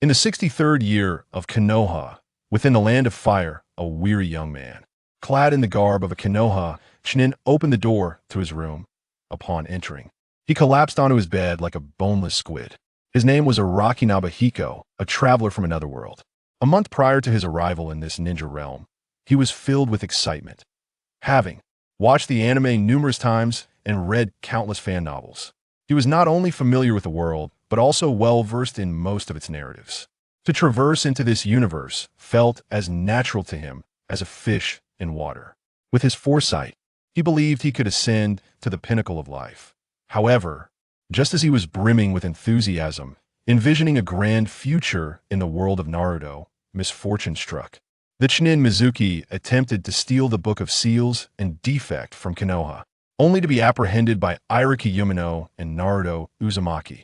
In the 63rd year of Konoha, within the land of fire, a weary young man, clad in the garb of a Konoha, Chunin opened the door to his room. Upon entering, he collapsed onto his bed like a boneless squid. His name was Araki Nobuhiko, a traveler from another world. A month prior to his arrival in this ninja realm, he was filled with excitement, having watched the anime numerous times and read countless fan novels. He was not only familiar with the world, but also well-versed in most of its narratives. To traverse into this universe felt as natural to him as a fish in water. With his foresight, he believed he could ascend to the pinnacle of life. However, just as he was brimming with enthusiasm, envisioning a grand future in the world of Naruto, misfortune struck. The Chunin Mizuki attempted to steal the Book of Seals and Defect from Konoha, only to be apprehended by Araki Nobuhiko and Naruto Uzumaki.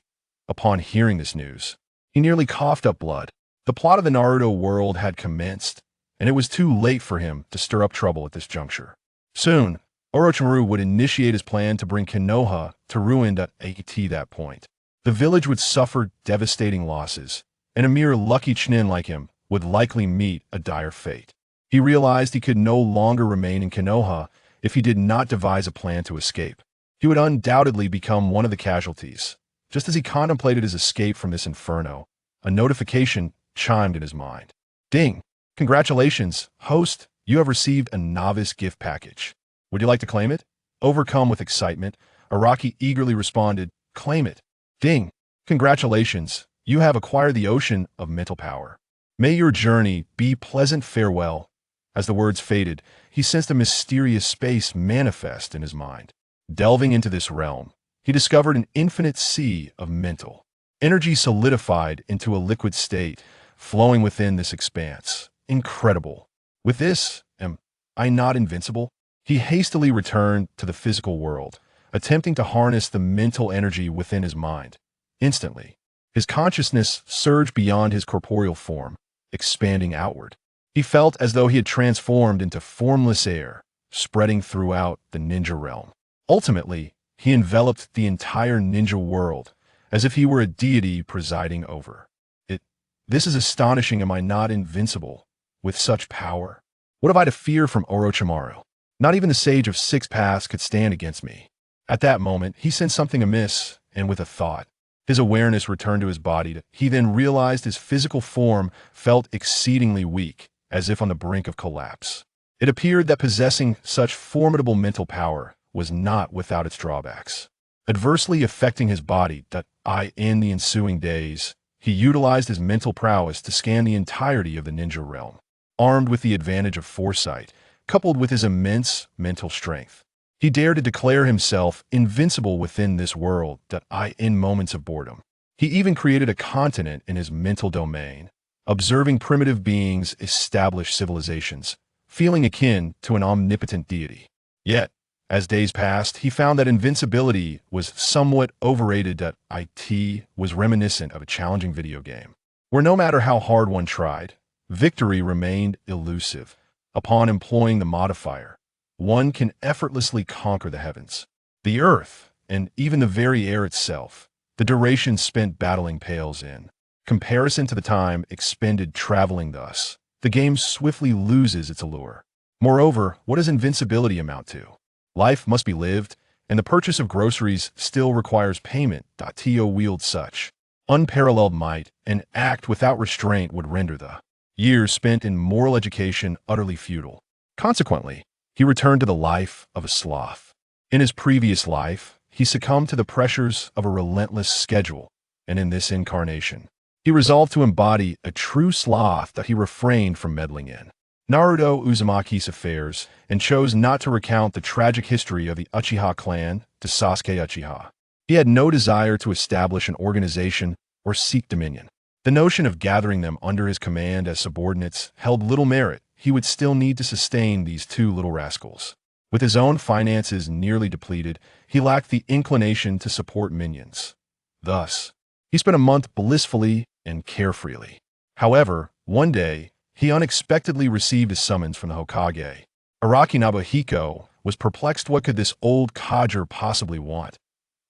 Upon hearing this news, he nearly coughed up blood. The plot of the Naruto world had commenced, and it was too late for him to stir up trouble at this juncture. Soon, Orochimaru would initiate his plan to bring Konoha to ruin at that point. The village would suffer devastating losses, and a mere lucky Chunin like him would likely meet a dire fate. He realized he could no longer remain in Konoha if he did not devise a plan to escape. He would undoubtedly become one of the casualties. Just as he contemplated his escape from this inferno, a notification chimed in his mind. Ding! Congratulations, host, you have received a novice gift package. Would you like to claim it? Overcome with excitement, Araki eagerly responded, claim it. Ding! Congratulations, you have acquired the ocean of mental power. May your journey be pleasant farewell. As the words faded, he sensed a mysterious space manifest in his mind. Delving into this realm, he discovered an infinite sea of mental energy solidified into a liquid state, flowing within this expanse. Incredible. With this, am I not invincible? He hastily returned to the physical world, attempting to harness the mental energy within his mind. Instantly, his consciousness surged beyond his corporeal form, expanding outward. He felt as though he had transformed into formless air, spreading throughout the ninja realm. Ultimately, he enveloped the entire ninja world, as if he were a deity presiding over it. This is astonishing. Am I not invincible? With such power, what have I to fear from Orochimaru? Not even the sage of six paths could stand against me. At that moment, he sensed something amiss, and with a thought, his awareness returned to his body. He then realized his physical form felt exceedingly weak, as if on the brink of collapse. It appeared that possessing such formidable mental power was not without its drawbacks. Adversely affecting his body, in the ensuing days, he utilized his mental prowess to scan the entirety of the ninja realm. Armed with the advantage of foresight, coupled with his immense mental strength, he dared to declare himself invincible within this world, in moments of boredom. He even created a continent in his mental domain, observing primitive beings establish civilizations, feeling akin to an omnipotent deity. Yet, as days passed, he found that invincibility was somewhat overrated. It was reminiscent of a challenging video game, where no matter how hard one tried, victory remained elusive. Upon employing the modifier, one can effortlessly conquer the heavens, the earth, and even the very air itself. The duration spent battling pales in comparison to the time expended traveling thus. The game swiftly loses its allure. Moreover, what does invincibility amount to? Life must be lived, and the purchase of groceries still requires payment. To wield such unparalleled might and act without restraint would render the years spent in moral education utterly futile. Consequently, he returned to the life of a sloth. In his previous life, he succumbed to the pressures of a relentless schedule, and in this incarnation, he resolved to embody a true sloth that he refrained from meddling in Naruto Uzumaki's affairs and chose not to recount the tragic history of the Uchiha clan to Sasuke Uchiha. He had no desire to establish an organization or seek dominion. The notion of gathering them under his command as subordinates held little merit. He would still need to sustain these two little rascals. With his own finances nearly depleted, he lacked the inclination to support minions. Thus, he spent a month blissfully and carefreely. However, one day, he unexpectedly received a summons from the Hokage. Araki Nobuhiko was perplexed. What could this old codger possibly want?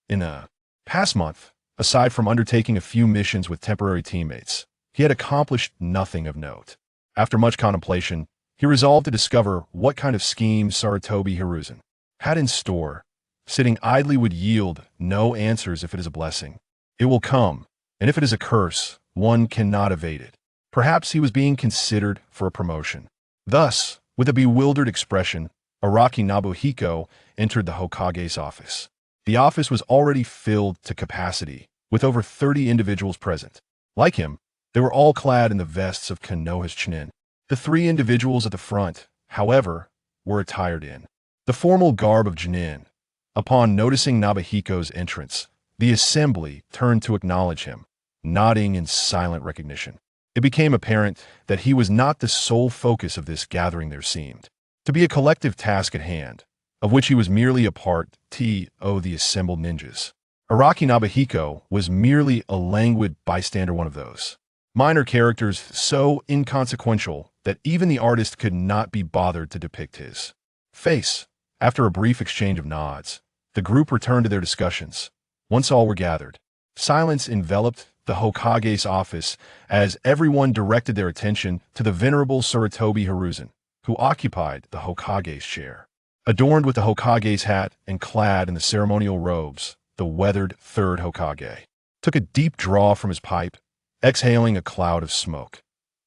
In the past month, aside from undertaking a few missions with temporary teammates, he had accomplished nothing of note. After much contemplation, he resolved to discover what kind of scheme Sarutobi Hiruzen had in store. Sitting idly would yield no answers if it is a blessing. It will come, and if it is a curse, one cannot evade it. Perhaps he was being considered for a promotion. Thus, with a bewildered expression, Araki Nobuhiko entered the Hokage's office. The office was already filled to capacity, with over 30 individuals present. Like him, they were all clad in the vests of Konoha's Chunin. The three individuals at the front, however, were attired in the formal garb of Chunin. Upon noticing Nobuhiko's entrance, the assembly turned to acknowledge him, nodding in silent recognition. It became apparent that he was not the sole focus of this gathering. There seemed to be a collective task at hand, of which he was merely a part. The assembled ninjas. Araki Nobuhiko was merely a languid bystander, one of those minor characters so inconsequential that even the artist could not be bothered to depict his face. After a brief exchange of nods, the group returned to their discussions. Once all were gathered, silence enveloped the Hokage's office as everyone directed their attention to the venerable Sarutobi Hiruzen, who occupied the Hokage's chair. Adorned with the Hokage's hat and clad in the ceremonial robes, the weathered third Hokage took a deep draw from his pipe, exhaling a cloud of smoke.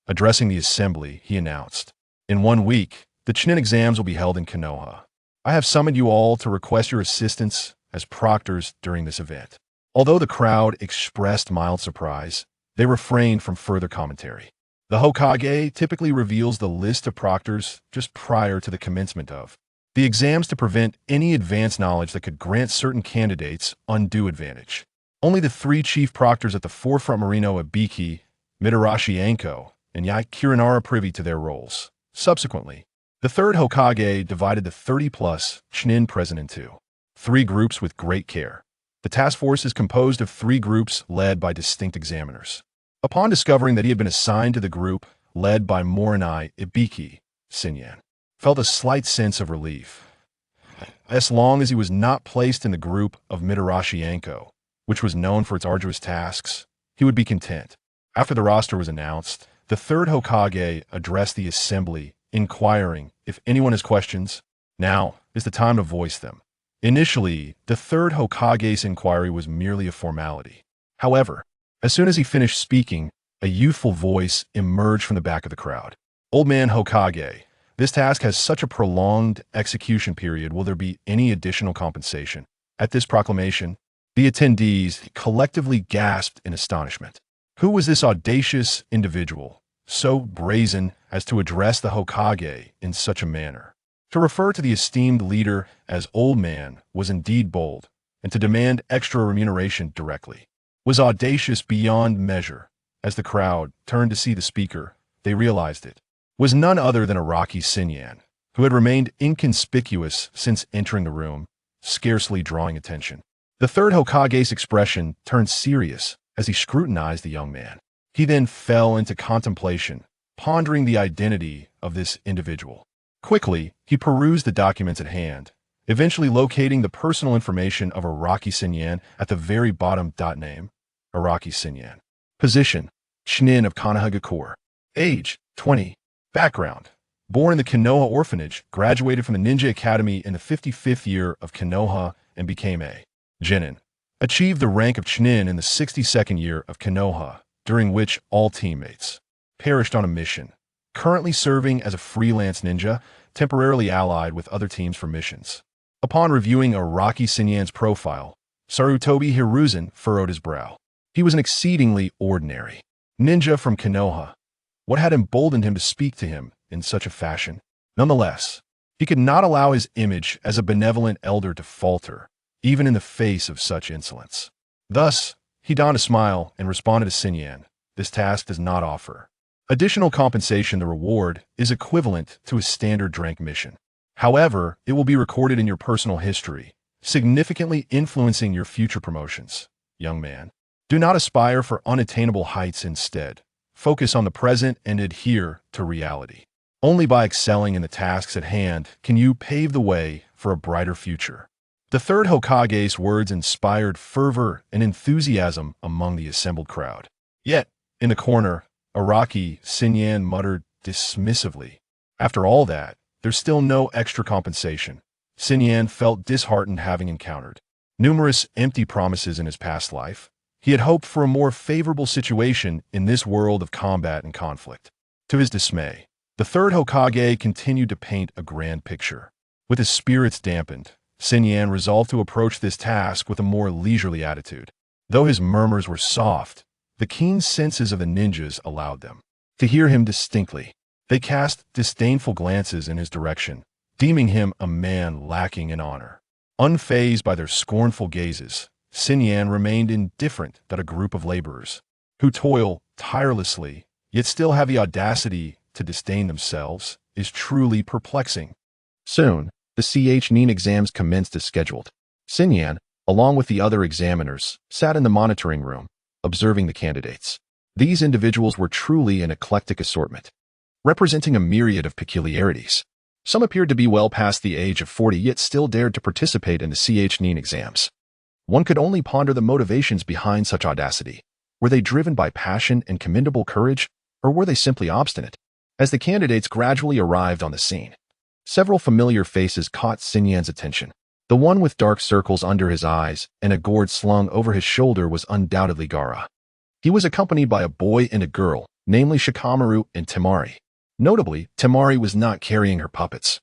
Addressing the assembly, he announced, "In 1 week, the Chunin exams will be held in Konoha. I have summoned you all to request your assistance as proctors during this event." Although the crowd expressed mild surprise, they refrained from further commentary. The Hokage typically reveals the list of proctors just prior to the commencement of the exams to prevent any advanced knowledge that could grant certain candidates undue advantage. Only the three chief proctors at the forefront, Marino Ibiki, Mitarashi Anko, and Yakirin, are privy to their roles. Subsequently, the third Hokage divided the 30-plus Chunin present into 3 groups with great care. The task force is composed of 3 groups led by distinct examiners. Upon discovering that he had been assigned to the group led by Morinai Ibiki, Sinyan felt a slight sense of relief. As long as he was not placed in the group of Mitarashi Anko, which was known for its arduous tasks, he would be content. After the roster was announced, the third Hokage addressed the assembly, inquiring if anyone has questions. Now is the time to voice them. Initially, the third Hokage's inquiry was merely a formality. However, as soon as he finished speaking, a youthful voice emerged from the back of the crowd. "Old man Hokage, this task has such a prolonged execution period. Will there be any additional compensation?" At this proclamation, the attendees collectively gasped in astonishment. Who was this audacious individual, so brazen as to address the Hokage in such a manner? To refer to the esteemed leader as old man was indeed bold, and to demand extra remuneration directly was audacious beyond measure. As the crowd turned to see the speaker, they realized it was none other than Araki Sinyan, who had remained inconspicuous since entering the room, scarcely drawing attention. The third Hokage's expression turned serious as he scrutinized the young man. He then fell into contemplation, pondering the identity of this individual. Quickly, he perused the documents at hand, eventually locating the personal information of Araki Sinyan at the very bottom. Name: Araki Sinyan. Position: Chunin of Konohagakure. Age: 20. Background: born in the Konoha orphanage, graduated from the Ninja Academy in the 55th year of Konoha and became a Genin. Achieved the rank of Chunin in the 62nd year of Konoha, during which all teammates perished on a mission. Currently serving as a freelance ninja, temporarily allied with other teams for missions. Upon reviewing Araki Sinyan's profile, Sarutobi Hiruzen furrowed his brow. He was an exceedingly ordinary ninja from Konoha. What had emboldened him to speak to him in such a fashion? Nonetheless, he could not allow his image as a benevolent elder to falter, even in the face of such insolence. Thus, he donned a smile and responded to Sinyan, "This task does not offer additional compensation. The reward is equivalent to a standard rank mission. However, it will be recorded in your personal history, significantly influencing your future promotions. Young man, do not aspire for unattainable heights. Instead, focus on the present and adhere to reality. Only by excelling in the tasks at hand can you pave the way for a brighter future." The third Hokage's words inspired fervor and enthusiasm among the assembled crowd. Yet, in the corner, Araki Sinyan muttered dismissively. After all that, there's still no extra compensation. Sinyan felt disheartened having encountered numerous empty promises in his past life. He had hoped for a more favorable situation in this world of combat and conflict. To his dismay, the third Hokage continued to paint a grand picture. With his spirits dampened, Sinyan resolved to approach this task with a more leisurely attitude. Though his murmurs were soft, the keen senses of the ninjas allowed them to hear him distinctly. They cast disdainful glances in his direction, deeming him a man lacking in honor. Unfazed by their scornful gazes, Sinyan remained indifferent that a group of laborers, who toil tirelessly, yet still have the audacity to disdain themselves, is truly perplexing. Soon, the Chunin exams commenced as scheduled. Sinyan, along with the other examiners, sat in the monitoring room, observing the candidates. These individuals were truly an eclectic assortment, representing a myriad of peculiarities. Some appeared to be well past the age of 40 yet still dared to participate in the Chunin exams. One could only ponder the motivations behind such audacity. Were they driven by passion and commendable courage, or were they simply obstinate? As the candidates gradually arrived on the scene, several familiar faces caught Sinyan's attention. The one with dark circles under his eyes and a gourd slung over his shoulder was undoubtedly Gaara. He was accompanied by a boy and a girl, namely Shikamaru and Temari. Notably, Temari was not carrying her puppets,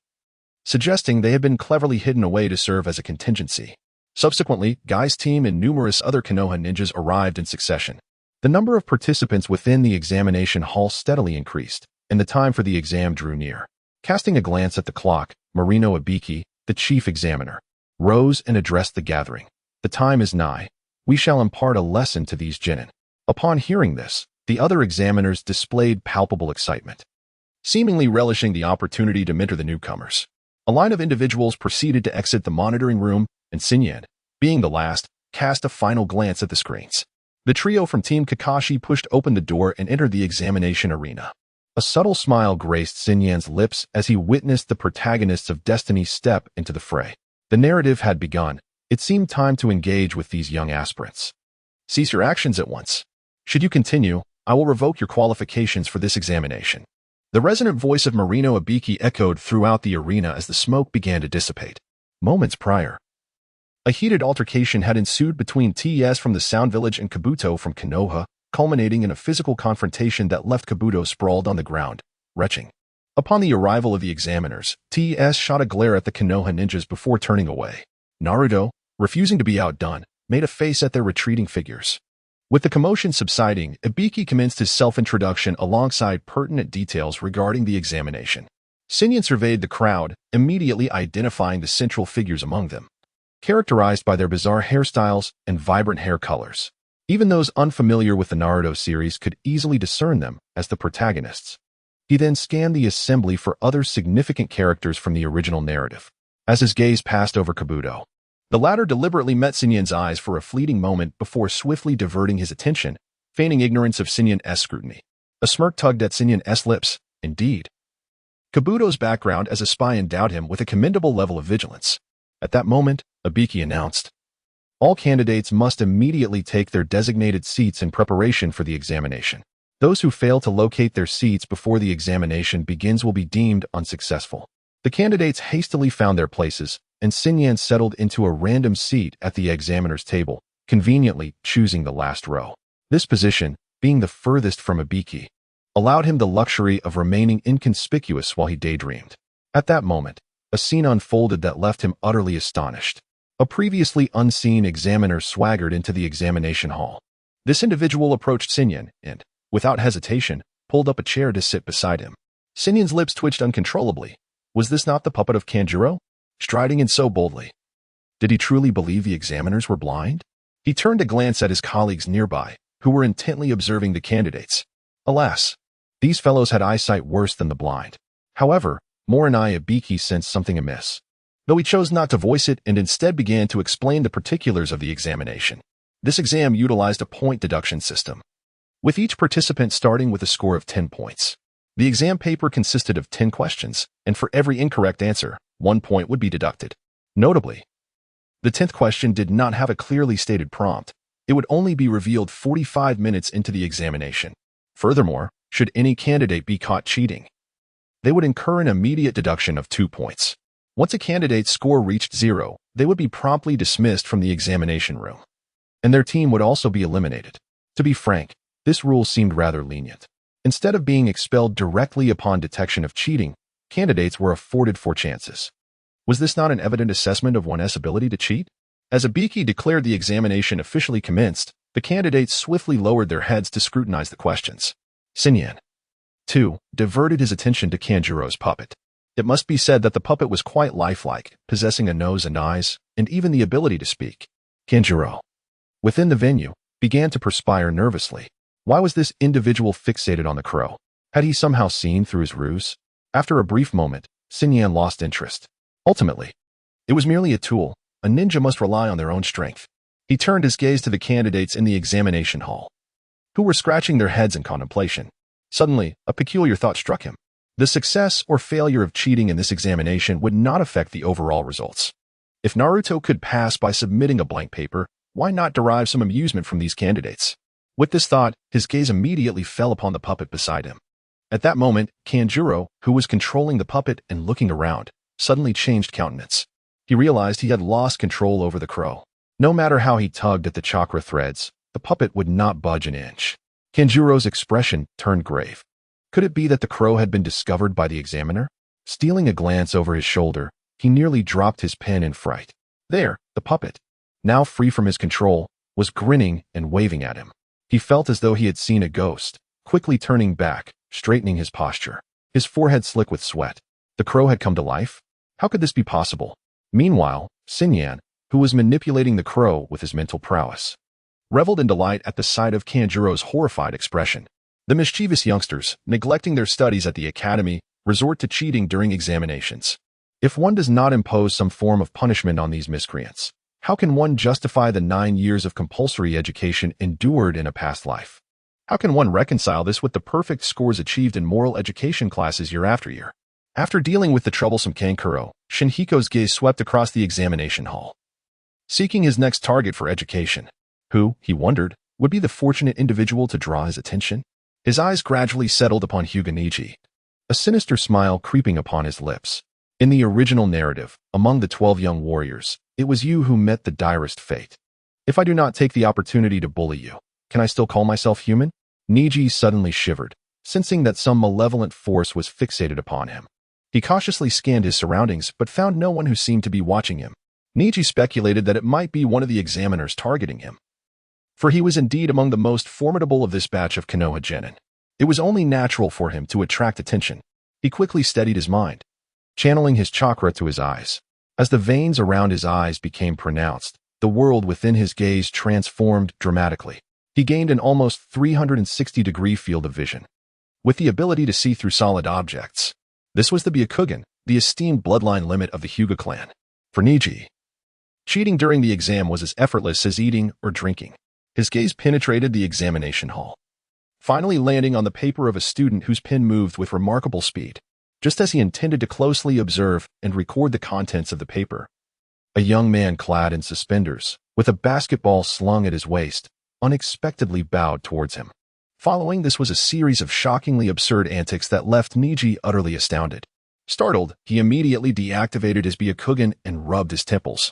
suggesting they had been cleverly hidden away to serve as a contingency. Subsequently, Guy's team and numerous other Konoha ninjas arrived in succession. The number of participants within the examination hall steadily increased, and the time for the exam drew near. Casting a glance at the clock, Marino Ibiki, the chief examiner, rose and addressed the gathering. "The time is nigh. We shall impart a lesson to these genin." Upon hearing this, the other examiners displayed palpable excitement, seemingly relishing the opportunity to mentor the newcomers. A line of individuals proceeded to exit the monitoring room, and Sinyan, being the last, cast a final glance at the screens. The trio from Team Kakashi pushed open the door and entered the examination arena. A subtle smile graced Sinyan's lips as he witnessed the protagonists of Destiny step into the fray. The narrative had begun. It seemed time to engage with these young aspirants. "Cease your actions at once. Should you continue, I will revoke your qualifications for this examination." The resonant voice of Marino Ibiki echoed throughout the arena as the smoke began to dissipate. Moments prior, a heated altercation had ensued between TES from the Sound Village and Kabuto from Konoha, culminating in a physical confrontation that left Kabuto sprawled on the ground, retching. Upon the arrival of the examiners, TES shot a glare at the Konoha ninjas before turning away. Naruto, refusing to be outdone, made a face at their retreating figures. With the commotion subsiding, Ibiki commenced his self-introduction alongside pertinent details regarding the examination. Sinyan surveyed the crowd, immediately identifying the central figures among them, characterized by their bizarre hairstyles and vibrant hair colors. Even those unfamiliar with the Naruto series could easily discern them as the protagonists. He then scanned the assembly for other significant characters from the original narrative. As his gaze passed over Kabuto, the latter deliberately met Sinyan's eyes for a fleeting moment before swiftly diverting his attention, feigning ignorance of Sinyan's scrutiny. A smirk tugged at Sinyan's lips. Indeed, Kabuto's background as a spy endowed him with a commendable level of vigilance. At that moment, Ibiki announced, "All candidates must immediately take their designated seats in preparation for the examination. Those who fail to locate their seats before the examination begins will be deemed unsuccessful." The candidates hastily found their places, and Sinyan settled into a random seat at the examiner's table, conveniently choosing the last row. This position, being the furthest from Ibiki, allowed him the luxury of remaining inconspicuous while he daydreamed. At that moment, a scene unfolded that left him utterly astonished. A previously unseen examiner swaggered into the examination hall. This individual approached Sinyan and, without hesitation, pulled up a chair to sit beside him. Sinyan's lips twitched uncontrollably. Was this not the puppet of Kanjuro, striding in so boldly? Did he truly believe the examiners were blind? He turned to glance at his colleagues nearby, who were intently observing the candidates. Alas, these fellows had eyesight worse than the blind. However, Morinai Ibiki sensed something amiss, though he chose not to voice it and instead began to explain the particulars of the examination. This exam utilized a point deduction system, with each participant starting with a score of 10 points. The exam paper consisted of 10 questions, and for every incorrect answer, 1 point would be deducted. Notably, the 10th question did not have a clearly stated prompt. It would only be revealed 45 minutes into the examination. Furthermore, should any candidate be caught cheating. They would incur an immediate deduction of 2 points. Once a candidate's score reached 0, they would be promptly dismissed from the examination room. And their team would also be eliminated. To be frank, this rule seemed rather lenient. Instead of being expelled directly upon detection of cheating, candidates were afforded 4 chances. Was this not an evident assessment of one's ability to cheat? As Ibiki declared the examination officially commenced, the candidates swiftly lowered their heads to scrutinize the questions. Sinyan, 2, diverted his attention to Kanjuro's puppet. It must be said that the puppet was quite lifelike, possessing a nose and eyes, and even the ability to speak. Kanjuro, within the venue, began to perspire nervously. Why was this individual fixated on the crow? Had he somehow seen through his ruse? After a brief moment, Sinyan lost interest. Ultimately, it was merely a tool. A ninja must rely on their own strength. He turned his gaze to the candidates in the examination hall, who were scratching their heads in contemplation. Suddenly, a peculiar thought struck him. The success or failure of cheating in this examination would not affect the overall results. If Naruto could pass by submitting a blank paper, why not derive some amusement from these candidates? With this thought, his gaze immediately fell upon the puppet beside him. At that moment, Kanjuro, who was controlling the puppet and looking around, suddenly changed countenance. He realized he had lost control over the crow. No matter how he tugged at the chakra threads, the puppet would not budge an inch. Kanjuro's expression turned grave. Could it be that the crow had been discovered by the examiner? Stealing a glance over his shoulder, he nearly dropped his pen in fright. There, the puppet, now free from his control, was grinning and waving at him. He felt as though he had seen a ghost, quickly turning back, straightening his posture. His forehead slick with sweat. The crow had come to life? How could this be possible? Meanwhile, Sinyan, who was manipulating the crow with his mental prowess, reveled in delight at the sight of Kanjuro's horrified expression. The mischievous youngsters, neglecting their studies at the academy, resort to cheating during examinations. If one does not impose some form of punishment on these miscreants, how can one justify the 9 years of compulsory education endured in a past life? How can one reconcile this with the perfect scores achieved in moral education classes year after year? After dealing with the troublesome Kankuro, Shinhiko's gaze swept across the examination hall, seeking his next target for education. Who, he wondered, would be the fortunate individual to draw his attention? His eyes gradually settled upon Hyuga Neji, a sinister smile creeping upon his lips. In the original narrative, among the 12 young warriors, it was you who met the direst fate. If I do not take the opportunity to bully you, can I still call myself human? Neji suddenly shivered, sensing that some malevolent force was fixated upon him. He cautiously scanned his surroundings but found no one who seemed to be watching him. Neji speculated that it might be one of the examiners targeting him, for he was indeed among the most formidable of this batch of Konoha genin. It was only natural for him to attract attention. He quickly steadied his mind, channeling his chakra to his eyes. As the veins around his eyes became pronounced, the world within his gaze transformed dramatically. He gained an almost 360-degree field of vision, with the ability to see through solid objects. This was the Byakugan, the esteemed bloodline limit of the Hyuga clan. For Neji, cheating during the exam was as effortless as eating or drinking. His gaze penetrated the examination hall, finally landing on the paper of a student whose pen moved with remarkable speed. Just as he intended to closely observe and record the contents of the paper, a young man clad in suspenders, with a basketball slung at his waist, unexpectedly bowed towards him. Following this was a series of shockingly absurd antics that left Neji utterly astounded. Startled, he immediately deactivated his Byakugan and rubbed his temples.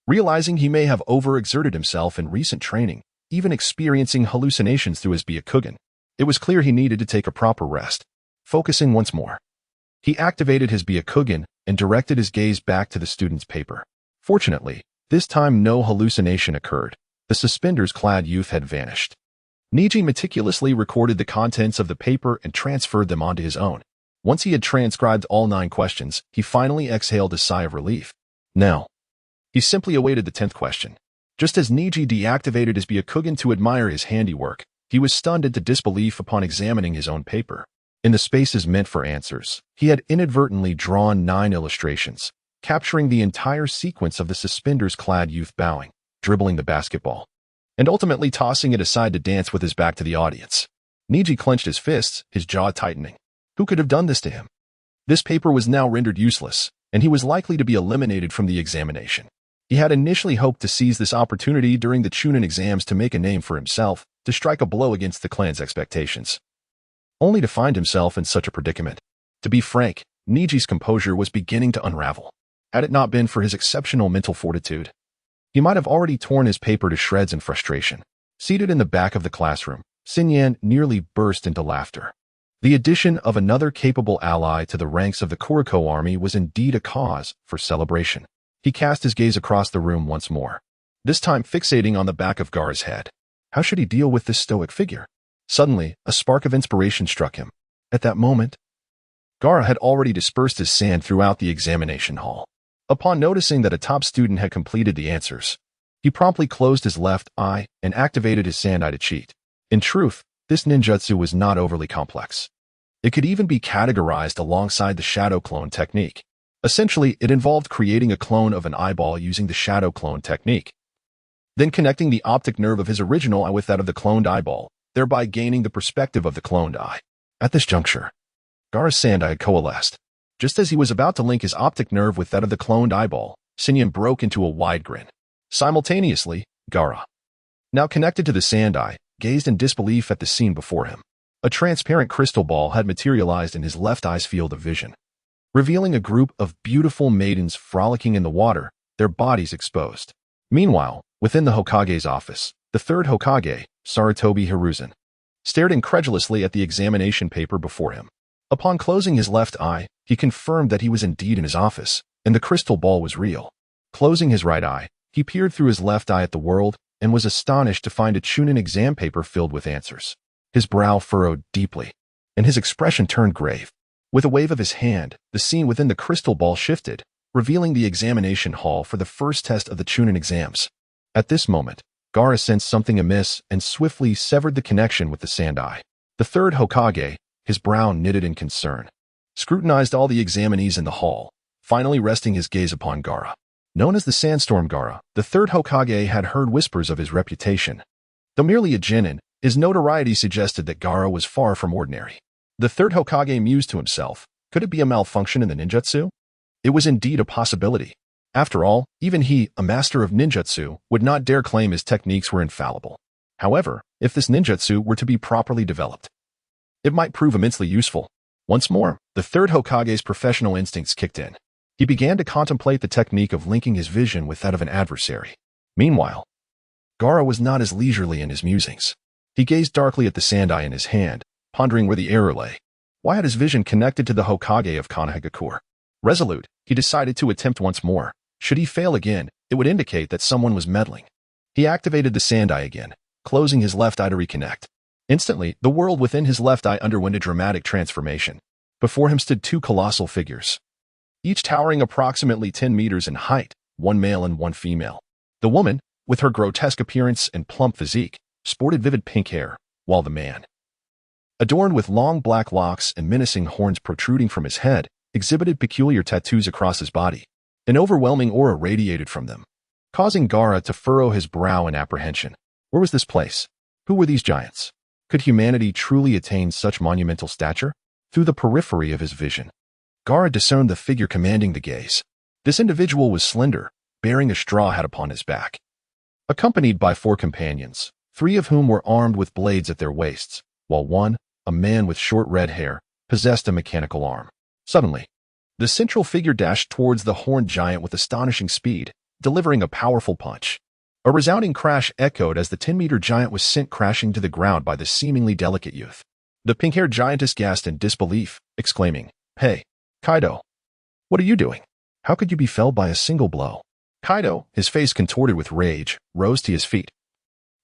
Realizing he may have overexerted himself in recent training, even experiencing hallucinations through his Byakugan, it was clear he needed to take a proper rest. Focusing once more, he activated his Byakugan and directed his gaze back to the student's paper. Fortunately, this time no hallucination occurred. The suspenders-clad youth had vanished. Neji meticulously recorded the contents of the paper and transferred them onto his own. Once he had transcribed all 9 questions, he finally exhaled a sigh of relief. Now, he simply awaited the 10th question. Just as Neji deactivated his Byakugan to admire his handiwork, he was stunned into disbelief upon examining his own paper. In the spaces meant for answers, he had inadvertently drawn 9 illustrations, capturing the entire sequence of the suspenders-clad youth bowing, dribbling the basketball, and ultimately tossing it aside to dance with his back to the audience. Neji clenched his fists, his jaw tightening. Who could have done this to him? This paper was now rendered useless, and he was likely to be eliminated from the examination. He had initially hoped to seize this opportunity during the Chunin exams to make a name for himself, to strike a blow against the clan's expectations. only to find himself in such a predicament. To be frank, Neji's composure was beginning to unravel. Had it not been for his exceptional mental fortitude, he might have already torn his paper to shreds in frustration. Seated in the back of the classroom, Xinyan nearly burst into laughter. The addition of another capable ally to the ranks of the Kuroko army was indeed a cause for celebration. He cast his gaze across the room once more, this time fixating on the back of Gaara's head. How should he deal with this stoic figure? Suddenly, a spark of inspiration struck him. At that moment, Gaara had already dispersed his sand throughout the examination hall. Upon noticing that a top student had completed the answers, he promptly closed his left eye and activated his sand eye to cheat. In truth, this ninjutsu was not overly complex. It could even be categorized alongside the shadow clone technique. Essentially, it involved creating a clone of an eyeball using the shadow clone technique, then connecting the optic nerve of his original eye with that of the cloned eyeball, thereby gaining the perspective of the cloned eye. At this juncture, Gaara's sand eye had coalesced. Just as he was about to link his optic nerve with that of the cloned eyeball, Xinyan broke into a wide grin. Simultaneously, Gaara, now connected to the sand eye, gazed in disbelief at the scene before him. A transparent crystal ball had materialized in his left eye's field of vision, revealing a group of beautiful maidens frolicking in the water, their bodies exposed. Meanwhile, within the Hokage's office, the third Hokage, Sarutobi Hiruzen, stared incredulously at the examination paper before him. Upon closing his left eye, he confirmed that he was indeed in his office, and the crystal ball was real. Closing his right eye, he peered through his left eye at the world and was astonished to find a Chunin exam paper filled with answers. His brow furrowed deeply, and his expression turned grave. With a wave of his hand, the scene within the crystal ball shifted, revealing the examination hall for the first test of the Chunin exams. At this moment, Gaara sensed something amiss and swiftly severed the connection with the sand eye. The third Hokage, his brow knitted in concern, scrutinized all the examinees in the hall, finally resting his gaze upon Gaara. Known as the Sandstorm Gaara, the third Hokage had heard whispers of his reputation. Though merely a genin, his notoriety suggested that Gaara was far from ordinary. The third Hokage mused to himself, could it be a malfunction in the ninjutsu? It was indeed a possibility. After all, even he, a master of ninjutsu, would not dare claim his techniques were infallible. However, if this ninjutsu were to be properly developed, it might prove immensely useful. Once more, the third Hokage's professional instincts kicked in. He began to contemplate the technique of linking his vision with that of an adversary. Meanwhile, Gaara was not as leisurely in his musings. He gazed darkly at the sand eye in his hand, pondering where the error lay. Why had his vision connected to the Hokage of Konohagakure? Resolute, he decided to attempt once more. Should he fail again, it would indicate that someone was meddling. He activated the sand eye again, closing his left eye to reconnect. Instantly, the world within his left eye underwent a dramatic transformation. Before him stood two colossal figures, each towering approximately 10 meters in height, one male and one female. The woman, with her grotesque appearance and plump physique, sported vivid pink hair, while the man, adorned with long black locks and menacing horns protruding from his head, exhibited peculiar tattoos across his body. An overwhelming aura radiated from them, causing Gaara to furrow his brow in apprehension. Where was this place? Who were these giants? Could humanity truly attain such monumental stature? Through the periphery of his vision, Gaara discerned the figure commanding the gaze. This individual was slender, bearing a straw hat upon his back, accompanied by 4 companions, 3 of whom were armed with blades at their waists, while one, a man with short red hair, possessed a mechanical arm. Suddenly, the central figure dashed towards the horned giant with astonishing speed, delivering a powerful punch. A resounding crash echoed as the 10-meter giant was sent crashing to the ground by the seemingly delicate youth. The pink-haired giantess gasped in disbelief, exclaiming, "Hey, Kaido, what are you doing? How could you be felled by a single blow?" Kaido, his face contorted with rage, rose to his feet,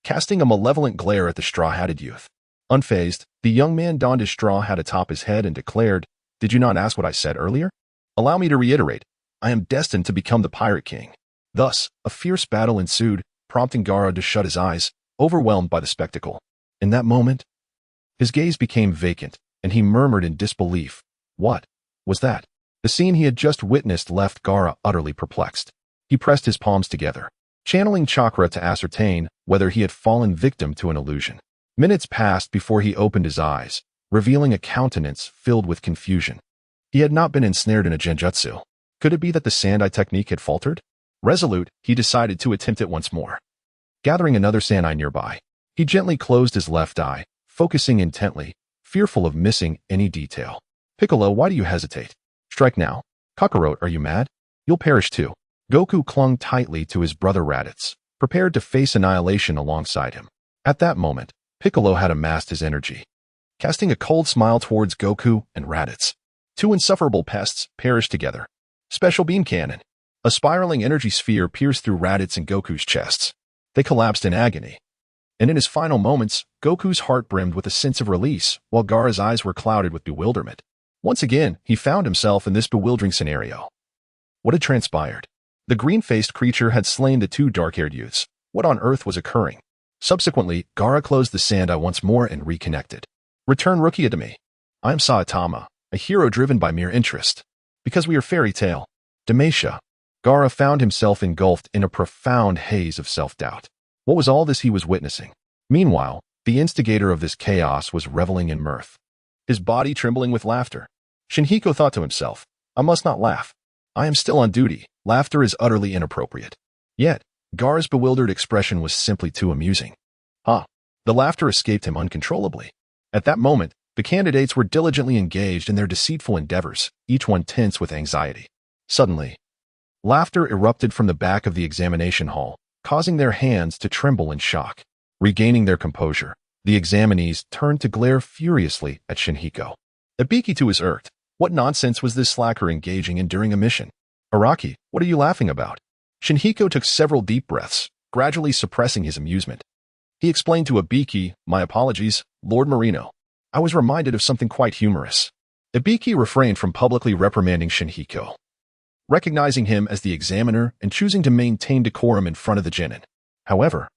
casting a malevolent glare at the straw-hatted youth. Unfazed, the young man donned his straw hat atop his head and declared, "Did you not ask what I said earlier? Allow me to reiterate, I am destined to become the Pirate King." Thus, a fierce battle ensued, prompting Gaara to shut his eyes, overwhelmed by the spectacle. In that moment, his gaze became vacant, and he murmured in disbelief, "What was that?" The scene he had just witnessed left Gaara utterly perplexed. He pressed his palms together, channeling chakra to ascertain whether he had fallen victim to an illusion. Minutes passed before he opened his eyes, revealing a countenance filled with confusion. He had not been ensnared in a genjutsu. Could it be that the sand-eye technique had faltered? Resolute, he decided to attempt it once more. Gathering another sand-eye nearby, he gently closed his left eye, focusing intently, fearful of missing any detail. Piccolo, why do you hesitate? Strike now. Kakarot, are you mad? You'll perish too. Goku clung tightly to his brother Raditz, prepared to face annihilation alongside him. At that moment, Piccolo had amassed his energy, casting a cold smile towards Goku and Raditz. Two insufferable pests perished together. Special beam cannon. A spiraling energy sphere pierced through Raditz and Goku's chests. They collapsed in agony. And in his final moments, Goku's heart brimmed with a sense of release, while Gaara's eyes were clouded with bewilderment. Once again, he found himself in this bewildering scenario. What had transpired? The green-faced creature had slain the two dark-haired youths. What on earth was occurring? Subsequently, Gaara closed the sand eye once more and reconnected. Return Rukia to me. I am Saitama, a hero driven by mere interest. Because we are fairy tale. Demacia. Gaara found himself engulfed in a profound haze of self-doubt. What was all this he was witnessing? Meanwhile, the instigator of this chaos was reveling in mirth, his body trembling with laughter. Shinhiko thought to himself, I must not laugh. I am still on duty. Laughter is utterly inappropriate. Yet, Gaara's bewildered expression was simply too amusing. The laughter escaped him uncontrollably. At that moment, the candidates were diligently engaged in their deceitful endeavors, each one tense with anxiety. Suddenly, laughter erupted from the back of the examination hall, causing their hands to tremble in shock. Regaining their composure, the examinees turned to glare furiously at Shinhiko. Ibiki too was irked. What nonsense was this slacker engaging in during a mission? Araki, what are you laughing about? Shinhiko took several deep breaths, gradually suppressing his amusement. He explained to Ibiki, my apologies, Lord Marino. I was reminded of something quite humorous. Ibiki refrained from publicly reprimanding Shinhiko, recognizing him as the examiner and choosing to maintain decorum in front of the genin. However,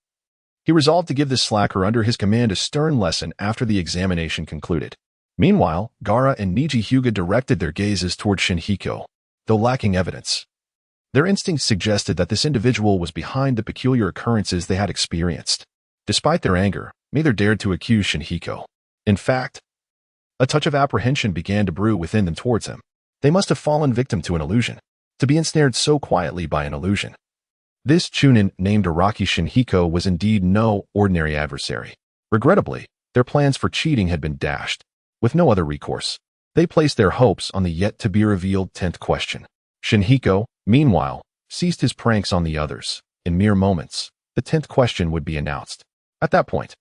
he resolved to give this slacker under his command a stern lesson after the examination concluded. Meanwhile, Gaara and Neji Hyuga directed their gazes toward Shinhiko, though lacking evidence. Their instincts suggested that this individual was behind the peculiar occurrences they had experienced. Despite their anger, neither dared to accuse Shinhiko. In fact, a touch of apprehension began to brew within them towards him. They must have fallen victim to an illusion, to be ensnared so quietly by an illusion. This Chunin named Araki Shinhiko was indeed no ordinary adversary. Regrettably, their plans for cheating had been dashed. With no other recourse, they placed their hopes on the yet-to-be-revealed 10th question. Shinhiko, meanwhile, ceased his pranks on the others. In mere moments, the 10th question would be announced. At that point,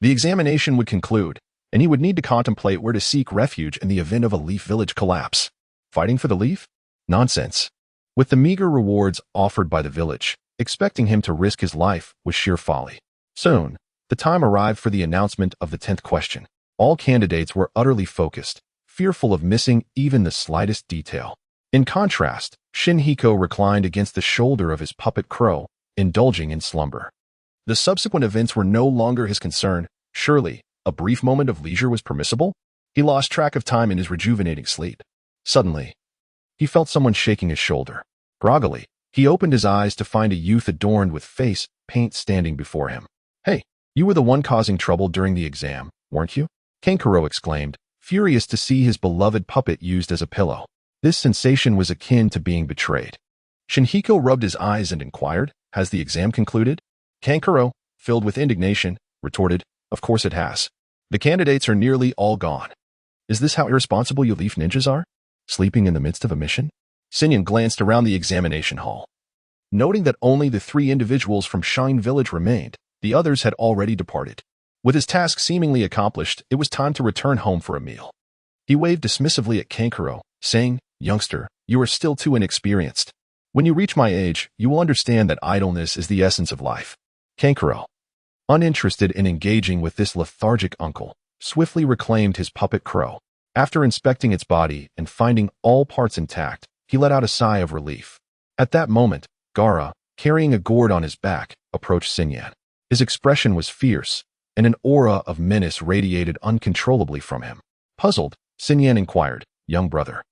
the examination would conclude, and he would need to contemplate where to seek refuge in the event of a Leaf Village collapse. Fighting for the Leaf? Nonsense. With the meager rewards offered by the village, expecting him to risk his life was sheer folly. Soon, the time arrived for the announcement of the 10th question. All candidates were utterly focused, fearful of missing even the slightest detail. In contrast, Shinhiko reclined against the shoulder of his puppet crow, indulging in slumber. The subsequent events were no longer his concern. Surely, a brief moment of leisure was permissible? He lost track of time in his rejuvenating sleep. Suddenly, he felt someone shaking his shoulder. Groggily, he opened his eyes to find a youth adorned with face paint standing before him. Hey, you were the one causing trouble during the exam, weren't you? Kankuro exclaimed, furious to see his beloved puppet used as a pillow. This sensation was akin to being betrayed. Shinhiko rubbed his eyes and inquired, has the exam concluded? Kankuro, filled with indignation, retorted, of course it has. The candidates are nearly all gone. Is this how irresponsible you Leaf ninjas are? Sleeping in the midst of a mission? Sinyan glanced around the examination hall. Noting that only the 3 individuals from Shine Village remained, the others had already departed. With his task seemingly accomplished, it was time to return home for a meal. He waved dismissively at Kankuro, saying, youngster, you are still too inexperienced. When you reach my age, you will understand that idleness is the essence of life. Kankuro, uninterested in engaging with this lethargic uncle, swiftly reclaimed his puppet crow. After inspecting its body and finding all parts intact, he let out a sigh of relief. At that moment, Gaara, carrying a gourd on his back, approached Sinyan. His expression was fierce, and an aura of menace radiated uncontrollably from him. Puzzled, Sinyan inquired, young brother,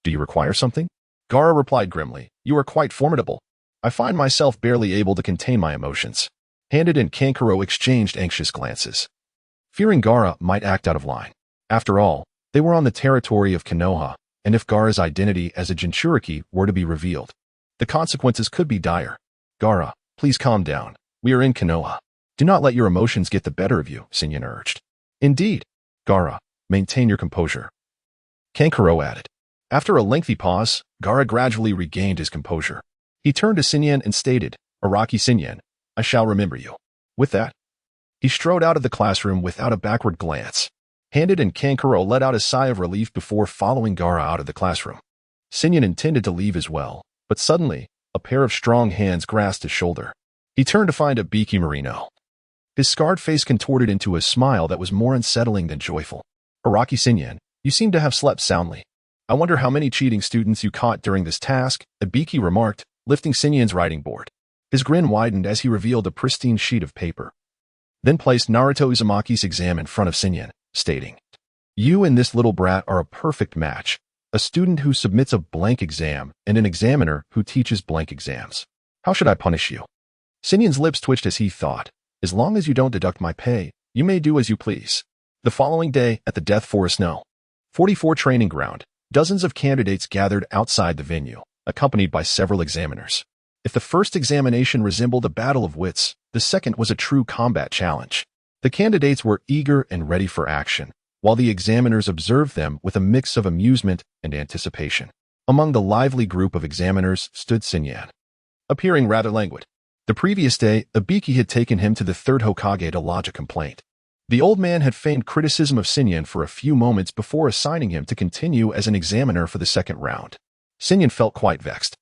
do you require something? Gaara replied grimly, you are quite formidable. I find myself barely able to contain my emotions. Handed and Kankuro exchanged anxious glances, fearing Gaara might act out of line. After all, they were on the territory of Konoha, and if Gaara's identity as a Jinchuriki were to be revealed, the consequences could be dire. Gaara, please calm down. We are in Konoha. Do not let your emotions get the better of you, Sinyan urged. Indeed, Gaara, Maintain your composure. Kankuro added. After a lengthy pause, Gaara gradually regained his composure. He turned to Xinyan and stated, Araki Xinyan, I shall remember you. With that, he strode out of the classroom without a backward glance. Handed and Kankuro let out a sigh of relief before following Gaara out of the classroom. Xinyan intended to leave as well, but suddenly, a pair of strong hands grasped his shoulder. He turned to find Ibiki Marino. His scarred face contorted into a smile that was more unsettling than joyful. Araki Xinyan, you seem to have slept soundly. I wonder how many cheating students you caught during this task, Ibiki remarked, lifting Xinyan's writing board. His grin widened as he revealed a pristine sheet of paper. Then placed Naruto Uzumaki's exam in front of Xinyan, stating, You and this little brat are a perfect match. A student who submits a blank exam and an examiner who teaches blank exams. How should I punish you? Xinyan's lips twitched as he thought, as long as you don't deduct my pay, you may do as you please. The following day, at the Death Forest No. 44 training ground, dozens of candidates gathered outside the venue, accompanied by several examiners. If the first examination resembled a battle of wits, the second was a true combat challenge. The candidates were eager and ready for action, while the examiners observed them with a mix of amusement and anticipation. Among the lively group of examiners stood Xinyan, appearing rather languid. The previous day, Ibiki had taken him to the third Hokage to lodge a complaint. The old man had feigned criticism of Xinyan for a few moments before assigning him to continue as an examiner for the second round. Xinyan felt quite vexed.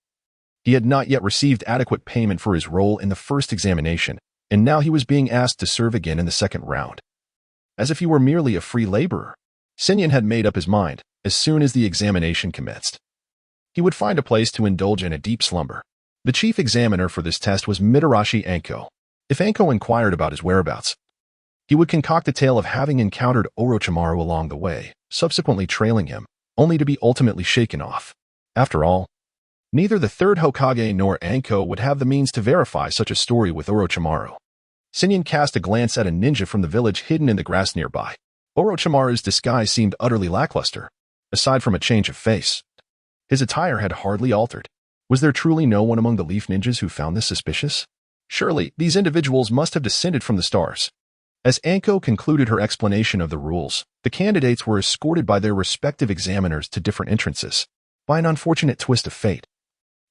He had not yet received adequate payment for his role in the first examination, and now he was being asked to serve again in the second round. As if he were merely a free laborer. Xinyan had made up his mind as soon as the examination commenced. He would find a place to indulge in a deep slumber. The chief examiner for this test was Mitarashi Anko. If Anko inquired about his whereabouts, he would concoct a tale of having encountered Orochimaru along the way, subsequently trailing him, only to be ultimately shaken off. After all, neither the third Hokage nor Anko would have the means to verify such a story with Orochimaru. Xinyan cast a glance at a ninja from the village hidden in the grass nearby. Orochimaru's disguise seemed utterly lackluster, aside from a change of face. His attire had hardly altered. Was there truly no one among the Leaf Ninjas who found this suspicious? Surely, these individuals must have descended from the stars. As Anko concluded her explanation of the rules, the candidates were escorted by their respective examiners to different entrances. By an unfortunate twist of fate,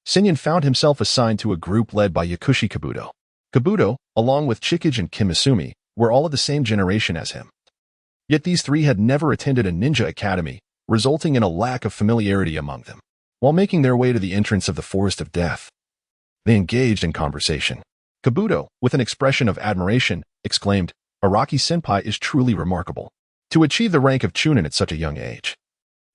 Xinyan found himself assigned to a group led by Yakushi Kabuto. Kabuto, along with Chikage and Kimisumi, were all of the same generation as him. Yet these three had never attended a ninja academy, resulting in a lack of familiarity among them. While making their way to the entrance of the Forest of Death, they engaged in conversation. Kabuto, with an expression of admiration, exclaimed, Araki-senpai is truly remarkable. To achieve the rank of Chunin at such a young age.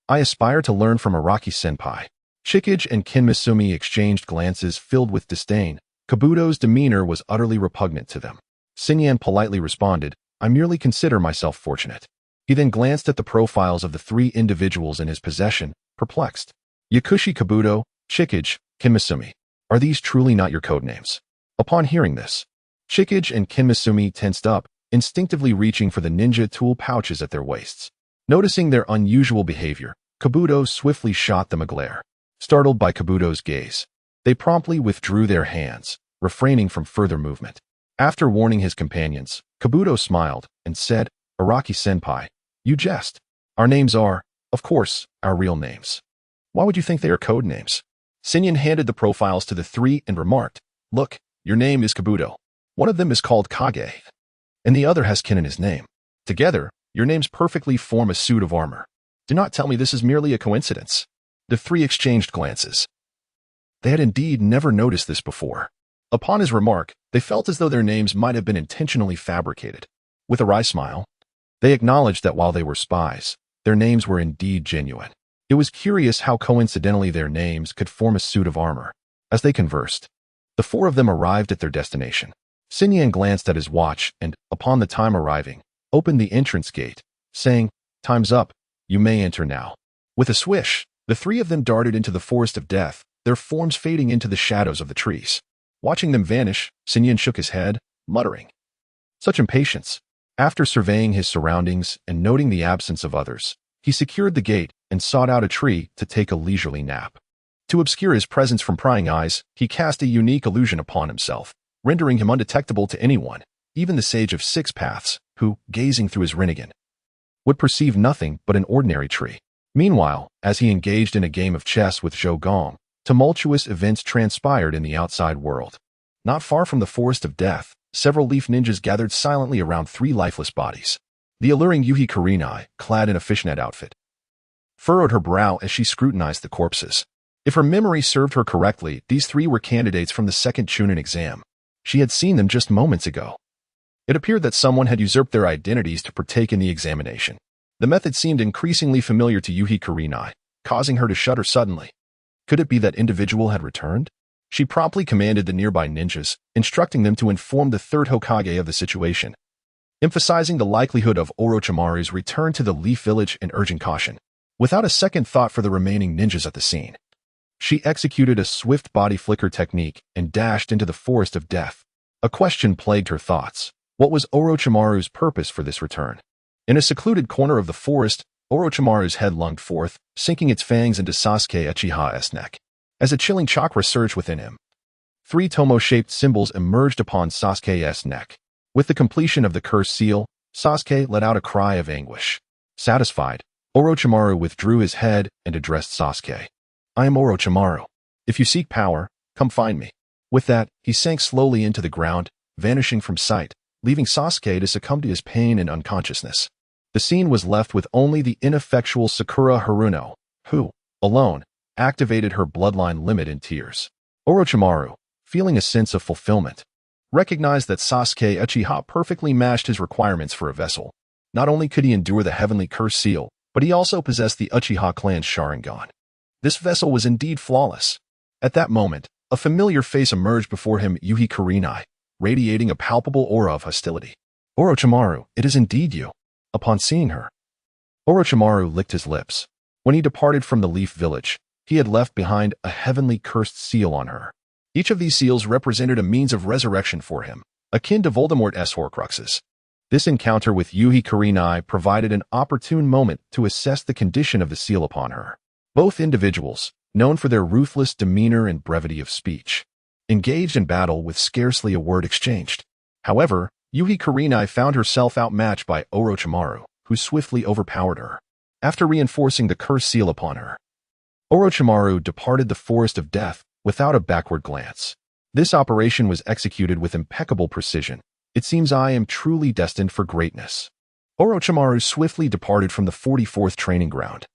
I aspire to learn from Araki-senpai. Chikage and Kimisumi exchanged glances filled with disdain. Kabuto's demeanor was utterly repugnant to them. Xinyan politely responded, I merely consider myself fortunate. He then glanced at the profiles of the three individuals in his possession, perplexed. Yakushi Kabuto, Chikage, Kimisumi. Are these truly not your code names? Upon hearing this, Chikage and Kimisumi tensed up, instinctively reaching for the ninja tool pouches at their waists. Noticing their unusual behavior, Kabuto swiftly shot them a glare. Startled by Kabuto's gaze, they promptly withdrew their hands, refraining from further movement. After warning his companions, Kabuto smiled and said, Araki-senpai, you jest. Our names are, of course, our real names. Why would you think they are code names? Xinyan handed the profiles to the three and remarked, Look, your name is Kabuto. One of them is called Kage, and the other has kin in his name. Together, your names perfectly form a suit of armor. Do not tell me this is merely a coincidence. The three exchanged glances. They had indeed never noticed this before. Upon his remark, they felt as though their names might have been intentionally fabricated. With a wry smile, they acknowledged that while they were spies, their names were indeed genuine. It was curious how coincidentally their names could form a suit of armor. As they conversed, the four of them arrived at their destination. Xinyan glanced at his watch and, upon the time arriving, opened the entrance gate, saying, Time's up, you may enter now. With a swish, the three of them darted into the Forest of Death, their forms fading into the shadows of the trees. Watching them vanish, Xinyan shook his head, muttering, Such impatience. After surveying his surroundings and noting the absence of others, he secured the gate and sought out a tree to take a leisurely nap. To obscure his presence from prying eyes, he cast a unique illusion upon himself, rendering him undetectable to anyone, even the Sage of Six Paths, who, gazing through his rinnegan, would perceive nothing but an ordinary tree. Meanwhile, as he engaged in a game of chess with Zhou Gong, tumultuous events transpired in the outside world. Not far from the Forest of Death, several leaf ninjas gathered silently around 3 lifeless bodies. The alluring Yuhi Kurenai, clad in a fishnet outfit, furrowed her brow as she scrutinized the corpses. If her memory served her correctly, these 3 were candidates from the second Chunin exam. She had seen them just moments ago. It appeared that someone had usurped their identities to partake in the examination. The method seemed increasingly familiar to Yuhi Kurenai, causing her to shudder suddenly. Could it be that individual had returned? She promptly commanded the nearby ninjas, instructing them to inform the third Hokage of the situation, emphasizing the likelihood of Orochimaru's return to the Leaf Village and urging caution. Without a second thought for the remaining ninjas at the scene, she executed a swift body flicker technique and dashed into the Forest of Death. A question plagued her thoughts. What was Orochimaru's purpose for this return? In a secluded corner of the forest, Orochimaru's head lunged forth, sinking its fangs into Sasuke Uchiha's neck. As a chilling chakra surged within him, 3 tomo-shaped symbols emerged upon Sasuke's neck. With the completion of the cursed seal, Sasuke let out a cry of anguish. Satisfied, Orochimaru withdrew his head and addressed Sasuke. I am Orochimaru. If you seek power, come find me. With that, he sank slowly into the ground, vanishing from sight, leaving Sasuke to succumb to his pain and unconsciousness. The scene was left with only the ineffectual Sakura Haruno, who, alone, activated her bloodline limit in tears. Orochimaru, feeling a sense of fulfillment, recognized that Sasuke Uchiha perfectly matched his requirements for a vessel. Not only could he endure the heavenly curse seal, but he also possessed the Uchiha clan's Sharingan. This vessel was indeed flawless. At that moment, a familiar face emerged before him, Yuhi Kurenai, radiating a palpable aura of hostility. Orochimaru, it is indeed you. Upon seeing her, Orochimaru licked his lips. When he departed from the Leaf Village, he had left behind a heavenly cursed seal on her. Each of these seals represented a means of resurrection for him, akin to Voldemort's Horcruxes. This encounter with Yuhi Kurenai provided an opportune moment to assess the condition of the seal upon her. Both individuals, known for their ruthless demeanor and brevity of speech, engaged in battle with scarcely a word exchanged. However, Yuhi Kurenai found herself outmatched by Orochimaru, who swiftly overpowered her. After reinforcing the curse seal upon her, Orochimaru departed the Forest of Death without a backward glance. This operation was executed with impeccable precision. It seems I am truly destined for greatness. Orochimaru swiftly departed from the 44th training ground.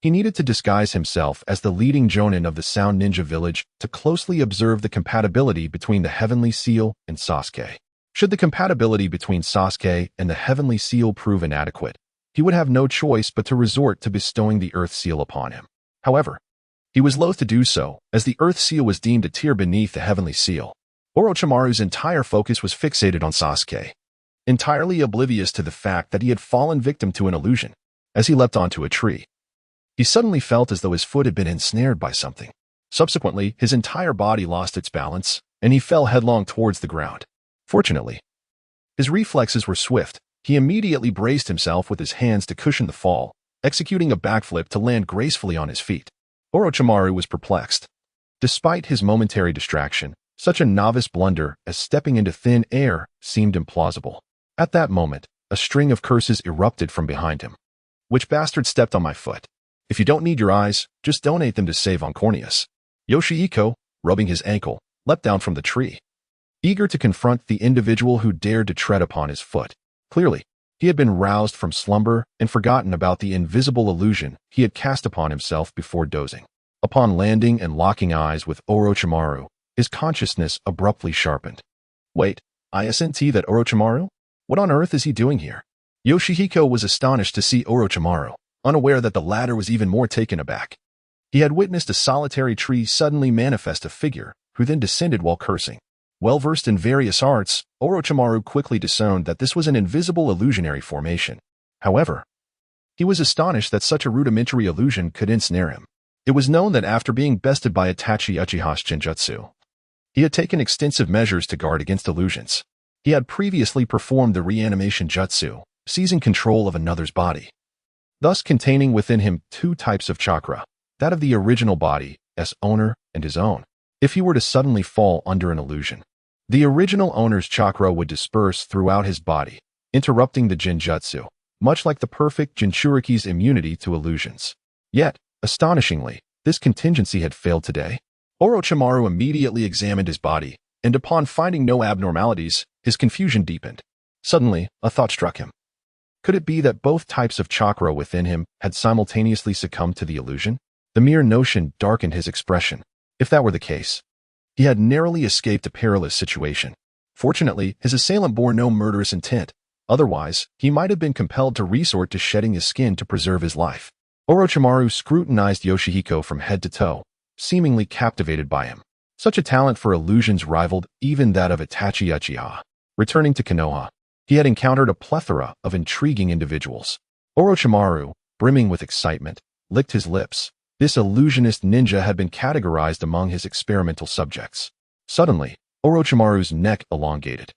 He needed to disguise himself as the leading jonin of the Sound Ninja Village to closely observe the compatibility between the Heavenly Seal and Sasuke. Should the compatibility between Sasuke and the Heavenly Seal prove inadequate, he would have no choice but to resort to bestowing the Earth Seal upon him. However, he was loath to do so, as the Earth Seal was deemed a tier beneath the Heavenly Seal. Orochimaru's entire focus was fixated on Sasuke, entirely oblivious to the fact that he had fallen victim to an illusion. As he leapt onto a tree, he suddenly felt as though his foot had been ensnared by something. Subsequently, his entire body lost its balance, and he fell headlong towards the ground. Fortunately, his reflexes were swift. He immediately braced himself with his hands to cushion the fall, executing a backflip to land gracefully on his feet. Orochimaru was perplexed. Despite his momentary distraction, such a novice blunder as stepping into thin air seemed implausible. At that moment, a string of curses erupted from behind him. Which bastard stepped on my foot? If you don't need your eyes, just donate them to save on Corneus. Yoshihiko, rubbing his ankle, leapt down from the tree, eager to confront the individual who dared to tread upon his foot. Clearly, he had been roused from slumber and forgotten about the invisible illusion he had cast upon himself before dozing. Upon landing and locking eyes with Orochimaru, his consciousness abruptly sharpened. Wait, isn't that Orochimaru? What on earth is he doing here? Yoshihiko was astonished to see Orochimaru, unaware that the latter was even more taken aback. He had witnessed a solitary tree suddenly manifest a figure, who then descended while cursing. Well-versed in various arts, Orochimaru quickly discerned that this was an invisible illusionary formation. However, he was astonished that such a rudimentary illusion could ensnare him. It was known that after being bested by Itachi Uchiha's Genjutsu, he had taken extensive measures to guard against illusions. He had previously performed the reanimation jutsu, seizing control of another's body, thus containing within him 2 types of chakra, that of the original body's owner and his own. If he were to suddenly fall under an illusion, the original owner's chakra would disperse throughout his body, interrupting the genjutsu. much like the perfect Jinchuriki's immunity to illusions. Yet, astonishingly, this contingency had failed today. Orochimaru immediately examined his body, and upon finding no abnormalities, his confusion deepened. Suddenly, a thought struck him. Could it be that both types of chakra within him had simultaneously succumbed to the illusion? The mere notion darkened his expression. If that were the case, he had narrowly escaped a perilous situation. Fortunately, his assailant bore no murderous intent. Otherwise, he might have been compelled to resort to shedding his skin to preserve his life. Orochimaru scrutinized Yoshihiko from head to toe, seemingly captivated by him. Such a talent for illusions rivaled even that of Itachi Uchiha. Returning to Konoha, he had encountered a plethora of intriguing individuals. Orochimaru, brimming with excitement, licked his lips. This illusionist ninja had been categorized among his experimental subjects. Suddenly, Orochimaru's neck elongated,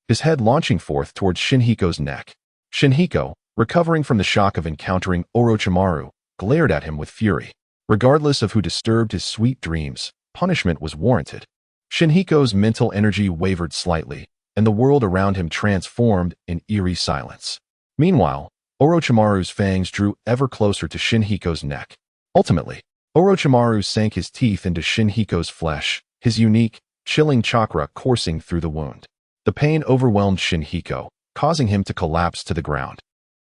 his head launching forth towards Shinhiko's neck. Shinhiko, recovering from the shock of encountering Orochimaru, glared at him with fury. Regardless of who disturbed his sweet dreams, punishment was warranted. Shinhiko's mental energy wavered slightly, and the world around him transformed in eerie silence. Meanwhile, Orochimaru's fangs drew ever closer to Shinhiko's neck. Ultimately, Orochimaru sank his teeth into Shinhiko's flesh, his unique, chilling chakra coursing through the wound. The pain overwhelmed Shinhiko, causing him to collapse to the ground.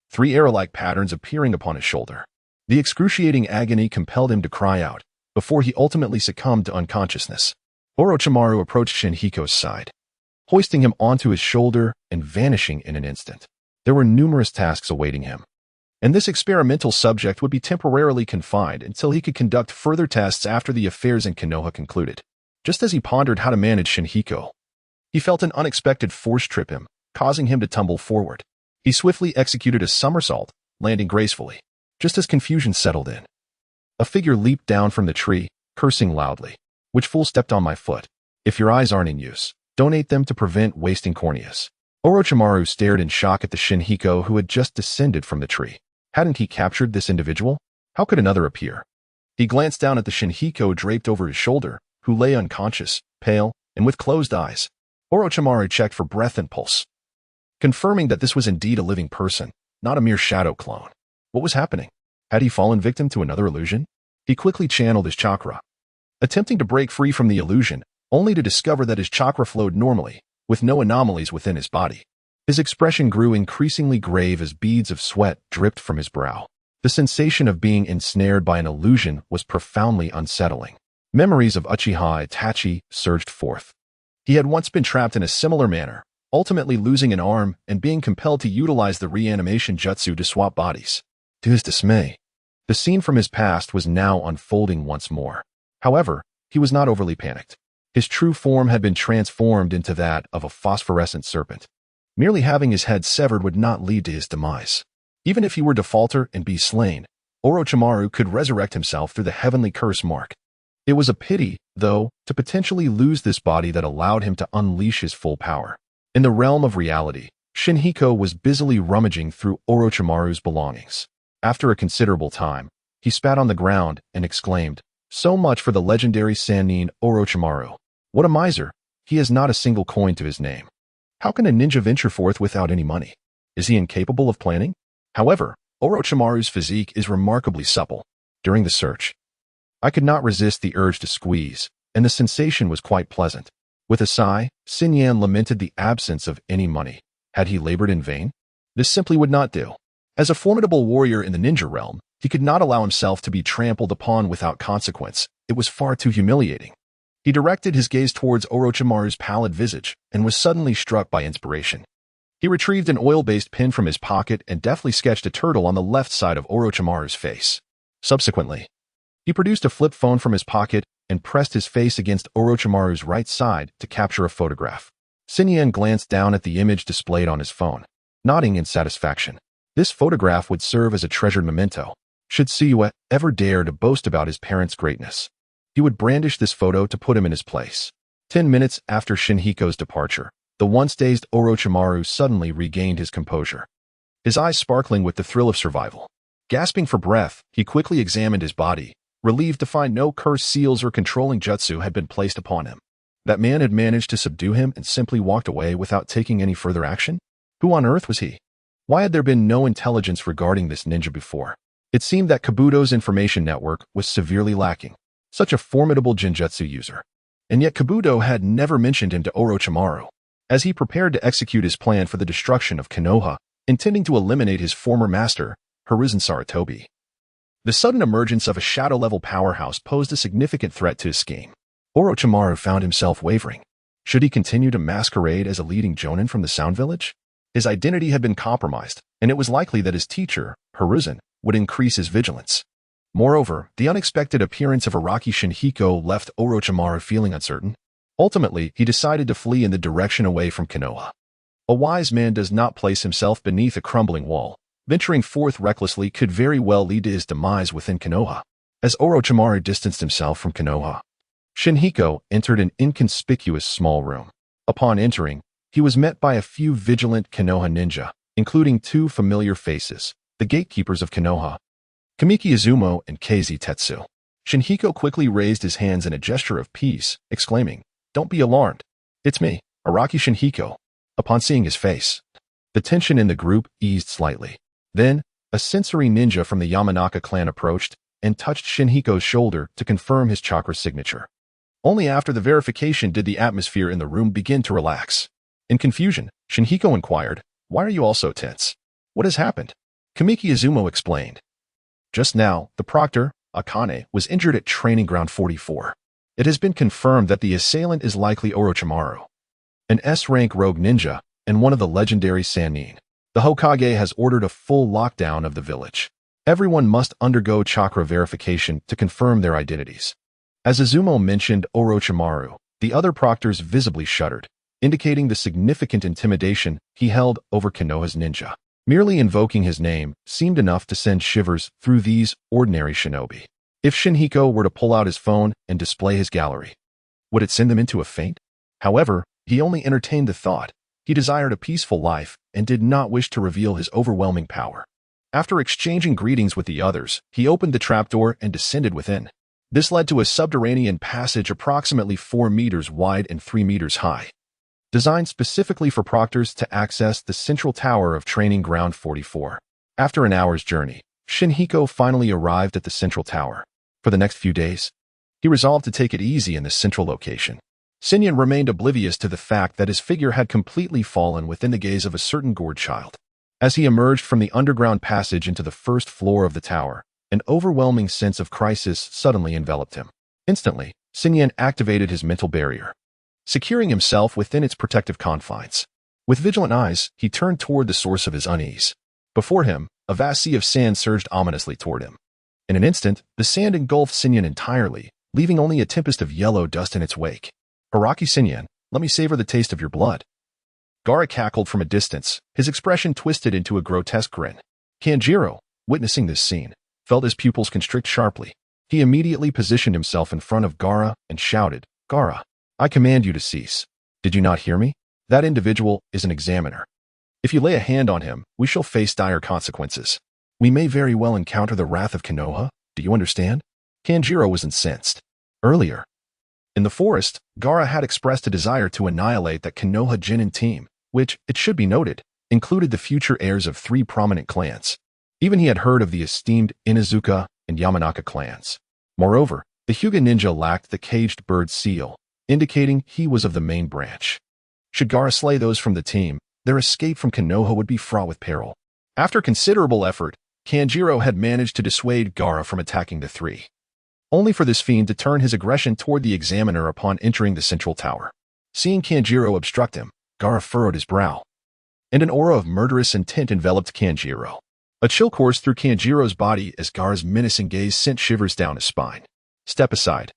3 arrow-like patterns appearing upon his shoulder. The excruciating agony compelled him to cry out, before he ultimately succumbed to unconsciousness. Orochimaru approached Shinhiko's side, hoisting him onto his shoulder and vanishing in an instant. There were numerous tasks awaiting him, and this experimental subject would be temporarily confined until he could conduct further tests after the affairs in Konoha concluded. Just as he pondered how to manage Shinhiko, he felt an unexpected force trip him, causing him to tumble forward. He swiftly executed a somersault, landing gracefully. Just as confusion settled in, a figure leaped down from the tree, cursing loudly. "Which fool stepped on my foot? If your eyes aren't in use, donate them to prevent wasting corneas." Orochimaru stared in shock at the Shinhiko who had just descended from the tree. Hadn't he captured this individual? How could another appear? He glanced down at the Shinhiko draped over his shoulder, who lay unconscious, pale, and with closed eyes. Orochimaru checked for breath and pulse, confirming that this was indeed a living person, not a mere shadow clone. What was happening? Had he fallen victim to another illusion? He quickly channeled his chakra, attempting to break free from the illusion, only to discover that his chakra flowed normally, with no anomalies within his body. His expression grew increasingly grave as beads of sweat dripped from his brow. The sensation of being ensnared by an illusion was profoundly unsettling. Memories of Uchiha Itachi surged forth. He had once been trapped in a similar manner, ultimately losing an arm and being compelled to utilize the reanimation jutsu to swap bodies. To his dismay, the scene from his past was now unfolding once more. However, he was not overly panicked. His true form had been transformed into that of a phosphorescent serpent. Merely having his head severed would not lead to his demise. Even if he were to falter and be slain, Orochimaru could resurrect himself through the heavenly curse mark. It was a pity, though, to potentially lose this body that allowed him to unleash his full power. In the realm of reality, Shinhiko was busily rummaging through Orochimaru's belongings. After a considerable time, he spat on the ground and exclaimed, "So much for the legendary Sannin Orochimaru. What a miser! He has not a single coin to his name. How can a ninja venture forth without any money? Is he incapable of planning?" However, Orochimaru's physique is remarkably supple. During the search, I could not resist the urge to squeeze, and the sensation was quite pleasant. With a sigh, Xinyan lamented the absence of any money. Had he labored in vain? This simply would not do. As a formidable warrior in the ninja realm, he could not allow himself to be trampled upon without consequence. It was far too humiliating. He directed his gaze towards Orochimaru's pallid visage and was suddenly struck by inspiration. He retrieved an oil-based pen from his pocket and deftly sketched a turtle on the left side of Orochimaru's face. Subsequently, he produced a flip phone from his pocket and pressed his face against Orochimaru's right side to capture a photograph. Xinyan glanced down at the image displayed on his phone, nodding in satisfaction. This photograph would serve as a treasured memento. Should Siyue ever dare to boast about his parents' greatness, he would brandish this photo to put him in his place. 10 minutes after Shinhiko's departure, the once dazed Orochimaru suddenly regained his composure, his eyes sparkling with the thrill of survival. Gasping for breath, he quickly examined his body, relieved to find no cursed seals or controlling jutsu had been placed upon him. That man had managed to subdue him and simply walked away without taking any further action? Who on earth was he? Why had there been no intelligence regarding this ninja before? It seemed that Kabuto's information network was severely lacking. Such a formidable genjutsu user. And yet Kabuto had never mentioned him to Orochimaru. As he prepared to execute his plan for the destruction of Konoha, intending to eliminate his former master, Hiruzen Sarutobi. The sudden emergence of a shadow-level powerhouse posed a significant threat to his scheme. Orochimaru found himself wavering. Should he continue to masquerade as a leading jonin from the Sound Village? His identity had been compromised, and it was likely that his teacher, Hiruzen, would increase his vigilance. Moreover, the unexpected appearance of Araki Shinhiko left Orochimaru feeling uncertain. Ultimately, he decided to flee in the direction away from Konoha. A wise man does not place himself beneath a crumbling wall. Venturing forth recklessly could very well lead to his demise within Konoha. As Orochimaru distanced himself from Konoha, Shinhiko entered an inconspicuous small room. Upon entering, he was met by a few vigilant Konoha ninja, including two familiar faces, the gatekeepers of Konoha, Kamiki Izumo and Keizi Tetsu. Shinhiko quickly raised his hands in a gesture of peace, exclaiming, "Don't be alarmed. It's me, Araki Shinhiko." Upon seeing his face, the tension in the group eased slightly. Then, a sensory ninja from the Yamanaka clan approached and touched Shinhiko's shoulder to confirm his chakra signature. Only after the verification did the atmosphere in the room begin to relax. In confusion, Shinhiko inquired, "Why are you all so tense? What has happened?" Kamiki Izumo explained. Just now, the proctor, Akane, was injured at Training Ground 44. It has been confirmed that the assailant is likely Orochimaru, an S-rank rogue ninja and one of the legendary Sannin. The Hokage has ordered a full lockdown of the village. Everyone must undergo chakra verification to confirm their identities. As Izumo mentioned Orochimaru, the other proctors visibly shuddered, indicating the significant intimidation he held over Konoha's ninja. Merely invoking his name seemed enough to send shivers through these ordinary shinobi. If Shinhiko were to pull out his phone and display his gallery, would it send them into a faint? However, he only entertained the thought. He desired a peaceful life and did not wish to reveal his overwhelming power. After exchanging greetings with the others, he opened the trapdoor and descended within. This led to a subterranean passage approximately 4 meters wide and 3 meters high, designed specifically for proctors to access the central tower of Training Ground 44. After an hour's journey, Shinhiko finally arrived at the central tower. For the next few days, he resolved to take it easy in this central location. Sinyan remained oblivious to the fact that his figure had completely fallen within the gaze of a certain gourd child. As he emerged from the underground passage into the first floor of the tower, an overwhelming sense of crisis suddenly enveloped him. Instantly, Sinyan activated his mental barrier, securing himself within its protective confines. With vigilant eyes, he turned toward the source of his unease. Before him, a vast sea of sand surged ominously toward him. In an instant, the sand engulfed Sinyan entirely, leaving only a tempest of yellow dust in its wake. "Araki Sinyan, let me savor the taste of your blood." Gaara cackled from a distance, his expression twisted into a grotesque grin. Kanjiro, witnessing this scene, felt his pupils constrict sharply. He immediately positioned himself in front of Gaara and shouted, "Gaara, I command you to cease. Did you not hear me? That individual is an examiner. If you lay a hand on him, we shall face dire consequences. We may very well encounter the wrath of Konoha. Do you understand?" Kanjiro was incensed. Earlier, in the forest, Gaara had expressed a desire to annihilate that Konoha Genin team, which, it should be noted, included the future heirs of 3 prominent clans. Even he had heard of the esteemed Inuzuka and Yamanaka clans. Moreover, the Hyuga ninja lacked the caged bird seal, indicating he was of the main branch. Should Gaara slay those from the team, their escape from Konoha would be fraught with peril. After considerable effort, Kanjiro had managed to dissuade Gaara from attacking the 3. Only for this fiend to turn his aggression toward the examiner upon entering the central tower. Seeing Kanjiro obstruct him, Gaara furrowed his brow, and an aura of murderous intent enveloped Kanjiro. A chill coursed through Kanjiro's body as Gaara's menacing gaze sent shivers down his spine. "Step aside,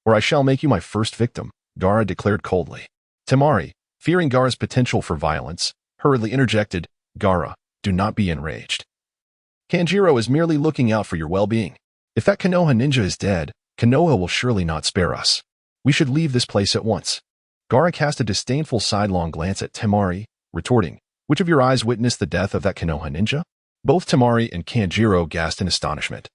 or I shall make you my first victim," Gaara declared coldly. Temari, fearing Gaara's potential for violence, hurriedly interjected, "Gaara, do not be enraged. Kanjiro is merely looking out for your well-being. If that Konoha ninja is dead, Konoha will surely not spare us. We should leave this place at once." Gaara cast a disdainful sidelong glance at Temari, retorting, "Which of your eyes witnessed the death of that Konoha ninja?" Both Temari and Kanjiro gasped in astonishment,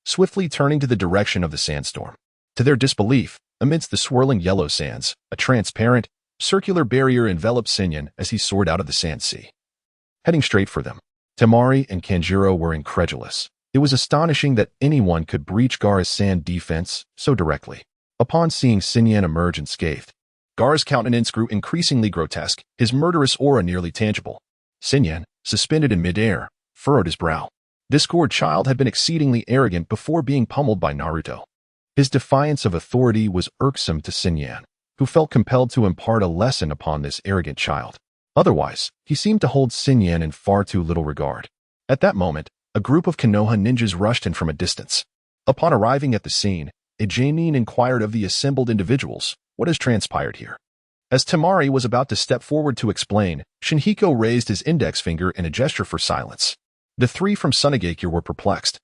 swiftly turning to the direction of the sandstorm. To their disbelief, amidst the swirling yellow sands, a transparent, circular barrier enveloped Sinyan as he soared out of the sand sea. heading straight for them. Temari and Kanjuro were incredulous. It was astonishing that anyone could breach Gaara's sand defense so directly. Upon seeing Xinyan emerge unscathed, Gaara's countenance grew increasingly grotesque, his murderous aura nearly tangible. Xinyan, suspended in midair, furrowed his brow. This gored child had been exceedingly arrogant before being pummeled by Naruto. His defiance of authority was irksome to Xinyan, who felt compelled to impart a lesson upon this arrogant child. Otherwise, he seemed to hold Xinyan in far too little regard. At that moment, a group of Konoha ninjas rushed in from a distance. Upon arriving at the scene, a Jonin inquired of the assembled individuals, "What has transpired here?" As Temari was about to step forward to explain, Shinhiko raised his index finger in a gesture for silence. The three from Sunagakure were perplexed,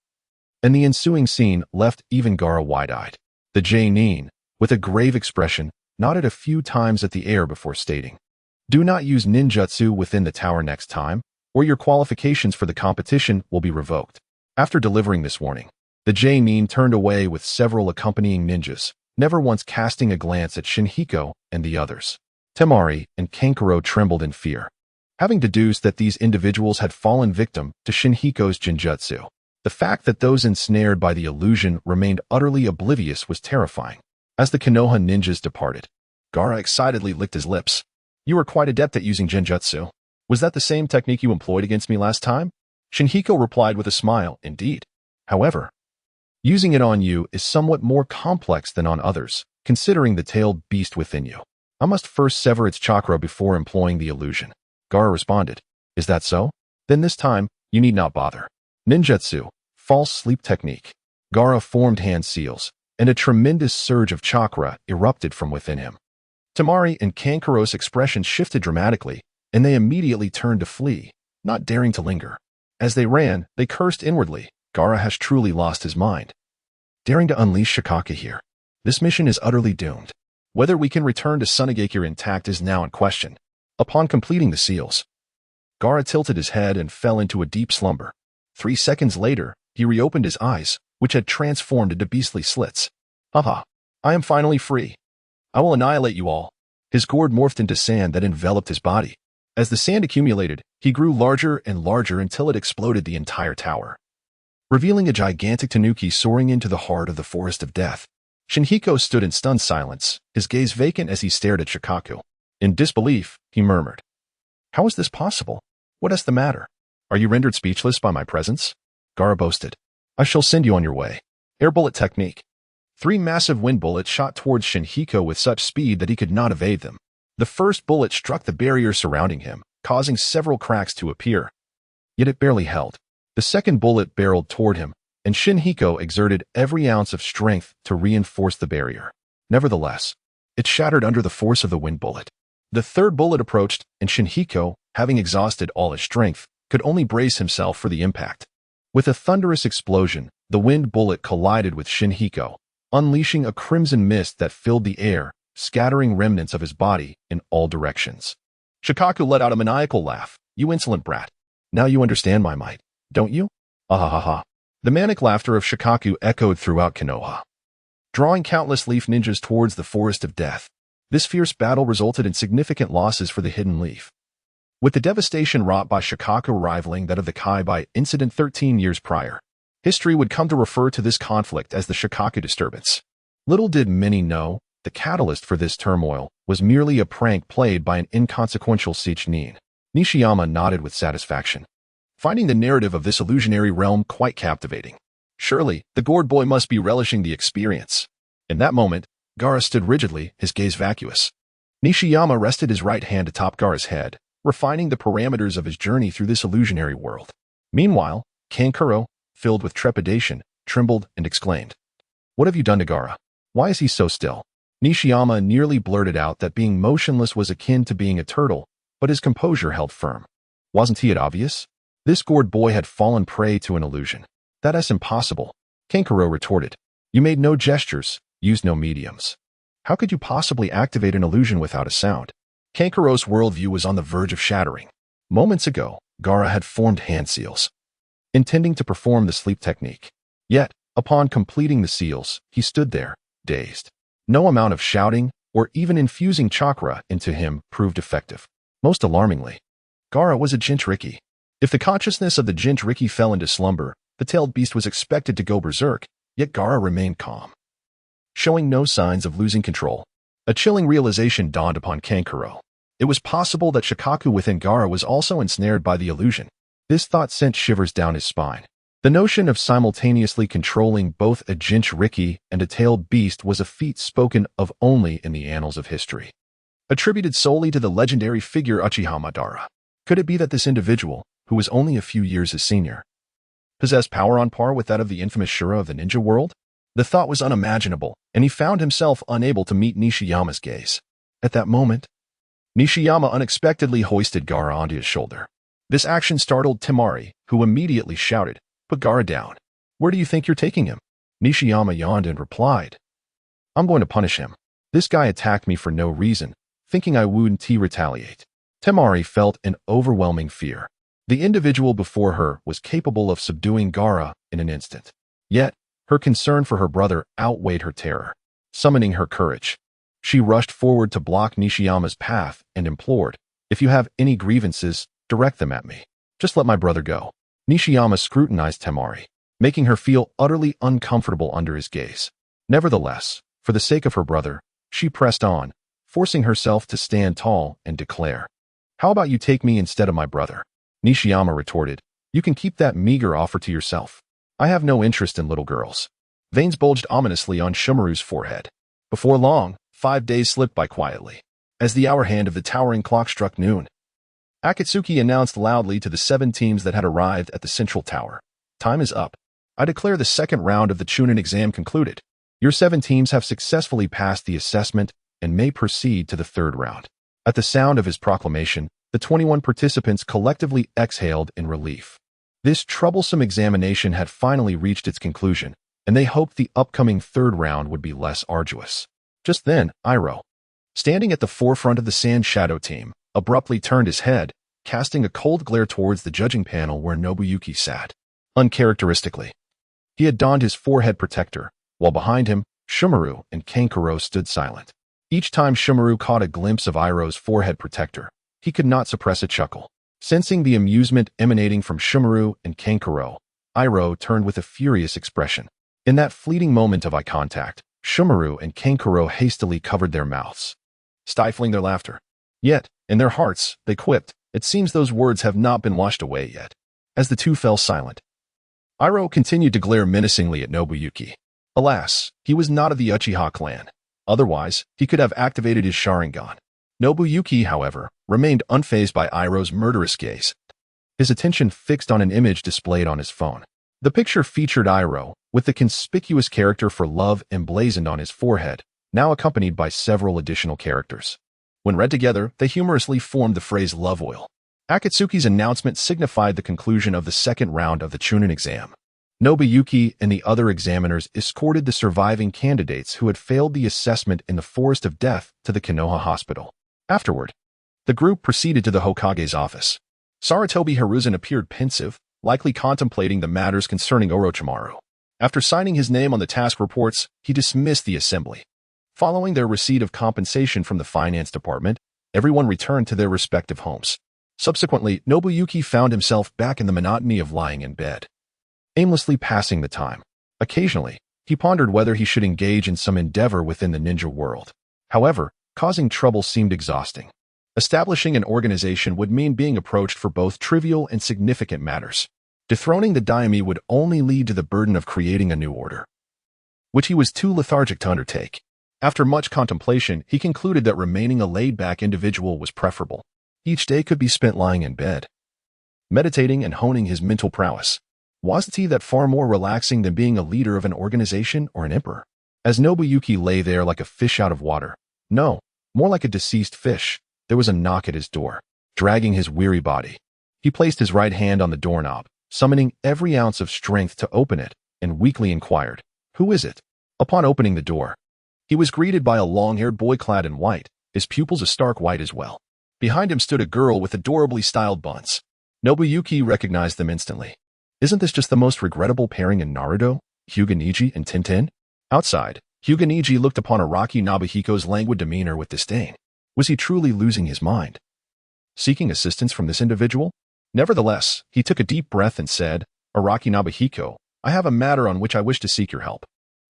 and the ensuing scene left even Gaara wide-eyed. The Jonin, with a grave expression, nodded a few times at the air before stating, "Do not use ninjutsu within the tower next time, or your qualifications for the competition will be revoked." After delivering this warning, the Jonin turned away with several accompanying ninjas, never once casting a glance at Shinhiko and the others. Temari and Kankuro trembled in fear, having deduced that these individuals had fallen victim to Shinhiko's genjutsu. The fact that those ensnared by the illusion remained utterly oblivious was terrifying. As the Konoha ninjas departed, Gaara excitedly licked his lips. "You are quite adept at using genjutsu. Was that the same technique you employed against me last time?" Shinhiko replied with a smile, "Indeed. However, using it on you is somewhat more complex than on others, considering the tailed beast within you. I must first sever its chakra before employing the illusion." Gaara responded, "Is that so? Then this time, you need not bother." Ninjutsu, false sleep technique. Gaara formed hand seals, and a tremendous surge of chakra erupted from within him. Temari and Kankuro's expressions shifted dramatically, and they immediately turned to flee, not daring to linger. As they ran, they cursed inwardly. Gaara has truly lost his mind. Daring to unleash Shukaku here. This mission is utterly doomed. Whether we can return to Sunagakure intact is now in question. Upon completing the seals, Gaara tilted his head and fell into a deep slumber. 3 seconds later, he reopened his eyes, which had transformed into beastly slits. "Haha, I am finally free. I will annihilate you all." His gourd morphed into sand that enveloped his body. As the sand accumulated, he grew larger and larger until it exploded the entire tower, revealing a gigantic tanuki soaring into the heart of the forest of death. Shinhiko stood in stunned silence, his gaze vacant as he stared at Shukaku. In disbelief, he murmured, "How is this possible? What is the matter? Are you rendered speechless by my presence?" Gaara boasted, "I shall send you on your way." Air bullet technique. 3 massive wind bullets shot towards Shinhiko with such speed that he could not evade them. The first bullet struck the barrier surrounding him, causing several cracks to appear. Yet it barely held. The second bullet barreled toward him, and Shinhiko exerted every ounce of strength to reinforce the barrier. Nevertheless, it shattered under the force of the wind bullet. The third bullet approached, and Shinhiko, having exhausted all his strength, could only brace himself for the impact. With a thunderous explosion, the wind bullet collided with Shinhiko, unleashing a crimson mist that filled the air, scattering remnants of his body in all directions. Shukaku let out a maniacal laugh. "You insolent brat. Now you understand my might, don't you?" "Ah-ha-ha-ha." The manic laughter of Shukaku echoed throughout Konoha, drawing countless leaf ninjas towards the forest of death. This fierce battle resulted in significant losses for the Hidden Leaf, with the devastation wrought by Shukaku rivaling that of the Kai by incident 13 years prior. History would come to refer to this conflict as the Shukaku disturbance. Little did many know, the catalyst for this turmoil was merely a prank played by an inconsequential Chunin. Nishiyama nodded with satisfaction, finding the narrative of this illusionary realm quite captivating. Surely, the gourd boy must be relishing the experience. In that moment, Gaara stood rigidly, his gaze vacuous. Nishiyama rested his right hand atop Gaara's head, refining the parameters of his journey through this illusionary world. Meanwhile, Kankuro, filled with trepidation, trembled and exclaimed, "What have you done to Gaara? Why is he so still?" Nishiyama nearly blurted out that being motionless was akin to being a turtle, but his composure held firm. Wasn't it obvious? This gourd boy had fallen prey to an illusion. "That is impossible," Kankuro retorted. "You made no gestures, used no mediums. How could you possibly activate an illusion without a sound?" Kankuro's worldview was on the verge of shattering. Moments ago, Gaara had formed hand seals, intending to perform the sleep technique. Yet, upon completing the seals, he stood there, dazed. No amount of shouting, or even infusing chakra into him proved effective. Most alarmingly, Gaara was a jinchuriki. If the consciousness of the Jinchuriki fell into slumber, the tailed beast was expected to go berserk, yet Gaara remained calm, showing no signs of losing control. A chilling realization dawned upon Kankuro. It was possible that Shukaku within Gaara was also ensnared by the illusion. This thought sent shivers down his spine. The notion of simultaneously controlling both a Jinchuriki and a tailed beast was a feat spoken of only in the annals of history, attributed solely to the legendary figure Uchiha Madara. Could it be that this individual, who was only a few years his senior, possessed power on par with that of the infamous Shura of the ninja world? The thought was unimaginable, and he found himself unable to meet Nishiyama's gaze. At that moment, Nishiyama unexpectedly hoisted Gaara onto his shoulder. This action startled Temari, who immediately shouted, "Put Gaara down. Where do you think you're taking him?" Nishiyama yawned and replied, "I'm going to punish him. This guy attacked me for no reason, thinking I wouldn't retaliate." Temari felt an overwhelming fear. The individual before her was capable of subduing Gaara in an instant. Yet, her concern for her brother outweighed her terror. Summoning her courage, she rushed forward to block Nishiyama's path and implored, "If you have any grievances, direct them at me. Just let my brother go." Nishiyama scrutinized Temari, making her feel utterly uncomfortable under his gaze. Nevertheless, for the sake of her brother, she pressed on, forcing herself to stand tall and declare, "How about you take me instead of my brother?" Nishiyama retorted, "You can keep that meager offer to yourself. I have no interest in little girls." Veins bulged ominously on Shumaru's forehead. Before long, 5 days slipped by quietly. As the hour hand of the towering clock struck noon, Akatsuki announced loudly to the 7 teams that had arrived at the central tower, "Time is up. I declare the second round of the Chunin exam concluded. Your 7 teams have successfully passed the assessment and may proceed to the 3rd round." At the sound of his proclamation, the 21 participants collectively exhaled in relief. This troublesome examination had finally reached its conclusion, and they hoped the upcoming 3rd round would be less arduous. Just then, Iroh, standing at the forefront of the Sand Shadow team, abruptly turned his head, casting a cold glare towards the judging panel where Nobuyuki sat. Uncharacteristically, he had donned his forehead protector, while behind him, Shumaru and Kankuro stood silent. Each time Shumaru caught a glimpse of Iroh's forehead protector, he could not suppress a chuckle. Sensing the amusement emanating from Shumaru and Kankuro, Iroh turned with a furious expression. In that fleeting moment of eye contact, Shumaru and Kankuro hastily covered their mouths, stifling their laughter. Yet, in their hearts, they quipped, "It seems those words have not been washed away yet." As the two fell silent, Iroh continued to glare menacingly at Nobuyuki. Alas, he was not of the Uchiha clan. Otherwise, he could have activated his Sharingan. Nobuyuki, however, remained unfazed by Iroh's murderous gaze, his attention fixed on an image displayed on his phone. The picture featured Iroh, with the conspicuous character for love emblazoned on his forehead, now accompanied by several additional characters. When read together, they humorously formed the phrase "love oil." Akatsuki's announcement signified the conclusion of the 2nd round of the Chunin exam. Nobuyuki and the other examiners escorted the surviving candidates who had failed the assessment in the Forest of Death to the Konoha Hospital. Afterward, the group proceeded to the Hokage's office. Sarutobi Hiruzen appeared pensive, likely contemplating the matters concerning Orochimaru. After signing his name on the task reports, he dismissed the assembly. Following their receipt of compensation from the finance department, everyone returned to their respective homes. Subsequently, Nobuyuki found himself back in the monotony of lying in bed, aimlessly passing the time. Occasionally, he pondered whether he should engage in some endeavor within the ninja world. However, causing trouble seemed exhausting. Establishing an organization would mean being approached for both trivial and significant matters. Dethroning the daimyo would only lead to the burden of creating a new order, which he was too lethargic to undertake. After much contemplation, he concluded that remaining a laid-back individual was preferable. Each day could be spent lying in bed, meditating and honing his mental prowess. Wasn't that far more relaxing than being a leader of an organization or an emperor? As Nobuyuki lay there like a fish out of water, no, more like a deceased fish, there was a knock at his door, dragging his weary body. He placed his right hand on the doorknob, summoning every ounce of strength to open it, and weakly inquired, "Who is it?" Upon opening the door, he was greeted by a long-haired boy clad in white, his pupils a stark white as well. Behind him stood a girl with adorably styled buns. Nobuyuki recognized them instantly. Isn't this just the most regrettable pairing in Naruto, Neji and Tenten? Outside, Neji looked upon Araki Nobuhiko's languid demeanor with disdain. Was he truly losing his mind? Seeking assistance from this individual? Nevertheless, he took a deep breath and said, "Araki Nobuhiko, I have a matter on which I wish to seek your help.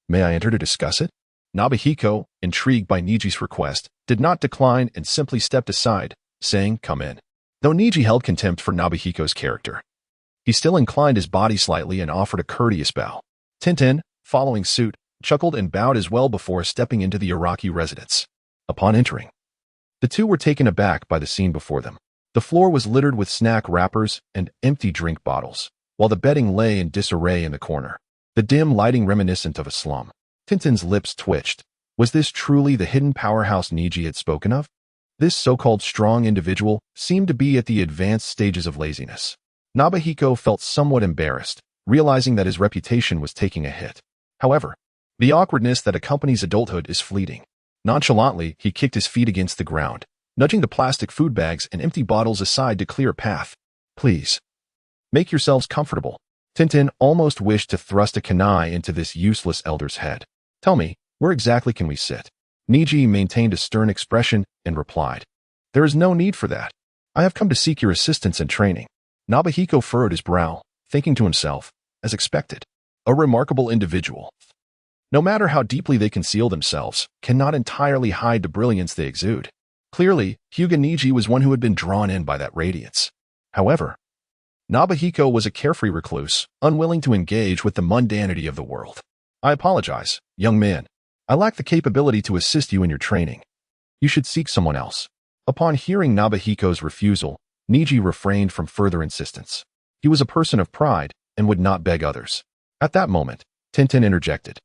May I enter to discuss it?" Nobuhiko, intrigued by Neji's request, did not decline and simply stepped aside, saying, "Come in." Though Neji held contempt for Nobuhiko's character, he still inclined his body slightly and offered a courteous bow. Tenten, following suit, chuckled and bowed as well before stepping into the Araki residence. Upon entering, the two were taken aback by the scene before them. The floor was littered with snack wrappers and empty drink bottles, while the bedding lay in disarray in the corner, the dim lighting reminiscent of a slum. Tenten's lips twitched. Was this truly the hidden powerhouse Neji had spoken of? This so-called strong individual seemed to be at the advanced stages of laziness. Nobuhiko felt somewhat embarrassed, realizing that his reputation was taking a hit. However, the awkwardness that accompanies adulthood is fleeting. Nonchalantly, he kicked his feet against the ground, nudging the plastic food bags and empty bottles aside to clear a path. "Please, make yourselves comfortable." Tenten almost wished to thrust a kunai into this useless elder's head. "Tell me, where exactly can we sit?" Neji maintained a stern expression and replied, "There is no need for that. I have come to seek your assistance and training." Nobuhiko furrowed his brow, thinking to himself, as expected, a remarkable individual. No matter how deeply they conceal themselves, cannot entirely hide the brilliance they exude. Clearly, Hyuga Neji was one who had been drawn in by that radiance. However, Nobuhiko was a carefree recluse, unwilling to engage with the mundanity of the world. "I apologize, young man. I lack the capability to assist you in your training. You should seek someone else." Upon hearing Nobuhiko's refusal, Neji refrained from further insistence. He was a person of pride and would not beg others. At that moment, Tenten interjected.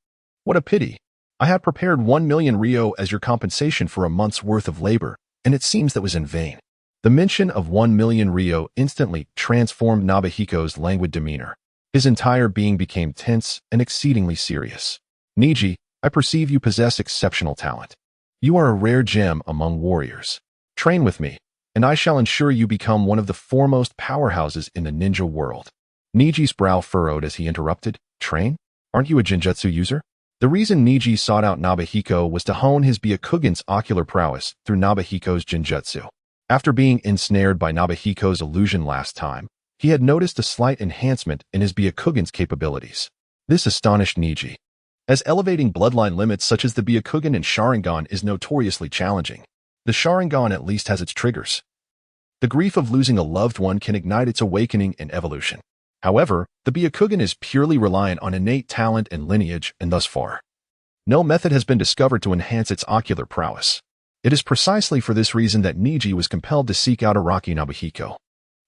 "What a pity. I had prepared 1,000,000 ryo as your compensation for a month's worth of labor, and it seems that was in vain." The mention of 1,000,000 ryo instantly transformed Nobuhiko's languid demeanor. His entire being became tense and exceedingly serious. "Neji, I perceive you possess exceptional talent. You are a rare gem among warriors. Train with me, and I shall ensure you become one of the foremost powerhouses in the ninja world." Neji's brow furrowed as he interrupted, "Train? Aren't you a genjutsu user?" The reason Neji sought out Nobuhiko was to hone his Byakugan's ocular prowess through Nobuhiko's genjutsu. After being ensnared by Nobuhiko's illusion last time, he had noticed a slight enhancement in his Byakugan's capabilities. This astonished Neji, as elevating bloodline limits such as the Byakugan and Sharingan is notoriously challenging. The Sharingan at least has its triggers. The grief of losing a loved one can ignite its awakening and evolution. However, the Byakugan is purely reliant on innate talent and lineage, and thus far, no method has been discovered to enhance its ocular prowess. It is precisely for this reason that Neji was compelled to seek out Araki Nobuhiko.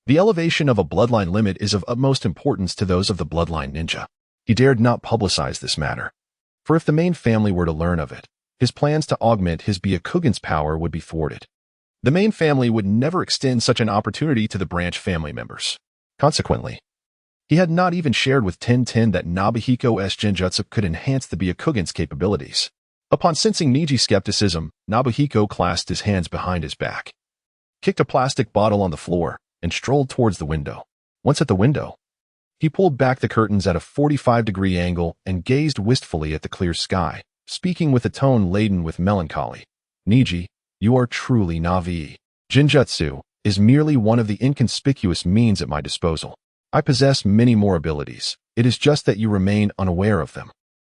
The elevation of a bloodline limit is of utmost importance to those of the bloodline ninja. He dared not publicize this matter, for if the main family were to learn of it, his plans to augment his Byakugan's power would be thwarted. The main family would never extend such an opportunity to the branch family members. Consequently, he had not even shared with Tenten that Nobuhiko's genjutsu could enhance the Byakugan's capabilities. Upon sensing Neji's skepticism, Nobuhiko clasped his hands behind his back, kicked a plastic bottle on the floor, and strolled towards the window. Once at the window, he pulled back the curtains at a 45-degree angle and gazed wistfully at the clear sky, speaking with a tone laden with melancholy. "Neji, you are truly Navi. Genjutsu is merely one of the inconspicuous means at my disposal. I possess many more abilities. It is just that you remain unaware of them."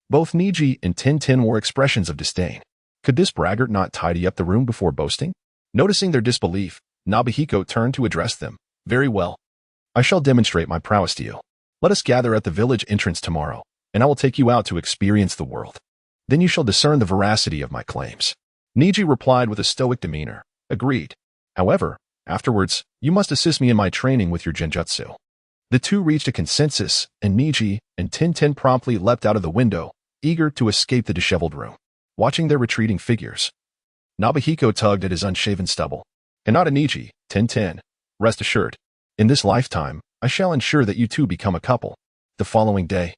Both Neji and Tenten were expressions of disdain. Could this braggart not tidy up the room before boasting? Noticing their disbelief, Nobuhiko turned to address them. "Very well. I shall demonstrate my prowess to you. Let us gather at the village entrance tomorrow, and I will take you out to experience the world. Then you shall discern the veracity of my claims." Neji replied with a stoic demeanor. "Agreed. However, afterwards, you must assist me in my training with your genjutsu." The two reached a consensus, and Neji and Tenten promptly leapt out of the window, eager to escape the disheveled room. Watching their retreating figures, Nobuhiko tugged at his unshaven stubble. "Hinata Neji, Tenten, rest assured, in this lifetime, I shall ensure that you two become a couple." The following day,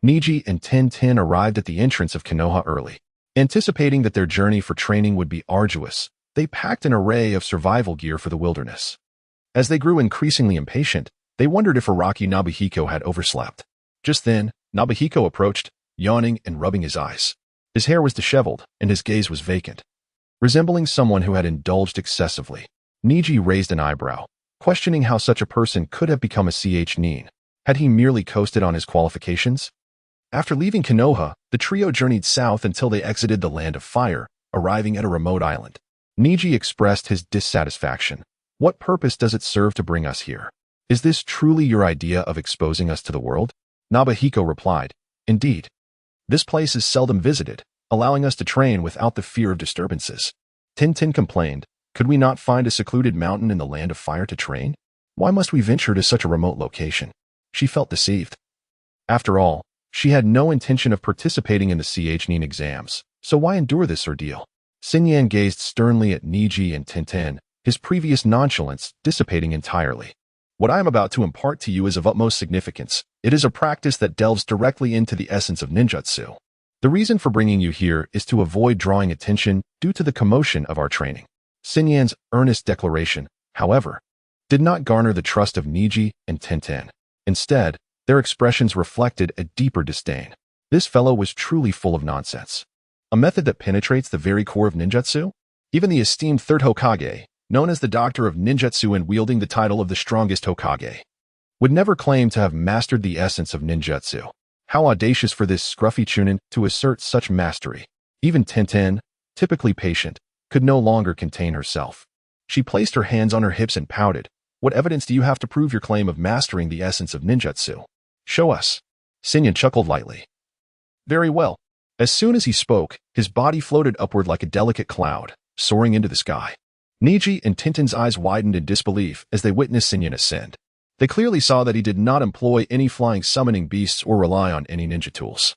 Neji and Tenten arrived at the entrance of Konoha early. Anticipating that their journey for training would be arduous, they packed an array of survival gear for the wilderness. As they grew increasingly impatient, they wondered if Araki Nobuhiko had overslept. Just then, Nobuhiko approached, yawning and rubbing his eyes. His hair was disheveled, and his gaze was vacant. Resembling someone who had indulged excessively, Neji raised an eyebrow, questioning how such a person could have become a Chunin. Had he merely coasted on his qualifications? After leaving Konoha, the trio journeyed south until they exited the Land of Fire, arriving at a remote island. Neji expressed his dissatisfaction. What purpose does it serve to bring us here? Is this truly your idea of exposing us to the world? Nobuhiko replied, Indeed. This place is seldom visited, allowing us to train without the fear of disturbances. Tenten complained, Could we not find a secluded mountain in the Land of Fire to train? Why must we venture to such a remote location? She felt deceived. After all, she had no intention of participating in the Chunin exams, so why endure this ordeal? Xinyan gazed sternly at Neji and Tenten, his previous nonchalance dissipating entirely. What I am about to impart to you is of utmost significance. It is a practice that delves directly into the essence of ninjutsu. The reason for bringing you here is to avoid drawing attention due to the commotion of our training. Xinyan's earnest declaration, however, did not garner the trust of Neji and Tenten. Instead, their expressions reflected a deeper disdain. This fellow was truly full of nonsense. A method that penetrates the very core of ninjutsu? Even the esteemed Third Hokage, known as the Doctor of Ninjutsu and wielding the title of the strongest Hokage, would never claim to have mastered the essence of ninjutsu. How audacious for this scruffy Chunin to assert such mastery. Even Tenten, typically patient, could no longer contain herself. She placed her hands on her hips and pouted. What evidence do you have to prove your claim of mastering the essence of ninjutsu? Show us. Xinyan chuckled lightly. Very well. As soon as he spoke, his body floated upward like a delicate cloud, soaring into the sky. Neji and Tenten's eyes widened in disbelief as they witnessed Xinyan ascend. They clearly saw that he did not employ any flying summoning beasts or rely on any ninja tools.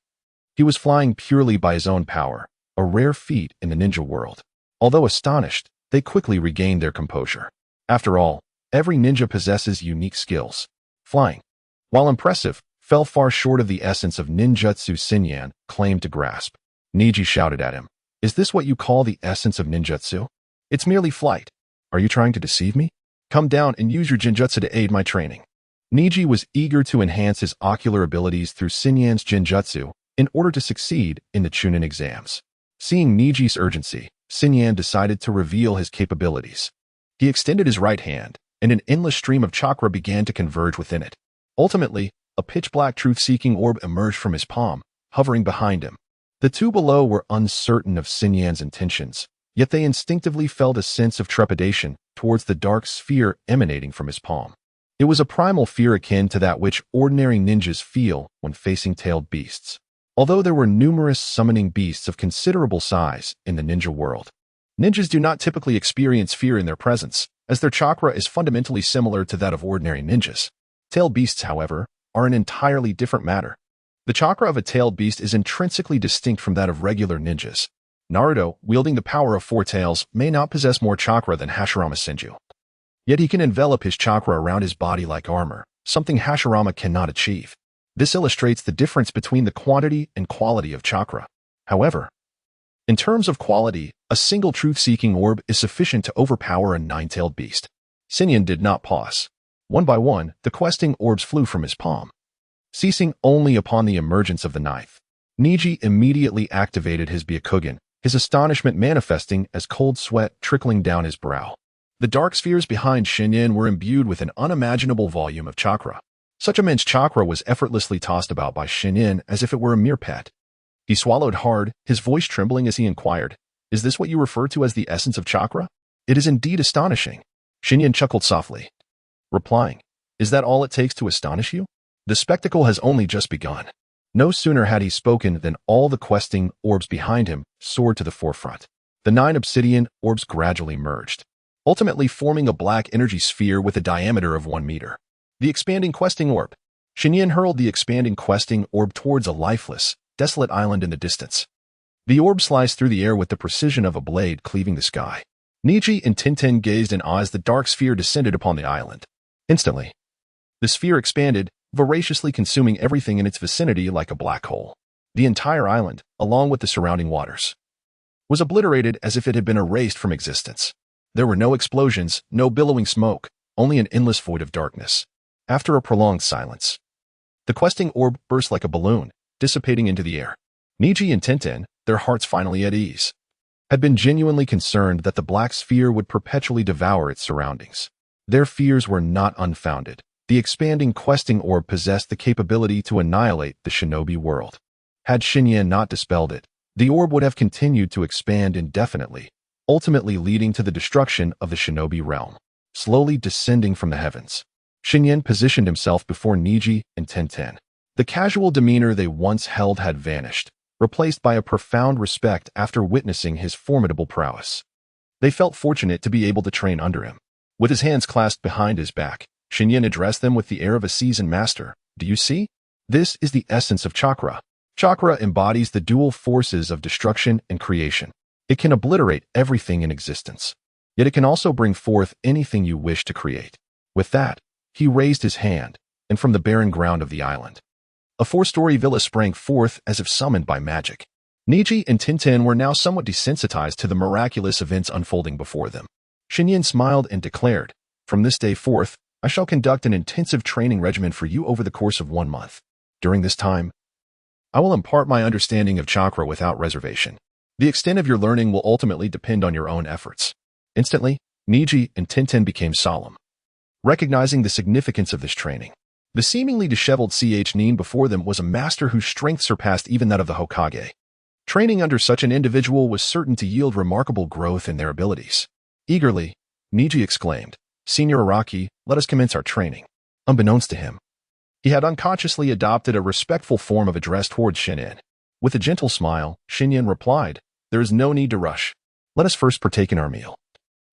He was flying purely by his own power, a rare feat in the ninja world. Although astonished, they quickly regained their composure. After all, every ninja possesses unique skills. Flying, while impressive, fell far short of the essence of ninjutsu Xinyan claimed to grasp. Neji shouted at him, Is this what you call the essence of ninjutsu? It's merely flight. Are you trying to deceive me? Come down and use your genjutsu to aid my training. Neji was eager to enhance his ocular abilities through Xinyan's genjutsu in order to succeed in the Chunin exams. Seeing Neji's urgency, Xinyan decided to reveal his capabilities. He extended his right hand, and an endless stream of chakra began to converge within it. Ultimately, a pitch-black truth-seeking orb emerged from his palm, hovering behind him. The two below were uncertain of Xinyan's intentions, yet they instinctively felt a sense of trepidation towards the dark sphere emanating from his palm. It was a primal fear akin to that which ordinary ninjas feel when facing tailed beasts. Although there were numerous summoning beasts of considerable size in the ninja world, ninjas do not typically experience fear in their presence, as their chakra is fundamentally similar to that of ordinary ninjas. Tailed beasts, however, are an entirely different matter. The chakra of a tailed beast is intrinsically distinct from that of regular ninjas. Naruto, wielding the power of four tails, may not possess more chakra than Hashirama Senju. Yet he can envelop his chakra around his body like armor, something Hashirama cannot achieve. This illustrates the difference between the quantity and quality of chakra. However, in terms of quality, a single truth-seeking orb is sufficient to overpower a nine-tailed beast. Xinyan did not pause. One by one, the questing orbs flew from his palm, ceasing only upon the emergence of the ninth. Neji immediately activated his Byakugan, his astonishment manifesting as cold sweat trickling down his brow. The dark spheres behind Xinyan were imbued with an unimaginable volume of chakra. Such immense chakra was effortlessly tossed about by Xinyan as if it were a mere pet. He swallowed hard, his voice trembling as he inquired, Is this what you refer to as the essence of chakra? It is indeed astonishing. Xinyan chuckled softly, replying, Is that all it takes to astonish you? The spectacle has only just begun. No sooner had he spoken than all the questing orbs behind him soared to the forefront. The 9 obsidian orbs gradually merged, ultimately forming a black energy sphere with a diameter of 1 meter. The expanding questing orb. Xinyan hurled the expanding questing orb towards a lifeless, desolate island in the distance. The orb sliced through the air with the precision of a blade cleaving the sky. Neji and Tenten gazed in awe as the dark sphere descended upon the island. Instantly, the sphere expanded, voraciously consuming everything in its vicinity like a black hole. The entire island, along with the surrounding waters, was obliterated as if it had been erased from existence. There were no explosions, no billowing smoke, only an endless void of darkness. After a prolonged silence, the questing orb burst like a balloon, dissipating into the air. Neji and Tenten, their hearts finally at ease, had been genuinely concerned that the black sphere would perpetually devour its surroundings. Their fears were not unfounded. The expanding questing orb possessed the capability to annihilate the shinobi world. Had Xinyan not dispelled it, the orb would have continued to expand indefinitely, ultimately leading to the destruction of the shinobi realm. Slowly descending from the heavens, Xinyan positioned himself before Neji and Tenten. The casual demeanor they once held had vanished, replaced by a profound respect after witnessing his formidable prowess. They felt fortunate to be able to train under him. With his hands clasped behind his back, Xinyan addressed them with the air of a seasoned master. Do you see? This is the essence of chakra. Chakra embodies the dual forces of destruction and creation. It can obliterate everything in existence, yet it can also bring forth anything you wish to create. With that, he raised his hand, and from the barren ground of the island, a 4-story villa sprang forth as if summoned by magic. Neji and Tenten were now somewhat desensitized to the miraculous events unfolding before them. Xinyan smiled and declared, "From this day forth, I shall conduct an intensive training regimen for you over the course of 1 month. During this time, I will impart my understanding of chakra without reservation. The extent of your learning will ultimately depend on your own efforts." Instantly, Neji and Tenten became solemn, recognizing the significance of this training. The seemingly disheveled Chunin before them was a master whose strength surpassed even that of the Hokage. Training under such an individual was certain to yield remarkable growth in their abilities. Eagerly, Neji exclaimed, "Senior Araki, let us commence our training." Unbeknownst to him, he had unconsciously adopted a respectful form of address towards Xinyan. With a gentle smile, Xinyan replied, "There is no need to rush. Let us first partake in our meal,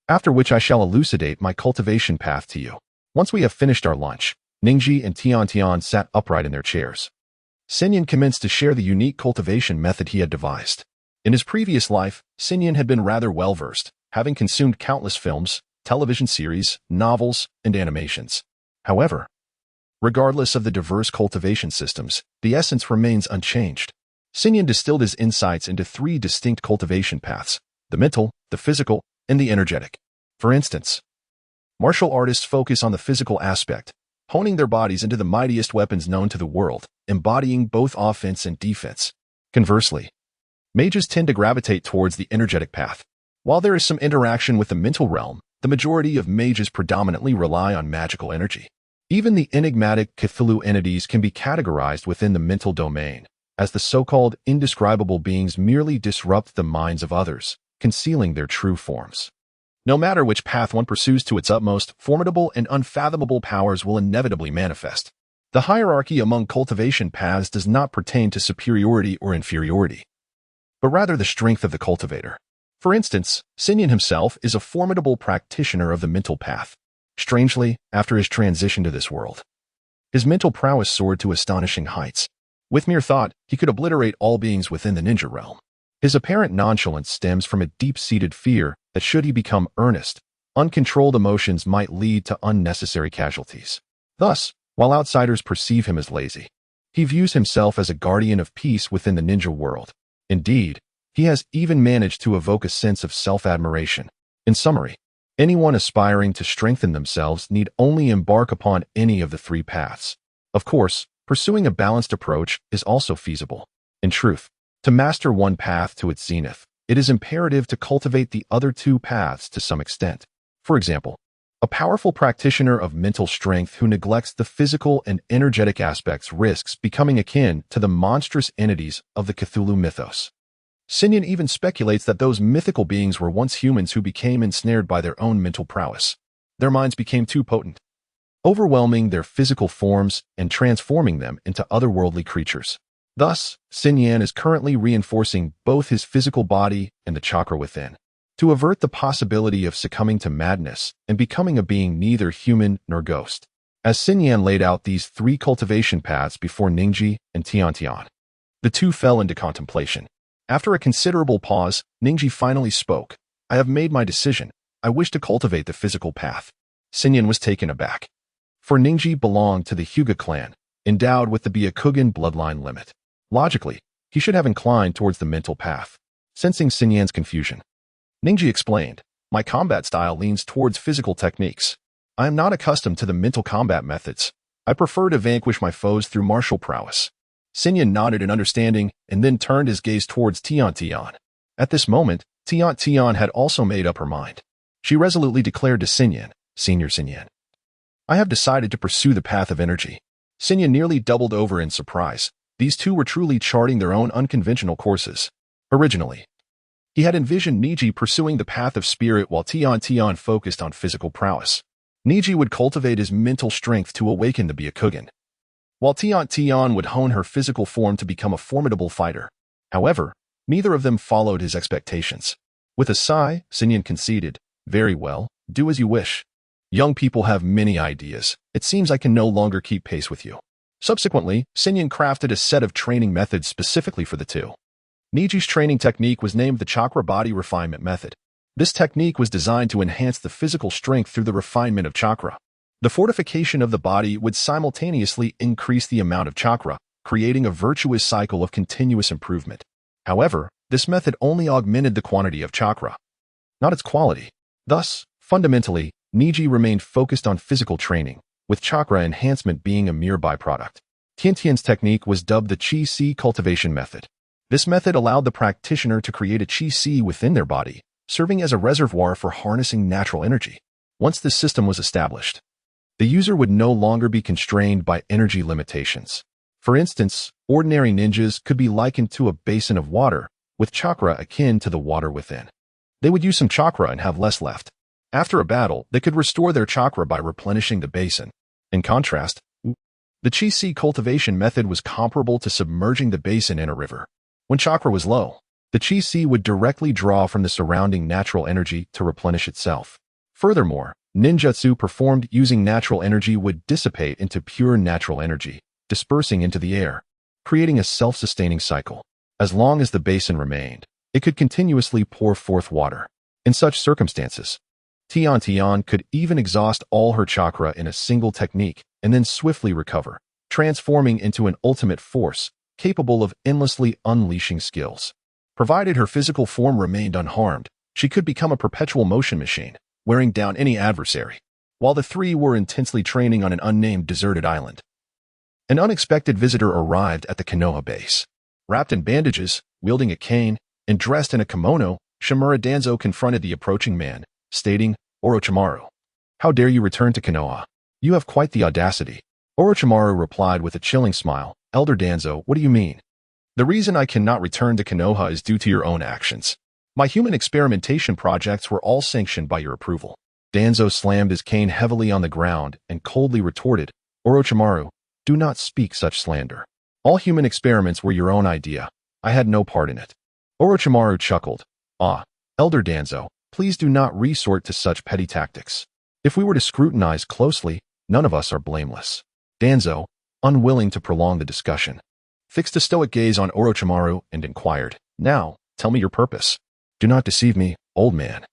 after which I shall elucidate my cultivation path to you." Once we have finished our lunch, Ningji and Tian sat upright in their chairs. Xinyan commenced to share the unique cultivation method he had devised. In his previous life, Xinyan had been rather well-versed, having consumed countless films, television series, novels, and animations. However, regardless of the diverse cultivation systems, the essence remains unchanged. Xinyan distilled his insights into 3 distinct cultivation paths: the mental, the physical, and the energetic. For instance, martial artists focus on the physical aspect, honing their bodies into the mightiest weapons known to the world, embodying both offense and defense. Conversely, mages tend to gravitate towards the energetic path. While there is some interaction with the mental realm, the majority of mages predominantly rely on magical energy. Even the enigmatic Cthulhu entities can be categorized within the mental domain, as the so-called indescribable beings merely disrupt the minds of others, concealing their true forms. No matter which path one pursues to its utmost, formidable and unfathomable powers will inevitably manifest. The hierarchy among cultivation paths does not pertain to superiority or inferiority, but rather the strength of the cultivator. For instance, Xinyan himself is a formidable practitioner of the mental path. Strangely, after his transition to this world, his mental prowess soared to astonishing heights. With mere thought, he could obliterate all beings within the ninja realm. His apparent nonchalance stems from a deep-seated fear that should he become earnest, uncontrolled emotions might lead to unnecessary casualties. Thus, while outsiders perceive him as lazy, he views himself as a guardian of peace within the ninja world. Indeed, he has even managed to evoke a sense of self-admiration. In summary, anyone aspiring to strengthen themselves need only embark upon any of the 3 paths. Of course, pursuing a balanced approach is also feasible. In truth, to master one path to its zenith, it is imperative to cultivate the other 2 paths to some extent. For example, a powerful practitioner of mental strength who neglects the physical and energetic aspects risks becoming akin to the monstrous entities of the Cthulhu mythos. Xinyan even speculates that those mythical beings were once humans who became ensnared by their own mental prowess. Their minds became too potent, overwhelming their physical forms and transforming them into otherworldly creatures. Thus, Xinyan is currently reinforcing both his physical body and the chakra within, to avert the possibility of succumbing to madness and becoming a being neither human nor ghost. As Xinyan laid out these 3 cultivation paths before Ningji and Tian, the 2 fell into contemplation. After a considerable pause, Ningji finally spoke. "I have made my decision. I wish to cultivate the physical path." Xinyan was taken aback. For Ningji belonged to the Hyuga clan, endowed with the Byakugan bloodline limit. Logically, he should have inclined towards the mental path. Sensing Xinyan's confusion, Ningji explained, "My combat style leans towards physical techniques. I am not accustomed to the mental combat methods. I prefer to vanquish my foes through martial prowess." Xinyan nodded in understanding and then turned his gaze towards Tian. At this moment, Tian had also made up her mind. She resolutely declared to Xinyan, Senior Sinyan. I have decided to pursue the path of energy. Sinyan nearly doubled over in surprise. These two were truly charting their own unconventional courses. Originally, he had envisioned Neji pursuing the path of spirit while Tenten focused on physical prowess. Neji would cultivate his mental strength to awaken the Byakugan, while Tenten would hone her physical form to become a formidable fighter. However, neither of them followed his expectations. With a sigh, Sinyan conceded, "Very well, do as you wish. Young people have many ideas. It seems I can no longer keep pace with you." Subsequently, Sinyan crafted a set of training methods specifically for the two. Neji's training technique was named the Chakra Body Refinement Method. This technique was designed to enhance the physical strength through the refinement of chakra. The fortification of the body would simultaneously increase the amount of chakra, creating a virtuous cycle of continuous improvement. However, this method only augmented the quantity of chakra, not its quality. Thus, fundamentally, Neji remained focused on physical training, with chakra enhancement being a mere byproduct. Tenten's technique was dubbed the Chi-Si cultivation method. This method allowed the practitioner to create a Chi-Si within their body, serving as a reservoir for harnessing natural energy. Once this system was established, the user would no longer be constrained by energy limitations. For instance, ordinary ninjas could be likened to a basin of water, with chakra akin to the water within. They would use some chakra and have less left. After a battle, they could restore their chakra by replenishing the basin. In contrast, the Chi-Si cultivation method was comparable to submerging the basin in a river. When chakra was low, the Chi-Si would directly draw from the surrounding natural energy to replenish itself. Furthermore, ninjutsu performed using natural energy would dissipate into pure natural energy, dispersing into the air, creating a self-sustaining cycle. As long as the basin remained, it could continuously pour forth water. In such circumstances, Tenten could even exhaust all her chakra in a single technique and then swiftly recover, transforming into an ultimate force capable of endlessly unleashing skills. Provided her physical form remained unharmed, she could become a perpetual motion machine, wearing down any adversary. While the three were intensely training on an unnamed deserted island, an unexpected visitor arrived at the Konoha base. Wrapped in bandages, wielding a cane, and dressed in a kimono, Shimura Danzo confronted the approaching man, stating, "Orochimaru, how dare you return to Konoha? You have quite the audacity." Orochimaru replied with a chilling smile, "Elder Danzo, what do you mean? The reason I cannot return to Konoha is due to your own actions. My human experimentation projects were all sanctioned by your approval." Danzo slammed his cane heavily on the ground and coldly retorted, "Orochimaru, do not speak such slander. All human experiments were your own idea. I had no part in it." Orochimaru chuckled, "Ah, Elder Danzo, please do not resort to such petty tactics. If we were to scrutinize closely, none of us are blameless." Danzo, unwilling to prolong the discussion, fixed a stoic gaze on Orochimaru and inquired, "Now, tell me your purpose. Do not deceive me, old man.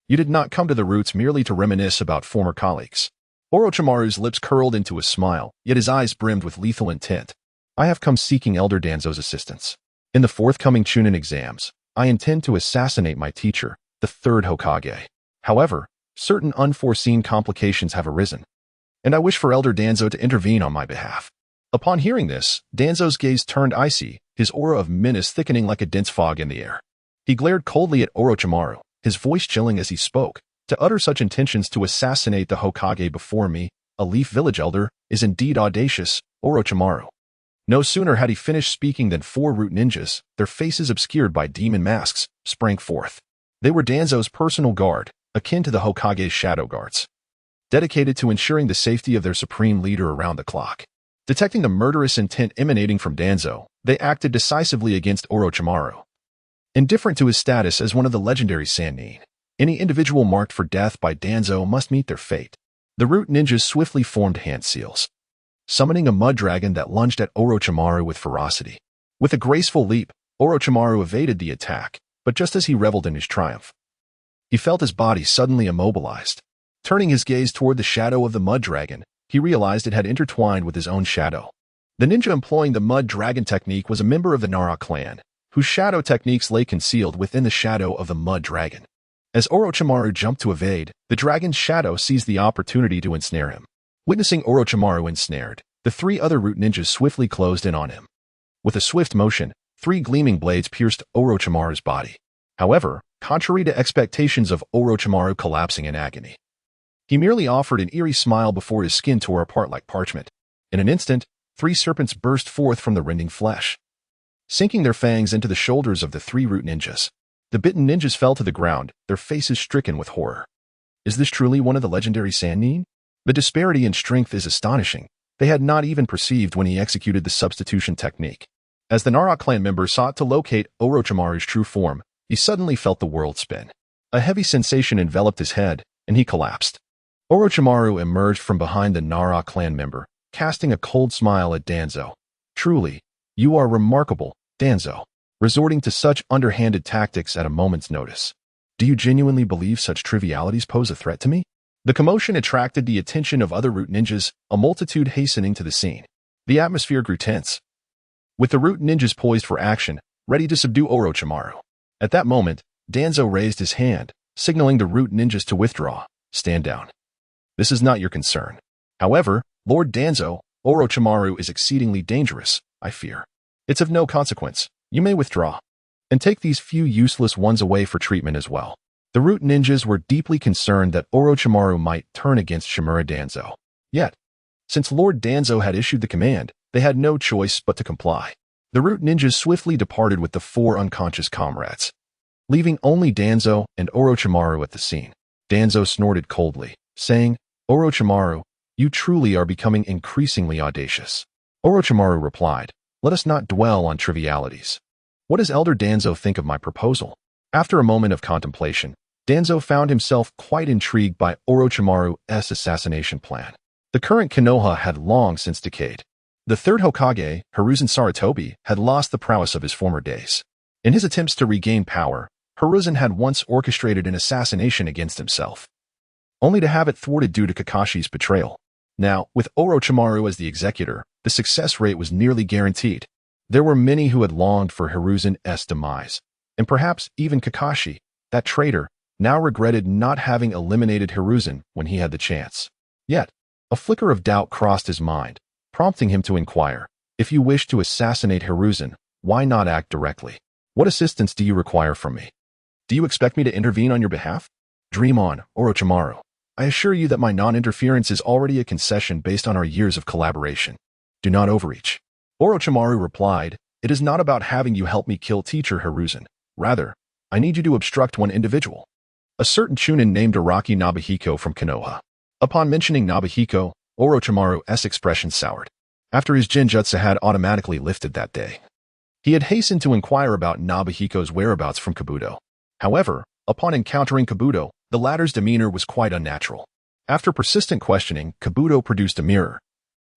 You did not come to the roots merely to reminisce about former colleagues." Orochimaru's lips curled into a smile, yet his eyes brimmed with lethal intent. "I have come seeking Elder Danzo's assistance. In the forthcoming Chunin exams, I intend to assassinate my teacher, the third Hokage. However, certain unforeseen complications have arisen, and I wish for Elder Danzo to intervene on my behalf." Upon hearing this, Danzo's gaze turned icy, his aura of menace thickening like a dense fog in the air. He glared coldly at Orochimaru, his voice chilling as he spoke. "To utter such intentions to assassinate the Hokage before me, a Leaf Village elder, is indeed audacious, Orochimaru." No sooner had he finished speaking than four root ninjas, their faces obscured by demon masks, sprang forth. They were Danzo's personal guard, akin to the Hokage's shadow guards, dedicated to ensuring the safety of their supreme leader around the clock. Detecting the murderous intent emanating from Danzo, they acted decisively against Orochimaru. Indifferent to his status as one of the legendary Sannin, any individual marked for death by Danzo must meet their fate. The root ninjas swiftly formed hand seals, summoning a mud dragon that lunged at Orochimaru with ferocity. With a graceful leap, Orochimaru evaded the attack, but just as he reveled in his triumph, he felt his body suddenly immobilized. Turning his gaze toward the shadow of the mud dragon, he realized it had intertwined with his own shadow. The ninja employing the mud dragon technique was a member of the Nara clan, whose shadow techniques lay concealed within the shadow of the mud dragon. As Orochimaru jumped to evade, the dragon's shadow seized the opportunity to ensnare him. Witnessing Orochimaru ensnared, the three other root ninjas swiftly closed in on him. With a swift motion, three gleaming blades pierced Orochimaru's body. However, contrary to expectations of Orochimaru collapsing in agony, He merely offered an eerie smile before his skin tore apart like parchment. In an instant, 3 serpents burst forth from the rending flesh, sinking their fangs into the shoulders of the 3 root ninjas. The bitten ninjas fell to the ground, their faces stricken with horror. Is this truly one of the legendary Sannin? The disparity in strength is astonishing. They had not even perceived when he executed the substitution technique. As the Naruto clan member sought to locate Orochimaru's true form, he suddenly felt the world spin. A heavy sensation enveloped his head, and he collapsed. Orochimaru emerged from behind the Naruto clan member, casting a cold smile at Danzo. Truly, you are remarkable, Danzo, resorting to such underhanded tactics at a moment's notice. Do you genuinely believe such trivialities pose a threat to me? The commotion attracted the attention of other root ninjas, a multitude hastening to the scene. The atmosphere grew tense, with the root ninjas poised for action, ready to subdue Orochimaru. At that moment, Danzo raised his hand, signaling the root ninjas to withdraw. Stand down. This is not your concern. However, Lord Danzo, Orochimaru is exceedingly dangerous, I fear. It's of no consequence. You may withdraw. And take these few useless ones away for treatment as well. The root ninjas were deeply concerned that Orochimaru might turn against Shimura Danzo. Yet, since Lord Danzo had issued the command, they had no choice but to comply. The root ninjas swiftly departed with the 4 unconscious comrades, leaving only Danzo and Orochimaru at the scene. Danzo snorted coldly, saying, Orochimaru, you truly are becoming increasingly audacious. Orochimaru replied, let us not dwell on trivialities. What does Elder Danzo think of my proposal? After a moment of contemplation, Danzo found himself quite intrigued by Orochimaru's assassination plan. The current Konoha had long since decayed. The third Hokage, Hiruzen Sarutobi, had lost the prowess of his former days. In his attempts to regain power, Hiruzen had once orchestrated an assassination against himself, only to have it thwarted due to Kakashi's betrayal. Now, with Orochimaru as the executor, the success rate was nearly guaranteed. There were many who had longed for Hiruzen's demise, and perhaps even Kakashi, that traitor, now regretted not having eliminated Hiruzen when he had the chance. Yet, a flicker of doubt crossed his mind, prompting him to inquire, if you wish to assassinate Hiruzen, why not act directly? What assistance do you require from me? Do you expect me to intervene on your behalf? Dream on, Orochimaru. I assure you that my non-interference is already a concession based on our years of collaboration. Do not overreach. Orochimaru replied, it is not about having you help me kill teacher Hiruzen. Rather, I need you to obstruct one individual. A certain Chunin named Araki Nobuhiko from Konoha. Upon mentioning Nobuhiko, Orochimaru's expression soured. After his Genjutsu had automatically lifted that day, he had hastened to inquire about Nobuhiko's whereabouts from Kabuto. However, upon encountering Kabuto, the latter's demeanor was quite unnatural. After persistent questioning, Kabuto produced a mirror,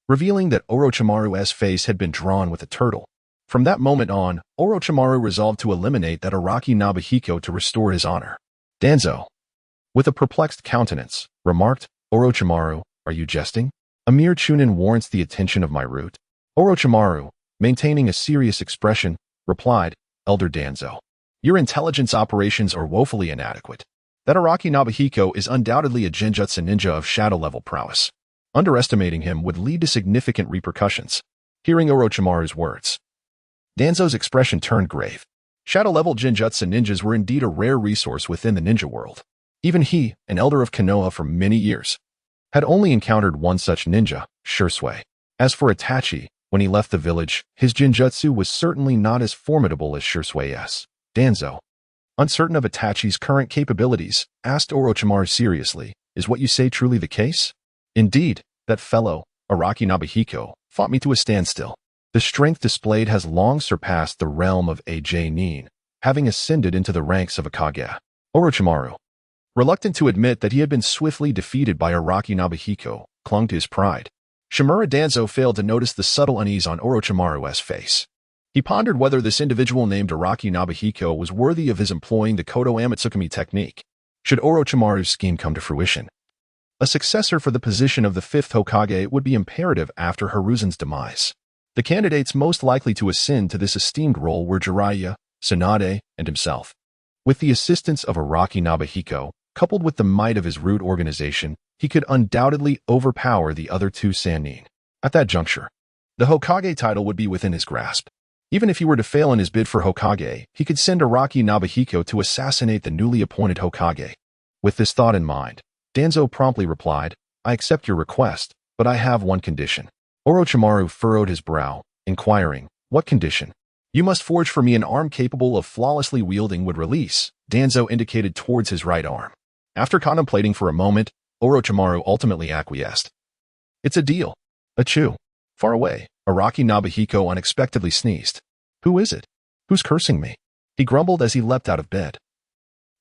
revealing that Orochimaru's face had been drawn with a turtle. From that moment on, Orochimaru resolved to eliminate that Araki Nobuhiko to restore his honor. Danzo, with a perplexed countenance, remarked, Orochimaru, are you jesting? A mere Chunin warrants the attention of my root. Orochimaru, maintaining a serious expression, replied, Elder Danzo, your intelligence operations are woefully inadequate. That Araki Nobuhiko is undoubtedly a Genjutsu ninja of shadow-level prowess. Underestimating him would lead to significant repercussions. Hearing Orochimaru's words, Danzo's expression turned grave. Shadow-level Genjutsu ninjas were indeed a rare resource within the ninja world. Even he, an elder of Konoha for many years, had only encountered one such ninja, Shursui. As for Itachi, when he left the village, his Genjutsu was certainly not as formidable as Shursui's. Danzo, uncertain of Itachi's current capabilities, asked Orochimaru seriously, is what you say truly the case? Indeed, that fellow, Araki Nobuhiko, fought me to a standstill. The strength displayed has long surpassed the realm of a Nin, having ascended into the ranks of a Kage. Orochimaru, reluctant to admit that he had been swiftly defeated by Araki Nobuhiko, clung to his pride. Shimura Danzo failed to notice the subtle unease on Orochimaru's face. He pondered whether this individual named Araki Nobuhiko was worthy of his employing the Kodo Amatsukami technique. Should Orochimaru's scheme come to fruition, a successor for the position of the fifth Hokage would be imperative after Hiruzen's demise. The candidates most likely to ascend to this esteemed role were Jiraiya, Tsunade, and himself. With the assistance of Araki Nobuhiko, coupled with the might of his root organization, he could undoubtedly overpower the other 2 Sannin. At that juncture, the Hokage title would be within his grasp. Even if he were to fail in his bid for Hokage, he could send Araki Nobuhiko to assassinate the newly appointed Hokage. With this thought in mind, Danzo promptly replied, I accept your request, but I have one condition. Orochimaru furrowed his brow, inquiring, what condition? You must forge for me an arm capable of flawlessly wielding would release. Danzo indicated towards his right arm. After contemplating for a moment, Orochimaru ultimately acquiesced. It's a deal. Achoo. Far away, Araki Nobuhiko unexpectedly sneezed. Who is it? Who's cursing me? He grumbled as he leapt out of bed.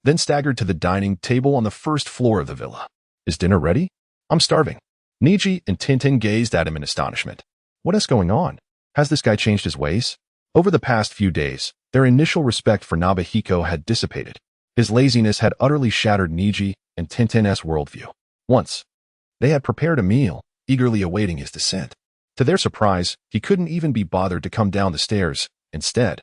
Then staggered to the dining table on the first floor of the villa. Is dinner ready? I'm starving. Neji and Tenten gazed at him in astonishment. What is going on? Has this guy changed his ways? Over the past few days, their initial respect for Nobuhiko had dissipated. His laziness had utterly shattered Neji and Tenten's worldview. Once, they had prepared a meal, eagerly awaiting his descent. To their surprise, he couldn't even be bothered to come down the stairs. Instead,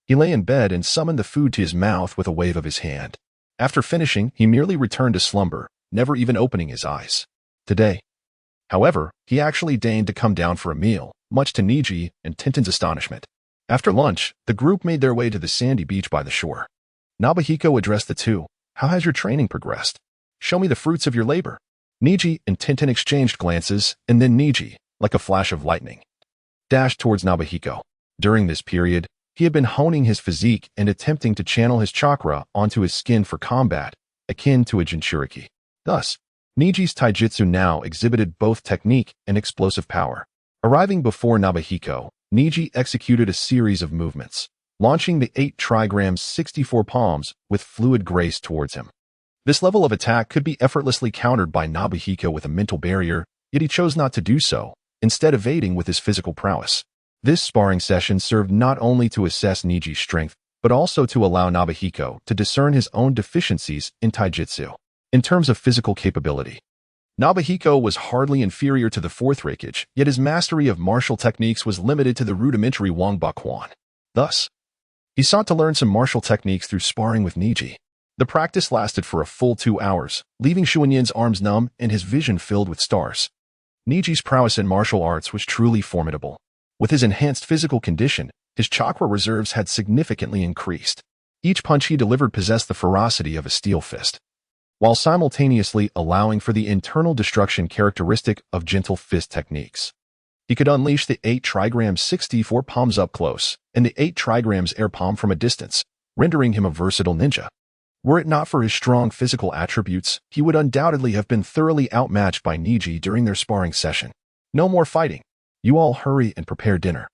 he lay in bed and summoned the food to his mouth with a wave of his hand. After finishing, he merely returned to slumber, never even opening his eyes. Today, however, he actually deigned to come down for a meal, much to Neji and Tenten's astonishment. After lunch, the group made their way to the sandy beach by the shore. Nobuhiko addressed the two. How has your training progressed? Show me the fruits of your labor. Neji and Tenten exchanged glances, and then Neji, like a flash of lightning, dashed towards Nobuhiko. During this period, he had been honing his physique and attempting to channel his chakra onto his skin for combat, akin to a Jinchuriki. Thus, Neji's taijutsu now exhibited both technique and explosive power. Arriving before Nobuhiko, Neji executed a series of movements, launching the 8 trigrams 64 palms with fluid grace towards him. This level of attack could be effortlessly countered by Nobuhiko with a mental barrier, yet he chose not to do so, instead evading with his physical prowess. This sparring session served not only to assess Neji's strength, but also to allow Nobuhiko to discern his own deficiencies in taijutsu. In terms of physical capability, Nobuhiko was hardly inferior to the 4th Hokage, yet his mastery of martial techniques was limited to the rudimentary Wangbakwan. Thus, he sought to learn some martial techniques through sparring with Neji. The practice lasted for a full 2 hours, leaving Chunin's arms numb and his vision filled with stars. Neji's prowess in martial arts was truly formidable. With his enhanced physical condition, his chakra reserves had significantly increased. Each punch he delivered possessed the ferocity of a steel fist, while simultaneously allowing for the internal destruction characteristic of gentle fist techniques. He could unleash the 8 trigrams 64 palms up close and the 8 trigrams air palm from a distance, rendering him a versatile ninja. Were it not for his strong physical attributes, he would undoubtedly have been thoroughly outmatched by Neji during their sparring session. No more fighting. You all hurry and prepare dinner.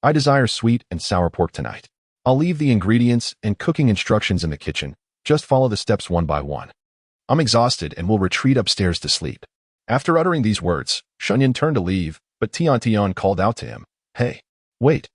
I desire sweet and sour pork tonight. I'll leave the ingredients and cooking instructions in the kitchen. Just follow the steps one by one. I'm exhausted and will retreat upstairs to sleep. After uttering these words, Chunin turned to leave, but Tian called out to him. Hey, wait.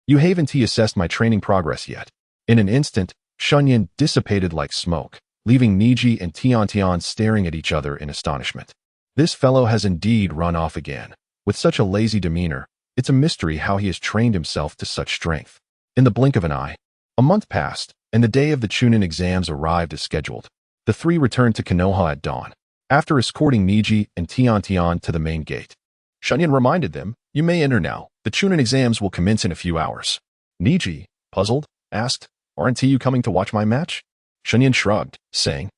You haven't assessed my training progress yet. In an instant, Chunin dissipated like smoke, leaving Neji and Tian staring at each other in astonishment. This fellow has indeed run off again. With such a lazy demeanor, it's a mystery how he has trained himself to such strength. In the blink of an eye, a month passed, and the day of the Chunin exams arrived as scheduled. The three returned to Konoha at dawn. After escorting Neji and Tian to the main gate, Chunin reminded them, you may enter now. The Chunin exams will commence in a few hours. Neji, puzzled, asked, aren't you coming to watch my match? Chunin shrugged, saying,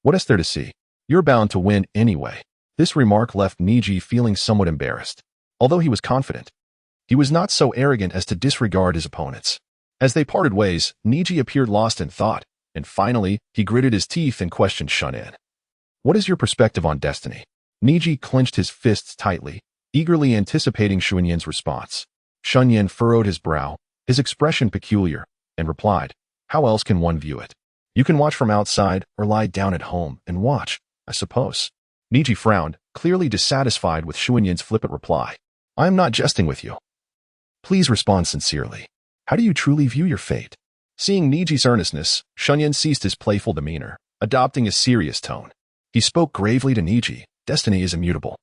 what is there to see? You're bound to win anyway. This remark left Neji feeling somewhat embarrassed. Although he was confident, he was not so arrogant as to disregard his opponents. As they parted ways, Neji appeared lost in thought, and finally, he gritted his teeth and questioned Chunin. What is your perspective on destiny? Neji clenched his fists tightly, eagerly anticipating Chunin's response. Chunin furrowed his brow, his expression peculiar, and replied, how else can one view it? You can watch from outside or lie down at home and watch, I suppose. Neji frowned, clearly dissatisfied with Chunin's flippant reply. I am not jesting with you. Please respond sincerely. How do you truly view your fate? Seeing Neji's earnestness, Chunin ceased his playful demeanor, adopting a serious tone. He spoke gravely to Neji. Destiny is immutable.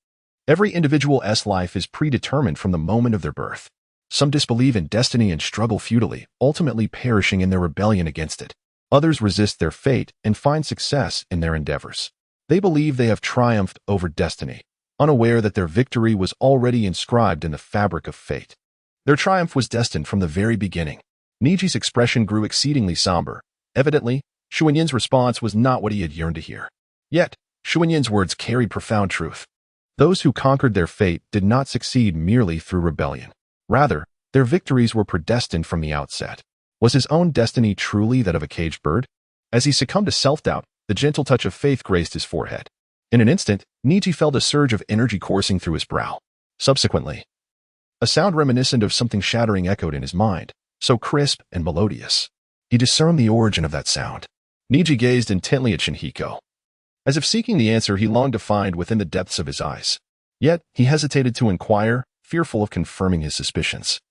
Every individual's life is predetermined from the moment of their birth. Some disbelieve in destiny and struggle futilely, ultimately perishing in their rebellion against it. Others resist their fate and find success in their endeavors. They believe they have triumphed over destiny, unaware that their victory was already inscribed in the fabric of fate. Their triumph was destined from the very beginning. Neji's expression grew exceedingly somber. Evidently, Chunin's response was not what he had yearned to hear. Yet, Shuinyan's words carried profound truth. Those who conquered their fate did not succeed merely through rebellion. Rather, their victories were predestined from the outset. Was his own destiny truly that of a caged bird? As he succumbed to self-doubt, the gentle touch of faith graced his forehead. In an instant, Neji felt a surge of energy coursing through his brow. Subsequently, a sound reminiscent of something shattering echoed in his mind, so crisp and melodious. He discerned the origin of that sound. Neji gazed intently at Shinhiko. As if seeking the answer he longed to find within the depths of his eyes. Yet, he hesitated to inquire, fearful of confirming his suspicions.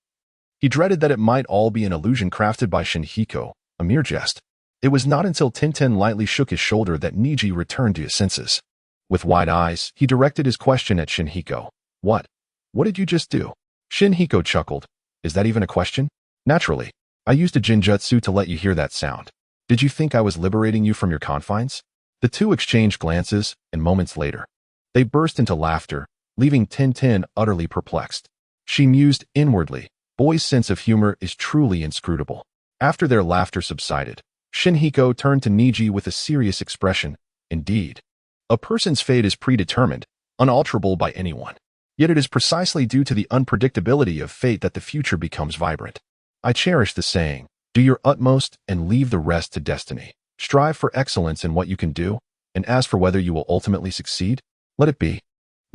He dreaded that it might all be an illusion crafted by Shinhiko, a mere jest. It was not until Tenten lightly shook his shoulder that Neji returned to his senses. With wide eyes, he directed his question at Shinhiko. What? What did you just do? Shinhiko chuckled. Is that even a question? Naturally. I used a jinjutsu to let you hear that sound. Did you think I was liberating you from your confines? The two exchanged glances, and moments later, they burst into laughter, leaving Tenten utterly perplexed. She mused inwardly. Boy's sense of humor is truly inscrutable. After their laughter subsided, Shinhiko turned to Neji with a serious expression. Indeed, a person's fate is predetermined, unalterable by anyone. Yet it is precisely due to the unpredictability of fate that the future becomes vibrant. I cherish the saying, do your utmost and leave the rest to destiny. Strive for excellence in what you can do, and as for whether you will ultimately succeed, let it be.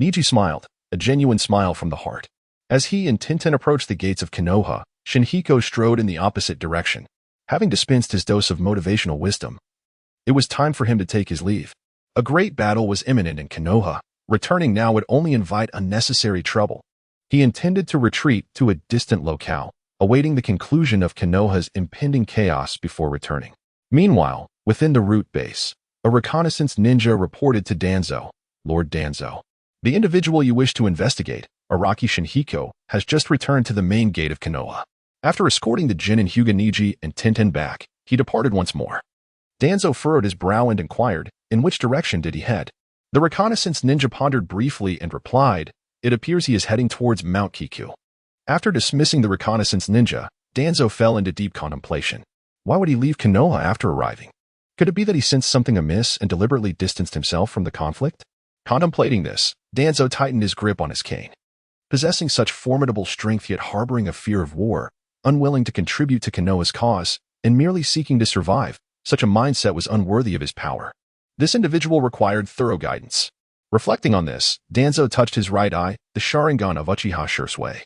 Neji smiled, a genuine smile from the heart. As he and Tenten approached the gates of Konoha, Shinhiko strode in the opposite direction. Having dispensed his dose of motivational wisdom, it was time for him to take his leave. A great battle was imminent in Konoha. Returning now would only invite unnecessary trouble. He intended to retreat to a distant locale, awaiting the conclusion of Konoha's impending chaos before returning. Meanwhile, within the root base, a reconnaissance ninja reported to Danzo. Lord Danzo, the individual you wish to investigate, Araki Shinhiko, has just returned to the main gate of Konoha. After escorting the Jin and Hyuga Neji and Tenten back, he departed once more. Danzo furrowed his brow and inquired, in which direction did he head? The reconnaissance ninja pondered briefly and replied, it appears he is heading towards Mount Kiku. After dismissing the reconnaissance ninja, Danzo fell into deep contemplation. Why would he leave Konoha after arriving? Could it be that he sensed something amiss and deliberately distanced himself from the conflict? Contemplating this, Danzo tightened his grip on his cane. Possessing such formidable strength yet harboring a fear of war, unwilling to contribute to Konoha's cause, and merely seeking to survive, such a mindset was unworthy of his power. This individual required thorough guidance. Reflecting on this, Danzo touched his right eye, the Sharingan of Uchiha Shursui.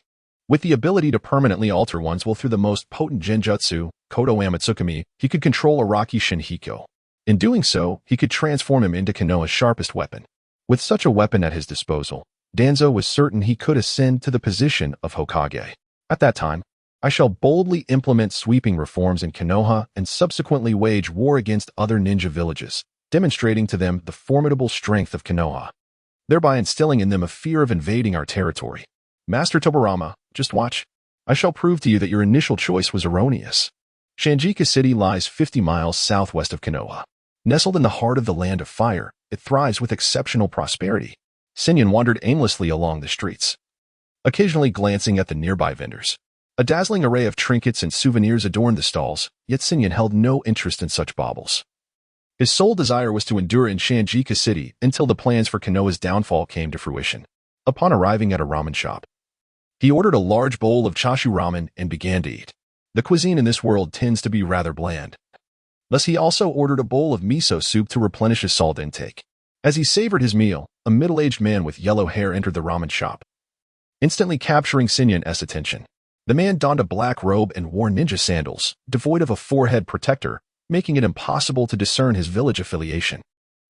With the ability to permanently alter one's will through the most potent genjutsu, Kodo Amatsukami, he could control Araki Shinhiko. In doing so, he could transform him into Konoha's sharpest weapon. With such a weapon at his disposal, Danzo was certain he could ascend to the position of Hokage. At that time, I shall boldly implement sweeping reforms in Konoha and subsequently wage war against other ninja villages, demonstrating to them the formidable strength of Konoha, thereby instilling in them a fear of invading our territory. Master Tobarama, just watch. I shall prove to you that your initial choice was erroneous. Shanjika City lies 50 miles southwest of Konoha. Nestled in the heart of the Land of Fire, it thrives with exceptional prosperity. Sinyan wandered aimlessly along the streets, occasionally glancing at the nearby vendors. A dazzling array of trinkets and souvenirs adorned the stalls, yet Sinyan held no interest in such baubles. His sole desire was to endure in Shanjika City until the plans for Konoha's downfall came to fruition. Upon arriving at a ramen shop, he ordered a large bowl of chashu ramen and began to eat. The cuisine in this world tends to be rather bland. Thus he also ordered a bowl of miso soup to replenish his salt intake. As he savored his meal, a middle-aged man with yellow hair entered the ramen shop, instantly capturing Sinyan's attention. The man donned a black robe and wore ninja sandals, devoid of a forehead protector, making it impossible to discern his village affiliation.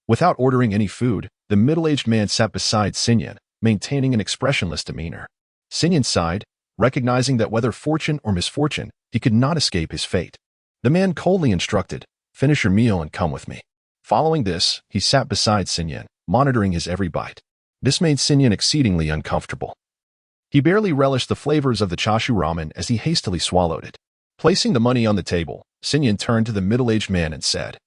Without ordering any food, the middle-aged man sat beside Sinyan, maintaining an expressionless demeanor. Sinyan sighed, recognizing that whether fortune or misfortune, he could not escape his fate. The man coldly instructed, finish your meal and come with me. Following this, he sat beside Sinyan, monitoring his every bite. This made Sinyan exceedingly uncomfortable. He barely relished the flavors of the chashu ramen as he hastily swallowed it. Placing the money on the table, Sinyan turned to the middle-aged man and said,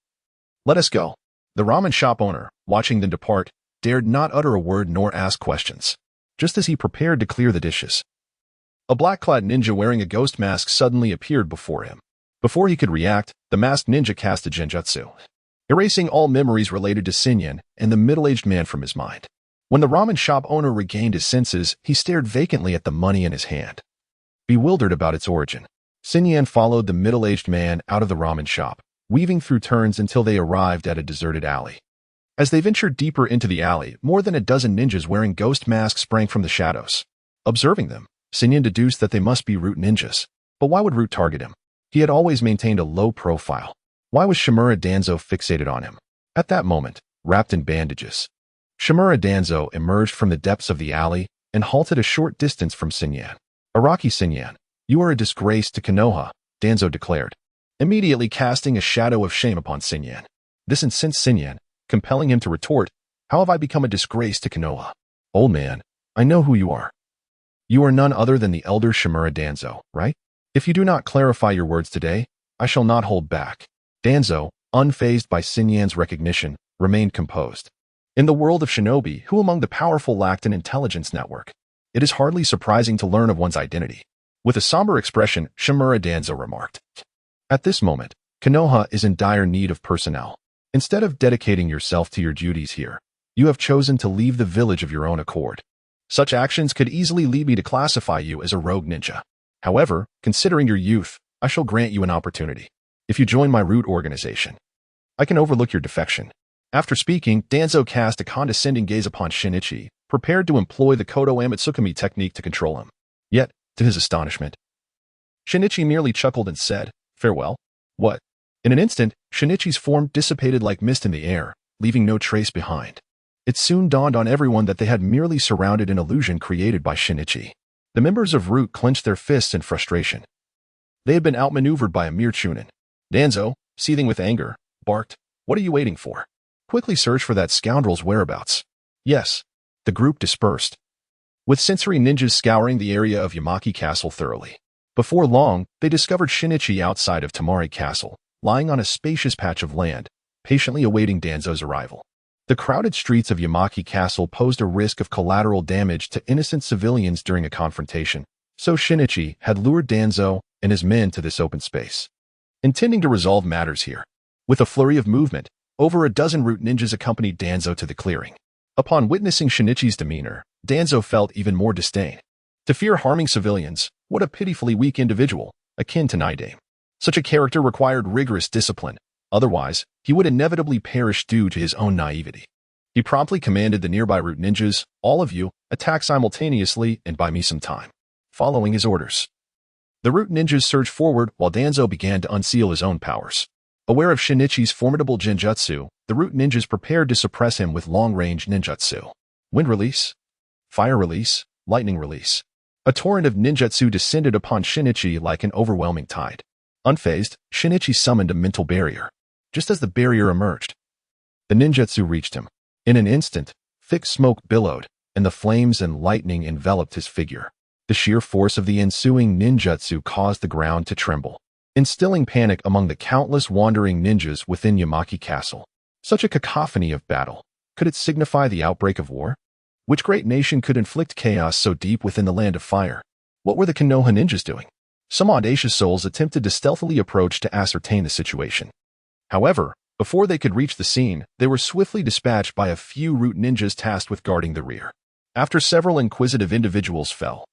let us go. The ramen shop owner, watching them depart, dared not utter a word nor ask questions. Just as he prepared to clear the dishes, a black-clad ninja wearing a ghost mask suddenly appeared before him. Before he could react, the masked ninja cast a genjutsu. erasing all memories related to Sinyan and the middle-aged man from his mind. When the ramen shop owner regained his senses, he stared vacantly at the money in his hand, bewildered about its origin. Sinyan followed the middle-aged man out of the ramen shop, weaving through turns until they arrived at a deserted alley. As they ventured deeper into the alley, more than a dozen ninjas wearing ghost masks sprang from the shadows. Observing them, Sinyan deduced that they must be Root ninjas. But why would Root target him? He had always maintained a low profile. Why was Shimura Danzo fixated on him? At that moment, wrapped in bandages, Shimura Danzo emerged from the depths of the alley and halted a short distance from Sinyan. Araki Sinyan, you are a disgrace to Konoha, Danzo declared, immediately casting a shadow of shame upon Sinyan. This incensed Sinyan, compelling him to retort, how have I become a disgrace to Konoha? Old man, I know who you are. You are none other than the elder Shimura Danzo, right? If you do not clarify your words today, I shall not hold back. Danzo, unfazed by Sinyan's recognition, remained composed. In the world of shinobi, who among the powerful lacked an intelligence network? It is hardly surprising to learn of one's identity. With a somber expression, Shimura Danzo remarked, at this moment, Konoha is in dire need of personnel. Instead of dedicating yourself to your duties here, you have chosen to leave the village of your own accord. Such actions could easily lead me to classify you as a rogue ninja. However, considering your youth, I shall grant you an opportunity. If you join my Root organization, I can overlook your defection. After speaking, Danzo cast a condescending gaze upon Shinichi, prepared to employ the Kodo Amatsukami technique to control him. Yet, to his astonishment, Shinichi merely chuckled and said, farewell. What? In an instant, Shinichi's form dissipated like mist in the air, leaving no trace behind. It soon dawned on everyone that they had merely surrounded an illusion created by Shinichi. The members of Root clenched their fists in frustration. They had been outmaneuvered by a mere Chunin. Danzo, seething with anger, barked, what are you waiting for? Quickly search for that scoundrel's whereabouts. Yes. The group dispersed, with sensory ninjas scouring the area of Yamaki Castle thoroughly. Before long, they discovered Shinichi outside of Tamari Castle, lying on a spacious patch of land, patiently awaiting Danzo's arrival. The crowded streets of Yamaki Castle posed a risk of collateral damage to innocent civilians during a confrontation, so Shinichi had lured Danzo and his men to this open space, intending to resolve matters here. With a flurry of movement, over a dozen Root ninjas accompanied Danzo to the clearing. Upon witnessing Shinichi's demeanor, Danzo felt even more disdain. To fear harming civilians, what a pitifully weak individual, akin to Naidame. Such a character required rigorous discipline, otherwise, he would inevitably perish due to his own naivety. He promptly commanded the nearby Root ninjas, all of you, attack simultaneously and buy me some time. Following his orders, the Root ninjas surged forward while Danzo began to unseal his own powers. Aware of Shinichi's formidable genjutsu, the Root ninjas prepared to suppress him with long-range ninjutsu. Wind release, fire release, lightning release. A torrent of ninjutsu descended upon Shinichi like an overwhelming tide. Unfazed, Shinichi summoned a mental barrier. Just as the barrier emerged, the ninjutsu reached him. In an instant, thick smoke billowed, and the flames and lightning enveloped his figure. The sheer force of the ensuing ninjutsu caused the ground to tremble, instilling panic among the countless wandering ninjas within Yamaki Castle. Such a cacophony of battle. Could it signify the outbreak of war? Which great nation could inflict chaos so deep within the land of fire? What were the Konoha ninjas doing? Some audacious souls attempted to stealthily approach to ascertain the situation. However, before they could reach the scene, they were swiftly dispatched by a few Root ninjas tasked with guarding the rear. After several inquisitive individuals fell,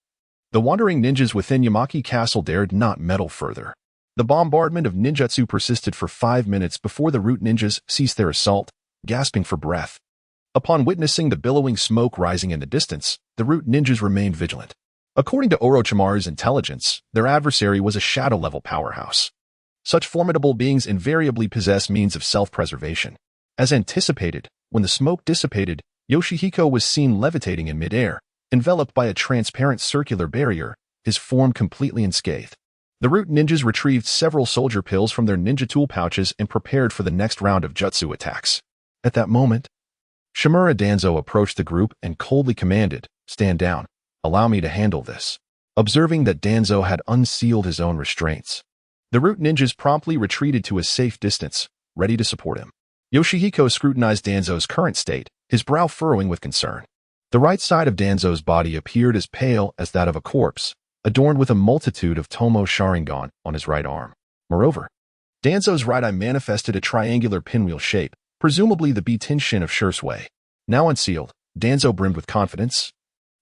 the wandering ninjas within Yamaki Castle dared not meddle further. The bombardment of ninjutsu persisted for 5 minutes before the Root ninjas ceased their assault, gasping for breath. Upon witnessing the billowing smoke rising in the distance, the Root ninjas remained vigilant. According to Orochimaru's intelligence, their adversary was a shadow-level powerhouse. Such formidable beings invariably possess means of self-preservation. As anticipated, when the smoke dissipated, Yoshihiko was seen levitating in midair, enveloped by a transparent circular barrier, his form completely unscathed. The Root ninjas retrieved several soldier pills from their ninja tool pouches and prepared for the next round of jutsu attacks. At that moment, Shimura Danzo approached the group and coldly commanded, stand down, allow me to handle this. Observing that Danzo had unsealed his own restraints, the Root ninjas promptly retreated to a safe distance, ready to support him. Yoshihiko scrutinized Danzo's current state, his brow furrowing with concern. The right side of Danzo's body appeared as pale as that of a corpse, adorned with a multitude of Tomo Sharingan on his right arm. Moreover, Danzo's right eye manifested a triangular pinwheel shape, presumably the Tenshin of Shursui. Now unsealed, Danzo brimmed with confidence.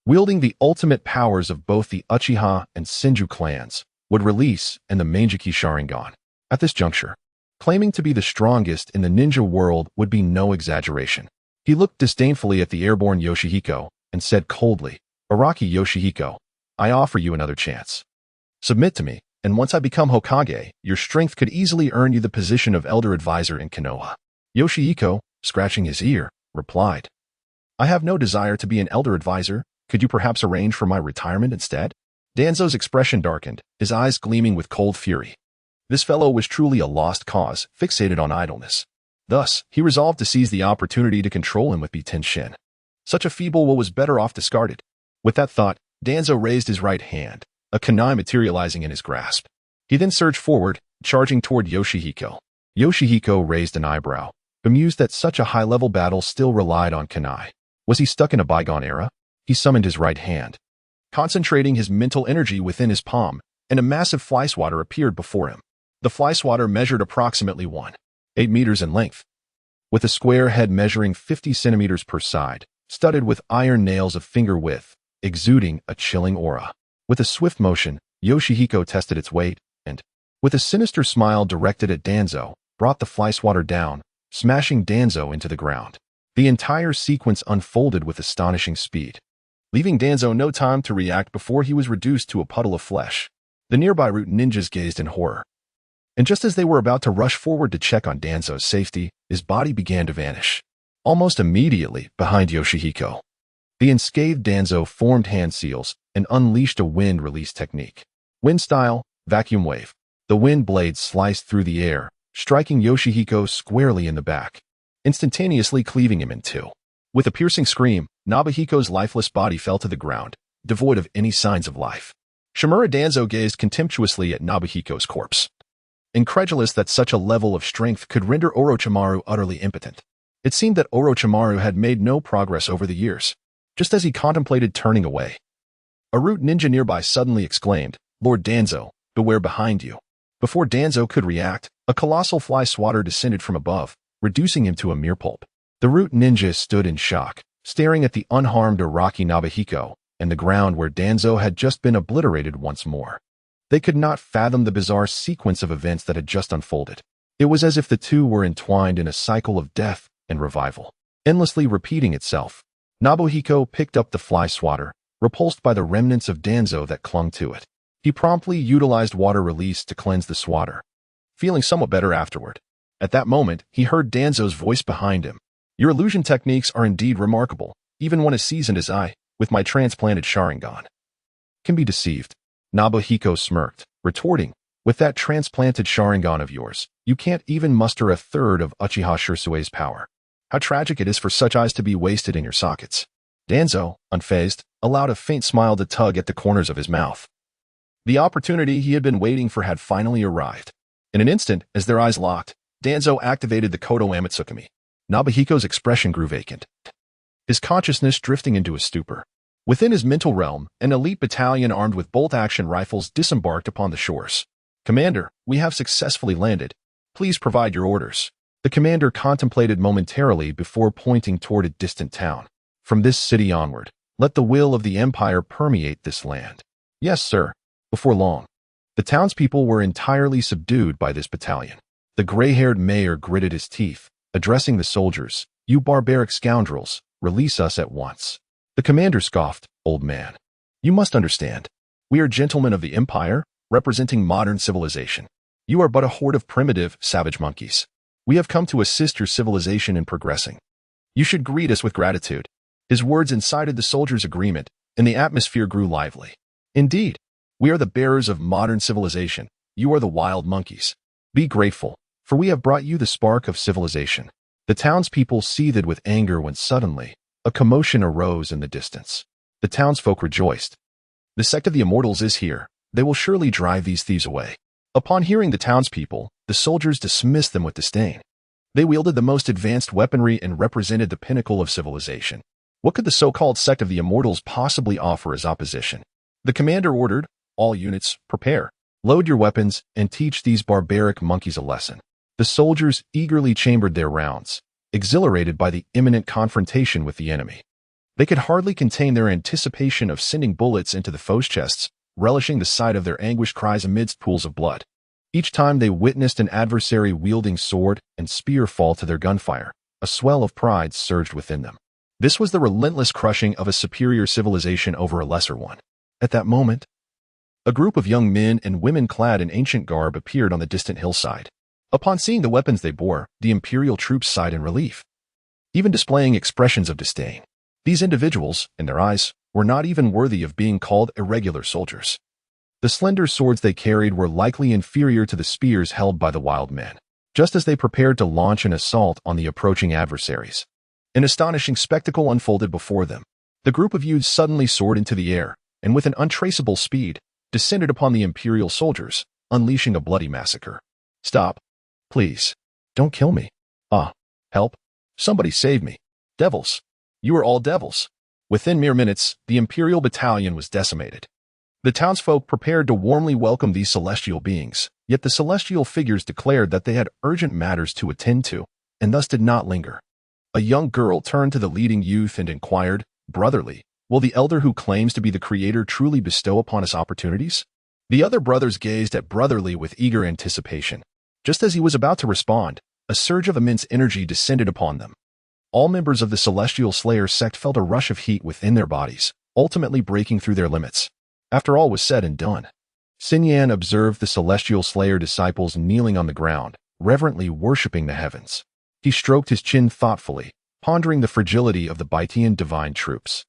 Wielding the ultimate powers of both the Uchiha and Senju clans, would release and the Mangeki Sharingan. At this juncture, claiming to be the strongest in the ninja world would be no exaggeration. He looked disdainfully at the airborne Yoshihiko and said coldly, "Araki Yoshihiko, I offer you another chance. Submit to me, and once I become Hokage, your strength could easily earn you the position of elder advisor in Konoha." Yoshihiko, scratching his ear, replied, "I have no desire to be an elder advisor. Could you perhaps arrange for my retirement instead?" Danzo's expression darkened, his eyes gleaming with cold fury. This fellow was truly a lost cause, fixated on idleness. Thus, he resolved to seize the opportunity to control him with Tenshin. Such a feeble will was better off discarded. With that thought, Danzo raised his right hand, a kunai materializing in his grasp. He then surged forward, charging toward Yoshihiko. Yoshihiko raised an eyebrow, bemused that such a high-level battle still relied on kunai. Was he stuck in a bygone era? He summoned his right hand. Concentrating his mental energy within his palm, and a massive fly swatter appeared before him. The fly swatter measured approximately 1.8 meters in length, with a square head measuring 50 centimeters per side, studded with iron nails of finger width, exuding a chilling aura. With a swift motion, Yoshihiko tested its weight, and, with a sinister smile directed at Danzo, brought the fly swatter down, smashing Danzo into the ground. The entire sequence unfolded with astonishing speed, leaving Danzo no time to react before he was reduced to a puddle of flesh. The nearby root ninjas gazed in horror. And just as they were about to rush forward to check on Danzo's safety, his body began to vanish. Almost immediately, behind Yoshihiko, the unscathed Danzo formed hand seals and unleashed a wind release technique. Wind style, vacuum wave. The wind blade sliced through the air, striking Yoshihiko squarely in the back, instantaneously cleaving him in two. With a piercing scream, Nobuhiko's lifeless body fell to the ground, devoid of any signs of life. Shimura Danzo gazed contemptuously at Nobuhiko's corpse, incredulous that such a level of strength could render Orochimaru utterly impotent. It seemed that Orochimaru had made no progress over the years. Just as he contemplated turning away, a root ninja nearby suddenly exclaimed, "Lord Danzo, beware behind you." Before Danzo could react, a colossal fly swatter descended from above, reducing him to a mere pulp. The root ninja stood in shock, staring at the unharmed Araki Nobuhiko and the ground where Danzo had just been obliterated once more. They could not fathom the bizarre sequence of events that had just unfolded. It was as if the two were entwined in a cycle of death and revival, endlessly repeating itself. Nobuhiko picked up the fly swatter, repulsed by the remnants of Danzo that clung to it. He promptly utilized water release to cleanse the swatter, feeling somewhat better afterward. At that moment, he heard Danzo's voice behind him. "Your illusion techniques are indeed remarkable, even one as seasoned as I, with my transplanted Sharingan, can be deceived." Nobuhiko smirked, retorting, "With that transplanted Sharingan of yours, you can't even muster a third of Uchiha Shursui's power. How tragic it is for such eyes to be wasted in your sockets." Danzo, unfazed, allowed a faint smile to tug at the corners of his mouth. The opportunity he had been waiting for had finally arrived. In an instant, as their eyes locked, Danzo activated the Kodo Amatsukami. Nobuhiko's expression grew vacant, his consciousness drifting into a stupor. Within his mental realm, an elite battalion armed with bolt-action rifles disembarked upon the shores. "Commander, we have successfully landed. Please provide your orders." The commander contemplated momentarily before pointing toward a distant town. "From this city onward, let the will of the Empire permeate this land." "Yes, sir." Before long, the townspeople were entirely subdued by this battalion. The gray-haired mayor gritted his teeth, addressing the soldiers, "You barbaric scoundrels, release us at once." The commander scoffed, "Old man, you must understand. We are gentlemen of the Empire, representing modern civilization. You are but a horde of primitive, savage monkeys. We have come to assist your civilization in progressing. You should greet us with gratitude." His words incited the soldiers' agreement, and the atmosphere grew lively. "Indeed, we are the bearers of modern civilization. You are the wild monkeys. Be grateful, for we have brought you the spark of civilization." The townspeople seethed with anger when suddenly, a commotion arose in the distance. The townsfolk rejoiced. "The sect of the Immortals is here. They will surely drive these thieves away." Upon hearing the townspeople, the soldiers dismissed them with disdain. They wielded the most advanced weaponry and represented the pinnacle of civilization. What could the so-called sect of the Immortals possibly offer as opposition? The commander ordered, "All units, prepare. Load your weapons and teach these barbaric monkeys a lesson. The soldiers eagerly chambered their rounds, exhilarated by the imminent confrontation with the enemy. They could hardly contain their anticipation of sending bullets into the foe's chests, relishing the sight of their anguished cries amidst pools of blood. Each time they witnessed an adversary wielding sword and spear fall to their gunfire, a swell of pride surged within them. This was the relentless crushing of a superior civilization over a lesser one. At that moment, a group of young men and women clad in ancient garb appeared on the distant hillside. Upon seeing the weapons they bore, the imperial troops sighed in relief, even displaying expressions of disdain. These individuals, in their eyes, were not even worthy of being called irregular soldiers. The slender swords they carried were likely inferior to the spears held by the wild men, just as they prepared to launch an assault on the approaching adversaries. An astonishing spectacle unfolded before them. The group of youths suddenly soared into the air, and with an untraceable speed, descended upon the imperial soldiers, unleashing a bloody massacre. Stop. Please. Don't kill me. Help. Somebody save me. Devils. You are all devils. Within mere minutes, the imperial battalion was decimated. The townsfolk prepared to warmly welcome these celestial beings, yet the celestial figures declared that they had urgent matters to attend to, and thus did not linger. A young girl turned to the leading youth and inquired, "Brotherly, will the elder who claims to be the creator truly bestow upon us opportunities?" The other brothers gazed at Brotherly with eager anticipation. Just as he was about to respond, a surge of immense energy descended upon them. All members of the Celestial Slayer sect felt a rush of heat within their bodies, ultimately breaking through their limits. After all was said and done, Xinyan observed the Celestial Slayer disciples kneeling on the ground, reverently worshipping the heavens. He stroked his chin thoughtfully, pondering the fragility of the Baitian divine troops.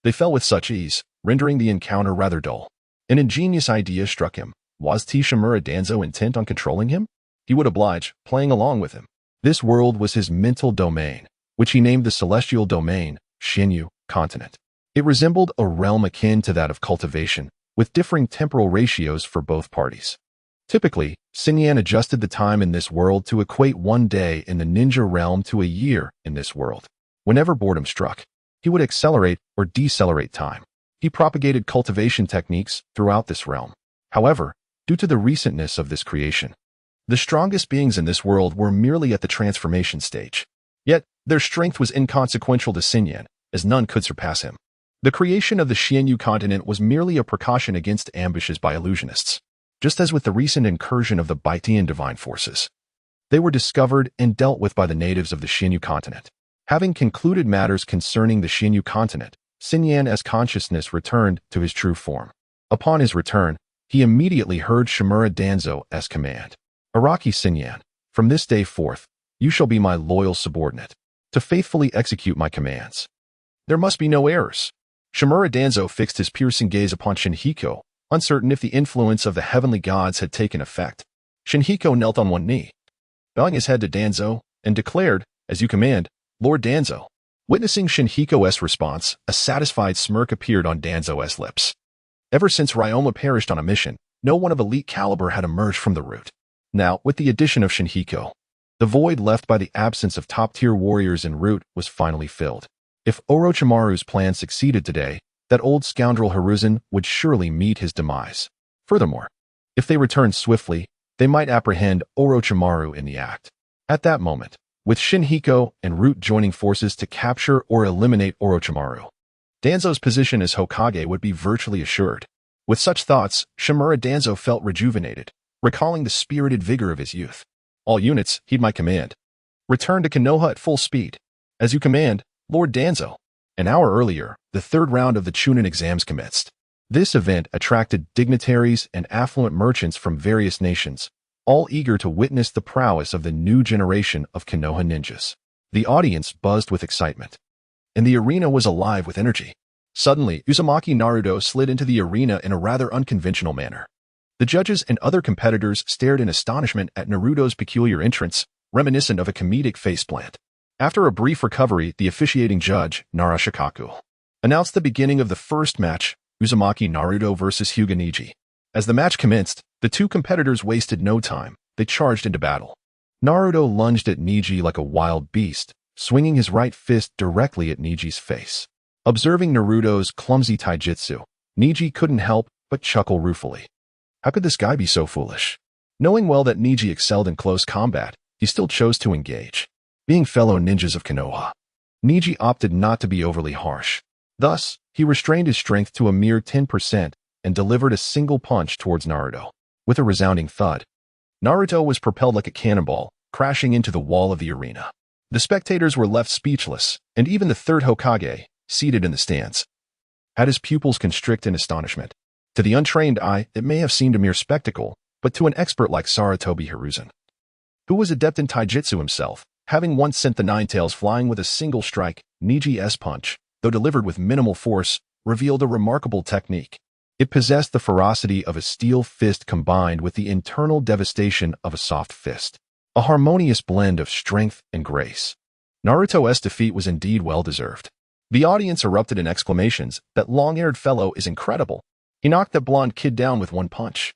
They fell with such ease, rendering the encounter rather dull. An ingenious idea struck him. Was Shimura Danzo intent on controlling him? He would oblige, playing along with him. This world was his mental domain, which he named the Celestial Domain, Shinyu, Continent. It resembled a realm akin to that of cultivation, with differing temporal ratios for both parties. Typically, Xinyan adjusted the time in this world to equate one day in the ninja realm to a year in this world. Whenever boredom struck, he would accelerate or decelerate time. He propagated cultivation techniques throughout this realm. However, due to the recentness of this creation, the strongest beings in this world were merely at the transformation stage. Yet, their strength was inconsequential to Xinyan, as none could surpass him. The creation of the Shinyu continent was merely a precaution against ambushes by illusionists. Just as with the recent incursion of the Baitian divine forces, they were discovered and dealt with by the natives of the Shinyu continent. Having concluded matters concerning the Shinyu continent, Xinyan's consciousness returned to his true form. Upon his return, he immediately heard Shimura Danzo's command. "Araki Xinyan, from this day forth, you shall be my loyal subordinate, to faithfully execute my commands. There must be no errors." Shimura Danzo fixed his piercing gaze upon Shinhiko, uncertain if the influence of the heavenly gods had taken effect. Shinhiko knelt on one knee, bowing his head to Danzo, and declared, "As you command, Lord Danzo." Witnessing Shinhiko's response, a satisfied smirk appeared on Danzo's lips. Ever since Ryoma perished on a mission, no one of elite caliber had emerged from the root. Now, with the addition of Shinhiko, the void left by the absence of top-tier warriors en route was finally filled. If Orochimaru's plan succeeded today, that old scoundrel Hiruzen would surely meet his demise. Furthermore, if they returned swiftly, they might apprehend Orochimaru in the act. At that moment, with Shinhiko and Root joining forces to capture or eliminate Orochimaru, Danzo's position as Hokage would be virtually assured. With such thoughts, Shimura Danzo felt rejuvenated, recalling the spirited vigor of his youth. "All units, heed my command. Return to Konoha at full speed. As you command, Lord Danzo." An hour earlier, the third round of the Chunin exams commenced. This event attracted dignitaries and affluent merchants from various nations, all eager to witness the prowess of the new generation of Konoha ninjas. The audience buzzed with excitement, and the arena was alive with energy. Suddenly, Uzumaki Naruto slid into the arena in a rather unconventional manner. The judges and other competitors stared in astonishment at Naruto's peculiar entrance, reminiscent of a comedic faceplant. After a brief recovery, the officiating judge, Nara Shukaku, announced the beginning of the first match, Uzumaki Naruto vs. Hyuga Neji. As the match commenced, the two competitors wasted no time. They charged into battle. Naruto lunged at Neji like a wild beast, swinging his right fist directly at Neji's face. Observing Naruto's clumsy taijutsu, Neji couldn't help but chuckle ruefully. How could this guy be so foolish? Knowing well that Neji excelled in close combat, he still chose to engage. Being fellow ninjas of Konoha, Neji opted not to be overly harsh. Thus, he restrained his strength to a mere 10% and delivered a single punch towards Naruto. With a resounding thud, Naruto was propelled like a cannonball, crashing into the wall of the arena. The spectators were left speechless, and even the third Hokage, seated in the stands, had his pupils constrict in astonishment. To the untrained eye, it may have seemed a mere spectacle, but to an expert like Sarutobi Hiruzen, who was adept in taijutsu himself, having once sent the Nine Tails flying with a single strike, Neji's punch, though delivered with minimal force, revealed a remarkable technique. It possessed the ferocity of a steel fist combined with the internal devastation of a soft fist, a harmonious blend of strength and grace. Naruto's defeat was indeed well-deserved. The audience erupted in exclamations. That long-haired fellow is incredible. He knocked that blonde kid down with one punch.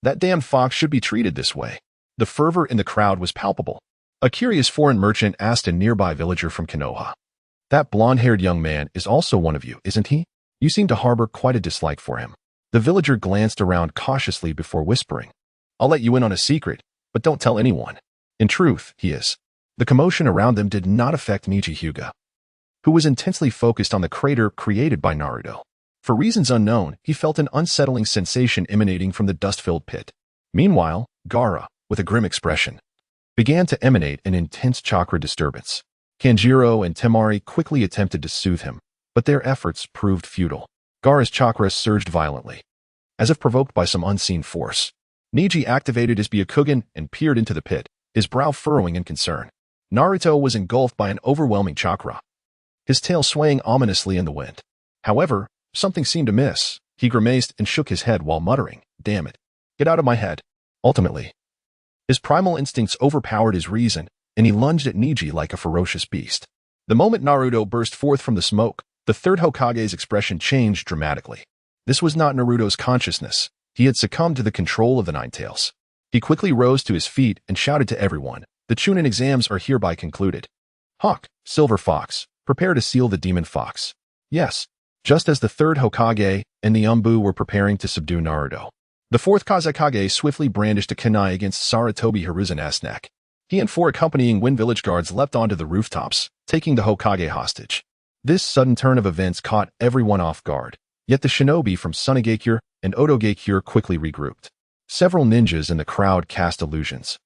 That damn fox should be treated this way. The fervor in the crowd was palpable. A curious foreign merchant asked a nearby villager from Konoha, "That blonde-haired young man is also one of you, isn't he? You seem to harbor quite a dislike for him." The villager glanced around cautiously before whispering, "I'll let you in on a secret, but don't tell anyone. In truth, he is." The commotion around them did not affect Neji Hyuga, who was intensely focused on the crater created by Naruto. For reasons unknown, he felt an unsettling sensation emanating from the dust-filled pit. Meanwhile, Gaara, with a grim expression, began to emanate an intense chakra disturbance. Kanjiro and Temari quickly attempted to soothe him, but their efforts proved futile. Gaara's chakra surged violently, as if provoked by some unseen force. Neji activated his Byakugan and peered into the pit, his brow furrowing in concern. Naruto was engulfed by an overwhelming chakra, his tail swaying ominously in the wind. However, something seemed amiss. He grimaced and shook his head while muttering, "Damn it. Get out of my head." Ultimately, his primal instincts overpowered his reason, and he lunged at Neji like a ferocious beast. The moment Naruto burst forth from the smoke, the third Hokage's expression changed dramatically. This was not Naruto's consciousness. He had succumbed to the control of the Nine Tails. He quickly rose to his feet and shouted to everyone, "The Chunin exams are hereby concluded. Hawk, Silver Fox, prepare to seal the Demon Fox." Yes, just as the third Hokage and the Umbu were preparing to subdue Naruto, the fourth Kazekage swiftly brandished a kunai against Sarutobi Hiruzen's neck. He and 4 accompanying Wind Village guards leapt onto the rooftops, taking the Hokage hostage. This sudden turn of events caught everyone off guard, yet the shinobi from Sunagakure and Otogakure quickly regrouped. Several ninjas in the crowd cast illusions,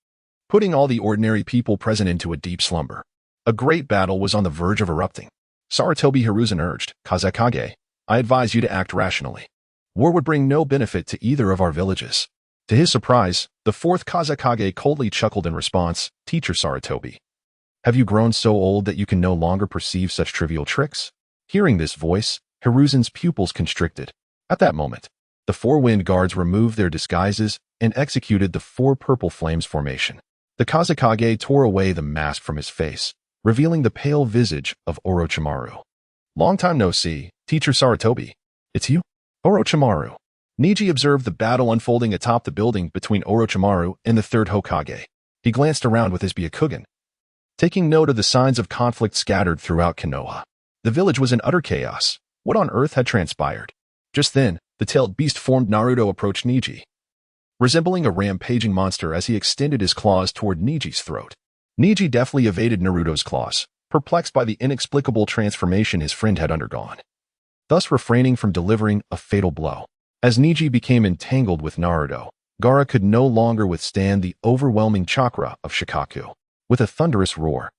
putting all the ordinary people present into a deep slumber. A great battle was on the verge of erupting. Sarutobi Hiruzen urged, "Kazekage, I advise you to act rationally. War would bring no benefit to either of our villages." To his surprise, the fourth Kazekage coldly chuckled in response, "Teacher Sarutobi, have you grown so old that you can no longer perceive such trivial tricks?" Hearing this voice, Hiruzen's pupils constricted. At that moment, the 4 wind guards removed their disguises and executed the 4 purple flames formation. The Kazekage tore away the mask from his face, revealing the pale visage of Orochimaru. "Long time no see, Teacher Sarutobi. It's you?" Orochimaru. Neji observed the battle unfolding atop the building between Orochimaru and the third Hokage. He glanced around with his Byakugan, taking note of the signs of conflict scattered throughout Konoha. The village was in utter chaos. What on earth had transpired? Just then, the tailed beast-formed Naruto approached Neji, resembling a rampaging monster as he extended his claws toward Neji's throat. Neji deftly evaded Naruto's claws, perplexed by the inexplicable transformation his friend had undergone, thus refraining from delivering a fatal blow. As Neji became entangled with Naruto, Gaara could no longer withstand the overwhelming chakra of Shukaku. With a thunderous roar,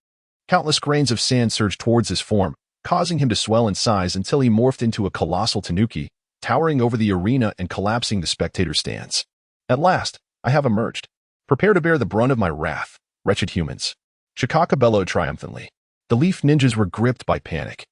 countless grains of sand surged towards his form, causing him to swell in size until he morphed into a colossal tanuki, towering over the arena and collapsing the spectator stands. "At last, I have emerged. Prepare to bear the brunt of my wrath, wretched humans." Shukaku bellowed triumphantly. The Leaf Ninjas were gripped by panic.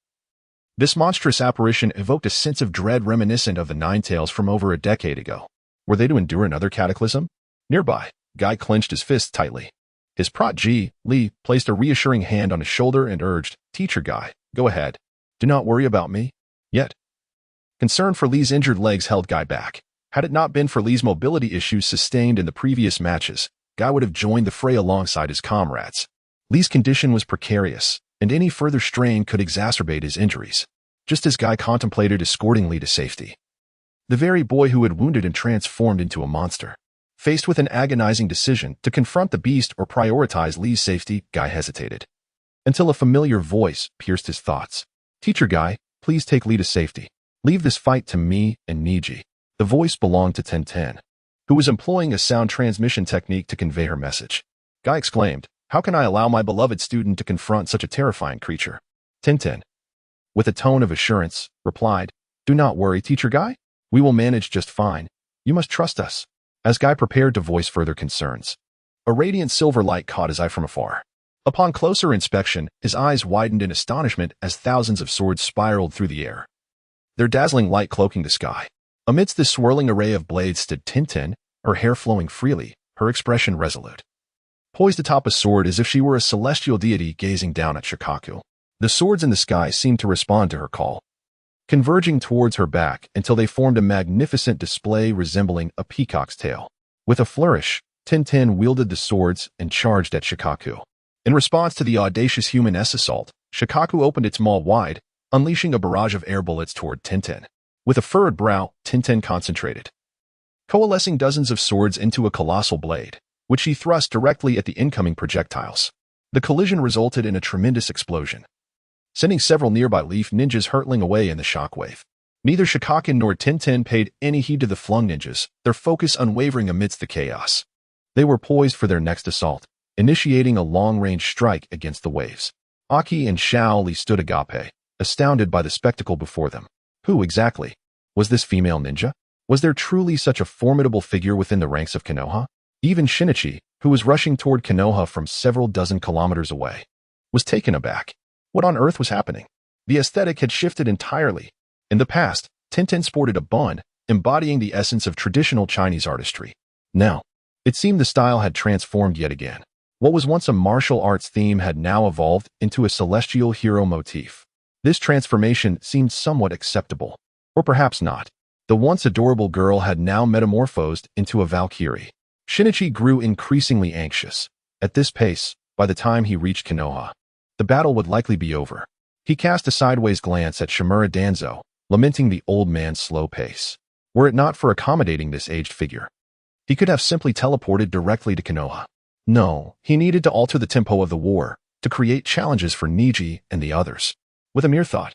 This monstrous apparition evoked a sense of dread reminiscent of the Nine Tails from over a decade ago. Were they to endure another cataclysm? Nearby, Guy clenched his fists tightly. His prot-G, Lee, placed a reassuring hand on his shoulder and urged, "Teacher Guy, go ahead. Do not worry about me. Yet." Concern for Lee's injured legs held Guy back. Had it not been for Lee's mobility issues sustained in the previous matches, Guy would have joined the fray alongside his comrades. Lee's condition was precarious, and any further strain could exacerbate his injuries. Just as Guy contemplated escorting Lee to safety, the very boy who had wounded and transformed into a monster. Faced with an agonizing decision to confront the beast or prioritize Lee's safety, Guy hesitated. Until a familiar voice pierced his thoughts. "Teacher Guy, please take Lee to safety. Leave this fight to me and Neji." The voice belonged to Tenten, who was employing a sound transmission technique to convey her message. Guy exclaimed, "How can I allow my beloved student to confront such a terrifying creature?" Tenten, with a tone of assurance, replied, "Do not worry, Teacher Guy. We will manage just fine. You must trust us." As Guy prepared to voice further concerns, a radiant silver light caught his eye from afar. Upon closer inspection, his eyes widened in astonishment as thousands of swords spiraled through the air, their dazzling light cloaking the sky. Amidst this swirling array of blades stood Tenten, her hair flowing freely, her expression resolute. Poised atop a sword as if she were a celestial deity gazing down at Shukaku. The swords in the sky seemed to respond to her call, converging towards her back until they formed a magnificent display resembling a peacock's tail. With a flourish, Tenten wielded the swords and charged at Shukaku. In response to the audacious human-esque assault, Shukaku opened its maw wide, unleashing a barrage of air bullets toward Tenten. With a furrowed brow, Tenten concentrated, coalescing dozens of swords into a colossal blade, which he thrust directly at the incoming projectiles. The collision resulted in a tremendous explosion, sending several nearby leaf ninjas hurtling away in the shockwave. Neither Shukaku nor Tenten paid any heed to the flung ninjas, their focus unwavering amidst the chaos. They were poised for their next assault, initiating a long-range strike against the waves. Aki and Shao Li stood agape, astounded by the spectacle before them. Who exactly was this female ninja? Was there truly such a formidable figure within the ranks of Konoha? Even Shinichi, who was rushing toward Konoha from several dozen kilometers away, was taken aback. What on earth was happening? The aesthetic had shifted entirely. In the past, Tenten sported a bun, embodying the essence of traditional Chinese artistry. Now, it seemed the style had transformed yet again. What was once a martial arts theme had now evolved into a celestial hero motif. This transformation seemed somewhat acceptable. Or perhaps not. The once adorable girl had now metamorphosed into a Valkyrie. Shinichi grew increasingly anxious. At this pace, by the time he reached Konoha, the battle would likely be over. He cast a sideways glance at Shimura Danzo, lamenting the old man's slow pace. Were it not for accommodating this aged figure, he could have simply teleported directly to Konoha. No, he needed to alter the tempo of the war, to create challenges for Neji and the others. With a mere thought,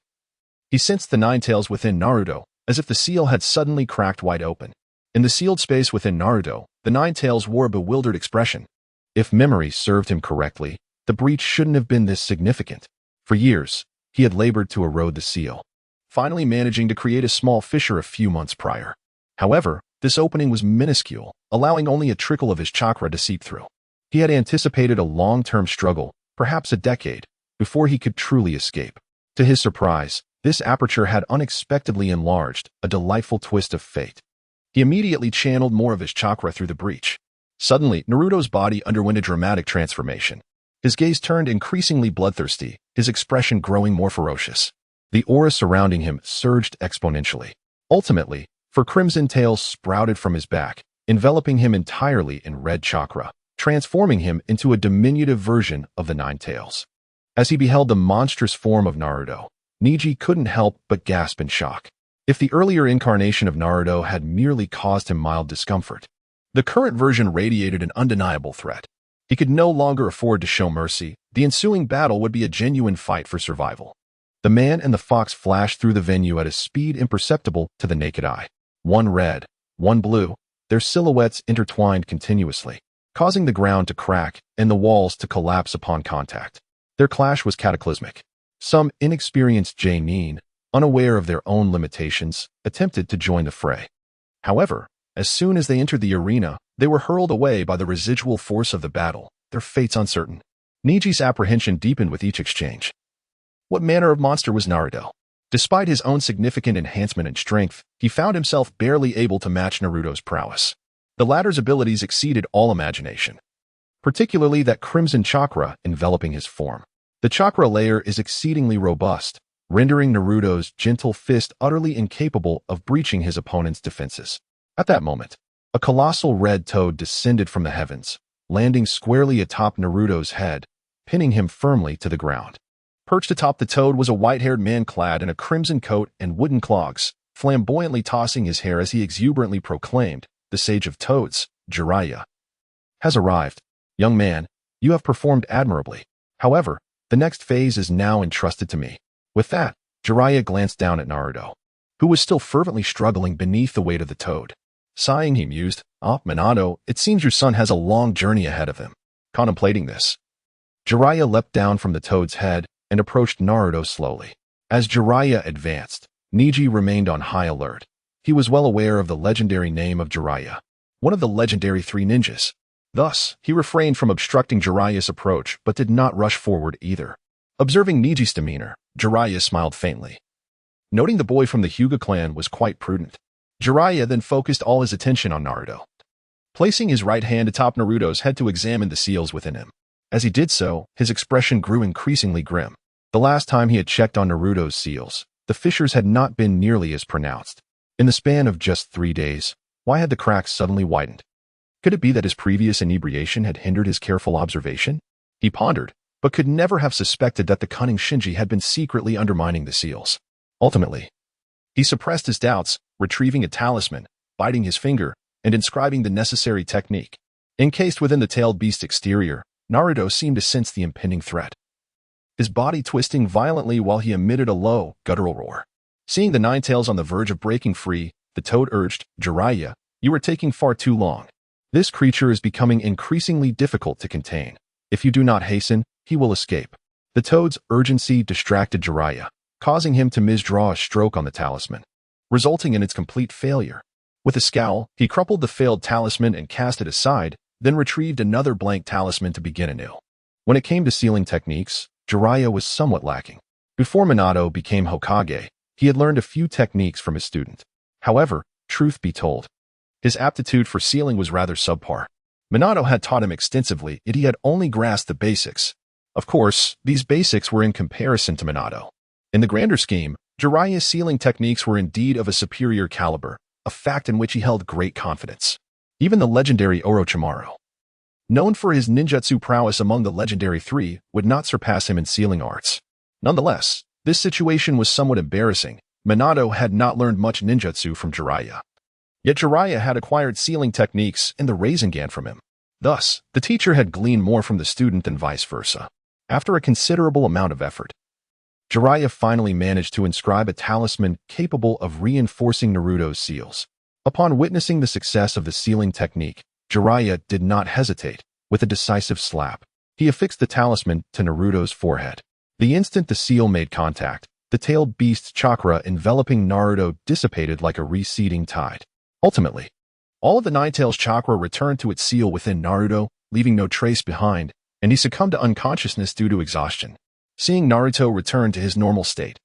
he sensed the nine tails within Naruto, as if the seal had suddenly cracked wide open. In the sealed space within Naruto, the nine tails wore a bewildered expression. If memory served him correctly, the breach shouldn't have been this significant. For years, he had labored to erode the seal, finally managing to create a small fissure a few months prior. However, this opening was minuscule, allowing only a trickle of his chakra to seep through. He had anticipated a long-term struggle, perhaps a decade, before he could truly escape. To his surprise, this aperture had unexpectedly enlarged, a delightful twist of fate. He immediately channeled more of his chakra through the breach. Suddenly, Naruto's body underwent a dramatic transformation. His gaze turned increasingly bloodthirsty, his expression growing more ferocious. The aura surrounding him surged exponentially. Ultimately, four crimson tails sprouted from his back, enveloping him entirely in red chakra, transforming him into a diminutive version of the nine tails. As he beheld the monstrous form of Naruto, Neji couldn't help but gasp in shock. If the earlier incarnation of Naruto had merely caused him mild discomfort, the current version radiated an undeniable threat. He could no longer afford to show mercy. The ensuing battle would be a genuine fight for survival. The man and the fox flashed through the venue at a speed imperceptible to the naked eye. One red, one blue, their silhouettes intertwined continuously, causing the ground to crack and the walls to collapse upon contact. Their clash was cataclysmic. Some inexperienced Jonin, unaware of their own limitations, attempted to join the fray. However, as soon as they entered the arena, they were hurled away by the residual force of the battle, their fates uncertain. Neji's apprehension deepened with each exchange. What manner of monster was Naruto? Despite his own significant enhancement in strength, he found himself barely able to match Naruto's prowess. The latter's abilities exceeded all imagination, particularly that crimson chakra enveloping his form. The chakra layer is exceedingly robust, rendering Naruto's gentle fist utterly incapable of breaching his opponent's defenses. At that moment, a colossal red toad descended from the heavens, landing squarely atop Naruto's head, pinning him firmly to the ground. Perched atop the toad was a white-haired man clad in a crimson coat and wooden clogs, flamboyantly tossing his hair as he exuberantly proclaimed, "The Sage of Toads, Jiraiya, has arrived. Young man, you have performed admirably. However, the next phase is now entrusted to me." With that, Jiraiya glanced down at Naruto, who was still fervently struggling beneath the weight of the toad. Sighing, he mused, Minato, it seems your son has a long journey ahead of him." Contemplating this, Jiraiya leapt down from the toad's head and approached Naruto slowly. As Jiraiya advanced, Neji remained on high alert. He was well aware of the legendary name of Jiraiya, one of the legendary three ninjas. Thus, he refrained from obstructing Jiraiya's approach but did not rush forward either. Observing Neji's demeanor, Jiraiya smiled faintly. Noting the boy from the Hyuga clan was quite prudent, Jiraiya then focused all his attention on Naruto, placing his right hand atop Naruto's head to examine the seals within him. As he did so, his expression grew increasingly grim. The last time he had checked on Naruto's seals, the fissures had not been nearly as pronounced. In the span of just 3 days, why had the cracks suddenly widened? Could it be that his previous inebriation had hindered his careful observation? He pondered, but could never have suspected that the cunning Shinji had been secretly undermining the seals. Ultimately, he suppressed his doubts, retrieving a talisman, biting his finger, and inscribing the necessary technique. Encased within the tailed beast's exterior, Naruto seemed to sense the impending threat, his body twisting violently while he emitted a low, guttural roar. Seeing the nine tails on the verge of breaking free, the toad urged, "Jiraiya, you are taking far too long. This creature is becoming increasingly difficult to contain. If you do not hasten, he will escape." The toad's urgency distracted Jiraiya, causing him to misdraw a stroke on the talisman, resulting in its complete failure. With a scowl, he crumpled the failed talisman and cast it aside, then retrieved another blank talisman to begin anew. When it came to sealing techniques, Jiraiya was somewhat lacking. Before Minato became Hokage, he had learned a few techniques from his student. However, truth be told, his aptitude for sealing was rather subpar. Minato had taught him extensively, yet he had only grasped the basics. Of course, these basics were in comparison to Minato. In the grander scheme, Jiraiya's sealing techniques were indeed of a superior caliber, a fact in which he held great confidence. Even the legendary Orochimaru, known for his ninjutsu prowess among the legendary three, would not surpass him in sealing arts. Nonetheless, this situation was somewhat embarrassing. Minato had not learned much ninjutsu from Jiraiya. Yet Jiraiya had acquired sealing techniques and the Rasengan from him. Thus, the teacher had gleaned more from the student than vice versa. After a considerable amount of effort, Jiraiya finally managed to inscribe a talisman capable of reinforcing Naruto's seals. Upon witnessing the success of the sealing technique, Jiraiya did not hesitate. With a decisive slap, he affixed the talisman to Naruto's forehead. The instant the seal made contact, the tailed beast's chakra enveloping Naruto dissipated like a receding tide. Ultimately, all of the Nine Tails chakra returned to its seal within Naruto, leaving no trace behind, and he succumbed to unconsciousness due to exhaustion. Seeing Naruto return to his normal state,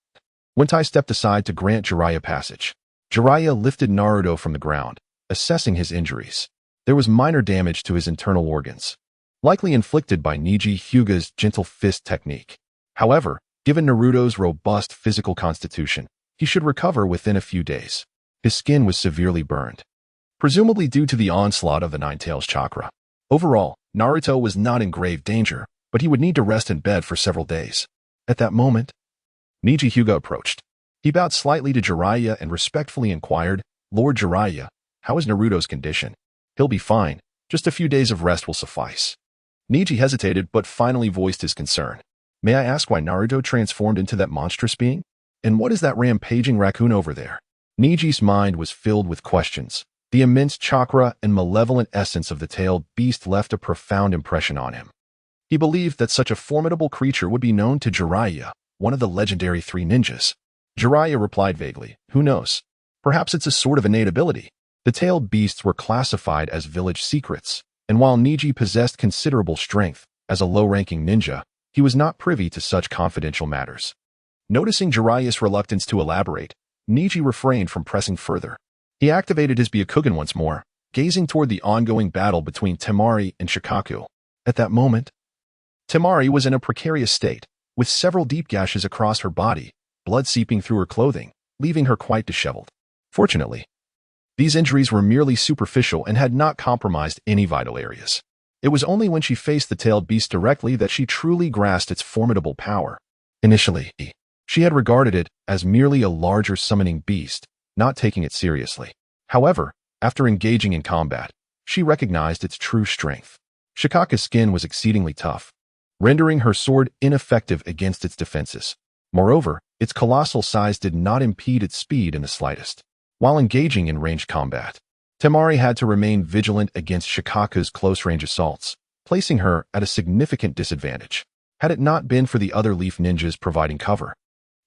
Wentai stepped aside to grant Jiraiya passage. Jiraiya lifted Naruto from the ground, assessing his injuries. There was minor damage to his internal organs, likely inflicted by Neji Hyuga's gentle fist technique. However, given Naruto's robust physical constitution, he should recover within a few days. His skin was severely burned, presumably due to the onslaught of the Nine Tails chakra. Overall, Naruto was not in grave danger, but he would need to rest in bed for several days. At that moment, Neji Hyuga approached. He bowed slightly to Jiraiya and respectfully inquired, "Lord Jiraiya, how is Naruto's condition?" "He'll be fine. Just a few days of rest will suffice." Neji hesitated but finally voiced his concern. "May I ask why Naruto transformed into that monstrous being? And what is that rampaging raccoon over there?" Neji's mind was filled with questions. The immense chakra and malevolent essence of the tailed beast left a profound impression on him. He believed that such a formidable creature would be known to Jiraiya, one of the legendary three ninjas. Jiraiya replied vaguely, "Who knows? Perhaps it's a sort of innate ability." The tailed beasts were classified as village secrets, and while Neji possessed considerable strength, as a low-ranking ninja, he was not privy to such confidential matters. Noticing Jiraiya's reluctance to elaborate, Neji refrained from pressing further. He activated his Byakugan once more, gazing toward the ongoing battle between Temari and Shukaku. At that moment, Temari was in a precarious state, with several deep gashes across her body, blood seeping through her clothing, leaving her quite disheveled. Fortunately, these injuries were merely superficial and had not compromised any vital areas. It was only when she faced the tailed beast directly that she truly grasped its formidable power. Initially, she had regarded it as merely a larger summoning beast, not taking it seriously. However, after engaging in combat, she recognized its true strength. Shukaku's skin was exceedingly tough, rendering her sword ineffective against its defenses. Moreover, its colossal size did not impede its speed in the slightest. While engaging in ranged combat, Temari had to remain vigilant against Shukaku's close-range assaults, placing her at a significant disadvantage. Had it not been for the other leaf ninjas providing cover,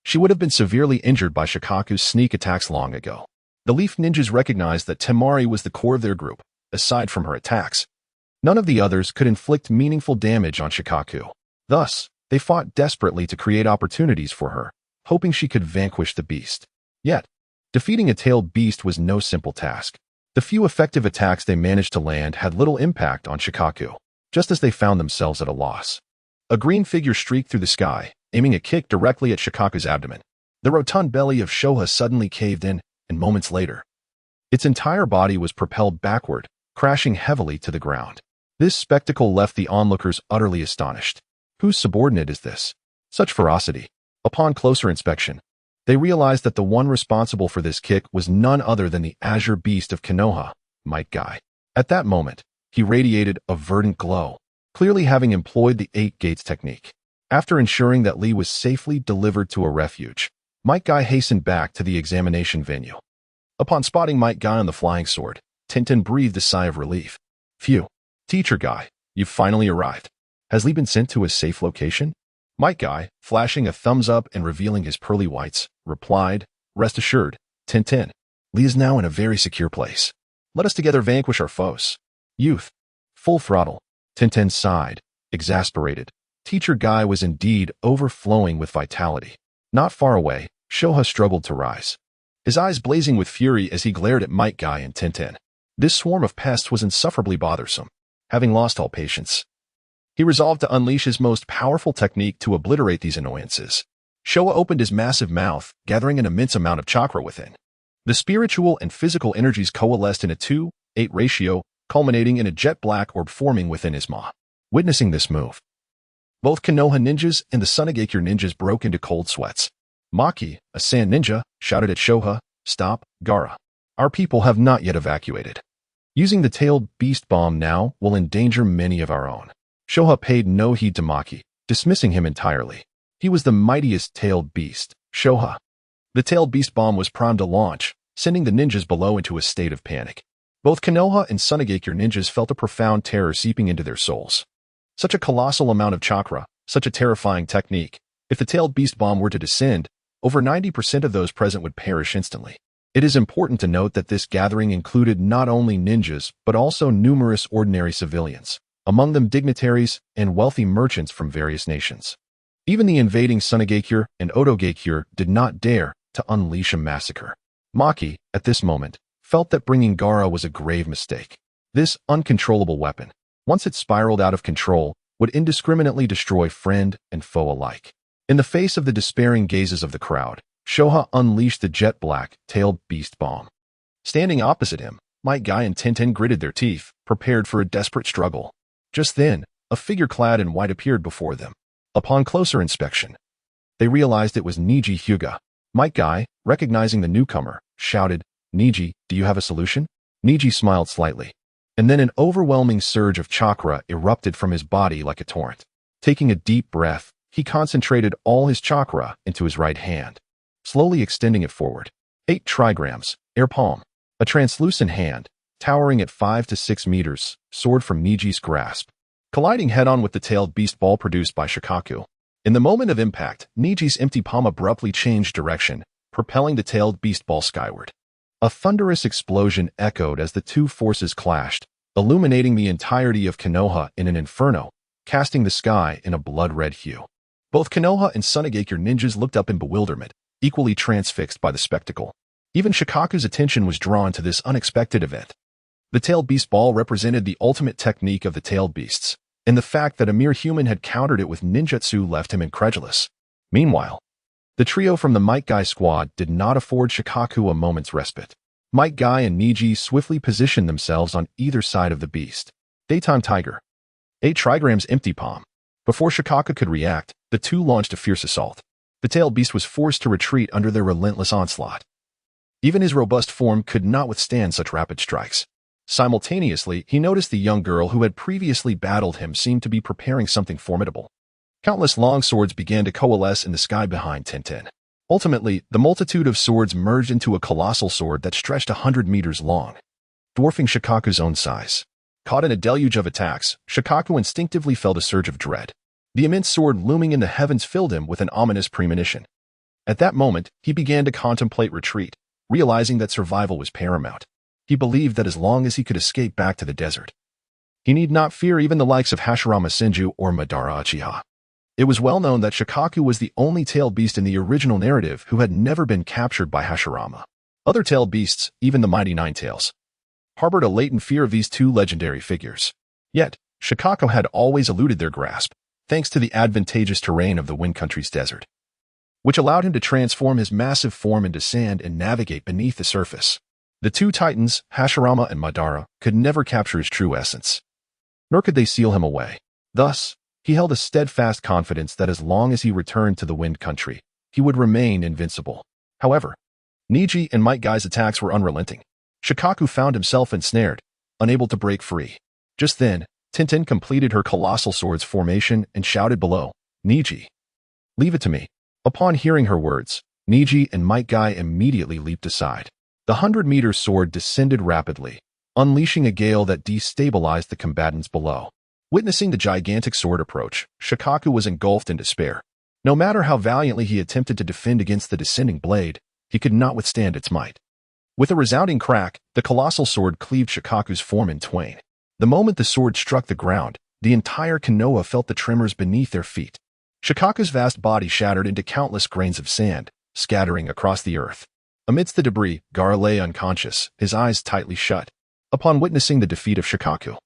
she would have been severely injured by Shukaku's sneak attacks long ago. The leaf ninjas recognized that Temari was the core of their group. Aside from her attacks, none of the others could inflict meaningful damage on Shukaku. Thus, they fought desperately to create opportunities for her, hoping she could vanquish the beast. Yet, defeating a tailed beast was no simple task. The few effective attacks they managed to land had little impact on Shukaku, just as they found themselves at a loss. A green figure streaked through the sky, aiming a kick directly at Shukaku's abdomen. The rotund belly of Shoha suddenly caved in, and moments later, its entire body was propelled backward, crashing heavily to the ground. This spectacle left the onlookers utterly astonished. Whose subordinate is this? Such ferocity. Upon closer inspection, they realized that the one responsible for this kick was none other than the azure beast of Konoha, Might Guy. At that moment, he radiated a verdant glow, clearly having employed the 8 gates technique. After ensuring that Lee was safely delivered to a refuge, Might Guy hastened back to the examination venue. Upon spotting Might Guy on the flying sword, Tenten breathed a sigh of relief. Phew, teacher Guy, you've finally arrived. Has Lee been sent to a safe location? Might Guy, flashing a thumbs up and revealing his pearly whites, replied, Rest assured, Tenten, Lee is now in a very secure place. Let us together vanquish our foes. Youth. Full throttle. Tenten sighed, exasperated. Teacher Guy was indeed overflowing with vitality. Not far away, Shoha struggled to rise, his eyes blazing with fury as he glared at Might Guy and Tenten. This swarm of pests was insufferably bothersome. Having lost all patience, he resolved to unleash his most powerful technique to obliterate these annoyances. Showa opened his massive mouth, gathering an immense amount of chakra within. The spiritual and physical energies coalesced in a 2:8 ratio, culminating in a jet black orb forming within his maw. Witnessing this move, both Konoha ninjas and the Sunagakure ninjas broke into cold sweats. Maki, a sand ninja, shouted at Shoha, Stop, Gaara. Our people have not yet evacuated. Using the tailed beast bomb now will endanger many of our own. Shoha paid no heed to Maki, dismissing him entirely. He was the mightiest tailed beast, Shoha. The tailed beast bomb was primed to launch, sending the ninjas below into a state of panic. Both Konoha and Sunagakure ninjas felt a profound terror seeping into their souls. Such a colossal amount of chakra, such a terrifying technique. If the tailed beast bomb were to descend, over 90% of those present would perish instantly. It is important to note that this gathering included not only ninjas, but also numerous ordinary civilians, among them dignitaries and wealthy merchants from various nations. Even the invading Sunagakure and Otogakure did not dare to unleash a massacre. Maki, at this moment, felt that bringing Gaara was a grave mistake. This uncontrollable weapon, once it spiraled out of control, would indiscriminately destroy friend and foe alike. In the face of the despairing gazes of the crowd, Shoha unleashed the jet black, tailed beast bomb. Standing opposite him, Might Guy and Tenten gritted their teeth, prepared for a desperate struggle. Just then, a figure clad in white appeared before them. Upon closer inspection, they realized it was Neji Hyuga. Might Guy, recognizing the newcomer, shouted, Neji, do you have a solution? Neji smiled slightly, and then an overwhelming surge of chakra erupted from his body like a torrent. Taking a deep breath, he concentrated all his chakra into his right hand, slowly extending it forward. 8 trigrams, air palm. A translucent hand, towering at 5 to 6 meters, soared from Neji's grasp, colliding head-on with the tailed beast ball produced by Shukaku. In the moment of impact, Neji's empty palm abruptly changed direction, propelling the tailed beast ball skyward. A thunderous explosion echoed as the two forces clashed, illuminating the entirety of Konoha in an inferno, casting the sky in a blood-red hue. Both Konoha and Sunagakure ninjas looked up in bewilderment, equally transfixed by the spectacle. Even Shukaku's attention was drawn to this unexpected event. The tailed beast ball represented the ultimate technique of the tailed beasts, and the fact that a mere human had countered it with ninjutsu left him incredulous. Meanwhile, the trio from the Might Guy squad did not afford Shukaku a moment's respite. Might Guy and Neji swiftly positioned themselves on either side of the beast. Daytime Tiger. 8 trigrams empty palm. Before Shukaku could react, the two launched a fierce assault. The tailed beast was forced to retreat under their relentless onslaught. Even his robust form could not withstand such rapid strikes. Simultaneously, he noticed the young girl who had previously battled him seemed to be preparing something formidable. Countless long swords began to coalesce in the sky behind Tenten. Ultimately, the multitude of swords merged into a colossal sword that stretched 100 meters long, dwarfing Shukaku's own size. Caught in a deluge of attacks, Shukaku instinctively felt a surge of dread. The immense sword looming in the heavens filled him with an ominous premonition. At that moment, he began to contemplate retreat, realizing that survival was paramount. He believed that as long as he could escape back to the desert, he need not fear even the likes of Hashirama Senju or Madara Uchiha. It was well known that Shukaku was the only tailed beast in the original narrative who had never been captured by Hashirama. Other tailed beasts, even the mighty Nine Tails, harbored a latent fear of these two legendary figures. Yet, Shukaku had always eluded their grasp, thanks to the advantageous terrain of the Wind Country's desert, which allowed him to transform his massive form into sand and navigate beneath the surface. The two titans, Hashirama and Madara, could never capture his true essence, nor could they seal him away. Thus, he held a steadfast confidence that as long as he returned to the Wind Country, he would remain invincible. However, Neji and Might Guy's attacks were unrelenting. Shukaku found himself ensnared, unable to break free. Just then, Tenten completed her colossal sword's formation and shouted below, "Neji, leave it to me." Upon hearing her words, Neji and Might Guy immediately leaped aside. The 100-meter sword descended rapidly, unleashing a gale that destabilized the combatants below. Witnessing the gigantic sword approach, Shukaku was engulfed in despair. No matter how valiantly he attempted to defend against the descending blade, he could not withstand its might. With a resounding crack, the colossal sword cleaved Shukaku's form in twain. The moment the sword struck the ground, the entire Konoha felt the tremors beneath their feet. Shukaku's vast body shattered into countless grains of sand, scattering across the earth. Amidst the debris, Gaara lay unconscious, his eyes tightly shut. Upon witnessing the defeat of Shukaku,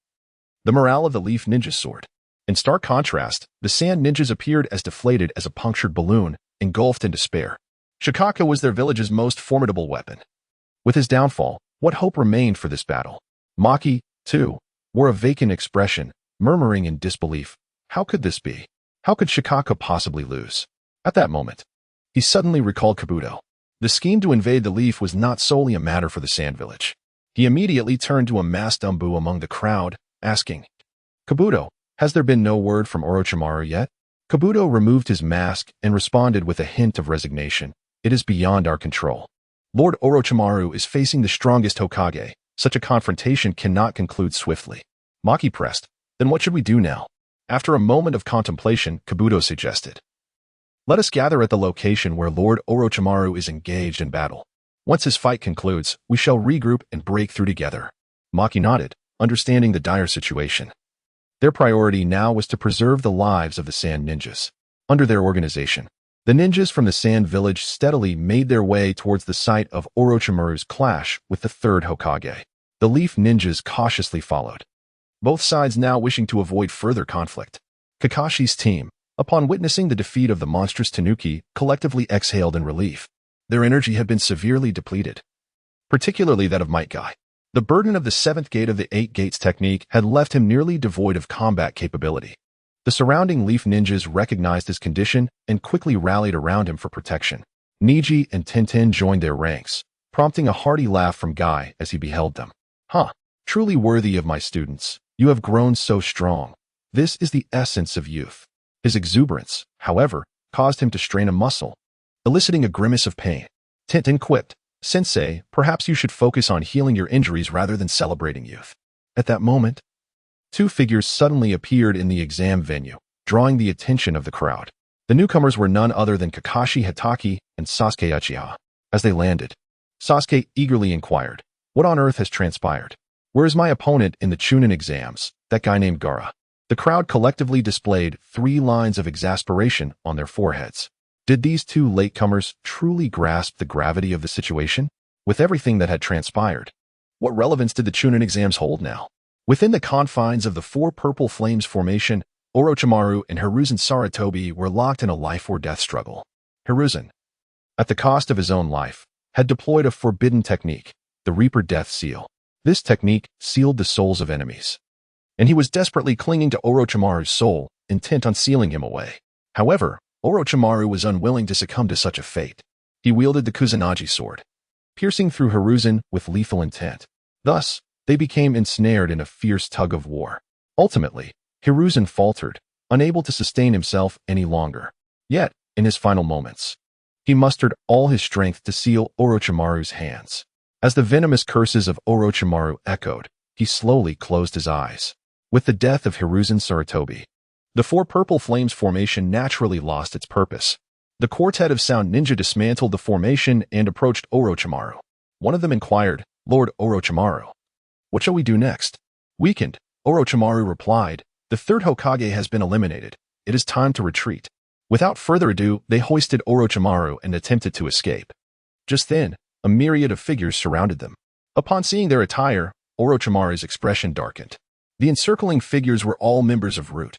the morale of the Leaf Ninja's soared. In stark contrast, the Sand Ninjas appeared as deflated as a punctured balloon, engulfed in despair. Shukaku was their village's most formidable weapon. With his downfall, what hope remained for this battle? Maki, too, wore a vacant expression, murmuring in disbelief. How could this be? How could Shukaku possibly lose? At that moment, he suddenly recalled Kabuto. The scheme to invade the Leaf was not solely a matter for the Sand Village. He immediately turned to a masked Umbu among the crowd, asking, "Kabuto, has there been no word from Orochimaru yet?" Kabuto removed his mask and responded with a hint of resignation. "It is beyond our control. Lord Orochimaru is facing the strongest Hokage. Such a confrontation cannot conclude swiftly." Maki pressed, "Then what should we do now?" After a moment of contemplation, Kabuto suggested, "Let us gather at the location where Lord Orochimaru is engaged in battle. Once his fight concludes, we shall regroup and break through together." Maki nodded, understanding the dire situation. Their priority now was to preserve the lives of the Sand Ninjas. Under their organization, the ninjas from the Sand Village steadily made their way towards the site of Orochimaru's clash with the third Hokage. The Leaf Ninjas cautiously followed, both sides now wishing to avoid further conflict. Kakashi's team, upon witnessing the defeat of the monstrous Tanuki, collectively exhaled in relief. Their energy had been severely depleted, particularly that of Might Guy. The burden of the seventh gate of the Eight Gates technique had left him nearly devoid of combat capability. The surrounding Leaf Ninjas recognized his condition and quickly rallied around him for protection. Neji and Tenten joined their ranks, prompting a hearty laugh from Guy as he beheld them. Truly worthy of my students, you have grown so strong. This is the essence of youth." His exuberance, however, caused him to strain a muscle, eliciting a grimace of pain. Tenten quipped, "Sensei, perhaps you should focus on healing your injuries rather than celebrating youth." At that moment, two figures suddenly appeared in the exam venue, drawing the attention of the crowd. The newcomers were none other than Kakashi Hatake and Sasuke Uchiha. As they landed, Sasuke eagerly inquired, "What on earth has transpired? Where is my opponent in the Chunin exams, that guy named Gaara?" The crowd collectively displayed 3 lines of exasperation on their foreheads. Did these two latecomers truly grasp the gravity of the situation? With everything that had transpired, what relevance did the Chunin exams hold now? Within the confines of the 4 Purple Flames formation, Orochimaru and Hiruzen Sarutobi were locked in a life-or-death struggle. Hiruzen, at the cost of his own life, had deployed a forbidden technique, the Reaper Death Seal. This technique sealed the souls of enemies, and he was desperately clinging to Orochimaru's soul, intent on sealing him away. However, Orochimaru was unwilling to succumb to such a fate. He wielded the Kusanagi sword, piercing through Hiruzen with lethal intent. Thus, they became ensnared in a fierce tug of war. Ultimately, Hiruzen faltered, unable to sustain himself any longer. Yet, in his final moments, he mustered all his strength to seal Orochimaru's hands. As the venomous curses of Orochimaru echoed, he slowly closed his eyes. With the death of Hiruzen Sarutobi, the Four Purple Flames formation naturally lost its purpose. The quartet of Sound Ninja dismantled the formation and approached Orochimaru. One of them inquired, "Lord Orochimaru, what shall we do next?" Weakened, Orochimaru replied, "The third Hokage has been eliminated. It is time to retreat." Without further ado, they hoisted Orochimaru and attempted to escape. Just then, a myriad of figures surrounded them. Upon seeing their attire, Orochimaru's expression darkened. The encircling figures were all members of Root.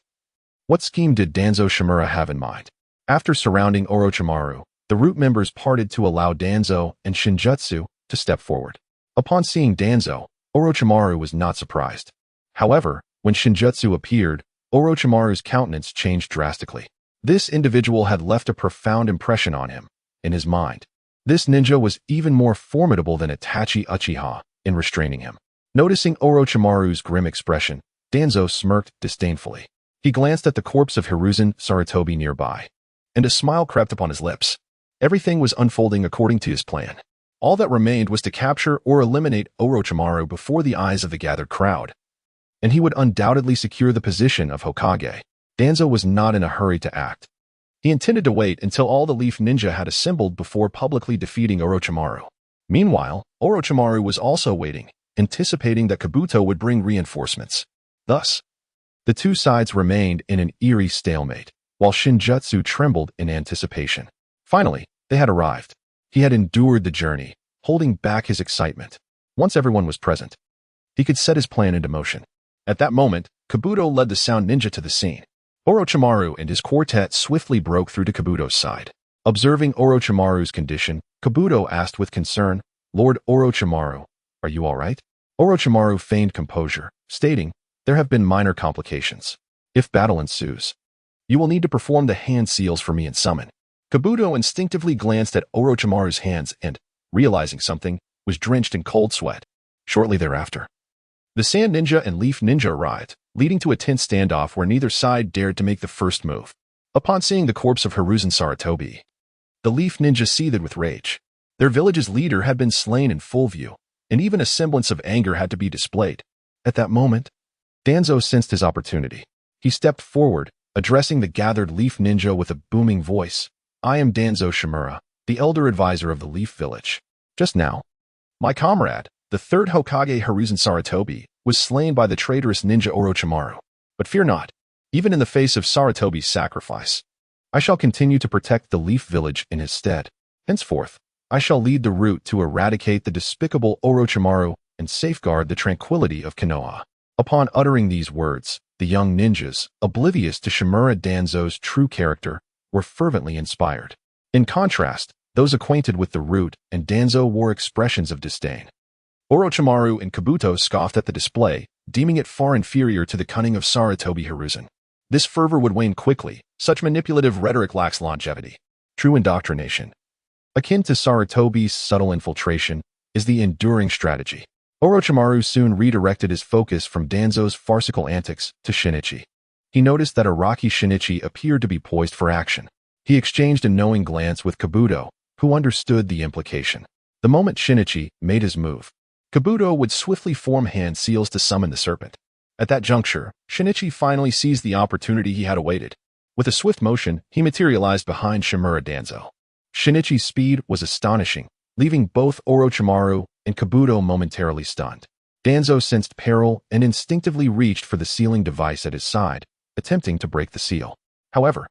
What scheme did Danzo Shimura have in mind? After surrounding Orochimaru, the Root members parted to allow Danzo and Shinjutsu to step forward. Upon seeing Danzo, Orochimaru was not surprised. However, when Shinjutsu appeared, Orochimaru's countenance changed drastically. This individual had left a profound impression on him. In his mind, this ninja was even more formidable than Itachi Uchiha in restraining him. Noticing Orochimaru's grim expression, Danzo smirked disdainfully. He glanced at the corpse of Hiruzen Sarutobi nearby, and a smile crept upon his lips. Everything was unfolding according to his plan. All that remained was to capture or eliminate Orochimaru before the eyes of the gathered crowd, and he would undoubtedly secure the position of Hokage. Danzo was not in a hurry to act. He intended to wait until all the Leaf Ninja had assembled before publicly defeating Orochimaru. Meanwhile, Orochimaru was also waiting, anticipating that Kabuto would bring reinforcements. Thus, the two sides remained in an eerie stalemate, while Shinjutsu trembled in anticipation. Finally, they had arrived. He had endured the journey, holding back his excitement. Once everyone was present, he could set his plan into motion. At that moment, Kabuto led the Sound Ninja to the scene. Orochimaru and his quartet swiftly broke through to Kabuto's side. Observing Orochimaru's condition, Kabuto asked with concern, "Lord Orochimaru, are you all right?" Orochimaru feigned composure, stating, "There have been minor complications. If battle ensues, you will need to perform the hand seals for me and summon." Kabuto instinctively glanced at Orochimaru's hands and, realizing something, was drenched in cold sweat. Shortly thereafter, the Sand Ninja and Leaf Ninja arrived, leading to a tense standoff where neither side dared to make the first move. Upon seeing the corpse of Hiruzen Sarutobi, the Leaf Ninja seethed with rage. Their village's leader had been slain in full view, and even a semblance of anger had to be displayed. At that moment, Danzo sensed his opportunity. He stepped forward, addressing the gathered Leaf Ninja with a booming voice. "I am Danzo Shimura, the elder advisor of the Leaf Village. Just now, my comrade, the third Hokage Hiruzen Sarutobi, was slain by the traitorous ninja Orochimaru. But fear not, even in the face of Sarutobi's sacrifice, I shall continue to protect the Leaf Village in his stead. Henceforth, I shall lead the route to eradicate the despicable Orochimaru and safeguard the tranquility of Konoha." Upon uttering these words, the young ninjas, oblivious to Shimura Danzo's true character, were fervently inspired. In contrast, those acquainted with the route and Danzo wore expressions of disdain. Orochimaru and Kabuto scoffed at the display, deeming it far inferior to the cunning of Sarutobi Hiruzen. This fervor would wane quickly. Such manipulative rhetoric lacks longevity. True indoctrination, akin to Sarutobi's subtle infiltration, is the enduring strategy. Orochimaru soon redirected his focus from Danzo's farcical antics to Shinichi. He noticed that Araki Shinichi appeared to be poised for action. He exchanged a knowing glance with Kabuto, who understood the implication. The moment Shinichi made his move, Kabuto would swiftly form hand seals to summon the serpent. At that juncture, Shinichi finally seized the opportunity he had awaited. With a swift motion, he materialized behind Shimura Danzo. Shinichi's speed was astonishing, leaving both Orochimaru and Kabuto momentarily stunned. Danzo sensed peril and instinctively reached for the sealing device at his side, attempting to break the seal. However,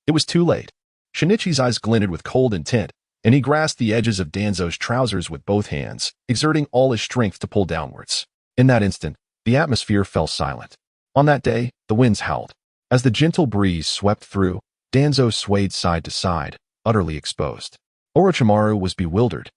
it was too late. Shinichi's eyes glinted with cold intent, and he grasped the edges of Danzo's trousers with both hands, exerting all his strength to pull downwards. In that instant, the atmosphere fell silent. On that day, the winds howled. As the gentle breeze swept through, Danzo swayed side to side, utterly exposed. Orochimaru was bewildered.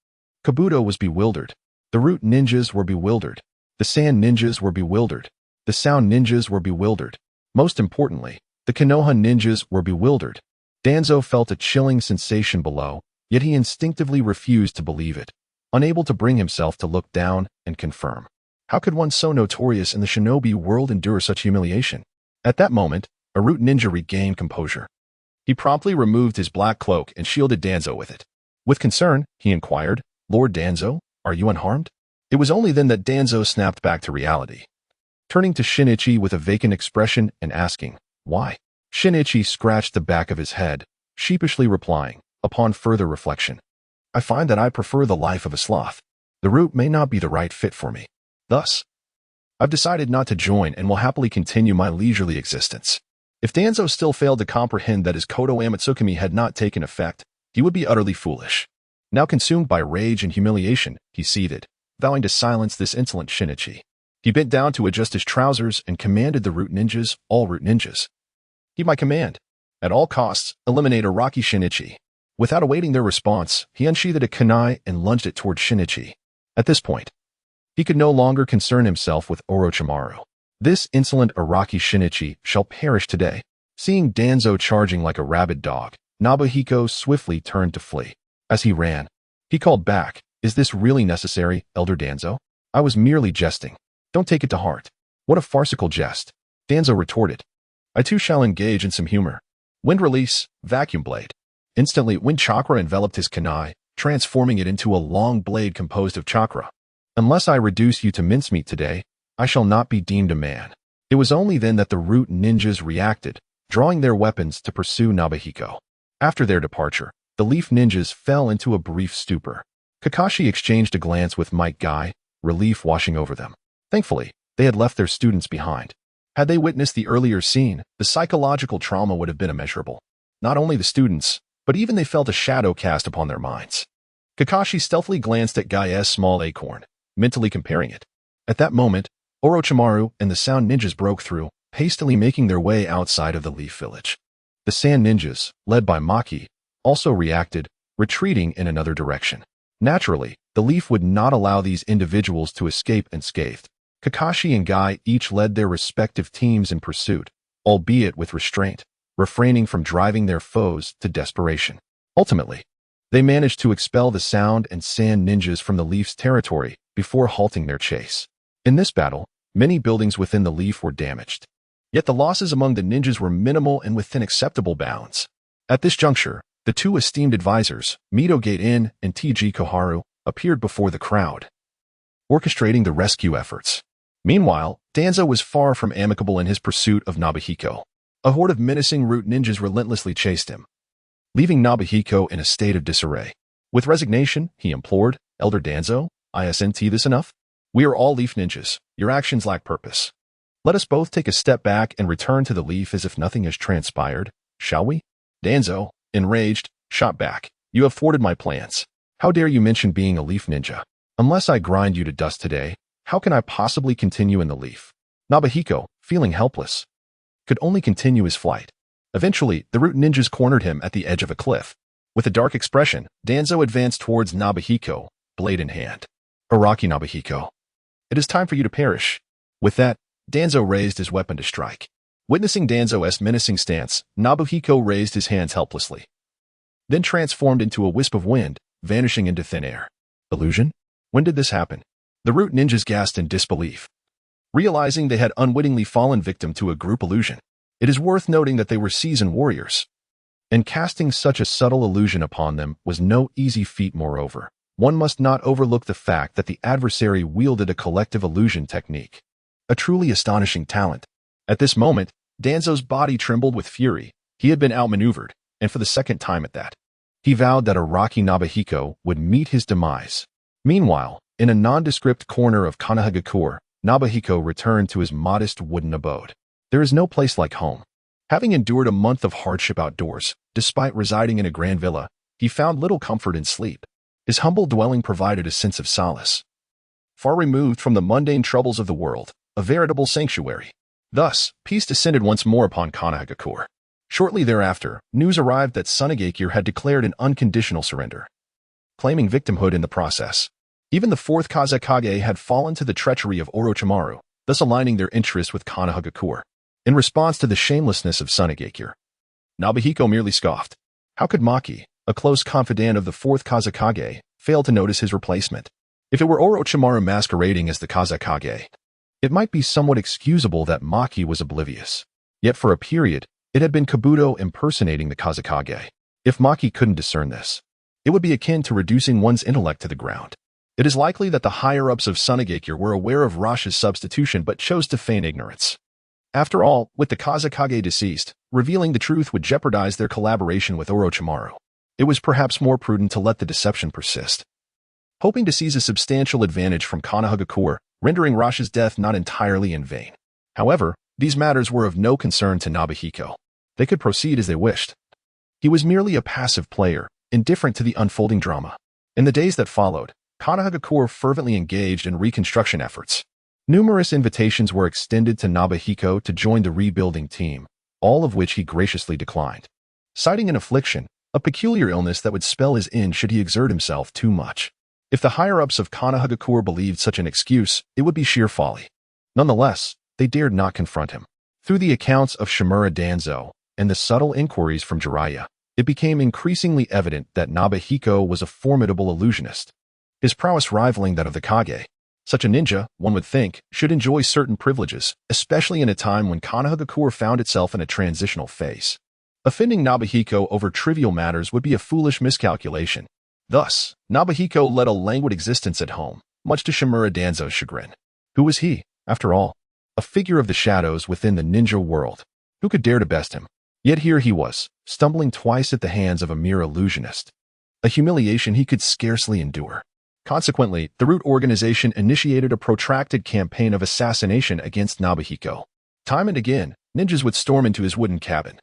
Kabuto was bewildered. The Root Ninjas were bewildered. The Sand Ninjas were bewildered. The Sound Ninjas were bewildered. Most importantly, the Konoha Ninjas were bewildered. Danzo felt a chilling sensation below, yet he instinctively refused to believe it. unable to bring himself to look down and confirm. How could one so notorious in the shinobi world endure such humiliation? At that moment, a root ninja regained composure. He promptly removed his black cloak and shielded Danzo with it. With concern, he inquired, "Lord Danzo, are you unharmed?" It was only then that Danzo snapped back to reality, turning to Shinichi with a vacant expression and asking, "Why?" Shinichi scratched the back of his head, sheepishly replying, upon further reflection, "I find that I prefer the life of a sloth. The root may not be the right fit for me. Thus, I've decided not to join and will happily continue my leisurely existence." If Danzo still failed to comprehend that his Kodo Amatsukami had not taken effect, he would be utterly foolish. Now consumed by rage and humiliation, he seethed, vowing to silence this insolent Shinichi. He bent down to adjust his trousers and commanded the root ninjas, all root ninjas. "Heed my command. At all costs, eliminate Araki Shinichi." Without awaiting their response, he unsheathed a kunai and lunged it toward Shinichi. At this point, he could no longer concern himself with Orochimaru. This insolent Araki Shinichi shall perish today. Seeing Danzo charging like a rabid dog, Nobuhiko swiftly turned to flee. As he ran, he called back, "Is this really necessary, Elder Danzo? I was merely jesting. Don't take it to heart." "What a farcical jest," Danzo retorted. "I too shall engage in some humor. Wind release, vacuum blade." Instantly, wind chakra enveloped his kunai, transforming it into a long blade composed of chakra. "Unless I reduce you to mincemeat today, I shall not be deemed a man." It was only then that the root ninjas reacted, drawing their weapons to pursue Nobuhiko. After their departure, the leaf ninjas fell into a brief stupor. Kakashi exchanged a glance with Might Guy, relief washing over them. Thankfully, they had left their students behind. Had they witnessed the earlier scene, the psychological trauma would have been immeasurable. Not only the students, but even they felt a shadow cast upon their minds. Kakashi stealthily glanced at Guy's small acorn, mentally comparing it. At that moment, Orochimaru and the Sound Ninjas broke through, hastily making their way outside of the Leaf Village. The Sand Ninjas, led by Maki, also reacted, retreating in another direction. Naturally, the Leaf would not allow these individuals to escape unscathed. Kakashi and Guy each led their respective teams in pursuit, albeit with restraint, refraining from driving their foes to desperation. Ultimately, they managed to expel the Sound and Sand Ninjas from the Leaf's territory before halting their chase. In this battle, many buildings within the Leaf were damaged. Yet the losses among the ninjas were minimal and within acceptable bounds. At this juncture, the two esteemed advisors, Mito Gate-in and T.G. Koharu, appeared before the crowd, orchestrating the rescue efforts. Meanwhile, Danzo was far from amicable in his pursuit of Nobuhiko. A horde of menacing root ninjas relentlessly chased him, leaving Nobuhiko in a state of disarray. With resignation, he implored, "Elder Danzo, isn't this enough? We are all Leaf Ninjas. Your actions lack purpose. Let us both take a step back and return to the Leaf as if nothing has transpired, shall we?" Danzo, enraged, shot back, "You have thwarted my plans. How dare you mention being a Leaf Ninja? Unless I grind you to dust today, how can I possibly continue in the Leaf?" Nobuhiko, feeling helpless, could only continue his flight. Eventually, the root ninjas cornered him at the edge of a cliff. With a dark expression, Danzo advanced towards Nobuhiko, blade in hand. "Araki Nobuhiko, it is time for you to perish." With that, Danzo raised his weapon to strike. Witnessing Danzo's menacing stance, Nobuhiko raised his hands helplessly, then transformed into a wisp of wind, vanishing into thin air. Illusion? When did this happen? The root ninjas gasped in disbelief, realizing they had unwittingly fallen victim to a group illusion. It is worth noting that they were seasoned warriors, and casting such a subtle illusion upon them was no easy feat. Moreover, one must not overlook the fact that the adversary wielded a collective illusion technique, a truly astonishing talent. At this moment, Danzo's body trembled with fury. He had been outmaneuvered, and for the second time at that. He vowed that Araki Nobuhiko would meet his demise. Meanwhile, in a nondescript corner of Konohagakure, Nobuhiko returned to his modest wooden abode. There is no place like home. Having endured a month of hardship outdoors, despite residing in a grand villa, he found little comfort in sleep. His humble dwelling provided a sense of solace. Far removed from the mundane troubles of the world, a veritable sanctuary. Thus, peace descended once more upon Konohagakure. Shortly thereafter, news arrived that Sunagakure had declared an unconditional surrender, claiming victimhood in the process. Even the fourth Kazekage had fallen to the treachery of Orochimaru, thus aligning their interests with Konohagakure. In response to the shamelessness of Sunagakure, Nobuhiko merely scoffed. How could Maki, a close confidant of the fourth Kazekage, failed to notice his replacement. If it were Orochimaru masquerading as the Kazekage, it might be somewhat excusable that Maki was oblivious. Yet for a period, it had been Kabuto impersonating the Kazekage. If Maki couldn't discern this, it would be akin to reducing one's intellect to the ground. It is likely that the higher-ups of Sunagakure were aware of Rosh's substitution but chose to feign ignorance. After all, with the Kazekage deceased, revealing the truth would jeopardize their collaboration with Orochimaru. It was perhaps more prudent to let the deception persist. Hoping to seize a substantial advantage from Konohagakure, rendering Rosh's death not entirely in vain. However, these matters were of no concern to Nobuhiko. They could proceed as they wished. He was merely a passive player, indifferent to the unfolding drama. In the days that followed, Konohagakure fervently engaged in reconstruction efforts. Numerous invitations were extended to Nobuhiko to join the rebuilding team, all of which he graciously declined, citing an affliction, a peculiar illness that would spell his end should he exert himself too much. If the higher-ups of Konohagakure believed such an excuse, it would be sheer folly. Nonetheless, they dared not confront him. Through the accounts of Shimura Danzo and the subtle inquiries from Jiraiya, it became increasingly evident that Nobuhiko was a formidable illusionist, his prowess rivaling that of the Kage. Such a ninja, one would think, should enjoy certain privileges, especially in a time when Konohagakure found itself in a transitional phase. Offending Nobuhiko over trivial matters would be a foolish miscalculation. Thus, Nobuhiko led a languid existence at home, much to Shimura Danzo's chagrin. Who was he, after all? A figure of the shadows within the ninja world. Who could dare to best him? Yet here he was, stumbling twice at the hands of a mere illusionist. A humiliation he could scarcely endure. Consequently, the Root organization initiated a protracted campaign of assassination against Nobuhiko. Time and again, ninjas would storm into his wooden cabin,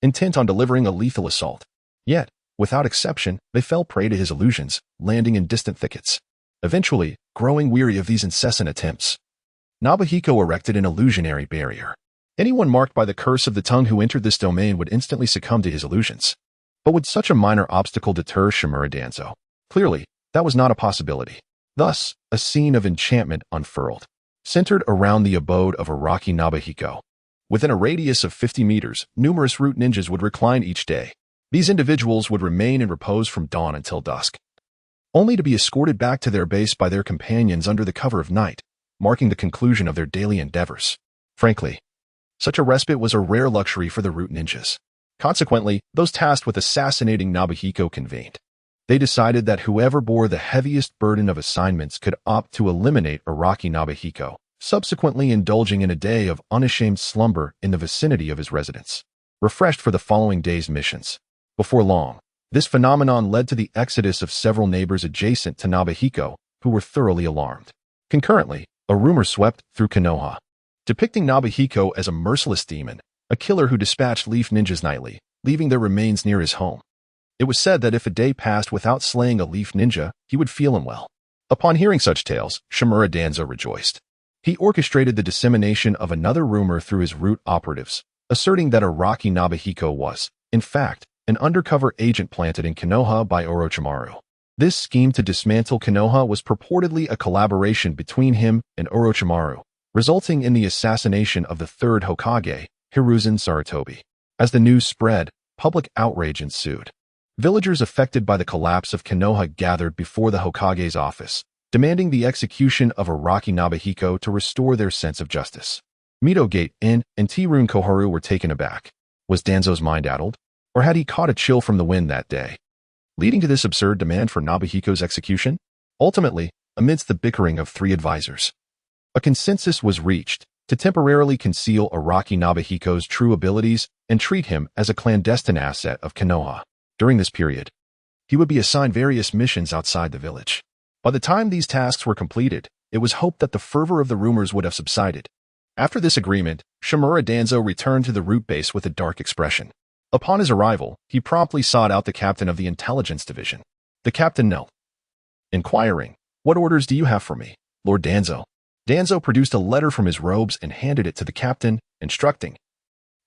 intent on delivering a lethal assault. Yet, without exception, they fell prey to his illusions, landing in distant thickets. Eventually, growing weary of these incessant attempts, Nobuhiko erected an illusionary barrier. Anyone marked by the curse of the tongue who entered this domain would instantly succumb to his illusions. But would such a minor obstacle deter Shimura Danzo? Clearly, that was not a possibility. Thus, a scene of enchantment unfurled, centered around the abode of Araki Nobuhiko. Within a radius of 50 meters, numerous root ninjas would recline each day. These individuals would remain in repose from dawn until dusk, only to be escorted back to their base by their companions under the cover of night, marking the conclusion of their daily endeavors. Frankly, such a respite was a rare luxury for the root ninjas. Consequently, those tasked with assassinating Nobuhiko convened. They decided that whoever bore the heaviest burden of assignments could opt to eliminate Araki Nobuhiko, subsequently indulging in a day of unashamed slumber in the vicinity of his residence, refreshed for the following day's missions. Before long, this phenomenon led to the exodus of several neighbors adjacent to Nobuhiko, who were thoroughly alarmed. Concurrently, a rumor swept through Konoha, depicting Nobuhiko as a merciless demon, a killer who dispatched leaf ninjas nightly, leaving their remains near his home. It was said that if a day passed without slaying a leaf ninja, he would feel unwell. Upon hearing such tales, Shimura Danzo rejoiced. He orchestrated the dissemination of another rumor through his root operatives, asserting that Araki Nobuhiko was, in fact, an undercover agent planted in Konoha by Orochimaru. This scheme to dismantle Konoha was purportedly a collaboration between him and Orochimaru, resulting in the assassination of the third Hokage, Hiruzen Sarutobi. As the news spread, public outrage ensued. Villagers affected by the collapse of Konoha gathered before the Hokage's office, demanding the execution of Araki Nobuhiko to restore their sense of justice. Mito Gate Inn and T-Rune Koharu were taken aback. Was Danzo's mind addled? Or had he caught a chill from the wind that day, leading to this absurd demand for Nobuhiko's execution? Ultimately, amidst the bickering of three advisors, a consensus was reached to temporarily conceal Araki Nobuhiko's true abilities and treat him as a clandestine asset of Konoha. During this period, he would be assigned various missions outside the village. By the time these tasks were completed, it was hoped that the fervor of the rumors would have subsided. After this agreement, Shimura Danzo returned to the root base with a dark expression. Upon his arrival, he promptly sought out the captain of the intelligence division. The captain knelt, inquiring, "What orders do you have for me, Lord Danzo?" Danzo produced a letter from his robes and handed it to the captain, instructing,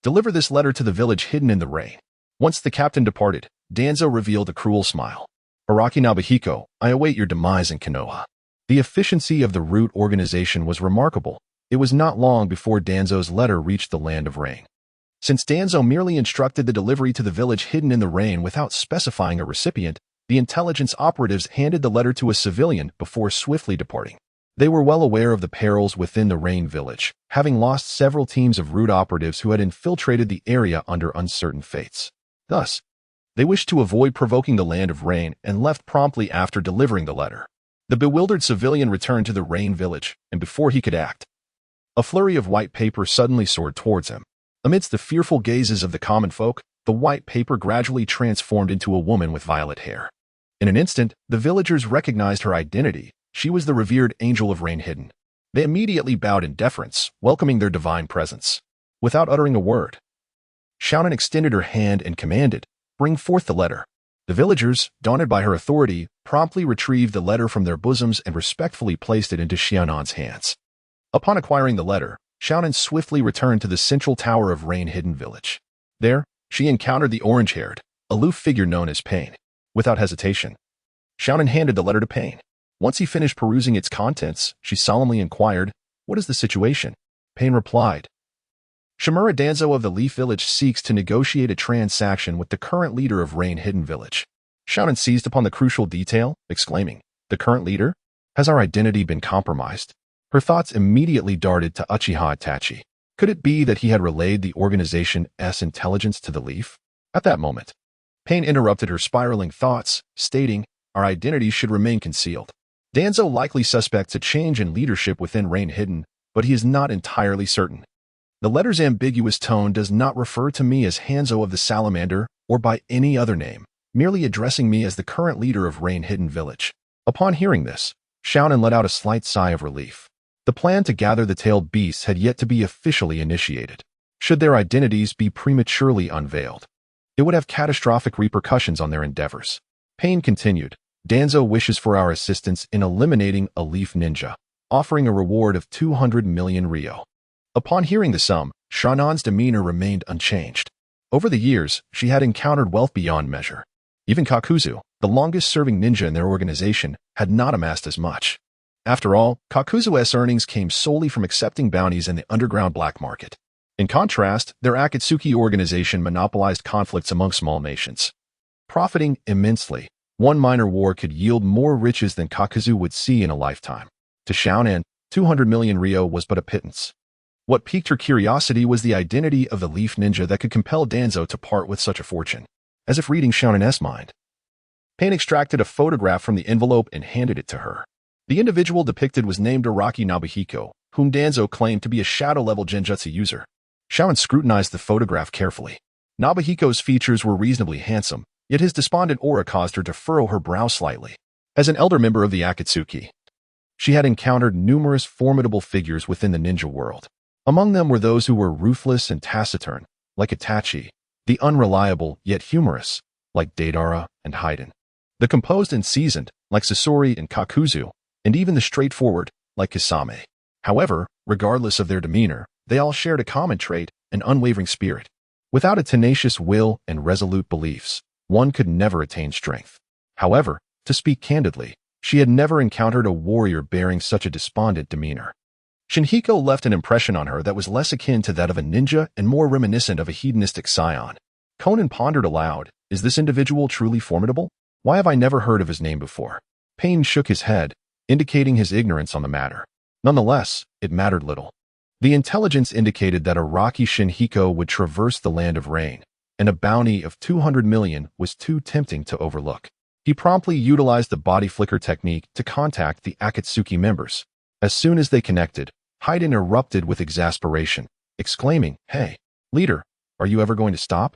"Deliver this letter to the village hidden in the rain." Once the captain departed, Danzo revealed a cruel smile. "Araki Nobuhiko, I await your demise in Konoha." The efficiency of the root organization was remarkable. It was not long before Danzo's letter reached the land of rain. Since Danzo merely instructed the delivery to the village hidden in the rain without specifying a recipient, The intelligence operatives handed the letter to a civilian before swiftly departing. They were well aware of the perils within the Rain Village, having lost several teams of root operatives who had infiltrated the area under uncertain fates. Thus, they wished to avoid provoking the Land of Rain and left promptly after delivering the letter. The bewildered civilian returned to the Rain Village, and before he could act, a flurry of white paper suddenly soared towards him. Amidst the fearful gazes of the common folk, the white paper gradually transformed into a woman with violet hair. In an instant, the villagers recognized her identity. She was the revered Angel of Rain Hidden. They immediately bowed in deference, welcoming their divine presence. Without uttering a word, Chunin extended her hand and commanded, "Bring forth the letter." The villagers, daunted by her authority, promptly retrieved the letter from their bosoms and respectfully placed it into Chunin's hands. Upon acquiring the letter, Chunin swiftly returned to the central tower of Rain Hidden Village. There, she encountered the orange-haired, aloof figure known as Pain. Without hesitation, Chunin handed the letter to Pain. Once he finished perusing its contents, she solemnly inquired, "What is the situation?" Pain replied, "Shimura Danzo of the Leaf Village seeks to negotiate a transaction with the current leader of Rain Hidden Village." Chunin seized upon the crucial detail, exclaiming, "The current leader? Has our identity been compromised?" Her thoughts immediately darted to Uchiha Itachi. Could it be that he had relayed the organization's intelligence to the Leaf? At that moment, Pain interrupted her spiraling thoughts, stating, "Our identities should remain concealed. Danzo likely suspects a change in leadership within Rain Hidden, but he is not entirely certain. The letter's ambiguous tone does not refer to me as Hanzo of the Salamander or by any other name, merely addressing me as the current leader of Rain Hidden Village." Upon hearing this, Chunin let out a slight sigh of relief. The plan to gather the tailed beasts had yet to be officially initiated. Should their identities be prematurely unveiled, it would have catastrophic repercussions on their endeavors. Pain continued, "Danzo wishes for our assistance in eliminating a leaf ninja, offering a reward of 200 million ryo." Upon hearing the sum, Chunin's demeanor remained unchanged. Over the years, she had encountered wealth beyond measure. Even Kakuzu, the longest-serving ninja in their organization, had not amassed as much. After all, Kakuzu's earnings came solely from accepting bounties in the underground black market. In contrast, their Akatsuki organization monopolized conflicts among small nations. Profiting immensely, one minor war could yield more riches than Kakuzu would see in a lifetime. To Chunin, 200 million ryo was but a pittance. What piqued her curiosity was the identity of the leaf ninja that could compel Danzo to part with such a fortune. As if reading Chunin's mind, Pain extracted a photograph from the envelope and handed it to her. The individual depicted was named Araki Nobuhiko, whom Danzo claimed to be a shadow-level genjutsu user. Chunin scrutinized the photograph carefully. Nobuhiko's features were reasonably handsome, yet his despondent aura caused her to furrow her brow slightly. As an elder member of the Akatsuki, she had encountered numerous formidable figures within the ninja world. Among them were those who were ruthless and taciturn, like Itachi, the unreliable yet humorous, like Deidara and Haiden, the composed and seasoned, like Sasori and Kakuzu, and even the straightforward, like Kisame. However, regardless of their demeanor, they all shared a common trait, an unwavering spirit. Without a tenacious will and resolute beliefs, one could never attain strength. However, to speak candidly, she had never encountered a warrior bearing such a despondent demeanor. Shinhiko left an impression on her that was less akin to that of a ninja and more reminiscent of a hedonistic scion. Conan pondered aloud, "Is this individual truly formidable? Why have I never heard of his name before?" Pain shook his head, indicating his ignorance on the matter. Nonetheless, it mattered little. The intelligence indicated that Araki Shinhiko would traverse the Land of Rain, and a bounty of 200 million was too tempting to overlook. He promptly utilized the body flicker technique to contact the Akatsuki members. As soon as they connected, Haiden erupted with exasperation, exclaiming, "Hey, leader, are you ever going to stop?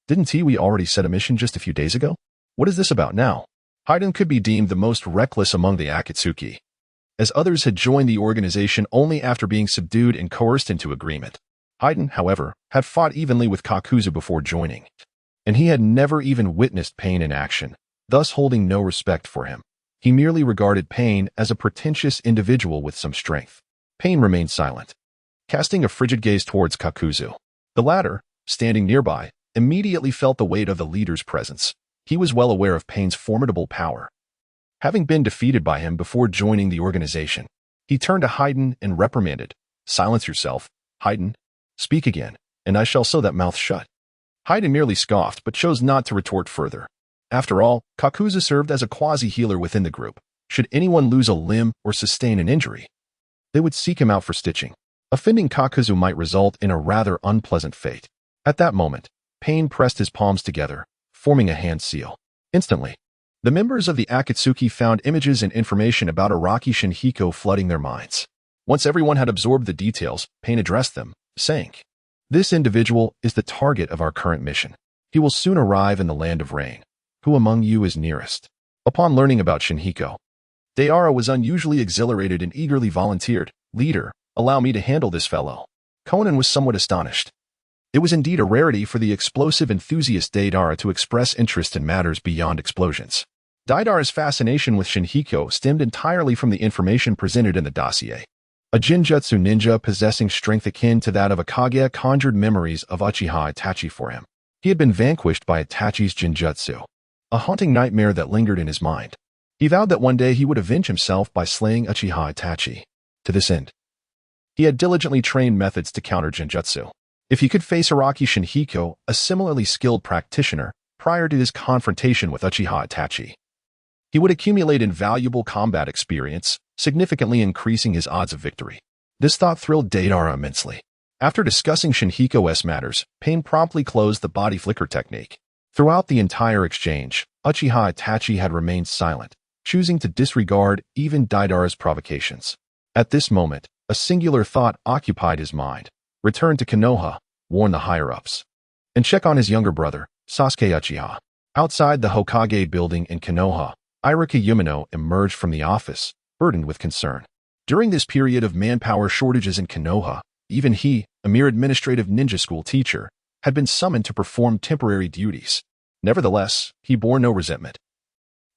Didn't we already set a mission just a few days ago? What is this about now?" Haiden could be deemed the most reckless among the Akatsuki, as others had joined the organization only after being subdued and coerced into agreement. Haiden, however, had fought evenly with Kakuzu before joining, and he had never even witnessed Pain in action, thus holding no respect for him. He merely regarded Pain as a pretentious individual with some strength. Pain remained silent, casting a frigid gaze towards Kakuzu. The latter, standing nearby, immediately felt the weight of the leader's presence. He was well aware of Pain's formidable power, having been defeated by him before joining the organization. He turned to Haiden and reprimanded, "Silence yourself, Haiden. Speak again, and I shall sew that mouth shut." Haiden merely scoffed but chose not to retort further. After all, Kakuza served as a quasi-healer within the group. Should anyone lose a limb or sustain an injury, they would seek him out for stitching. Offending Kakuzu might result in a rather unpleasant fate. At that moment, Pain pressed his palms together, forming a hand seal. Instantly, the members of the Akatsuki found images and information about Araki Shinhiko flooding their minds. Once everyone had absorbed the details, Pain addressed them, saying, "This individual is the target of our current mission. He will soon arrive in the land of rain. Who among you is nearest?" Upon learning about Shinhiko, Gaara was unusually exhilarated and eagerly volunteered, "Leader, allow me to handle this fellow." Conan was somewhat astonished. It was indeed a rarity for the explosive enthusiast Gaara to express interest in matters beyond explosions. Gaara's fascination with Shinhiko stemmed entirely from the information presented in the dossier. A Jinjutsu ninja possessing strength akin to that of a Kage conjured memories of Uchiha Itachi for him. He had been vanquished by Itachi's Jinjutsu, a haunting nightmare that lingered in his mind. He vowed that one day he would avenge himself by slaying Uchiha Itachi. To this end, he had diligently trained methods to counter Jinjutsu. If he could face Araki Shinhiko, a similarly skilled practitioner, prior to his confrontation with Uchiha Itachi, he would accumulate invaluable combat experience, significantly increasing his odds of victory. This thought thrilled Gaara immensely. After discussing Shinhiko's matters, Pain promptly closed the body flicker technique. Throughout the entire exchange, Uchiha Itachi had remained silent, choosing to disregard even Gaara's provocations. At this moment, a singular thought occupied his mind. Return to Konoha, warn the higher-ups, and check on his younger brother, Sasuke Uchiha. Outside the Hokage building in Konoha, Araki Yumino emerged from the office, burdened with concern. During this period of manpower shortages in Konoha, even he, a mere administrative ninja school teacher, had been summoned to perform temporary duties. Nevertheless, he bore no resentment.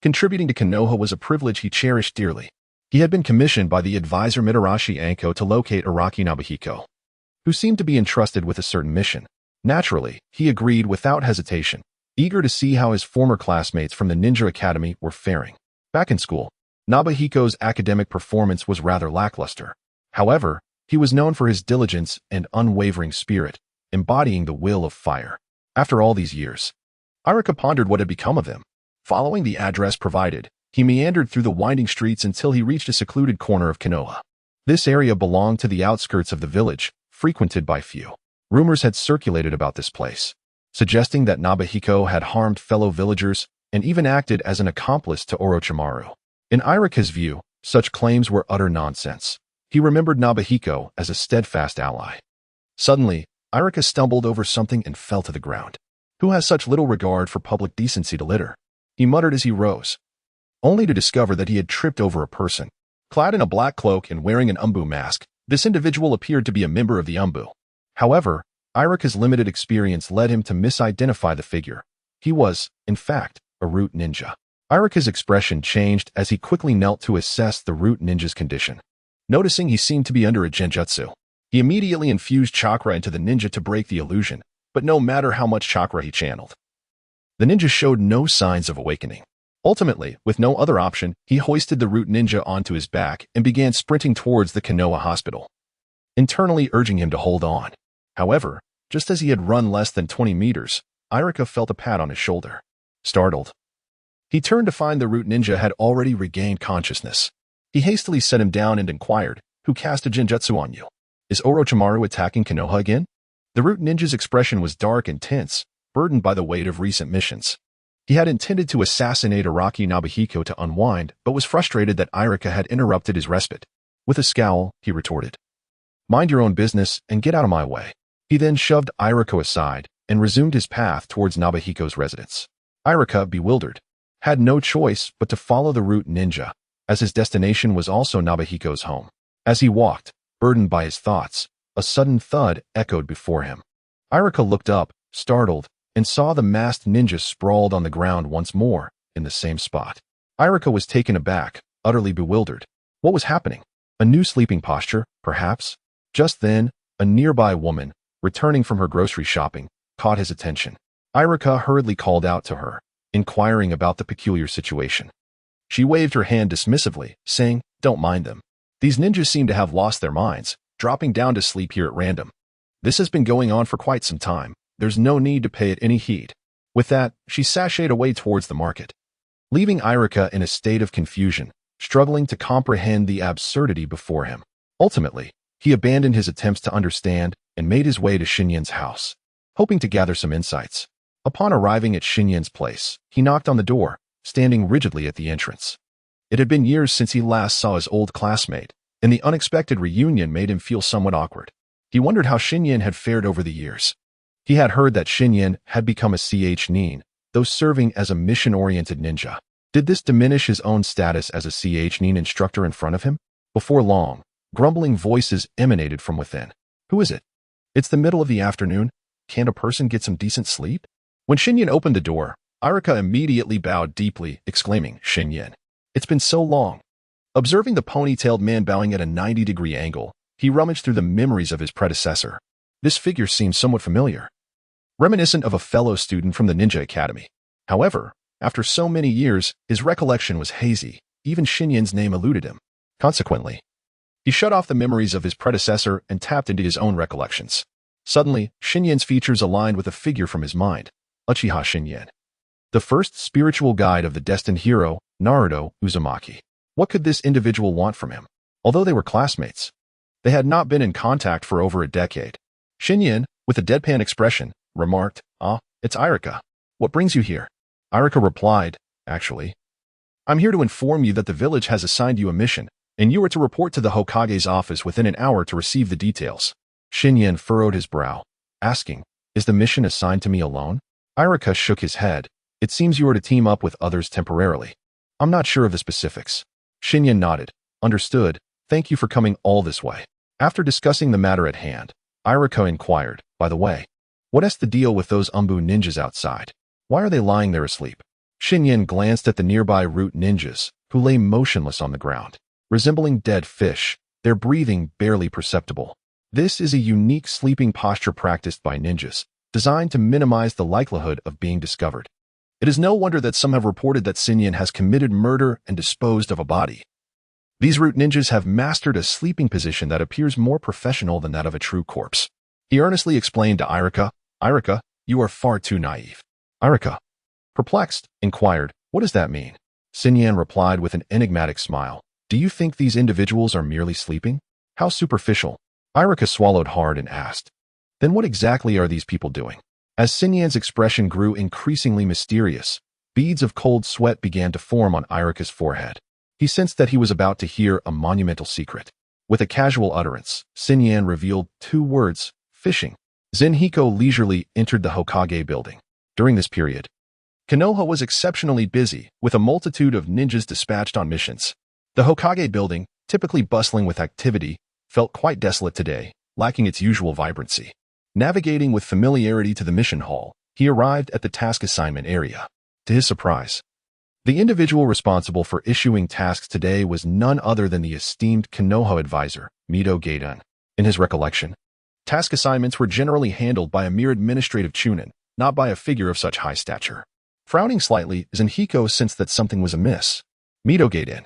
Contributing to Konoha was a privilege he cherished dearly. He had been commissioned by the advisor Mitarashi Anko to locate Araki Nobuhiko, who seemed to be entrusted with a certain mission. Naturally, he agreed without hesitation, eager to see how his former classmates from the Ninja Academy were faring. Back in school, Nobuhiko's academic performance was rather lackluster. However, he was known for his diligence and unwavering spirit, embodying the will of fire. After all these years, Araki pondered what had become of him. Following the address provided, he meandered through the winding streets until he reached a secluded corner of Konoha. This area belonged to the outskirts of the village, frequented by few. Rumors had circulated about this place, suggesting that Nobuhiko had harmed fellow villagers and even acted as an accomplice to Orochimaru. In Araka's view, such claims were utter nonsense. He remembered Nobuhiko as a steadfast ally. Suddenly, Araki stumbled over something and fell to the ground. Who has such little regard for public decency to litter? He muttered as he rose, only to discover that he had tripped over a person. Clad in a black cloak and wearing an umbu mask, this individual appeared to be a member of the umbu. However, Araka's limited experience led him to misidentify the figure. He was, in fact, a root ninja. Araka's expression changed as he quickly knelt to assess the root ninja's condition. Noticing he seemed to be under a genjutsu, he immediately infused chakra into the ninja to break the illusion, but no matter how much chakra he channeled, the ninja showed no signs of awakening. Ultimately, with no other option, he hoisted the root ninja onto his back and began sprinting towards the Konoha hospital, internally urging him to hold on. However, just as he had run less than 20 meters, Araki felt a pat on his shoulder. Startled, he turned to find the root ninja had already regained consciousness. He hastily set him down and inquired, "Who cast a genjutsu on you? Is Orochimaru attacking Konoha again?" The root ninja's expression was dark and tense, burdened by the weight of recent missions. He had intended to assassinate Araki Nobuhiko to unwind, but was frustrated that Araki had interrupted his respite. With a scowl, he retorted, "Mind your own business and get out of my way." He then shoved Araki aside and resumed his path towards Nobuhiko's residence. Araki, bewildered, had no choice but to follow the root ninja, as his destination was also Nobuhiko's home. As he walked, burdened by his thoughts, a sudden thud echoed before him. Araki looked up, startled, and saw the masked ninja sprawled on the ground once more, in the same spot. Araki was taken aback, utterly bewildered. What was happening? A new sleeping posture, perhaps? Just then, a nearby woman, returning from her grocery shopping, caught his attention. Araki hurriedly called out to her, inquiring about the peculiar situation. She waved her hand dismissively, saying, "Don't mind them. These ninjas seem to have lost their minds, dropping down to sleep here at random. This has been going on for quite some time. There's no need to pay it any heed." With that, she sashayed away towards the market, leaving Irika in a state of confusion, struggling to comprehend the absurdity before him. Ultimately, he abandoned his attempts to understand and made his way to Shinyan's house, hoping to gather some insights. Upon arriving at Shinyan's place, he knocked on the door, standing rigidly at the entrance. It had been years since he last saw his old classmate, and the unexpected reunion made him feel somewhat awkward. He wondered how Shinyan had fared over the years. He had heard that Shinyan had become a nin, though serving as a mission-oriented ninja. Did this diminish his own status as a nin instructor in front of him? Before long, grumbling voices emanated from within. Who is it? It's the middle of the afternoon. Can't a person get some decent sleep? When Shinyan opened the door, Irika immediately bowed deeply, exclaiming, "Shinyan, it's been so long." Observing the ponytailed man bowing at a 90-degree angle, he rummaged through the memories of his predecessor. This figure seemed somewhat familiar, reminiscent of a fellow student from the Ninja Academy. However, after so many years, his recollection was hazy. Even Shinyan's name eluded him. Consequently, he shut off the memories of his predecessor and tapped into his own recollections. Suddenly, Shinyan's features aligned with a figure from his mind, Uchiha Shinyan, the first spiritual guide of the destined hero, Naruto Uzumaki. What could this individual want from him? Although they were classmates, they had not been in contact for over a decade. Shinyan, with a deadpan expression, remarked, "Ah, it's Irika. What brings you here?" Irika replied, "Actually, I'm here to inform you that the village has assigned you a mission, and you are to report to the Hokage's office within an hour to receive the details." Shinyan furrowed his brow, asking, "Is the mission assigned to me alone?" Irika shook his head. "It seems you are to team up with others temporarily. I'm not sure of the specifics." Shinyan nodded. "Understood. Thank you for coming all this way." After discussing the matter at hand, Irika inquired, "By the way, what's the deal with those Umbu ninjas outside? Why are they lying there asleep?" Shinyan glanced at the nearby root ninjas, who lay motionless on the ground, resembling dead fish, their breathing barely perceptible. This is a unique sleeping posture practiced by ninjas, designed to minimize the likelihood of being discovered. It is no wonder that some have reported that Shinyan has committed murder and disposed of a body. These root ninjas have mastered a sleeping position that appears more professional than that of a true corpse. He earnestly explained to Irika, "Irika, you are far too naive." Irika, perplexed, inquired, "What does that mean?" Shinyan replied with an enigmatic smile, "Do you think these individuals are merely sleeping? How superficial." Irika swallowed hard and asked, "Then what exactly are these people doing?" As Shinyan's expression grew increasingly mysterious, beads of cold sweat began to form on Irika's forehead. He sensed that he was about to hear a monumental secret. With a casual utterance, Shinyan revealed 2 words, "fishing." Zenhiko leisurely entered the Hokage building. During this period, Konoha was exceptionally busy, with a multitude of ninjas dispatched on missions. The Hokage building, typically bustling with activity, felt quite desolate today, lacking its usual vibrancy. Navigating with familiarity to the mission hall, he arrived at the task assignment area. To his surprise, the individual responsible for issuing tasks today was none other than the esteemed Konoha advisor, Mito Gaiden. In his recollection, task assignments were generally handled by a mere administrative Chunin, not by a figure of such high stature. Frowning slightly, Zenhiko sensed that something was amiss. Mito Gaiden,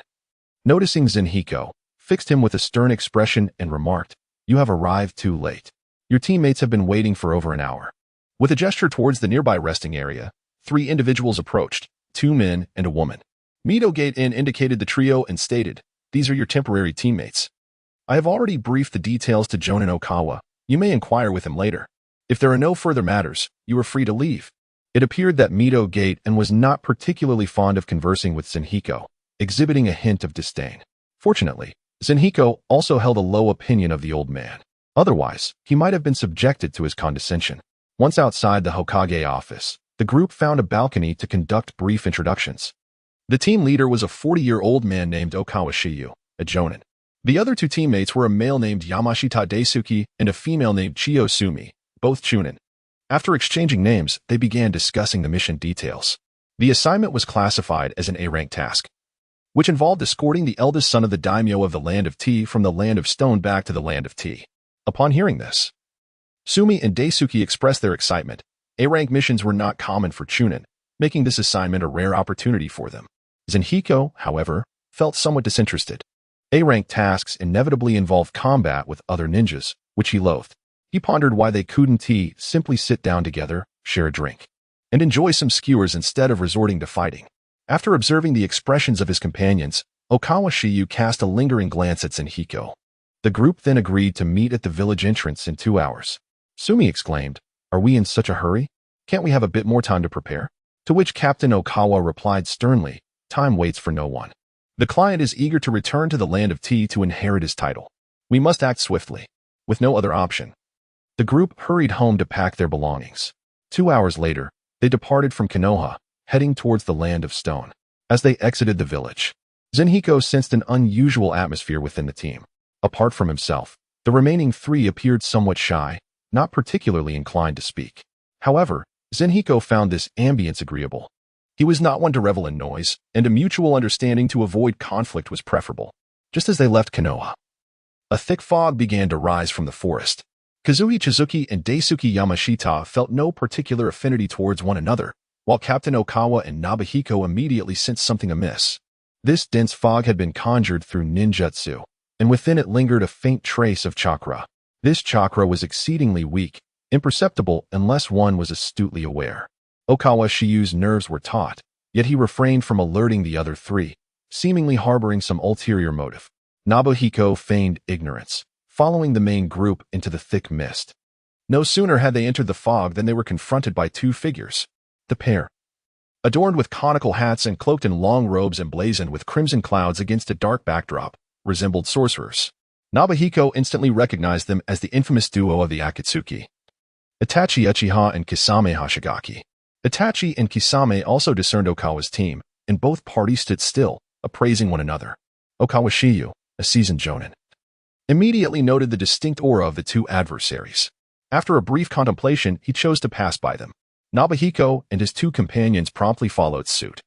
noticing Zenhiko, fixed him with a stern expression and remarked, "You have arrived too late. Your teammates have been waiting for over an hour." With a gesture towards the nearby resting area, 3 individuals approached, 2 men and a woman. Mito Gaiden indicated the trio and stated, "These are your temporary teammates. I have already briefed the details to Jonin Okawa. You may inquire with him later. If there are no further matters, you are free to leave." It appeared that Mito Gaiden was not particularly fond of conversing with Zenhiko, exhibiting a hint of disdain. Fortunately, Zenhiko also held a low opinion of the old man. Otherwise, he might have been subjected to his condescension. Once outside the Hokage office, the group found a balcony to conduct brief introductions. The team leader was a 40-year-old man named Okawa Shiyu, a Jonin. The other 2 teammates were a male named Yamashita Daisuke and a female named Chiyo Sumi, both Chunin. After exchanging names, they began discussing the mission details. The assignment was classified as an A-rank task, which involved escorting the eldest son of the daimyo of the Land of Tea from the Land of Stone back to the Land of Tea. Upon hearing this, Sumi and Daisuke expressed their excitement. A-rank missions were not common for Chunin, making this assignment a rare opportunity for them. Zenhiko, however, felt somewhat disinterested. A-rank tasks inevitably involve combat with other ninjas, which he loathed. He pondered why they couldn't simply sit down together, share a drink. and enjoy some skewers instead of resorting to fighting. After observing the expressions of his companions, Okawa Shiyu cast a lingering glance at Zenhiko. The group then agreed to meet at the village entrance in 2 hours. Sumi exclaimed, "Are we in such a hurry? Can't we have a bit more time to prepare?" To which Captain Okawa replied sternly, "Time waits for no one. The client is eager to return to the land of tea to inherit his title. We must act swiftly, with no other option." The group hurried home to pack their belongings. 2 hours later, they departed from Konoha, heading towards the land of stone. As they exited the village, Zenhiko sensed an unusual atmosphere within the team. Apart from himself, the remaining 3 appeared somewhat shy, not particularly inclined to speak. However, Zenhiko found this ambience agreeable. He was not one to revel in noise, and a mutual understanding to avoid conflict was preferable. Just as they left Konoha, a thick fog began to rise from the forest. Kazuhi Chizuki and Daisuke Yamashita felt no particular affinity towards one another, while Captain Okawa and Nobuhiko immediately sensed something amiss. This dense fog had been conjured through ninjutsu, and within it lingered a faint trace of chakra. This chakra was exceedingly weak, imperceptible unless one was astutely aware. Okawa Shiyu's nerves were taut, yet he refrained from alerting the other 3, seemingly harboring some ulterior motive. Nobuhiko feigned ignorance, following the main group into the thick mist. No sooner had they entered the fog than they were confronted by 2 figures. The pair, adorned with conical hats and cloaked in long robes emblazoned with crimson clouds against a dark backdrop, resembled sorcerers. Nobuhiko instantly recognized them as the infamous duo of the Akatsuki, Itachi Uchiha and Kisame Hoshigaki. Itachi and Kisame also discerned Okawa's team, and both parties stood still, appraising one another. Okawa Shiyu, a seasoned jonin, immediately noted the distinct aura of the 2 adversaries. After a brief contemplation, he chose to pass by them. Nobuhiko and his 2 companions promptly followed suit,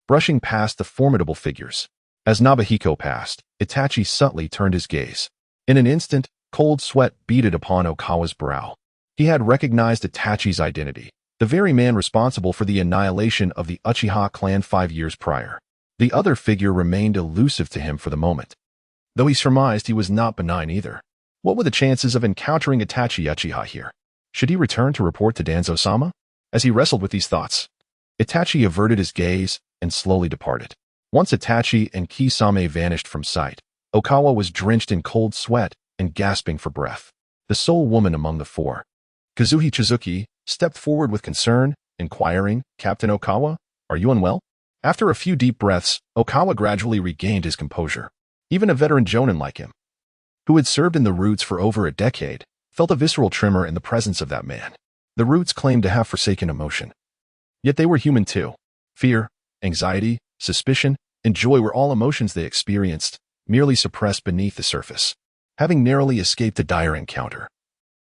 brushing past the formidable figures. As Nobuhiko passed, Itachi subtly turned his gaze. In an instant, cold sweat beaded upon Okawa's brow. He had recognized Itachi's identity, the very man responsible for the annihilation of the Uchiha clan 5 years prior. The other figure remained elusive to him for the moment, though he surmised he was not benign either. What were the chances of encountering Itachi Uchiha here? Should he return to report to Danzo-sama? As he wrestled with these thoughts, Itachi averted his gaze and slowly departed. Once Itachi and Kisame vanished from sight, Okawa was drenched in cold sweat and gasping for breath. The sole woman among the 4, Kazuhi Chizuki, stepped forward with concern, inquiring, "Captain Okawa, are you unwell?" After a few deep breaths, Okawa gradually regained his composure. Even a veteran jonin like him, who had served in the Roots for over a decade, felt a visceral tremor in the presence of that man. The Roots claimed to have forsaken emotion. Yet they were human too. Fear, anxiety, suspicion, and joy were all emotions they experienced, merely suppressed beneath the surface. Having narrowly escaped a dire encounter,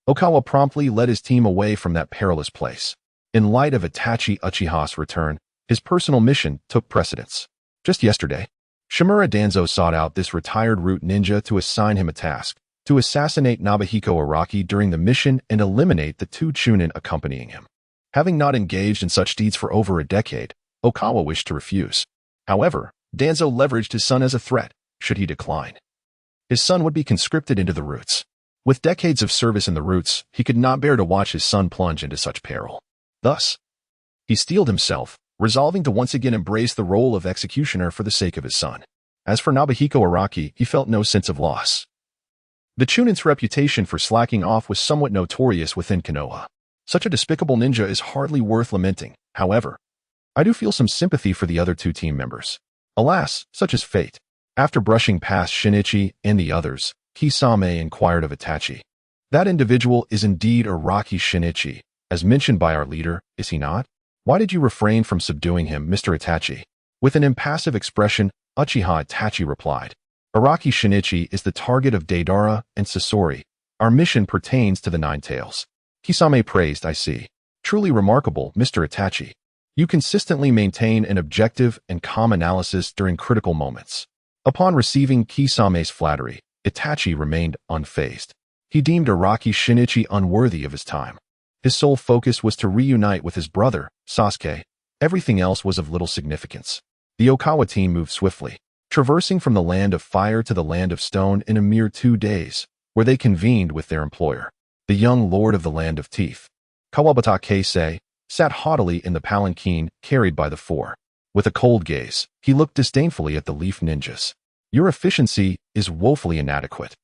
Okawa promptly led his team away from that perilous place. In light of Itachi Uchiha's return, his personal mission took precedence. Just yesterday, Shimura Danzo sought out this retired root ninja to assign him a task, to assassinate Nobuhiko Araki during the mission and eliminate the 2 Chunin accompanying him. Having not engaged in such deeds for over a decade, Okawa wished to refuse. However, Danzo leveraged his son as a threat. Should he decline, his son would be conscripted into the Roots. With decades of service in the Roots, he could not bear to watch his son plunge into such peril. Thus, he steeled himself, resolving to once again embrace the role of executioner for the sake of his son. As for Nobuhiko Araki, he felt no sense of loss. The Chunin's reputation for slacking off was somewhat notorious within Konoha. Such a despicable ninja is hardly worth lamenting. However, I do feel some sympathy for the other 2 team members. Alas, such is fate. After brushing past Shinichi and the others, Kisame inquired of Itachi. "That individual is indeed Araki Shinichi, as mentioned by our leader, is he not? Why did you refrain from subduing him, Mr. Itachi?" With an impassive expression, Uchiha Itachi replied, "Araki Shinichi is the target of Deidara and Sasori. Our mission pertains to the 9 Tails." Kisame praised, "I see. Truly remarkable, Mr. Itachi. You consistently maintain an objective and calm analysis during critical moments." Upon receiving Kisame's flattery, Itachi remained unfazed. He deemed Araki Shinichi unworthy of his time. His sole focus was to reunite with his brother, Sasuke. Everything else was of little significance. The Okawa team moved swiftly, traversing from the land of fire to the land of stone in a mere 2 days, where they convened with their employer, the young lord of the land of teeth, Kawabata Keisei, sat haughtily in the palanquin carried by the four. With a cold gaze, he looked disdainfully at the leaf ninjas. Your efficiency is woefully inadequate.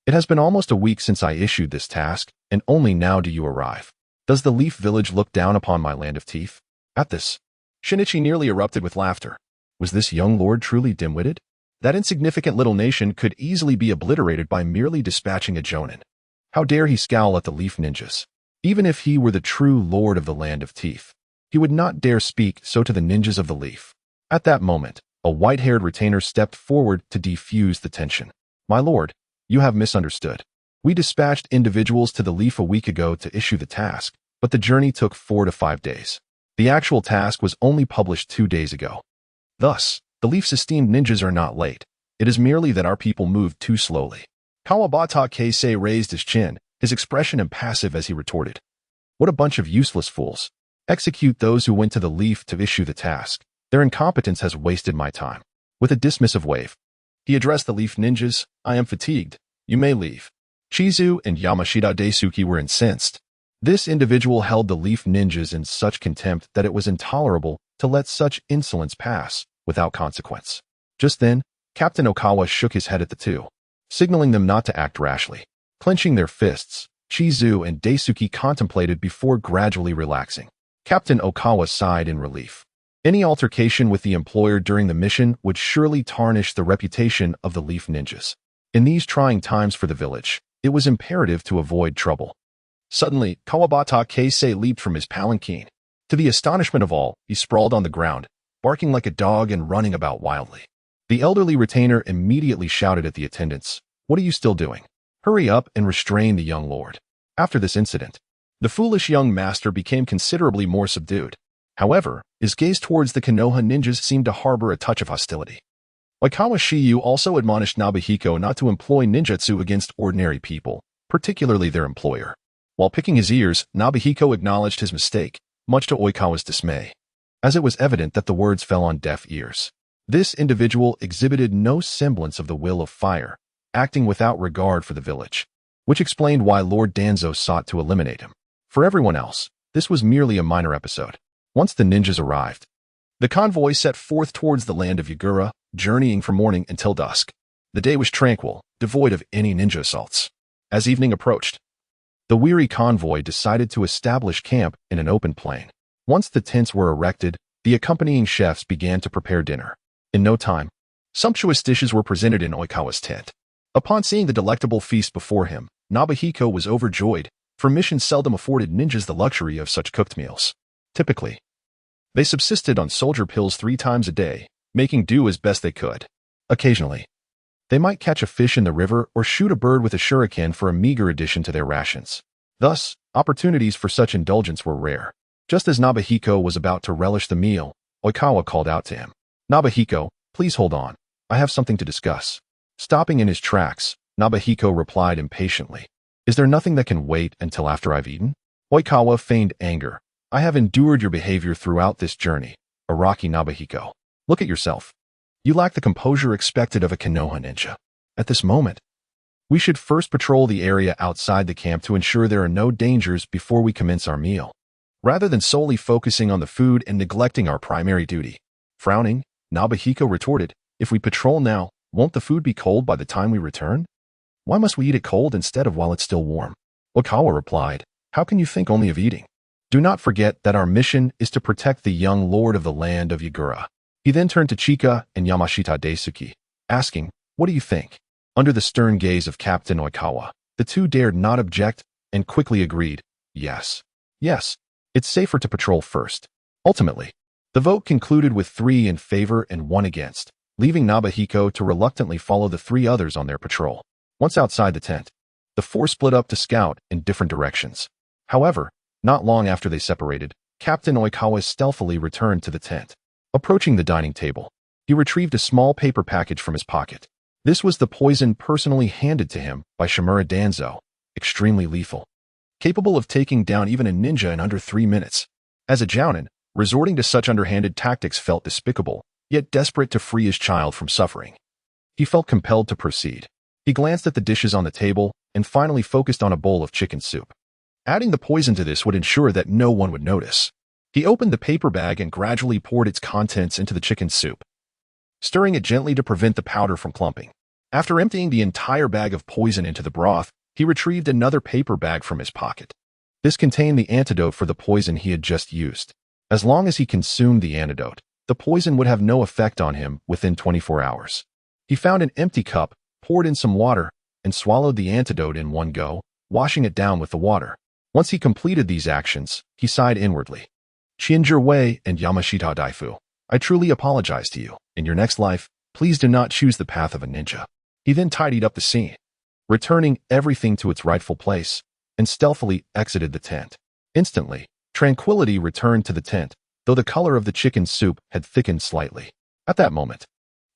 It has been almost a week since I issued this task, and only now do you arrive. Does the leaf village look down upon my land of teeth? At this, Shinichi nearly erupted with laughter. Was this young lord truly dim-witted? That insignificant little nation could easily be obliterated by merely dispatching a jonin. How dare he scowl at the leaf ninjas? Even if he were the true lord of the land of teeth, he would not dare speak so to the ninjas of the leaf. At that moment, a white-haired retainer stepped forward to defuse the tension. My lord, you have misunderstood. We dispatched individuals to the leaf a week ago to issue the task, but the journey took 4 to 5 days. The actual task was only published 2 days ago. Thus, the leaf's esteemed ninjas are not late. It is merely that our people moved too slowly. Kawabata Keisei raised his chin, his expression impassive as he retorted. What a bunch of useless fools. Execute those who went to the leaf to issue the task. Their incompetence has wasted my time. With a dismissive wave, he addressed the leaf ninjas. I am fatigued. You may leave. Chizu and Yamashita Daisuke were incensed. This individual held the leaf ninjas in such contempt that it was intolerable to let such insolence pass without consequence. Just then, Captain Okawa shook his head at the two, signaling them not to act rashly. Clenching their fists, Chizu and Daisuke contemplated before gradually relaxing. Captain Okawa sighed in relief. Any altercation with the employer during the mission would surely tarnish the reputation of the leaf ninjas. In these trying times for the village, it was imperative to avoid trouble. Suddenly, Kawabata Keisei leaped from his palanquin. To the astonishment of all, he sprawled on the ground, barking like a dog and running about wildly. The elderly retainer immediately shouted at the attendants, "What are you still doing? Hurry up and restrain the young lord." After this incident, the foolish young master became considerably more subdued. However, his gaze towards the Konoha ninjas seemed to harbor a touch of hostility. Oikawa Shiyu also admonished Nobuhiko not to employ ninjutsu against ordinary people, particularly their employer. While picking his ears, Nobuhiko acknowledged his mistake, much to Oikawa's dismay, as it was evident that the words fell on deaf ears. This individual exhibited no semblance of the will of fire, acting without regard for the village, which explained why Lord Danzo sought to eliminate him. For everyone else, this was merely a minor episode. Once the ninjas arrived, the convoy set forth towards the land of Gaara, journeying from morning until dusk. The day was tranquil, devoid of any ninja assaults. As evening approached, the weary convoy decided to establish camp in an open plain. Once the tents were erected, the accompanying chefs began to prepare dinner. In no time, sumptuous dishes were presented in Oikawa's tent. Upon seeing the delectable feast before him, Nobuhiko was overjoyed, for missions seldom afforded ninjas the luxury of such cooked meals. Typically, they subsisted on soldier pills 3 times a day, making do as best they could. Occasionally, they might catch a fish in the river or shoot a bird with a shuriken for a meager addition to their rations. Thus, opportunities for such indulgence were rare. Just as Nobuhiko was about to relish the meal, Oikawa called out to him. "Nobuhiko, please hold on. I have something to discuss." Stopping in his tracks, Nobuhiko replied impatiently. "Is there nothing that can wait until after I've eaten?" Oikawa feigned anger. "I have endured your behavior throughout this journey, Araki Nobuhiko. Look at yourself. You lack the composure expected of a Konoha ninja. At this moment, we should first patrol the area outside the camp to ensure there are no dangers before we commence our meal, rather than solely focusing on the food and neglecting our primary duty." Frowning, Nobuhiko retorted, "If we patrol now, won't the food be cold by the time we return? Why must we eat it cold instead of while it's still warm?" Oikawa replied, "How can you think only of eating? Do not forget that our mission is to protect the young lord of the land of Gaara." He then turned to Chika and Yamashita Daisuke, asking, "What do you think?" Under the stern gaze of Captain Oikawa, the two dared not object and quickly agreed, "Yes. Yes, it's safer to patrol first." Ultimately, the vote concluded with 3 in favor and 1 against, leaving Nobuhiko to reluctantly follow the 3 others on their patrol. Once outside the tent, the 4 split up to scout in different directions. However, not long after they separated, Captain Oikawa stealthily returned to the tent. Approaching the dining table, he retrieved a small paper package from his pocket. This was the poison personally handed to him by Shimura Danzo, extremely lethal, capable of taking down even a ninja in under 3 minutes. As a jounin, resorting to such underhanded tactics felt despicable, yet desperate to free his child from suffering. He felt compelled to proceed. He glanced at the dishes on the table and finally focused on a bowl of chicken soup. Adding the poison to this would ensure that no one would notice. He opened the paper bag and gradually poured its contents into the chicken soup, stirring it gently to prevent the powder from clumping. After emptying the entire bag of poison into the broth, he retrieved another paper bag from his pocket. This contained the antidote for the poison he had just used. As long as he consumed the antidote, the poison would have no effect on him within 24 hours. He found an empty cup, poured in some water, and swallowed the antidote in one go, washing it down with the water. Once he completed these actions, he sighed inwardly. Jiraiya and Yamashita Daifu, I truly apologize to you. In your next life, please do not choose the path of a ninja. He then tidied up the scene, returning everything to its rightful place, and stealthily exited the tent. Instantly, tranquility returned to the tent, though the color of the chicken soup had thickened slightly. At that moment,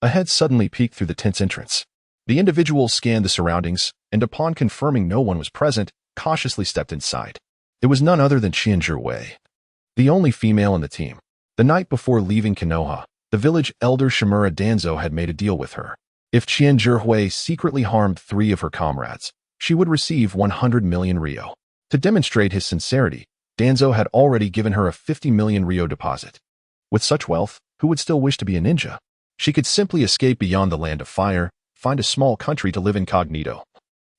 a head suddenly peeked through the tent's entrance. The individual scanned the surroundings, and upon confirming no one was present, cautiously stepped inside. It was none other than Jiraiya, the only female in the team. The night before leaving Konoha, the village elder Shimura Danzo had made a deal with her. If Jiraiya secretly harmed 3 of her comrades, she would receive 100 million ryo. To demonstrate his sincerity, Danzo had already given her a 50 million ryo deposit. With such wealth, who would still wish to be a ninja? She could simply escape beyond the land of fire, find a small country to live incognito,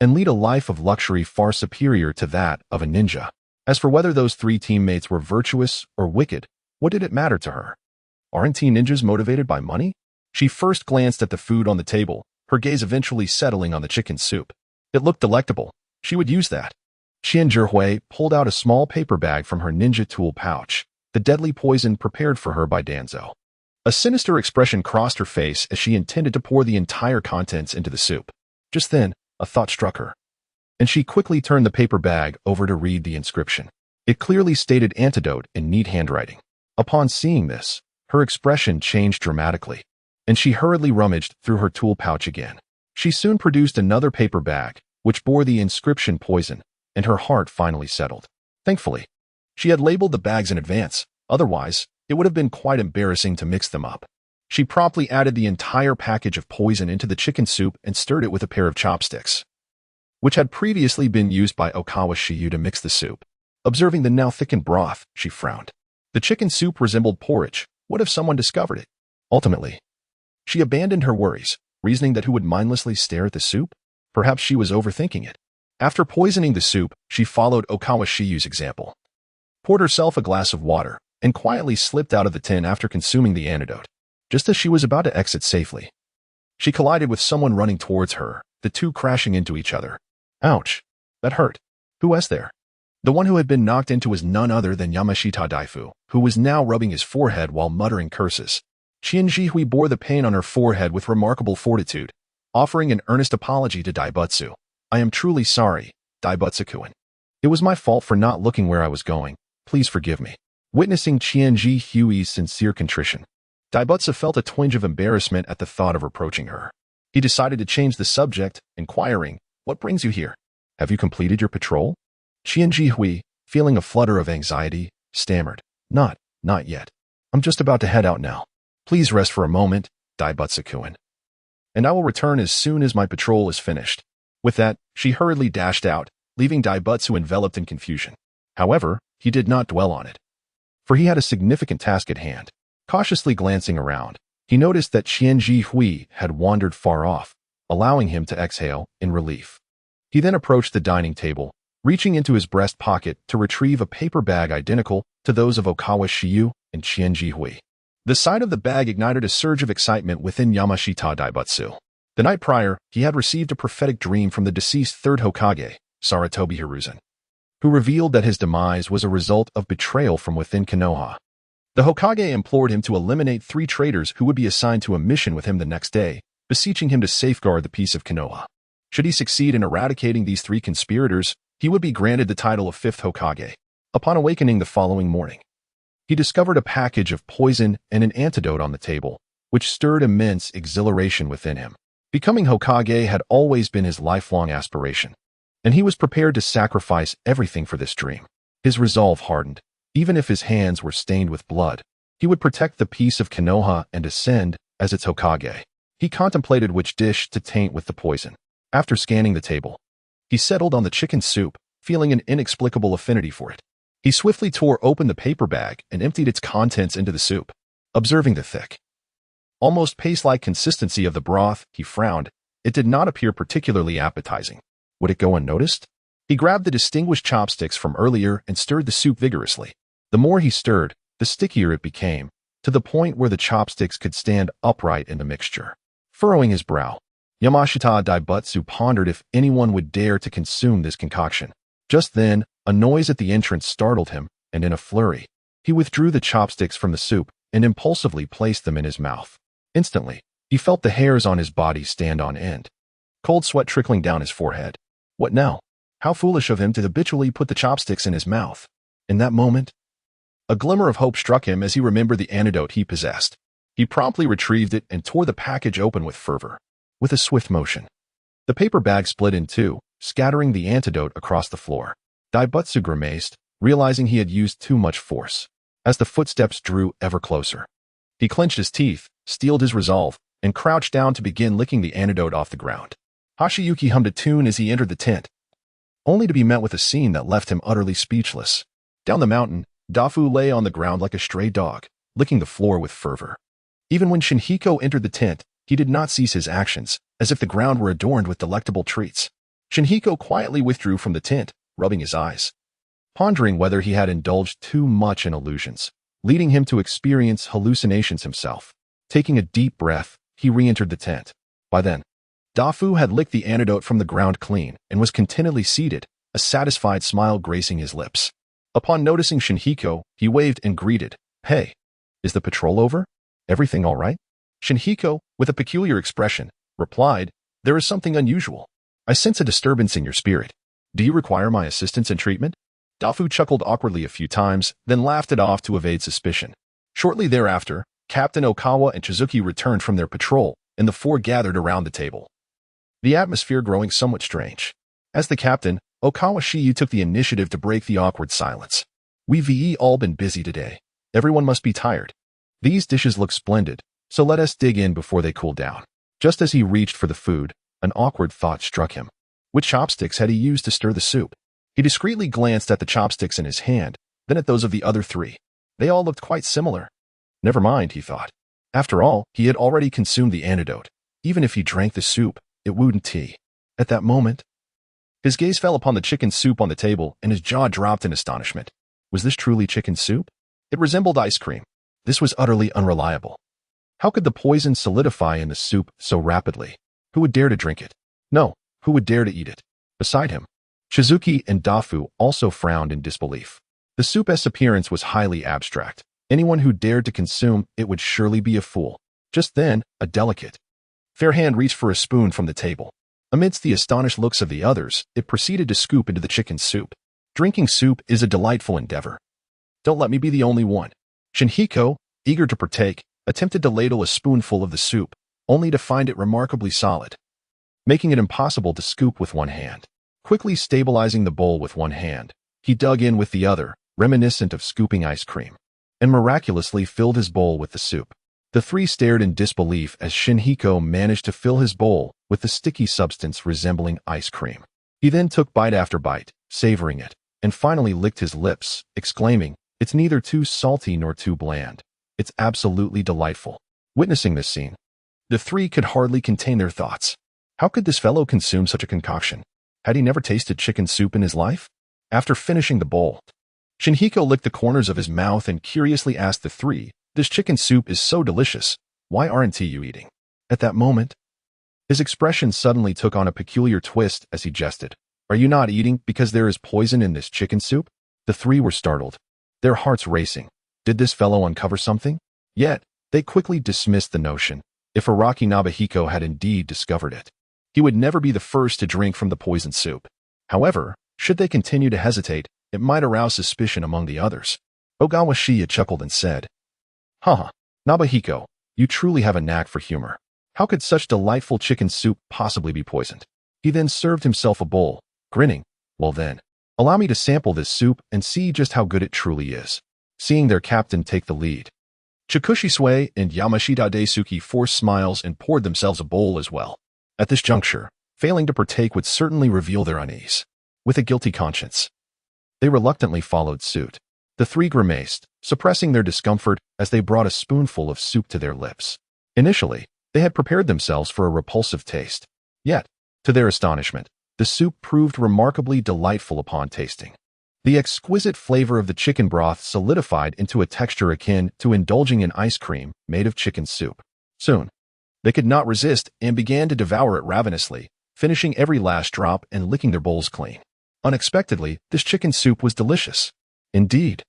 and lead a life of luxury far superior to that of a ninja. As for whether those 3 teammates were virtuous or wicked, what did it matter to her? Aren't teen ninjas motivated by money? She first glanced at the food on the table, her gaze eventually settling on the chicken soup. It looked delectable. She would use that. Jiraiya pulled out a small paper bag from her ninja tool pouch, the deadly poison prepared for her by Danzo. A sinister expression crossed her face as she intended to pour the entire contents into the soup. Just then, a thought struck her, and she quickly turned the paper bag over to read the inscription. It clearly stated antidote in neat handwriting. Upon seeing this, her expression changed dramatically, and she hurriedly rummaged through her tool pouch again. She soon produced another paper bag, which bore the inscription poison, and her heart finally settled. Thankfully, she had labeled the bags in advance, otherwise, it would have been quite embarrassing to mix them up. She promptly added the entire package of poison into the chicken soup and stirred it with a pair of chopsticks, which had previously been used by Okawa Shiyu to mix the soup. Observing the now thickened broth, she frowned. The chicken soup resembled porridge. What if someone discovered it? Ultimately, she abandoned her worries, reasoning that who would mindlessly stare at the soup? Perhaps she was overthinking it. After poisoning the soup, she followed Okawa Shiyu's example, poured herself a glass of water, and quietly slipped out of the tin after consuming the antidote. Just as she was about to exit safely, she collided with someone running towards her, the two crashing into each other. Ouch. That hurt. Who was there? The one who had been knocked into was none other than Yamashita Daifu, who was now rubbing his forehead while muttering curses. Hui bore the pain on her forehead with remarkable fortitude, offering an earnest apology to Daibutsu. I am truly sorry, Daibutsu-kun. It was my fault for not looking where I was going. Please forgive me. Witnessing Hui's sincere contrition, Daibutsu felt a twinge of embarrassment at the thought of reproaching her. He decided to change the subject, inquiring, What brings you here? Have you completed your patrol? Hui, feeling a flutter of anxiety, stammered, Not yet. I'm just about to head out now. Please rest for a moment, Daibutsu-kun, and I will return as soon as my patrol is finished. With that, she hurriedly dashed out, leaving Daibutsu enveloped in confusion. However, he did not dwell on it, for he had a significant task at hand. Cautiously glancing around, he noticed that Hui had wandered far off, allowing him to exhale in relief. He then approached the dining table, reaching into his breast pocket to retrieve a paper bag identical to those of Okawa Shiyu and Hui. The sight of the bag ignited a surge of excitement within Yamashita Daibutsu. The night prior, he had received a prophetic dream from the deceased third Hokage, Sarutobi Hiruzen, who revealed that his demise was a result of betrayal from within Konoha. The Hokage implored him to eliminate 3 traitors who would be assigned to a mission with him the next day, beseeching him to safeguard the peace of Konoha. Should he succeed in eradicating these 3 conspirators, he would be granted the title of Fifth Hokage. Upon awakening the following morning, he discovered a package of poison and an antidote on the table, which stirred immense exhilaration within him. Becoming Hokage had always been his lifelong aspiration, and he was prepared to sacrifice everything for this dream. His resolve hardened. Even if his hands were stained with blood, he would protect the peace of Konoha and ascend as its Hokage. He contemplated which dish to taint with the poison. After scanning the table, he settled on the chicken soup, feeling an inexplicable affinity for it. He swiftly tore open the paper bag and emptied its contents into the soup. Observing the thick, almost paste-like consistency of the broth, he frowned. It did not appear particularly appetizing. Would it go unnoticed? He grabbed the distinguished chopsticks from earlier and stirred the soup vigorously. The more he stirred, the stickier it became, to the point where the chopsticks could stand upright in the mixture. Furrowing his brow, Yamashita Daibutsu pondered if anyone would dare to consume this concoction. Just then, a noise at the entrance startled him, and in a flurry, he withdrew the chopsticks from the soup and impulsively placed them in his mouth. Instantly, he felt the hairs on his body stand on end, cold sweat trickling down his forehead. What now? How foolish of him to habitually put the chopsticks in his mouth. In that moment, a glimmer of hope struck him as he remembered the antidote he possessed. He promptly retrieved it and tore the package open with fervor. With a swift motion, the paper bag split in two, scattering the antidote across the floor. Daibutsu grimaced, realizing he had used too much force. As the footsteps drew ever closer, he clenched his teeth, steeled his resolve, and crouched down to begin licking the antidote off the ground. Hashiyuki hummed a tune as he entered the tent, only to be met with a scene that left him utterly speechless. Down the mountain, Dafu lay on the ground like a stray dog, licking the floor with fervor. Even when Shinhiko entered the tent, he did not cease his actions, as if the ground were adorned with delectable treats. Shinhiko quietly withdrew from the tent, rubbing his eyes, pondering whether he had indulged too much in illusions, leading him to experience hallucinations himself. Taking a deep breath, he re-entered the tent. By then, Dafu had licked the antidote from the ground clean and was contentedly seated, a satisfied smile gracing his lips. Upon noticing Shinhiko, he waved and greeted, "Hey, is the patrol over? Everything all right?" Shinhiko, with a peculiar expression, replied, "There is something unusual. I sense a disturbance in your spirit. Do you require my assistance and treatment?" Dafu chuckled awkwardly a few times, then laughed it off to evade suspicion. Shortly thereafter, Captain Okawa and Chizuki returned from their patrol, and the four gathered around the table, the atmosphere growing somewhat strange. As the captain, Okawa Shiyu took the initiative to break the awkward silence. "We've all been busy today. Everyone must be tired. These dishes look splendid, so let us dig in before they cool down." Just as he reached for the food, an awkward thought struck him. Which chopsticks had he used to stir the soup? He discreetly glanced at the chopsticks in his hand, then at those of the other three. They all looked quite similar. Never mind, he thought. After all, he had already consumed the antidote. Even if he drank the soup, it wouldn't tea. At that moment, his gaze fell upon the chicken soup on the table, and his jaw dropped in astonishment. Was this truly chicken soup? It resembled ice cream. This was utterly unreliable. How could the poison solidify in the soup so rapidly? Who would dare to drink it? No, who would dare to eat it? Beside him, Shizuki and Dafu also frowned in disbelief. The soup's appearance was highly abstract. Anyone who dared to consume it would surely be a fool. Just then, a delicate, fair hand reached for a spoon from the table. Amidst the astonished looks of the others, it proceeded to scoop into the chicken soup. Drinking soup is a delightful endeavor. Don't let me be the only one. Shinhiko, eager to partake, attempted to ladle a spoonful of the soup, only to find it remarkably solid, making it impossible to scoop with one hand. Quickly stabilizing the bowl with one hand, he dug in with the other, reminiscent of scooping ice cream, and miraculously filled his bowl with the soup. The three stared in disbelief as Shinhiko managed to fill his bowl with the sticky substance resembling ice cream. He then took bite after bite, savoring it, and finally licked his lips, exclaiming, "It's neither too salty nor too bland. It's absolutely delightful." Witnessing this scene, the three could hardly contain their thoughts. How could this fellow consume such a concoction? Had he never tasted chicken soup in his life? After finishing the bowl, Shinhiko licked the corners of his mouth and curiously asked the three, "This chicken soup is so delicious. Why aren't you eating?" At that moment, his expression suddenly took on a peculiar twist as he jested. "Are you not eating because there is poison in this chicken soup?" The three were startled, their hearts racing. Did this fellow uncover something? Yet, they quickly dismissed the notion. If Araki Nobuhiko had indeed discovered it, he would never be the first to drink from the poisoned soup. However, should they continue to hesitate, it might arouse suspicion among the others. Ogawa Shiya chuckled and said, "Haha, Nobuhiko, you truly have a knack for humor. How could such delightful chicken soup possibly be poisoned?" He then served himself a bowl, grinning. "Well then, allow me to sample this soup and see just how good it truly is." Seeing their captain take the lead, Chikushisue and Yamashita Daisuke forced smiles and poured themselves a bowl as well. At this juncture, failing to partake would certainly reveal their unease. With a guilty conscience, They reluctantly followed suit. The three grimaced, suppressing their discomfort as they brought a spoonful of soup to their lips. Initially, they had prepared themselves for a repulsive taste. Yet, to their astonishment, the soup proved remarkably delightful upon tasting. The exquisite flavor of the chicken broth solidified into a texture akin to indulging in ice cream made of chicken soup. Soon, they could not resist and began to devour it ravenously, finishing every last drop and licking their bowls clean. Unexpectedly, this chicken soup was delicious. Indeed,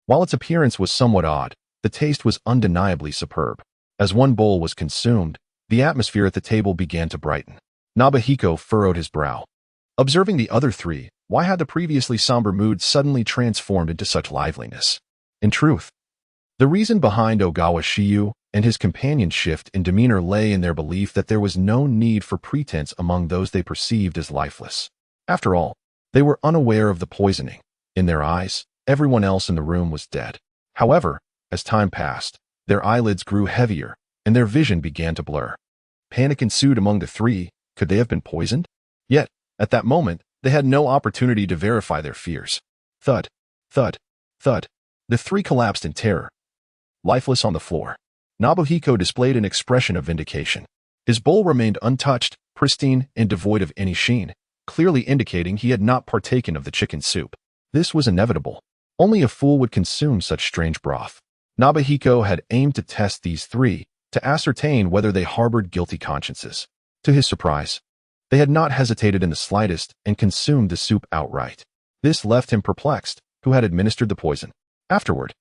while its appearance was somewhat odd, the taste was undeniably superb. As one bowl was consumed, the atmosphere at the table began to brighten. Nobuhiko furrowed his brow. Observing the other three, why had the previously somber mood suddenly transformed into such liveliness? In truth, the reason behind Ogawa Shiyu and his companion's shift in demeanor lay in their belief that there was no need for pretense among those they perceived as lifeless. After all, they were unaware of the poisoning. In their eyes, everyone else in the room was dead. However, as time passed, their eyelids grew heavier, and their vision began to blur. Panic ensued among the three. Could they have been poisoned? Yet, at that moment, they had no opportunity to verify their fears. Thud, thud, thud. The three collapsed in terror, lifeless on the floor. Nobuhiko displayed an expression of vindication. His bowl remained untouched, pristine, and devoid of any sheen, clearly indicating he had not partaken of the chicken soup. This was inevitable. Only a fool would consume such strange broth. Nobuhiko had aimed to test these three, to ascertain whether they harbored guilty consciences. To his surprise, they had not hesitated in the slightest and consumed the soup outright. This left him perplexed, who had administered the poison. Afterward,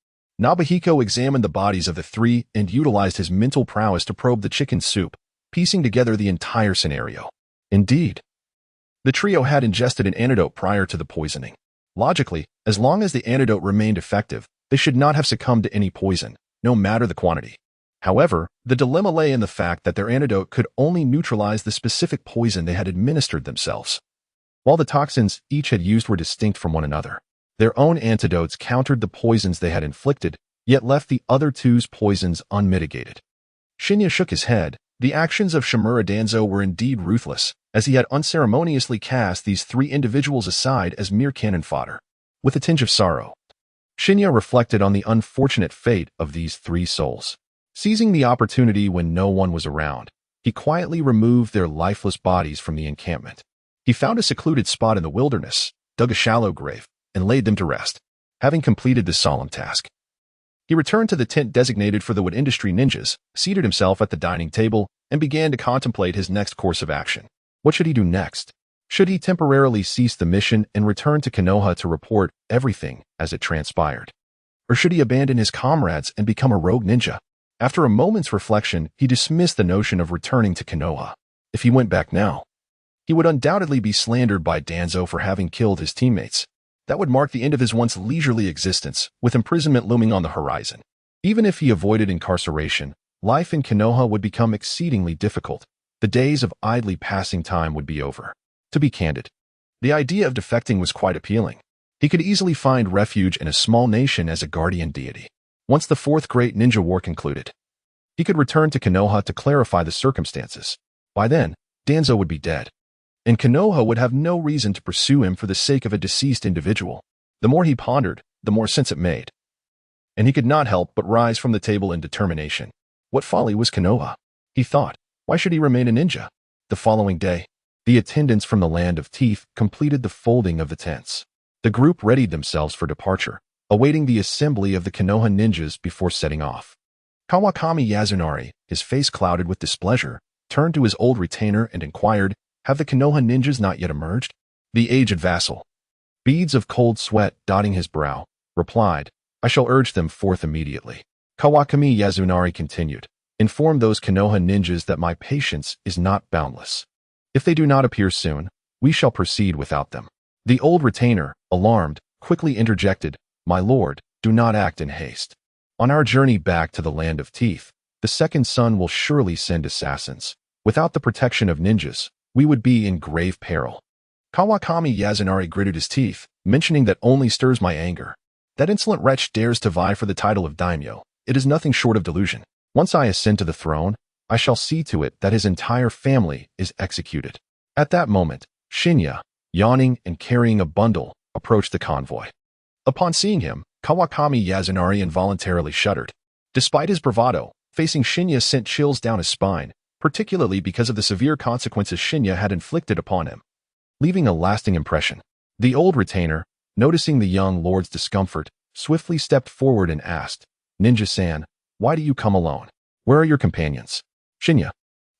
Nobuhiko examined the bodies of the three and utilized his mental prowess to probe the chicken soup, piecing together the entire scenario. Indeed, the trio had ingested an antidote prior to the poisoning. Logically, as long as the antidote remained effective, they should not have succumbed to any poison, no matter the quantity. However, the dilemma lay in the fact that their antidote could only neutralize the specific poison they had administered themselves. While the toxins each had used were distinct from one another, their own antidotes countered the poisons they had inflicted, yet left the other two's poisons unmitigated. Shinya shook his head. The actions of Shimura Danzo were indeed ruthless, as he had unceremoniously cast these three individuals aside as mere cannon fodder. With a tinge of sorrow, Shinya reflected on the unfortunate fate of these three souls. Seizing the opportunity when no one was around, he quietly removed their lifeless bodies from the encampment. He found a secluded spot in the wilderness, dug a shallow grave, and laid them to rest. Having completed this solemn task, he returned to the tent designated for the wood industry ninjas, seated himself at the dining table, and began to contemplate his next course of action. What should he do next? Should he temporarily cease the mission and return to Konoha to report everything as it transpired? Or should he abandon his comrades and become a rogue ninja? After a moment's reflection, he dismissed the notion of returning to Konoha. If he went back now, he would undoubtedly be slandered by Danzo for having killed his teammates. That would mark the end of his once leisurely existence, with imprisonment looming on the horizon. Even if he avoided incarceration, life in Konoha would become exceedingly difficult. The days of idly passing time would be over. To be candid, the idea of defecting was quite appealing. He could easily find refuge in a small nation as a guardian deity. Once the Fourth Great Ninja War concluded, he could return to Konoha to clarify the circumstances. By then, Danzo would be dead, and Konoha would have no reason to pursue him for the sake of a deceased individual. The more he pondered, the more sense it made. And he could not help but rise from the table in determination. What folly was Konoha? He thought. Why should he remain a ninja? The following day, the attendants from the Land of Teeth completed the folding of the tents. The group readied themselves for departure, awaiting the assembly of the Konoha ninjas before setting off. Kawakami Yazunari, his face clouded with displeasure, turned to his old retainer and inquired, "Have the Konoha ninjas not yet emerged?" The aged vassal, beads of cold sweat dotting his brow, replied, "I shall urge them forth immediately." Kawakami Yazunari continued, "Inform those Konoha ninjas that my patience is not boundless. If they do not appear soon, we shall proceed without them." The old retainer, alarmed, quickly interjected, "My lord, do not act in haste. On our journey back to the Land of Teeth, the second son will surely send assassins. Without the protection of ninjas, we would be in grave peril." Kawakami Yazunari gritted his teeth, mentioning that only stirs my anger. That insolent wretch dares to vie for the title of daimyo. It is nothing short of delusion. Once I ascend to the throne, I shall see to it that his entire family is executed. At that moment, Shinya, yawning and carrying a bundle, approached the convoy. Upon seeing him, Kawakami Yasunari involuntarily shuddered. Despite his bravado, facing Shinya sent chills down his spine, particularly because of the severe consequences Shinya had inflicted upon him, leaving a lasting impression. The old retainer, noticing the young lord's discomfort, swiftly stepped forward and asked, "Ninja-san, why do you come alone? Where are your companions?" Shinya,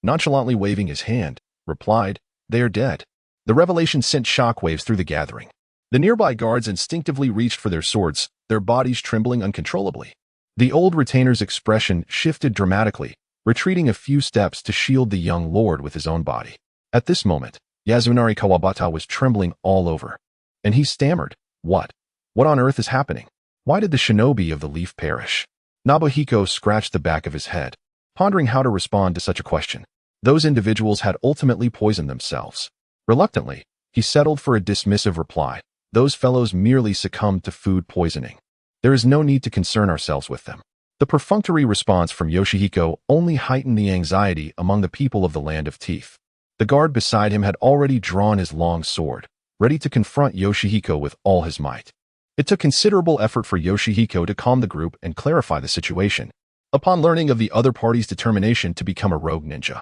nonchalantly waving his hand, replied, "They are dead." The revelation sent shockwaves through the gathering. The nearby guards instinctively reached for their swords, their bodies trembling uncontrollably. The old retainer's expression shifted dramatically, retreating a few steps to shield the young lord with his own body. At this moment, Yasunari Kawabata was trembling all over, and he stammered, What on earth is happening? Why did the shinobi of the leaf perish?" Nobuhiko scratched the back of his head, pondering how to respond to such a question. Those individuals had ultimately poisoned themselves. Reluctantly, he settled for a dismissive reply. Those fellows merely succumbed to food poisoning. There is no need to concern ourselves with them. The perfunctory response from Yoshihiko only heightened the anxiety among the people of the Land of Teeth. The guard beside him had already drawn his long sword, ready to confront Yoshihiko with all his might. It took considerable effort for Yoshihiko to calm the group and clarify the situation. Upon learning of the other party's determination to become a rogue ninja,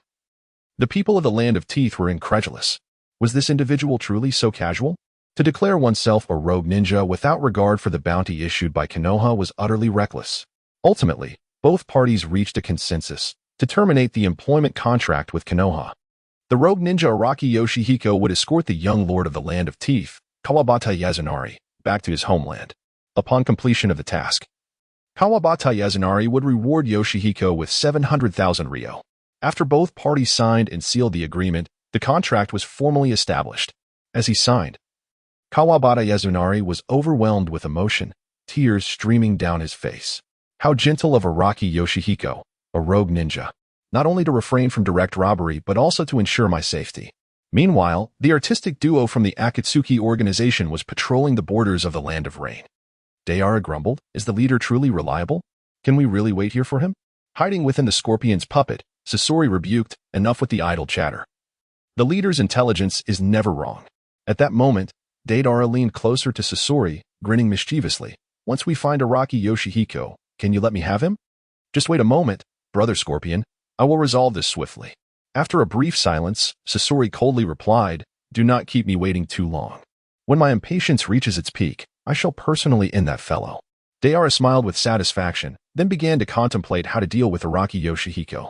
the people of the Land of Teeth were incredulous. Was this individual truly so casual? To declare oneself a rogue ninja without regard for the bounty issued by Konoha was utterly reckless. Ultimately, both parties reached a consensus to terminate the employment contract with Konoha. The rogue ninja Araki Yoshihiko would escort the young lord of the Land of Teeth, Kawabata Yasunari, back to his homeland. Upon completion of the task, Kawabata Yasunari would reward Yoshihiko with 700,000 ryo. After both parties signed and sealed the agreement, the contract was formally established. As he signed, Kawabata Yasunari was overwhelmed with emotion, tears streaming down his face. How gentle of Araki Yoshihiko, a rogue ninja, not only to refrain from direct robbery but also to ensure my safety. Meanwhile, the artistic duo from the Akatsuki organization was patrolling the borders of the Land of Rain. Gaara grumbled, "Is the leader truly reliable? Can we really wait here for him?" Hiding within the scorpion's puppet, Sasori rebuked, "Enough with the idle chatter. The leader's intelligence is never wrong." At that moment, Gaara leaned closer to Sasori, grinning mischievously. "Once we find Araki Yoshihiko, can you let me have him?" "Just wait a moment, brother Scorpion. I will resolve this swiftly." After a brief silence, Sasori coldly replied, "Do not keep me waiting too long. When my impatience reaches its peak, I shall personally end that fellow." Gaara smiled with satisfaction, then began to contemplate how to deal with Araki Yoshihiko.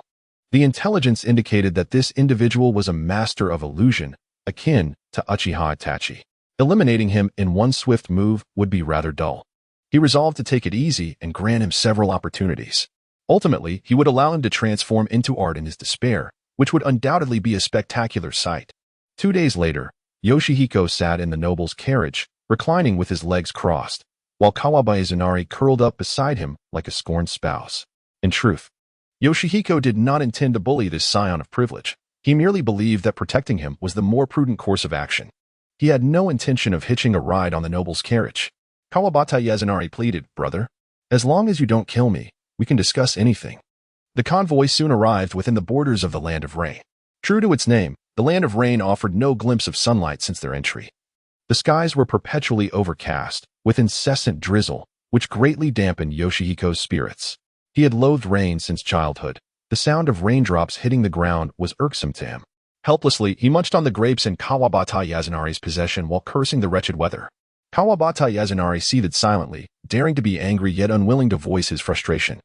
The intelligence indicated that this individual was a master of illusion, akin to Uchiha Itachi. Eliminating him in one swift move would be rather dull. He resolved to take it easy and grant him several opportunities. Ultimately, he would allow him to transform into art in his despair, which would undoubtedly be a spectacular sight. 2 days later, Yoshihiko sat in the noble's carriage, reclining with his legs crossed, while Kawabata Yasunari curled up beside him like a scorned spouse. In truth, Yoshihiko did not intend to bully this scion of privilege. He merely believed that protecting him was the more prudent course of action. He had no intention of hitching a ride on the noble's carriage. Kawabata Yasunari pleaded, "Brother, as long as you don't kill me, we can discuss anything." The convoy soon arrived within the borders of the Land of Rain. True to its name, the Land of Rain offered no glimpse of sunlight since their entry. The skies were perpetually overcast, with incessant drizzle, which greatly dampened Yoshihiko's spirits. He had loathed rain since childhood. The sound of raindrops hitting the ground was irksome to him. Helplessly, he munched on the grapes in Kawabata Yasunari's possession while cursing the wretched weather. Kawabata Yasunari seethed silently, daring to be angry yet unwilling to voice his frustration.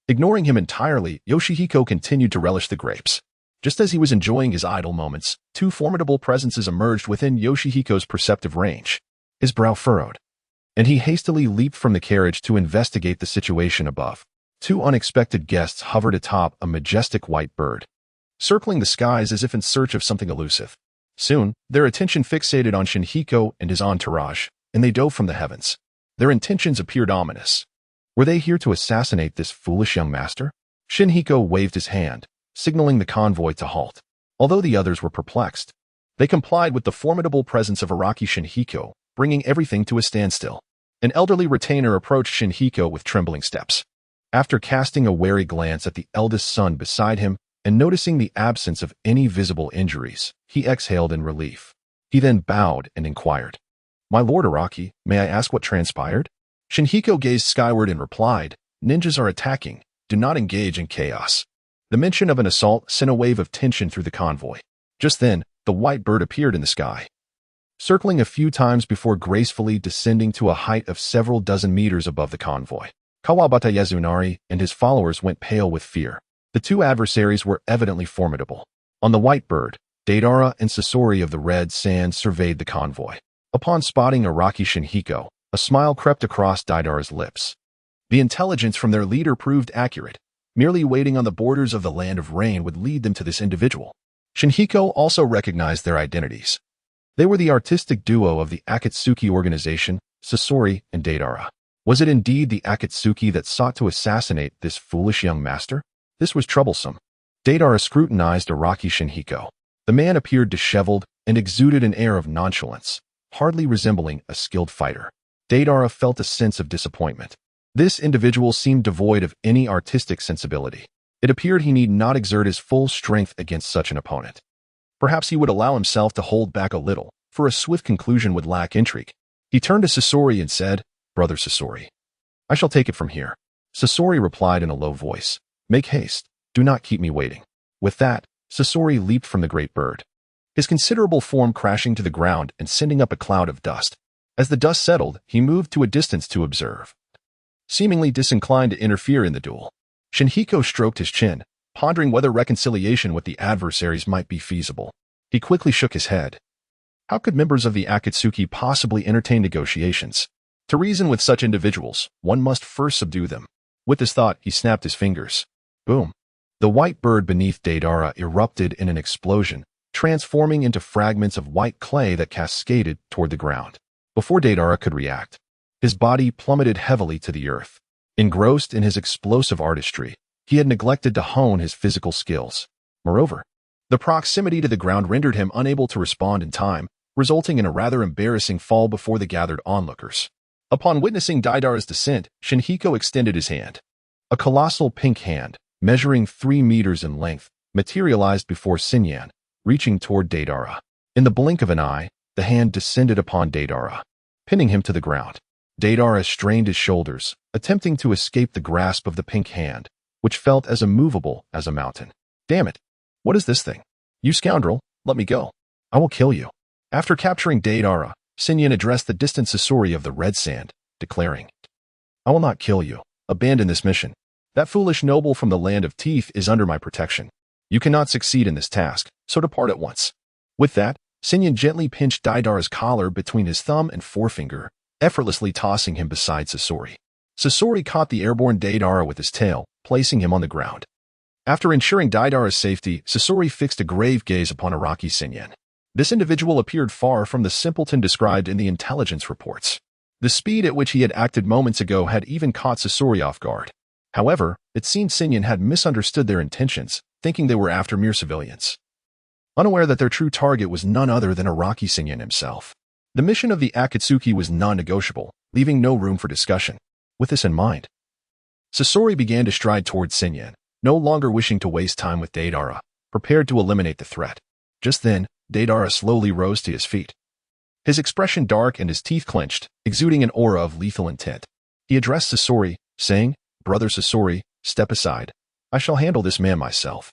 Ignoring him entirely, Yoshihiko continued to relish the grapes. Just as he was enjoying his idle moments, 2 formidable presences emerged within Yoshihiko's perceptive range. His brow furrowed, and he hastily leaped from the carriage to investigate the situation above. 2 unexpected guests hovered atop a majestic white bird, circling the skies as if in search of something elusive. Soon, their attention fixated on Shinhiko and his entourage, and they dove from the heavens. Their intentions appeared ominous. Were they here to assassinate this foolish young master? Shinhiko waved his hand, signaling the convoy to halt. Although the others were perplexed, they complied with the formidable presence of Araki Shinhiko, bringing everything to a standstill. An elderly retainer approached Shinhiko with trembling steps. After casting a wary glance at the eldest son beside him and noticing the absence of any visible injuries, he exhaled in relief. He then bowed and inquired, My lord Araki, may I ask what transpired? Shinhiko gazed skyward and replied, ninjas are attacking. Do not engage in chaos. The mention of an assault sent a wave of tension through the convoy. Just then, the white bird appeared in the sky, circling a few times before gracefully descending to a height of several dozen meters above the convoy. Kawabata Yazunari and his followers went pale with fear. The two adversaries were evidently formidable. On the white bird, Deidara and Sasori of the Red Sands surveyed the convoy. Upon spotting Araki Shinhiko, a smile crept across Deidara's lips. The intelligence from their leader proved accurate. Merely waiting on the borders of the land of rain would lead them to this individual. Shinhiko also recognized their identities. They were the artistic duo of the Akatsuki organization, Sasori and Deidara. Was it indeed the Akatsuki that sought to assassinate this foolish young master? This was troublesome. Deidara scrutinized Araki Shinhiko. The man appeared disheveled and exuded an air of nonchalance, hardly resembling a skilled fighter. Deidara felt a sense of disappointment. This individual seemed devoid of any artistic sensibility. It appeared he need not exert his full strength against such an opponent. Perhaps he would allow himself to hold back a little, for a swift conclusion would lack intrigue. He turned to Sasori and said, Brother Sasori, I shall take it from here. Sasori replied in a low voice, Make haste, do not keep me waiting. With that, Sasori leaped from the great bird, his considerable form crashing to the ground and sending up a cloud of dust. As the dust settled, he moved to a distance to observe, seemingly disinclined to interfere in the duel. Shinhiko stroked his chin, pondering whether reconciliation with the adversaries might be feasible. He quickly shook his head. How could members of the Akatsuki possibly entertain negotiations? To reason with such individuals, one must first subdue them. With this thought, he snapped his fingers. Boom. The white bird beneath Deidara erupted in an explosion, transforming into fragments of white clay that cascaded toward the ground. Before Deidara could react, his body plummeted heavily to the earth. Engrossed in his explosive artistry, he had neglected to hone his physical skills. Moreover, the proximity to the ground rendered him unable to respond in time, resulting in a rather embarrassing fall before the gathered onlookers. Upon witnessing Deidara's descent, Shinhiko extended his hand. A colossal pink hand, measuring 3 meters in length, materialized before Sinyan, reaching toward Deidara. In the blink of an eye, the hand descended upon Deidara, pinning him to the ground. Deidara strained his shoulders, attempting to escape the grasp of the pink hand, which felt as immovable as a mountain. Damn it! What is this thing? You scoundrel, let me go. I will kill you. After capturing Deidara, Sinyan addressed the distant Sasori of the Red Sand, declaring, I will not kill you. Abandon this mission. That foolish noble from the land of teeth is under my protection. You cannot succeed in this task, so depart at once. With that, Sinyan gently pinched Deidara's collar between his thumb and forefinger, effortlessly tossing him beside Sasori. Sasori caught the airborne Deidara with his tail, placing him on the ground. After ensuring Deidara's safety, Sasori fixed a grave gaze upon Araki Sinyan. This individual appeared far from the simpleton described in the intelligence reports. The speed at which he had acted moments ago had even caught Sasori off guard. However, it seemed Sinyan had misunderstood their intentions, thinking they were after mere civilians, unaware that their true target was none other than Araki Sinyan himself. The mission of the Akatsuki was non-negotiable, leaving no room for discussion. With this in mind, Sasori began to stride toward Sinyan, no longer wishing to waste time with Deidara, prepared to eliminate the threat. Just then, Deidara slowly rose to his feet. His expression dark and his teeth clenched, exuding an aura of lethal intent. He addressed Sasori, saying, Brother Sasori, step aside. I shall handle this man myself.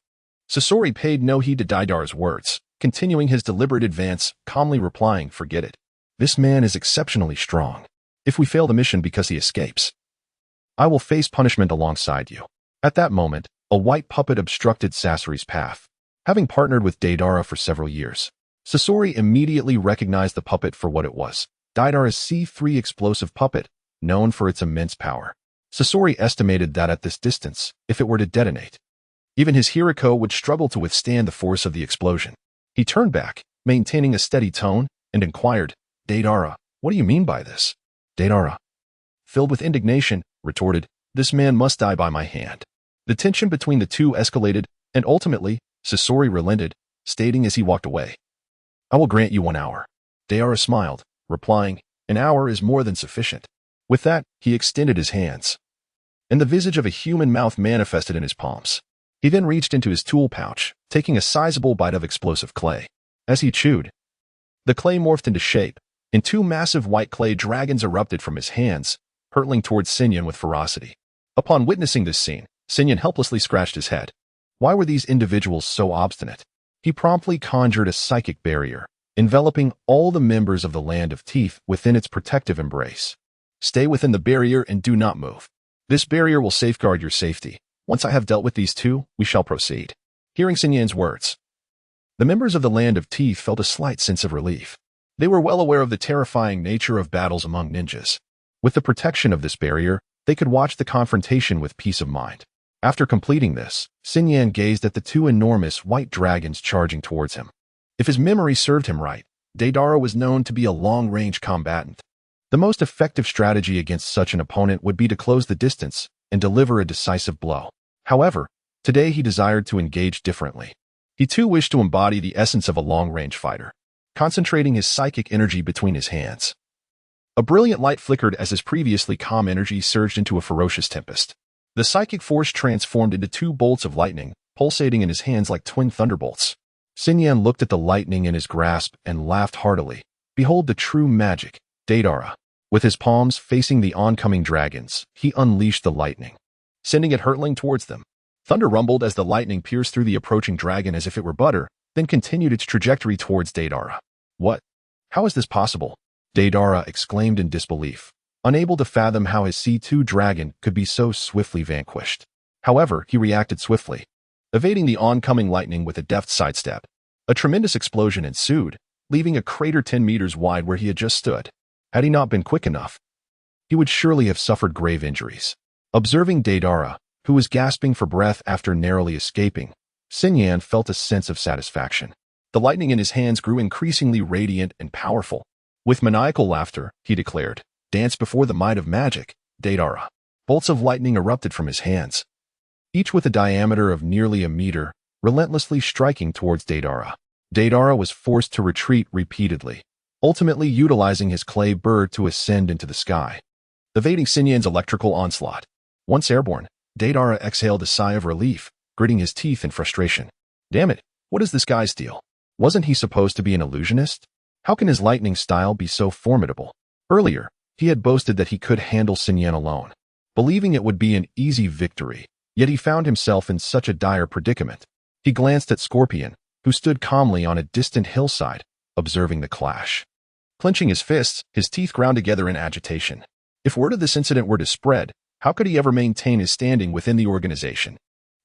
Sasori paid no heed to Deidara's words, continuing his deliberate advance, calmly replying, Forget it. This man is exceptionally strong. If we fail the mission because he escapes, I will face punishment alongside you. At that moment, a white puppet obstructed Sasori's path. Having partnered with Deidara for several years, Sasori immediately recognized the puppet for what it was, Deidara's C3 explosive puppet, known for its immense power. Sasori estimated that at this distance, if it were to detonate, even his Hiriko would struggle to withstand the force of the explosion. He turned back, maintaining a steady tone, and inquired, Deidara, what do you mean by this? Deidara, filled with indignation, retorted, This man must die by my hand. The tension between the two escalated, and ultimately, Sasori relented, stating as he walked away, I will grant you 1 hour. Deidara smiled, replying, An hour is more than sufficient. With that, he extended his hands, and the visage of a human mouth manifested in his palms. He then reached into his tool pouch, taking a sizable bite of explosive clay. As he chewed, the clay morphed into shape, and two massive white clay dragons erupted from his hands, hurtling towards Sinyan with ferocity. Upon witnessing this scene, Sinyan helplessly scratched his head. Why were these individuals so obstinate? He promptly conjured a psychic barrier, enveloping all the members of the Land of Teeth within its protective embrace. Stay within the barrier and do not move. This barrier will safeguard your safety. Once I have dealt with these two, we shall proceed. Hearing Sinyan's words, the members of the Land of Teeth felt a slight sense of relief. They were well aware of the terrifying nature of battles among ninjas. With the protection of this barrier, they could watch the confrontation with peace of mind. After completing this, Sinyan gazed at the two enormous white dragons charging towards him. If his memory served him right, Deidara was known to be a long-range combatant. The most effective strategy against such an opponent would be to close the distance and deliver a decisive blow. However, today he desired to engage differently. He too wished to embody the essence of a long-range fighter, concentrating his psychic energy between his hands. A brilliant light flickered as his previously calm energy surged into a ferocious tempest. The psychic force transformed into two bolts of lightning, pulsating in his hands like twin thunderbolts. Sinyan looked at the lightning in his grasp and laughed heartily. Behold the true magic, Deidara. With his palms facing the oncoming dragons, he unleashed the lightning, sending it hurtling towards them. Thunder rumbled as the lightning pierced through the approaching dragon as if it were butter, then continued its trajectory towards Deidara. What? How is this possible? Deidara exclaimed in disbelief, unable to fathom how his C2 dragon could be so swiftly vanquished. However, he reacted swiftly, evading the oncoming lightning with a deft sidestep. A tremendous explosion ensued, leaving a crater 10 meters wide where he had just stood. Had he not been quick enough, he would surely have suffered grave injuries. Observing Deidara, who was gasping for breath after narrowly escaping, Sinyan felt a sense of satisfaction. The lightning in his hands grew increasingly radiant and powerful. With maniacal laughter, he declared, "Dance before the might of magic, Deidara." Bolts of lightning erupted from his hands, each with a diameter of nearly a meter, relentlessly striking towards Deidara. Deidara was forced to retreat repeatedly, ultimately utilizing his clay bird to ascend into the sky, evading Sinyan's electrical onslaught. Once airborne, Deidara exhaled a sigh of relief, gritting his teeth in frustration. Damn it, what is this guy's deal? Wasn't he supposed to be an illusionist? How can his lightning style be so formidable? Earlier, he had boasted that he could handle Sinyan alone, believing it would be an easy victory, yet he found himself in such a dire predicament. He glanced at Scorpion, who stood calmly on a distant hillside, observing the clash. Clenching his fists, his teeth ground together in agitation. If word of this incident were to spread, how could he ever maintain his standing within the organization?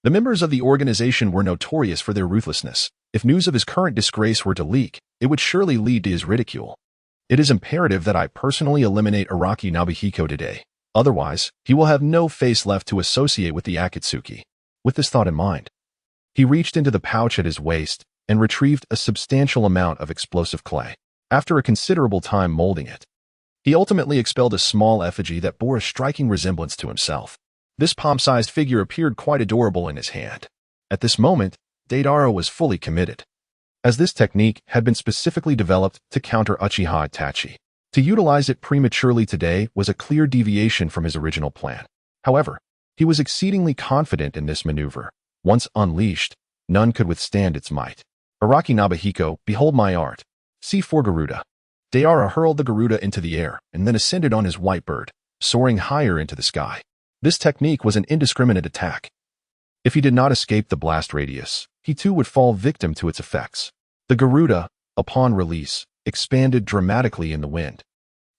The members of the organization were notorious for their ruthlessness. If news of his current disgrace were to leak, it would surely lead to his ridicule. It is imperative that I personally eliminate Araki Nobuhiko today. Otherwise, he will have no face left to associate with the Akatsuki. With this thought in mind, he reached into the pouch at his waist and retrieved a substantial amount of explosive clay. After a considerable time molding it, he ultimately expelled a small effigy that bore a striking resemblance to himself. This palm-sized figure appeared quite adorable in his hand. At this moment, Deidara was fully committed, as this technique had been specifically developed to counter Uchiha Itachi. To utilize it prematurely today was a clear deviation from his original plan. However, he was exceedingly confident in this maneuver. Once unleashed, none could withstand its might. Araki Nobuhiko, behold my art. C4 Garuda. Deidara hurled the Garuda into the air and then ascended on his white bird, soaring higher into the sky. This technique was an indiscriminate attack. If he did not escape the blast radius, he too would fall victim to its effects. The Garuda, upon release, expanded dramatically in the wind,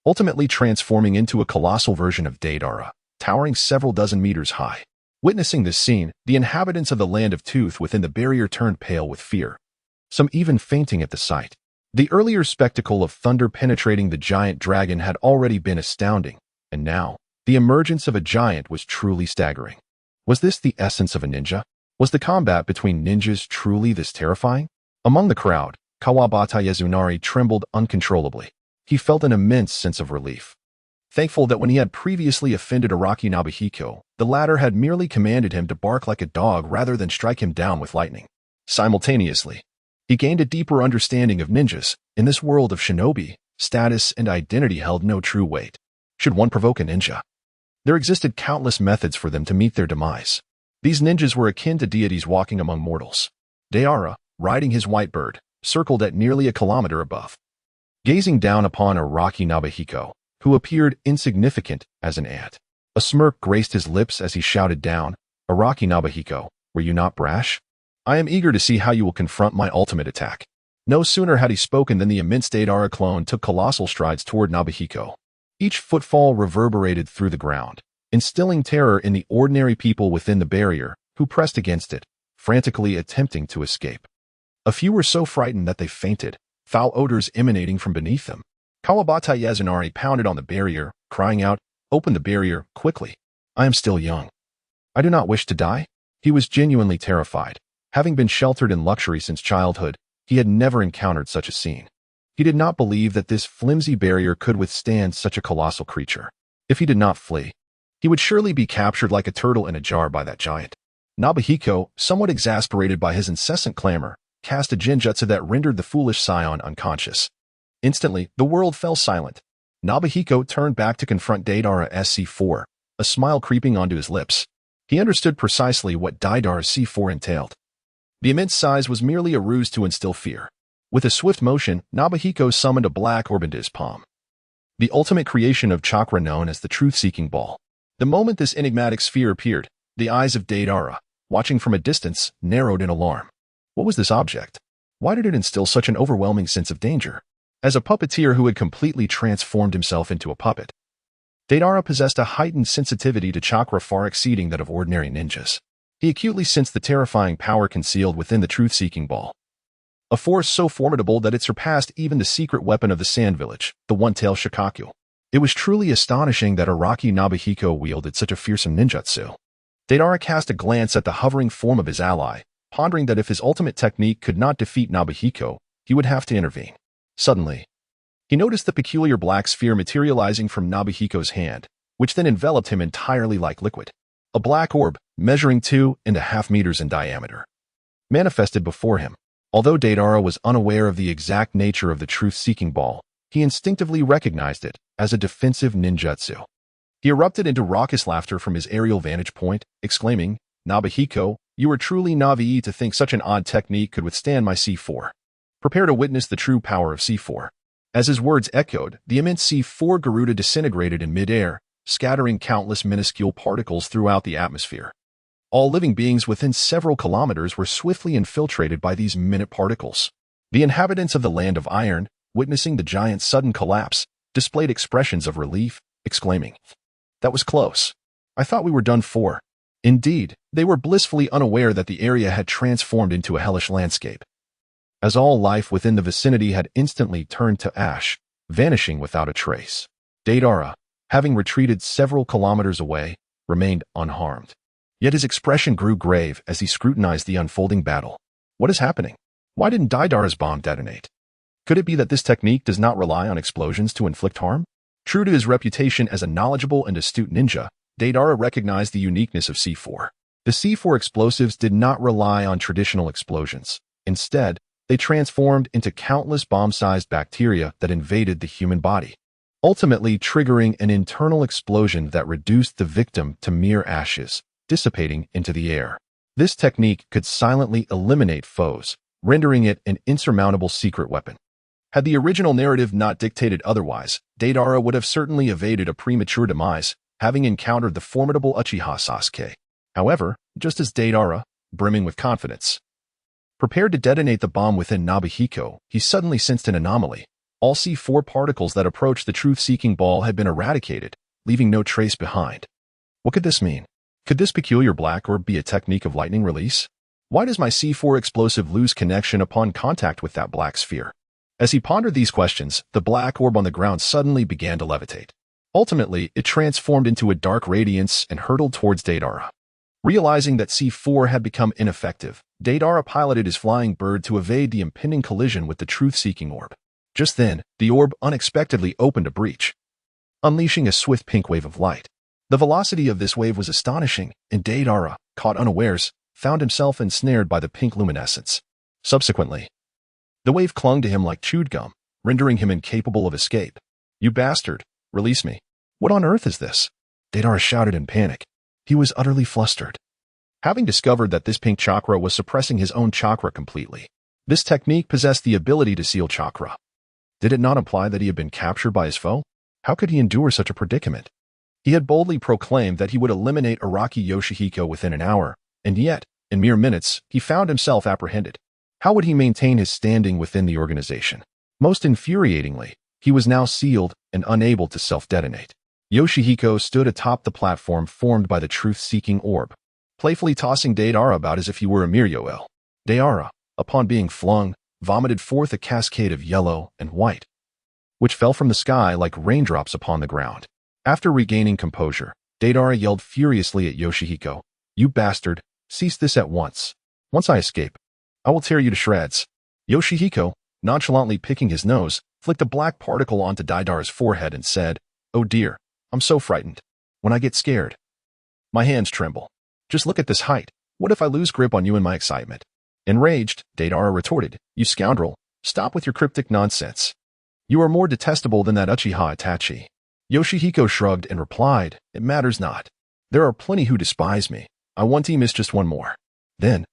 ultimately transforming into a colossal version of Deidara, towering several dozen meters high. Witnessing this scene, the inhabitants of the Land of Tooth within the barrier turned pale with fear, some even fainting at the sight. The earlier spectacle of thunder penetrating the giant dragon had already been astounding, and now, the emergence of a giant was truly staggering. Was this the essence of a ninja? Was the combat between ninjas truly this terrifying? Among the crowd, Kawabata Yazunari trembled uncontrollably. He felt an immense sense of relief, thankful that when he had previously offended Araki Nobuhiko, the latter had merely commanded him to bark like a dog rather than strike him down with lightning. Simultaneously, he gained a deeper understanding of ninjas. In this world of shinobi, status and identity held no true weight. Should one provoke a ninja, there existed countless methods for them to meet their demise. These ninjas were akin to deities walking among mortals. Deidara, riding his white bird, circled at nearly a kilometer above. gazing down upon Araki Nobuhiko, who appeared insignificant as an ant. A smirk graced his lips as he shouted down, "Araki Nobuhiko, were you not brash? I am eager to see how you will confront my ultimate attack." No sooner had he spoken than the immense Gaara clone took colossal strides toward Nobuhiko. Each footfall reverberated through the ground, instilling terror in the ordinary people within the barrier, who pressed against it, frantically attempting to escape. A few were so frightened that they fainted, foul odors emanating from beneath them. Kawabata Yasunari pounded on the barrier, crying out, "Open the barrier, quickly. I am still young. I do not wish to die." He was genuinely terrified. Having been sheltered in luxury since childhood, he had never encountered such a scene. He did not believe that this flimsy barrier could withstand such a colossal creature. If he did not flee, he would surely be captured like a turtle in a jar by that giant. Nobuhiko, somewhat exasperated by his incessant clamor, cast a genjutsu that rendered the foolish scion unconscious. Instantly, the world fell silent. Nobuhiko turned back to confront Gaara's C4, a smile creeping onto his lips. He understood precisely what Gaara's C4 entailed. The immense size was merely a ruse to instill fear. With a swift motion, Nobuhiko summoned a black orb into his palm. The ultimate creation of chakra known as the truth-seeking ball. The moment this enigmatic sphere appeared, the eyes of Gaara, watching from a distance, narrowed in alarm. What was this object? Why did it instill such an overwhelming sense of danger? As a puppeteer who had completely transformed himself into a puppet, Gaara possessed a heightened sensitivity to chakra far exceeding that of ordinary ninjas. He acutely sensed the terrifying power concealed within the truth-seeking ball. A force so formidable that it surpassed even the secret weapon of the Sand Village, the one-tailed Shukaku. It was truly astonishing that Araki Nobuhiko wielded such a fearsome ninjutsu. Gaara cast a glance at the hovering form of his ally, pondering that if his ultimate technique could not defeat Nobuhiko, he would have to intervene. Suddenly, he noticed the peculiar black sphere materializing from Nobuhiko's hand, which then enveloped him entirely like liquid. A black orb, measuring 2.5 meters in diameter, manifested before him. Although Gaara was unaware of the exact nature of the truth-seeking ball, he instinctively recognized it as a defensive ninjutsu. He erupted into raucous laughter from his aerial vantage point, exclaiming, "Nobuhiko, you are truly naive to think such an odd technique could withstand my C4. Prepare to witness the true power of C4." As his words echoed, the immense C4 Garuda disintegrated in midair, scattering countless minuscule particles throughout the atmosphere. All living beings within several kilometers were swiftly infiltrated by these minute particles. The inhabitants of the Land of Iron, witnessing the giant's sudden collapse, displayed expressions of relief, exclaiming, "That was close. I thought we were done for." Indeed, they were blissfully unaware that the area had transformed into a hellish landscape, as all life within the vicinity had instantly turned to ash, vanishing without a trace. Gaara, having retreated several kilometers away, remained unharmed. Yet his expression grew grave as he scrutinized the unfolding battle. What is happening? Why didn't Gaara's bomb detonate? Could it be that this technique does not rely on explosions to inflict harm? True to his reputation as a knowledgeable and astute ninja, Gaara recognized the uniqueness of C4. The C4 explosives did not rely on traditional explosions. Instead, they transformed into countless bomb-sized bacteria that invaded the human body, ultimately triggering an internal explosion that reduced the victim to mere ashes, dissipating into the air. This technique could silently eliminate foes, rendering it an insurmountable secret weapon. Had the original narrative not dictated otherwise, Gaara would have certainly evaded a premature demise, having encountered the formidable Uchiha Sasuke. However, just as Gaara, brimming with confidence, prepared to detonate the bomb within Nobuhiko, he suddenly sensed an anomaly. All C4 particles that approached the truth-seeking ball had been eradicated, leaving no trace behind. What could this mean? Could this peculiar black orb be a technique of lightning release? Why does my C4 explosive lose connection upon contact with that black sphere? As he pondered these questions, the black orb on the ground suddenly began to levitate. Ultimately, it transformed into a dark radiance and hurtled towards Gaara. Realizing that C4 had become ineffective, Gaara piloted his flying bird to evade the impending collision with the truth-seeking orb. Just then, the orb unexpectedly opened a breach, unleashing a swift pink wave of light. The velocity of this wave was astonishing, and Gaara, caught unawares, found himself ensnared by the pink luminescence. Subsequently, the wave clung to him like chewed gum, rendering him incapable of escape. "You bastard, release me. What on earth is this?" Gaara shouted in panic. He was utterly flustered, having discovered that this pink chakra was suppressing his own chakra completely. This technique possessed the ability to seal chakra. Did it not imply that he had been captured by his foe? How could he endure such a predicament? He had boldly proclaimed that he would eliminate Araki Yoshihiko within an hour, and yet, in mere minutes, he found himself apprehended. How would he maintain his standing within the organization? Most infuriatingly, he was now sealed and unable to self-detonate. Yoshihiko stood atop the platform formed by the truth-seeking orb, playfully tossing Deidara about as if he were a mere yoel. Deidara, upon being flung, vomited forth a cascade of yellow and white, which fell from the sky like raindrops upon the ground. After regaining composure, Deidara yelled furiously at Yoshihiko, "You bastard, cease this at once. Once I escape, I will tear you to shreds." Yoshihiko, nonchalantly picking his nose, flicked a black particle onto Deidara's forehead and said, "Oh dear, I'm so frightened. When I get scared, my hands tremble. Just look at this height. What if I lose grip on you in my excitement?" Enraged, Deidara retorted, "You scoundrel, stop with your cryptic nonsense. You are more detestable than that Uchiha Itachi." Yoshihiko shrugged and replied, "It matters not. There are plenty who despise me. I want to miss just one more." Then,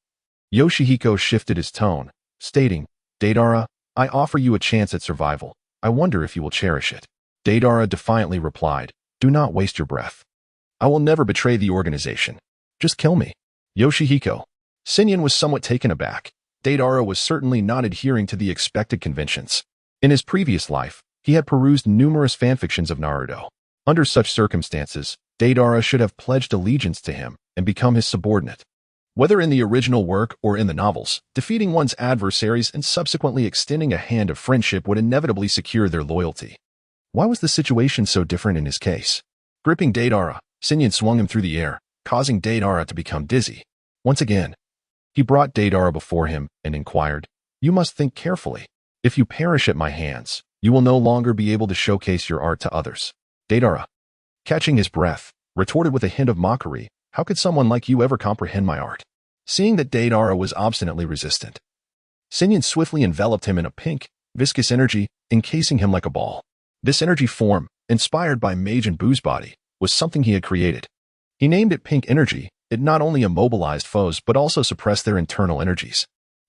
Yoshihiko shifted his tone, stating, "Deidara, I offer you a chance at survival. I wonder if you will cherish it." Deidara defiantly replied, "Do not waste your breath. I will never betray the organization. Just kill me." Yoshihiko. Sinyan was somewhat taken aback. Deidara was certainly not adhering to the expected conventions. In his previous life, he had perused numerous fanfictions of Naruto. Under such circumstances, Deidara should have pledged allegiance to him and become his subordinate. Whether in the original work or in the novels, defeating one's adversaries and subsequently extending a hand of friendship would inevitably secure their loyalty. Why was the situation so different in his case? Gripping Deidara, Sinyan swung him through the air, causing Deidara to become dizzy. Once again, he brought Deidara before him and inquired, "You must think carefully. If you perish at my hands, you will no longer be able to showcase your art to others." Deidara, catching his breath, retorted with a hint of mockery, "How could someone like you ever comprehend my art?" Seeing that Deidara was obstinately resistant, Sinyan swiftly enveloped him in a pink, viscous energy, encasing him like a ball. This energy form, inspired by Mage and Boo's body, was something he had created. He named it Pink Energy. It not only immobilized foes but also suppressed their internal energies.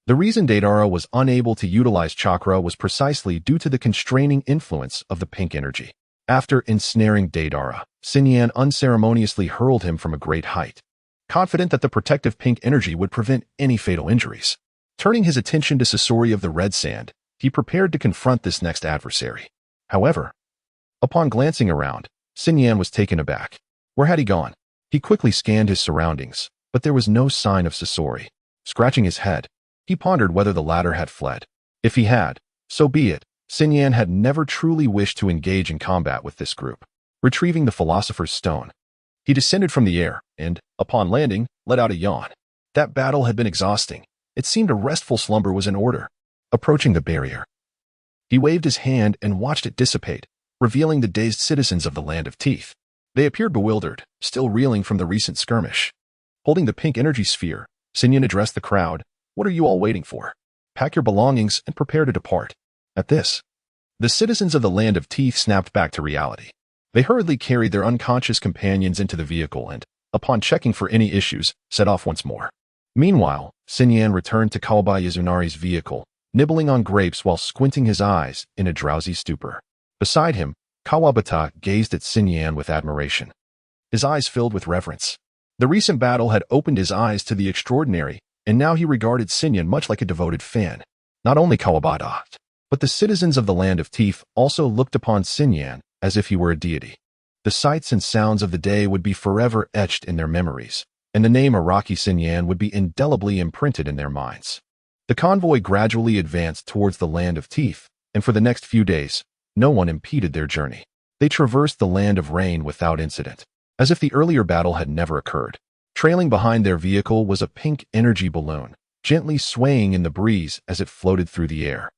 The reason Deidara was unable to utilize chakra was precisely due to the constraining influence of the pink energy. After ensnaring Deidara, Sinyan unceremoniously hurled him from a great height, confident that the protective pink energy would prevent any fatal injuries. Turning his attention to Sasori of the Red Sand, he prepared to confront this next adversary. However, upon glancing around, Sinyan was taken aback. Where had he gone? He quickly scanned his surroundings, but there was no sign of Sasori. Scratching his head, he pondered whether the latter had fled. If he had, so be it. Sinyan had never truly wished to engage in combat with this group. Retrieving the Philosopher's Stone, he descended from the air and, upon landing, let out a yawn. That battle had been exhausting. It seemed a restful slumber was in order. Approaching the barrier, he waved his hand and watched it dissipate, revealing the dazed citizens of the Land of Teeth. They appeared bewildered, still reeling from the recent skirmish. Holding the pink energy sphere, Sinyan addressed the crowd, "What are you all waiting for? Pack your belongings and prepare to depart." At this, the citizens of the Land of Teeth snapped back to reality. They hurriedly carried their unconscious companions into the vehicle and, upon checking for any issues, set off once more. Meanwhile, Sinyan returned to Kawabata Yazunari's vehicle, nibbling on grapes while squinting his eyes in a drowsy stupor. Beside him, Kawabata gazed at Sinyan with admiration. His eyes filled with reverence. The recent battle had opened his eyes to the extraordinary, and now he regarded Sinyan much like a devoted fan. Not only Kawabata, but the citizens of the Land of Teeth also looked upon Sinyan as if he were a deity. The sights and sounds of the day would be forever etched in their memories, and the name Araki Sinyan would be indelibly imprinted in their minds. The convoy gradually advanced towards the Land of Teeth, and for the next few days, no one impeded their journey. They traversed the Land of Rain without incident, as if the earlier battle had never occurred. Trailing behind their vehicle was a pink energy balloon, gently swaying in the breeze as it floated through the air.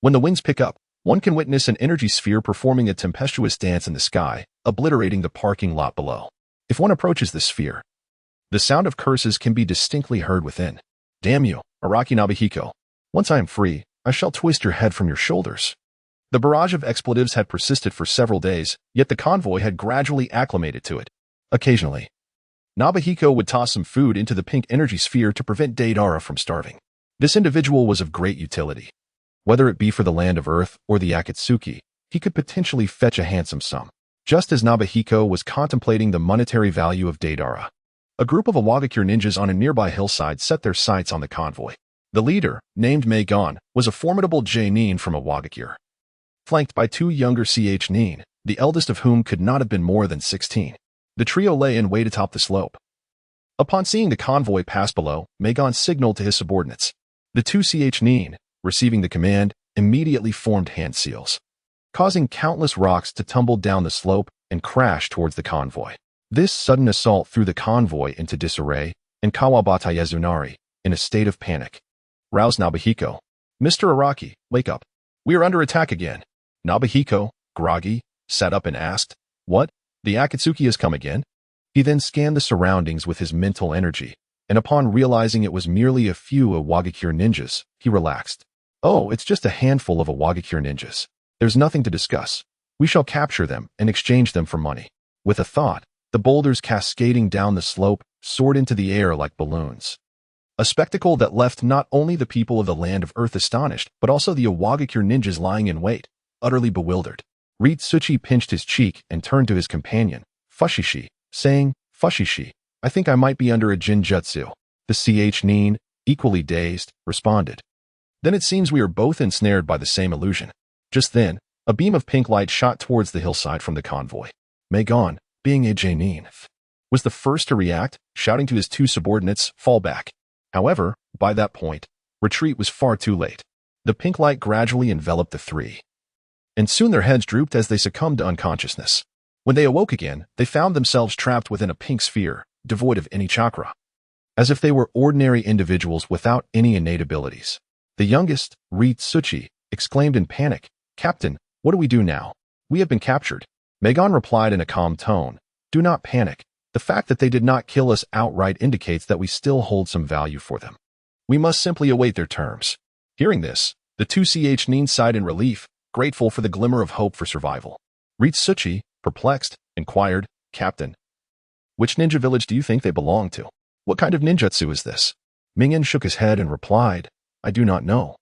When the winds pick up, one can witness an energy sphere performing a tempestuous dance in the sky, obliterating the parking lot below. If one approaches the sphere, the sound of curses can be distinctly heard within. "Damn you, Araki Nobuhiko. Once I am free, I shall twist your head from your shoulders." The barrage of expletives had persisted for several days, yet the convoy had gradually acclimated to it. Occasionally, Nobuhiko would toss some food into the pink energy sphere to prevent Deidara from starving. This individual was of great utility. Whether it be for the land of Earth or the Akatsuki, he could potentially fetch a handsome sum. Just as Nobuhiko was contemplating the monetary value of Deidara, a group of Awagakure ninjas on a nearby hillside set their sights on the convoy. The leader, named Meigon, was a formidable J-nin from Awagakure, flanked by two younger ch-nin, the eldest of whom could not have been more than 16. The trio lay in wait atop the slope. Upon seeing the convoy pass below, Meigon signaled to his subordinates. The two ch-nin, receiving the command, immediately formed hand seals, causing countless rocks to tumble down the slope and crash towards the convoy. This sudden assault threw the convoy into disarray, and Kawabata Yazunari, in a state of panic, roused Nobuhiko. "Mr. Araki, wake up. We are under attack again." Nobuhiko, groggy, sat up and asked, "What? The Akatsuki has come again?" He then scanned the surroundings with his mental energy, and upon realizing it was merely a few Awagakure ninjas, he relaxed. "Oh, it's just a handful of Awagakure ninjas. There's nothing to discuss. We shall capture them and exchange them for money." With a thought, the boulders cascading down the slope soared into the air like balloons. A spectacle that left not only the people of the land of Earth astonished, but also the Awagakure ninjas lying in wait, utterly bewildered. Ritsuchi pinched his cheek and turned to his companion, Fushishi, saying, "Fushishi, I think I might be under a jinjutsu." The ch-nin, equally dazed, responded, "Then it seems we are both ensnared by the same illusion." Just then, a beam of pink light shot towards the hillside from the convoy. Meigon, being a J-nin, was the first to react, shouting to his two subordinates, "Fall back." However, by that point, retreat was far too late. The pink light gradually enveloped the three, and soon their heads drooped as they succumbed to unconsciousness. When they awoke again, they found themselves trapped within a pink sphere, devoid of any chakra, as if they were ordinary individuals without any innate abilities. The youngest, Ritsuchi, exclaimed in panic, "Captain, what do we do now? We have been captured." Meigon replied in a calm tone, "Do not panic. The fact that they did not kill us outright indicates that we still hold some value for them. We must simply await their terms." Hearing this, the two ch-nin sighed in relief, grateful for the glimmer of hope for survival. Ritsuchi, perplexed, inquired, "Captain, which ninja village do you think they belong to? What kind of ninjutsu is this?" Mingen shook his head and replied, "I do not know,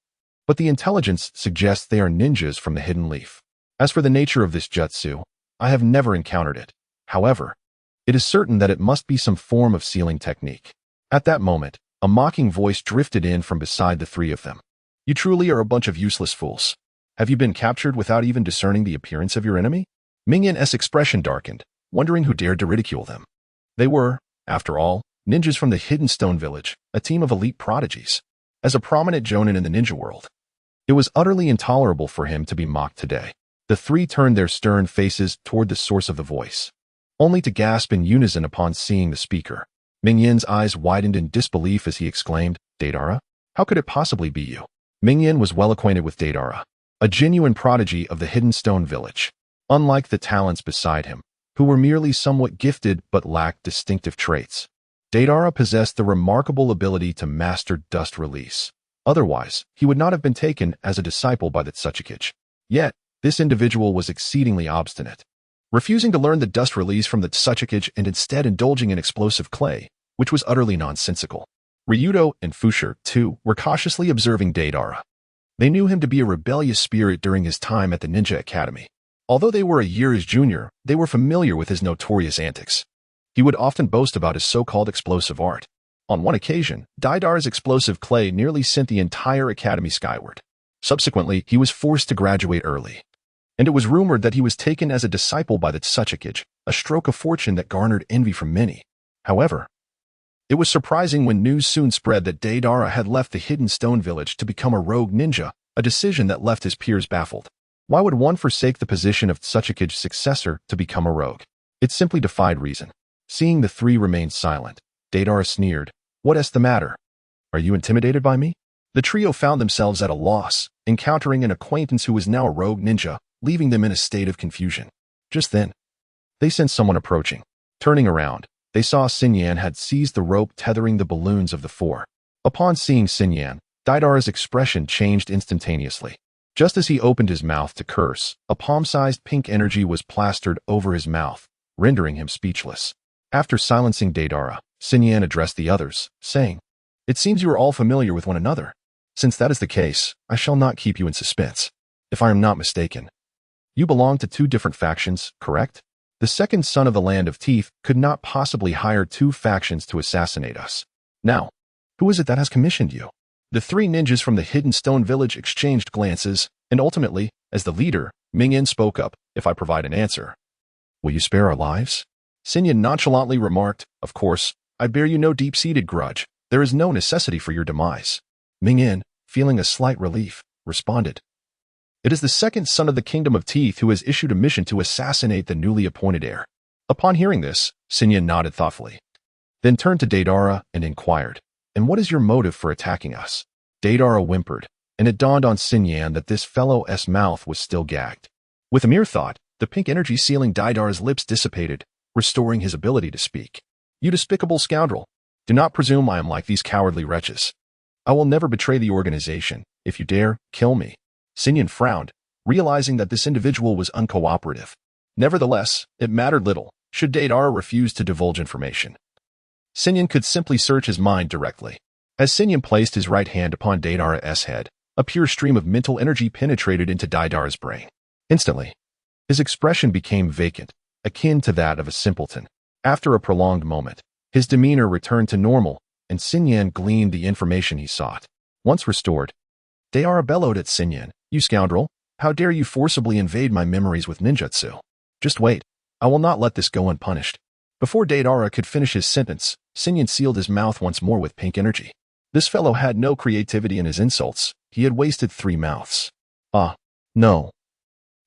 but the intelligence suggests they are ninjas from the Hidden Leaf. As for the nature of this jutsu, I have never encountered it. However, it is certain that it must be some form of sealing technique." At that moment, a mocking voice drifted in from beside the three of them. "You truly are a bunch of useless fools. Have you been captured without even discerning the appearance of your enemy?" Mingen's expression darkened, wondering who dared to ridicule them. They were, after all, ninjas from the Hidden Stone Village, a team of elite prodigies. As a prominent jonin in the ninja world, it was utterly intolerable for him to be mocked today. The three turned their stern faces toward the source of the voice, only to gasp in unison upon seeing the speaker. Mingen's eyes widened in disbelief as he exclaimed, "Deidara? How could it possibly be you?" Mingen was well acquainted with Deidara, a genuine prodigy of the Hidden Stone Village. Unlike the talents beside him, who were merely somewhat gifted but lacked distinctive traits, Deidara possessed the remarkable ability to master dust release. Otherwise, he would not have been taken as a disciple by the Tsuchikage. Yet, this individual was exceedingly obstinate, refusing to learn the dust release from the Tsuchikage and instead indulging in explosive clay, which was utterly nonsensical. Ryudo and Fushir, too, were cautiously observing Deidara. They knew him to be a rebellious spirit during his time at the Ninja Academy. Although they were a year his junior, they were familiar with his notorious antics. He would often boast about his so-called explosive art. On one occasion, Deidara's explosive clay nearly sent the entire academy skyward. Subsequently, he was forced to graduate early, and it was rumored that he was taken as a disciple by the Tsuchikage, a stroke of fortune that garnered envy from many. However, it was surprising when news soon spread that Deidara had left the Hidden Stone Village to become a rogue ninja, a decision that left his peers baffled. Why would one forsake the position of Tsuchikage's successor to become a rogue? It simply defied reason. Seeing the three remain silent, Deidara sneered, "What is the matter? Are you intimidated by me?" The trio found themselves at a loss, encountering an acquaintance who was now a rogue ninja, leaving them in a state of confusion. Just then, they sensed someone approaching. Turning around, they saw Xinyan had seized the rope tethering the balloons of the four. Upon seeing Xinyan, Deidara's expression changed instantaneously. Just as he opened his mouth to curse, a palm-sized pink energy was plastered over his mouth, rendering him speechless. After silencing Deidara, Xinyan addressed the others, saying, "It seems you are all familiar with one another. Since that is the case, I shall not keep you in suspense. If I am not mistaken, you belong to two different factions, correct? The second son of the Land of Teeth could not possibly hire two factions to assassinate us. Now, who is it that has commissioned you? The three ninjas from the Hidden Stone Village exchanged glances, and ultimately, as the leader, Ming-Yin spoke up, if I provide an answer. Will you spare our lives? Sinyan nonchalantly remarked, of course, I bear you no deep-seated grudge. There is no necessity for your demise. Ming-Yin, feeling a slight relief, responded. It is the second son of the Kingdom of Teeth who has issued a mission to assassinate the newly appointed heir. Upon hearing this, Sinyan nodded thoughtfully, then turned to Deidara and inquired, and what is your motive for attacking us? Deidara whimpered, and it dawned on Sinyan that this fellow's mouth was still gagged. With a mere thought, the pink energy sealing Deidara's lips dissipated, restoring his ability to speak. You despicable scoundrel! Do not presume I am like these cowardly wretches. I will never betray the organization. If you dare, kill me. Sinyan frowned, realizing that this individual was uncooperative. Nevertheless, it mattered little, should Deidara refuse to divulge information. Sinyan could simply search his mind directly. As Sinyan placed his right hand upon Deidara's head, a pure stream of mental energy penetrated into Deidara's brain. Instantly, his expression became vacant, akin to that of a simpleton. After a prolonged moment, his demeanor returned to normal, and Sinyan gleaned the information he sought. Once restored, Deidara bellowed at Sinyan, You scoundrel, how dare you forcibly invade my memories with ninjutsu? Just wait, I will not let this go unpunished. Before Deidara could finish his sentence, Sinyan sealed his mouth once more with pink energy. This fellow had no creativity in his insults. He had wasted 3 mouths. Ah, no.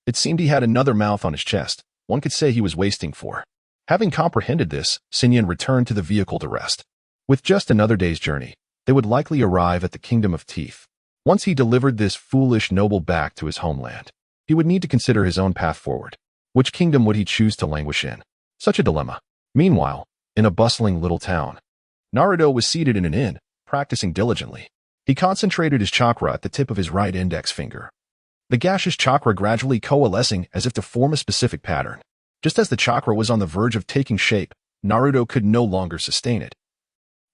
It seemed he had another mouth on his chest. One could say he was wasting 4. Having comprehended this, Sinyan returned to the vehicle to rest. With just another day's journey, they would likely arrive at the Kingdom of Teeth. Once he delivered this foolish noble back to his homeland, he would need to consider his own path forward. Which kingdom would he choose to languish in? Such a dilemma. Meanwhile, in a bustling little town, Naruto was seated in an inn, practicing diligently. He concentrated his chakra at the tip of his right index finger. The gaseous chakra gradually coalescing as if to form a specific pattern. Just as the chakra was on the verge of taking shape, Naruto could no longer sustain it,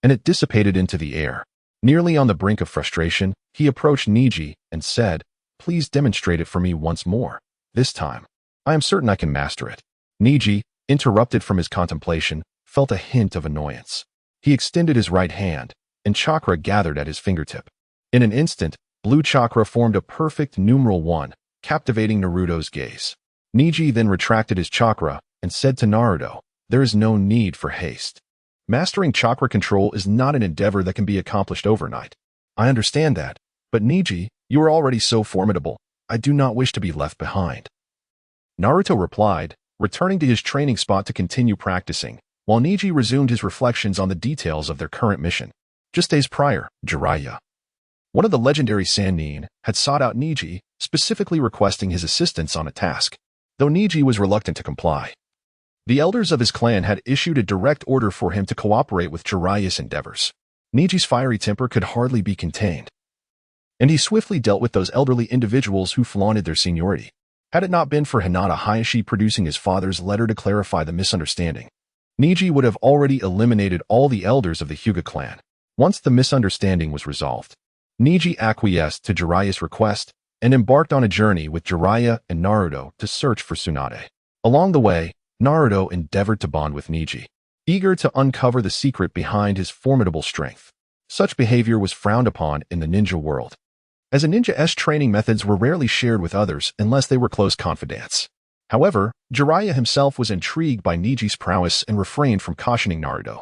and it dissipated into the air. Nearly on the brink of frustration, he approached Neji and said, Please demonstrate it for me once more. This time, I am certain I can master it. Neji, interrupted from his contemplation, felt a hint of annoyance. He extended his right hand, and chakra gathered at his fingertip. In an instant, blue chakra formed a perfect numeral 1, captivating Naruto's gaze. Neji then retracted his chakra and said to Naruto, There is no need for haste. Mastering chakra control is not an endeavor that can be accomplished overnight. I understand that, but Neji, you are already so formidable. I do not wish to be left behind. Naruto replied, returning to his training spot to continue practicing, while Neji resumed his reflections on the details of their current mission. Just days prior, Jiraiya, one of the legendary Sannin, had sought out Neji, specifically requesting his assistance on a task, though Neji was reluctant to comply. The elders of his clan had issued a direct order for him to cooperate with Jiraiya's endeavors. Neji's fiery temper could hardly be contained, and he swiftly dealt with those elderly individuals who flaunted their seniority. Had it not been for Hinata Hayashi producing his father's letter to clarify the misunderstanding, Neji would have already eliminated all the elders of the Hyuga clan. Once the misunderstanding was resolved, Neji acquiesced to Jiraiya's request and embarked on a journey with Jiraiya and Naruto to search for Tsunade. Along the way, Naruto endeavored to bond with Neji, eager to uncover the secret behind his formidable strength. Such behavior was frowned upon in the ninja world, as a ninja's training methods were rarely shared with others unless they were close confidants. However, Jiraiya himself was intrigued by Neji's prowess and refrained from cautioning Naruto,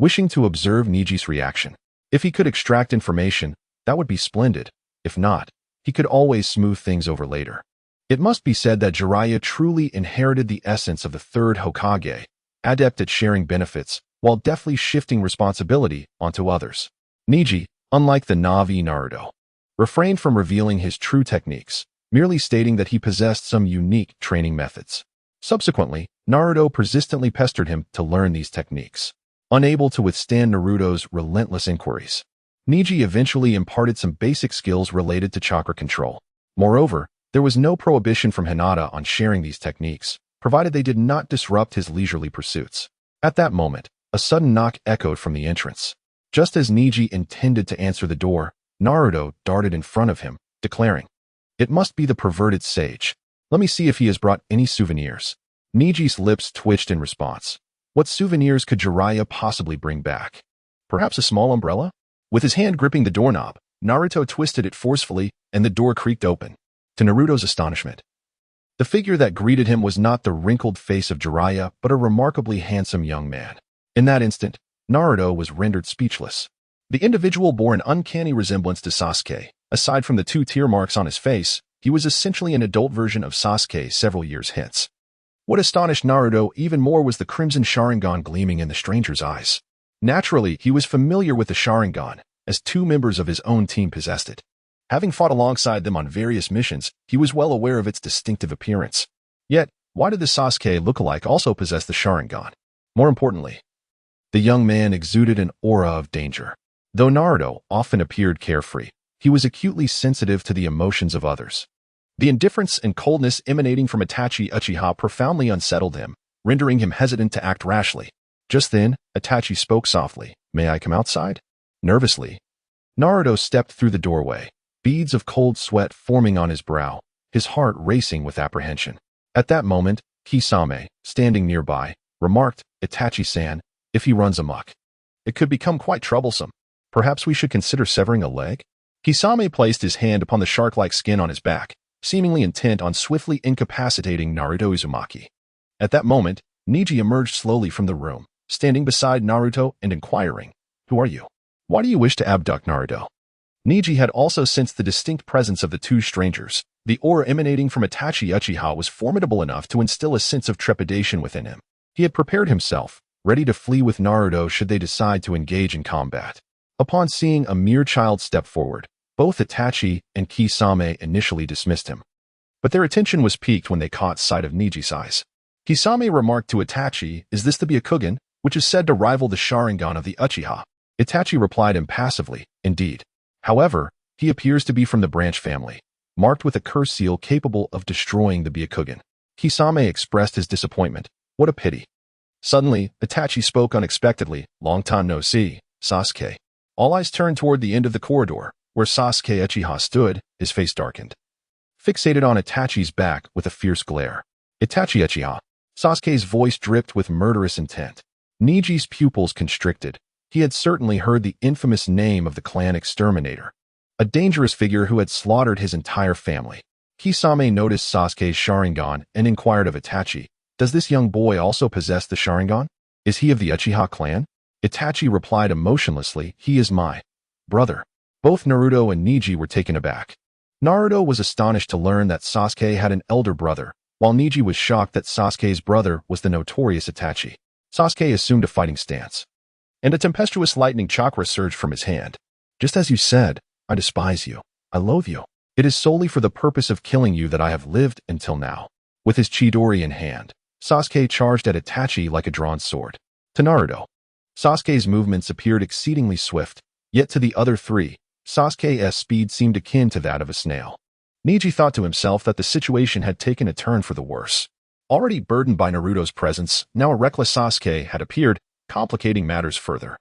wishing to observe Neji's reaction. If he could extract information, that would be splendid. If not, he could always smooth things over later. It must be said that Jiraiya truly inherited the essence of the third Hokage, adept at sharing benefits, while deftly shifting responsibility onto others. Neji, unlike the Na'vi Naruto, refrained from revealing his true techniques, merely stating that he possessed some unique training methods. Subsequently, Naruto persistently pestered him to learn these techniques. Unable to withstand Naruto's relentless inquiries, Neji eventually imparted some basic skills related to chakra control. Moreover, there was no prohibition from Hinata on sharing these techniques, provided they did not disrupt his leisurely pursuits. At that moment, a sudden knock echoed from the entrance. Just as Neji intended to answer the door, Naruto darted in front of him, declaring, "It must be the perverted sage. Let me see if he has brought any souvenirs." Neji's lips twitched in response. What souvenirs could Jiraiya possibly bring back? Perhaps a small umbrella? With his hand gripping the doorknob, Naruto twisted it forcefully and the door creaked open. To Naruto's astonishment, the figure that greeted him was not the wrinkled face of Jiraiya, but a remarkably handsome young man. In that instant, Naruto was rendered speechless. The individual bore an uncanny resemblance to Sasuke. Aside from the 2 tear marks on his face, he was essentially an adult version of Sasuke several years hence. What astonished Naruto even more was the crimson Sharingan gleaming in the stranger's eyes. Naturally, he was familiar with the Sharingan, as 2 members of his own team possessed it. Having fought alongside them on various missions, he was well aware of its distinctive appearance. Yet, why did the Sasuke lookalike also possess the Sharingan? More importantly, the young man exuded an aura of danger. Though Naruto often appeared carefree, he was acutely sensitive to the emotions of others. The indifference and coldness emanating from Itachi Uchiha profoundly unsettled him, rendering him hesitant to act rashly. Just then, Itachi spoke softly. "May I come outside?" Nervously, Naruto stepped through the doorway, beads of cold sweat forming on his brow, his heart racing with apprehension. At that moment, Kisame, standing nearby, remarked, "Itachi-san, if he runs amok, it could become quite troublesome. Perhaps we should consider severing a leg?" Kisame placed his hand upon the shark-like skin on his back, seemingly intent on swiftly incapacitating Naruto Uzumaki. At that moment, Neji emerged slowly from the room, standing beside Naruto and inquiring, "Who are you? Why do you wish to abduct Naruto?" Neji had also sensed the distinct presence of the 2 strangers. The aura emanating from Itachi Uchiha was formidable enough to instill a sense of trepidation within him. He had prepared himself, ready to flee with Naruto should they decide to engage in combat. Upon seeing a mere child step forward, both Itachi and Kisame initially dismissed him. But their attention was piqued when they caught sight of Neji's eyes. Kisame remarked to Itachi, "Is this the Byakugan, which is said to rival the Sharingan of the Uchiha?" Itachi replied impassively, "Indeed. However, he appears to be from the branch family, marked with a curse seal capable of destroying the Byakugan." Kisame expressed his disappointment. What a pity. Suddenly, Itachi spoke unexpectedly, "Long time no see, Sasuke." All eyes turned toward the end of the corridor, where Sasuke Uchiha stood, his face darkened, fixated on Itachi's back with a fierce glare. "Itachi Uchiha." Sasuke's voice dripped with murderous intent. Neji's pupils constricted. He had certainly heard the infamous name of the clan exterminator, a dangerous figure who had slaughtered his entire family. Kisame noticed Sasuke's Sharingan and inquired of Itachi, "Does this young boy also possess the Sharingan? Is he of the Uchiha clan?" Itachi replied emotionlessly, "He is my brother." Both Naruto and Neji were taken aback. Naruto was astonished to learn that Sasuke had an elder brother, while Neji was shocked that Sasuke's brother was the notorious Itachi. Sasuke assumed a fighting stance, and a tempestuous lightning chakra surged from his hand. "Just as you said, I despise you. I loathe you. It is solely for the purpose of killing you that I have lived until now." With his Chidori in hand, Sasuke charged at Itachi like a drawn sword. To Naruto, Sasuke's movements appeared exceedingly swift, yet to the other 3, Sasuke's speed seemed akin to that of a snail. Neji thought to himself that the situation had taken a turn for the worse. Already burdened by Naruto's presence, now a reckless Sasuke had appeared, complicating matters further.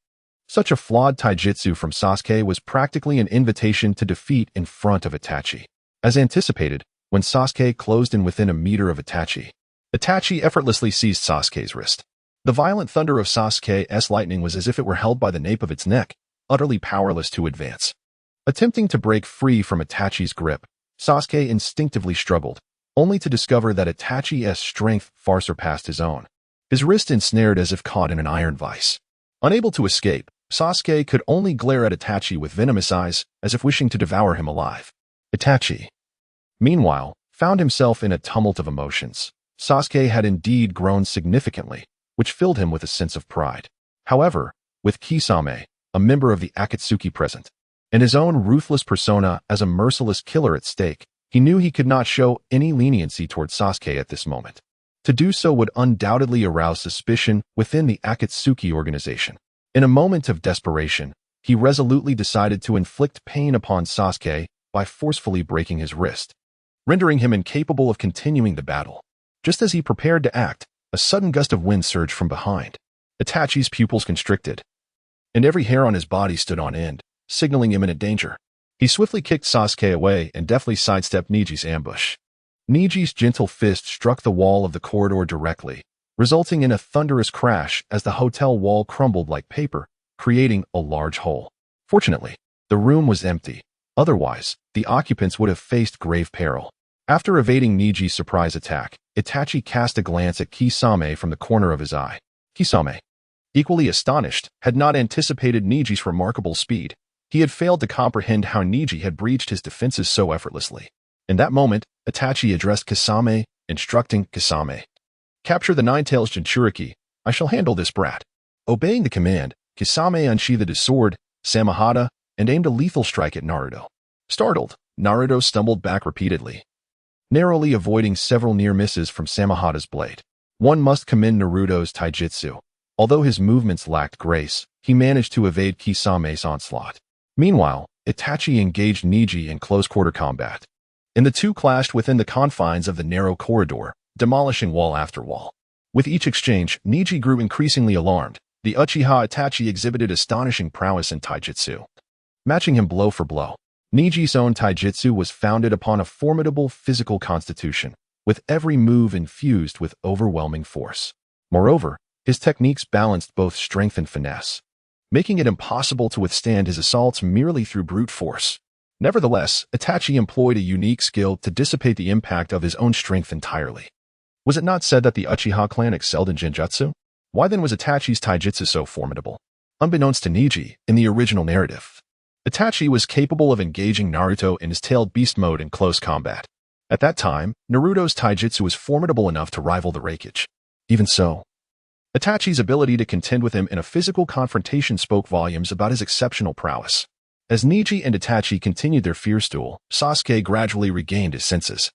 Such a flawed taijutsu from Sasuke was practically an invitation to defeat in front of Itachi. As anticipated, when Sasuke closed in within a meter of Itachi, Itachi effortlessly seized Sasuke's wrist. The violent thunder of Sasuke's lightning was as if it were held by the nape of its neck, utterly powerless to advance. Attempting to break free from Itachi's grip, Sasuke instinctively struggled, only to discover that Itachi's strength far surpassed his own. His wrist ensnared as if caught in an iron vise. Unable to escape, Sasuke could only glare at Itachi with venomous eyes, as if wishing to devour him alive. Itachi, meanwhile, found himself in a tumult of emotions. Sasuke had indeed grown significantly, which filled him with a sense of pride. However, with Kisame, a member of the Akatsuki present, and his own ruthless persona as a merciless killer at stake, he knew he could not show any leniency toward Sasuke at this moment. To do so would undoubtedly arouse suspicion within the Akatsuki organization. In a moment of desperation, he resolutely decided to inflict pain upon Sasuke by forcefully breaking his wrist, rendering him incapable of continuing the battle. Just as he prepared to act, a sudden gust of wind surged from behind. Itachi's pupils constricted, and every hair on his body stood on end, signaling imminent danger. He swiftly kicked Sasuke away and deftly sidestepped Neji's ambush. Neji's gentle fist struck the wall of the corridor directly, resulting in a thunderous crash as the hotel wall crumbled like paper, creating a large hole. Fortunately, the room was empty. Otherwise, the occupants would have faced grave peril. After evading Neji's surprise attack, Itachi cast a glance at Kisame from the corner of his eye. Kisame, equally astonished, had not anticipated Neji's remarkable speed. He had failed to comprehend how Neji had breached his defenses so effortlessly. In that moment, Itachi addressed Kisame, instructing Kisame, "Capture the Nine-Tails Jinchuriki. I shall handle this brat." Obeying the command, Kisame unsheathed his sword, Samahata, and aimed a lethal strike at Naruto. Startled, Naruto stumbled back repeatedly, narrowly avoiding several near misses from Samahata's blade. One must commend Naruto's taijutsu. Although his movements lacked grace, he managed to evade Kisame's onslaught. Meanwhile, Itachi engaged Neji in close-quarter combat. And the two clashed within the confines of the narrow corridor, demolishing wall after wall. With each exchange, Neji grew increasingly alarmed. The Uchiha Itachi exhibited astonishing prowess in taijutsu, matching him blow for blow. Neji's own taijutsu was founded upon a formidable physical constitution, with every move infused with overwhelming force. Moreover, his techniques balanced both strength and finesse, making it impossible to withstand his assaults merely through brute force. Nevertheless, Itachi employed a unique skill to dissipate the impact of his own strength entirely. Was it not said that the Uchiha clan excelled in genjutsu? Why then was Itachi's taijutsu so formidable? Unbeknownst to Neji, in the original narrative, Itachi was capable of engaging Naruto in his tailed beast mode in close combat. At that time, Naruto's taijutsu was formidable enough to rival the Raikage. Even so, Itachi's ability to contend with him in a physical confrontation spoke volumes about his exceptional prowess. As Neji and Itachi continued their fierce duel, Sasuke gradually regained his senses.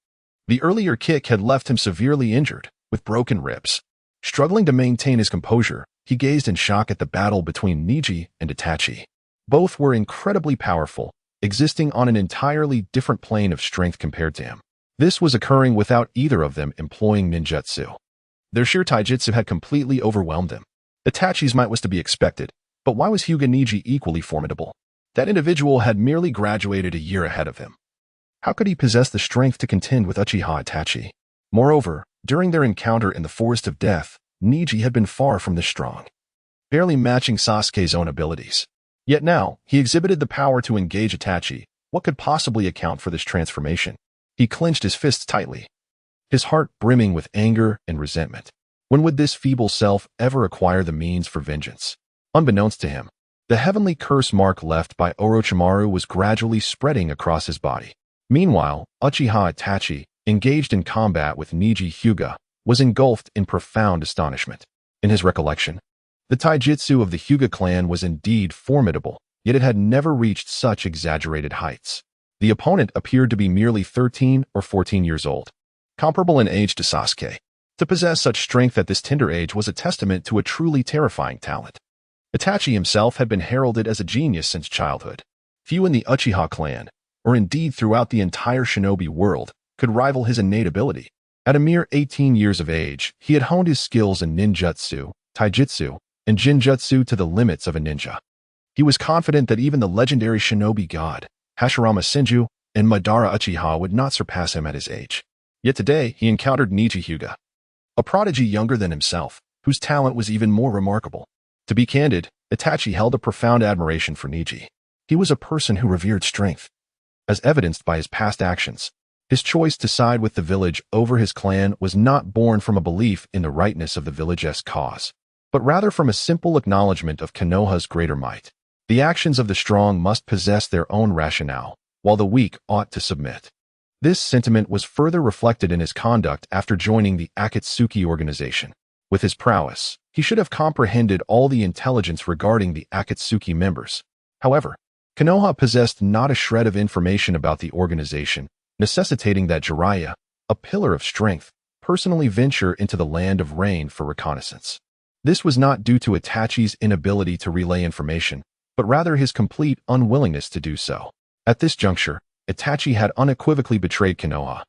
The earlier kick had left him severely injured, with broken ribs. Struggling to maintain his composure, he gazed in shock at the battle between Neji and Itachi. Both were incredibly powerful, existing on an entirely different plane of strength compared to him. This was occurring without either of them employing ninjutsu. Their sheer taijutsu had completely overwhelmed them. Itachi's might was to be expected, but why was Hyuga Neji equally formidable? That individual had merely graduated a year ahead of him. How could he possess the strength to contend with Uchiha Itachi? Moreover, during their encounter in the Forest of Death, Neji had been far from this strong, barely matching Sasuke's own abilities. Yet now, he exhibited the power to engage Itachi. What could possibly account for this transformation? He clenched his fists tightly, his heart brimming with anger and resentment. When would this feeble self ever acquire the means for vengeance? Unbeknownst to him, the heavenly curse mark left by Orochimaru was gradually spreading across his body. Meanwhile, Uchiha Itachi, engaged in combat with Neji Hyuga, was engulfed in profound astonishment. In his recollection, the taijutsu of the Hyuga clan was indeed formidable, yet it had never reached such exaggerated heights. The opponent appeared to be merely 13 or 14 years old, comparable in age to Sasuke. To possess such strength at this tender age was a testament to a truly terrifying talent. Itachi himself had been heralded as a genius since childhood. Few in the Uchiha clan, or indeed throughout the entire shinobi world, could rival his innate ability. At a mere 18 years of age, he had honed his skills in ninjutsu, taijutsu, and jinjutsu to the limits of a ninja. He was confident that even the legendary shinobi god, Hashirama Senju, and Madara Uchiha would not surpass him at his age. Yet today, he encountered Neji Hyuga, a prodigy younger than himself, whose talent was even more remarkable. To be candid, Itachi held a profound admiration for Neji. He was a person who revered strength. As evidenced by his past actions, his choice to side with the village over his clan was not born from a belief in the rightness of the village's cause, but rather from a simple acknowledgement of Konoha's greater might. The actions of the strong must possess their own rationale, while the weak ought to submit. This sentiment was further reflected in his conduct after joining the Akatsuki organization. With his prowess, he should have comprehended all the intelligence regarding the Akatsuki members. However, Konoha possessed not a shred of information about the organization, necessitating that Jiraiya, a pillar of strength, personally venture into the land of rain for reconnaissance. This was not due to Itachi's inability to relay information, but rather his complete unwillingness to do so. At this juncture, Itachi had unequivocally betrayed Konoha,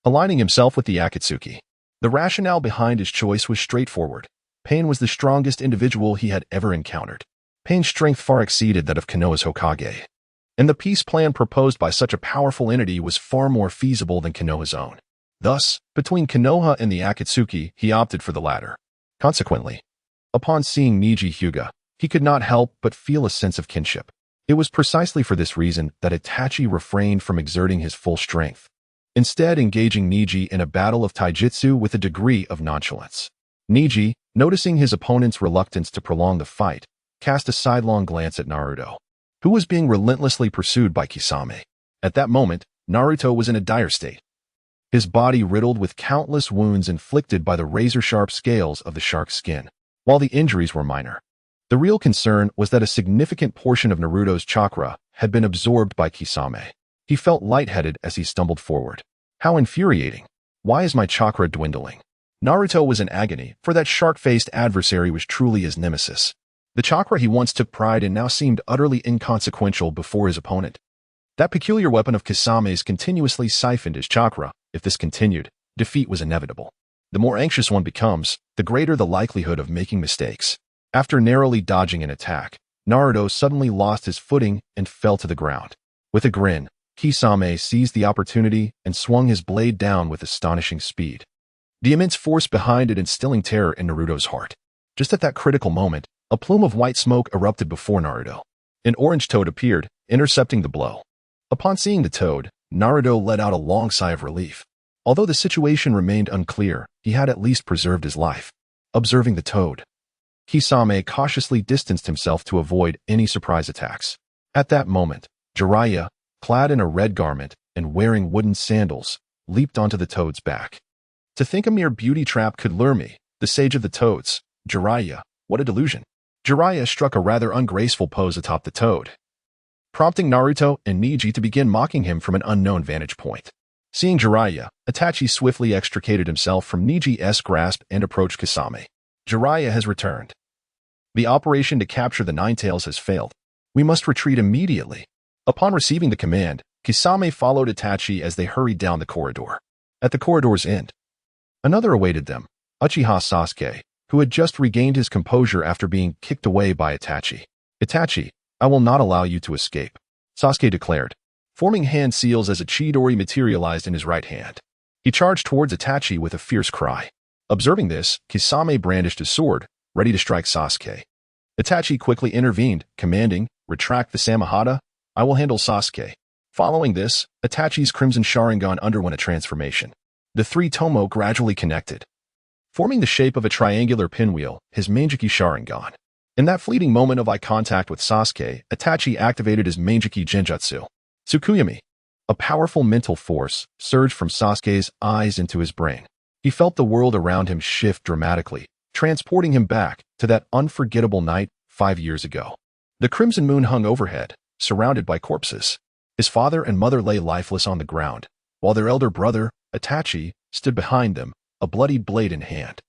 aligning himself with the Akatsuki. The rationale behind his choice was straightforward. Pain was the strongest individual he had ever encountered. Pain's strength far exceeded that of Konoha's Hokage. and the peace plan proposed by such a powerful entity was far more feasible than Konoha's own. Thus, between Konoha and the Akatsuki, he opted for the latter. Consequently, upon seeing Neji Hyuga, he could not help but feel a sense of kinship. It was precisely for this reason that Itachi refrained from exerting his full strength, instead engaging Neji in a battle of taijutsu with a degree of nonchalance. Neji, noticing his opponent's reluctance to prolong the fight, cast a sidelong glance at Naruto, who was being relentlessly pursued by Kisame. At that moment, Naruto was in a dire state, his body riddled with countless wounds inflicted by the razor-sharp scales of the shark's skin. While the injuries were minor, the real concern was that a significant portion of Naruto's chakra had been absorbed by Kisame. He felt lightheaded as he stumbled forward. How infuriating! Why is my chakra dwindling? Naruto was in agony, for that shark-faced adversary was truly his nemesis. The chakra he once took pride in now seemed utterly inconsequential before his opponent. That peculiar weapon of Kisame's continuously siphoned his chakra. If this continued, defeat was inevitable. The more anxious one becomes, the greater the likelihood of making mistakes. After narrowly dodging an attack, Naruto suddenly lost his footing and fell to the ground. With a grin, Kisame seized the opportunity and swung his blade down with astonishing speed, the immense force behind it instilling terror in Naruto's heart. Just at that critical moment, a plume of white smoke erupted before Naruto. An orange toad appeared, intercepting the blow. Upon seeing the toad, Naruto let out a long sigh of relief. Although the situation remained unclear, he had at least preserved his life. Observing the toad, Kisame cautiously distanced himself to avoid any surprise attacks. At that moment, Jiraiya, clad in a red garment and wearing wooden sandals, leaped onto the toad's back. To think a mere beauty trap could lure me, the sage of the toads, Jiraiya, what a delusion. Jiraiya struck a rather ungraceful pose atop the toad, prompting Naruto and Neji to begin mocking him from an unknown vantage point. Seeing Jiraiya, Itachi swiftly extricated himself from Neji's grasp and approached Kisame. Jiraiya has returned. The operation to capture the Ninetales has failed. We must retreat immediately. Upon receiving the command, Kisame followed Itachi as they hurried down the corridor. At the corridor's end, another awaited them, Uchiha Sasuke, who had just regained his composure after being kicked away by Itachi. Itachi, I will not allow you to escape, Sasuke declared, forming hand seals as a Chidori materialized in his right hand. He charged towards Itachi with a fierce cry. Observing this, Kisame brandished his sword, ready to strike Sasuke. Itachi quickly intervened, commanding, retract the Samahata, I will handle Sasuke. Following this, Itachi's Crimson Sharingan underwent a transformation. The three Tomo gradually connected, forming the shape of a triangular pinwheel, his Manjiki Sharingan. In that fleeting moment of eye contact with Sasuke, Itachi activated his Manjiki Genjutsu, Tsukuyami. A powerful mental force surged from Sasuke's eyes into his brain. He felt the world around him shift dramatically, transporting him back to that unforgettable night 5 years ago. The crimson moon hung overhead, surrounded by corpses. His father and mother lay lifeless on the ground, while their elder brother, Itachi, stood behind them, a bloodied blade in hand.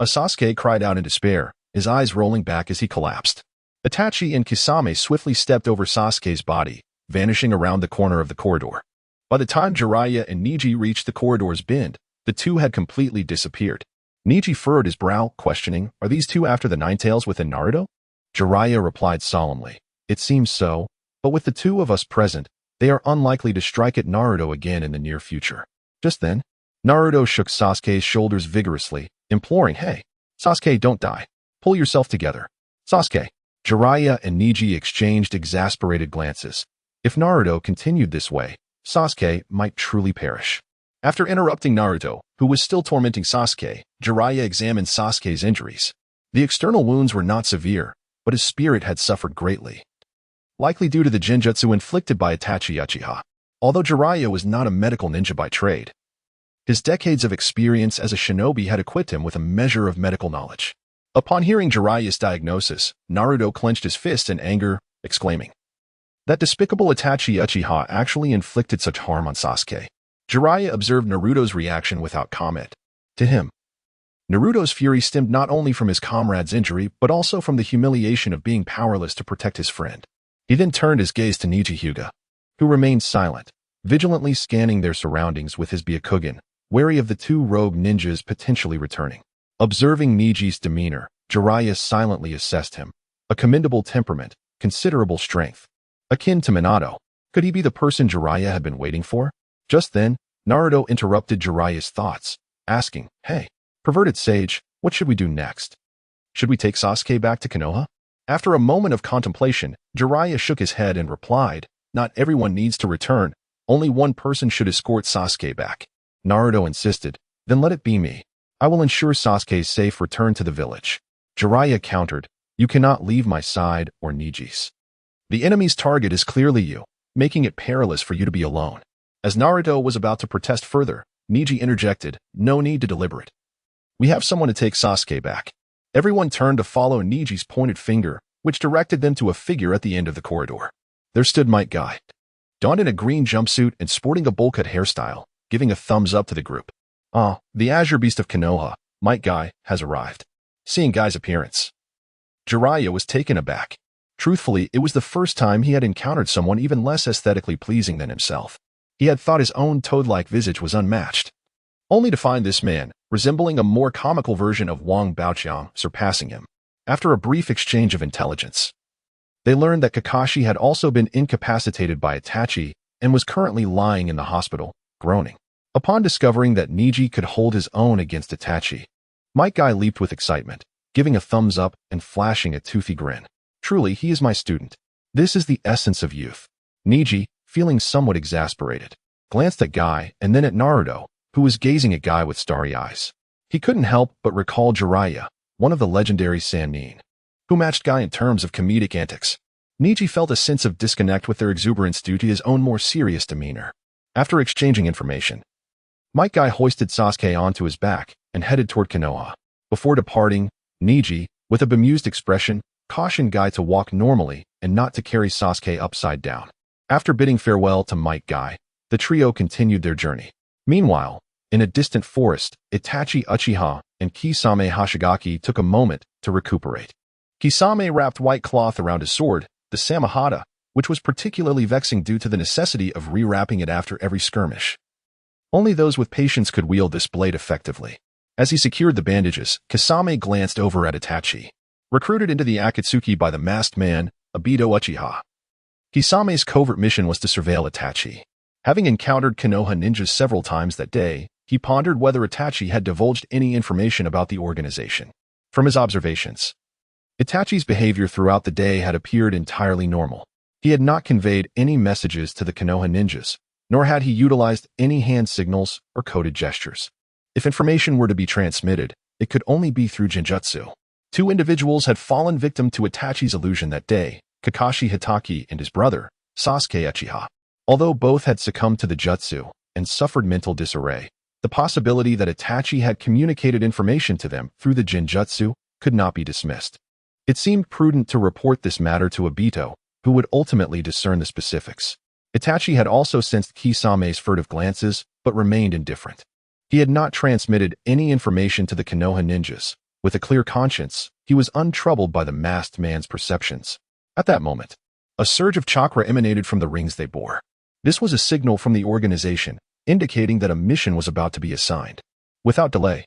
Sasuke cried out in despair, his eyes rolling back as he collapsed. Itachi and Kisame swiftly stepped over Sasuke's body, vanishing around the corner of the corridor. By the time Jiraiya and Neji reached the corridor's bend, the two had completely disappeared. Neji furrowed his brow, questioning, are these two after the Ninetales within Naruto? Jiraiya replied solemnly, it seems so, but with the two of us present, they are unlikely to strike at Naruto again in the near future. Just then, Naruto shook Sasuke's shoulders vigorously, imploring, hey, Sasuke, don't die. Pull yourself together. Sasuke. Jiraiya and Neji exchanged exasperated glances. If Naruto continued this way, Sasuke might truly perish. After interrupting Naruto, who was still tormenting Sasuke, Jiraiya examined Sasuke's injuries. The external wounds were not severe, but his spirit had suffered greatly, likely due to the genjutsu inflicted by Itachi Uchiha. Although Jiraiya was not a medical ninja by trade, his decades of experience as a shinobi had equipped him with a measure of medical knowledge. Upon hearing Jiraiya's diagnosis, Naruto clenched his fist in anger, exclaiming, that despicable Itachi Uchiha actually inflicted such harm on Sasuke. Jiraiya observed Naruto's reaction without comment. To him, Naruto's fury stemmed not only from his comrade's injury, but also from the humiliation of being powerless to protect his friend. He then turned his gaze to Neji Hyuga, who remained silent, vigilantly scanning their surroundings with his Byakugan, wary of the two rogue ninjas potentially returning. Observing Neji's demeanor, Jiraiya silently assessed him. A commendable temperament, considerable strength, akin to Minato. Could he be the person Jiraiya had been waiting for? Just then, Naruto interrupted Jiraiya's thoughts, asking, "Hey, perverted sage, what should we do next? Should we take Sasuke back to Konoha?" After a moment of contemplation, Jiraiya shook his head and replied, "Not everyone needs to return. Only one person should escort Sasuke back." Naruto insisted, "Then let it be me. I will ensure Sasuke's safe return to the village." Jiraiya countered, "You cannot leave my side or Neji's. The enemy's target is clearly you, making it perilous for you to be alone." As Naruto was about to protest further, Neji interjected, "No need to deliberate. We have someone to take Sasuke back." Everyone turned to follow Neji's pointed finger, which directed them to a figure at the end of the corridor. There stood Might Guy, donned in a green jumpsuit and sporting a bowl-cut hairstyle, giving a thumbs up to the group. "Ah, the Azure Beast of Konoha, Might Guy, has arrived." Seeing Guy's appearance, Jiraiya was taken aback. Truthfully, it was the first time he had encountered someone even less aesthetically pleasing than himself. He had thought his own toad-like visage was unmatched, only to find this man, resembling a more comical version of Wang Baoqiang, surpassing him. After a brief exchange of intelligence, they learned that Kakashi had also been incapacitated by Itachi and was currently lying in the hospital, groaning. Upon discovering that Neji could hold his own against Itachi, Might Guy leaped with excitement, giving a thumbs up and flashing a toothy grin. "Truly, he is my student. This is the essence of youth." Neji, feeling somewhat exasperated, glanced at Guy and then at Naruto, who was gazing at Guy with starry eyes. He couldn't help but recall Jiraiya, one of the legendary Sannin, who matched Guy in terms of comedic antics. Neji felt a sense of disconnect with their exuberance due to his own more serious demeanor. After exchanging information, Might Guy hoisted Sasuke onto his back and headed toward Konoha. Before departing, Neji, with a bemused expression, cautioned Guy to walk normally and not to carry Sasuke upside down. After bidding farewell to Might Guy, the trio continued their journey. Meanwhile, in a distant forest, Itachi Uchiha and Kisame Hoshigaki took a moment to recuperate. Kisame wrapped white cloth around his sword, the Samahata, which was particularly vexing due to the necessity of rewrapping it after every skirmish. Only those with patience could wield this blade effectively. As he secured the bandages, Kisame glanced over at Itachi, recruited into the Akatsuki by the masked man, Obito Uchiha. Kisame's covert mission was to surveil Itachi. Having encountered Konoha ninjas several times that day, he pondered whether Itachi had divulged any information about the organization. From his observations, Itachi's behavior throughout the day had appeared entirely normal. He had not conveyed any messages to the Konoha ninjas, nor had he utilized any hand signals or coded gestures. If information were to be transmitted, it could only be through genjutsu. Two individuals had fallen victim to Itachi's illusion that day, Kakashi Hitaki and his brother, Sasuke Uchiha. Although both had succumbed to the jutsu and suffered mental disarray, the possibility that Itachi had communicated information to them through the genjutsu could not be dismissed. It seemed prudent to report this matter to Obito, who would ultimately discern the specifics. Itachi had also sensed Kisame's furtive glances, but remained indifferent. He had not transmitted any information to the Konoha ninjas. With a clear conscience, he was untroubled by the masked man's perceptions. At that moment, a surge of chakra emanated from the rings they bore. This was a signal from the organization, indicating that a mission was about to be assigned. Without delay,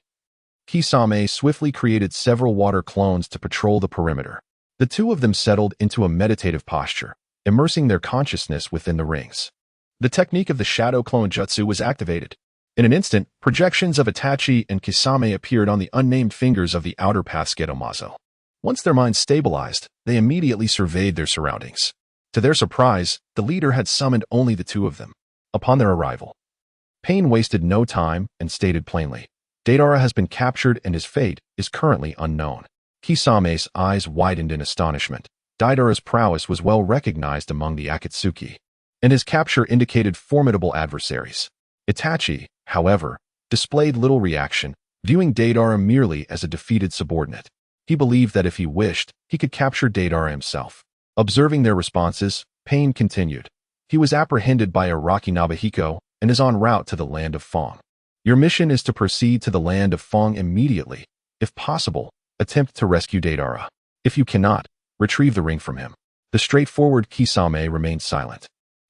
Kisame swiftly created several water clones to patrol the perimeter. The two of them settled into a meditative posture, immersing their consciousness within the rings. The technique of the shadow clone jutsu was activated. In an instant, projections of Itachi and Kisame appeared on the unnamed fingers of the outer path's Gedomazo. Once their minds stabilized, they immediately surveyed their surroundings. To their surprise, the leader had summoned only the two of them. Upon their arrival, Pain wasted no time and stated plainly, Deidara has been captured and his fate is currently unknown. Kisame's eyes widened in astonishment. Deidara's prowess was well recognized among the Akatsuki, and his capture indicated formidable adversaries. Itachi, however, displayed little reaction, viewing Deidara merely as a defeated subordinate. He believed that if he wished, he could capture Deidara himself. Observing their responses, Pain continued. He was apprehended by Araki Nobuhiko and is en route to the land of Fong. Your mission is to proceed to the land of Fong immediately. If possible, attempt to rescue Deidara. If you cannot, retrieve the ring from him. The straightforward Kisame remained silent,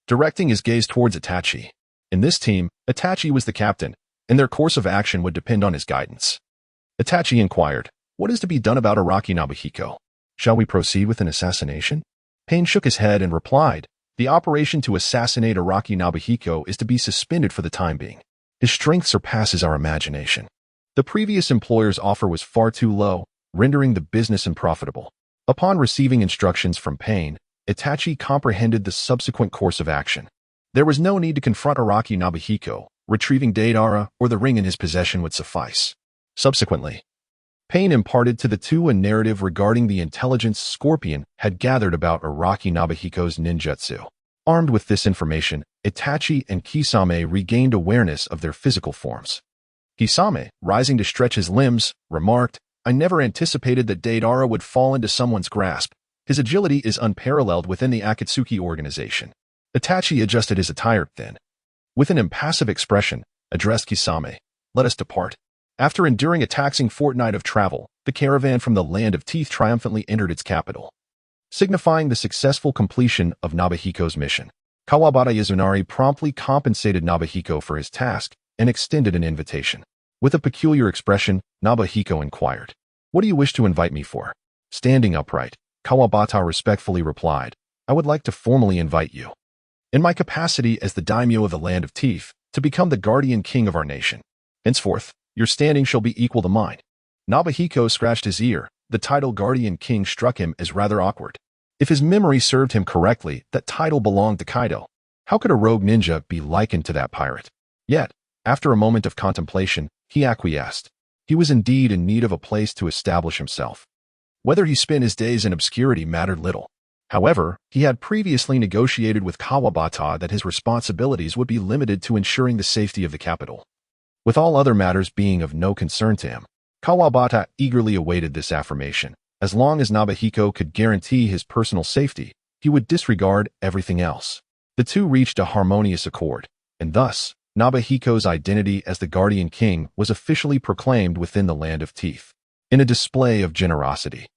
directing his gaze towards Itachi. In this team, Itachi was the captain, and their course of action would depend on his guidance. Itachi inquired, "What is to be done about Araki Nobuhiko? Shall we proceed with an assassination?" Pain shook his head and replied, The operation to assassinate Araki Nobuhiko is to be suspended for the time being. His strength surpasses our imagination. The previous employer's offer was far too low, rendering the business unprofitable. Upon receiving instructions from Pain, Itachi comprehended the subsequent course of action. There was no need to confront Araki Nobuhiko. Retrieving Gaara or the ring in his possession would suffice. Subsequently, Pain imparted to the two a narrative regarding the intelligence Scorpion had gathered about Araki Nobuhiko's ninjutsu. Armed with this information, Itachi and Kisame regained awareness of their physical forms. Kisame, rising to stretch his limbs, remarked, "I never anticipated that Gaara would fall into someone's grasp. His agility is unparalleled within the Akatsuki organization." Itachi adjusted his attire then. With an impassive expression, addressed Kisame, "Let us depart." After enduring a taxing fortnight of travel, the caravan from the Land of Teeth triumphantly entered its capital, signifying the successful completion of Nobuhiko's mission. Kawabata Yazunari promptly compensated Nobuhiko for his task and extended an invitation. With a peculiar expression, Nobuhiko inquired, "What do you wish to invite me for?" Standing upright, Kawabata respectfully replied, "I would like to formally invite you, in my capacity as the daimyo of the Land of Teeth, to become the guardian king of our nation. Henceforth, your standing shall be equal to mine." Nobuhiko scratched his ear. The title Guardian King struck him as rather awkward. If his memory served him correctly, that title belonged to Kaido. How could a rogue ninja be likened to that pirate? Yet, after a moment of contemplation, he acquiesced. He was indeed in need of a place to establish himself. Whether he spent his days in obscurity mattered little. However, he had previously negotiated with Kawabata that his responsibilities would be limited to ensuring the safety of the capital, with all other matters being of no concern to him. Kawabata eagerly awaited this affirmation. As long as Nobuhiko could guarantee his personal safety, he would disregard everything else. The two reached a harmonious accord, and thus, Nobuhiko's identity as the Guardian King was officially proclaimed within the Land of Teeth, in a display of generosity.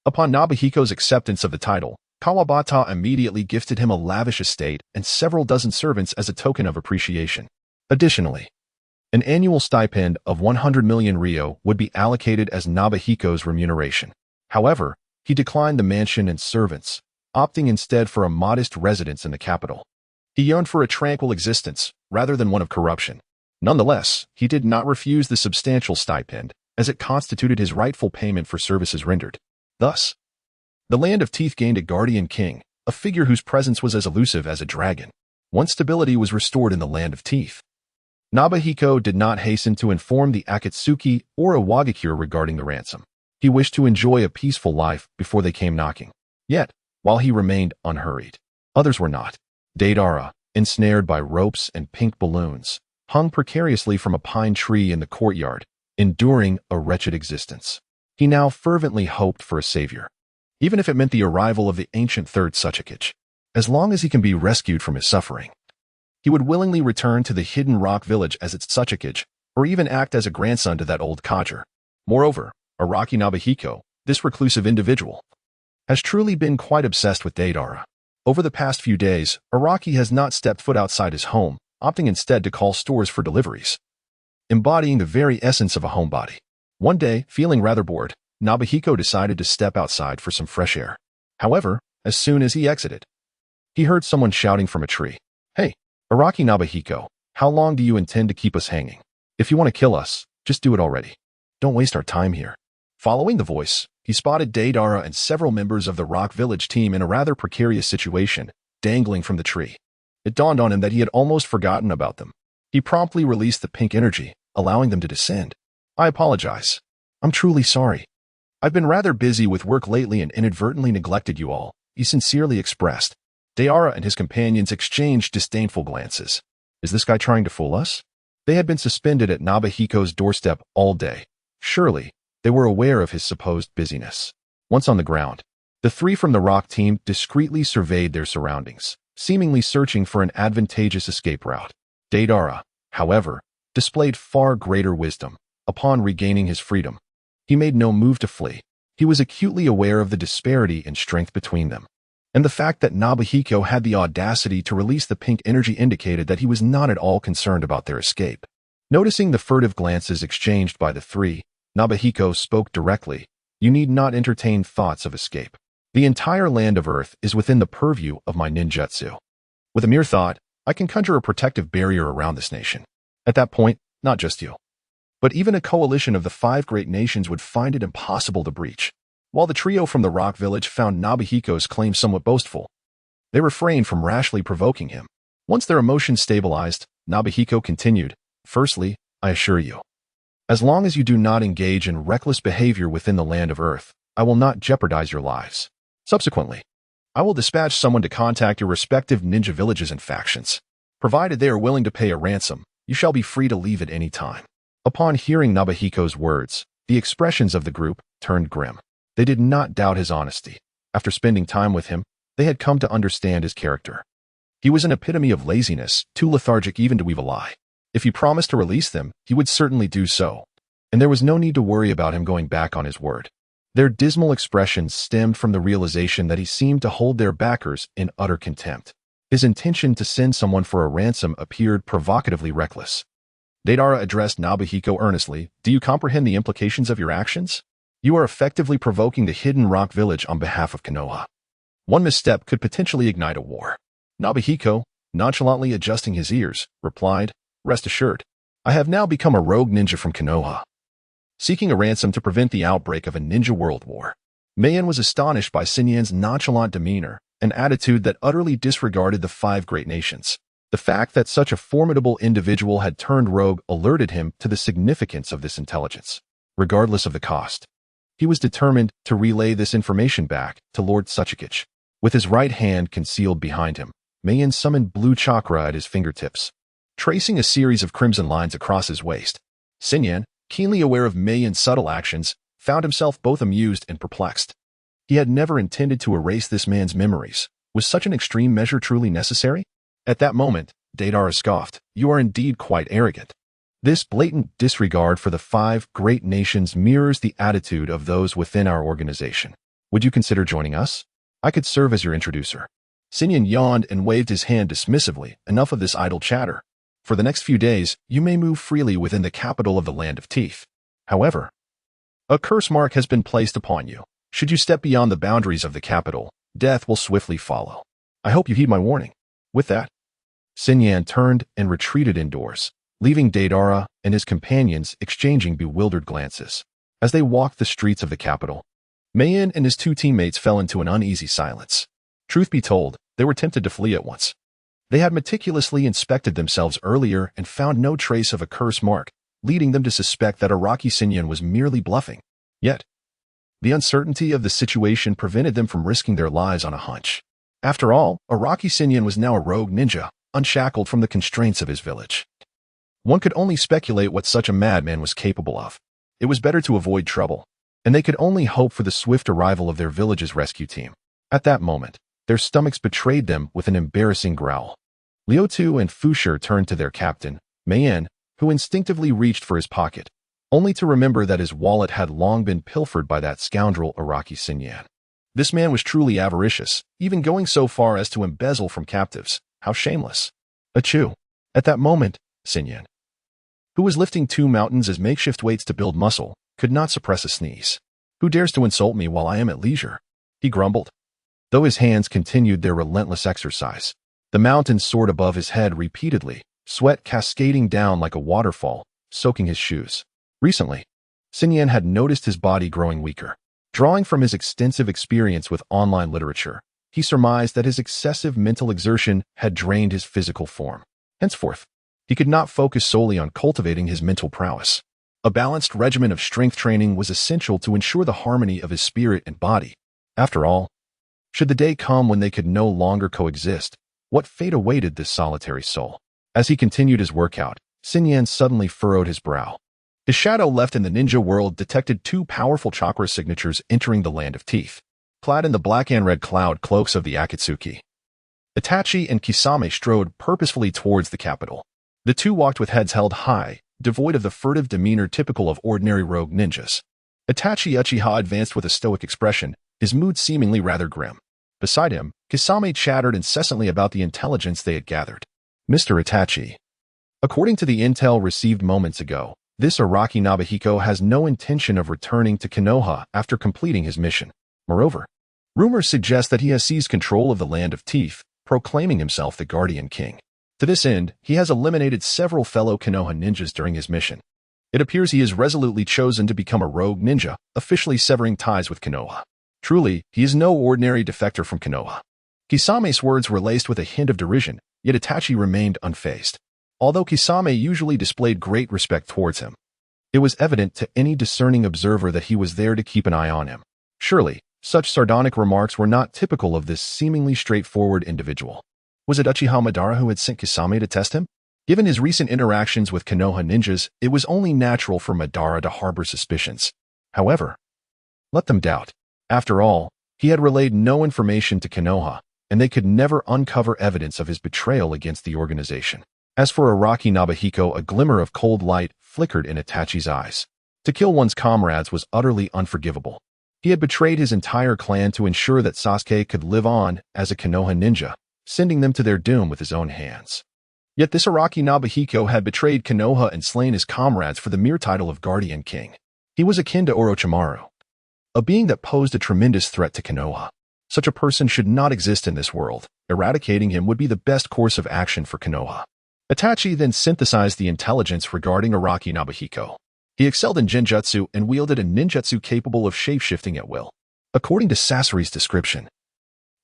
Upon Nobuhiko's acceptance of the title, Kawabata immediately gifted him a lavish estate and several dozen servants as a token of appreciation. Additionally, an annual stipend of 100 million ryo would be allocated as Nobuhiko's remuneration. However, he declined the mansion and servants, opting instead for a modest residence in the capital. He yearned for a tranquil existence, rather than one of corruption. Nonetheless, he did not refuse the substantial stipend, as it constituted his rightful payment for services rendered. Thus, the Land of Teeth gained a Guardian King, a figure whose presence was as elusive as a dragon. Once stability was restored in the Land of Teeth, Nobuhiko did not hasten to inform the Akatsuki or Iwagakure regarding the ransom. He wished to enjoy a peaceful life before they came knocking. Yet, while he remained unhurried, others were not. Gaara, ensnared by ropes and pink balloons, hung precariously from a pine tree in the courtyard, enduring a wretched existence. He now fervently hoped for a savior, even if it meant the arrival of the ancient third Shukaku. As long as he can be rescued from his suffering, he would willingly return to the hidden rock village as its Shukaku, or even act as a grandson to that old codger. Moreover, Araki Nobuhiko, this reclusive individual, has truly been quite obsessed with Gaara. Over the past few days, Araki has not stepped foot outside his home, opting instead to call stores for deliveries, embodying the very essence of a homebody. One day, feeling rather bored, Nobuhiko decided to step outside for some fresh air. However, as soon as he exited, he heard someone shouting from a tree, "Hey, Araki Nobuhiko, how long do you intend to keep us hanging? If you want to kill us, just do it already. Don't waste our time here." Following the voice, he spotted Gaara and several members of the Rock Village team in a rather precarious situation, dangling from the tree. It dawned on him that he had almost forgotten about them. He promptly released the pink energy, allowing them to descend. "I apologize. I'm truly sorry. I've been rather busy with work lately and inadvertently neglected you all," he sincerely expressed. Gaara and his companions exchanged disdainful glances. Is this guy trying to fool us? They had been suspended at Nobuhiko's doorstep all day. Surely, they were aware of his supposed busyness. Once on the ground, the three from the Rock team discreetly surveyed their surroundings, seemingly searching for an advantageous escape route. Gaara, however, displayed far greater wisdom. Upon regaining his freedom, he made no move to flee. He was acutely aware of the disparity in strength between them, and the fact that Nobuhiko had the audacity to release the pink energy indicated that he was not at all concerned about their escape. Noticing the furtive glances exchanged by the three, Nobuhiko spoke directly. "You need not entertain thoughts of escape. The entire land of Earth is within the purview of my ninjutsu. With a mere thought, I can conjure a protective barrier around this nation. At that point, not just you, but even a coalition of the 5 great nations would find it impossible to breach. While the trio from the Rock Village found Nobuhiko's claim somewhat boastful, they refrained from rashly provoking him. Once their emotions stabilized, Nobuhiko continued, "Firstly, I assure you, as long as you do not engage in reckless behavior within the land of Earth, I will not jeopardize your lives. Subsequently, I will dispatch someone to contact your respective ninja villages and factions. Provided they are willing to pay a ransom, you shall be free to leave at any time." Upon hearing Nobuhiko's words, the expressions of the group turned grim. They did not doubt his honesty. After spending time with him, they had come to understand his character. He was an epitome of laziness, too lethargic even to weave a lie. If he promised to release them, he would certainly do so, and there was no need to worry about him going back on his word. Their dismal expressions stemmed from the realization that he seemed to hold their backers in utter contempt. His intention to send someone for a ransom appeared provocatively reckless. Deidara addressed Nobuhiko earnestly. "Do you comprehend the implications of your actions? You are effectively provoking the hidden rock village on behalf of Konoha. One misstep could potentially ignite a war." Nobuhiko, nonchalantly adjusting his ears, replied, "Rest assured, I have now become a rogue ninja from Konoha, seeking a ransom to prevent the outbreak of a ninja world war." Mayan was astonished by Sinyan's nonchalant demeanor, an attitude that utterly disregarded the 5 great nations. The fact that such a formidable individual had turned rogue alerted him to the significance of this intelligence. Regardless of the cost, he was determined to relay this information back to Lord Sasuke. With his right hand concealed behind him, Mayan summoned blue chakra at his fingertips, tracing a series of crimson lines across his waist. Sinyan, keenly aware of Mayan's subtle actions, found himself both amused and perplexed. He had never intended to erase this man's memories. Was such an extreme measure truly necessary? At that moment, Deidara scoffed, "You are indeed quite arrogant." This blatant disregard for the 5 great nations mirrors the attitude of those within our organization. Would you consider joining us? I could serve as your introducer. Sinyan yawned and waved his hand dismissively. "Enough of this idle chatter. For the next few days, you may move freely within the capital of the Land of Teeth. However, a curse mark has been placed upon you. Should you step beyond the boundaries of the capital, death will swiftly follow. I hope you heed my warning." With that, Sinyan turned and retreated indoors, leaving Deidara and his companions exchanging bewildered glances. As they walked the streets of the capital, Mayan and his 2 teammates fell into an uneasy silence. Truth be told, they were tempted to flee at once. They had meticulously inspected themselves earlier and found no trace of a curse mark, leading them to suspect that Araki Sinyan was merely bluffing. Yet, the uncertainty of the situation prevented them from risking their lives on a hunch. After all, Araki Sinyan was now a rogue ninja, unshackled from the constraints of his village. One could only speculate what such a madman was capable of. It was better to avoid trouble, and they could only hope for the swift arrival of their village's rescue team. At that moment, their stomachs betrayed them with an embarrassing growl. Liu and Fushir turned to their captain, Mayan, who instinctively reached for his pocket, only to remember that his wallet had long been pilfered by that scoundrel Araki Sinyan. This man was truly avaricious, even going so far as to embezzle from captives. How shameless. Achoo. At that moment, Sinyan, who was lifting 2 mountains as makeshift weights to build muscle, could not suppress a sneeze. "Who dares to insult me while I am at leisure?" he grumbled. Though his hands continued their relentless exercise, the mountains soared above his head repeatedly, sweat cascading down like a waterfall, soaking his shoes. Recently, Sinyan had noticed his body growing weaker. Drawing from his extensive experience with online literature, he surmised that his excessive mental exertion had drained his physical form. Henceforth, he could not focus solely on cultivating his mental prowess. A balanced regimen of strength training was essential to ensure the harmony of his spirit and body. After all, should the day come when they could no longer coexist, what fate awaited this solitary soul? As he continued his workout, Sinyan suddenly furrowed his brow. His shadow left in the ninja world detected 2 powerful chakra signatures entering the Land of Teeth, clad in the black and red cloud cloaks of the Akatsuki. Itachi and Kisame strode purposefully towards the capital. The 2 walked with heads held high, devoid of the furtive demeanor typical of ordinary rogue ninjas. Itachi Uchiha advanced with a stoic expression, his mood seemingly rather grim. Beside him, Kisame chattered incessantly about the intelligence they had gathered. "Mr. Itachi, according to the intel received moments ago, this Araki Nobuhiko has no intention of returning to Konoha after completing his mission. Moreover, rumors suggest that he has seized control of the Land of Teeth, proclaiming himself the Guardian King. To this end, he has eliminated several fellow Konoha ninjas during his mission. It appears he has resolutely chosen to become a rogue ninja, officially severing ties with Konoha. Truly, he is no ordinary defector from Konoha. Kisame's words were laced with a hint of derision, yet Itachi remained unfazed. Although Kisame usually displayed great respect towards him, it was evident to any discerning observer that he was there to keep an eye on him. Surely, such sardonic remarks were not typical of this seemingly straightforward individual. Was it Uchiha Madara who had sent Kisame to test him? Given his recent interactions with Konoha ninjas, it was only natural for Madara to harbor suspicions. However, let them doubt. After all, he had relayed no information to Konoha, and they could never uncover evidence of his betrayal against the organization. As for Araki Nobuhiko, a glimmer of cold light flickered in Itachi's eyes. To kill one's comrades was utterly unforgivable. He had betrayed his entire clan to ensure that Sasuke could live on as a Konoha ninja, sending them to their doom with his own hands. Yet this Araki Nobuhiko had betrayed Konoha and slain his comrades for the mere title of Guardian King. He was akin to Orochimaru, a being that posed a tremendous threat to Konoha. Such a person should not exist in this world. Eradicating him would be the best course of action for Konoha. Itachi then synthesized the intelligence regarding Araki Nobuhiko. He excelled in genjutsu and wielded a ninjutsu capable of shape-shifting at will. According to Sasori's description,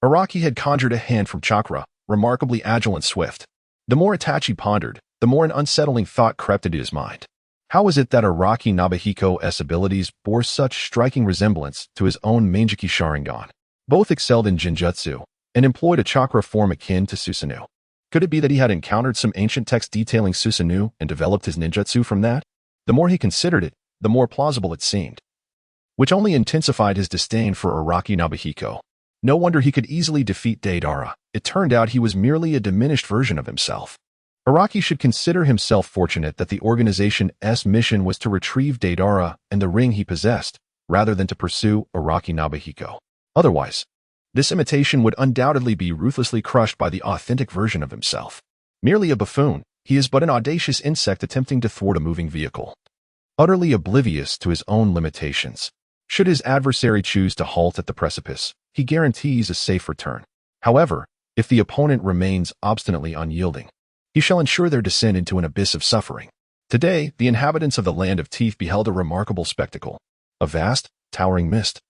Araki had conjured a hand from chakra, remarkably agile and swift. The more Itachi pondered, the more an unsettling thought crept into his mind. How was it that Araki Nobuhiko's abilities bore such striking resemblance to his own Manjiki Sharingan? Both excelled in genjutsu and employed a chakra form akin to Susanoo. Could it be that he had encountered some ancient text detailing Susanoo and developed his ninjutsu from that? The more he considered it, the more plausible it seemed, which only intensified his disdain for Araki Nobuhiko. No wonder he could easily defeat Deidara. It turned out he was merely a diminished version of himself. Araki should consider himself fortunate that the organization's mission was to retrieve Deidara and the ring he possessed, rather than to pursue Araki Nobuhiko. Otherwise, this imitation would undoubtedly be ruthlessly crushed by the authentic version of himself. Merely a buffoon, he is but an audacious insect attempting to thwart a moving vehicle, utterly oblivious to his own limitations. Should his adversary choose to halt at the precipice, he guarantees a safe return. However, if the opponent remains obstinately unyielding, he shall ensure their descent into an abyss of suffering. Today, the inhabitants of the Land of Teeth beheld a remarkable spectacle. A vast, towering mist,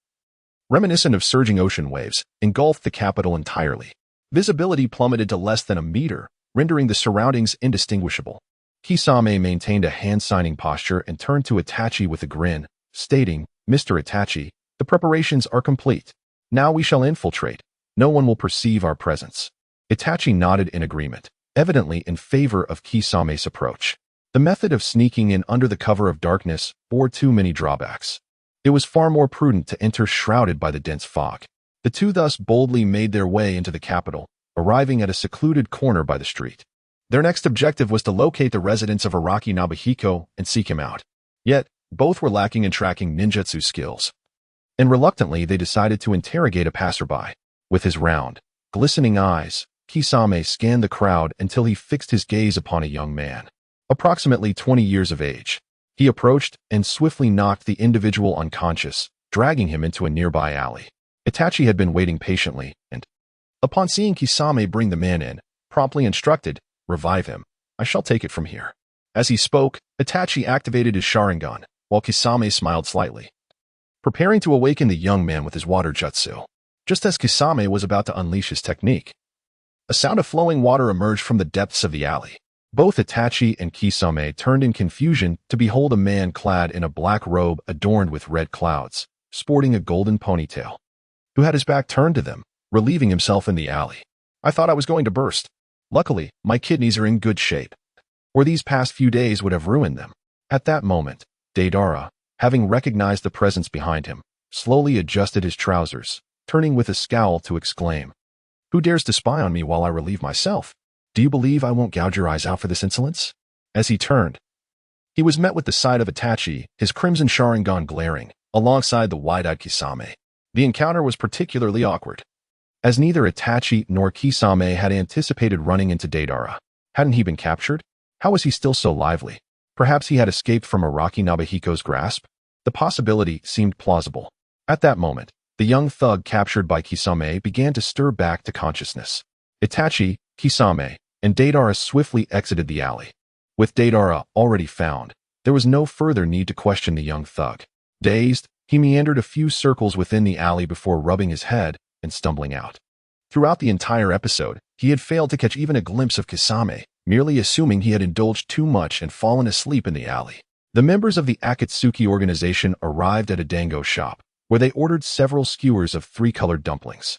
reminiscent of surging ocean waves, engulfed the capital entirely. Visibility plummeted to less than a meter, rendering the surroundings indistinguishable. Kisame maintained a hand-signing posture and turned to Itachi with a grin, stating, "Mr. Itachi, the preparations are complete. Now we shall infiltrate. No one will perceive our presence." Itachi nodded in agreement, evidently in favor of Kisame's approach. The method of sneaking in under the cover of darkness bore too many drawbacks. It was far more prudent to enter shrouded by the dense fog. The two thus boldly made their way into the capital, arriving at a secluded corner by the street. Their next objective was to locate the residence of Araki Nobuhiko and seek him out. Yet, both were lacking in tracking ninjutsu skills, and reluctantly they decided to interrogate a passerby. With his round, glistening eyes, Kisame scanned the crowd until he fixed his gaze upon a young man, approximately 20 years of age. He approached and swiftly knocked the individual unconscious, dragging him into a nearby alley. Itachi had been waiting patiently, and, upon seeing Kisame bring the man in, promptly instructed, "Revive him. I shall take it from here." As he spoke, Itachi activated his Sharingan, while Kisame smiled slightly, preparing to awaken the young man with his water jutsu. Just as Kisame was about to unleash his technique, a sound of flowing water emerged from the depths of the alley. Both Itachi and Kisame turned in confusion to behold a man clad in a black robe adorned with red clouds, sporting a golden ponytail, who had his back turned to them, relieving himself in the alley. "I thought I was going to burst. Luckily, my kidneys are in good shape, or these past few days would have ruined them." At that moment, Deidara, having recognized the presence behind him, slowly adjusted his trousers, turning with a scowl to exclaim, "Who dares to spy on me while I relieve myself? Do you believe I won't gouge your eyes out for this insolence?" As he turned, he was met with the sight of Itachi, his crimson Sharingan glaring, alongside the wide-eyed Kisame. The encounter was particularly awkward, as neither Itachi nor Kisame had anticipated running into Deidara. Hadn't he been captured? How was he still so lively? Perhaps he had escaped from Araki Nobuhiko's grasp? The possibility seemed plausible. At that moment, the young thug captured by Kisame began to stir back to consciousness. Itachi, Kisame, and Deidara swiftly exited the alley. With Deidara already found, there was no further need to question the young thug. Dazed, he meandered a few circles within the alley before rubbing his head and stumbling out. Throughout the entire episode, he had failed to catch even a glimpse of Kisame, merely assuming he had indulged too much and fallen asleep in the alley. The members of the Akatsuki organization arrived at a dango shop, where they ordered several skewers of three-colored dumplings.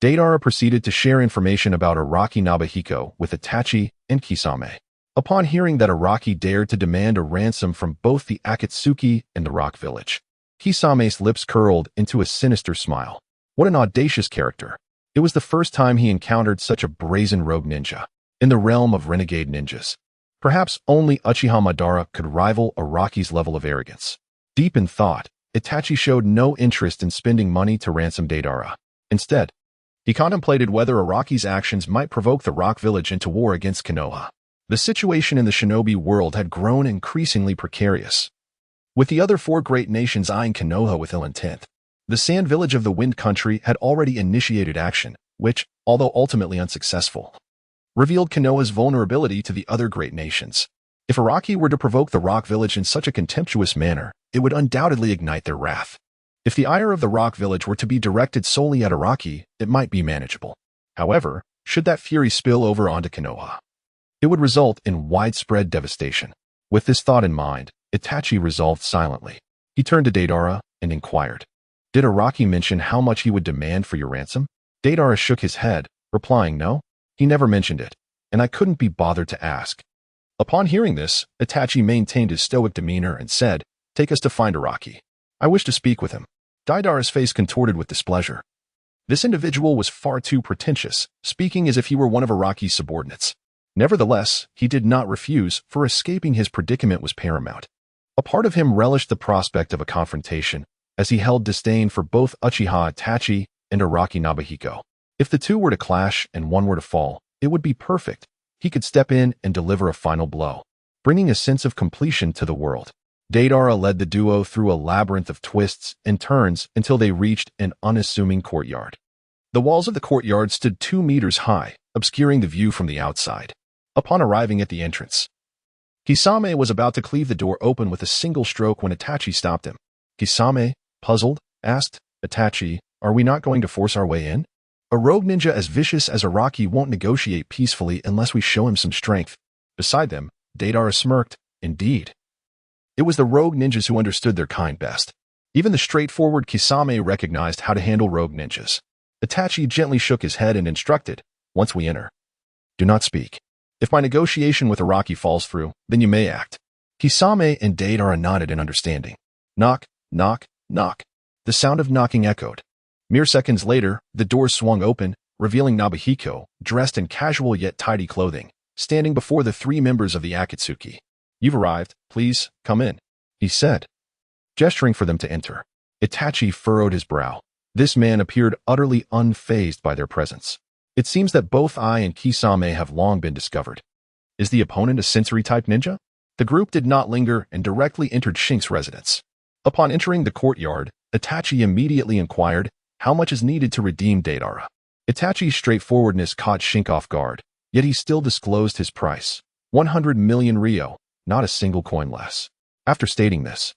Deidara proceeded to share information about Araki Nobuhiko with Itachi and Kisame. Upon hearing that Araki dared to demand a ransom from both the Akatsuki and the Rock Village, Kisame's lips curled into a sinister smile. What an audacious character. It was the first time he encountered such a brazen rogue ninja. In the realm of renegade ninjas, perhaps only Uchiha Madara could rival Araki's level of arrogance. Deep in thought, Itachi showed no interest in spending money to ransom Deidara. Instead, he contemplated whether Araki's actions might provoke the Rock Village into war against Konoha. The situation in the shinobi world had grown increasingly precarious, with the other four great nations eyeing Konoha with ill intent. The Sand Village of the Wind Country had already initiated action, which, although ultimately unsuccessful, revealed Konoha's vulnerability to the other great nations. If Araki were to provoke the Rock Village in such a contemptuous manner, it would undoubtedly ignite their wrath. If the ire of the Rock Village were to be directed solely at Araki, it might be manageable. However, should that fury spill over onto Konoha, it would result in widespread devastation. With this thought in mind, Itachi resolved silently. He turned to Deidara and inquired, "Did Araki mention how much he would demand for your ransom?" Deidara shook his head, replying, "No, he never mentioned it, and I couldn't be bothered to ask." Upon hearing this, Itachi maintained his stoic demeanor and said, "Take us to find Araki. I wish to speak with him." Deidara's face contorted with displeasure. This individual was far too pretentious, speaking as if he were one of Araki's subordinates. Nevertheless, he did not refuse, for escaping his predicament was paramount. A part of him relished the prospect of a confrontation, as he held disdain for both Uchiha Itachi and Araki Nobuhiko. If the two were to clash and one were to fall, it would be perfect. He could step in and deliver a final blow, bringing a sense of completion to the world. Deidara led the duo through a labyrinth of twists and turns until they reached an unassuming courtyard. The walls of the courtyard stood 2 meters high, obscuring the view from the outside. Upon arriving at the entrance, Kisame was about to cleave the door open with a single stroke when Itachi stopped him. Kisame, puzzled, asked, "Itachi, are we not going to force our way in? A rogue ninja as vicious as Araki won't negotiate peacefully unless we show him some strength." Beside them, Deidara smirked. Indeed. It was the rogue ninjas who understood their kind best. Even the straightforward Kisame recognized how to handle rogue ninjas. Itachi gently shook his head and instructed, "Once we enter, do not speak. If my negotiation with Araki falls through, then you may act." Kisame and Deidara nodded in understanding. Knock, knock, knock. The sound of knocking echoed. Mere seconds later, the doors swung open, revealing Nobuhiko, dressed in casual yet tidy clothing, standing before the 3 members of the Akatsuki. "You've arrived. Please, come in," he said, gesturing for them to enter. Itachi furrowed his brow. This man appeared utterly unfazed by their presence. It seems that both I and Kisame have long been discovered. Is the opponent a sensory-type ninja? The group did not linger and directly entered Shink's residence. Upon entering the courtyard, Itachi immediately inquired how much is needed to redeem Deidara. Itachi's straightforwardness caught Shink off guard, yet he still disclosed his price. 100 million ryo, not a single coin less. After stating this,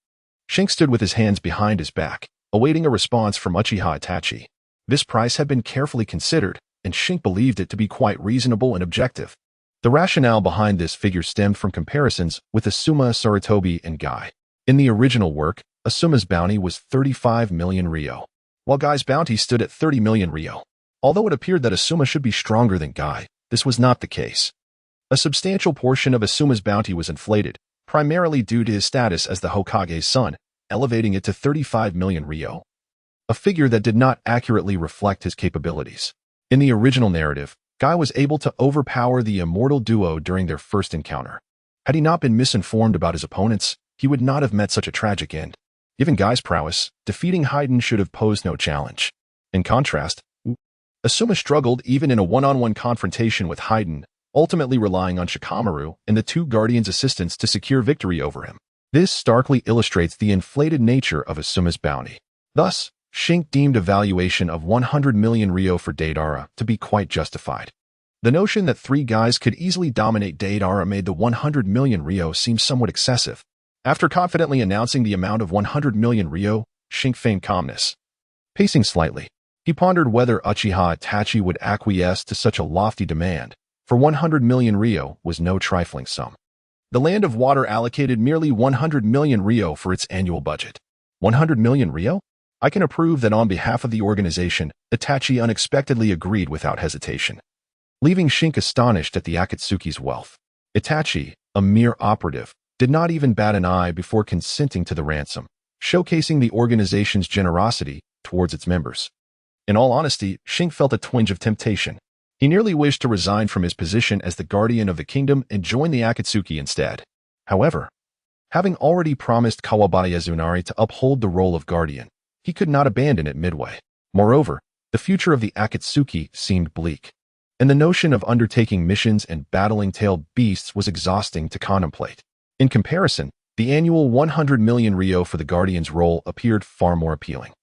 Shink stood with his hands behind his back, awaiting a response from Uchiha Itachi. This price had been carefully considered, and Shink believed it to be quite reasonable and objective. The rationale behind this figure stemmed from comparisons with Asuma, Sarutobi, and Guy. In the original work, Asuma's bounty was 35 million ryo, while Guy's bounty stood at 30 million ryo. Although it appeared that Asuma should be stronger than Guy, this was not the case. A substantial portion of Asuma's bounty was inflated, primarily due to his status as the Hokage's son, elevating it to 35 million ryo, a figure that did not accurately reflect his capabilities. In the original narrative, Guy was able to overpower the immortal duo during their first encounter. Had he not been misinformed about his opponents, he would not have met such a tragic end. Given Guy's prowess, defeating Haiden should have posed no challenge. In contrast, Asuma struggled even in a one-on-one confrontation with Haiden, ultimately relying on Shikamaru and the 2 Guardians' assistants to secure victory over him. This starkly illustrates the inflated nature of Asuma's bounty. Thus, Shink deemed a valuation of 100 million ryo for Deidara to be quite justified. The notion that 3 guys could easily dominate Gaara made the 100 million Ryo seem somewhat excessive. After confidently announcing the amount of 100 million Ryo, Shink feigned calmness. Pacing slightly, he pondered whether Uchiha Itachi would acquiesce to such a lofty demand, for 100 million Ryo was no trifling sum. The Land of Water allocated merely 100 million Ryo for its annual budget. 100 million Ryo? I can approve that on behalf of the organization, Itachi unexpectedly agreed without hesitation, leaving Shink astonished at the Akatsuki's wealth. Itachi, a mere operative, did not even bat an eye before consenting to the ransom, showcasing the organization's generosity towards its members. In all honesty, Shink felt a twinge of temptation. He nearly wished to resign from his position as the guardian of the kingdom and join the Akatsuki instead. However, having already promised Kawabata Yazunari to uphold the role of guardian, he could not abandon it midway. Moreover, the future of the Akatsuki seemed bleak, and the notion of undertaking missions and battling tailed beasts was exhausting to contemplate. In comparison, the annual 100 million Ryo for the guardian's role appeared far more appealing.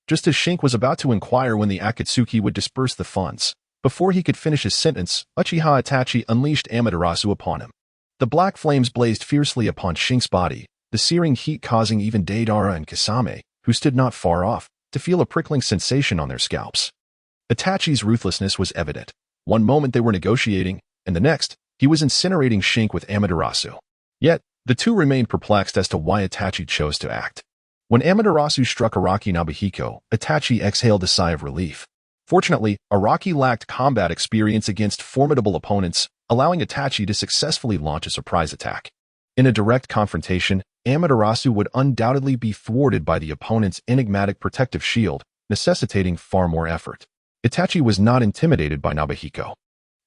Just as Shink was about to inquire when the Akatsuki would disperse the funds, before he could finish his sentence, Uchiha Itachi unleashed Amaterasu upon him. The black flames blazed fiercely upon Shink's body, the searing heat causing even Gaara and Kisame, who stood not far off, to feel a prickling sensation on their scalps. Itachi's ruthlessness was evident. One moment they were negotiating, and the next, he was incinerating Shink with Amaterasu. Yet, the two remained perplexed as to why Itachi chose to act. When Amaterasu struck Araki Nobuhiko, Itachi exhaled a sigh of relief. Fortunately, Araki lacked combat experience against formidable opponents, allowing Itachi to successfully launch a surprise attack. In a direct confrontation, Amaterasu would undoubtedly be thwarted by the opponent's enigmatic protective shield, necessitating far more effort. Itachi was not intimidated by Nobuhiko.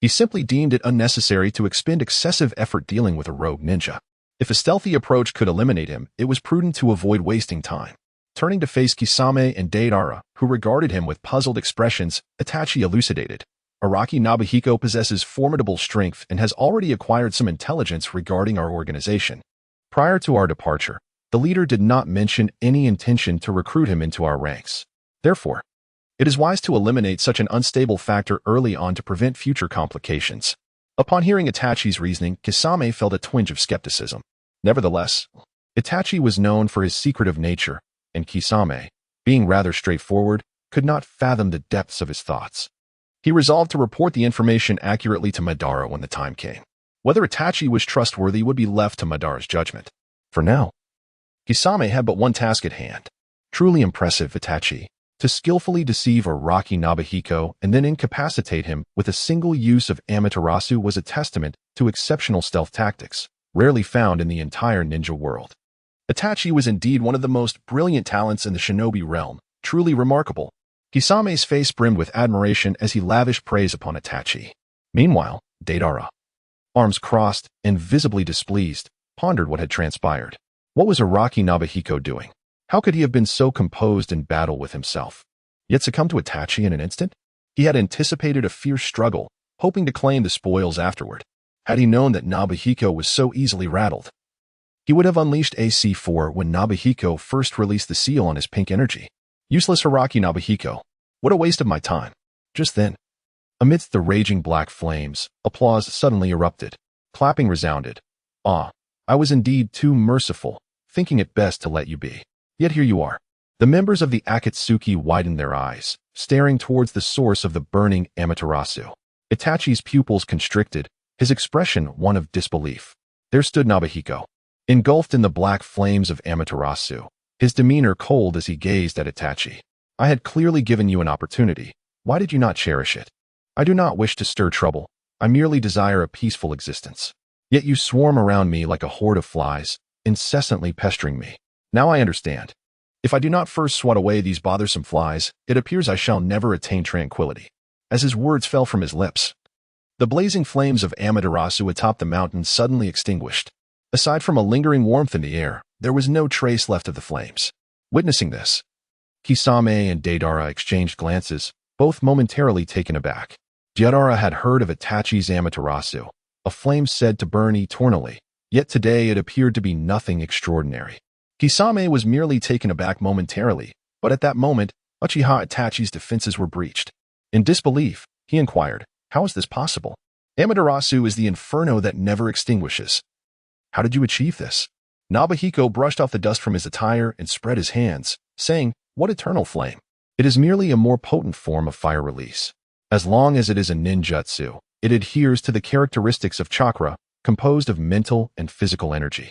He simply deemed it unnecessary to expend excessive effort dealing with a rogue ninja. If a stealthy approach could eliminate him, it was prudent to avoid wasting time. Turning to face Kisame and Gaara, who regarded him with puzzled expressions, Itachi elucidated. Araki Nobuhiko possesses formidable strength and has already acquired some intelligence regarding our organization. Prior to our departure, the leader did not mention any intention to recruit him into our ranks. Therefore, it is wise to eliminate such an unstable factor early on to prevent future complications. Upon hearing Itachi's reasoning, Kisame felt a twinge of skepticism. Nevertheless, Itachi was known for his secretive nature, and Kisame, being rather straightforward, could not fathom the depths of his thoughts. He resolved to report the information accurately to Madara when the time came. Whether Itachi was trustworthy would be left to Madara's judgment. For now, Kisame had but one task at hand. Truly impressive, Itachi. To skillfully deceive Araki Nobuhiko and then incapacitate him with a single use of Amaterasu was a testament to exceptional stealth tactics, rarely found in the entire ninja world. Itachi was indeed one of the most brilliant talents in the shinobi realm, truly remarkable. Kisame's face brimmed with admiration as he lavished praise upon Itachi. Meanwhile, Gaara, arms crossed and visibly displeased, pondered what had transpired. What was Araki Nobuhiko doing? How could he have been so composed in battle with himself, yet succumb to Itachi in an instant? He had anticipated a fierce struggle, hoping to claim the spoils afterward. Had he known that Nobuhiko was so easily rattled, he would have unleashed AC4 when Nobuhiko first released the seal on his pink energy. Useless Araki Nobuhiko. What a waste of my time. Just then, amidst the raging black flames, applause suddenly erupted. Clapping resounded. Ah, I was indeed too merciful, thinking it best to let you be. Yet here you are. The members of the Akatsuki widened their eyes, staring towards the source of the burning Amaterasu. Itachi's pupils constricted, his expression one of disbelief. There stood Nobuhiko, engulfed in the black flames of Amaterasu, his demeanor cold as he gazed at Itachi. I had clearly given you an opportunity. Why did you not cherish it? I do not wish to stir trouble. I merely desire a peaceful existence. Yet you swarm around me like a horde of flies, incessantly pestering me. Now I understand. If I do not first swat away these bothersome flies, it appears I shall never attain tranquility. As his words fell from his lips, the blazing flames of Amaterasu atop the mountain suddenly extinguished. Aside from a lingering warmth in the air, there was no trace left of the flames. Witnessing this, Kisame and Gaara exchanged glances, both momentarily taken aback. Gaara had heard of Itachi's Amaterasu, a flame said to burn eternally, yet today it appeared to be nothing extraordinary. Kisame was merely taken aback momentarily, but at that moment, Uchiha Itachi's defenses were breached. In disbelief, he inquired, how is this possible? Amaterasu is the inferno that never extinguishes. How did you achieve this? Nobuhiko brushed off the dust from his attire and spread his hands, saying, "What eternal flame? It is merely a more potent form of fire release. As long as it is a ninjutsu, it adheres to the characteristics of chakra, composed of mental and physical energy.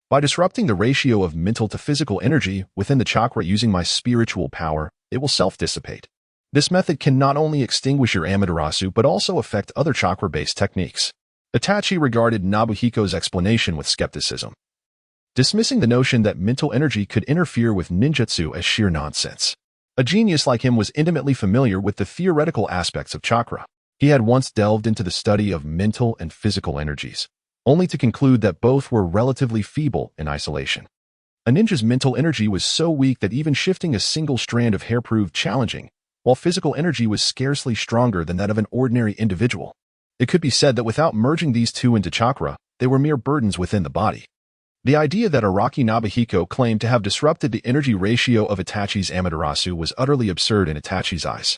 By disrupting the ratio of mental to physical energy within the chakra using my spiritual power, it will self-dissipate. This method can not only extinguish your Amaterasu but also affect other chakra-based techniques." Itachi regarded Nobuhiko's explanation with skepticism, dismissing the notion that mental energy could interfere with ninjutsu as sheer nonsense. A genius like him was intimately familiar with the theoretical aspects of chakra. He had once delved into the study of mental and physical energies, only to conclude that both were relatively feeble in isolation. A ninja's mental energy was so weak that even shifting a single strand of hair proved challenging, while physical energy was scarcely stronger than that of an ordinary individual. It could be said that without merging these two into chakra, they were mere burdens within the body. The idea that Araki Nobuhiko claimed to have disrupted the energy ratio of Itachi's Amaterasu was utterly absurd in Itachi's eyes.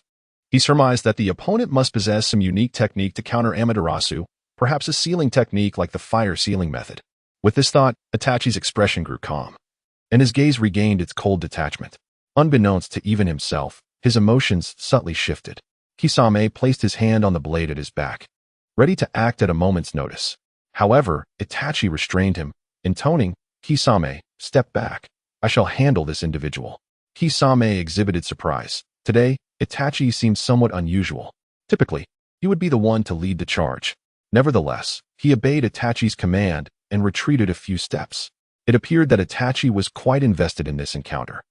He surmised that the opponent must possess some unique technique to counter Amaterasu, perhaps a sealing technique like the fire sealing method. With this thought, Itachi's expression grew calm, and his gaze regained its cold detachment. Unbeknownst to even himself, his emotions subtly shifted. Kisame placed his hand on the blade at his back, ready to act at a moment's notice. However, Itachi restrained him, intoning, "Kisame, step back. I shall handle this individual." Kisame exhibited surprise. Today, Itachi seemed somewhat unusual. Typically, he would be the one to lead the charge. Nevertheless, he obeyed Itachi's command and retreated a few steps. It appeared that Itachi was quite invested in this encounter,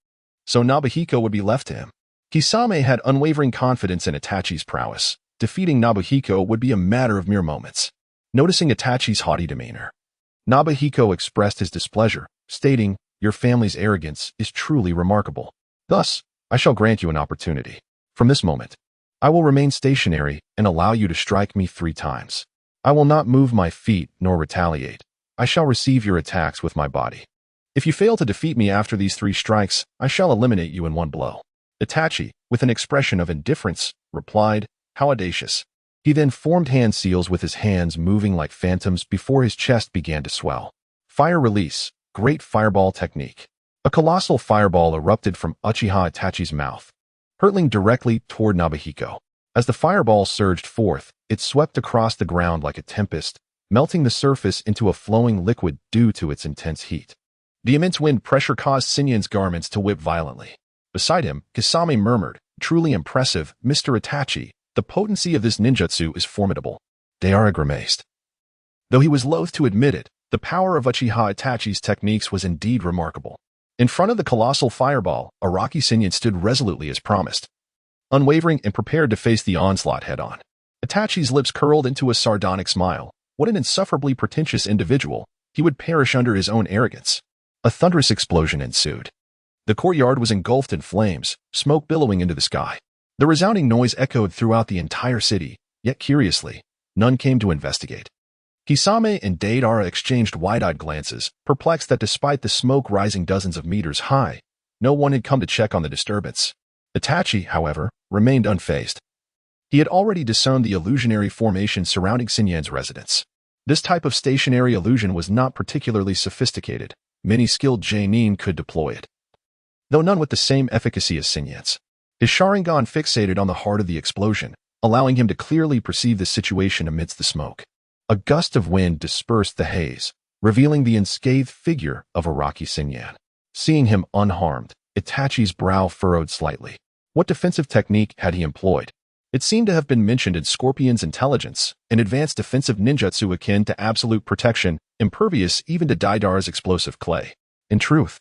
so Nobuhiko would be left to him. Kisame had unwavering confidence in Itachi's prowess. Defeating Nobuhiko would be a matter of mere moments. Noticing Itachi's haughty demeanor, Nobuhiko expressed his displeasure, stating, "Your family's arrogance is truly remarkable. Thus, I shall grant you an opportunity. From this moment, I will remain stationary and allow you to strike me 3 times. I will not move my feet nor retaliate. I shall receive your attacks with my body. If you fail to defeat me after these 3 strikes, I shall eliminate you in one blow." Itachi, with an expression of indifference, replied, "How audacious." He then formed hand seals with his hands moving like phantoms before his chest began to swell. Fire release, great fireball technique. A colossal fireball erupted from Uchiha Itachi's mouth, hurtling directly toward Nobuhiko. As the fireball surged forth, it swept across the ground like a tempest, melting the surface into a flowing liquid due to its intense heat. The immense wind pressure caused Sinyan's garments to whip violently. Beside him, Kisame murmured, "Truly impressive, Mr. Itachi. The potency of this ninjutsu is formidable." Gaara grimaced. Though he was loath to admit it, the power of Uchiha Itachi's techniques was indeed remarkable. In front of the colossal fireball, Araki Sinyan stood resolutely as promised, unwavering and prepared to face the onslaught head-on. Itachi's lips curled into a sardonic smile. What an insufferably pretentious individual. He would perish under his own arrogance. A thunderous explosion ensued. The courtyard was engulfed in flames, smoke billowing into the sky. The resounding noise echoed throughout the entire city, yet curiously, none came to investigate. Kisame and Gaara exchanged wide-eyed glances, perplexed that despite the smoke rising dozens of meters high, no one had come to check on the disturbance. Itachi, however, remained unfazed. He had already discerned the illusionary formation surrounding Sinyan's residence. This type of stationary illusion was not particularly sophisticated. Many skilled genin could deploy it, though none with the same efficacy as Sinyan's. His Sharingan fixated on the heart of the explosion, allowing him to clearly perceive the situation amidst the smoke. A gust of wind dispersed the haze, revealing the unscathed figure of Araki Sinyan. Seeing him unharmed, Itachi's brow furrowed slightly. What defensive technique had he employed? It seemed to have been mentioned in Scorpion's intelligence, an advanced defensive ninjutsu akin to absolute protection, impervious even to Daidar's explosive clay. In truth,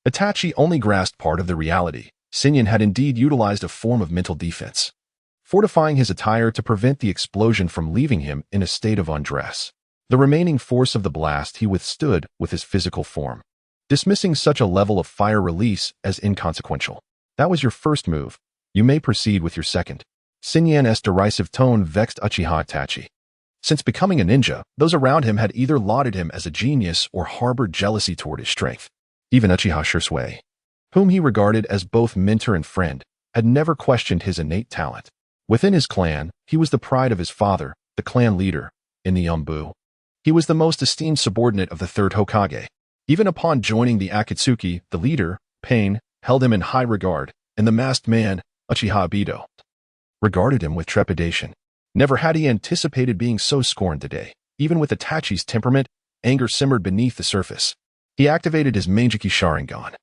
Itachi only grasped part of the reality. Sinyan had indeed utilized a form of mental defense, fortifying his attire to prevent the explosion from leaving him in a state of undress. The remaining force of the blast he withstood with his physical form, dismissing such a level of fire release as inconsequential. "That was your first move. You may proceed with your second." Sinyan's derisive tone vexed Uchiha Itachi. Since becoming a ninja, those around him had either lauded him as a genius or harbored jealousy toward his strength. Even Uchiha Shukaku, whom he regarded as both mentor and friend, had never questioned his innate talent. Within his clan, he was the pride of his father, the clan leader, in the Umbu. He was the most esteemed subordinate of the third Hokage. Even upon joining the Akatsuki, the leader, Pain, held him in high regard, and the masked man, Uchiha Obito, regarded him with trepidation. Never had he anticipated being so scorned today. Even with Itachi's temperament, anger simmered beneath the surface. He activated his Manjiki Sharingan,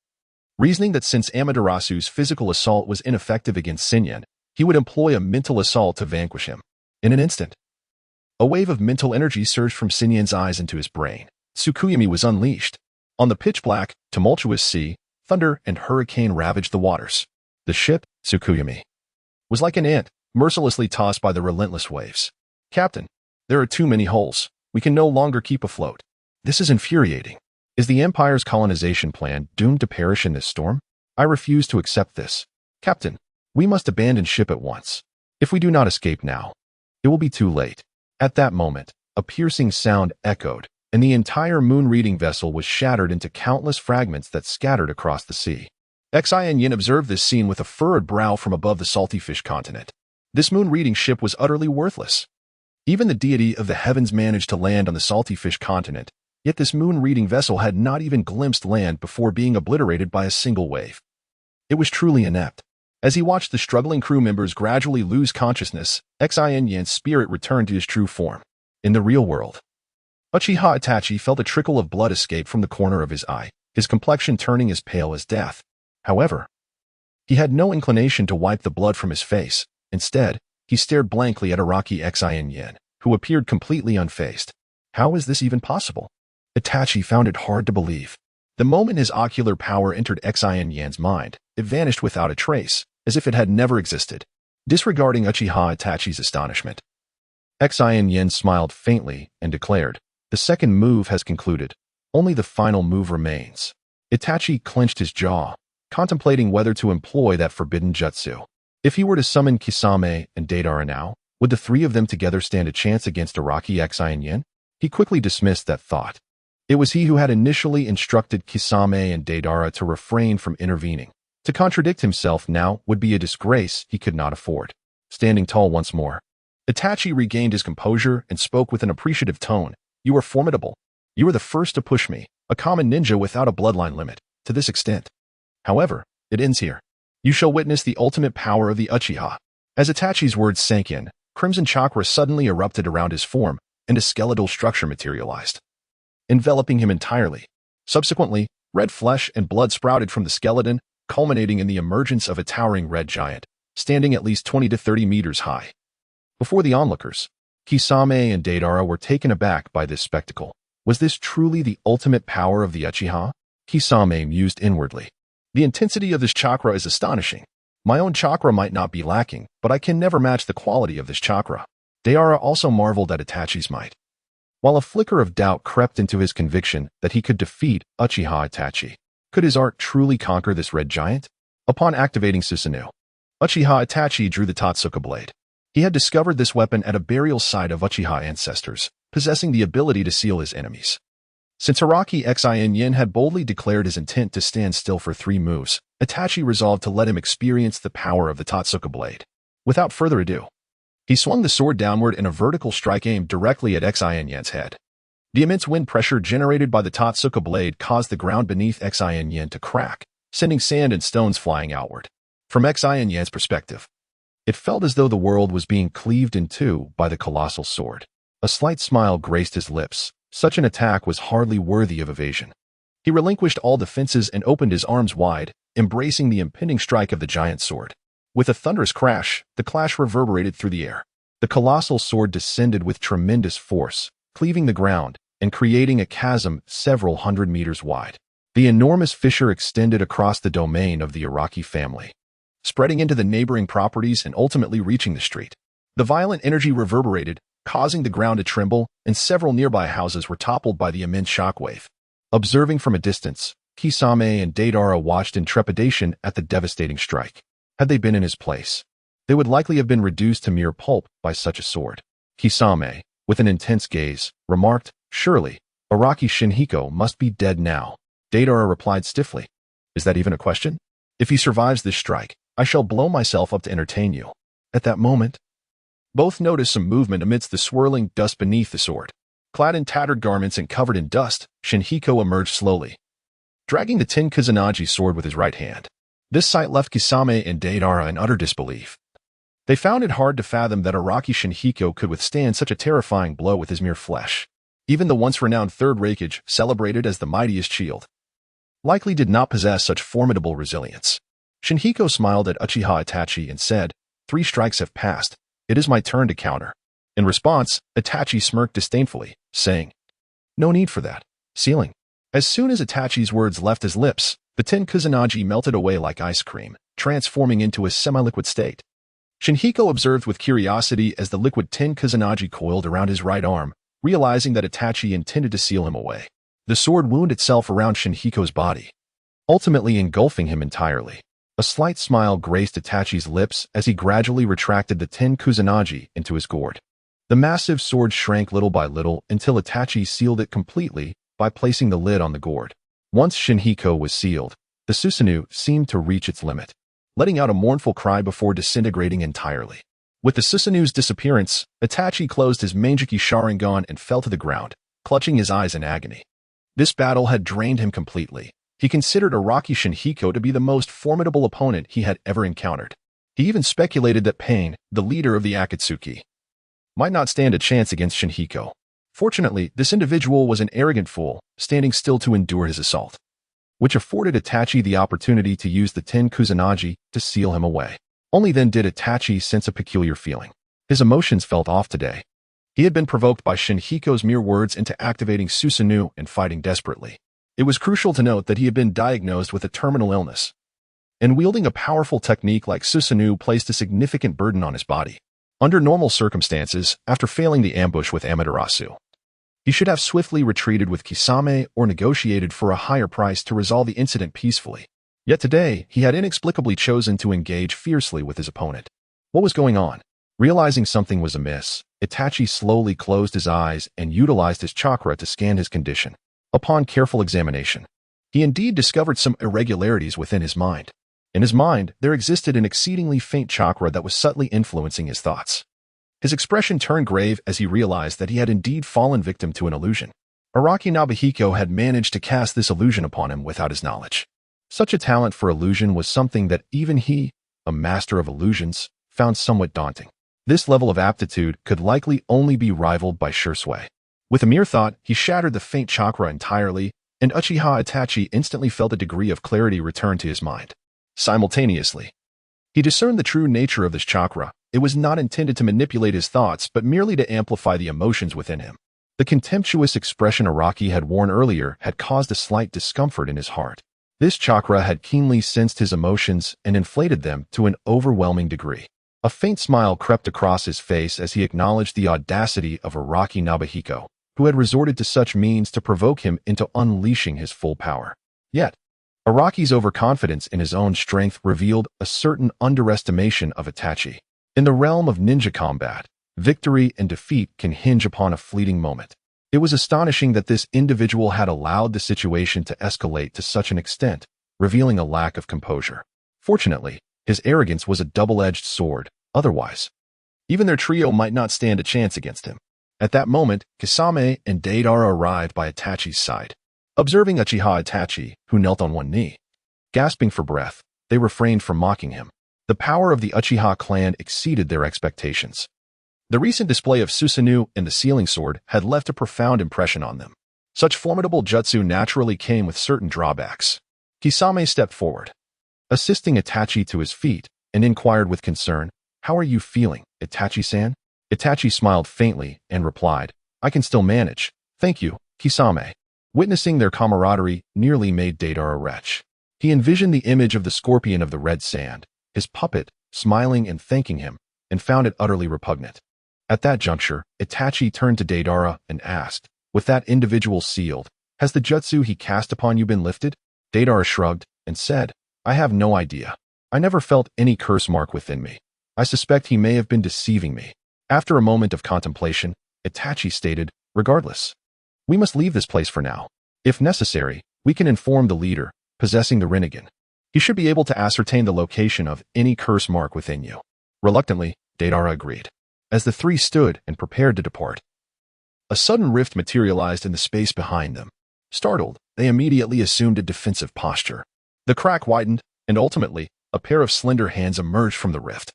reasoning that since Amaterasu's physical assault was ineffective against Sinyan, he would employ a mental assault to vanquish him. In an instant, a wave of mental energy surged from Sinyan's eyes into his brain. Tsukuyomi was unleashed. On the pitch-black, tumultuous sea, thunder and hurricane ravaged the waters. The ship, Tsukuyomi, was like an ant, mercilessly tossed by the relentless waves. Captain, there are too many holes. We can no longer keep afloat. This is infuriating. Is the Empire's colonization plan doomed to perish in this storm? I refuse to accept this. Captain, we must abandon ship at once. If we do not escape now, it will be too late. At that moment, a piercing sound echoed, and the entire moon-reading vessel was shattered into countless fragments that scattered across the sea. Xian Yin observed this scene with a furrowed brow from above the salty fish continent. This moon-reading ship was utterly worthless. Even the deity of the heavens managed to land on the salty fish continent, yet this moon-reading vessel had not even glimpsed land before being obliterated by a single wave. It was truly inept. As he watched the struggling crew members gradually lose consciousness, Xian Yin's spirit returned to his true form. In the real world, Uchiha Itachi felt a trickle of blood escape from the corner of his eye, his complexion turning as pale as death. However, he had no inclination to wipe the blood from his face. Instead, he stared blankly at Araki Xian Yin, who appeared completely unfazed. How is this even possible? Itachi found it hard to believe. The moment his ocular power entered Xian Yin's mind, it vanished without a trace, as if it had never existed. Disregarding Uchiha Itachi's astonishment, Xian Yin smiled faintly and declared, "The second move has concluded. Only the final move remains." Itachi clenched his jaw, contemplating whether to employ that forbidden jutsu. If he were to summon Kisame and Deidara now, would the three of them together stand a chance against Araki Xian Yin? He quickly dismissed that thought. It was he who had initially instructed Kisame and Deidara to refrain from intervening. To contradict himself now would be a disgrace he could not afford. Standing tall once more, Itachi regained his composure and spoke with an appreciative tone. "You are formidable. You are the first to push me, a common ninja without a bloodline limit, to this extent. However, it ends here. You shall witness the ultimate power of the Uchiha." As Itachi's words sank in, crimson chakra suddenly erupted around his form, and a skeletal structure materialized, enveloping him entirely. Subsequently, red flesh and blood sprouted from the skeleton, culminating in the emergence of a towering red giant, standing at least 20 to 30 meters high. Before the onlookers, Kisame and Deidara were taken aback by this spectacle. Was this truly the ultimate power of the Uchiha? Kisame mused inwardly. The intensity of this chakra is astonishing. My own chakra might not be lacking, but I can never match the quality of this chakra. Deidara also marveled at Itachi's might, while a flicker of doubt crept into his conviction that he could defeat Uchiha Itachi. Could his art truly conquer this red giant? Upon activating Susanoo, Uchiha Itachi drew the Totsuka blade. He had discovered this weapon at a burial site of Uchiha ancestors, possessing the ability to seal his enemies. Since Araki Xian Yin had boldly declared his intent to stand still for 3 moves, Itachi resolved to let him experience the power of the Totsuka blade. Without further ado, he swung the sword downward in a vertical strike aimed directly at Xian Yin's head. The immense wind pressure generated by the Totsuka blade caused the ground beneath Xian Yin to crack, sending sand and stones flying outward. From Xian Yin's perspective, it felt as though the world was being cleaved in two by the colossal sword. A slight smile graced his lips. Such an attack was hardly worthy of evasion. He relinquished all defenses and opened his arms wide, embracing the impending strike of the giant sword. With a thunderous crash, the clash reverberated through the air. The colossal sword descended with tremendous force, cleaving the ground and creating a chasm several hundred meters wide. The enormous fissure extended across the domain of the Araki family, spreading into the neighboring properties and ultimately reaching the street. The violent energy reverberated, causing the ground to tremble, and several nearby houses were toppled by the immense shockwave. Observing from a distance, Kisame and Deidara watched in trepidation at the devastating strike. Had they been in his place, they would likely have been reduced to mere pulp by such a sword. Kisame, with an intense gaze, remarked, "Surely, Araki Shinhiko must be dead now." Deidara replied stiffly, "Is that even a question? If he survives this strike, I shall blow myself up to entertain you." At that moment, Both noticed some movement amidst the swirling dust beneath the sword. Clad in tattered garments and covered in dust, Shinhiko emerged slowly, dragging the Ten Kusanagi sword with his right hand. This sight left Kisame and Deidara in utter disbelief. They found it hard to fathom that Araki Shinhiko could withstand such a terrifying blow with his mere flesh. Even the once-renowned Third Raikage, celebrated as the mightiest shield, likely did not possess such formidable resilience. Shinhiko smiled at Uchiha Itachi and said, "3 strikes have passed. It is my turn to counter." In response, Itachi smirked disdainfully, saying, "No need for that. Sealing." As soon as Itachi's words left his lips, the Ten Kusanagi melted away like ice cream, transforming into a semi-liquid state. Shinhiko observed with curiosity as the liquid Ten Kusanagi coiled around his right arm, realizing that Itachi intended to seal him away. The sword wound itself around Shinhiko's body, ultimately engulfing him entirely. A slight smile graced Itachi's lips as he gradually retracted the Ten Kusanagi into his gourd. The massive sword shrank little by little until Itachi sealed it completely by placing the lid on the gourd. Once Shinhiko was sealed, the Susanoo seemed to reach its limit, letting out a mournful cry before disintegrating entirely. With the Susanoo's disappearance, Itachi closed his Manjiki Sharingan and fell to the ground, clutching his eyes in agony. This battle had drained him completely. He considered Araki Shinhiko to be the most formidable opponent he had ever encountered. He even speculated that Pain, the leader of the Akatsuki, might not stand a chance against Shinhiko. Fortunately, this individual was an arrogant fool, standing still to endure his assault, which afforded Itachi the opportunity to use the Ten Kusanagi to seal him away. Only then did Itachi sense a peculiar feeling. His emotions felt off today. He had been provoked by Shinhiko's mere words into activating Susanoo and fighting desperately. It was crucial to note that he had been diagnosed with a terminal illness, and wielding a powerful technique like Susanoo placed a significant burden on his body. Under normal circumstances, after failing the ambush with Amaterasu, he should have swiftly retreated with Kisame or negotiated for a higher price to resolve the incident peacefully. Yet today, he had inexplicably chosen to engage fiercely with his opponent. What was going on? Realizing something was amiss, Itachi slowly closed his eyes and utilized his chakra to scan his condition. Upon careful examination, he indeed discovered some irregularities within his mind. In his mind, there existed an exceedingly faint chakra that was subtly influencing his thoughts. His expression turned grave as he realized that he had indeed fallen victim to an illusion. Araki Nobuhiko had managed to cast this illusion upon him without his knowledge. Such a talent for illusion was something that even he, a master of illusions, found somewhat daunting. This level of aptitude could likely only be rivaled by Shursui. With a mere thought, he shattered the faint chakra entirely, and Uchiha Itachi instantly felt a degree of clarity return to his mind. Simultaneously, he discerned the true nature of this chakra. It was not intended to manipulate his thoughts, but merely to amplify the emotions within him. The contemptuous expression Araki had worn earlier had caused a slight discomfort in his heart. This chakra had keenly sensed his emotions and inflated them to an overwhelming degree. A faint smile crept across his face as he acknowledged the audacity of Araki Nobuhiko, who had resorted to such means to provoke him into unleashing his full power. Yet, Araki's overconfidence in his own strength revealed a certain underestimation of Itachi. In the realm of ninja combat, victory and defeat can hinge upon a fleeting moment. It was astonishing that this individual had allowed the situation to escalate to such an extent, revealing a lack of composure. Fortunately, his arrogance was a double-edged sword. Otherwise, even their trio might not stand a chance against him. At that moment, Kisame and Deidara arrived by Itachi's side. Observing Uchiha Itachi, who knelt on one knee, gasping for breath, they refrained from mocking him. The power of the Uchiha clan exceeded their expectations. The recent display of Susanoo and the sealing sword had left a profound impression on them. Such formidable jutsu naturally came with certain drawbacks. Kisame stepped forward, assisting Itachi to his feet, and inquired with concern, "How are you feeling, Itachi-san?" Itachi smiled faintly and replied, "I can still manage. Thank you, Kisame." Witnessing their camaraderie nearly made Deidara retch. He envisioned the image of the scorpion of the red sand, his puppet, smiling and thanking him, and found it utterly repugnant. At that juncture, Itachi turned to Deidara and asked, "With that individual sealed, has the jutsu he cast upon you been lifted?" Deidara shrugged and said, "I have no idea. I never felt any curse mark within me. I suspect he may have been deceiving me." After a moment of contemplation, Itachi stated, "Regardless, we must leave this place for now. If necessary, we can inform the leader, possessing the Rinnegan. He should be able to ascertain the location of any curse mark within you." Reluctantly, Deidara agreed. as the three stood and prepared to depart. A sudden rift materialized in the space behind them. Startled, they immediately assumed a defensive posture. The crack widened, and ultimately, a pair of slender hands emerged from the rift,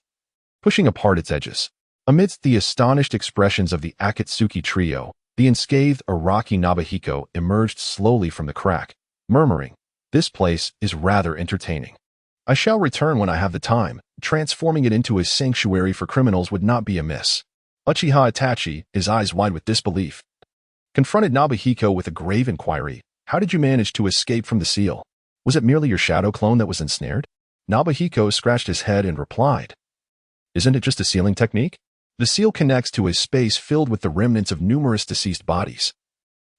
pushing apart its edges. Amidst the astonished expressions of the Akatsuki trio, the unscathed Araki Nobuhiko emerged slowly from the crack, murmuring, "This place is rather entertaining. I shall return when I have the time. Transforming it into a sanctuary for criminals would not be amiss." Uchiha Itachi, his eyes wide with disbelief, confronted Nobuhiko with a grave inquiry. "How did you manage to escape from the seal? Was it merely your shadow clone that was ensnared?" Nobuhiko scratched his head and replied, "Isn't it just a sealing technique? The seal connects to a space filled with the remnants of numerous deceased bodies,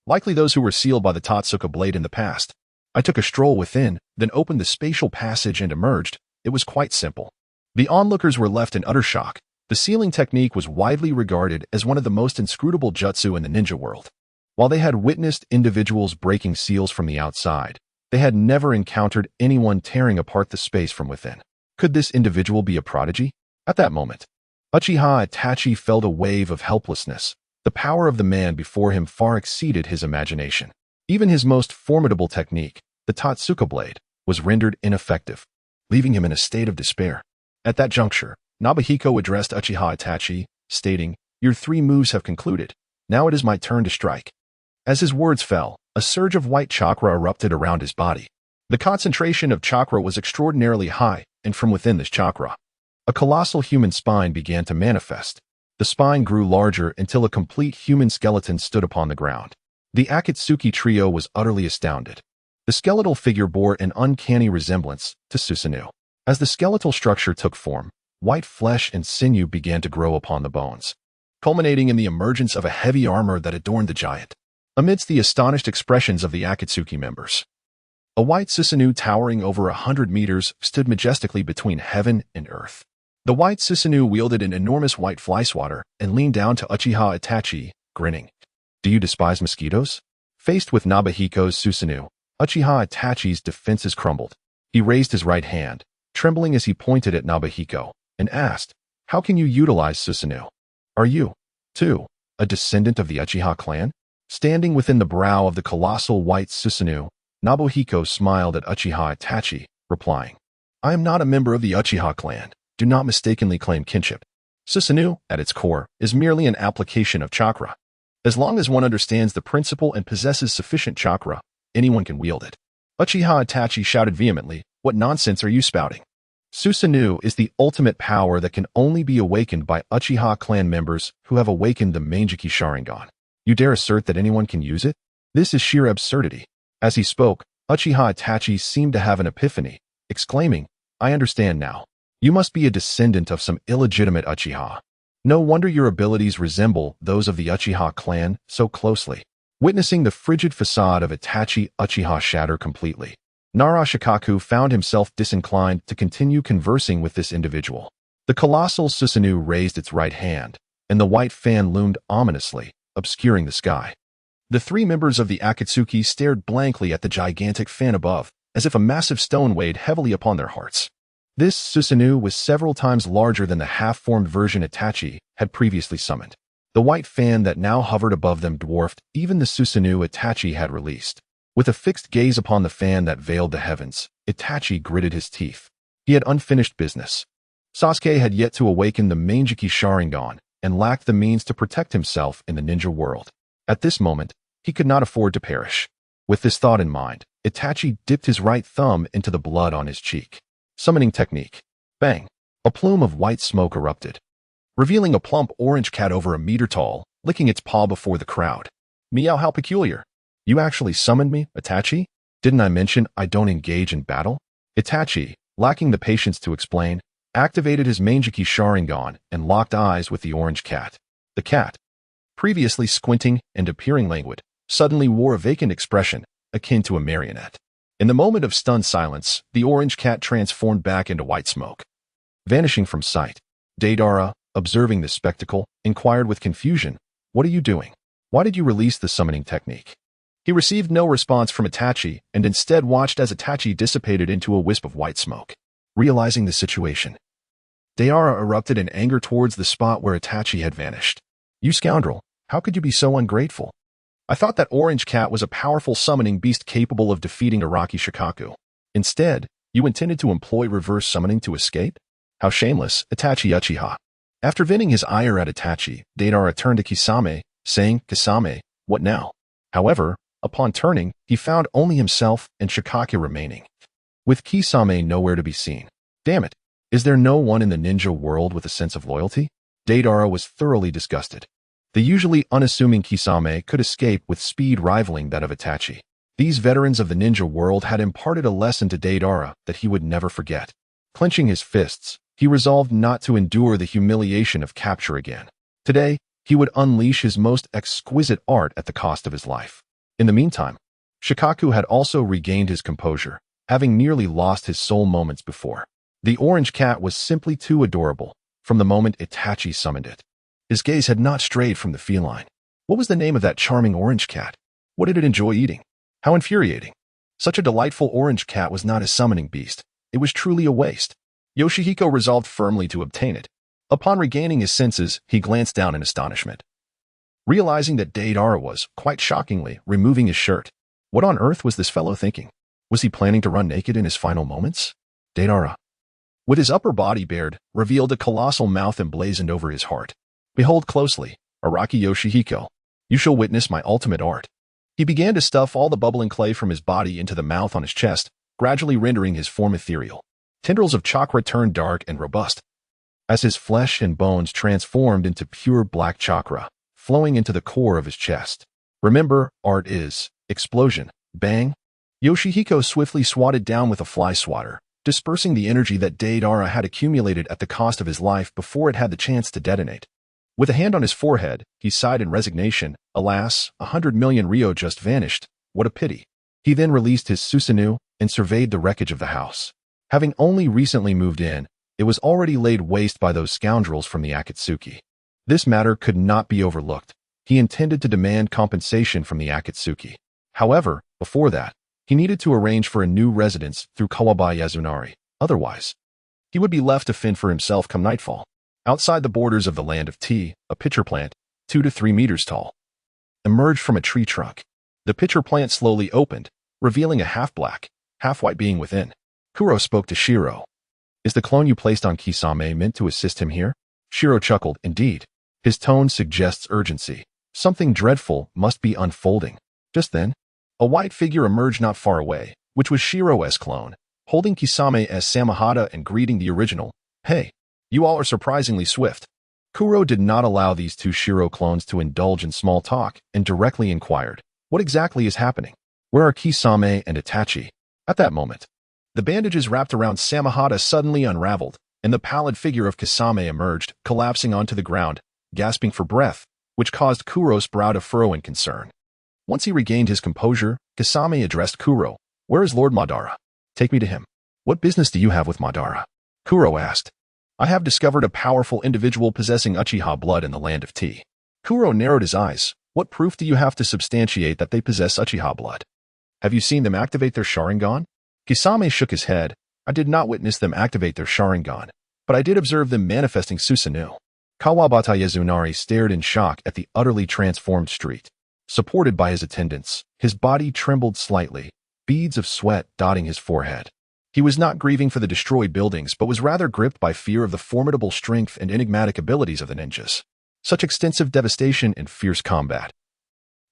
likely those who were sealed by the Totsuka blade in the past. I took a stroll within, then opened the spatial passage and emerged. It was quite simple." The onlookers were left in utter shock. The sealing technique was widely regarded as one of the most inscrutable jutsu in the ninja world. While they had witnessed individuals breaking seals from the outside, they had never encountered anyone tearing apart the space from within. Could this individual be a prodigy? At that moment, Uchiha Itachi felt a wave of helplessness. The power of the man before him far exceeded his imagination. Even his most formidable technique, the Totsuka blade, was rendered ineffective, leaving him in a state of despair. At that juncture, Nobuhiko addressed Uchiha Itachi, stating, "Your 3 moves have concluded. Now it is my turn to strike." As his words fell, a surge of white chakra erupted around his body. The concentration of chakra was extraordinarily high, and from within this chakra, a colossal human spine began to manifest. The spine grew larger until a complete human skeleton stood upon the ground. The Akatsuki trio was utterly astounded. The skeletal figure bore an uncanny resemblance to Susanoo. As the skeletal structure took form, white flesh and sinew began to grow upon the bones, culminating in the emergence of a heavy armor that adorned the giant. Amidst the astonished expressions of the Akatsuki members, a white Susanoo towering over 100 meters stood majestically between heaven and earth. The white Susanoo wielded an enormous white fly swatter and leaned down to Uchiha Itachi, grinning. "Do you despise mosquitoes?" Faced with Nobuhiko's Susanoo, Uchiha Itachi's defenses crumbled. He raised his right hand, trembling as he pointed at Nobuhiko, and asked, "How can you utilize Susanoo? Are you, too, a descendant of the Uchiha clan?" Standing within the brow of the colossal white Susanoo, Nobuhiko smiled at Uchiha Itachi, replying, "I am not a member of the Uchiha clan. Do not mistakenly claim kinship. Susanoo, at its core, is merely an application of chakra. As long as one understands the principle and possesses sufficient chakra, anyone can wield it." Uchiha Itachi shouted vehemently, "What nonsense are you spouting? Susanoo is the ultimate power that can only be awakened by Uchiha clan members who have awakened the Manjiki Sharingan. You dare assert that anyone can use it? This is sheer absurdity." As he spoke, Uchiha Itachi seemed to have an epiphany, exclaiming, "I understand now. You must be a descendant of some illegitimate Uchiha. No wonder your abilities resemble those of the Uchiha clan so closely." Witnessing the frigid facade of Itachi Uchiha shatter completely, Nara Shukaku found himself disinclined to continue conversing with this individual. The colossal Susanoo raised its right hand, and the white fan loomed ominously, obscuring the sky. The 3 members of the Akatsuki stared blankly at the gigantic fan above, as if a massive stone weighed heavily upon their hearts. This Susanoo was several times larger than the half-formed version Itachi had previously summoned. The white fan that now hovered above them dwarfed even the Susanoo Itachi had released. With a fixed gaze upon the fan that veiled the heavens, Itachi gritted his teeth. He had unfinished business. Sasuke had yet to awaken the Manjiki Sharingan and lacked the means to protect himself in the ninja world. At this moment, he could not afford to perish. With this thought in mind, Itachi dipped his right thumb into the blood on his cheek. Summoning technique. Bang! A plume of white smoke erupted, revealing a plump orange cat over a meter tall, licking its paw before the crowd. "Meow, how peculiar. You actually summoned me, Itachi? Didn't I mention I don't engage in battle?" Itachi, lacking the patience to explain, activated his Manjiki Sharingan and locked eyes with the orange cat. The cat, previously squinting and appearing languid, suddenly wore a vacant expression, akin to a marionette. In the moment of stunned silence, the orange cat transformed back into white smoke, vanishing from sight. Deidara, observing this spectacle, inquired with confusion, "What are you doing? Why did you release the summoning technique?" He received no response from Itachi and instead watched as Itachi dissipated into a wisp of white smoke. Realizing the situation, Gaara erupted in anger towards the spot where Itachi had vanished. You scoundrel, how could you be so ungrateful? I thought that Orange Cat was a powerful summoning beast capable of defeating Araki Shukaku. Instead, you intended to employ reverse summoning to escape? How shameless, Itachi Uchiha. After venting his ire at Itachi, Gaara turned to Kisame, saying, Kisame, what now? However, upon turning, he found only himself and Shukaku remaining, with Kisame nowhere to be seen. Damn it, is there no one in the ninja world with a sense of loyalty? Gaara was thoroughly disgusted. The usually unassuming Kisame could escape with speed rivaling that of Itachi. These veterans of the ninja world had imparted a lesson to Gaara that he would never forget. Clenching his fists, he resolved not to endure the humiliation of capture again. Today, he would unleash his most exquisite art at the cost of his life. In the meantime, Shukaku had also regained his composure, having nearly lost his soul moments before. The orange cat was simply too adorable from the moment Itachi summoned it. His gaze had not strayed from the feline. What was the name of that charming orange cat? What did it enjoy eating? How infuriating. Such a delightful orange cat was not a summoning beast. It was truly a waste. Yoshihiko resolved firmly to obtain it. Upon regaining his senses, he glanced down in astonishment, realizing that Gaara was, quite shockingly, removing his shirt. What on earth was this fellow thinking? Was he planning to run naked in his final moments? Gaara, with his upper body bared, revealed a colossal mouth emblazoned over his heart. Behold closely, Araki Yoshihiko. You shall witness my ultimate art. He began to stuff all the bubbling clay from his body into the mouth on his chest, gradually rendering his form ethereal. Tendrils of chakra turned dark and robust, as his flesh and bones transformed into pure black chakra, flowing into the core of his chest. Remember, art is explosion. Bang! Yoshihiko swiftly swatted down with a fly swatter, dispersing the energy that Gaara had accumulated at the cost of his life before it had the chance to detonate. With a hand on his forehead, he sighed in resignation. Alas, 100 million ryo just vanished. What a pity. He then released his Susanoo and surveyed the wreckage of the house. Having only recently moved in, it was already laid waste by those scoundrels from the Akatsuki. This matter could not be overlooked. He intended to demand compensation from the Akatsuki. However, before that, he needed to arrange for a new residence through Kawabaya Yazunari. Otherwise, he would be left to fend for himself come nightfall. Outside the borders of the land of tea, a pitcher plant, 2 to 3 meters tall, emerged from a tree trunk. The pitcher plant slowly opened, revealing a half-black, half-white being within. Kuro spoke to Shiro. Is the clone you placed on Kisame meant to assist him here? Shiro chuckled. Indeed. His tone suggests urgency. Something dreadful must be unfolding. Just then, a white figure emerged not far away, which was Shiro's clone, holding Kisame as Samahata and greeting the original. Hey, you all are surprisingly swift. Kuro did not allow these two Shiro clones to indulge in small talk and directly inquired, what exactly is happening? Where are Kisame and Itachi? At that moment, the bandages wrapped around Samahata suddenly unraveled, and the pallid figure of Kisame emerged, collapsing onto the ground, gasping for breath, which caused Kuro's brow to furrow in concern. Once he regained his composure, Kisame addressed Kuro. Where is Lord Madara? Take me to him. What business do you have with Madara? Kuro asked. I have discovered a powerful individual possessing Uchiha blood in the land of tea. Kuro narrowed his eyes. What proof do you have to substantiate that they possess Uchiha blood? Have you seen them activate their Sharingan? Kisame shook his head. I did not witness them activate their Sharingan, but I did observe them manifesting Susanoo. Kawabata Yazunari stared in shock at the utterly transformed street. Supported by his attendants, his body trembled slightly, beads of sweat dotting his forehead. He was not grieving for the destroyed buildings, but was rather gripped by fear of the formidable strength and enigmatic abilities of the ninjas. Such extensive devastation and fierce combat.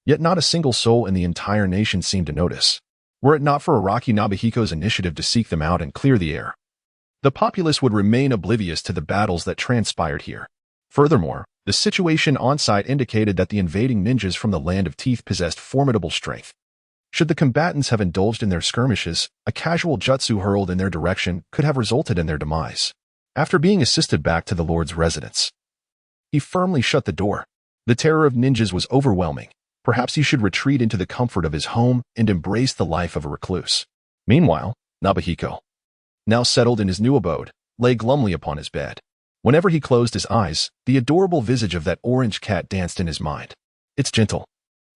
Yet not a single soul in the entire nation seemed to notice. Were it not for Araki Nobuhiko's initiative to seek them out and clear the air, the populace would remain oblivious to the battles that transpired here. Furthermore, the situation on-site indicated that the invading ninjas from the Land of Teeth possessed formidable strength. Should the combatants have indulged in their skirmishes, a casual jutsu hurled in their direction could have resulted in their demise. After being assisted back to the Lord's residence, he firmly shut the door. The terror of ninjas was overwhelming. Perhaps he should retreat into the comfort of his home and embrace the life of a recluse. Meanwhile, Nobuhiko, now settled in his new abode, lay glumly upon his bed. Whenever he closed his eyes, the adorable visage of that orange cat danced in his mind. Its gentle,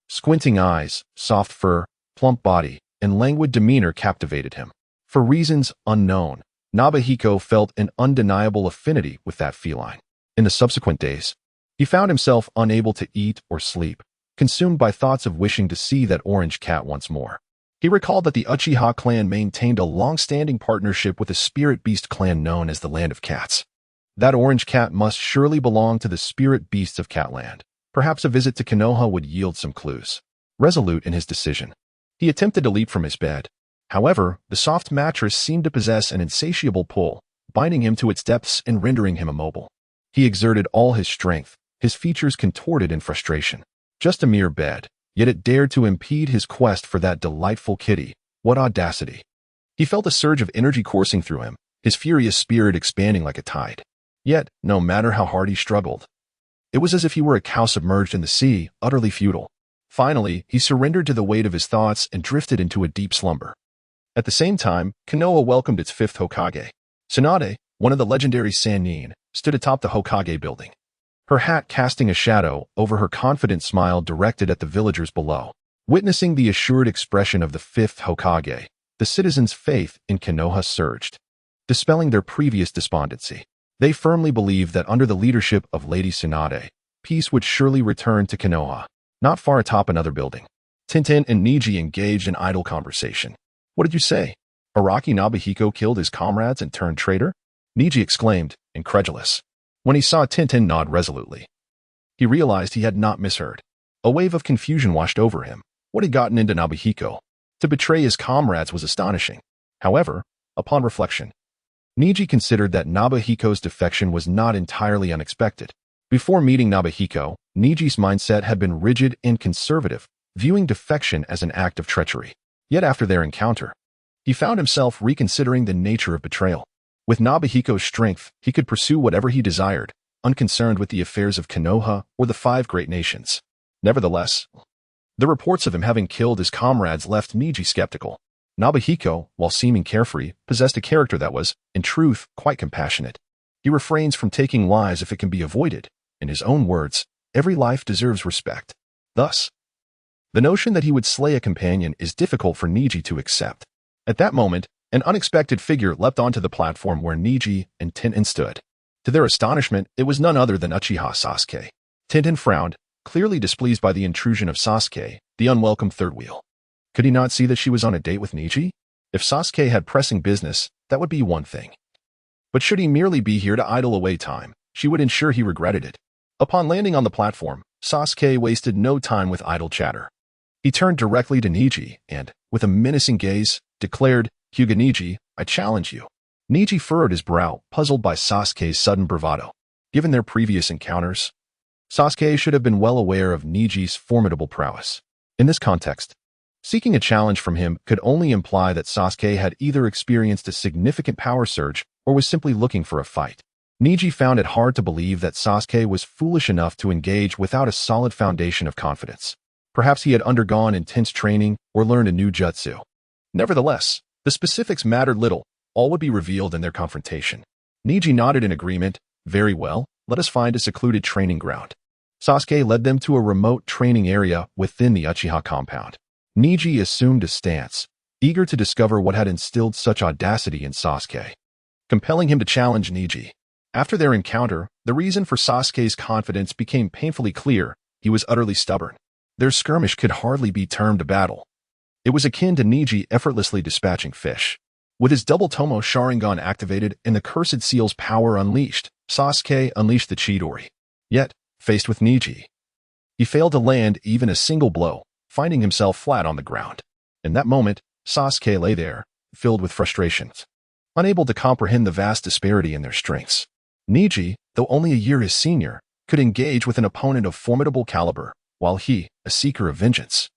squinting eyes, soft fur, plump body, and languid demeanor captivated him. For reasons unknown, Nobuhiko felt an undeniable affinity with that feline. In the subsequent days, he found himself unable to eat or sleep, consumed by thoughts of wishing to see that orange cat once more. He recalled that the Uchiha clan maintained a long-standing partnership with a spirit beast clan known as the Land of Cats. That orange cat must surely belong to the spirit beasts of Catland. Perhaps a visit to Konoha would yield some clues. Resolute in his decision, he attempted to leap from his bed. However, the soft mattress seemed to possess an insatiable pull, binding him to its depths and rendering him immobile. He exerted all his strength, his features contorted in frustration. Just a mere bed, yet it dared to impede his quest for that delightful kitty. What audacity! He felt a surge of energy coursing through him, his furious spirit expanding like a tide. Yet, no matter how hard he struggled, it was as if he were a cow submerged in the sea, utterly futile. Finally, he surrendered to the weight of his thoughts and drifted into a deep slumber. At the same time, Konoha welcomed its fifth Hokage. Tsunade, one of the legendary Sannin, stood atop the Hokage building, her hat casting a shadow over her confident smile directed at the villagers below. Witnessing the assured expression of the fifth Hokage, the citizens' faith in Konoha surged, dispelling their previous despondency. They firmly believed that under the leadership of Lady Tsunade, peace would surely return to Konoha. Not far atop another building, Tenten and Neji engaged in idle conversation. "What did you say? Araki Nobuhiko killed his comrades and turned traitor?" Neji exclaimed, incredulous. When he saw Tenten nod resolutely, he realized he had not misheard. A wave of confusion washed over him. What had gotten into Nobuhiko? To betray his comrades was astonishing. However, upon reflection, Neji considered that Nobuhiko's defection was not entirely unexpected. Before meeting Nobuhiko, Neji's mindset had been rigid and conservative, viewing defection as an act of treachery. Yet after their encounter, he found himself reconsidering the nature of betrayal. With Nobuhiko's strength, he could pursue whatever he desired, unconcerned with the affairs of Konoha or the five great nations. Nevertheless, the reports of him having killed his comrades left Neji skeptical. Nobuhiko, while seeming carefree, possessed a character that was, in truth, quite compassionate. He refrains from taking lives if it can be avoided. In his own words, every life deserves respect. Thus, the notion that he would slay a companion is difficult for Neji to accept. At that moment, an unexpected figure leapt onto the platform where Neji and Tenten stood. To their astonishment, it was none other than Uchiha Sasuke. Tenten frowned, clearly displeased by the intrusion of Sasuke, the unwelcome third wheel. Could he not see that she was on a date with Neji? If Sasuke had pressing business, that would be one thing. But should he merely be here to idle away time, she would ensure he regretted it. Upon landing on the platform, Sasuke wasted no time with idle chatter. He turned directly to Neji and, with a menacing gaze, declared, "Hyuga Neji, I challenge you." Neji furrowed his brow, puzzled by Sasuke's sudden bravado. Given their previous encounters, Sasuke should have been well aware of Neji's formidable prowess. In this context, seeking a challenge from him could only imply that Sasuke had either experienced a significant power surge or was simply looking for a fight. Neji found it hard to believe that Sasuke was foolish enough to engage without a solid foundation of confidence. Perhaps he had undergone intense training or learned a new jutsu. Nevertheless, the specifics mattered little. All would be revealed in their confrontation. Neji nodded in agreement. "Very well, let us find a secluded training ground." Sasuke led them to a remote training area within the Uchiha compound. Neji assumed a stance, eager to discover what had instilled such audacity in Sasuke, compelling him to challenge Neji. After their encounter, the reason for Sasuke's confidence became painfully clear. He was utterly stubborn. Their skirmish could hardly be termed a battle. It was akin to Neji effortlessly dispatching fish. With his double Tomo Sharingan activated and the cursed seal's power unleashed, Sasuke unleashed the Chidori. Yet, faced with Neji, he failed to land even a single blow, finding himself flat on the ground. In that moment, Sasuke lay there, filled with frustrations, unable to comprehend the vast disparity in their strengths. Neji, though only a year his senior, could engage with an opponent of formidable caliber, while he, a seeker of vengeance,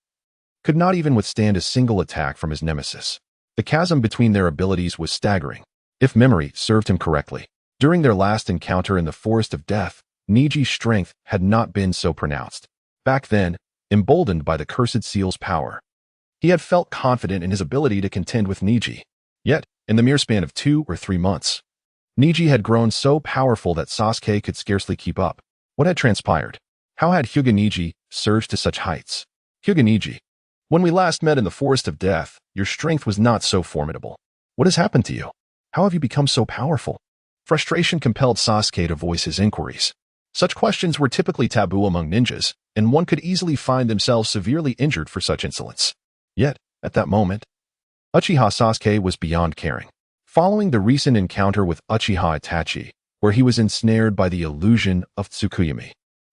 could not even withstand a single attack from his nemesis. The chasm between their abilities was staggering. If memory served him correctly, during their last encounter in the Forest of Death, Neji's strength had not been so pronounced. Back then, emboldened by the cursed seal's power, he had felt confident in his ability to contend with Neji. Yet, in the mere span of 2 or 3 months, Neji had grown so powerful that Sasuke could scarcely keep up. What had transpired? How had Hyuga Neji surged to such heights? "Hyuga Neji, when we last met in the Forest of Death, your strength was not so formidable. What has happened to you?" How have you become so powerful? Frustration compelled Sasuke to voice his inquiries. Such questions were typically taboo among ninjas, and one could easily find themselves severely injured for such insolence. Yet, at that moment, Uchiha Sasuke was beyond caring. Following the recent encounter with Uchiha Itachi, where he was ensnared by the illusion of Tsukuyami,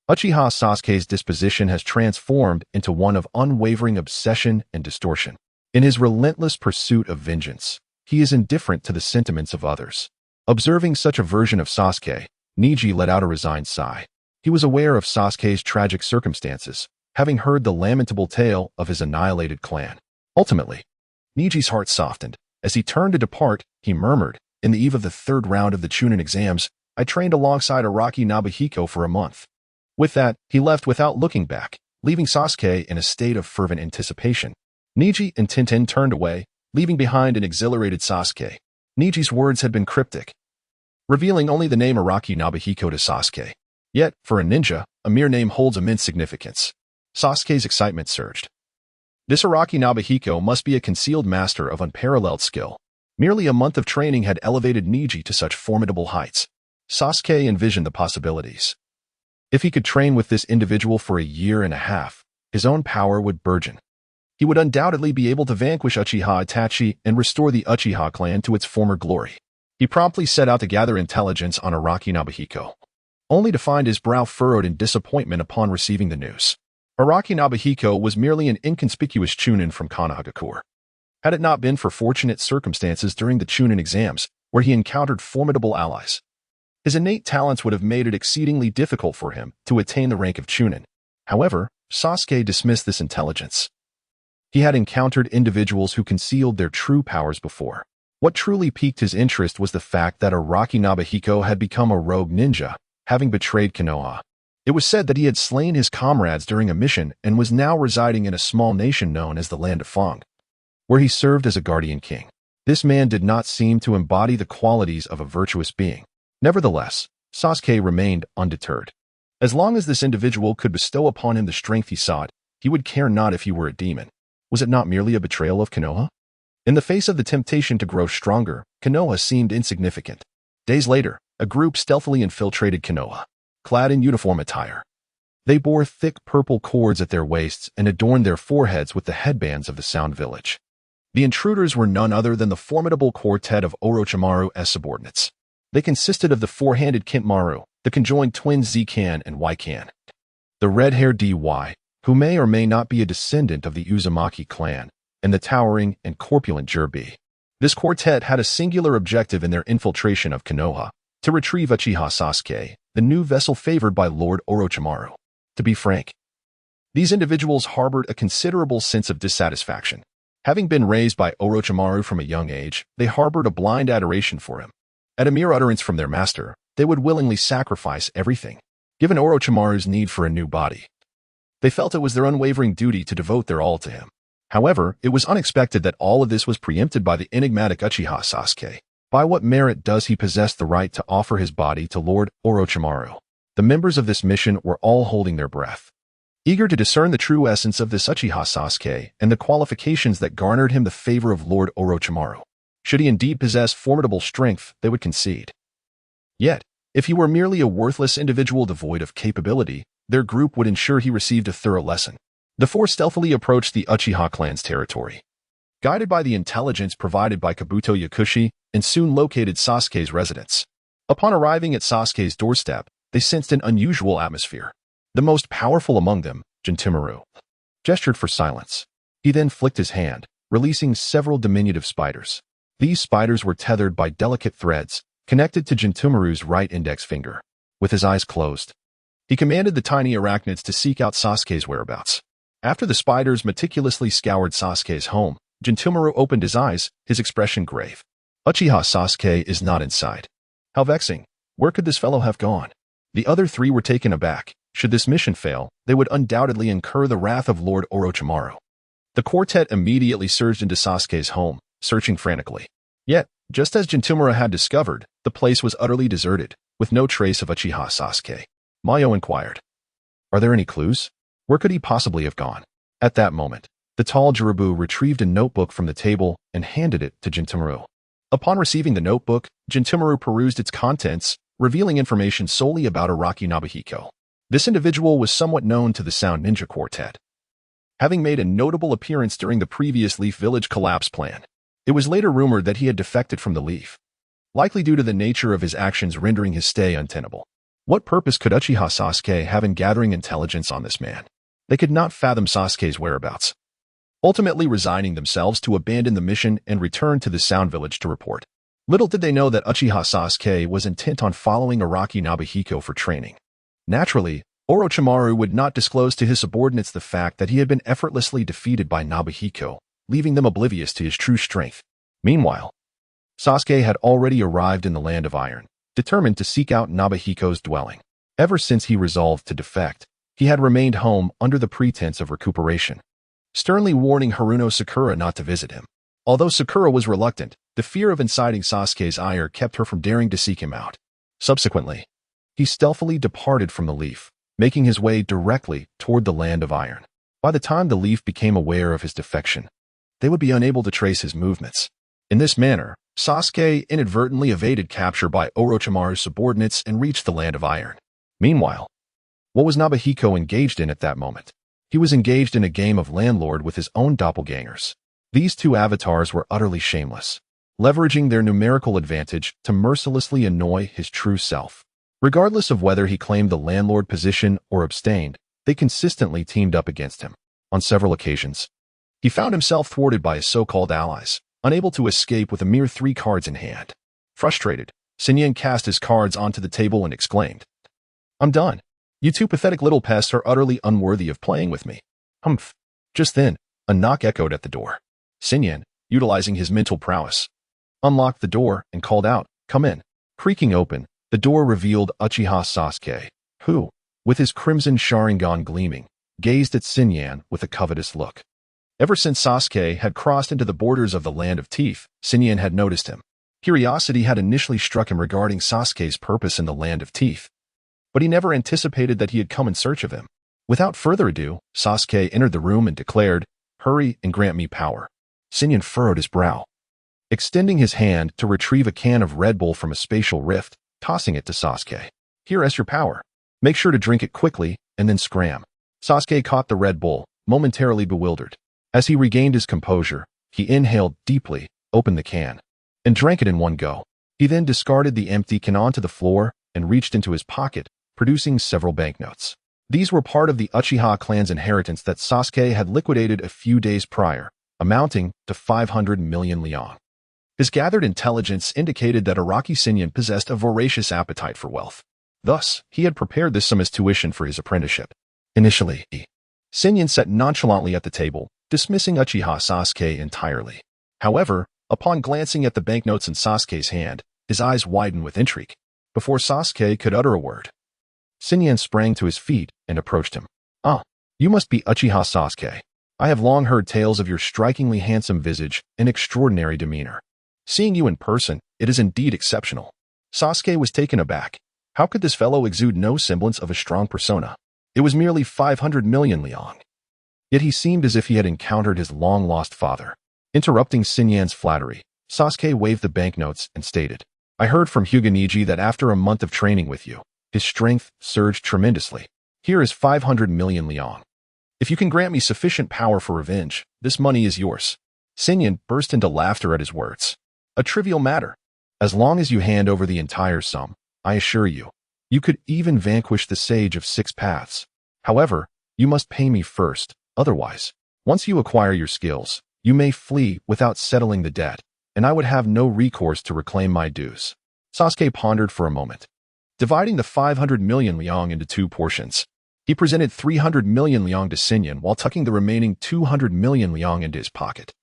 Uchiha Sasuke's disposition has transformed into one of unwavering obsession and distortion. In his relentless pursuit of vengeance, he is indifferent to the sentiments of others. Observing such a version of Sasuke, Neji let out a resigned sigh. He was aware of Sasuke's tragic circumstances, having heard the lamentable tale of his annihilated clan. Ultimately, Neji's heart softened. As he turned to depart, he murmured, "In the eve of the third round of the Chunin exams, I trained alongside Araki Nobuhiko for a month." With that, he left without looking back, leaving Sasuke in a state of fervent anticipation. Neji and Tenten turned away, leaving behind an exhilarated Sasuke. Neji's words had been cryptic, revealing only the name Araki Nobuhiko to Sasuke. Yet, for a ninja, a mere name holds immense significance. Sasuke's excitement surged. This Araki Nobuhiko must be a concealed master of unparalleled skill. Merely a month of training had elevated Neji to such formidable heights. Sasuke envisioned the possibilities. If he could train with this individual for a year and a half, his own power would burgeon. He would undoubtedly be able to vanquish Uchiha Itachi and restore the Uchiha clan to its former glory. He promptly set out to gather intelligence on Araki Nobuhiko, only to find his brow furrowed in disappointment upon receiving the news. Araki Nobuhiko was merely an inconspicuous Chunin from Konohagakure. Had it not been for fortunate circumstances during the Chunin exams, where he encountered formidable allies, his innate talents would have made it exceedingly difficult for him to attain the rank of Chunin. However, Sasuke dismissed this intelligence. He had encountered individuals who concealed their true powers before. What truly piqued his interest was the fact that Araki Nobuhiko had become a rogue ninja, having betrayed Konoha. It was said that he had slain his comrades during a mission and was now residing in a small nation known as the Land of Fang, where he served as a guardian king. This man did not seem to embody the qualities of a virtuous being. Nevertheless, Sasuke remained undeterred. As long as this individual could bestow upon him the strength he sought, he would care not if he were a demon. Was it not merely a betrayal of Konoha? In the face of the temptation to grow stronger, Konoha seemed insignificant. Days later, a group stealthily infiltrated Konoha, clad in uniform attire. They bore thick purple cords at their waists and adorned their foreheads with the headbands of the Sound Village. The intruders were none other than the formidable quartet of Orochimaru's subordinates. They consisted of the four-handed Kentmaru, the conjoined twins Z-Kan and Y-Kan, the red-haired D.Y., who may or may not be a descendant of the Uzumaki clan, and the towering and corpulent Jiraiya. This quartet had a singular objective in their infiltration of Konoha: to retrieve Uchiha Sasuke, the new vessel favored by Lord Orochimaru. To be frank, these individuals harbored a considerable sense of dissatisfaction. Having been raised by Orochimaru from a young age, they harbored a blind adoration for him. At a mere utterance from their master, they would willingly sacrifice everything. Given Orochimaru's need for a new body, they felt it was their unwavering duty to devote their all to him. However, it was unexpected that all of this was preempted by the enigmatic Uchiha Sasuke. By what merit does he possess the right to offer his body to Lord Orochimaru? The members of this mission were all holding their breath, eager to discern the true essence of this Uchiha Sasuke and the qualifications that garnered him the favor of Lord Orochimaru. Should he indeed possess formidable strength, they would concede. Yet, if he were merely a worthless individual devoid of capability, their group would ensure he received a thorough lesson. The four stealthily approached the Uchiha clan's territory, guided by the intelligence provided by Kabuto Yakushi, and soon located Sasuke's residence. Upon arriving at Sasuke's doorstep, they sensed an unusual atmosphere. The most powerful among them, Jintimaru, gestured for silence. He then flicked his hand, releasing several diminutive spiders. These spiders were tethered by delicate threads, connected to Jintimaru's right index finger. With his eyes closed, he commanded the tiny arachnids to seek out Sasuke's whereabouts. After the spiders meticulously scoured Sasuke's home, Jintimaru opened his eyes, his expression grave. Uchiha Sasuke is not in sight. How vexing. Where could this fellow have gone? The other three were taken aback. Should this mission fail, they would undoubtedly incur the wrath of Lord Orochimaru. The quartet immediately surged into Sasuke's home, searching frantically. Yet, just as Jintimaru had discovered, the place was utterly deserted, with no trace of Uchiha Sasuke. Mayo inquired, "Are there any clues? Where could he possibly have gone?" At that moment, the tall Jirabu retrieved a notebook from the table and handed it to Jintimaru. Upon receiving the notebook, Jintomaru perused its contents, revealing information solely about Araki Nobuhiko. This individual was somewhat known to the Sound Ninja Quartet, having made a notable appearance during the previous Leaf Village collapse plan. It was later rumored that he had defected from the Leaf, likely due to the nature of his actions rendering his stay untenable. What purpose could Uchiha Sasuke have in gathering intelligence on this man? They could not fathom Sasuke's whereabouts, ultimately resigning themselves to abandon the mission and return to the Sound Village to report. Little did they know that Uchiha Sasuke was intent on following Araki Nobuhiko for training. Naturally, Orochimaru would not disclose to his subordinates the fact that he had been effortlessly defeated by Nobuhiko, leaving them oblivious to his true strength. Meanwhile, Sasuke had already arrived in the Land of Iron, determined to seek out Nobuhiko's dwelling. Ever since he resolved to defect, he had remained home under the pretense of recuperation, sternly warning Haruno Sakura not to visit him. Although Sakura was reluctant, the fear of inciting Sasuke's ire kept her from daring to seek him out. Subsequently, he stealthily departed from the Leaf, making his way directly toward the Land of Iron. By the time the Leaf became aware of his defection, they would be unable to trace his movements. In this manner, Sasuke inadvertently evaded capture by Orochimaru's subordinates and reached the Land of Iron. Meanwhile, what was Nobuhiko engaged in at that moment? He was engaged in a game of landlord with his own doppelgangers. These two avatars were utterly shameless, leveraging their numerical advantage to mercilessly annoy his true self. Regardless of whether he claimed the landlord position or abstained, they consistently teamed up against him. On several occasions, he found himself thwarted by his so-called allies, unable to escape with a mere 3 cards in hand. Frustrated, Sinyan cast his cards onto the table and exclaimed, "I'm done. You two pathetic little pests are utterly unworthy of playing with me." Humph. Just then, a knock echoed at the door. Sinyan, utilizing his mental prowess, unlocked the door and called out, "Come in." Creaking open, the door revealed Uchiha Sasuke, who, with his crimson Sharingan gleaming, gazed at Sinyan with a covetous look. Ever since Sasuke had crossed into the borders of the Land of Teeth, Sinyan had noticed him. Curiosity had initially struck him regarding Sasuke's purpose in the Land of Teeth, but he never anticipated that he had come in search of him. Without further ado, Sasuke entered the room and declared, "Hurry and grant me power." Sinyan furrowed his brow, extending his hand to retrieve a can of Red Bull from a spatial rift, tossing it to Sasuke. "Here is your power. Make sure to drink it quickly, and then scram." Sasuke caught the Red Bull, momentarily bewildered. As he regained his composure, he inhaled deeply, opened the can, and drank it in one go. He then discarded the empty can onto the floor and reached into his pocket, producing several banknotes. These were part of the Uchiha clan's inheritance that Sasuke had liquidated a few days prior, amounting to 500 million liang. His gathered intelligence indicated that Araki Sinyan possessed a voracious appetite for wealth. Thus, he had prepared this sum as tuition for his apprenticeship. Initially, Sinyan sat nonchalantly at the table, dismissing Uchiha Sasuke entirely. However, upon glancing at the banknotes in Sasuke's hand, his eyes widened with intrigue. Before Sasuke could utter a word, Sinyan sprang to his feet and approached him. "Ah, you must be Uchiha Sasuke. I have long heard tales of your strikingly handsome visage and extraordinary demeanor. Seeing you in person, it is indeed exceptional." Sasuke was taken aback. How could this fellow exude no semblance of a strong persona? It was merely 500 million liang. Yet he seemed as if he had encountered his long-lost father. Interrupting Sinyan's flattery, Sasuke waved the banknotes and stated, "I heard from Hyuga that after a month of training with you, his strength surged tremendously. Here is 500 million liang. If you can grant me sufficient power for revenge, this money is yours." Sinyan burst into laughter at his words. "A trivial matter. As long as you hand over the entire sum, I assure you, you could even vanquish the Sage of 6 Paths. However, you must pay me first. Otherwise, once you acquire your skills, you may flee without settling the debt, and I would have no recourse to reclaim my dues." Sasuke pondered for a moment. Dividing the 500 million liang into 2 portions, he presented 300 million liang to Sinyan while tucking the remaining 200 million liang into his pocket.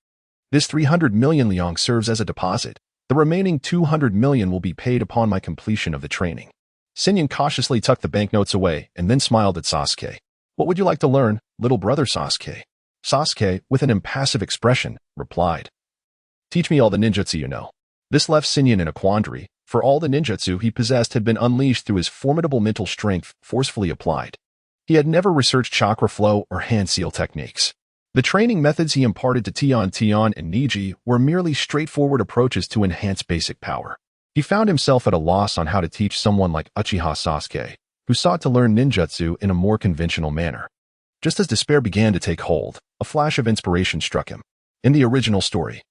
This 300 million liang serves as a deposit. The remaining 200 million will be paid upon my completion of the training. Sinyan cautiously tucked the banknotes away and then smiled at Sasuke. "What would you like to learn, little brother Sasuke?" Sasuke, with an impassive expression, replied, "Teach me all the ninjutsu you know." This left Sinyan in a quandary, for all the ninjutsu he possessed had been unleashed through his formidable mental strength forcefully applied. He had never researched chakra flow or hand seal techniques. The training methods he imparted to Tenten and Neji were merely straightforward approaches to enhance basic power. He found himself at a loss on how to teach someone like Uchiha Sasuke, who sought to learn ninjutsu in a more conventional manner. Just as despair began to take hold, a flash of inspiration struck him. In the original story,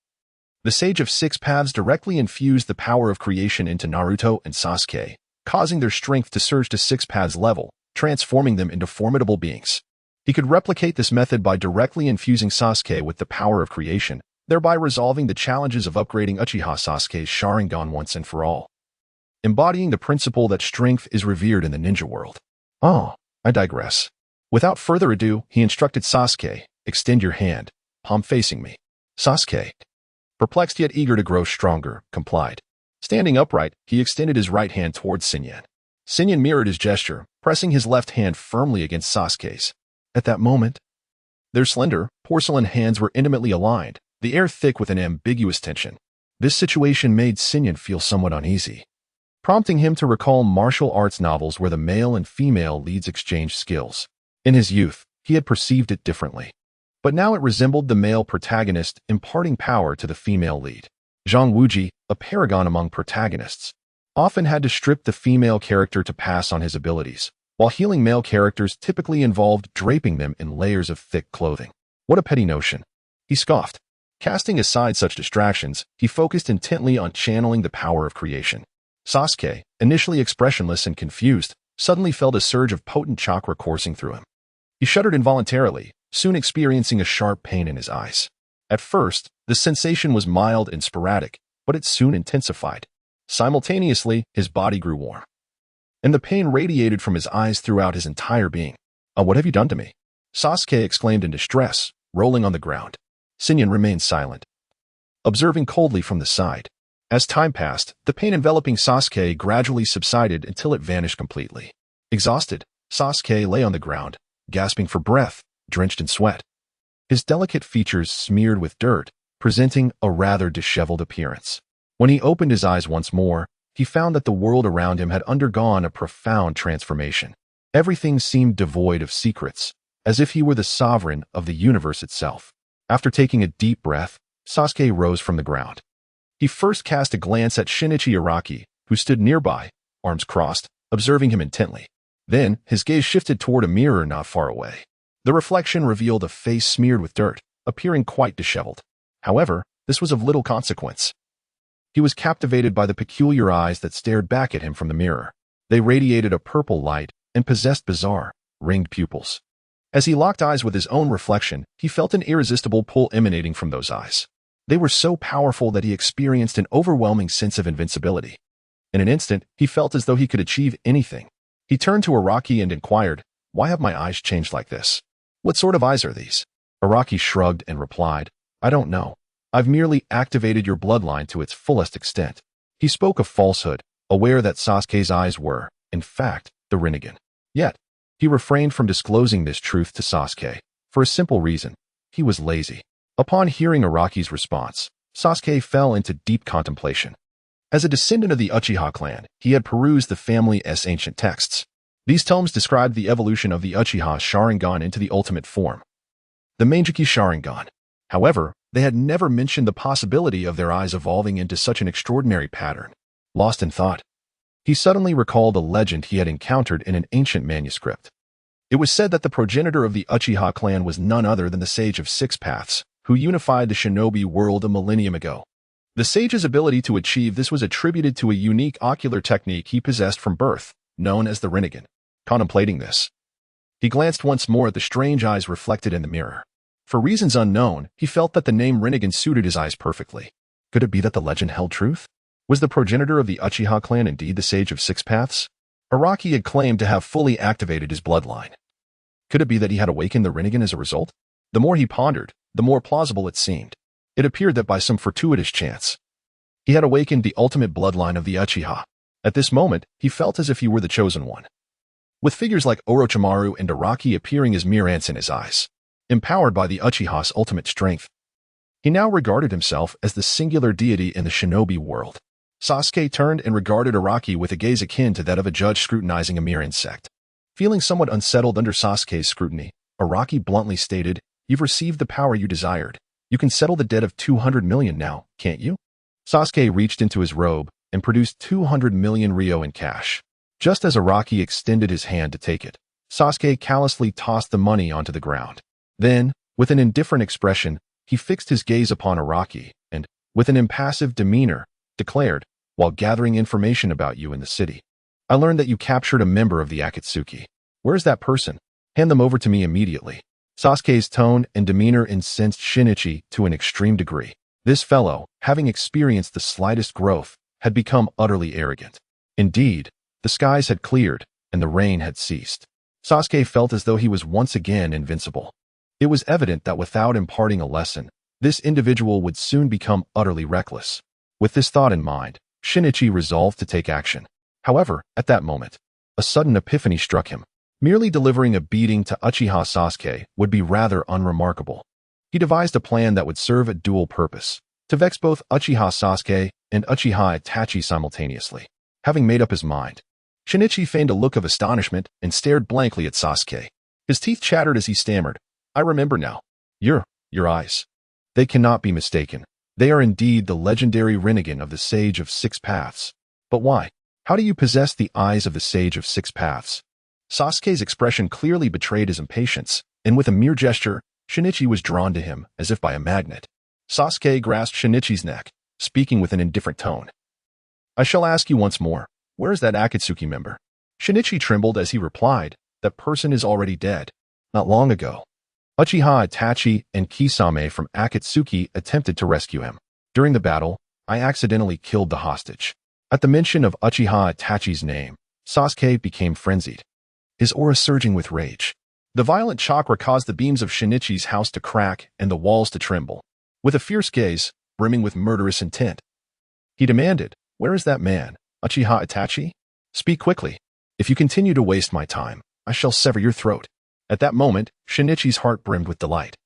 the Sage of Six Paths directly infused the power of creation into Naruto and Sasuke, causing their strength to surge to Six Paths level, transforming them into formidable beings. He could replicate this method by directly infusing Sasuke with the power of creation, thereby resolving the challenges of upgrading Uchiha Sasuke's Sharingan once and for all, embodying the principle that strength is revered in the ninja world. Oh, I digress. Without further ado, he instructed Sasuke, "Extend your hand, palm facing me." Sasuke, perplexed yet eager to grow stronger, complied. Standing upright, he extended his right hand towards Sinyan. Sinyan mirrored his gesture, pressing his left hand firmly against Sasuke's. At that moment, their slender, porcelain hands were intimately aligned, the air thick with an ambiguous tension. This situation made Sinyan feel somewhat uneasy, prompting him to recall martial arts novels where the male and female leads exchanged skills. In his youth, he had perceived it differently, but now it resembled the male protagonist imparting power to the female lead. Zhang Wuji, a paragon among protagonists, often had to strip the female character to pass on his abilities, while healing male characters typically involved draping them in layers of thick clothing. What a petty notion, he scoffed. Casting aside such distractions, he focused intently on channeling the power of creation. Sasuke, initially expressionless and confused, suddenly felt a surge of potent chakra coursing through him. He shuddered involuntarily, soon experiencing a sharp pain in his eyes. At first, the sensation was mild and sporadic, but it soon intensified. Simultaneously, his body grew warm, and the pain radiated from his eyes throughout his entire being. What have you done to me?" Sasuke exclaimed in distress, rolling on the ground. Sinyan remained silent, observing coldly from the side. As time passed, the pain enveloping Sasuke gradually subsided until it vanished completely. Exhausted, Sasuke lay on the ground, gasping for breath, drenched in sweat. His delicate features smeared with dirt, presenting a rather disheveled appearance. When he opened his eyes once more, he found that the world around him had undergone a profound transformation. Everything seemed devoid of secrets, as if he were the sovereign of the universe itself. After taking a deep breath, Sasuke rose from the ground. He first cast a glance at Shinichi Araki, who stood nearby, arms crossed, observing him intently. Then, his gaze shifted toward a mirror not far away. The reflection revealed a face smeared with dirt, appearing quite disheveled. However, this was of little consequence. He was captivated by the peculiar eyes that stared back at him from the mirror. They radiated a purple light and possessed bizarre, ringed pupils. As he locked eyes with his own reflection, he felt an irresistible pull emanating from those eyes. They were so powerful that he experienced an overwhelming sense of invincibility. In an instant, he felt as though he could achieve anything. He turned to Araki and inquired, "Why have my eyes changed like this? What sort of eyes are these?" Araki shrugged and replied, "I don't know. I've merely activated your bloodline to its fullest extent." He spoke of falsehood, aware that Sasuke's eyes were, in fact, the Rinnegan. Yet, he refrained from disclosing this truth to Sasuke, for a simple reason: he was lazy. Upon hearing Araki's response, Sasuke fell into deep contemplation. As a descendant of the Uchiha clan, he had perused the family's ancient texts. These tomes described the evolution of the Uchiha Sharingan into the ultimate form, the Mangekyou Sharingan. However, they had never mentioned the possibility of their eyes evolving into such an extraordinary pattern. Lost in thought, he suddenly recalled a legend he had encountered in an ancient manuscript. It was said that the progenitor of the Uchiha clan was none other than the Sage of Six Paths, who unified the shinobi world a millennium ago. The sage's ability to achieve this was attributed to a unique ocular technique he possessed from birth, known as the Rinnegan. Contemplating this, he glanced once more at the strange eyes reflected in the mirror. For reasons unknown, he felt that the name Rinnegan suited his eyes perfectly. Could it be that the legend held truth? Was the progenitor of the Uchiha clan indeed the Sage of Six Paths? Araki had claimed to have fully activated his bloodline. Could it be that he had awakened the Rinnegan as a result? The more he pondered, the more plausible it seemed. It appeared that by some fortuitous chance, he had awakened the ultimate bloodline of the Uchiha. At this moment, he felt as if he were the chosen one, with figures like Orochimaru and Araki appearing as mere ants in his eyes. Empowered by the Uchiha's ultimate strength, he now regarded himself as the singular deity in the shinobi world. Sasuke turned and regarded Araki with a gaze akin to that of a judge scrutinizing a mere insect. Feeling somewhat unsettled under Sasuke's scrutiny, Araki bluntly stated, You've received the power you desired. You can settle the debt of 200 million now, can't you? Sasuke reached into his robe and produced 200 million ryo in cash. Just as Araki extended his hand to take it, Sasuke callously tossed the money onto the ground. Then, with an indifferent expression, he fixed his gaze upon Araki and, with an impassive demeanor, declared, "While gathering information about you in the city, I learned that you captured a member of the Akatsuki. Where is that person? Hand them over to me immediately." Sasuke's tone and demeanor incensed Shinichi to an extreme degree. This fellow, having experienced the slightest growth, had become utterly arrogant. Indeed, the skies had cleared and the rain had ceased. Sasuke felt as though he was once again invincible. It was evident that without imparting a lesson, this individual would soon become utterly reckless. With this thought in mind, Shinichi resolved to take action. However, at that moment, a sudden epiphany struck him. Merely delivering a beating to Uchiha Sasuke would be rather unremarkable. He devised a plan that would serve a dual purpose, to vex both Uchiha Sasuke and Uchiha Itachi simultaneously. Having made up his mind, Shinichi feigned a look of astonishment and stared blankly at Sasuke. His teeth chattered as he stammered, "I remember now. Your eyes. They cannot be mistaken. They are indeed the legendary Rinnegan of the Sage of Six Paths. But why? How do you possess the eyes of the Sage of Six Paths?" Sasuke's expression clearly betrayed his impatience, and with a mere gesture, Shinichi was drawn to him as if by a magnet. Sasuke grasped Shinichi's neck, speaking with an indifferent tone. "I shall ask you once more, where is that Akatsuki member?" Shinichi trembled as he replied, "That person is already dead. Not long ago. Uchiha Itachi and Kisame from Akatsuki attempted to rescue him. During the battle, I accidentally killed the hostage." At the mention of Uchiha Itachi's name, Sasuke became frenzied, his aura surging with rage. The violent chakra caused the beams of Shinichi's house to crack and the walls to tremble. With a fierce gaze, brimming with murderous intent, he demanded, "Where is that man, Uchiha Itachi? Speak quickly. If you continue to waste my time, I shall sever your throat." At that moment, Shinichi's heart brimmed with delight.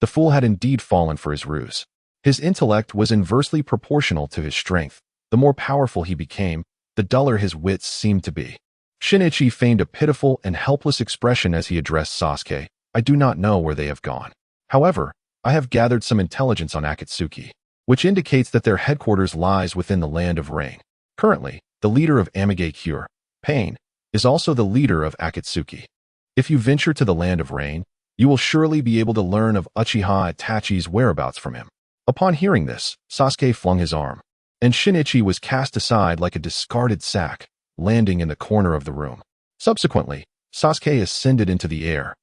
The fool had indeed fallen for his ruse. His intellect was inversely proportional to his strength. The more powerful he became, the duller his wits seemed to be. Shinichi feigned a pitiful and helpless expression as he addressed Sasuke. "I do not know where they have gone. However, I have gathered some intelligence on Akatsuki, which indicates that their headquarters lies within the Land of Rain. Currently, the leader of Amage Cure, Pain, is also the leader of Akatsuki. If you venture to the Land of Rain, you will surely be able to learn of Uchiha Itachi's whereabouts from him." Upon hearing this, Sasuke flung his arm, and Shinichi was cast aside like a discarded sack, landing in the corner of the room. Subsequently, Sasuke ascended into the air,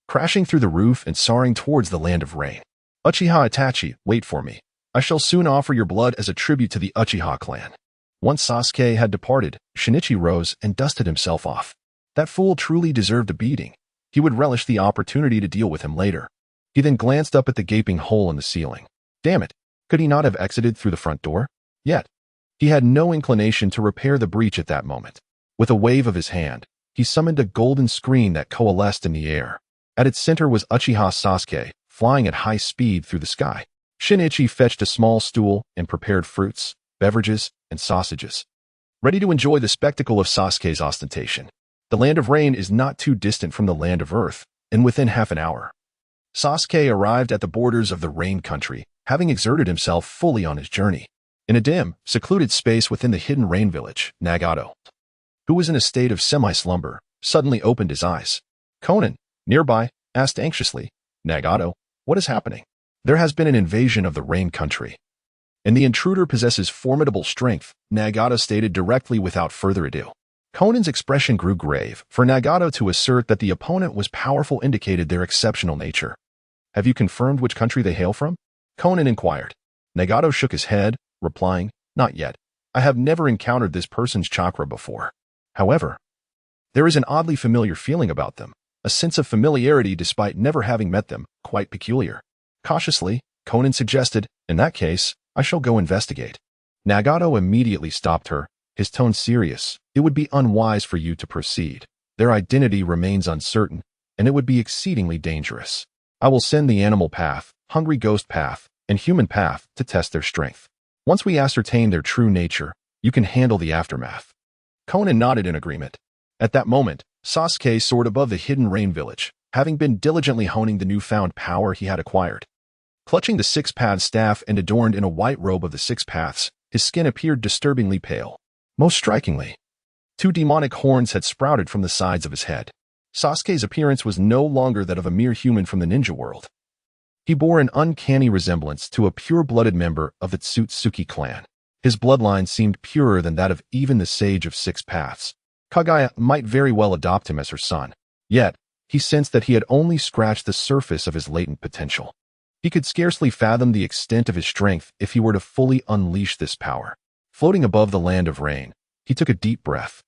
crashing through the roof and soaring towards the Land of Rain. "Uchiha Itachi, wait for me. I shall soon offer your blood as a tribute to the Uchiha clan." Once Sasuke had departed, Shinichi rose and dusted himself off. That fool truly deserved a beating. He would relish the opportunity to deal with him later. He then glanced up at the gaping hole in the ceiling. Damn it, could he not have exited through the front door? Yet, he had no inclination to repair the breach at that moment. With a wave of his hand, he summoned a golden screen that coalesced in the air. At its center was Uchiha Sasuke, flying at high speed through the sky. Shinichi fetched a small stool and prepared fruits, beverages, and sausages, ready to enjoy the spectacle of Sasuke's ostentation. The Land of Rain is not too distant from the Land of Earth, and within half an hour, Sasuke arrived at the borders of the Rain Country, having exerted himself fully on his journey. In a dim, secluded space within the hidden rain village, Nagato, who was in a state of semi-slumber, suddenly opened his eyes. Conan, nearby, asked anxiously, "Nagato, what is happening?" "There has been an invasion of the Rain Country, and the intruder possesses formidable strength," Nagato stated directly without further ado. Conan's expression grew grave, for Nagato to assert that the opponent was powerful indicated their exceptional nature. "Have you confirmed which country they hail from?" Conan inquired. Nagato shook his head, replying, "Not yet. I have never encountered this person's chakra before. However, there is an oddly familiar feeling about them, a sense of familiarity despite never having met them, quite peculiar." Cautiously, Conan suggested, "In that case, I shall go investigate." Nagato immediately stopped her, his tone serious. "It would be unwise for you to proceed. Their identity remains uncertain, and it would be exceedingly dangerous. I will send the animal path, hungry ghost path, and human path to test their strength. Once we ascertain their true nature, you can handle the aftermath." Conan nodded in agreement. At that moment, Sasuke soared above the hidden rain village, having been diligently honing the newfound power he had acquired. Clutching the six-path staff and adorned in a white robe of the six paths, his skin appeared disturbingly pale. Most strikingly, two demonic horns had sprouted from the sides of his head. Sasuke's appearance was no longer that of a mere human from the ninja world. He bore an uncanny resemblance to a pure-blooded member of the Tsutsuki clan. His bloodline seemed purer than that of even the Sage of Six Paths. Kaguya might very well adopt him as her son. Yet, he sensed that he had only scratched the surface of his latent potential. He could scarcely fathom the extent of his strength if he were to fully unleash this power. Floating above the land of rain, he took a deep breath,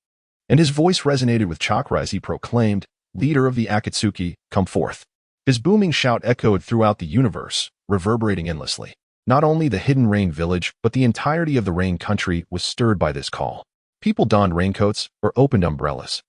and his voice resonated with chakra as he proclaimed, "Leader of the Akatsuki, come forth." His booming shout echoed throughout the universe, reverberating endlessly. Not only the hidden rain village, but the entirety of the rain country was stirred by this call. People donned raincoats or opened umbrellas,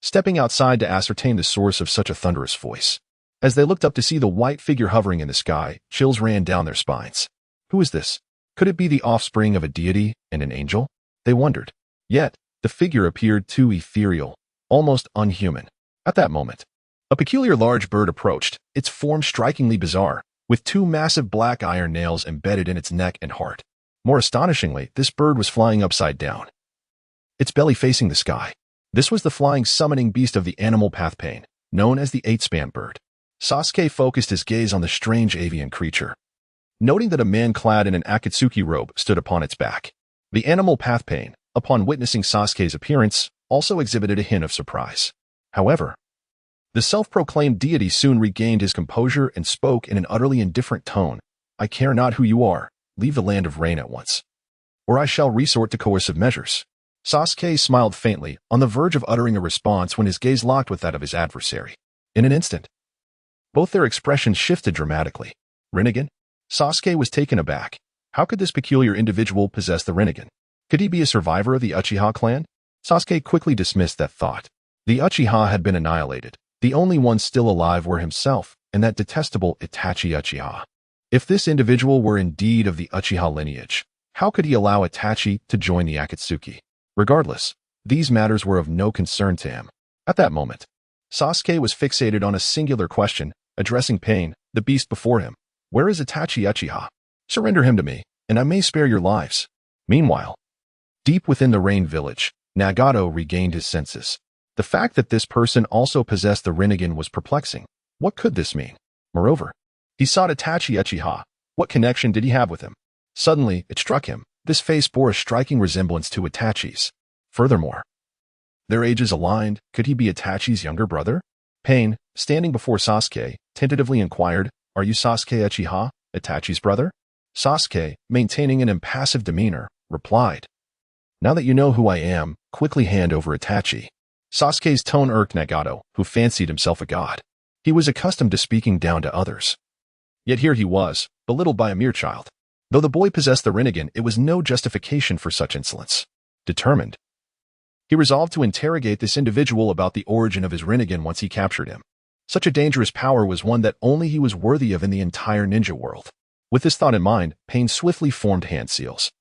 stepping outside to ascertain the source of such a thunderous voice. As they looked up to see the white figure hovering in the sky, chills ran down their spines. Who is this? Could it be the offspring of a deity and an angel? They wondered. Yet, the figure appeared too ethereal, almost unhuman. At that moment, a peculiar large bird approached, its form strikingly bizarre, with two massive black iron nails embedded in its neck and heart. More astonishingly, this bird was flying upside down, its belly facing the sky. This was the flying summoning beast of the animal path pain, known as the eight-span bird. Sasuke focused his gaze on the strange avian creature, noting that a man clad in an Akatsuki robe stood upon its back. The animal path pain, upon witnessing Sasuke's appearance, also exhibited a hint of surprise. However, the self-proclaimed deity soon regained his composure and spoke in an utterly indifferent tone. "I care not who you are. Leave the land of rain at once, or I shall resort to coercive measures." Sasuke smiled faintly, on the verge of uttering a response when his gaze locked with that of his adversary. In an instant, both their expressions shifted dramatically. Rinnegan? Sasuke was taken aback. How could this peculiar individual possess the Rinnegan? Could he be a survivor of the Uchiha clan? Sasuke quickly dismissed that thought. The Uchiha had been annihilated. The only ones still alive were himself and that detestable Itachi Uchiha. If this individual were indeed of the Uchiha lineage, how could he allow Itachi to join the Akatsuki? Regardless, these matters were of no concern to him. At that moment, Sasuke was fixated on a singular question, addressing Pain, the beast before him. "Where is Itachi Uchiha? Surrender him to me, and I may spare your lives." Meanwhile, deep within the rain village, Nagato regained his senses. The fact that this person also possessed the Rinnegan was perplexing. What could this mean? Moreover, he sought Itachi Uchiha. What connection did he have with him? Suddenly, it struck him. This face bore a striking resemblance to Itachi's. Furthermore, their ages aligned. Could he be Itachi's younger brother? Pain, standing before Sasuke, tentatively inquired, "Are you Sasuke Uchiha, Itachi's brother?" Sasuke, maintaining an impassive demeanor, replied, "Now that you know who I am, quickly hand over Itachi." Sasuke's tone irked Nagato, who fancied himself a god. He was accustomed to speaking down to others. Yet here he was, belittled by a mere child. Though the boy possessed the Rinnegan, it was no justification for such insolence. Determined, he resolved to interrogate this individual about the origin of his Rinnegan once he captured him. Such a dangerous power was one that only he was worthy of in the entire ninja world. With this thought in mind, Pain swiftly formed hand seals,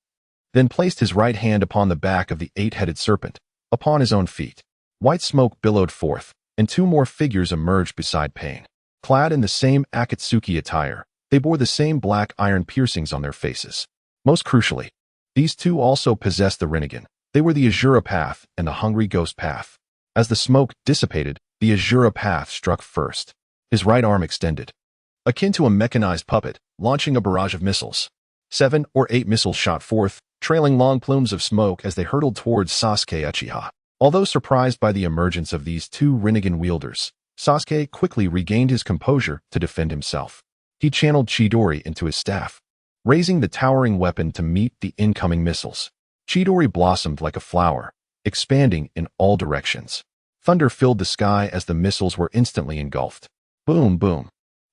then placed his right hand upon the back of the eight-headed serpent, upon his own feet. White smoke billowed forth, and two more figures emerged beside Pain. Clad in the same Akatsuki attire, they bore the same black iron piercings on their faces. Most crucially, these two also possessed the Rinnegan. They were the Azura Path and the Hungry Ghost Path. As the smoke dissipated, the Azura Path struck first. His right arm extended, akin to a mechanized puppet, launching a barrage of missiles. 7 or 8 missiles shot forth, trailing long plumes of smoke as they hurtled towards Sasuke Uchiha. Although surprised by the emergence of these two Rinnegan wielders, Sasuke quickly regained his composure to defend himself. He channeled Chidori into his staff, raising the towering weapon to meet the incoming missiles. Chidori blossomed like a flower, expanding in all directions. Thunder filled the sky as the missiles were instantly engulfed. Boom, boom.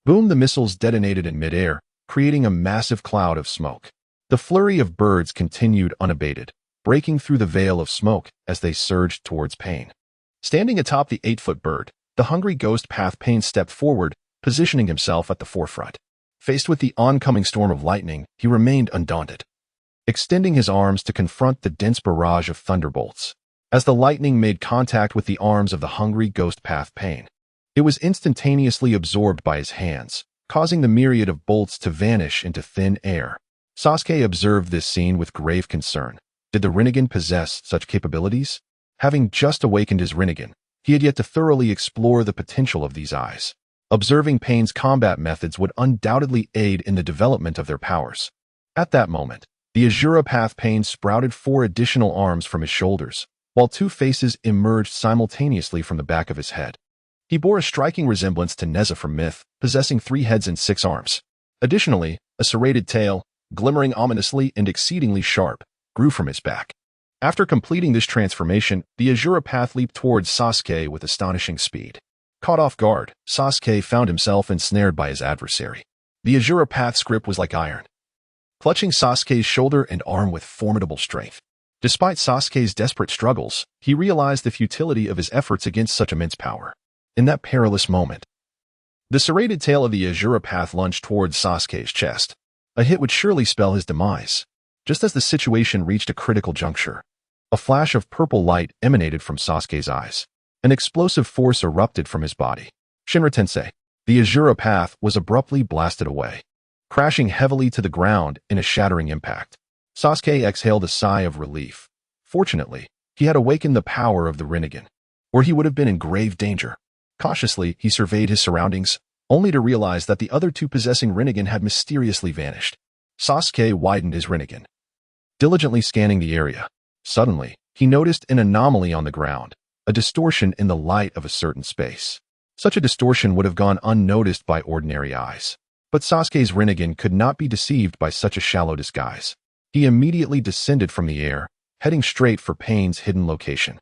Boom, the missiles detonated in midair, creating a massive cloud of smoke. The flurry of birds continued unabated, breaking through the veil of smoke as they surged towards Pain. Standing atop the 8-foot bird, the Hungry Ghost Path Pain stepped forward, positioning himself at the forefront. Faced with the oncoming storm of lightning, he remained undaunted, extending his arms to confront the dense barrage of thunderbolts. As the lightning made contact with the arms of the Hungry Ghost Path Pain, It was instantaneously absorbed by his hands, causing the myriad of bolts to vanish into thin air. Sasuke observed this scene with grave concern. Did the Rinnegan possess such capabilities? Having just awakened his Rinnegan, he had yet to thoroughly explore the potential of these eyes. Observing Pain's combat methods would undoubtedly aid in the development of their powers. At that moment, the Azura Path Pain sprouted 4 additional arms from his shoulders, while 2 faces emerged simultaneously from the back of his head. He bore a striking resemblance to Neza from myth, possessing 3 heads and 6 arms. Additionally, a serrated tail, glimmering ominously and exceedingly sharp, grew from his back. After completing this transformation, the Azura Path leaped towards Sasuke with astonishing speed. Caught off guard, Sasuke found himself ensnared by his adversary. The Azura Path's grip was like iron, clutching Sasuke's shoulder and arm with formidable strength. Despite Sasuke's desperate struggles, he realized the futility of his efforts against such immense power. In that perilous moment, the serrated tail of the Azura Path lunged towards Sasuke's chest. A hit would surely spell his demise. Just as the situation reached a critical juncture, a flash of purple light emanated from Sasuke's eyes. An explosive force erupted from his body. Shinra Tensei. The Azura Path was abruptly blasted away, crashing heavily to the ground in a shattering impact. Sasuke exhaled a sigh of relief. Fortunately, he had awakened the power of the Rinnegan, or he would have been in grave danger. Cautiously, he surveyed his surroundings, only to realize that the other 2 possessing Rinnegan had mysteriously vanished. Sasuke widened his Rinnegan, diligently scanning the area. Suddenly, he noticed an anomaly on the ground, a distortion in the light of a certain space. Such a distortion would have gone unnoticed by ordinary eyes. But Sasuke's Rinnegan could not be deceived by such a shallow disguise. He immediately descended from the air, heading straight for Pain's hidden location.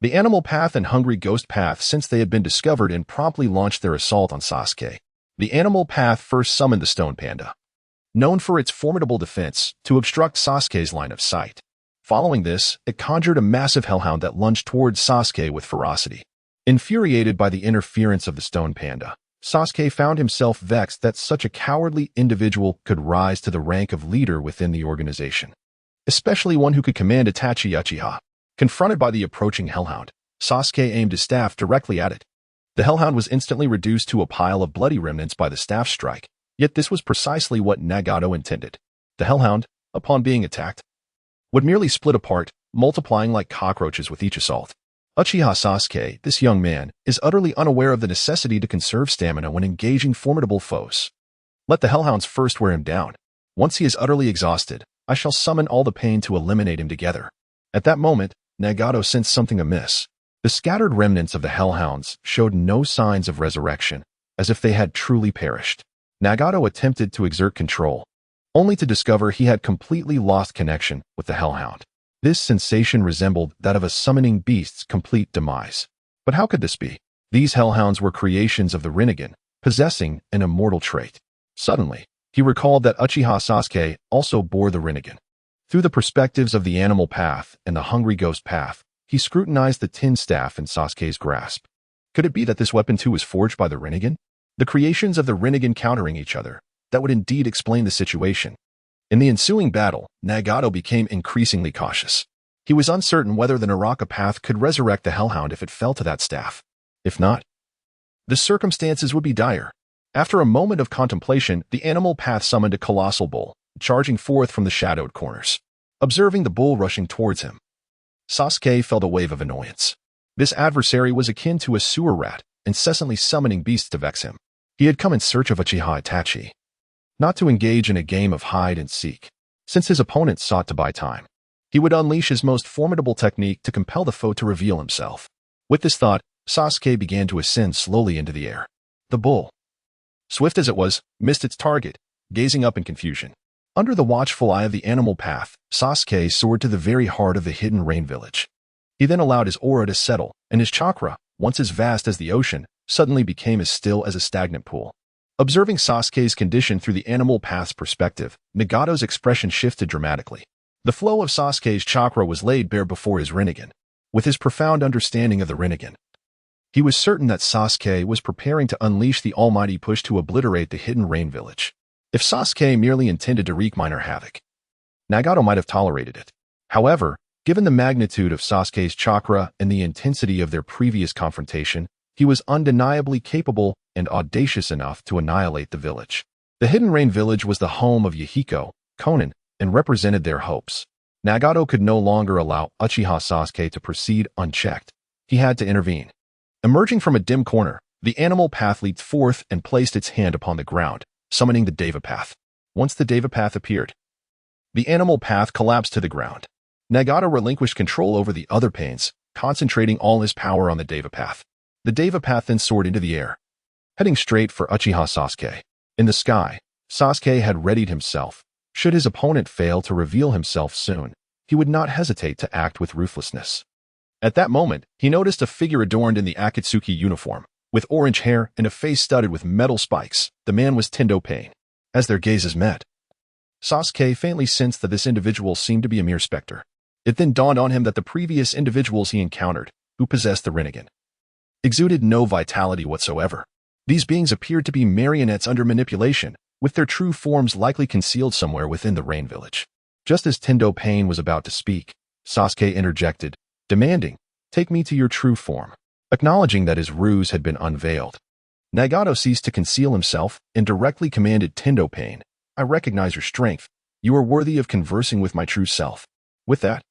The Animal Path and Hungry Ghost Path, since they had been discovered, and promptly launched their assault on Sasuke. The Animal Path first summoned the Stone Panda, known for its formidable defense, to obstruct Sasuke's line of sight. Following this, it conjured a massive hellhound that lunged towards Sasuke with ferocity. Infuriated by the interference of the Stone Panda, Sasuke found himself vexed that such a cowardly individual could rise to the rank of leader within the organization, especially one who could command Itachi Uchiha. Confronted by the approaching hellhound, Sasuke aimed his staff directly at it. The hellhound was instantly reduced to a pile of bloody remnants by the staff strike, yet this was precisely what Nagato intended. The hellhound, upon being attacked, would merely split apart, multiplying like cockroaches with each assault. Uchiha Sasuke, this young man, is utterly unaware of the necessity to conserve stamina when engaging formidable foes. Let the hellhounds first wear him down. Once he is utterly exhausted, I shall summon all the pain to eliminate him together. At that moment, Nagato sensed something amiss. The scattered remnants of the hellhounds showed no signs of resurrection, as if they had truly perished. Nagato attempted to exert control, only to discover he had completely lost connection with the hellhound. This sensation resembled that of a summoning beast's complete demise. But how could this be? These hellhounds were creations of the Rinnegan, possessing an immortal trait. Suddenly, he recalled that Uchiha Sasuke also bore the Rinnegan. Through the perspectives of the Animal Path and the Hungry Ghost Path, he scrutinized the tin staff in Sasuke's grasp. Could it be that this weapon too was forged by the Rinnegan? The creations of the Rinnegan countering each other, that would indeed explain the situation. In the ensuing battle, Nagato became increasingly cautious. He was uncertain whether the Naraka Path could resurrect the hellhound if it fell to that staff. If not, the circumstances would be dire. After a moment of contemplation, the Animal Path summoned a colossal bull, charging forth from the shadowed corners. Observing the bull rushing towards him, Sasuke felt a wave of annoyance. This adversary was akin to a sewer rat, incessantly summoning beasts to vex him. He had come in search of Uchiha Itachi, not to engage in a game of hide and seek. Since his opponent sought to buy time, he would unleash his most formidable technique to compel the foe to reveal himself. With this thought, Sasuke began to ascend slowly into the air. The bull, swift as it was, missed its target, gazing up in confusion. Under the watchful eye of the Animal Path, Sasuke soared to the very heart of the hidden rain village. He then allowed his aura to settle, and his chakra, once as vast as the ocean, suddenly became as still as a stagnant pool. Observing Sasuke's condition through the Animal Path's perspective, Nagato's expression shifted dramatically. The flow of Sasuke's chakra was laid bare before his Rinnegan. With his profound understanding of the Rinnegan, he was certain that Sasuke was preparing to unleash the almighty push to obliterate the hidden rain village. If Sasuke merely intended to wreak minor havoc, Nagato might have tolerated it. However, given the magnitude of Sasuke's chakra and the intensity of their previous confrontation, he was undeniably capable and audacious enough to annihilate the village. The Hidden Rain village was the home of Yahiko, Konin, and represented their hopes. Nagato could no longer allow Uchiha Sasuke to proceed unchecked. He had to intervene. Emerging from a dim corner, the animal path leaped forth and placed its hand upon the ground, summoning the Deva Path. Once the Deva Path appeared, the animal path collapsed to the ground. Nagato relinquished control over the other panes, concentrating all his power on the Deva Path. The Deva Path then soared into the air, heading straight for Uchiha Sasuke. In the sky, Sasuke had readied himself. Should his opponent fail to reveal himself soon, he would not hesitate to act with ruthlessness. At that moment, he noticed a figure adorned in the Akatsuki uniform, with orange hair and a face studded with metal spikes. The man was Tendo Pain. As their gazes met, Sasuke faintly sensed that this individual seemed to be a mere specter. It then dawned on him that the previous individuals he encountered, who possessed the Rinnegan, exuded no vitality whatsoever. These beings appeared to be marionettes under manipulation, with their true forms likely concealed somewhere within the Rain Village. Just as Tendo Pain was about to speak, Sasuke interjected, demanding, "Take me to your true form." Acknowledging that his ruse had been unveiled, Nagato ceased to conceal himself and directly commanded Tendo Pain, "I recognize your strength. You are worthy of conversing with my true self." With that,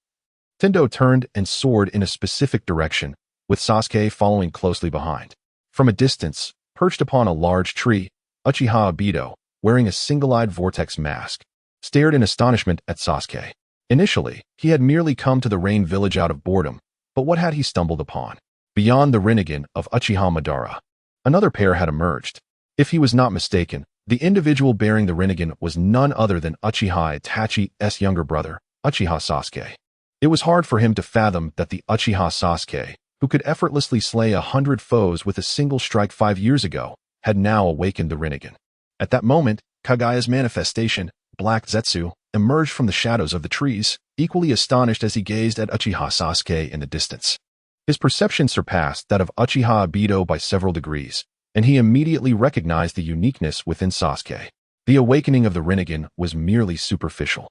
Tendo turned and soared in a specific direction, with Sasuke following closely behind. From a distance, perched upon a large tree, Uchiha Obito, wearing a single-eyed vortex mask, stared in astonishment at Sasuke. Initially, he had merely come to the Rain Village out of boredom, but what had he stumbled upon? Beyond the Rinnegan of Uchiha Madara, another pair had emerged. If he was not mistaken, the individual bearing the Rinnegan was none other than Uchiha Itachi's younger brother, Uchiha Sasuke. It was hard for him to fathom that the Uchiha Sasuke, who could effortlessly slay 100 foes with a single strike 5 years ago, had now awakened the Rinnegan. At that moment, Kagaya's manifestation, Black Zetsu, emerged from the shadows of the trees, equally astonished as he gazed at Uchiha Sasuke in the distance. His perception surpassed that of Uchiha Obito by several degrees, and he immediately recognized the uniqueness within Sasuke. The awakening of the Rinnegan was merely superficial.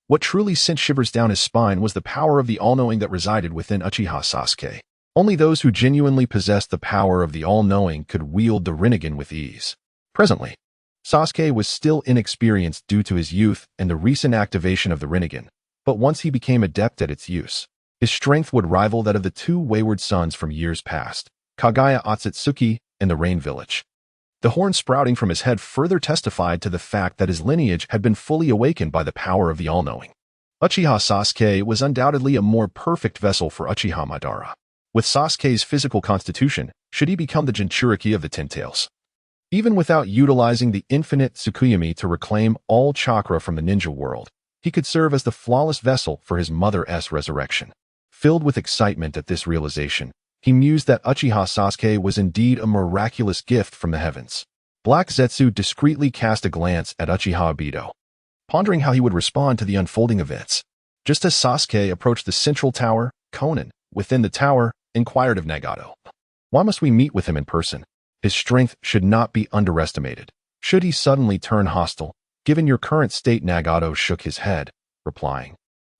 What truly sent shivers down his spine was the power of the all-knowing that resided within Uchiha Sasuke. Only those who genuinely possessed the power of the all-knowing could wield the Rinnegan with ease. Presently, Sasuke was still inexperienced due to his youth and the recent activation of the Rinnegan, but once he became adept at its use, his strength would rival that of the two wayward sons from years past, Kagaya Otsutsuki and the Rain Village. The horn sprouting from his head further testified to the fact that his lineage had been fully awakened by the power of the all-knowing. Uchiha Sasuke was undoubtedly a more perfect vessel for Uchiha Madara. With Sasuke's physical constitution, should he become the Jinchuriki of the Ten Tails? Even without utilizing the infinite Tsukuyomi to reclaim all chakra from the ninja world, he could serve as the flawless vessel for his mother's resurrection. Filled with excitement at this realization, he mused that Uchiha Sasuke was indeed a miraculous gift from the heavens. Black Zetsu discreetly cast a glance at Uchiha Obito, pondering how he would respond to the unfolding events. Just as Sasuke approached the central tower, Konin, within the tower, inquired of Nagato, "Why must we meet with him in person? His strength should not be underestimated. Should he suddenly turn hostile, given your current state?" Nagato shook his head, replying,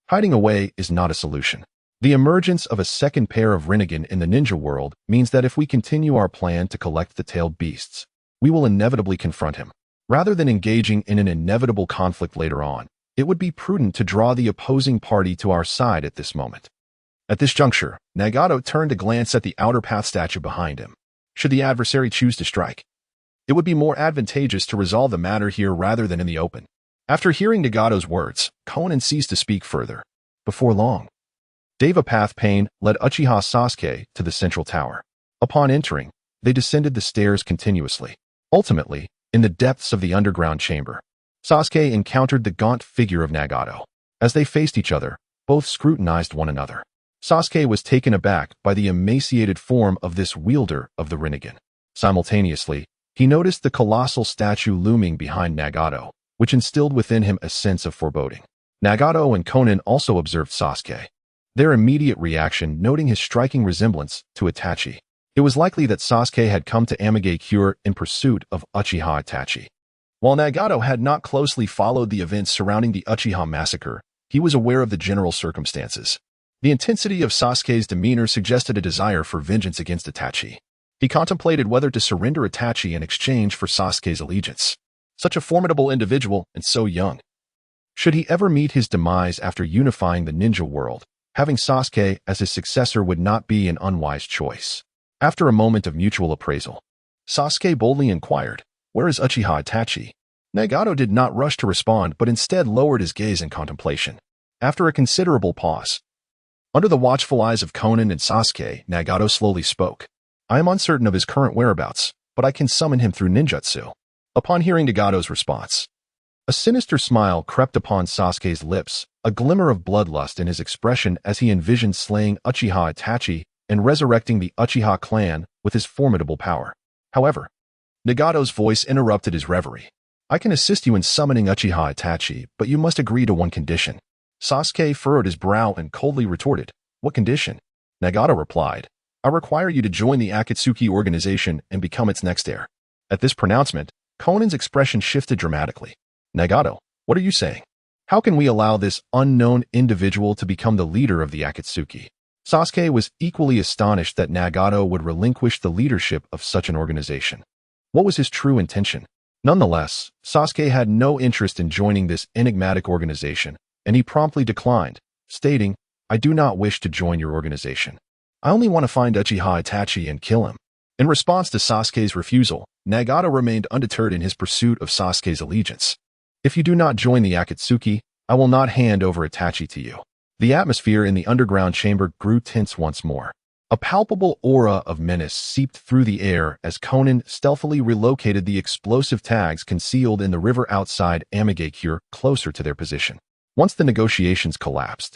"Hiding away is not a solution. The emergence of a second pair of Rinnegan in the ninja world means that if we continue our plan to collect the tailed beasts, we will inevitably confront him. Rather than engaging in an inevitable conflict later on, it would be prudent to draw the opposing party to our side at this moment." At this juncture, Nagato turned to glance at the outer path statue behind him. Should the adversary choose to strike, it would be more advantageous to resolve the matter here rather than in the open. After hearing Nagato's words, Konin ceased to speak further. Before long, Deva Path Pain led Uchiha Sasuke to the central tower. Upon entering, they descended the stairs continuously. Ultimately, in the depths of the underground chamber, Sasuke encountered the gaunt figure of Nagato. As they faced each other, both scrutinized one another. Sasuke was taken aback by the emaciated form of this wielder of the Rinnegan. Simultaneously, he noticed the colossal statue looming behind Nagato, which instilled within him a sense of foreboding. Nagato and Konin also observed Sasuke, their immediate reaction noting his striking resemblance to Itachi. It was likely that Sasuke had come to Amigakure in pursuit of Uchiha Itachi. While Nagato had not closely followed the events surrounding the Uchiha massacre, he was aware of the general circumstances. The intensity of Sasuke's demeanor suggested a desire for vengeance against Itachi. He contemplated whether to surrender Itachi in exchange for Sasuke's allegiance. Such a formidable individual and so young. Should he ever meet his demise after unifying the ninja world, having Sasuke as his successor would not be an unwise choice. After a moment of mutual appraisal, Sasuke boldly inquired, "Where is Uchiha Itachi?" Nagato did not rush to respond but instead lowered his gaze in contemplation. After a considerable pause, under the watchful eyes of Chunin and Sasuke, Nagato slowly spoke. "I am uncertain of his current whereabouts, but I can summon him through ninjutsu." Upon hearing Nagato's response, a sinister smile crept upon Sasuke's lips, a glimmer of bloodlust in his expression as he envisioned slaying Uchiha Itachi and resurrecting the Uchiha clan with his formidable power. However, Nagato's voice interrupted his reverie. "I can assist you in summoning Uchiha Itachi, but you must agree to one condition." Sasuke furrowed his brow and coldly retorted, "What condition?" Nagato replied, "I require you to join the Akatsuki organization and become its next heir." At this pronouncement, Conin's expression shifted dramatically. "Nagato, what are you saying? How can we allow this unknown individual to become the leader of the Akatsuki?" Sasuke was equally astonished that Nagato would relinquish the leadership of such an organization. What was his true intention? Nonetheless, Sasuke had no interest in joining this enigmatic organization, and he promptly declined, stating, "I do not wish to join your organization. I only want to find Uchiha Itachi and kill him." In response to Sasuke's refusal, Nagato remained undeterred in his pursuit of Sasuke's allegiance. "If you do not join the Akatsuki, I will not hand over Itachi to you." The atmosphere in the underground chamber grew tense once more. A palpable aura of menace seeped through the air as Chunin stealthily relocated the explosive tags concealed in the river outside Amigakure closer to their position. Once the negotiations collapsed,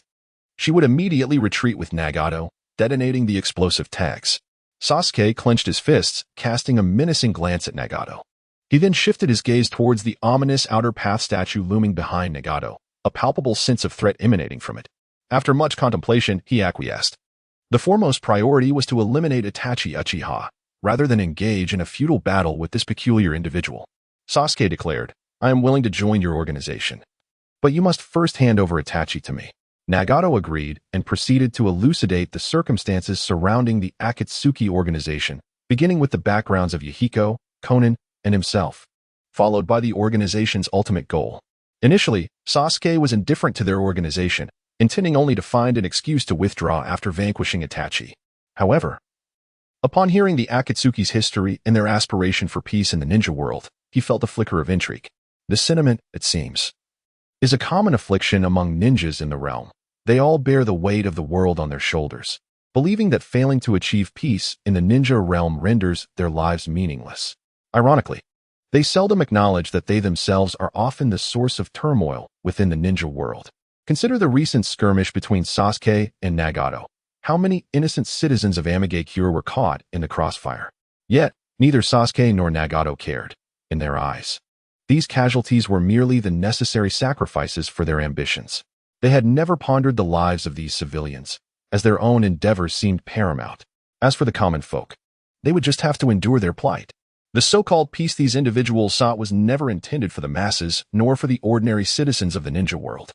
she would immediately retreat with Nagato, detonating the explosive tags. Sasuke clenched his fists, casting a menacing glance at Nagato. He then shifted his gaze towards the ominous outer path statue looming behind Nagato, a palpable sense of threat emanating from it. After much contemplation, he acquiesced. The foremost priority was to eliminate Itachi Uchiha, rather than engage in a futile battle with this peculiar individual. Sasuke declared, "I am willing to join your organization, but you must first hand over Itachi to me." Nagato agreed and proceeded to elucidate the circumstances surrounding the Akatsuki organization, beginning with the backgrounds of Yahiko, Chunin, and himself, followed by the organization's ultimate goal. Initially, Sasuke was indifferent to their organization, intending only to find an excuse to withdraw after vanquishing Itachi. However, upon hearing the Akatsuki's history and their aspiration for peace in the ninja world, he felt a flicker of intrigue. This sentiment, it seems, is a common affliction among ninjas in the realm. They all bear the weight of the world on their shoulders, believing that failing to achieve peace in the ninja realm renders their lives meaningless. Ironically, they seldom acknowledge that they themselves are often the source of turmoil within the ninja world. Consider the recent skirmish between Sasuke and Nagato. How many innocent citizens of Amigakure were caught in the crossfire? Yet, neither Sasuke nor Nagato cared. In their eyes, these casualties were merely the necessary sacrifices for their ambitions. They had never pondered the lives of these civilians, as their own endeavors seemed paramount. As for the common folk, they would just have to endure their plight. The so-called peace these individuals sought was never intended for the masses, nor for the ordinary citizens of the ninja world.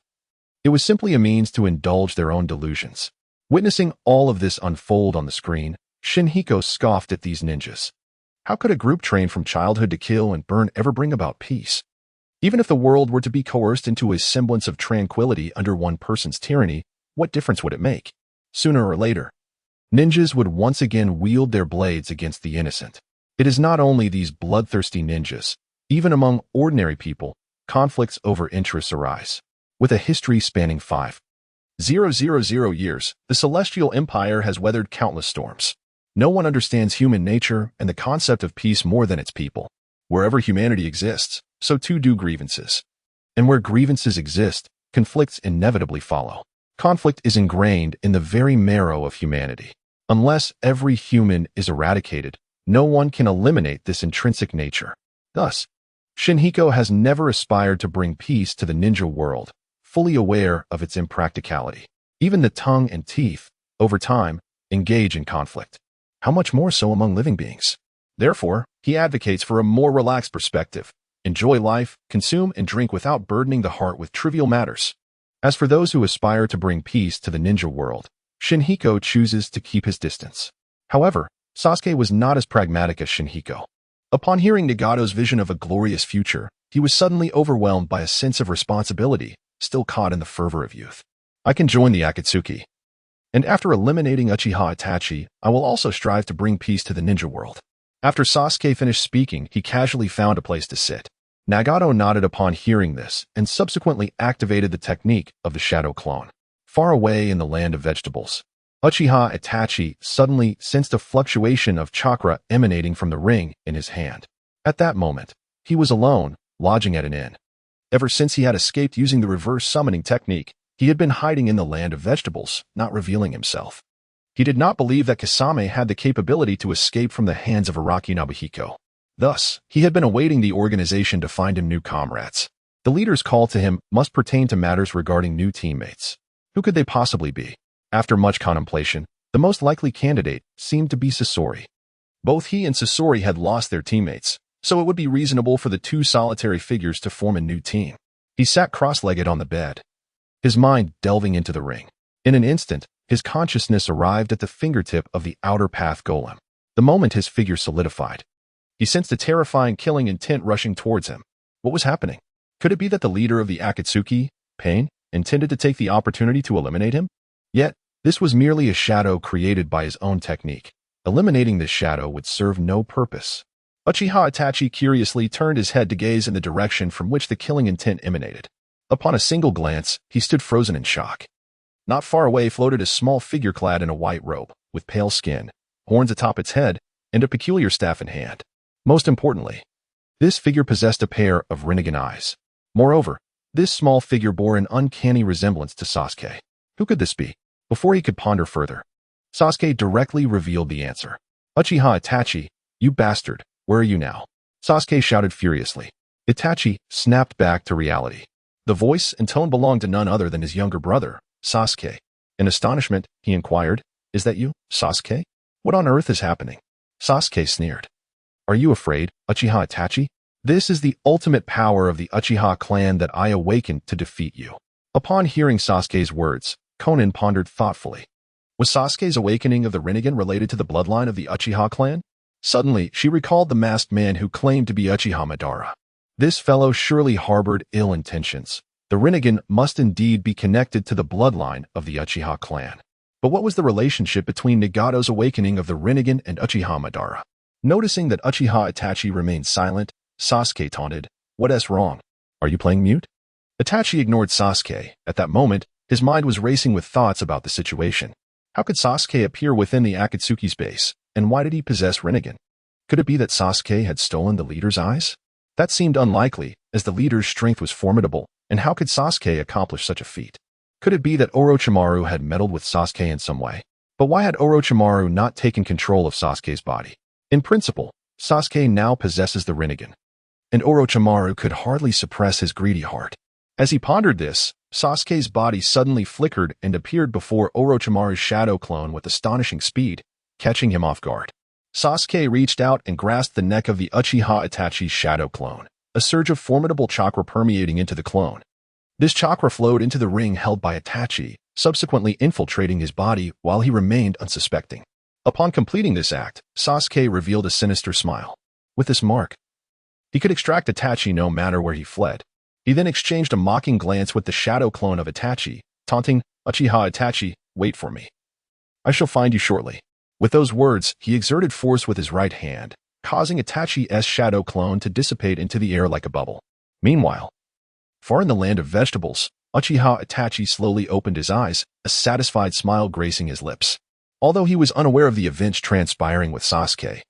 It was simply a means to indulge their own delusions. Witnessing all of this unfold on the screen, Shinhiko scoffed at these ninjas. How could a group trained from childhood to kill and burn ever bring about peace? Even if the world were to be coerced into a semblance of tranquility under one person's tyranny, what difference would it make? Sooner or later, ninjas would once again wield their blades against the innocent. It is not only these bloodthirsty ninjas. Even among ordinary people, conflicts over interests arise. With a history spanning 5,000 years, the Celestial Empire has weathered countless storms. No one understands human nature and the concept of peace more than its people. Wherever humanity exists, so too do grievances. And where grievances exist, conflicts inevitably follow. Conflict is ingrained in the very marrow of humanity. Unless every human is eradicated, no one can eliminate this intrinsic nature. Thus, Shinhiko has never aspired to bring peace to the ninja world, fully aware of its impracticality. Even the tongue and teeth, over time, engage in conflict. How much more so among living beings? Therefore, he advocates for a more relaxed perspective. Enjoy life, consume and drink without burdening the heart with trivial matters. As for those who aspire to bring peace to the ninja world, Shinhiko chooses to keep his distance. However, Sasuke was not as pragmatic as Shinhiko. Upon hearing Nagato's vision of a glorious future, he was suddenly overwhelmed by a sense of responsibility, still caught in the fervor of youth. I can join the Akatsuki. And after eliminating Uchiha Itachi, I will also strive to bring peace to the ninja world. After Sasuke finished speaking, he casually found a place to sit. Nagato nodded upon hearing this and subsequently activated the technique of the shadow clone. Far away in the land of vegetables, Uchiha Itachi suddenly sensed a fluctuation of chakra emanating from the ring in his hand. At that moment, he was alone, lodging at an inn. Ever since he had escaped using the reverse summoning technique, he had been hiding in the land of vegetables, not revealing himself. He did not believe that Kasame had the capability to escape from the hands of Araki Nobuhiko. Thus, he had been awaiting the organization to find him new comrades. The leader's call to him must pertain to matters regarding new teammates. Who could they possibly be? After much contemplation, the most likely candidate seemed to be Sasori. Both he and Sasori had lost their teammates, so it would be reasonable for the two solitary figures to form a new team. He sat cross-legged on the bed, his mind delving into the ring. In an instant, his consciousness arrived at the fingertip of the outer path golem. The moment his figure solidified, he sensed a terrifying killing intent rushing towards him. What was happening? Could it be that the leader of the Akatsuki, Pain, intended to take the opportunity to eliminate him? Yet, this was merely a shadow created by his own technique. Eliminating this shadow would serve no purpose. Uchiha Itachi curiously turned his head to gaze in the direction from which the killing intent emanated. Upon a single glance, he stood frozen in shock. Not far away floated a small figure clad in a white robe, with pale skin, horns atop its head, and a peculiar staff in hand. Most importantly, this figure possessed a pair of Rinnegan eyes. Moreover, this small figure bore an uncanny resemblance to Sasuke. Who could this be? Before he could ponder further, Sasuke directly revealed the answer. Uchiha Itachi, you bastard, where are you now? Sasuke shouted furiously. Itachi snapped back to reality. The voice and tone belonged to none other than his younger brother, Sasuke. In astonishment, he inquired, Is that you, Sasuke? What on earth is happening? Sasuke sneered. Are you afraid, Uchiha Itachi? This is the ultimate power of the Uchiha clan that I awakened to defeat you. Upon hearing Sasuke's words, Konan pondered thoughtfully. Was Sasuke's awakening of the Rinnegan related to the bloodline of the Uchiha clan? Suddenly, she recalled the masked man who claimed to be Uchiha Madara. This fellow surely harbored ill intentions. The Rinnegan must indeed be connected to the bloodline of the Uchiha clan. But what was the relationship between Nagato's awakening of the Rinnegan and Uchiha Madara? Noticing that Uchiha Itachi remained silent, Sasuke taunted, What's wrong? Are you playing mute? Itachi ignored Sasuke. At that moment, his mind was racing with thoughts about the situation. How could Sasuke appear within the Akatsuki's base, and why did he possess Rinnegan? Could it be that Sasuke had stolen the leader's eyes? That seemed unlikely, as the leader's strength was formidable, and how could Sasuke accomplish such a feat? Could it be that Orochimaru had meddled with Sasuke in some way? But why had Orochimaru not taken control of Sasuke's body? In principle, Sasuke now possesses the Rinnegan, and Orochimaru could hardly suppress his greedy heart. As he pondered this, Sasuke's body suddenly flickered and appeared before Orochimaru's shadow clone with astonishing speed, catching him off guard. Sasuke reached out and grasped the neck of the Uchiha Itachi's shadow clone, a surge of formidable chakra permeating into the clone. This chakra flowed into the ring held by Itachi, subsequently infiltrating his body while he remained unsuspecting. Upon completing this act, Sasuke revealed a sinister smile. With this mark, he could extract Itachi no matter where he fled. He then exchanged a mocking glance with the shadow clone of Itachi, taunting, Uchiha Itachi, wait for me. I shall find you shortly. With those words, he exerted force with his right hand, causing Itachi's shadow clone to dissipate into the air like a bubble. Meanwhile, far in the land of vegetables, Uchiha Itachi slowly opened his eyes, a satisfied smile gracing his lips. Although he was unaware of the events transpiring with Sasuke,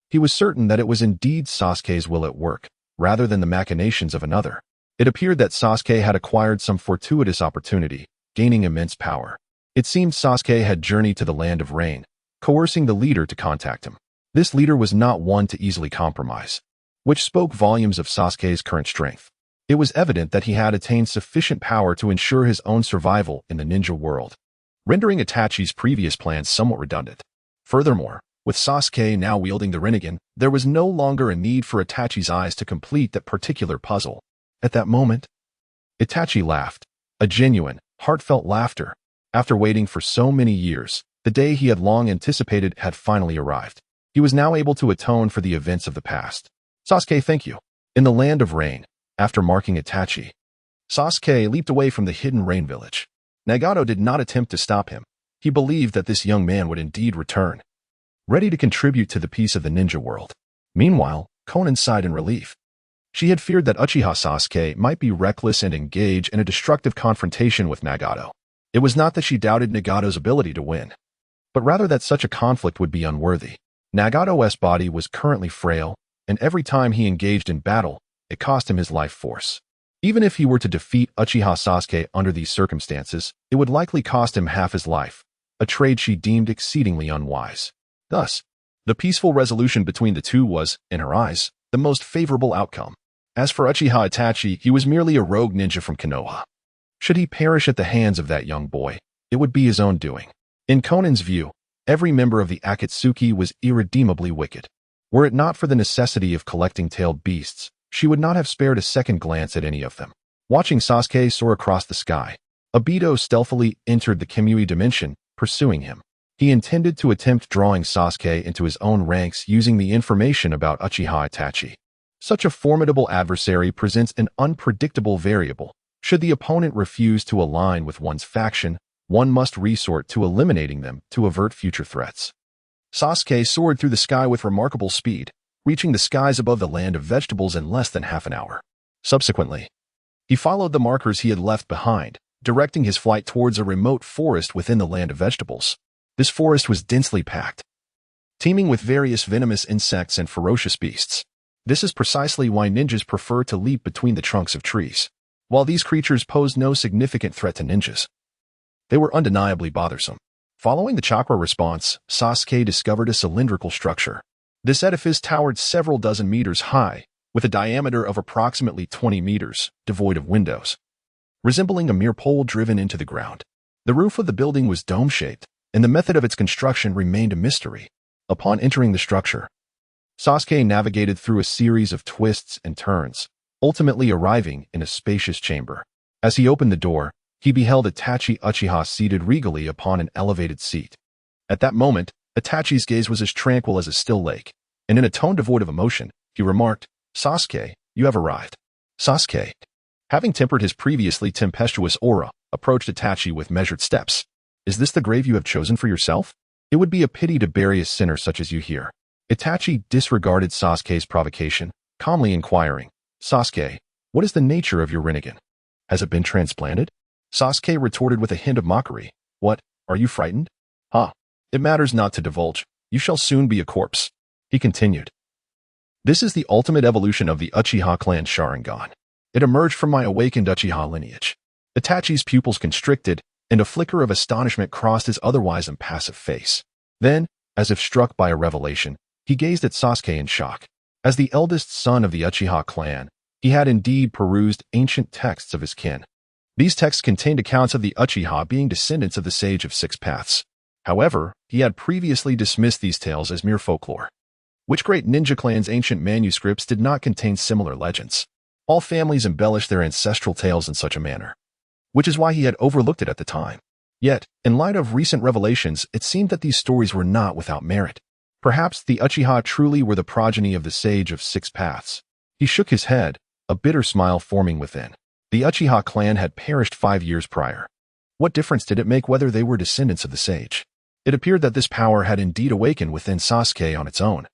he was certain that it was indeed Sasuke's will at work, rather than the machinations of another. It appeared that Sasuke had acquired some fortuitous opportunity, gaining immense power. It seemed Sasuke had journeyed to the land of rain, coercing the leader to contact him. This leader was not one to easily compromise, which spoke volumes of Sasuke's current strength. It was evident that he had attained sufficient power to ensure his own survival in the ninja world, rendering Itachi's previous plans somewhat redundant. Furthermore, with Sasuke now wielding the Rinnegan, there was no longer a need for Itachi's eyes to complete that particular puzzle. At that moment, Itachi laughed, a genuine, heartfelt laughter. After waiting for so many years, the day he had long anticipated had finally arrived. He was now able to atone for the events of the past. Sasuke, thank you. In the land of rain, after marking Itachi, Sasuke leaped away from the hidden rain village. Nagato did not attempt to stop him. He believed that this young man would indeed return, ready to contribute to the peace of the ninja world. Meanwhile, Konan sighed in relief. She had feared that Uchiha Sasuke might be reckless and engage in a destructive confrontation with Nagato. It was not that she doubted Nagato's ability to win, but rather that such a conflict would be unworthy. Nagato's body was currently frail, and every time he engaged in battle, it cost him his life force. Even if he were to defeat Uchiha Sasuke under these circumstances, it would likely cost him half his life, a trade she deemed exceedingly unwise. Thus, the peaceful resolution between the two was, in her eyes, the most favorable outcome. As for Uchiha Itachi, he was merely a rogue ninja from Konoha. Should he perish at the hands of that young boy, it would be his own doing. In Konan's view, every member of the Akatsuki was irredeemably wicked. Were it not for the necessity of collecting tailed beasts, she would not have spared a second glance at any of them. Watching Sasuke soar across the sky, Obito stealthily entered the Kimui dimension, pursuing him. He intended to attempt drawing Sasuke into his own ranks using the information about Uchiha Itachi. Such a formidable adversary presents an unpredictable variable. Should the opponent refuse to align with one's faction, one must resort to eliminating them to avert future threats. Sasuke soared through the sky with remarkable speed, reaching the skies above the land of vegetables in less than half an hour. Subsequently, he followed the markers he had left behind, directing his flight towards a remote forest within the land of vegetables. This forest was densely packed, teeming with various venomous insects and ferocious beasts. This is precisely why ninjas prefer to leap between the trunks of trees. While these creatures posed no significant threat to ninjas, they were undeniably bothersome. Following the chakra response, Sasuke discovered a cylindrical structure. This edifice towered several dozen meters high, with a diameter of approximately 20 meters, devoid of windows, resembling a mere pole driven into the ground. The roof of the building was dome-shaped, and the method of its construction remained a mystery. Upon entering the structure, Sasuke navigated through a series of twists and turns, ultimately arriving in a spacious chamber. As he opened the door, he beheld Itachi Uchiha seated regally upon an elevated seat. At that moment, Itachi's gaze was as tranquil as a still lake, and in a tone devoid of emotion, he remarked, "Sasuke, you have arrived." Sasuke, having tempered his previously tempestuous aura, approached Itachi with measured steps. "Is this the grave you have chosen for yourself? It would be a pity to bury a sinner such as you here." Itachi disregarded Sasuke's provocation, calmly inquiring, "Sasuke, what is the nature of your Rinnegan? Has it been transplanted?" Sasuke retorted with a hint of mockery, "What, are you frightened? Ha! It matters not to divulge. You shall soon be a corpse." He continued, "This is the ultimate evolution of the Uchiha clan Sharingan. It emerged from my awakened Uchiha lineage." Itachi's pupils constricted, and a flicker of astonishment crossed his otherwise impassive face. Then, as if struck by a revelation, he gazed at Sasuke in shock. As the eldest son of the Uchiha clan, he had indeed perused ancient texts of his kin. These texts contained accounts of the Uchiha being descendants of the Sage of Six Paths. However, he had previously dismissed these tales as mere folklore. Which great ninja clan's ancient manuscripts did not contain similar legends? All families embellished their ancestral tales in such a manner, which is why he had overlooked it at the time. Yet, in light of recent revelations, it seemed that these stories were not without merit. Perhaps the Uchiha truly were the progeny of the Sage of Six Paths. He shook his head, a bitter smile forming within. The Uchiha clan had perished 5 years prior. What difference did it make whether they were descendants of the sage? It appeared that this power had indeed awakened within Sasuke on its own,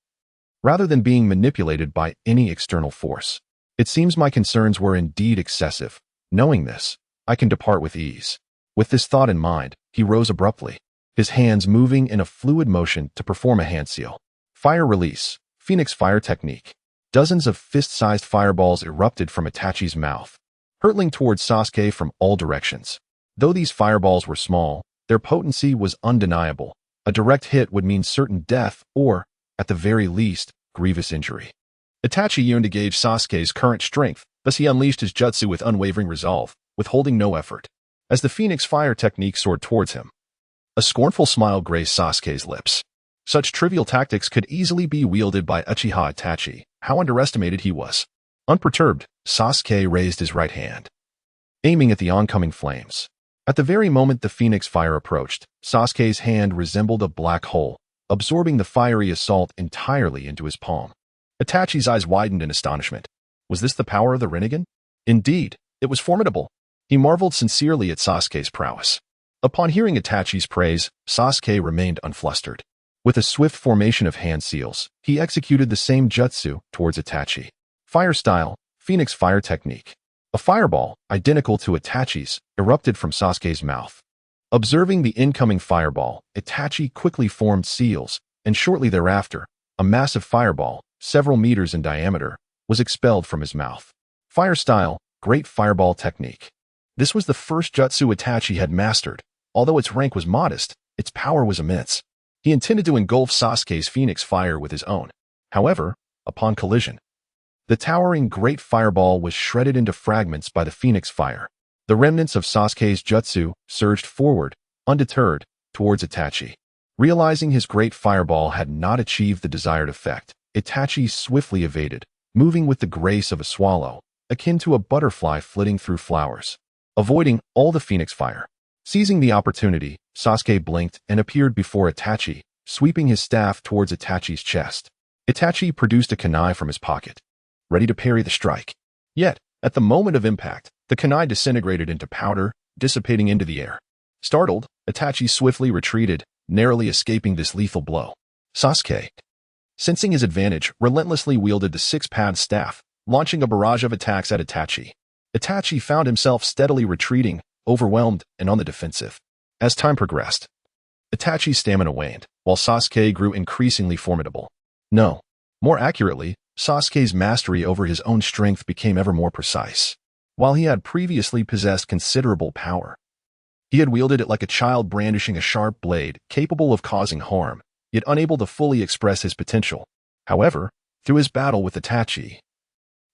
rather than being manipulated by any external force. It seems my concerns were indeed excessive. Knowing this, I can depart with ease. With this thought in mind, he rose abruptly, his hands moving in a fluid motion to perform a hand seal. Fire release, Phoenix fire technique. Dozens of fist-sized fireballs erupted from Itachi's mouth, hurtling towards Sasuke from all directions. Though these fireballs were small, their potency was undeniable. A direct hit would mean certain death or, at the very least, grievous injury. Itachi yearned to gauge Sasuke's current strength, thus he unleashed his jutsu with unwavering resolve, withholding no effort. As the Phoenix fire technique soared towards him, a scornful smile graced Sasuke's lips. Such trivial tactics could easily be wielded by Uchiha Itachi. How underestimated he was. Unperturbed, Sasuke raised his right hand, aiming at the oncoming flames. At the very moment the Phoenix fire approached, Sasuke's hand resembled a black hole, absorbing the fiery assault entirely into his palm. Itachi's eyes widened in astonishment. Was this the power of the Rinnegan? Indeed, it was formidable. He marveled sincerely at Sasuke's prowess. Upon hearing Itachi's praise, Sasuke remained unflustered. With a swift formation of hand seals, he executed the same jutsu towards Itachi. Fire style, Phoenix Fire technique. A fireball, identical to Itachi's, erupted from Sasuke's mouth. Observing the incoming fireball, Itachi quickly formed seals, and shortly thereafter, a massive fireball, several meters in diameter, was expelled from his mouth. Fire style, Great Fireball technique. This was the first jutsu Itachi had mastered. Although its rank was modest, its power was immense. He intended to engulf Sasuke's Phoenix Fire with his own. However, upon collision, the towering Great Fireball was shredded into fragments by the Phoenix Fire. The remnants of Sasuke's jutsu surged forward, undeterred, towards Itachi. Realizing his Great Fireball had not achieved the desired effect, Itachi swiftly evaded, moving with the grace of a swallow, akin to a butterfly flitting through flowers, avoiding all the Phoenix Fire. Seizing the opportunity, Sasuke blinked and appeared before Itachi, sweeping his staff towards Itachi's chest. Itachi produced a kunai from his pocket, ready to parry the strike. Yet, at the moment of impact, the kunai disintegrated into powder, dissipating into the air. Startled, Itachi swiftly retreated, narrowly escaping this lethal blow. Sasuke, sensing his advantage, relentlessly wielded the six-pad staff, launching a barrage of attacks at Itachi. Itachi found himself steadily retreating, overwhelmed and on the defensive. As time progressed, Itachi's stamina waned, while Sasuke grew increasingly formidable. No, more accurately, Sasuke's mastery over his own strength became ever more precise. While he had previously possessed considerable power, he had wielded it like a child brandishing a sharp blade, capable of causing harm, yet unable to fully express his potential. However, through his battle with Itachi,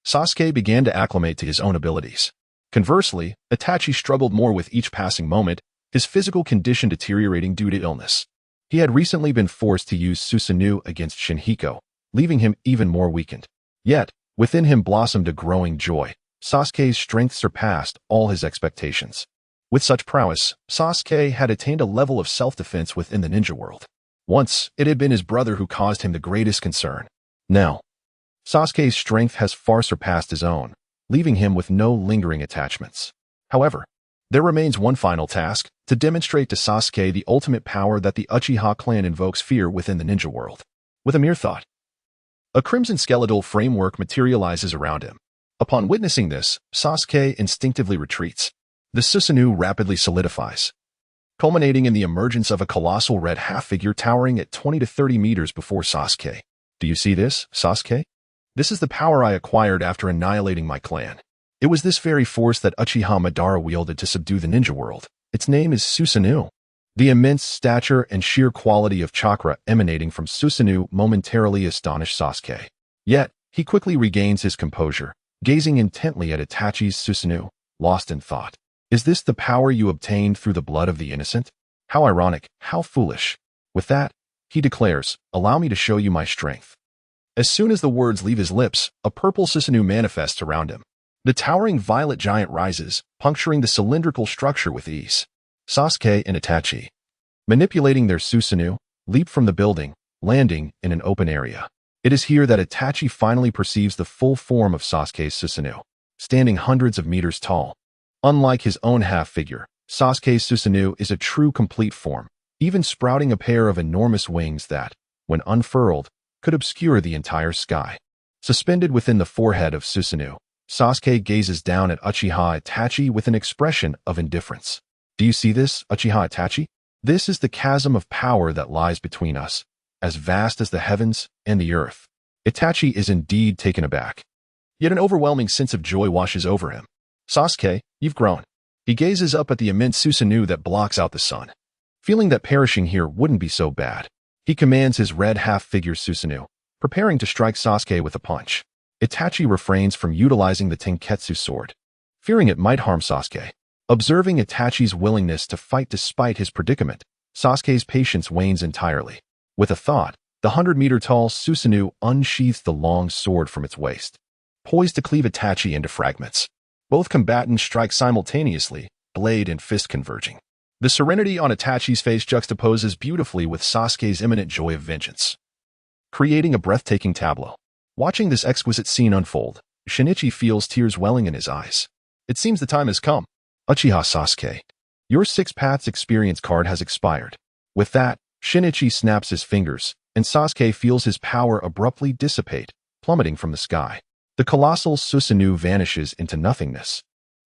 Sasuke began to acclimate to his own abilities. Conversely, Itachi struggled more with each passing moment, his physical condition deteriorating due to illness. He had recently been forced to use Susanoo against Shinhiko, leaving him even more weakened. Yet, within him blossomed a growing joy. Sasuke's strength surpassed all his expectations. With such prowess, Sasuke had attained a level of self-defense within the ninja world. Once, it had been his brother who caused him the greatest concern. Now, Sasuke's strength has far surpassed his own, leaving him with no lingering attachments. However, there remains one final task, to demonstrate to Sasuke the ultimate power that the Uchiha clan invokes fear within the ninja world. With a mere thought, a crimson skeletal framework materializes around him. Upon witnessing this, Sasuke instinctively retreats. The Susanoo rapidly solidifies, culminating in the emergence of a colossal red half-figure towering at 20 to 30 meters before Sasuke. Do you see this, Sasuke? This is the power I acquired after annihilating my clan. It was this very force that Uchiha Madara wielded to subdue the ninja world. Its name is Susanoo. The immense stature and sheer quality of chakra emanating from Susanoo momentarily astonished Sasuke. Yet, he quickly regains his composure, gazing intently at Itachi's Susanoo, lost in thought. Is this the power you obtained through the blood of the innocent? How ironic, how foolish. With that, he declares, allow me to show you my strength. As soon as the words leave his lips, a purple Susanoo manifests around him. The towering violet giant rises, puncturing the cylindrical structure with ease. Sasuke and Itachi, manipulating their Susanoo, leap from the building, landing in an open area. It is here that Itachi finally perceives the full form of Sasuke's Susanoo, standing hundreds of meters tall. Unlike his own half-figure, Sasuke's Susanoo is a true complete form, even sprouting a pair of enormous wings that, when unfurled, could obscure the entire sky. Suspended within the forehead of Susanoo, Sasuke gazes down at Uchiha Itachi with an expression of indifference. Do you see this, Uchiha Itachi? This is the chasm of power that lies between us, as vast as the heavens and the earth. Itachi is indeed taken aback. Yet an overwhelming sense of joy washes over him. Sasuke, you've grown. He gazes up at the immense Susanoo that blocks out the sun. Feeling that perishing here wouldn't be so bad, he commands his red half-figure Susanoo, preparing to strike Sasuke with a punch. Itachi refrains from utilizing the Tenketsu sword, fearing it might harm Sasuke. Observing Itachi's willingness to fight despite his predicament, Sasuke's patience wanes entirely. With a thought, the 100-meter-tall Susanoo unsheathes the long sword from its waist, poised to cleave Itachi into fragments. Both combatants strike simultaneously, blade and fist converging. The serenity on Itachi's face juxtaposes beautifully with Sasuke's imminent joy of vengeance, creating a breathtaking tableau. Watching this exquisite scene unfold, Shinichi feels tears welling in his eyes. It seems the time has come. Uchiha Sasuke, your 6 Paths experience card has expired. With that, Shinichi snaps his fingers, and Sasuke feels his power abruptly dissipate, plummeting from the sky. The colossal Susanoo vanishes into nothingness,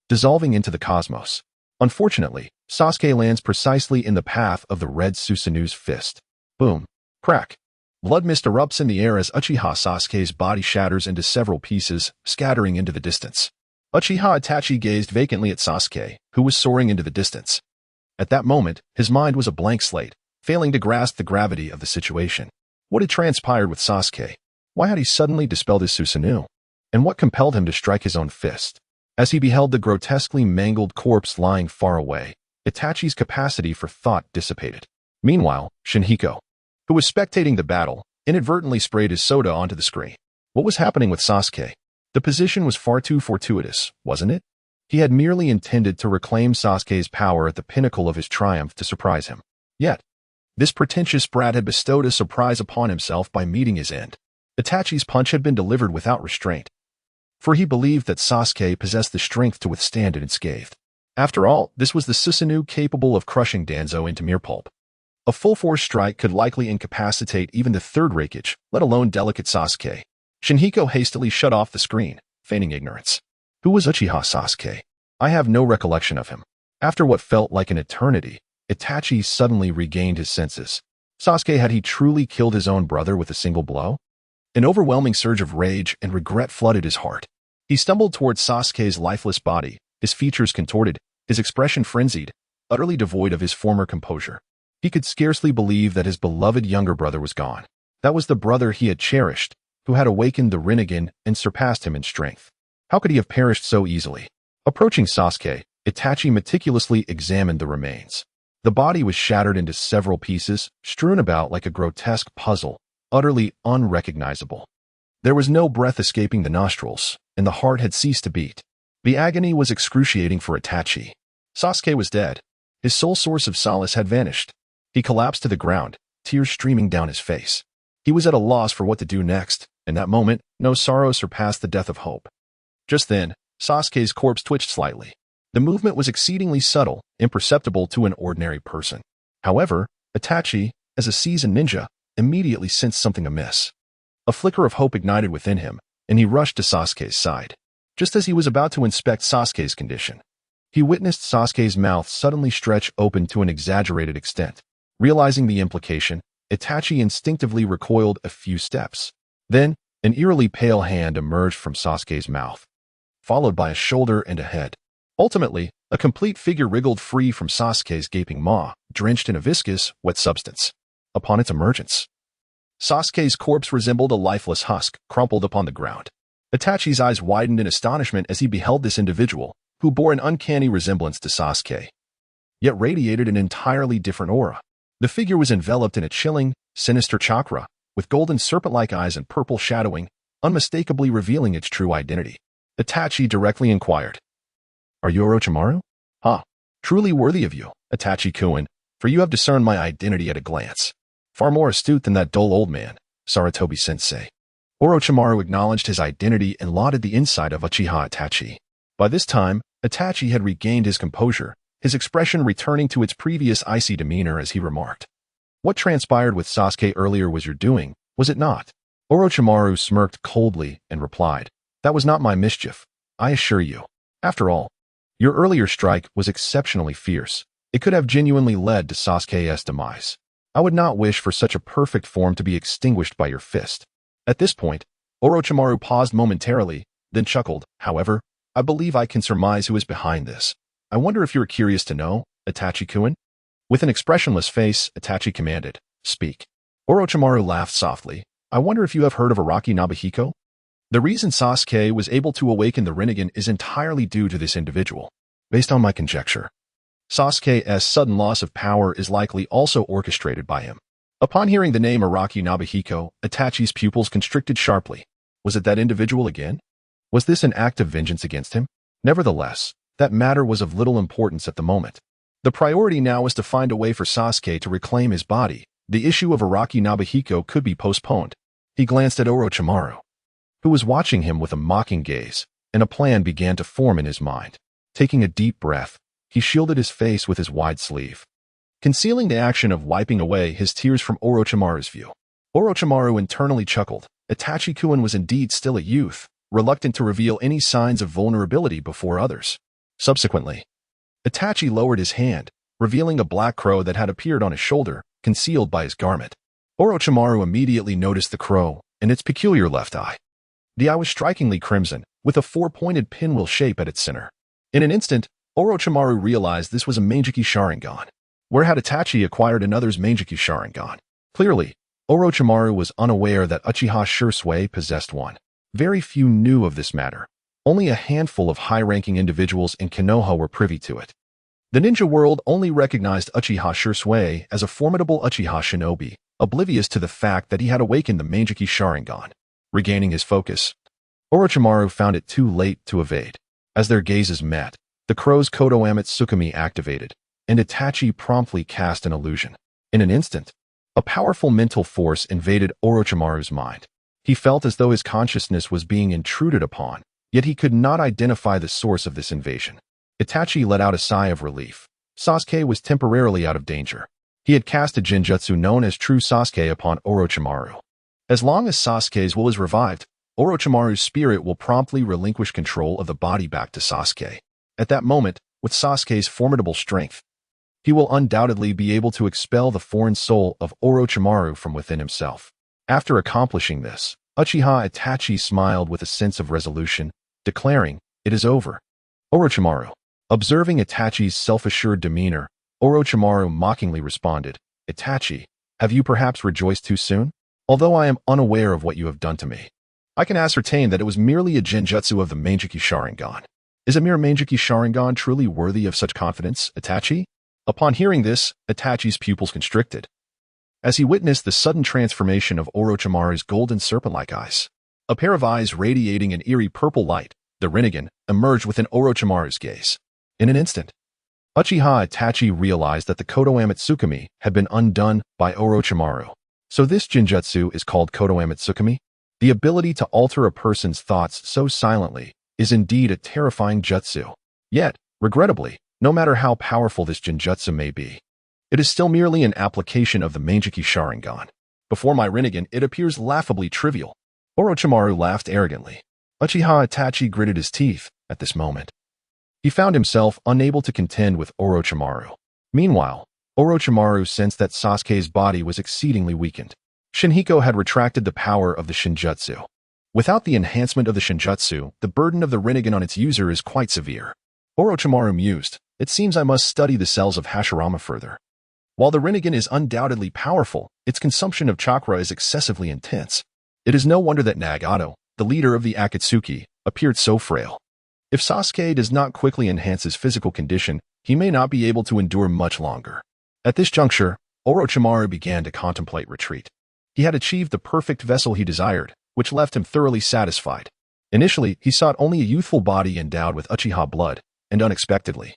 dissolving into the cosmos. Unfortunately, Sasuke lands precisely in the path of the red Susanoo's fist. Boom. Crack. Blood mist erupts in the air as Uchiha Sasuke's body shatters into several pieces, scattering into the distance. Uchiha Itachi gazed vacantly at Sasuke, who was soaring into the distance. At that moment, his mind was a blank slate, failing to grasp the gravity of the situation. What had transpired with Sasuke? Why had he suddenly dispelled his Susanoo? And what compelled him to strike his own fist? As he beheld the grotesquely mangled corpse lying far away, Itachi's capacity for thought dissipated. Meanwhile, Shinhiko, who was spectating the battle, inadvertently sprayed his soda onto the screen. What was happening with Sasuke? The position was far too fortuitous, wasn't it? He had merely intended to reclaim Sasuke's power at the pinnacle of his triumph to surprise him. Yet, this pretentious brat had bestowed a surprise upon himself by meeting his end. Itachi's punch had been delivered without restraint, for he believed that Sasuke possessed the strength to withstand it unscathed. After all, this was the Susanoo capable of crushing Danzo into mere pulp. A full-force strike could likely incapacitate even the third Raikage, let alone delicate Sasuke. Shinhiko hastily shut off the screen, feigning ignorance. Who was Uchiha Sasuke? I have no recollection of him. After what felt like an eternity, Itachi suddenly regained his senses. Sasuke, had he truly killed his own brother with a single blow? An overwhelming surge of rage and regret flooded his heart. He stumbled towards Sasuke's lifeless body, his features contorted, his expression frenzied, utterly devoid of his former composure. He could scarcely believe that his beloved younger brother was gone. That was the brother he had cherished, who had awakened the Rinnegan and surpassed him in strength. How could he have perished so easily? Approaching Sasuke, Itachi meticulously examined the remains. The body was shattered into several pieces, strewn about like a grotesque puzzle, utterly unrecognizable. There was no breath escaping the nostrils, and the heart had ceased to beat. The agony was excruciating for Itachi. Sasuke was dead. His sole source of solace had vanished. He collapsed to the ground, tears streaming down his face. He was at a loss for what to do next. In that moment, no sorrow surpassed the death of hope. Just then, Sasuke's corpse twitched slightly. The movement was exceedingly subtle, imperceptible to an ordinary person. However, Itachi, as a seasoned ninja, immediately sensed something amiss. A flicker of hope ignited within him, and he rushed to Sasuke's side. Just as he was about to inspect Sasuke's condition, he witnessed Sasuke's mouth suddenly stretch open to an exaggerated extent. Realizing the implication, Itachi instinctively recoiled a few steps. Then, an eerily pale hand emerged from Sasuke's mouth, followed by a shoulder and a head. Ultimately, a complete figure wriggled free from Sasuke's gaping maw, drenched in a viscous, wet substance. Upon its emergence, Sasuke's corpse resembled a lifeless husk, crumpled upon the ground. Itachi's eyes widened in astonishment as he beheld this individual, who bore an uncanny resemblance to Sasuke, yet radiated an entirely different aura. The figure was enveloped in a chilling, sinister chakra, with golden serpent-like eyes and purple shadowing, unmistakably revealing its true identity. Itachi directly inquired, "Are you Orochimaru?" "Ah, truly worthy of you, Itachi-kun, for you have discerned my identity at a glance. Far more astute than that dull old man, Sarutobi-sensei." Orochimaru acknowledged his identity and lauded the insight of Uchiha Itachi. By this time, Itachi had regained his composure, his expression returning to its previous icy demeanor as he remarked, "What transpired with Sasuke earlier was your doing, was it not?" Orochimaru smirked coldly and replied, "That was not my mischief, I assure you. After all, your earlier strike was exceptionally fierce. It could have genuinely led to Sasuke's demise. I would not wish for such a perfect form to be extinguished by your fist." At this point, Orochimaru paused momentarily, then chuckled, "However, I believe I can surmise who is behind this. I wonder if you are curious to know, Itachi-kun?" With an expressionless face, Itachi commanded, "Speak." Orochimaru laughed softly. "I wonder if you have heard of Araki Nobuhiko? The reason Sasuke was able to awaken the Rinnegan is entirely due to this individual. Based on my conjecture, Sasuke's sudden loss of power is likely also orchestrated by him." Upon hearing the name Araki Nobuhiko, Itachi's pupils constricted sharply. Was it that individual again? Was this an act of vengeance against him? Nevertheless, that matter was of little importance at the moment. The priority now was to find a way for Sasuke to reclaim his body. The issue of Araki Nobuhiko could be postponed. He glanced at Orochimaru, who was watching him with a mocking gaze, and a plan began to form in his mind. Taking a deep breath, he shielded his face with his wide sleeve, concealing the action of wiping away his tears from Orochimaru's view. Orochimaru internally chuckled. Itachi-kun was indeed still a youth, reluctant to reveal any signs of vulnerability before others. Subsequently, Itachi lowered his hand, revealing a black crow that had appeared on his shoulder, concealed by his garment. Orochimaru immediately noticed the crow and its peculiar left eye. The eye was strikingly crimson, with a four-pointed pinwheel shape at its center. In an instant, Orochimaru realized this was a Mangekyou Sharingan. Where had Itachi acquired another's Mangekyou Sharingan? Clearly, Orochimaru was unaware that Uchiha Shursui possessed one. Very few knew of this matter. Only a handful of high-ranking individuals in Konoha were privy to it. The ninja world only recognized Uchiha Shursui as a formidable Uchiha shinobi, oblivious to the fact that he had awakened the Mangekyou Sharingan. Regaining his focus, Orochimaru found it too late to evade. As their gazes met, the crow's Kodo Amatsukami activated, and Itachi promptly cast an illusion. In an instant, a powerful mental force invaded Orochimaru's mind. He felt as though his consciousness was being intruded upon, yet he could not identify the source of this invasion. Itachi let out a sigh of relief. Sasuke was temporarily out of danger. He had cast a genjutsu known as True Sasuke upon Orochimaru. As long as Sasuke's will is revived, Orochimaru's spirit will promptly relinquish control of the body back to Sasuke. At that moment, with Sasuke's formidable strength, he will undoubtedly be able to expel the foreign soul of Orochimaru from within himself. After accomplishing this, Uchiha Itachi smiled with a sense of resolution, declaring, "It is over." Orochimaru. Observing Itachi's self-assured demeanor, Orochimaru mockingly responded, "Itachi, have you perhaps rejoiced too soon? Although I am unaware of what you have done to me, I can ascertain that it was merely a genjutsu of the Mangekyou Sharingan. Is a mere Mangekyou Sharingan truly worthy of such confidence, Itachi?" Upon hearing this, Itachi's pupils constricted, as he witnessed the sudden transformation of Orochimaru's golden serpent-like eyes. A pair of eyes radiating an eerie purple light, the Rinnegan, emerged within Orochimaru's gaze. In an instant, Uchiha Itachi realized that the Kodo Amatsukami had been undone by Orochimaru. So this genjutsu is called Kodo Amatsukami? The ability to alter a person's thoughts so silently is indeed a terrifying jutsu. Yet, regrettably, no matter how powerful this genjutsu may be, it is still merely an application of the Mangekyou Sharingan. Before my Rinnegan, it appears laughably trivial. Orochimaru laughed arrogantly. Uchiha Itachi gritted his teeth at this moment. He found himself unable to contend with Orochimaru. Meanwhile, Orochimaru sensed that Sasuke's body was exceedingly weakened. Shinhiko had retracted the power of the Shinjutsu. Without the enhancement of the Shinjutsu, the burden of the Rinnegan on its user is quite severe. Orochimaru mused, "It seems I must study the cells of Hashirama further." While the Rinnegan is undoubtedly powerful, its consumption of chakra is excessively intense. It is no wonder that Nagato, the leader of the Akatsuki, appeared so frail. If Sasuke does not quickly enhance his physical condition, he may not be able to endure much longer. At this juncture, Orochimaru began to contemplate retreat. He had achieved the perfect vessel he desired, which left him thoroughly satisfied. Initially, he sought only a youthful body endowed with Uchiha blood, and unexpectedly,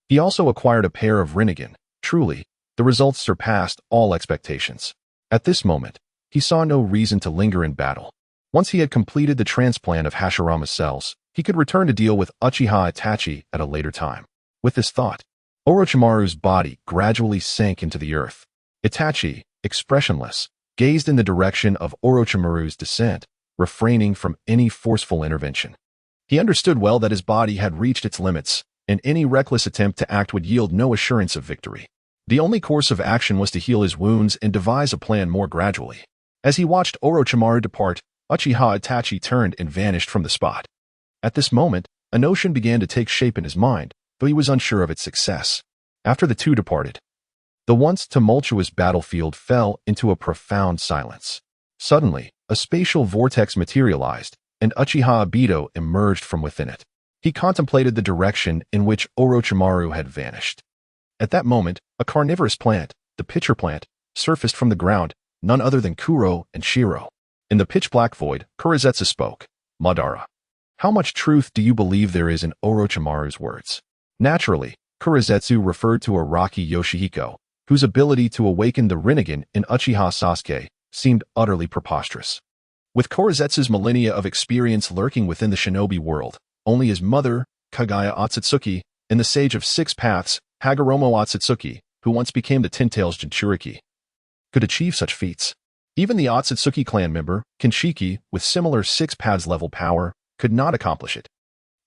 he also acquired a pair of Rinnegan. Truly, the results surpassed all expectations. At this moment, he saw no reason to linger in battle. Once he had completed the transplant of Hashirama's cells, he could return to deal with Uchiha Itachi at a later time. With this thought, Orochimaru's body gradually sank into the earth. Itachi, expressionless, gazed in the direction of Orochimaru's descent, refraining from any forceful intervention. He understood well that his body had reached its limits, and any reckless attempt to act would yield no assurance of victory. The only course of action was to heal his wounds and devise a plan more gradually. As he watched Orochimaru depart, Uchiha Itachi turned and vanished from the spot. At this moment, a notion began to take shape in his mind, though he was unsure of its success. After the two departed, the once tumultuous battlefield fell into a profound silence. Suddenly, a spatial vortex materialized, and Uchiha Obito emerged from within it. He contemplated the direction in which Orochimaru had vanished. At that moment, a carnivorous plant, the pitcher plant, surfaced from the ground, none other than Kuro and Shiro. In the pitch-black void, Kurizetsu spoke. "Madara, how much truth do you believe there is in Orochimaru's words?" Naturally, Kurozetsu referred to Araki Yoshihiko, whose ability to awaken the Rinnegan in Uchiha Sasuke seemed utterly preposterous. With Kurozetsu's millennia of experience lurking within the shinobi world, only his mother, Kagaya Otsutsuki, and the Sage of Six Paths, Hagoromo Otsutsuki, who once became the Ten-Tails Jinchuriki, could achieve such feats. Even the Otsutsuki clan member, Kinshiki, with similar Six Paths level power, could not accomplish it.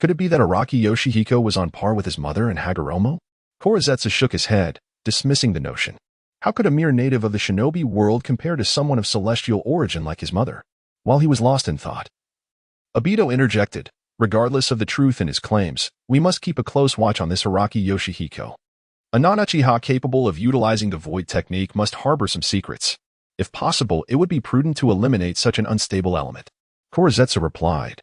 Could it be that Araki Yoshihiko was on par with his mother and Hagoromo? Kurozetsu shook his head, dismissing the notion. How could a mere native of the shinobi world compare to someone of celestial origin like his mother? While he was lost in thought, Obito interjected, regardless of the truth in his claims, we must keep a close watch on this Araki Yoshihiko. A non-Uchiha capable of utilizing the void technique must harbor some secrets. If possible, it would be prudent to eliminate such an unstable element. Kurozetsu replied.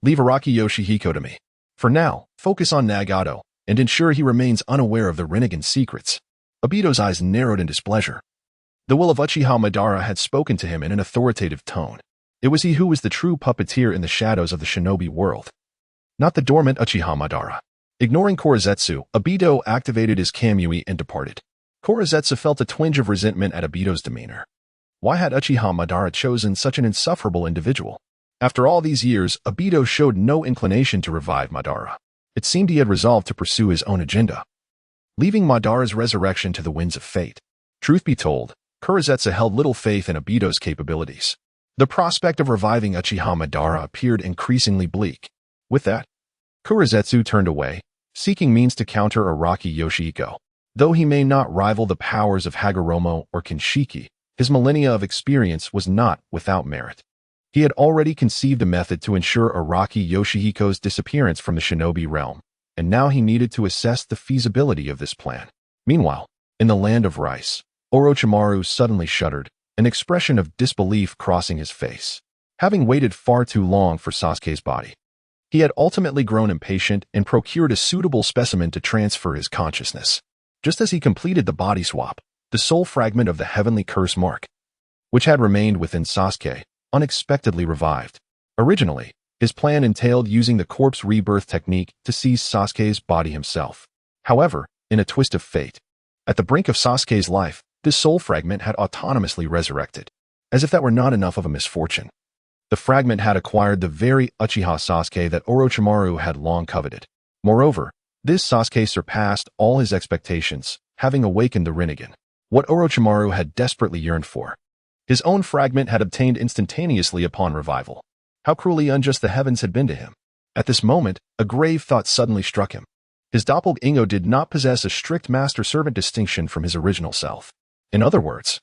Leave Araki Yoshihiko to me. For now, focus on Nagato, and ensure he remains unaware of the Rinnegan's secrets. Obito's eyes narrowed in displeasure. The will of Uchiha Madara had spoken to him in an authoritative tone. It was he who was the true puppeteer in the shadows of the shinobi world, not the dormant Uchiha Madara. Ignoring Kurozetsu, Obito activated his Kamui and departed. Kurozetsu felt a twinge of resentment at Obito's demeanor. Why had Uchiha Madara chosen such an insufferable individual? After all these years, Obito showed no inclination to revive Madara. It seemed he had resolved to pursue his own agenda, leaving Madara's resurrection to the winds of fate. Truth be told, Kurozetsu held little faith in Obito's capabilities. The prospect of reviving Uchiha Madara appeared increasingly bleak. With that, Kurozetsu turned away, seeking means to counter Araki Yoshihiko. Though he may not rival the powers of Hagoromo or Kinshiki, his millennia of experience was not without merit. He had already conceived a method to ensure Araki Yoshihiko's disappearance from the shinobi realm, and now he needed to assess the feasibility of this plan. Meanwhile, in the land of rice, Orochimaru suddenly shuddered, an expression of disbelief crossing his face. Having waited far too long for Sasuke's body, he had ultimately grown impatient and procured a suitable specimen to transfer his consciousness. Just as he completed the body swap, the soul fragment of the heavenly curse mark, which had remained within Sasuke, unexpectedly revived. Originally, his plan entailed using the corpse rebirth technique to seize Sasuke's body himself. However, in a twist of fate, at the brink of Sasuke's life, this soul fragment had autonomously resurrected. As if that were not enough of a misfortune, the fragment had acquired the very Uchiha Sasuke that Orochimaru had long coveted. Moreover, this Sasuke surpassed all his expectations, having awakened the Rinnegan, what Orochimaru had desperately yearned for. His own fragment had obtained instantaneously upon revival. How cruelly unjust the heavens had been to him. At this moment, a grave thought suddenly struck him. His doppelganger did not possess a strict master-servant distinction from his original self. In other words,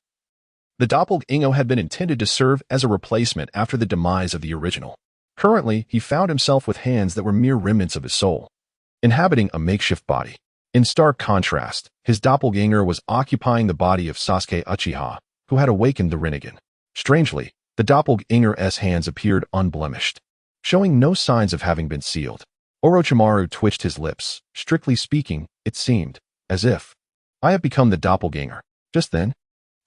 the doppelganger had been intended to serve as a replacement after the demise of the original. Currently, he found himself with hands that were mere remnants of his soul, inhabiting a makeshift body. In stark contrast, his doppelganger was occupying the body of Sasuke Uchiha, who had awakened the Rinnegan. Strangely, the doppelganger's hands appeared unblemished, showing no signs of having been sealed. Orochimaru twitched his lips. Strictly speaking, it seemed as if I have become the doppelganger. Just then,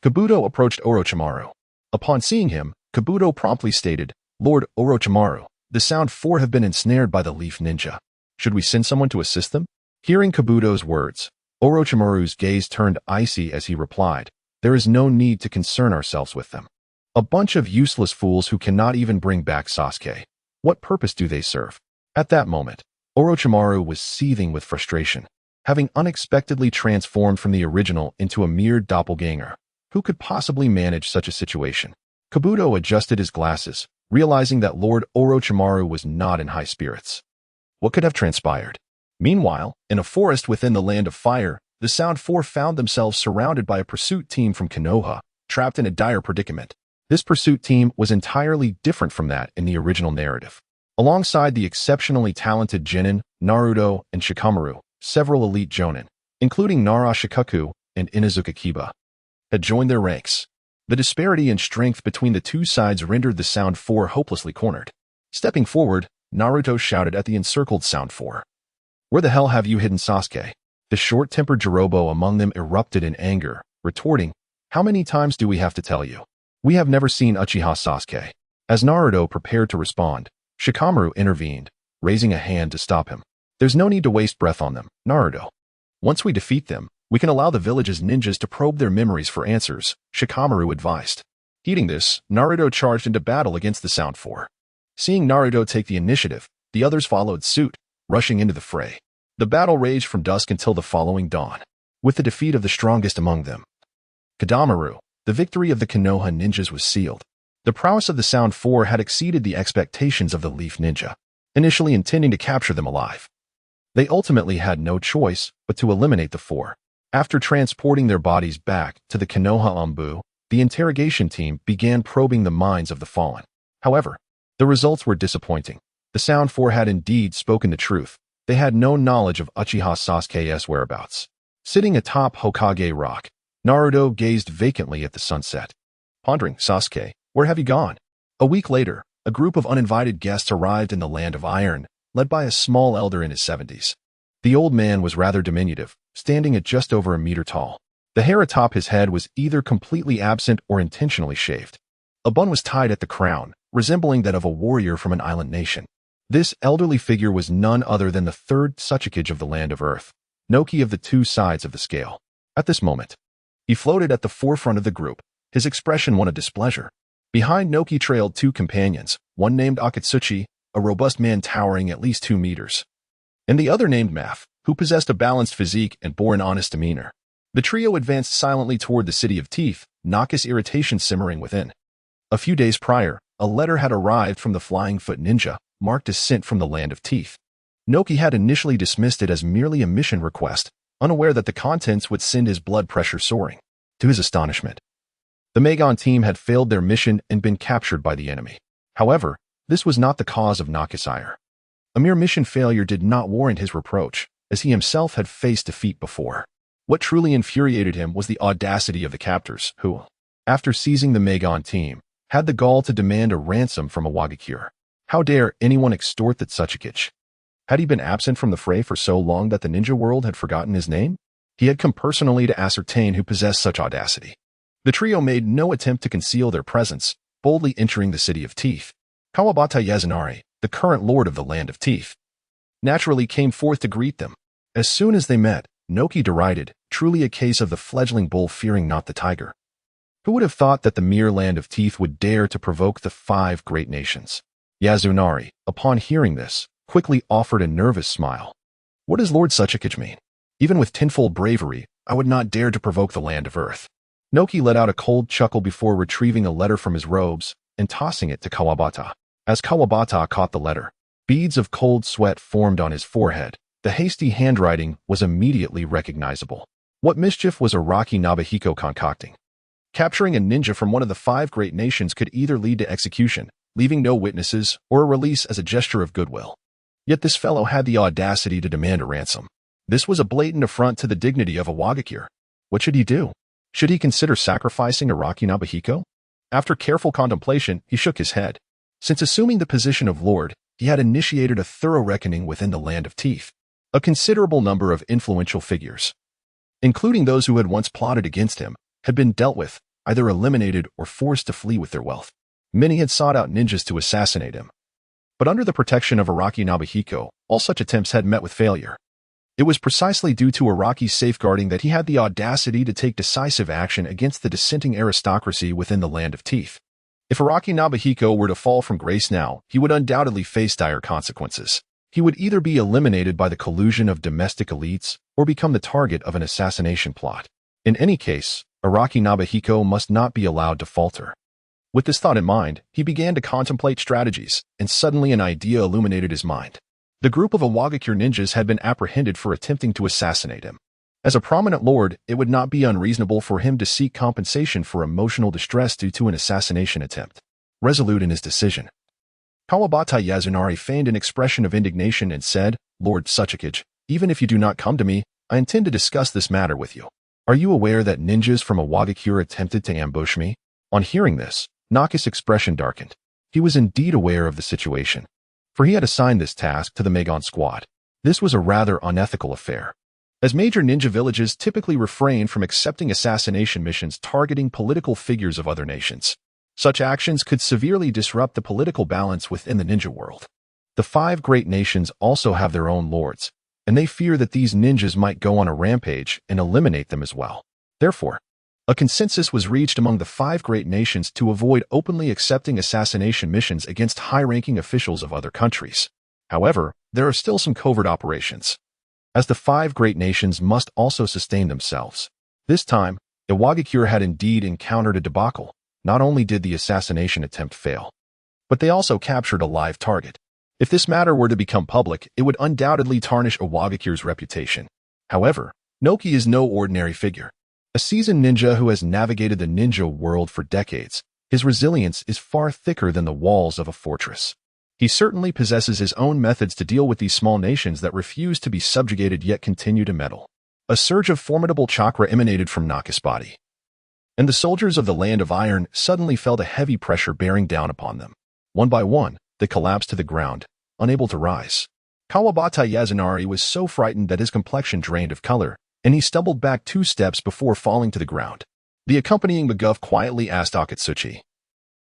Kabuto approached Orochimaru. Upon seeing him, Kabuto promptly stated, Lord Orochimaru, the Sound Four have been ensnared by the Leaf Ninja. Should we send someone to assist them? Hearing Kabuto's words, Orochimaru's gaze turned icy as he replied, there is no need to concern ourselves with them. A bunch of useless fools who cannot even bring back Sasuke. What purpose do they serve? At that moment, Orochimaru was seething with frustration, having unexpectedly transformed from the original into a mere doppelganger. Who could possibly manage such a situation? Kabuto adjusted his glasses, realizing that Lord Orochimaru was not in high spirits. What could have transpired? Meanwhile, in a forest within the Land of Fire, the Sound Four found themselves surrounded by a pursuit team from Konoha, trapped in a dire predicament. This pursuit team was entirely different from that in the original narrative. Alongside the exceptionally talented Chunin, Naruto, and Shikamaru, several elite jonin, including Nara Shukaku and Inuzuka Kiba, had joined their ranks. The disparity in strength between the two sides rendered the Sound Four hopelessly cornered. Stepping forward, Naruto shouted at the encircled Sound Four. Where the hell have you hidden Sasuke? The short-tempered Jirobo among them erupted in anger, retorting, how many times do we have to tell you? We have never seen Uchiha Sasuke. As Naruto prepared to respond, Shikamaru intervened, raising a hand to stop him. There's no need to waste breath on them, Naruto. Once we defeat them, we can allow the village's ninjas to probe their memories for answers, Shikamaru advised. Heeding this, Naruto charged into battle against the Sound Four. Seeing Naruto take the initiative, the others followed suit, rushing into the fray. The battle raged from dusk until the following dawn, with the defeat of the strongest among them. Kadamaru, the victory of the Konoha ninjas was sealed. The prowess of the Sound Four had exceeded the expectations of the Leaf Ninja, initially intending to capture them alive. They ultimately had no choice but to eliminate the four. After transporting their bodies back to the Konoha Anbu, the interrogation team began probing the minds of the fallen. However, the results were disappointing. The Sound Four had indeed spoken the truth. They had no knowledge of Uchiha Sasuke's whereabouts. Sitting atop Hokage Rock, Naruto gazed vacantly at the sunset. Pondering, Sasuke, where have you gone? A week later, a group of uninvited guests arrived in the Land of Iron, led by a small elder in his 70s. The old man was rather diminutive, standing at just over a meter tall. The hair atop his head was either completely absent or intentionally shaved. A bun was tied at the crown, resembling that of a warrior from an island nation. This elderly figure was none other than the third Tsuchikage of the Land of Earth, Noki of the two sides of the scale. At this moment, he floated at the forefront of the group, his expression one of displeasure. Behind Noki trailed two companions, one named Akatsuchi, a robust man towering at least 2 meters, and the other named Maf, who possessed a balanced physique and bore an honest demeanor. The trio advanced silently toward the city of Teeth, Naka's irritation simmering within. A few days prior, a letter had arrived from the Flying Foot Ninja, marked as sent from the Land of Teeth. Noki had initially dismissed it as merely a mission request, unaware that the contents would send his blood pressure soaring. To his astonishment, the Magon team had failed their mission and been captured by the enemy. However, this was not the cause of Naka's ire. A mere mission failure did not warrant his reproach, as he himself had faced defeat before. What truly infuriated him was the audacity of the captors, who, after seizing the Magon team, had the gall to demand a ransom from a Wagakure. How dare anyone extort the Tsuchikage? Had he been absent from the fray for so long that the ninja world had forgotten his name? He had come personally to ascertain who possessed such audacity. The trio made no attempt to conceal their presence, boldly entering the city of Teeth. Kawabata Yasunari, the current lord of the Land of Teeth, naturally came forth to greet them. As soon as they met, Noki derided, truly a case of the fledgling bull fearing not the tiger. Who would have thought that the mere Land of Teeth would dare to provoke the 5 great nations? Yasunari, upon hearing this, quickly offered a nervous smile. What does Lord Tsuchikage mean? Even with tenfold bravery, I would not dare to provoke the Land of Earth. Noki let out a cold chuckle before retrieving a letter from his robes and tossing it to Kawabata. As Kawabata caught the letter, beads of cold sweat formed on his forehead. The hasty handwriting was immediately recognizable. What mischief was Araki Nobuhiko concocting? Capturing a ninja from one of the 5 great nations could either lead to execution, leaving no witnesses, or a release as a gesture of goodwill. Yet this fellow had the audacity to demand a ransom. This was a blatant affront to the dignity of a Wagakure. What should he do? Should he consider sacrificing Araki Nobuhiko? After careful contemplation, he shook his head. Since assuming the position of lord, he had initiated a thorough reckoning within the Land of Teeth. A considerable number of influential figures, including those who had once plotted against him, had been dealt with, either eliminated or forced to flee with their wealth. Many had sought out ninjas to assassinate him. But under the protection of Araki Nobuhiko, all such attempts had met with failure. It was precisely due to Araki's safeguarding that he had the audacity to take decisive action against the dissenting aristocracy within the Land of Teeth. If Araki Nobuhiko were to fall from grace now, he would undoubtedly face dire consequences. He would either be eliminated by the collusion of domestic elites or become the target of an assassination plot. In any case, Araki Nobuhiko must not be allowed to falter. With this thought in mind, he began to contemplate strategies, and suddenly an idea illuminated his mind. The group of Awagakure ninjas had been apprehended for attempting to assassinate him. As a prominent lord, it would not be unreasonable for him to seek compensation for emotional distress due to an assassination attempt. Resolute in his decision, Kawabata Yasunari feigned an expression of indignation and said, Lord Tsuchikage, even if you do not come to me, I intend to discuss this matter with you. Are you aware that ninjas from Awagakure attempted to ambush me? On hearing this, Naka's expression darkened. He was indeed aware of the situation, for he had assigned this task to the Magon squad. This was a rather unethical affair, as major ninja villages typically refrain from accepting assassination missions targeting political figures of other nations. Such actions could severely disrupt the political balance within the ninja world. The 5 great nations also have their own lords, and they fear that these ninjas might go on a rampage and eliminate them as well. Therefore, a consensus was reached among the 5 great nations to avoid openly accepting assassination missions against high-ranking officials of other countries. However, there are still some covert operations, as the 5 great nations must also sustain themselves. This time, Iwagakure had indeed encountered a debacle. Not only did the assassination attempt fail, but they also captured a live target. If this matter were to become public, it would undoubtedly tarnish Iwagakure's reputation. However, Noki is no ordinary figure. A seasoned ninja who has navigated the ninja world for decades, his resilience is far thicker than the walls of a fortress. He certainly possesses his own methods to deal with these small nations that refuse to be subjugated yet continue to meddle. A surge of formidable chakra emanated from Naka's body, and the soldiers of the Land of Iron suddenly felt a heavy pressure bearing down upon them. One by one, they collapsed to the ground, unable to rise. Kawabata Yasunari was so frightened that his complexion drained of color, and he stumbled back 2 steps before falling to the ground. The accompanying McGuff quietly asked Akatsuchi,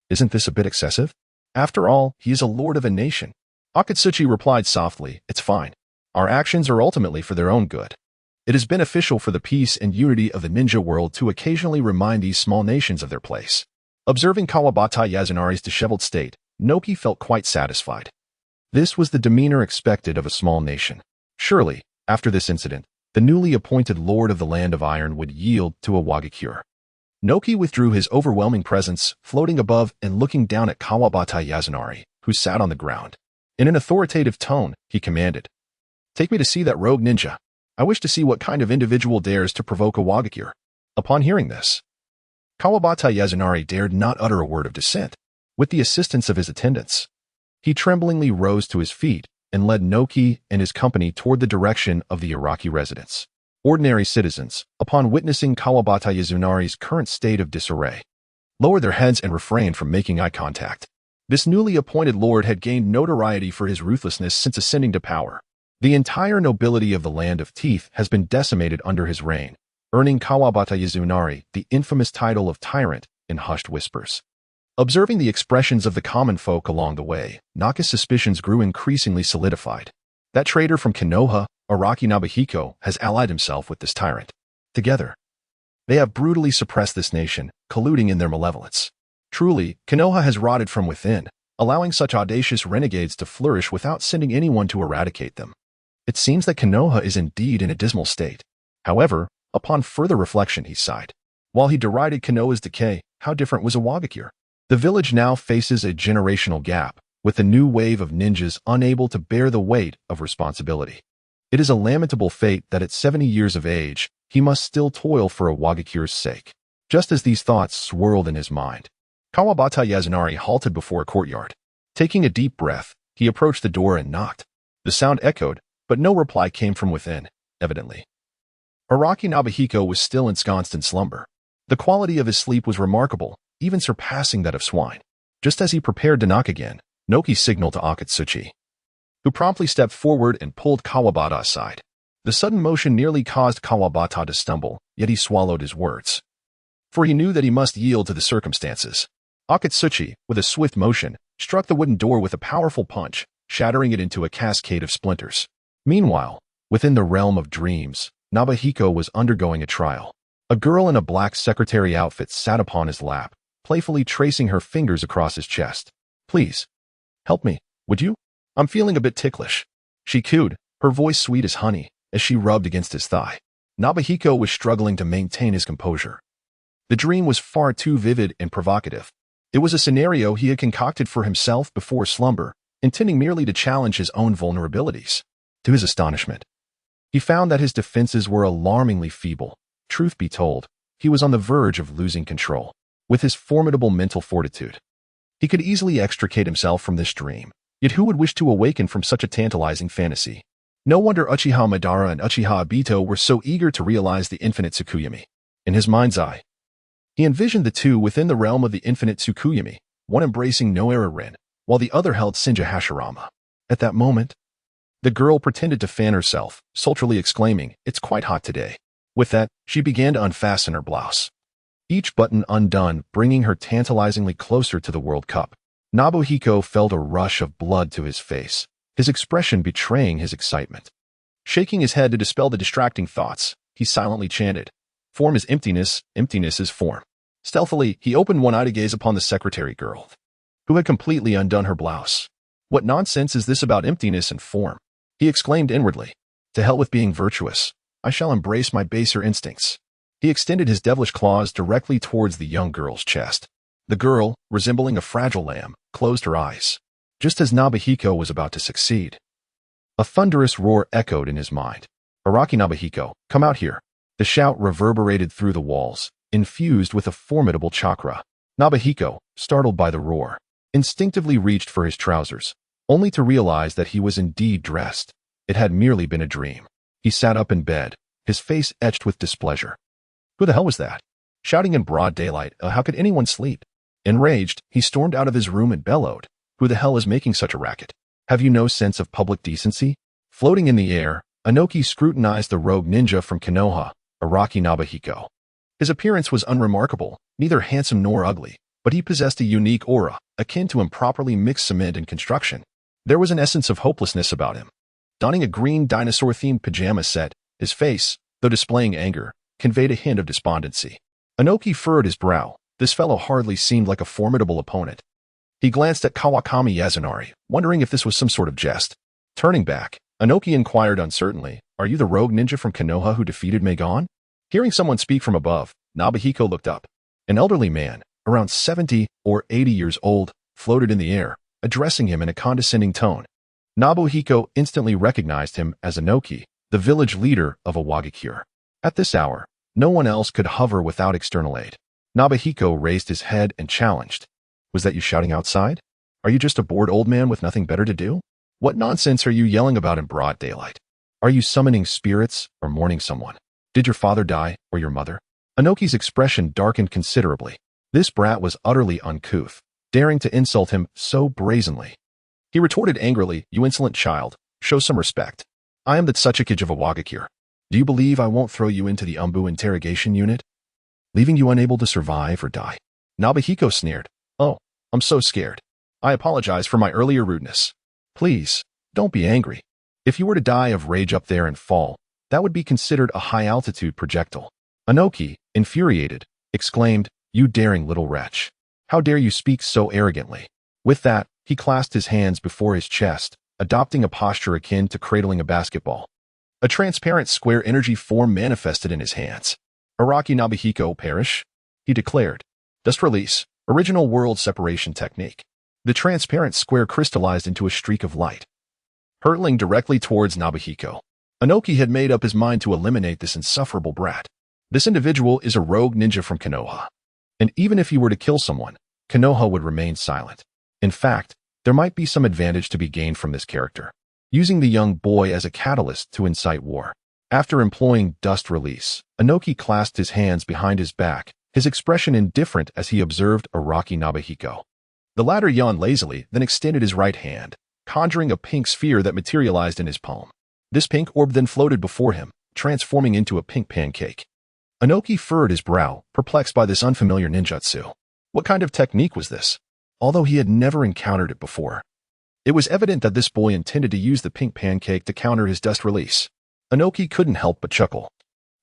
"Isn't this a bit excessive? After all, he is a lord of a nation." Akatsuchi replied softly, "It's fine. Our actions are ultimately for their own good. It is beneficial for the peace and unity of the ninja world to occasionally remind these small nations of their place." Observing Kawabata Yasunari's disheveled state, Noki felt quite satisfied. This was the demeanor expected of a small nation. Surely, after this incident, the newly appointed Lord of the Land of Iron would yield to Iwagakure. Noki withdrew his overwhelming presence, floating above and looking down at Kawabata Yasunari, who sat on the ground. In an authoritative tone, he commanded, "Take me to see that rogue ninja. I wish to see what kind of individual dares to provoke Iwagakure." Upon hearing this, Kawabata Yasunari dared not utter a word of dissent. With the assistance of his attendants, he tremblingly rose to his feet and led Noki and his company toward the direction of the Araki residence. Ordinary citizens, upon witnessing Kawabata Yasunari's current state of disarray, lowered their heads and refrained from making eye contact. This newly appointed lord had gained notoriety for his ruthlessness since ascending to power. The entire nobility of the Land of Teeth has been decimated under his reign, earning Kawabata Yasunari the infamous title of tyrant in hushed whispers. Observing the expressions of the common folk along the way, Naka's suspicions grew increasingly solidified. That traitor from Konoha, Araki Nobuhiko, has allied himself with this tyrant. Together, they have brutally suppressed this nation, colluding in their malevolence. Truly, Konoha has rotted from within, allowing such audacious renegades to flourish without sending anyone to eradicate them. It seems that Konoha is indeed in a dismal state. However, upon further reflection, he sighed. While he derided Konoha's decay, how different was Iwagakure? The village now faces a generational gap, with a new wave of ninjas unable to bear the weight of responsibility. It is a lamentable fate that at 70 years of age, he must still toil for Iwagakure's sake. Just as these thoughts swirled in his mind, Kawabata Yasunari halted before a courtyard. Taking a deep breath, he approached the door and knocked. The sound echoed, but no reply came from within, evidently. Araki Nobuhiko was still ensconced in slumber. The quality of his sleep was remarkable, even surpassing that of swine. Just as he prepared to knock again, Noki signaled to Akatsuchi, who promptly stepped forward and pulled Kawabata aside. The sudden motion nearly caused Kawabata to stumble, yet he swallowed his words, for he knew that he must yield to the circumstances. Akatsuchi, with a swift motion, struck the wooden door with a powerful punch, shattering it into a cascade of splinters. Meanwhile, within the realm of dreams, Nobuhiko was undergoing a trial. A girl in a black secretary outfit sat upon his lap, playfully tracing her fingers across his chest. "Please, help me, would you? I'm feeling a bit ticklish," she cooed, her voice sweet as honey, as she rubbed against his thigh. Nobuhiko was struggling to maintain his composure. The dream was far too vivid and provocative. It was a scenario he had concocted for himself before slumber, intending merely to challenge his own vulnerabilities. To his astonishment, he found that his defenses were alarmingly feeble. Truth be told, he was on the verge of losing control. With his formidable mental fortitude, he could easily extricate himself from this dream. Yet who would wish to awaken from such a tantalizing fantasy? No wonder Uchiha Madara and Uchiha Obito were so eager to realize the infinite Tsukuyomi. In his mind's eye, he envisioned the two within the realm of the infinite Tsukuyomi, one embracing Noera Rin, while the other held Shinja Hashirama. At that moment, the girl pretended to fan herself, sultrily exclaiming, "It's quite hot today." With that, she began to unfasten her blouse, each button undone, bringing her tantalizingly closer to the World Cup. Nobuhiko felt a rush of blood to his face, his expression betraying his excitement. Shaking his head to dispel the distracting thoughts, he silently chanted, "Form is emptiness, emptiness is form." Stealthily, he opened one eye to gaze upon the secretary girl, who had completely undone her blouse. "What nonsense is this about emptiness and form?" he exclaimed inwardly. "To hell with being virtuous. I shall embrace my baser instincts." He extended his devilish claws directly towards the young girl's chest. The girl, resembling a fragile lamb, closed her eyes, just as Nobuhiko was about to succeed. A thunderous roar echoed in his mind. "Araki Nobuhiko, come out here." The shout reverberated through the walls, infused with a formidable chakra. Nobuhiko, startled by the roar, instinctively reached for his trousers, only to realize that he was indeed dressed. It had merely been a dream. He sat up in bed, his face etched with displeasure. Who the hell was that? Shouting in broad daylight, how could anyone sleep? Enraged, he stormed out of his room and bellowed, "Who the hell is making such a racket? Have you no sense of public decency?" Floating in the air, Inoki scrutinized the rogue ninja from Konoha, Araki Nobuhiko. His appearance was unremarkable, neither handsome nor ugly, but he possessed a unique aura, akin to improperly mixed cement and construction. There was an essence of hopelessness about him. Donning a green dinosaur-themed pajama set, his face, though displaying anger, conveyed a hint of despondency. Inoki furrowed his brow. This fellow hardly seemed like a formidable opponent. He glanced at Kawakami Yasunari, wondering if this was some sort of jest. Turning back, Inoki inquired uncertainly, "Are you the rogue ninja from Konoha who defeated Megon?" Hearing someone speak from above, Nobuhiko looked up. An elderly man, around 70 or 80 years old, floated in the air, addressing him in a condescending tone. Nobuhiko instantly recognized him as Inoki, the village leader of Awagakure. At this hour, no one else could hover without external aid. Nobuhiko raised his head and challenged, "Was that you shouting outside? Are you just a bored old man with nothing better to do? What nonsense are you yelling about in broad daylight? Are you summoning spirits or mourning someone? Did your father die, or your mother?" Inoki's expression darkened considerably. This brat was utterly uncouth, daring to insult him so brazenly. He retorted angrily, "You insolent child, show some respect. I am the Tsuchikage of Awagakure. Do you believe I won't throw you into the Umbu interrogation unit, leaving you unable to survive or die?" Nobuhiko sneered, "Oh, I'm so scared. I apologize for my earlier rudeness. Please, don't be angry. If you were to die of rage up there and fall, that would be considered a high-altitude projectile." Inoki, infuriated, exclaimed, "You daring little wretch. How dare you speak so arrogantly?" With that, he clasped his hands before his chest, adopting a posture akin to cradling a basketball. A transparent square energy form manifested in his hands. "Araki Nobuhiko, perish," he declared. "Dust release, original world separation technique." The transparent square crystallized into a streak of light, hurtling directly towards Nobuhiko. Inoki had made up his mind to eliminate this insufferable brat. This individual is a rogue ninja from Konoha. And even if he were to kill someone, Konoha would remain silent. In fact, there might be some advantage to be gained from this character, using the young boy as a catalyst to incite war. After employing dust release, Inoki clasped his hands behind his back, his expression indifferent as he observed Araki Nobuhiko. The latter yawned lazily, then extended his right hand, conjuring a pink sphere that materialized in his palm. This pink orb then floated before him, transforming into a pink pancake. Inoki furrowed his brow, perplexed by this unfamiliar ninjutsu. What kind of technique was this? Although he had never encountered it before, it was evident that this boy intended to use the pink pancake to counter his dust release. Inoki couldn't help but chuckle.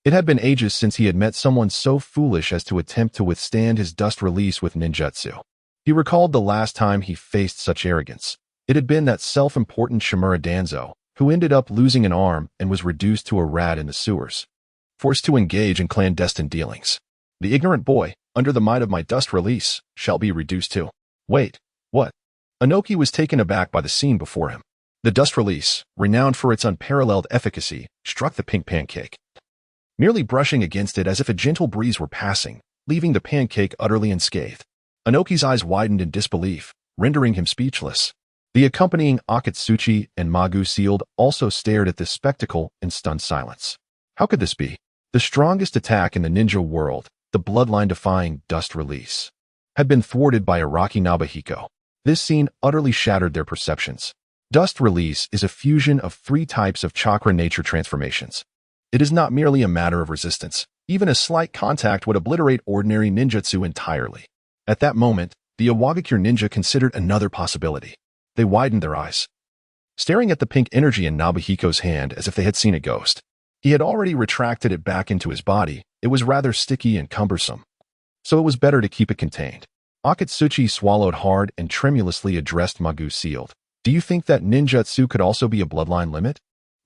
It had been ages since he had met someone so foolish as to attempt to withstand his dust release with ninjutsu. He recalled the last time he faced such arrogance. It had been that self-important Shimura Danzo, who ended up losing an arm and was reduced to a rat in the sewers, forced to engage in clandestine dealings. The ignorant boy, under the might of my dust release, shall be reduced to... Wait, what? Inoki was taken aback by the scene before him. The dust release, renowned for its unparalleled efficacy, struck the pink pancake, merely brushing against it as if a gentle breeze were passing, leaving the pancake utterly unscathed. Inoki's eyes widened in disbelief, rendering him speechless. The accompanying Akatsuchi and Magu sealed also stared at this spectacle in stunned silence. How could this be? The strongest attack in the ninja world, the bloodline-defying dust release, had been thwarted by Araki Nobuhiko. This scene utterly shattered their perceptions. Dust release is a fusion of 3 types of chakra nature transformations. It is not merely a matter of resistance. Even a slight contact would obliterate ordinary ninjutsu entirely. At that moment, the Awagakure ninja considered another possibility. They widened their eyes, staring at the pink energy in Nobuhiko's hand as if they had seen a ghost. He had already retracted it back into his body. It was rather sticky and cumbersome, so it was better to keep it contained. Akatsuchi swallowed hard and tremulously addressed Magu Sealed. Do you think that ninjutsu could also be a bloodline limit?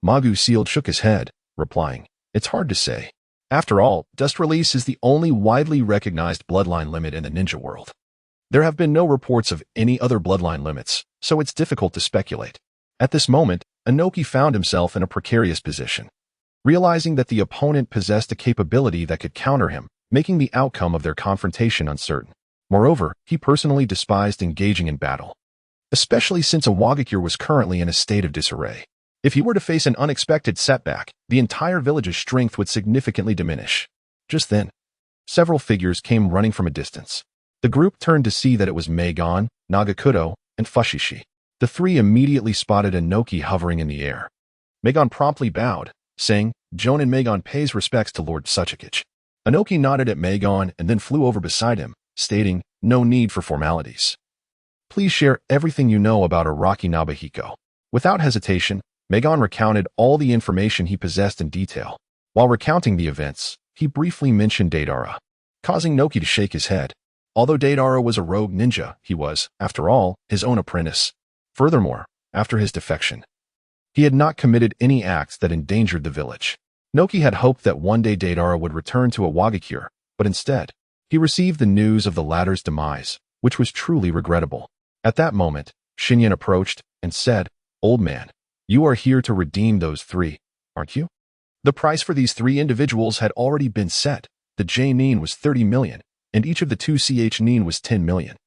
Magu Sealed shook his head, replying, it's hard to say. After all, Dust Release is the only widely recognized bloodline limit in the ninja world. There have been no reports of any other bloodline limits, so it's difficult to speculate. At this moment, Inoki found himself in a precarious position, realizing that the opponent possessed a capability that could counter him, making the outcome of their confrontation uncertain. Moreover, he personally despised engaging in battle, especially since a Wagakure was currently in a state of disarray. If he were to face an unexpected setback, the entire village's strength would significantly diminish. Just then, several figures came running from a distance. The group turned to see that it was Meigan, Nagakudo, and Fushishi. The three immediately spotted Inoki hovering in the air. Meigan promptly bowed, saying, Jonin Meigan pays respects to Lord Sasuke. Inoki nodded at Meigan and then flew over beside him, stating, no need for formalities. Please share everything you know about Araki Nobuhiko. Without hesitation, Meigan recounted all the information he possessed in detail. While recounting the events, he briefly mentioned Deidara, causing Noki to shake his head. Although Deidara was a rogue ninja, he was, after all, his own apprentice. Furthermore, after his defection, he had not committed any acts that endangered the village. Noki had hoped that one day Deidara would return to a Wagakure, but instead, he received the news of the latter's demise, which was truly regrettable. At that moment, Shinyan approached and said, Old man, you are here to redeem those three, aren't you? The price for these three individuals had already been set. The J Nin was 30 million, and each of the two CH Nin was 10 million.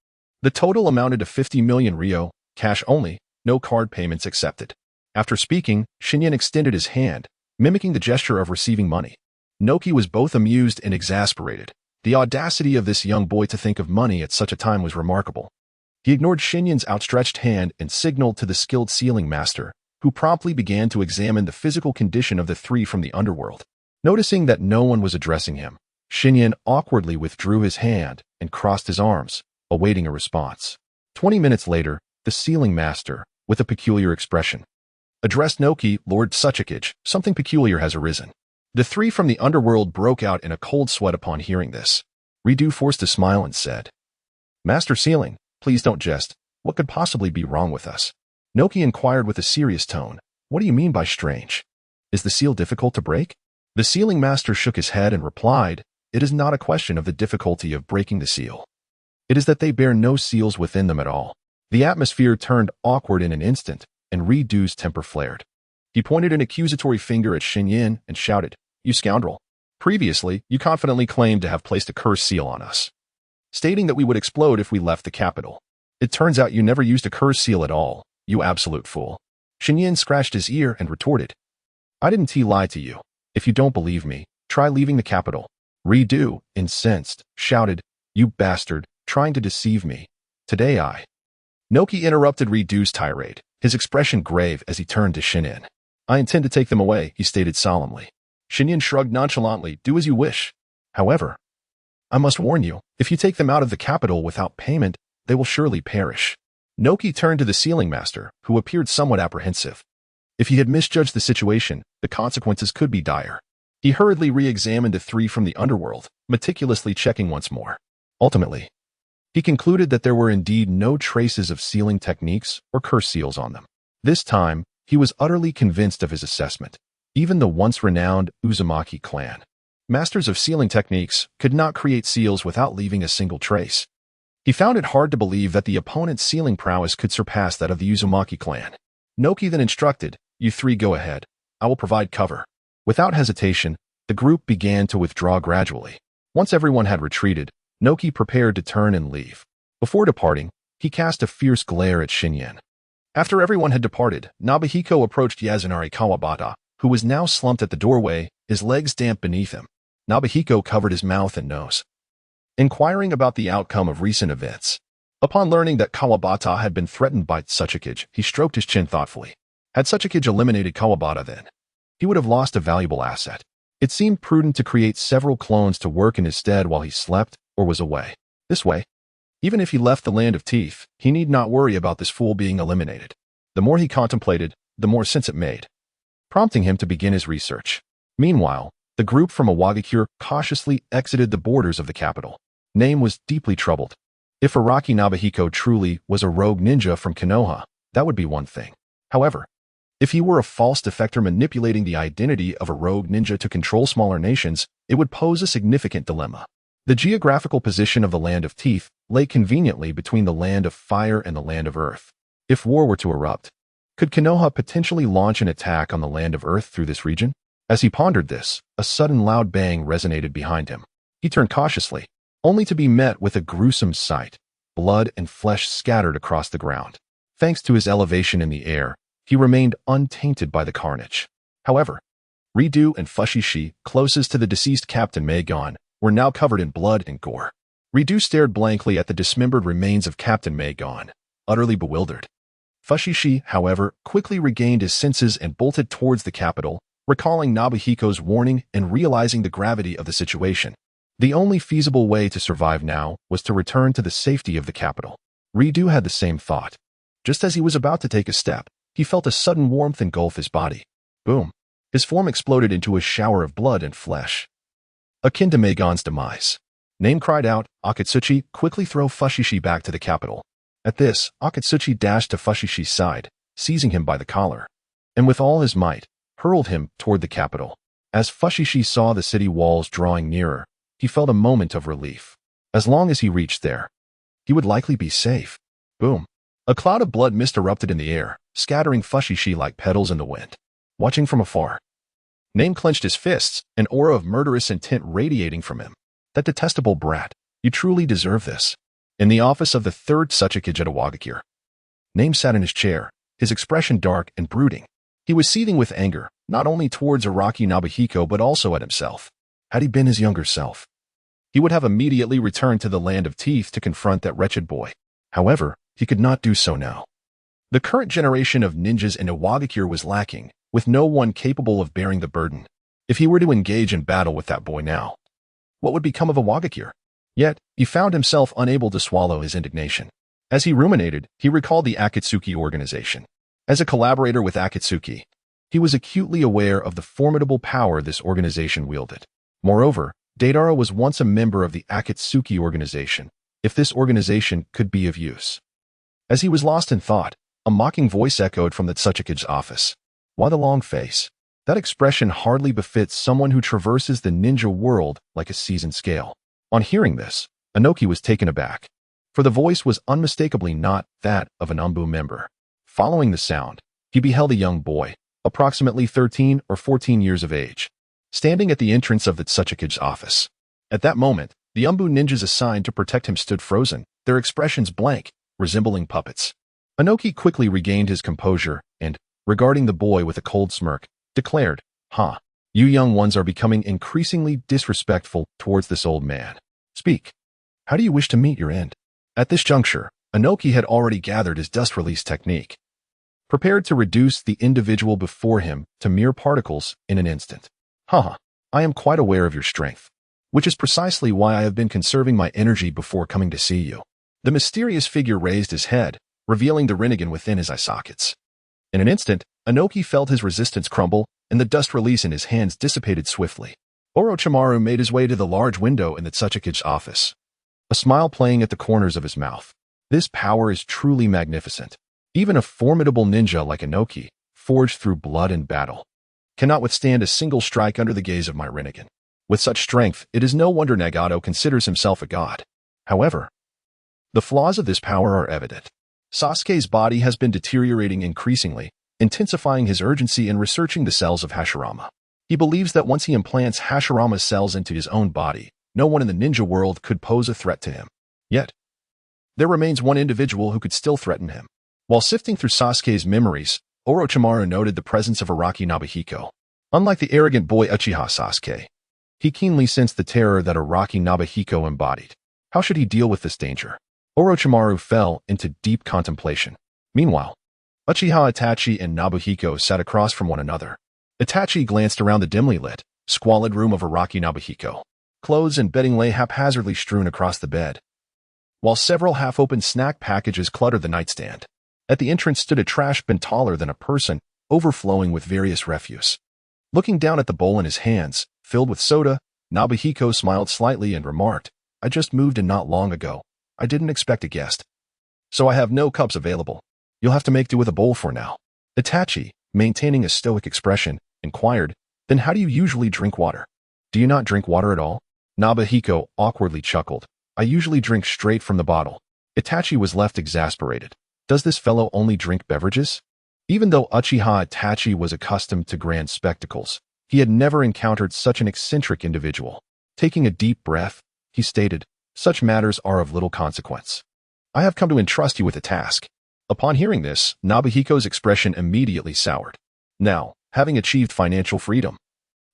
The total amounted to 50 million Ryo, cash only, no card payments accepted. After speaking, Shinyan extended his hand, mimicking the gesture of receiving money. Noki was both amused and exasperated. The audacity of this young boy to think of money at such a time was remarkable. He ignored Shinyan's outstretched hand and signaled to the skilled sealing master, who promptly began to examine the physical condition of the three from the underworld. Noticing that no one was addressing him, Shinyan awkwardly withdrew his hand and crossed his arms, awaiting a response. 20 minutes later, the sealing master, with a peculiar expression, addressed Noki, Lord Sasuke, something peculiar has arisen. The three from the underworld broke out in a cold sweat upon hearing this. Ridu forced a smile and said, Master Sealing, please don't jest. What could possibly be wrong with us? Noki inquired with a serious tone, what do you mean by strange? Is the seal difficult to break? The sealing master shook his head and replied, it is not a question of the difficulty of breaking the seal. It is that they bear no seals within them at all. The atmosphere turned awkward in an instant, and Ridu's temper flared. He pointed an accusatory finger at Shinyan and shouted, you scoundrel. Previously, you confidently claimed to have placed a cursed seal on us, stating that we would explode if we left the capital. It turns out you never used a cursed seal at all. You absolute fool. Shinyan scratched his ear and retorted, I didn't lie to you. If you don't believe me, try leaving the capital. Ridu, incensed, shouted, you bastard, trying to deceive me. Today Noki interrupted Ridu's tirade, his expression grave as he turned to Shinyan. I intend to take them away, he stated solemnly. Shinyan shrugged nonchalantly, do as you wish. However, I must warn you, if you take them out of the capital without payment, they will surely perish. Noki turned to the sealing master, who appeared somewhat apprehensive. If he had misjudged the situation, the consequences could be dire. He hurriedly re-examined the three from the underworld, meticulously checking once more. Ultimately, he concluded that there were indeed no traces of sealing techniques or curse seals on them. This time, he was utterly convinced of his assessment. Even the once-renowned Uzumaki clan, masters of sealing techniques, could not create seals without leaving a single trace. He found it hard to believe that the opponent's sealing prowess could surpass that of the Uzumaki clan. Noki then instructed, you three go ahead. I will provide cover. Without hesitation, the group began to withdraw gradually. Once everyone had retreated, Noki prepared to turn and leave. Before departing, he cast a fierce glare at Shinyan. After everyone had departed, Nobuhiko approached Yasunari Kawabata, who was now slumped at the doorway, his legs damp beneath him. Nobuhiko covered his mouth and nose, inquiring about the outcome of recent events. Upon learning that Kawabata had been threatened by Sasuke, he stroked his chin thoughtfully. Had Sasuke eliminated Kawabata then, he would have lost a valuable asset. It seemed prudent to create several clones to work in his stead while he slept or was away. This way, even if he left the Land of Teeth, he need not worry about this fool being eliminated. The more he contemplated, the more sense it made, prompting him to begin his research. Meanwhile, the group from Awagakure cautiously exited the borders of the capital. Name was deeply troubled. If Araki Nobuhiko truly was a rogue ninja from Konoha, that would be one thing. However, if he were a false defector manipulating the identity of a rogue ninja to control smaller nations, it would pose a significant dilemma. The geographical position of the Land of Teeth lay conveniently between the Land of Fire and the Land of Earth. If war were to erupt, could Konoha potentially launch an attack on the Land of Earth through this region? As he pondered this, a sudden loud bang resonated behind him. He turned cautiously, only to be met with a gruesome sight. Blood and flesh scattered across the ground. Thanks to his elevation in the air, he remained untainted by the carnage. However, Ridu and Fushishi, closest to the deceased Captain Maegon, were now covered in blood and gore. Ridu stared blankly at the dismembered remains of Captain Maegon, utterly bewildered. Fushishi, however, quickly regained his senses and bolted towards the capital, recalling Nobuhiko's warning and realizing the gravity of the situation. The only feasible way to survive now was to return to the safety of the capital. Ridu had the same thought. Just as he was about to take a step, he felt a sudden warmth engulf his body. Boom! His form exploded into a shower of blood and flesh, akin to Maegon's demise. Name cried out, "Akatsuchi, quickly throw Fushishi back to the capital." At this, Akatsuchi dashed to Fushishi's side, seizing him by the collar, and with all his might, hurled him toward the capital. As Fushishi saw the city walls drawing nearer, he felt a moment of relief. As long as he reached there, he would likely be safe. Boom! A cloud of blood mist erupted in the air, scattering Fushishi like petals in the wind. Watching from afar, Name clenched his fists, an aura of murderous intent radiating from him. That detestable brat. You truly deserve this. In the office of the third Sachikage at Awagakure, Name sat in his chair, his expression dark and brooding. He was seething with anger, not only towards Araki Nobuhiko but also at himself. Had he been his younger self, he would have immediately returned to the Land of Teeth to confront that wretched boy. However, he could not do so now. The current generation of ninjas in Awagakure was lacking, with no one capable of bearing the burden. If he were to engage in battle with that boy now, what would become of Awagakure? Yet, he found himself unable to swallow his indignation. As he ruminated, he recalled the Akatsuki organization. As a collaborator with Akatsuki, he was acutely aware of the formidable power this organization wielded. Moreover, Deidara was once a member of the Akatsuki organization, if this organization could be of use. As he was lost in thought, a mocking voice echoed from the Tsuchikage's office. Why the long face? That expression hardly befits someone who traverses the ninja world like a seasoned scale. On hearing this, Inoki was taken aback, for the voice was unmistakably not that of an Umbu member. Following the sound, he beheld a young boy, approximately 13 or 14 years of age, standing at the entrance of the Tsuchikage's office. At that moment, the Umbu ninjas assigned to protect him stood frozen, their expressions blank, resembling puppets. Inoki quickly regained his composure and, regarding the boy with a cold smirk, declared, You young ones are becoming increasingly disrespectful towards this old man. Speak. How do you wish to meet your end?" At this juncture, Inoki had already gathered his dust release technique, prepared to reduce the individual before him to mere particles in an instant. I am quite aware of your strength, which is precisely why I have been conserving my energy before coming to see you. The mysterious figure raised his head, revealing the Rinnegan within his eye sockets. In an instant, Inoki felt his resistance crumble, and the dust release in his hands dissipated swiftly. Orochimaru made his way to the large window in the Tsuchikage's office, a smile playing at the corners of his mouth. This power is truly magnificent. Even a formidable ninja like Inoki, forged through blood and battle, cannot withstand a single strike under the gaze of my Rinnegan. With such strength, it is no wonder Nagato considers himself a god. However, the flaws of this power are evident. Sasuke's body has been deteriorating increasingly, intensifying his urgency in researching the cells of Hashirama. He believes that once he implants Hashirama's cells into his own body, no one in the ninja world could pose a threat to him. Yet, there remains one individual who could still threaten him. While sifting through Sasuke's memories, Orochimaru noted the presence of Araki Nobuhiko. Unlike the arrogant boy Uchiha Sasuke, he keenly sensed the terror that Araki Nobuhiko embodied. How should he deal with this danger? Orochimaru fell into deep contemplation. Meanwhile, Uchiha Itachi and Nobuhiko sat across from one another. Itachi glanced around the dimly lit, squalid room of Araki Nobuhiko. Clothes and bedding lay haphazardly strewn across the bed, while several half-open snack packages cluttered the nightstand. At the entrance stood a trash bin taller than a person, overflowing with various refuse. Looking down at the bowl in his hands, filled with soda, Nobuhiko smiled slightly and remarked, "I just moved in not long ago. I didn't expect a guest. So I have no cups available. You'll have to make do with a bowl for now." Itachi, maintaining a stoic expression, inquired, "Then how do you usually drink water? Do you not drink water at all?" Nobuhiko awkwardly chuckled. "I usually drink straight from the bottle." Itachi was left exasperated. Does this fellow only drink beverages? Even though Uchiha Itachi was accustomed to grand spectacles, he had never encountered such an eccentric individual. Taking a deep breath, he stated, "Such matters are of little consequence. I have come to entrust you with a task." Upon hearing this, Nobuhiko's expression immediately soured. Now, having achieved financial freedom,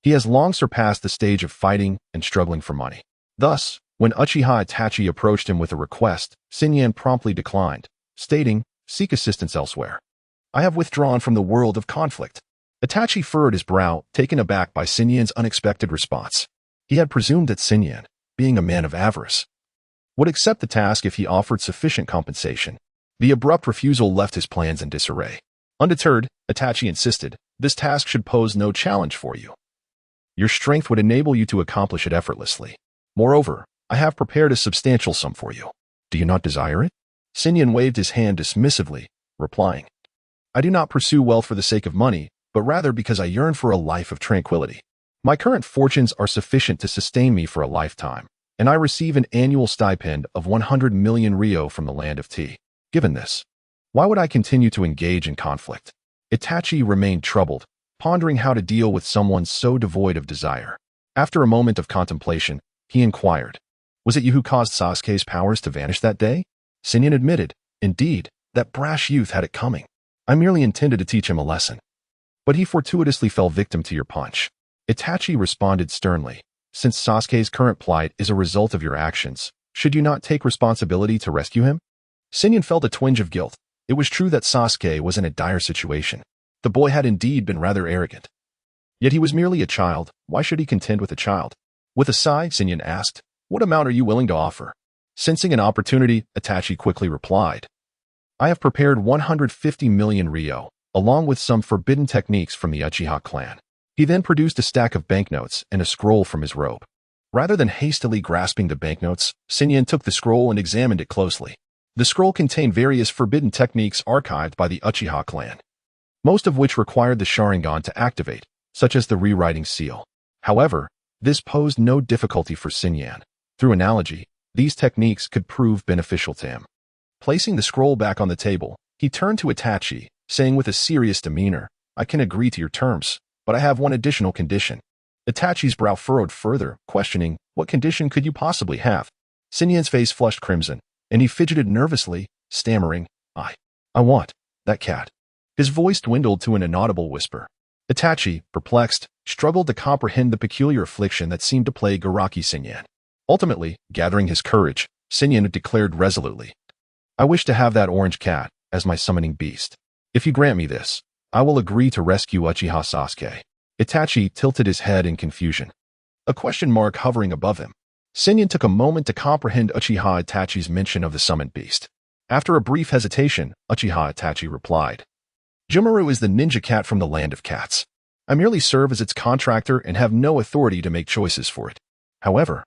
he has long surpassed the stage of fighting and struggling for money. Thus, when Uchiha Itachi approached him with a request, Xinyan promptly declined, stating, "Seek assistance elsewhere. I have withdrawn from the world of conflict." Itachi furrowed his brow, taken aback by Xinyan's unexpected response. He had presumed that Xinyan, being a man of avarice, would accept the task if he offered sufficient compensation. The abrupt refusal left his plans in disarray. Undeterred, Itachi insisted, "This task should pose no challenge for you. Your strength would enable you to accomplish it effortlessly. Moreover, I have prepared a substantial sum for you. Do you not desire it?" Xinyan waved his hand dismissively, replying, "I do not pursue wealth for the sake of money, but rather because I yearn for a life of tranquility. My current fortunes are sufficient to sustain me for a lifetime, and I receive an annual stipend of 100 million ryo from the land of tea. Given this, why would I continue to engage in conflict?" Itachi remained troubled, pondering how to deal with someone so devoid of desire. After a moment of contemplation, he inquired, "Was it you who caused Sasuke's powers to vanish that day?" Xinyan admitted, "Indeed, that brash youth had it coming. I merely intended to teach him a lesson. But he fortuitously fell victim to your punch." Itachi responded sternly, "Since Sasuke's current plight is a result of your actions, should you not take responsibility to rescue him?" Xinyan felt a twinge of guilt. It was true that Sasuke was in a dire situation. The boy had indeed been rather arrogant. Yet he was merely a child. Why should he contend with a child? With a sigh, Xinyan asked, "What amount are you willing to offer?" Sensing an opportunity, Itachi quickly replied, "I have prepared 150 million ryo, along with some forbidden techniques from the Uchiha clan." He then produced a stack of banknotes and a scroll from his robe. Rather than hastily grasping the banknotes, Xinyan took the scroll and examined it closely. The scroll contained various forbidden techniques archived by the Uchiha clan, most of which required the Sharingan to activate, such as the rewriting seal. However, this posed no difficulty for Xinyan. Through analogy, these techniques could prove beneficial to him. Placing the scroll back on the table, he turned to Itachi, saying with a serious demeanor, "I can agree to your terms, but I have one additional condition." Itachi's brow furrowed further, questioning, "What condition could you possibly have?" Xinyan's face flushed crimson, and he fidgeted nervously, stammering, I want that cat." His voice dwindled to an inaudible whisper. Itachi, perplexed, struggled to comprehend the peculiar affliction that seemed to plague Araki Xinyan. Ultimately, gathering his courage, Xinyan declared resolutely, "I wish to have that orange cat as my summoning beast. If you grant me this, I will agree to rescue Uchiha Sasuke." Itachi tilted his head in confusion, a question mark hovering above him. Xinyan took a moment to comprehend Uchiha Itachi's mention of the summoned beast. After a brief hesitation, Uchiha Itachi replied, "Jumaru is the ninja cat from the land of cats. I merely serve as its contractor and have no authority to make choices for it. However,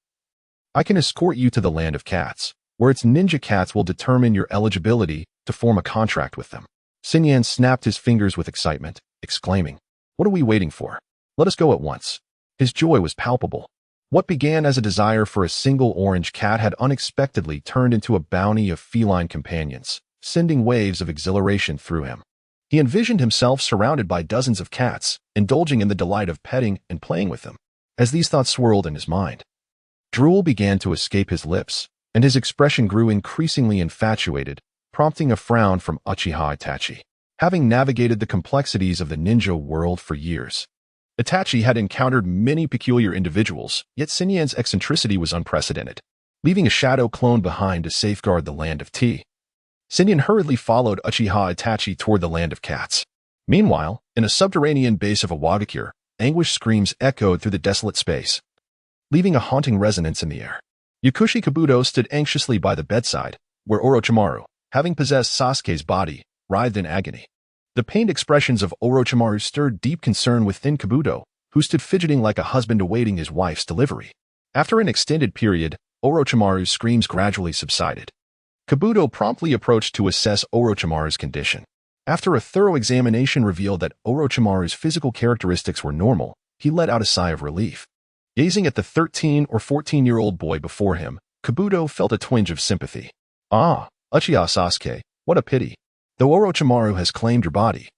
I can escort you to the land of cats, where its ninja cats will determine your eligibility to form a contract with them." Xinyan snapped his fingers with excitement, exclaiming, "What are we waiting for? Let us go at once." His joy was palpable. What began as a desire for a single orange cat had unexpectedly turned into a bounty of feline companions, sending waves of exhilaration through him. He envisioned himself surrounded by dozens of cats, indulging in the delight of petting and playing with them. As these thoughts swirled in his mind, drool began to escape his lips, and his expression grew increasingly infatuated, prompting a frown from Uchiha Itachi. Having navigated the complexities of the ninja world for years, Itachi had encountered many peculiar individuals, yet Xinyan's eccentricity was unprecedented. Leaving a shadow clone behind to safeguard the land of tea, Xinyan hurriedly followed Uchiha Itachi toward the land of cats. Meanwhile, in a subterranean base of a Wagakure, anguished screams echoed through the desolate space, leaving a haunting resonance in the air. Yakushi Kabuto stood anxiously by the bedside, where Orochimaru, having possessed Sasuke's body, writhed in agony. The pained expressions of Orochimaru stirred deep concern within Kabuto, who stood fidgeting like a husband awaiting his wife's delivery. After an extended period, Orochimaru's screams gradually subsided. Kabuto promptly approached to assess Orochimaru's condition. After a thorough examination revealed that Orochimaru's physical characteristics were normal, he let out a sigh of relief. Gazing at the 13 or 14-year-old boy before him, Kabuto felt a twinge of sympathy. Ah, Uchiha Sasuke, what a pity. Though Orochimaru has claimed your body,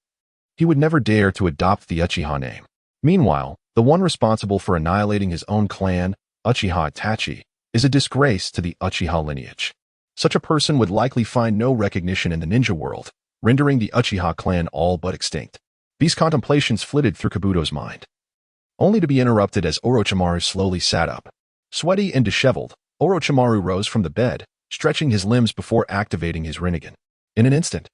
he would never dare to adopt the Uchiha name. Meanwhile, the one responsible for annihilating his own clan, Uchiha Itachi, is a disgrace to the Uchiha lineage. Such a person would likely find no recognition in the ninja world, rendering the Uchiha clan all but extinct. These contemplations flitted through Kabuto's mind, only to be interrupted as Orochimaru slowly sat up. Sweaty and disheveled, Orochimaru rose from the bed, stretching his limbs before activating his Rinnegan. In an instant,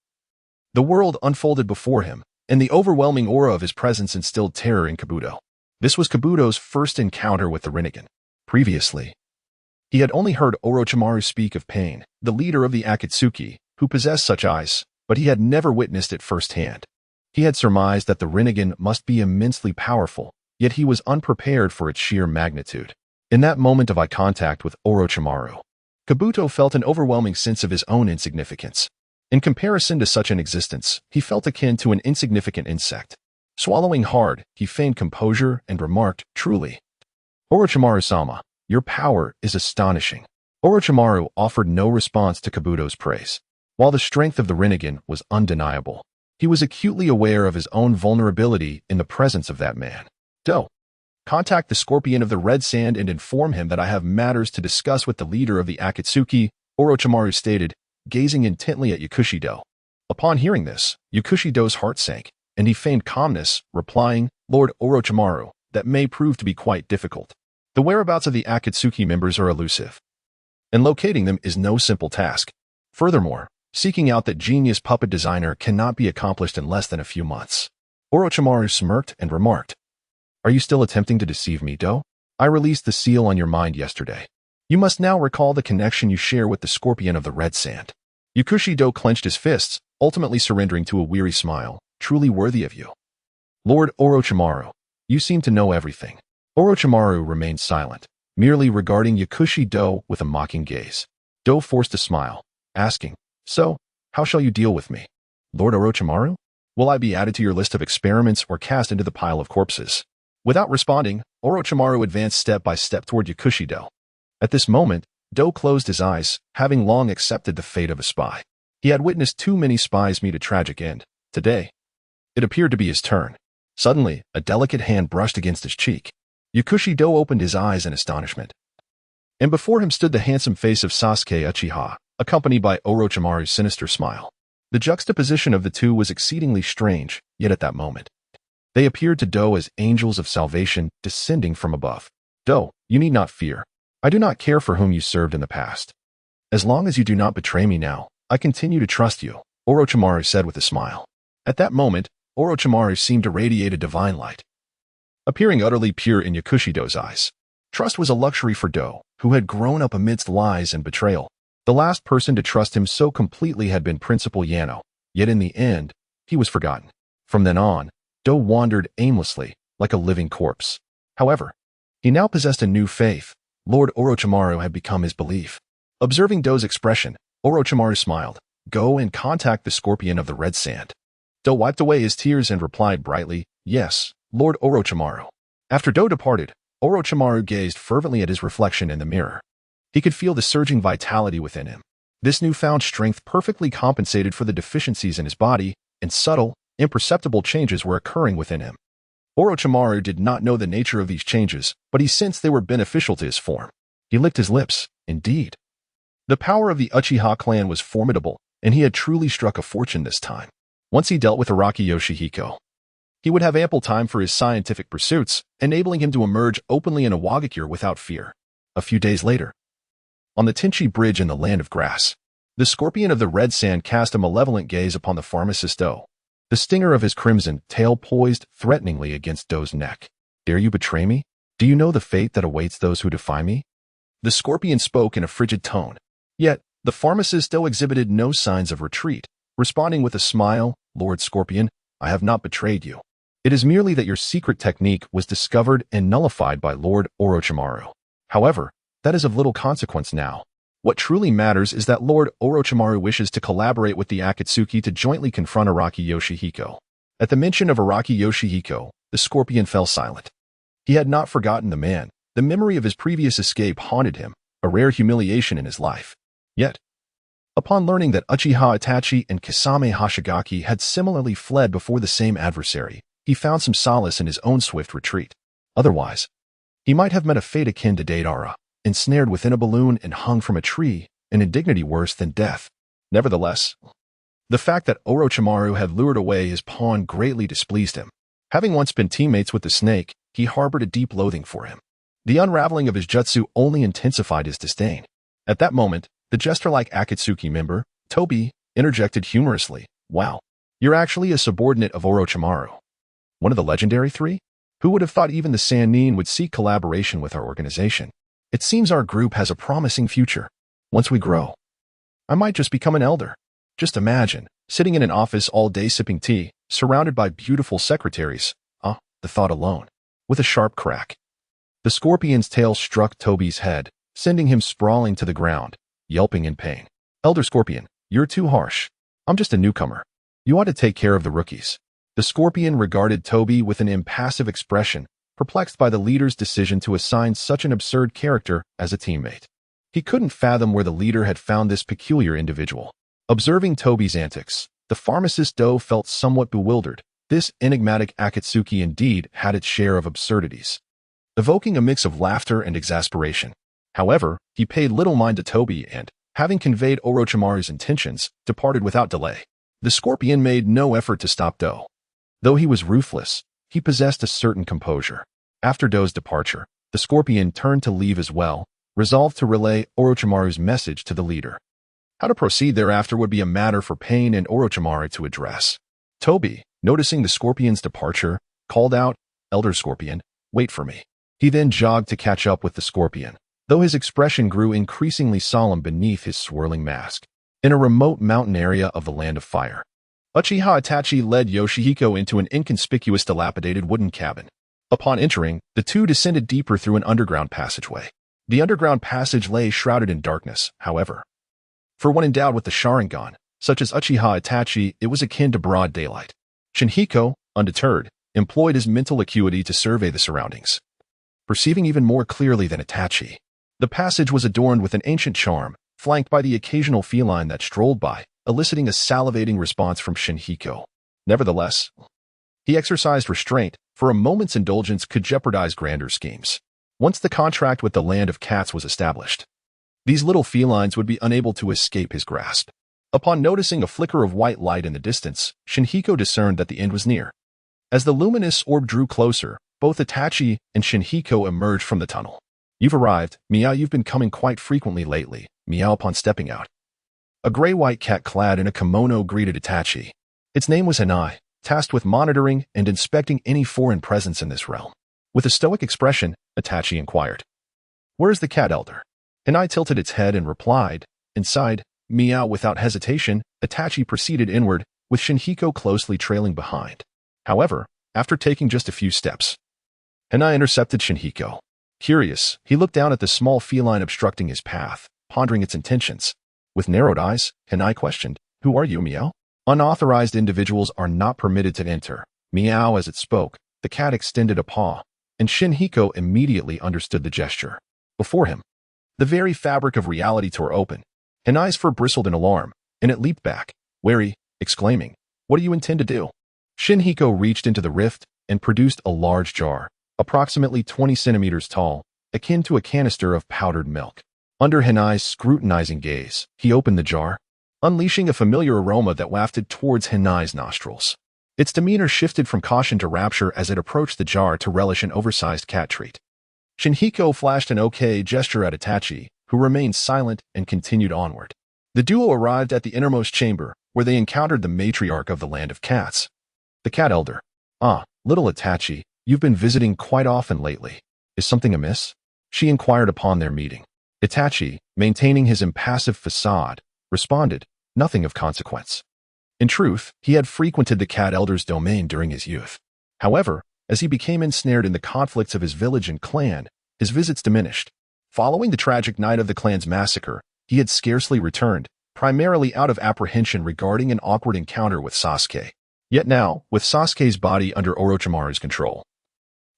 the world unfolded before him, and the overwhelming aura of his presence instilled terror in Kabuto. This was Kabuto's first encounter with the Rinnegan. Previously, he had only heard Orochimaru speak of Pain, the leader of the Akatsuki, who possessed such eyes, but he had never witnessed it firsthand. He had surmised that the Rinnegan must be immensely powerful, yet he was unprepared for its sheer magnitude. In that moment of eye contact with Orochimaru, Kabuto felt an overwhelming sense of his own insignificance. In comparison to such an existence, he felt akin to an insignificant insect. Swallowing hard, he feigned composure and remarked, "Truly, Orochimaru-sama, your power is astonishing." Orochimaru offered no response to Kabuto's praise. While the strength of the Rinnegan was undeniable, he was acutely aware of his own vulnerability in the presence of that man. "Do. Contact the Scorpion of the Red Sand and inform him that I have matters to discuss with the leader of the Akatsuki," Orochimaru stated, gazing intently at Yakushido. Upon hearing this, Yakushido's heart sank, and he feigned calmness, replying, "Lord Orochimaru, that may prove to be quite difficult. The whereabouts of the Akatsuki members are elusive, and locating them is no simple task. Furthermore, seeking out that genius puppet designer cannot be accomplished in less than a few months." Orochimaru smirked and remarked, "Are you still attempting to deceive me, Do? I released the seal on your mind yesterday. You must now recall the connection you share with the Scorpion of the Red Sand." Yakushido clenched his fists, ultimately surrendering to a weary smile. "Truly worthy of you. Lord Orochimaru, you seem to know everything." Orochimaru remained silent, merely regarding Yakushido with a mocking gaze. Do forced a smile, asking, "So, how shall you deal with me, Lord Orochimaru? Will I be added to your list of experiments or cast into the pile of corpses?" Without responding, Orochimaru advanced step by step toward Yakushido. At this moment, Do closed his eyes, having long accepted the fate of a spy. He had witnessed too many spies meet a tragic end. Today, it appeared to be his turn. Suddenly, a delicate hand brushed against his cheek. Yakushido opened his eyes in astonishment, and before him stood the handsome face of Sasuke Uchiha, accompanied by Orochimaru's sinister smile. The juxtaposition of the two was exceedingly strange, yet at that moment, they appeared to Do as angels of salvation descending from above. "Do, you need not fear. I do not care for whom you served in the past. As long as you do not betray me now, I continue to trust you," Orochimaru said with a smile. At that moment, Orochimaru seemed to radiate a divine light, appearing utterly pure in Yakushido's eyes. Trust was a luxury for Do, who had grown up amidst lies and betrayal. The last person to trust him so completely had been Principal Yano, yet in the end, he was forgotten. From then on, Do wandered aimlessly, like a living corpse. However, he now possessed a new faith. Lord Orochimaru had become his belief. Observing Do's expression, Orochimaru smiled. "Go and contact the Scorpion of the Red Sand." Do wiped away his tears and replied brightly, "Yes, Lord Orochimaru." After Do departed, Orochimaru gazed fervently at his reflection in the mirror. He could feel the surging vitality within him. This newfound strength perfectly compensated for the deficiencies in his body, and subtle, imperceptible changes were occurring within him. Orochimaru did not know the nature of these changes, but he sensed they were beneficial to his form. He licked his lips. Indeed, the power of the Uchiha clan was formidable, and he had truly struck a fortune this time. Once he dealt with Araki Nobuhiko, he would have ample time for his scientific pursuits, enabling him to emerge openly in a Wagakure without fear. A few days later, on the Tenchi Bridge in the Land of Grass, the Scorpion of the Red Sand cast a malevolent gaze upon the pharmacist Do. The stinger of his crimson tail poised threateningly against Do's neck. "Dare you betray me? Do you know the fate that awaits those who defy me?" The Scorpion spoke in a frigid tone. Yet, the pharmacist still exhibited no signs of retreat. responding with a smile, "Lord Scorpion, I have not betrayed you. It is merely that your secret technique was discovered and nullified by Lord Orochimaru. However, that is of little consequence now. What truly matters is that Lord Orochimaru wishes to collaborate with the Akatsuki to jointly confront Araki Yoshihiko." At the mention of Araki Yoshihiko, the Scorpion fell silent. He had not forgotten the man. The memory of his previous escape haunted him, a rare humiliation in his life. Yet, upon learning that Uchiha Itachi and Kisame Hoshigaki had similarly fled before the same adversary, he found some solace in his own swift retreat. Otherwise, he might have met a fate akin to Gaara, ensnared within a balloon and hung from a tree, an indignity worse than death. Nevertheless, the fact that Orochimaru had lured away his pawn greatly displeased him. Having once been teammates with the snake, he harbored a deep loathing for him. The unraveling of his jutsu only intensified his disdain. At that moment, the jester-like Akatsuki member, Tobi, interjected humorously, "Wow, you're actually a subordinate of Orochimaru. One of the legendary three? Who would have thought even the Sannin would seek collaboration with our organization? It seems our group has a promising future. Once we grow, I might just become an elder." Just imagine, sitting in an office all day sipping tea, surrounded by beautiful secretaries. The thought alone. With a sharp crack, the scorpion's tail struck Tobi's head, sending him sprawling to the ground, yelping in pain. "Elder Scorpion, you're too harsh. I'm just a newcomer. You ought to take care of the rookies." The scorpion regarded Tobi with an impassive expression, perplexed by the leader's decision to assign such an absurd character as a teammate. He couldn't fathom where the leader had found this peculiar individual. Observing Tobi's antics, the pharmacist Do felt somewhat bewildered. This enigmatic Akatsuki indeed had its share of absurdities, evoking a mix of laughter and exasperation. However, he paid little mind to Tobi and, having conveyed Orochimaru's intentions, departed without delay. The scorpion made no effort to stop Do. Though he was ruthless, he possessed a certain composure. After Do's departure, the scorpion turned to leave as well, resolved to relay Orochimaru's message to the leader. How to proceed thereafter would be a matter for Pain and Orochimaru to address. Tobi, noticing the scorpion's departure, called out, "Elder Scorpion, wait for me." He then jogged to catch up with the scorpion, though his expression grew increasingly solemn beneath his swirling mask. In a remote mountain area of the Land of Fire, Uchiha Itachi led Yoshihiko into an inconspicuous dilapidated wooden cabin. Upon entering, the two descended deeper through an underground passageway. The underground passage lay shrouded in darkness, however. For one endowed with the Sharingan, such as Uchiha Itachi, it was akin to broad daylight. Shinhiko, undeterred, employed his mental acuity to survey the surroundings, perceiving even more clearly than Itachi. The passage was adorned with an ancient charm, flanked by the occasional feline that strolled by, eliciting a salivating response from Shinhiko. Nevertheless, he exercised restraint, for a moment's indulgence could jeopardize grander schemes. Once the contract with the Land of Cats was established, these little felines would be unable to escape his grasp. Upon noticing a flicker of white light in the distance, Shinhiko discerned that the end was near. As the luminous orb drew closer, both Itachi and Shinhiko emerged from the tunnel. "You've arrived, Meow. You've been coming quite frequently lately," Meow upon stepping out. A gray-white cat clad in a kimono greeted Itachi. Its name was Hanai, tasked with monitoring and inspecting any foreign presence in this realm. With a stoic expression, Itachi inquired, "Where is the cat, elder?" Hanai tilted its head and replied, "Inside." Meow. Without hesitation, Itachi proceeded inward, with Shinhiko closely trailing behind. However, after taking just a few steps, Hanai intercepted Shinhiko. Curious, he looked down at the small feline obstructing his path, pondering its intentions. With narrowed eyes, Hanai questioned, "Who are you, Meow?" "Unauthorized individuals are not permitted to enter." Meow. As it spoke, the cat extended a paw, and Shinhiko immediately understood the gesture. Before him, the very fabric of reality tore open. Hanai's fur bristled in alarm, and it leaped back, wary, exclaiming, "What do you intend to do?" Shinhiko reached into the rift and produced a large jar, approximately 20 centimeters tall, akin to a canister of powdered milk. Under Hanai's scrutinizing gaze, he opened the jar, unleashing a familiar aroma that wafted towards Hanai's nostrils. Its demeanor shifted from caution to rapture as it approached the jar to relish an oversized cat treat. Shinhiko flashed an okay gesture at Itachi, who remained silent and continued onward. The duo arrived at the innermost chamber, where they encountered the matriarch of the Land of Cats. The cat elder. "Ah, little Itachi, you've been visiting quite often lately. Is something amiss?" she inquired upon their meeting. Itachi, maintaining his impassive facade, responded, "Nothing of consequence." In truth, he had frequented the Cat Elder's domain during his youth. However, as he became ensnared in the conflicts of his village and clan, his visits diminished. Following the tragic night of the clan's massacre, he had scarcely returned, primarily out of apprehension regarding an awkward encounter with Sasuke. Yet now, with Sasuke's body under Orochimaru's control,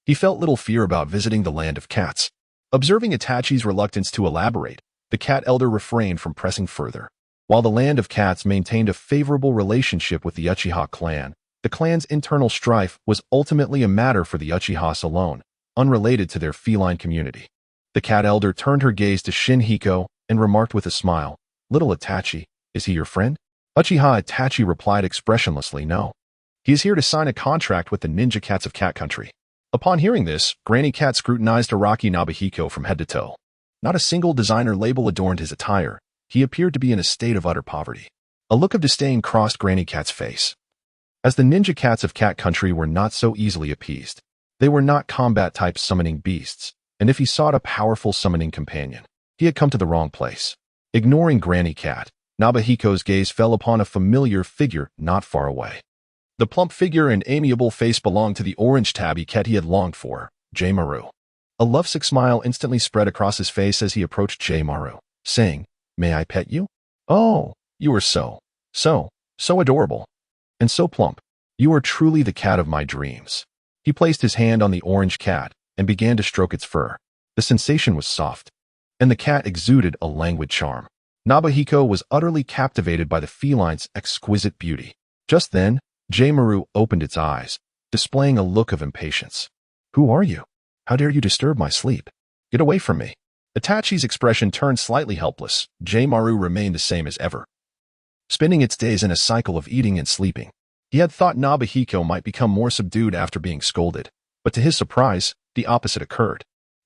he felt little fear about visiting the land of cats. Observing Itachi's reluctance to elaborate, the Cat Elder refrained from pressing further. While the land of cats maintained a favorable relationship with the Uchiha clan, the clan's internal strife was ultimately a matter for the Uchihas alone, unrelated to their feline community. The Cat Elder turned her gaze to Shinhiko and remarked with a smile, "Little Itachi, is he your friend?" Uchiha Itachi replied expressionlessly, "No. He is here to sign a contract with the ninja cats of Cat Country." Upon hearing this, Granny Cat scrutinized Araki Nobuhiko from head to toe. Not a single designer label adorned his attire. He appeared to be in a state of utter poverty. A look of disdain crossed Granny Cat's face. As the ninja cats of Cat Country were not so easily appeased, they were not combat-type summoning beasts, and if he sought a powerful summoning companion, he had come to the wrong place. Ignoring Granny Cat, Nobuhiko's gaze fell upon a familiar figure not far away. The plump figure and amiable face belonged to the orange tabby cat he had longed for, J-Maru. A lovesick smile instantly spread across his face as he approached J-Maru, saying, "May I pet you? Oh, you are so adorable. And so plump. You are truly the cat of my dreams." He placed his hand on the orange cat and began to stroke its fur. The sensation was soft, and the cat exuded a languid charm. Nobuhiko was utterly captivated by the feline's exquisite beauty. Just then, J-Maru opened its eyes, displaying a look of impatience. "Who are you? How dare you disturb my sleep? Get away from me." Itachi's expression turned slightly helpless. J-Maru remained the same as ever, spending its days in a cycle of eating and sleeping. He had thought Nobuhiko might become more subdued after being scolded, but to his surprise, the opposite occurred.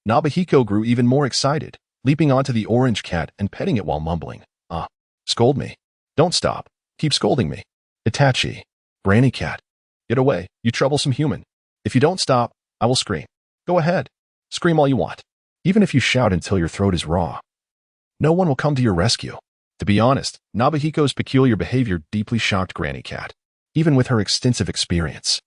Nobuhiko grew even more excited, leaping onto the orange cat and petting it while mumbling, "Scold me. Don't stop. Keep scolding me. Itachi. Granny Cat. Get away, you troublesome human. If you don't stop, I will scream. Go ahead. Scream all you want. Even if you shout until your throat is raw. No one will come to your rescue." To be honest, Nobuhiko's peculiar behavior deeply shocked Granny Cat, even with her extensive experience.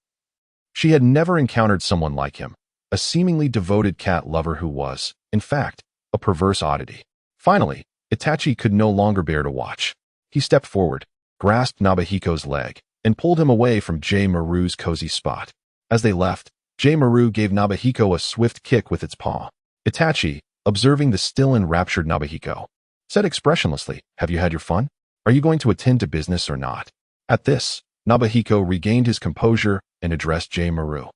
She had never encountered someone like him, a seemingly devoted cat lover who was, in fact, a perverse oddity. Finally, Itachi could no longer bear to watch. He stepped forward, grasped Nobuhiko's leg, and pulled him away from J-Maru's cozy spot. As they left, J-Maru gave Nobuhiko a swift kick with its paw. Itachi, observing the still enraptured Nobuhiko, said expressionlessly, "Have you had your fun? Are you going to attend to business or not?" At this, Nobuhiko regained his composure and addressed J-Maru,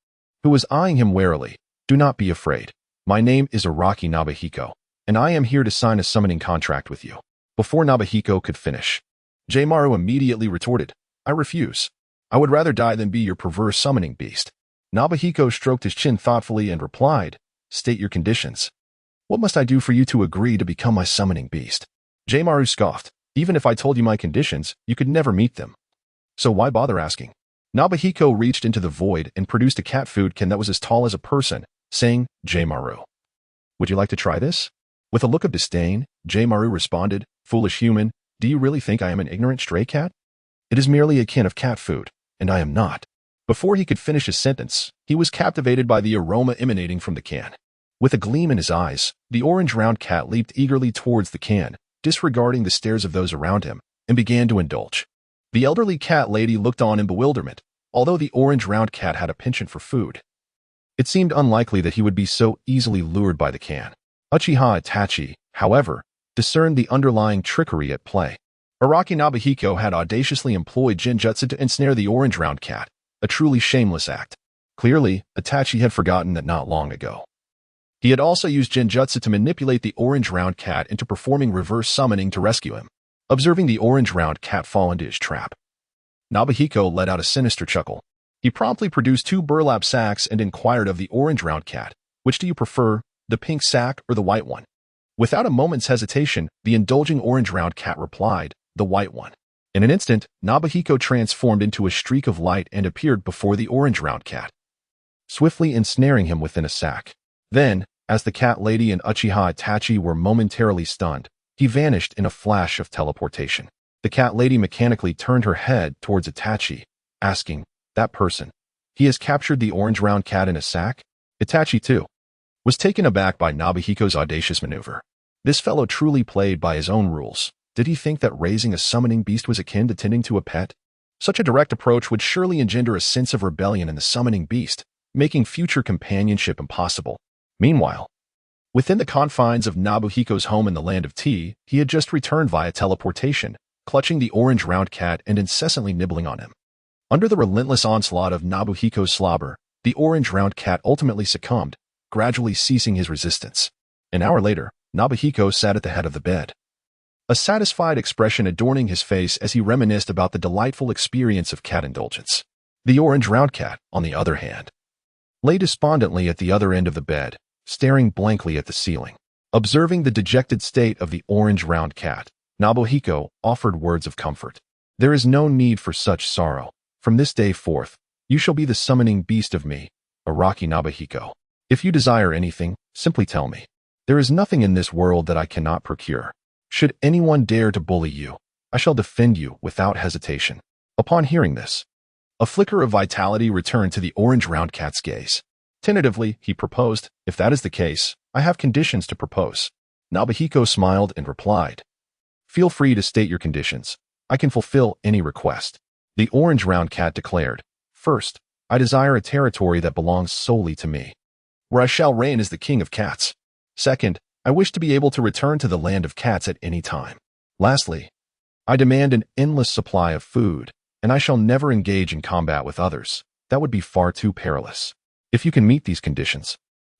who was eyeing him warily. "Do not be afraid. My name is Araki Nobuhiko, and I am here to sign a summoning contract with you." Before Nobuhiko could finish, J-Maru immediately retorted, "I refuse. I would rather die than be your perverse summoning beast." Nobuhiko stroked his chin thoughtfully and replied, "State your conditions. What must I do for you to agree to become my summoning beast?" J-Maru scoffed, "Even if I told you my conditions, you could never meet them. So why bother asking?" Nobuhiko reached into the void and produced a cat food can that was as tall as a person, saying, "J-Maru, would you like to try this?" With a look of disdain, J-Maru responded, "Foolish human, do you really think I am an ignorant stray cat? It is merely a can of cat food, and I am not." Before he could finish his sentence, he was captivated by the aroma emanating from the can. With a gleam in his eyes, the orange round cat leaped eagerly towards the can, disregarding the stares of those around him, and began to indulge. The elderly cat lady looked on in bewilderment, although the orange round cat had a penchant for food. It seemed unlikely that he would be so easily lured by the can. Uchiha Itachi, however, discerned the underlying trickery at play. Araki Nobuhiko had audaciously employed genjutsu to ensnare the orange round cat, a truly shameless act. Clearly, Itachi had forgotten that not long ago. He had also used genjutsu to manipulate the orange round cat into performing reverse summoning to rescue him. Observing the orange round cat fall into his trap, Nobuhiko let out a sinister chuckle. He promptly produced 2 burlap sacks and inquired of the orange round cat, "Which do you prefer, the pink sack or the white one?" Without a moment's hesitation, the indulging orange round cat replied, "The white one." In an instant, Nobuhiko transformed into a streak of light and appeared before the orange round cat, swiftly ensnaring him within a sack. Then, as the cat lady and Uchiha Itachi were momentarily stunned, he vanished in a flash of teleportation. The cat lady mechanically turned her head towards Itachi, asking, "That person. He has captured the orange round cat in a sack?" Itachi, too, was taken aback by Nobuhiko's audacious maneuver. This fellow truly played by his own rules. Did he think that raising a summoning beast was akin to tending to a pet? Such a direct approach would surely engender a sense of rebellion in the summoning beast, making future companionship impossible. Meanwhile, within the confines of Nobuhiko's home in the Land of Tea, he had just returned via teleportation, clutching the orange round cat and incessantly nibbling on him. Under the relentless onslaught of Nobuhiko's slobber, the orange round cat ultimately succumbed, gradually ceasing his resistance. An hour later, Nobuhiko sat at the head of the bed, a satisfied expression adorning his face as he reminisced about the delightful experience of cat indulgence. The orange round cat, on the other hand, lay despondently at the other end of the bed, staring blankly at the ceiling. Observing the dejected state of the orange round cat, Nobuhiko offered words of comfort. "There is no need for such sorrow. From this day forth, you shall be the summoning beast of me, Araki Nobuhiko. If you desire anything, simply tell me. There is nothing in this world that I cannot procure. Should anyone dare to bully you, I shall defend you without hesitation." Upon hearing this, a flicker of vitality returned to the orange round cat's gaze. Tentatively, he proposed, "If that is the case, I have conditions to propose." Nobuhiko smiled and replied, "Feel free to state your conditions. I can fulfill any request." The orange round cat declared, "First, I desire a territory that belongs solely to me, where I shall reign as the king of cats. Second, I wish to be able to return to the land of cats at any time. Lastly, I demand an endless supply of food, and I shall never engage in combat with others. That would be far too perilous. If you can meet these conditions,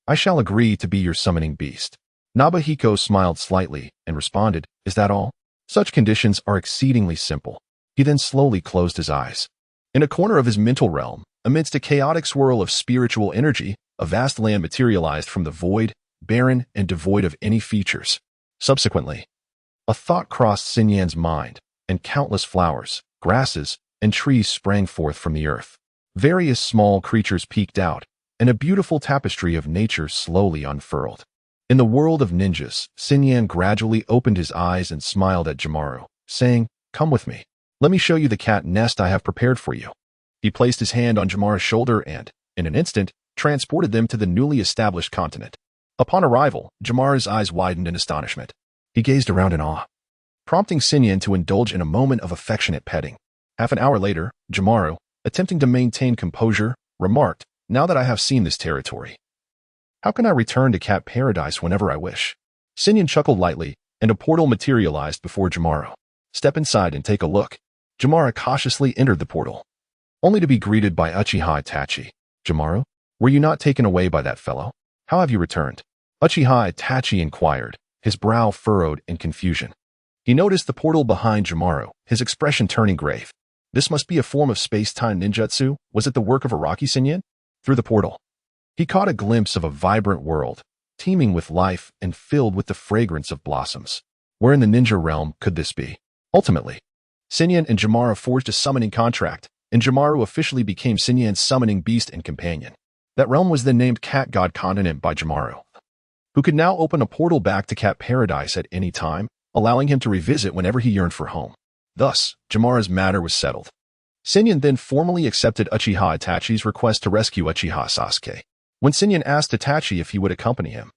I shall agree to be your summoning beast." Nobuhiko smiled slightly and responded, "Is that all?" "Such conditions are exceedingly simple." He then slowly closed his eyes. In a corner of his mental realm, amidst a chaotic swirl of spiritual energy, a vast land materialized from the void, barren and devoid of any features. Subsequently, a thought crossed Sinyan's mind, and countless flowers, grasses, and trees sprang forth from the earth. Various small creatures peeked out, and a beautiful tapestry of nature slowly unfurled. In the world of ninjas, Sinyan gradually opened his eyes and smiled at Jimaru, saying, "Come with me. Let me show you the cat nest I have prepared for you." He placed his hand on Jimaru's shoulder and, in an instant, transported them to the newly established continent. Upon arrival, Jimaru's eyes widened in astonishment. He gazed around in awe, prompting Sinyan to indulge in a moment of affectionate petting. Half an hour later, Jimaru, attempting to maintain composure, remarked, "Now that I have seen this territory, how can I return to cat paradise whenever I wish?" Sinyan chuckled lightly, and a portal materialized before Jimaru. "Step inside and take a look." Jimaru cautiously entered the portal, only to be greeted by Uchiha Itachi. "Jimaru, were you not taken away by that fellow? How have you returned?" Uchiha Itachi inquired, his brow furrowed in confusion. He noticed the portal behind Jimaru, his expression turning grave. This must be a form of space-time ninjutsu. Was it the work of Araki Sinyan? Through the portal, he caught a glimpse of a vibrant world, teeming with life and filled with the fragrance of blossoms. Where in the ninja realm could this be? Ultimately, Sinyan and Jimaru forged a summoning contract, and Jimaru officially became Sinyan's summoning beast and companion. That realm was then named Cat God Continent by Jimaru, who could now open a portal back to Cat Paradise at any time, allowing him to revisit whenever he yearned for home. Thus, Jimaru's matter was settled. Sinyan then formally accepted Uchiha Itachi's request to rescue Uchiha Sasuke. When Sinyan asked Itachi if he would accompany him,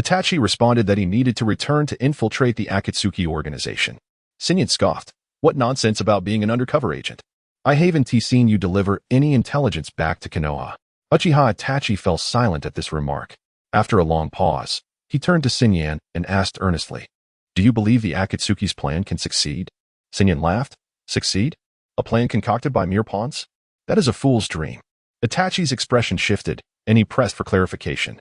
Itachi responded that he needed to return to infiltrate the Akatsuki organization. Sinyan scoffed, "What nonsense about being an undercover agent? I haven't seen you deliver any intelligence back to Konoha." Uchiha Itachi fell silent at this remark. After a long pause, he turned to Sinyan and asked earnestly, "Do you believe the Akatsuki's plan can succeed?" Sinyan laughed. "Succeed? A plan concocted by mere pawns? That is a fool's dream." Itachi's expression shifted, and he pressed for clarification.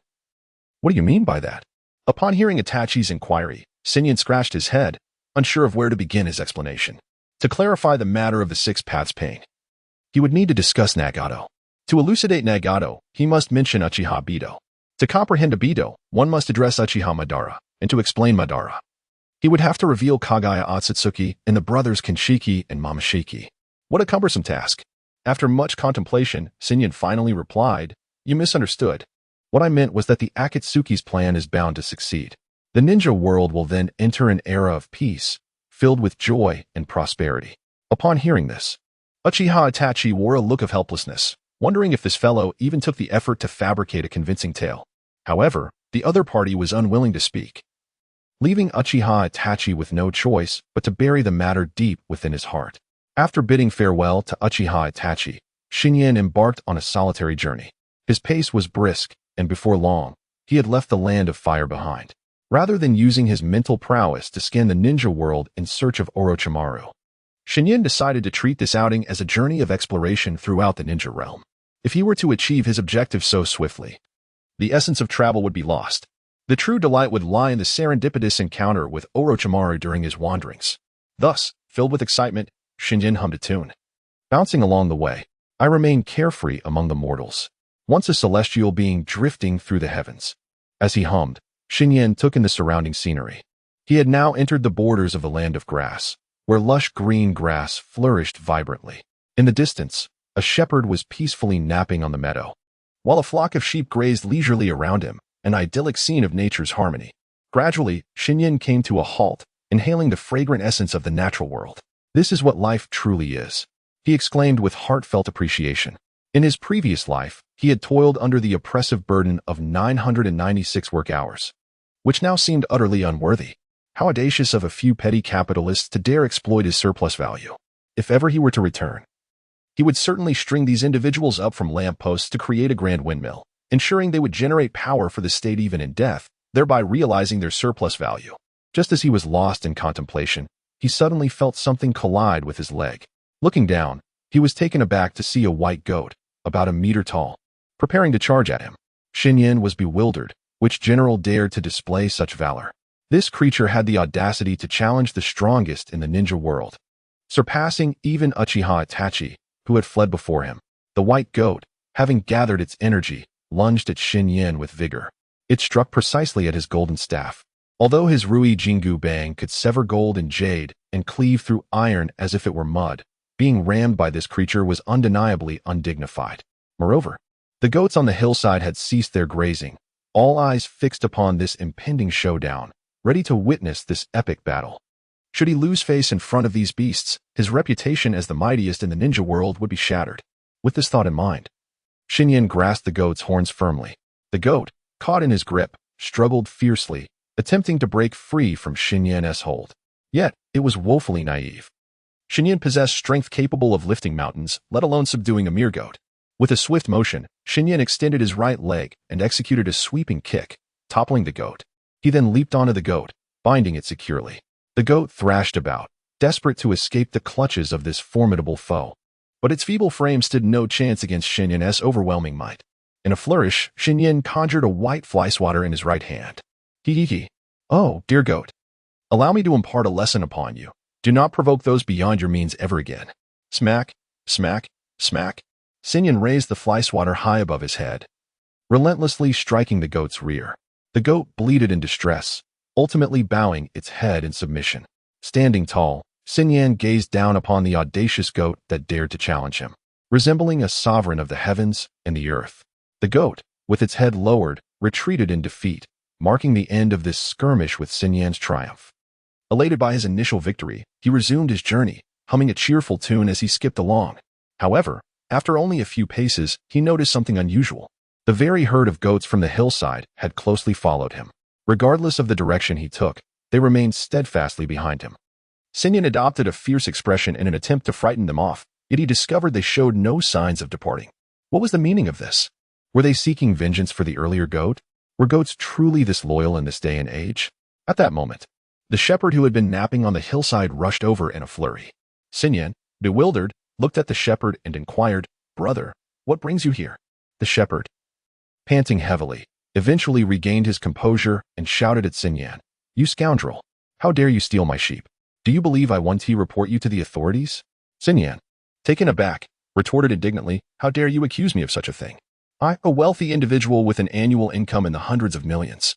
"What do you mean by that?" Upon hearing Itachi's inquiry, Sinyan scratched his head, unsure of where to begin his explanation. To clarify the matter of the six paths pain, he would need to discuss Nagato. To elucidate Nagato, he must mention Uchiha Bido. To comprehend Abido, one must address Uchiha Madara, and to explain Madara, he would have to reveal Kagaya Otsutsuki and the brothers Kenshiki and Momoshiki. What a cumbersome task. After much contemplation, Sinyan finally replied, "You misunderstood. What I meant was that the Akatsuki's plan is bound to succeed. The ninja world will then enter an era of peace, filled with joy and prosperity. Upon hearing this, Uchiha Itachi wore a look of helplessness, wondering if this fellow even took the effort to fabricate a convincing tale. However, the other party was unwilling to speak, leaving Uchiha Itachi with no choice but to bury the matter deep within his heart. After bidding farewell to Uchiha Itachi, Shinyan embarked on a solitary journey. His pace was brisk, and before long, he had left the land of fire behind. Rather than using his mental prowess to scan the ninja world in search of Orochimaru, Shinyan decided to treat this outing as a journey of exploration throughout the ninja realm. If he were to achieve his objective so swiftly, the essence of travel would be lost. The true delight would lie in the serendipitous encounter with Orochimaru during his wanderings. Thus, filled with excitement, Shinyan hummed a tune. Bouncing along the way, I remain carefree among the mortals, once a celestial being drifting through the heavens. As he hummed, Shinyan took in the surrounding scenery. He had now entered the borders of the land of grass, where lush green grass flourished vibrantly. In the distance, a shepherd was peacefully napping on the meadow, while a flock of sheep grazed leisurely around him, an idyllic scene of nature's harmony. Gradually, Shinyan came to a halt, inhaling the fragrant essence of the natural world. This is what life truly is, he exclaimed with heartfelt appreciation. In his previous life, he had toiled under the oppressive burden of 996 work hours, which now seemed utterly unworthy. How audacious of a few petty capitalists to dare exploit his surplus value. If ever he were to return, he would certainly string these individuals up from lampposts to create a grand windmill, ensuring they would generate power for the state even in death, thereby realizing their surplus value. Just as he was lost in contemplation, he suddenly felt something collide with his leg. Looking down, he was taken aback to see a white goat, about a meter tall, preparing to charge at him. Shinyan was bewildered. Which general dared to display such valor? This creature had the audacity to challenge the strongest in the ninja world, surpassing even Uchiha Itachi, who had fled before him. The white goat, having gathered its energy, lunged at Shinyan with vigor. It struck precisely at his golden staff. Although his Rui Jingu Bang could sever gold and jade and cleave through iron as if it were mud, being rammed by this creature was undeniably undignified. Moreover, the goats on the hillside had ceased their grazing, all eyes fixed upon this impending showdown, ready to witness this epic battle. Should he lose face in front of these beasts, his reputation as the mightiest in the ninja world would be shattered. With this thought in mind, Shinyan grasped the goat's horns firmly. The goat, caught in his grip, struggled fiercely, attempting to break free from Shinyan's hold. Yet, it was woefully naive. Shinyan possessed strength capable of lifting mountains, let alone subduing a mere goat. With a swift motion, Shinyan extended his right leg and executed a sweeping kick, toppling the goat. He then leaped onto the goat, binding it securely. The goat thrashed about, desperate to escape the clutches of this formidable foe. But its feeble frame stood no chance against Shinyan's overwhelming might. In a flourish, Shinyan conjured a white fly swatter in his right hand. Hee. Oh, dear goat. Allow me to impart a lesson upon you. Do not provoke those beyond your means ever again. Smack, smack, smack. Shinyan raised the fly swatter high above his head, relentlessly striking the goat's rear. The goat bleated in distress, ultimately bowing its head in submission. Standing tall, Shinyan gazed down upon the audacious goat that dared to challenge him, resembling a sovereign of the heavens and the earth. The goat, with its head lowered, retreated in defeat, marking the end of this skirmish with Shinyan's triumph. Elated by his initial victory, he resumed his journey, humming a cheerful tune as he skipped along. However, after only a few paces, he noticed something unusual. The very herd of goats from the hillside had closely followed him. Regardless of the direction he took, they remained steadfastly behind him. Shinyan adopted a fierce expression in an attempt to frighten them off, yet he discovered they showed no signs of departing. What was the meaning of this? Were they seeking vengeance for the earlier goat? Were goats truly this loyal in this day and age? At that moment, the shepherd who had been napping on the hillside rushed over in a flurry. Shinyan, bewildered, looked at the shepherd and inquired, "Brother, what brings you here?" The shepherd, panting heavily, eventually regained his composure and shouted at Shinyan, "You scoundrel! How dare you steal my sheep? Do you believe I want to report you to the authorities?" Shinyan, taken aback, retorted indignantly, "How dare you accuse me of such a thing? I, a wealthy individual with an annual income in the hundreds of millions,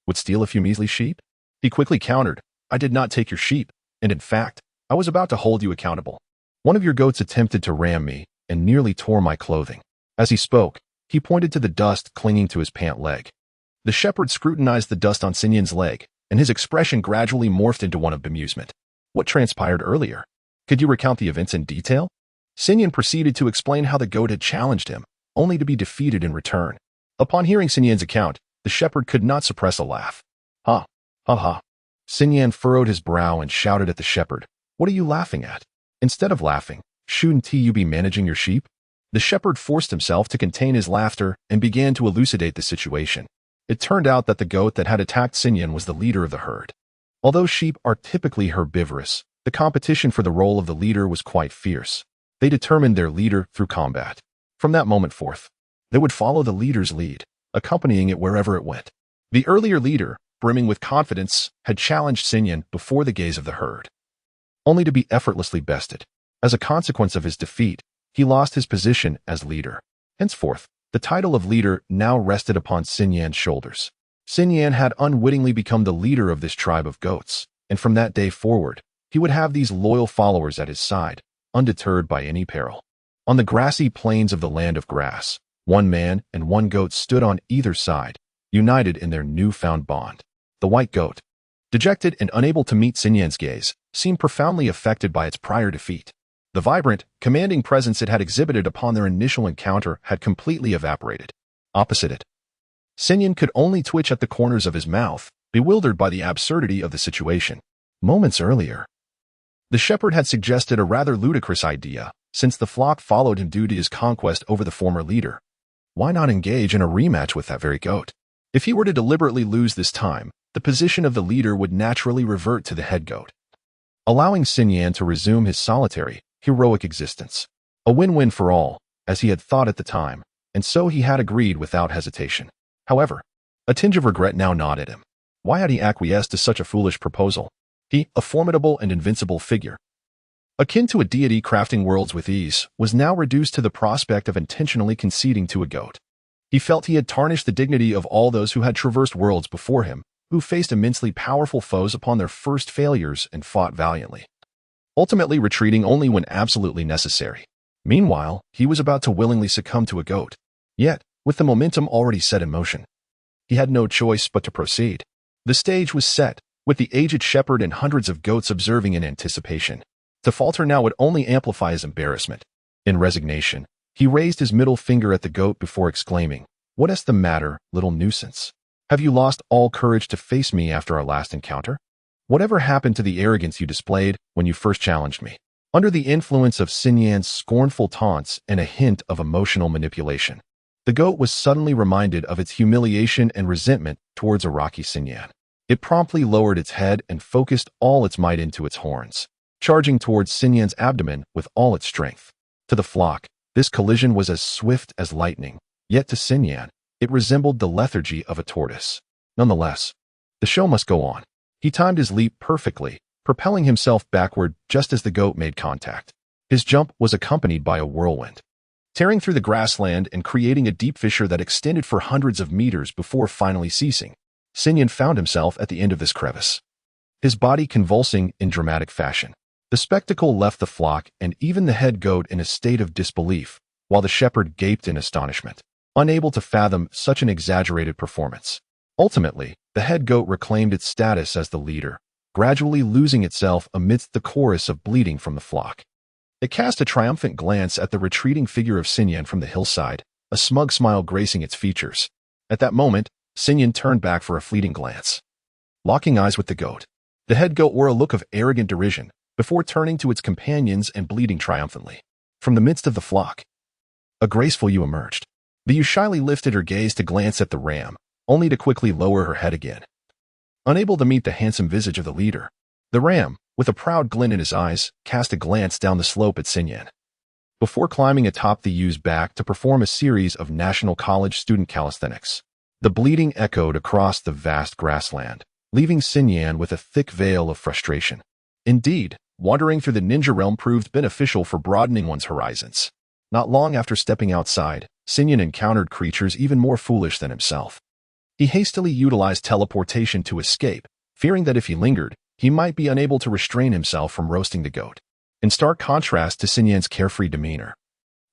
would steal a few measly sheep?" He quickly countered, "I did not take your sheep, and in fact, I was about to hold you accountable. One of your goats attempted to ram me and nearly tore my clothing." As he spoke, he pointed to the dust clinging to his pant leg. The shepherd scrutinized the dust on Shinyan's leg, and his expression gradually morphed into one of bemusement. What transpired earlier? Could you recount the events in detail? Sinyan proceeded to explain how the goat had challenged him, only to be defeated in return. Upon hearing Sinyan's account, the shepherd could not suppress a laugh. Ha, ha ha. Sinyan furrowed his brow and shouted at the shepherd, "What are you laughing at? Instead of laughing, shouldn't you be managing your sheep?" The shepherd forced himself to contain his laughter and began to elucidate the situation. It turned out that the goat that had attacked Sinyan was the leader of the herd. Although sheep are typically herbivorous, the competition for the role of the leader was quite fierce. They determined their leader through combat. From that moment forth, they would follow the leader's lead, accompanying it wherever it went. The earlier leader, brimming with confidence, had challenged Sinyan before the gaze of the herd, only to be effortlessly bested. As a consequence of his defeat, he lost his position as leader. Henceforth, the title of leader now rested upon Sinyan's shoulders. Sinyan had unwittingly become the leader of this tribe of goats, and from that day forward, he would have these loyal followers at his side, undeterred by any peril. On the grassy plains of the land of grass, one man and one goat stood on either side, united in their newfound bond. The white goat, dejected and unable to meet Sinyan's gaze, seemed profoundly affected by its prior defeat. The vibrant, commanding presence it had exhibited upon their initial encounter had completely evaporated. Opposite it, Sinyan could only twitch at the corners of his mouth, bewildered by the absurdity of the situation. Moments earlier, the shepherd had suggested a rather ludicrous idea, since the flock followed him due to his conquest over the former leader. Why not engage in a rematch with that very goat? If he were to deliberately lose this time, the position of the leader would naturally revert to the head goat, allowing Sinyan to resume his solitary, heroic existence. A win-win for all, as he had thought at the time, and so he had agreed without hesitation. However, a tinge of regret now gnawed at him. Why had he acquiesced to such a foolish proposal? He, a formidable and invincible figure, akin to a deity crafting worlds with ease, was now reduced to the prospect of intentionally conceding to a goat. He felt he had tarnished the dignity of all those who had traversed worlds before him, who faced immensely powerful foes upon their first failures and fought valiantly, ultimately retreating only when absolutely necessary. Meanwhile, he was about to willingly succumb to a goat. Yet, with the momentum already set in motion, he had no choice but to proceed. The stage was set, with the aged shepherd and hundreds of goats observing in anticipation. To falter now would only amplify his embarrassment. In resignation, he raised his middle finger at the goat before exclaiming, "What is the matter, little nuisance? Have you lost all courage to face me after our last encounter? Whatever happened to the arrogance you displayed when you first challenged me?" Under the influence of Sinyan's scornful taunts and a hint of emotional manipulation, the goat was suddenly reminded of its humiliation and resentment towards Araki Sinyan. It promptly lowered its head and focused all its might into its horns, charging towards Sinyan's abdomen with all its strength. To the flock, this collision was as swift as lightning, yet to Sinyan, it resembled the lethargy of a tortoise. Nonetheless, the show must go on. He timed his leap perfectly, propelling himself backward just as the goat made contact. His jump was accompanied by a whirlwind, tearing through the grassland and creating a deep fissure that extended for hundreds of meters before finally ceasing. Sinyan found himself at the end of this crevice, his body convulsing in dramatic fashion. The spectacle left the flock and even the head goat in a state of disbelief, while the shepherd gaped in astonishment, unable to fathom such an exaggerated performance. Ultimately, the head goat reclaimed its status as the leader, gradually losing itself amidst the chorus of bleating from the flock. It cast a triumphant glance at the retreating figure of Sinyan from the hillside, a smug smile gracing its features. At that moment, Sinyan turned back for a fleeting glance, locking eyes with the goat. The head goat wore a look of arrogant derision, before turning to its companions and bleating triumphantly. From the midst of the flock, a graceful ewe emerged. The ewe shyly lifted her gaze to glance at the ram, only to quickly lower her head again. Unable to meet the handsome visage of the leader, the ram, with a proud glint in his eyes, cast a glance down the slope at Sinyan, before climbing atop the ewe's back to perform a series of National College student calisthenics. The bleating echoed across the vast grassland, leaving Sinyan with a thick veil of frustration. Indeed, wandering through the ninja realm proved beneficial for broadening one's horizons. Not long after stepping outside, Sinyan encountered creatures even more foolish than himself. He hastily utilized teleportation to escape, fearing that if he lingered, he might be unable to restrain himself from roasting the goat. In stark contrast to Sinyan's carefree demeanor,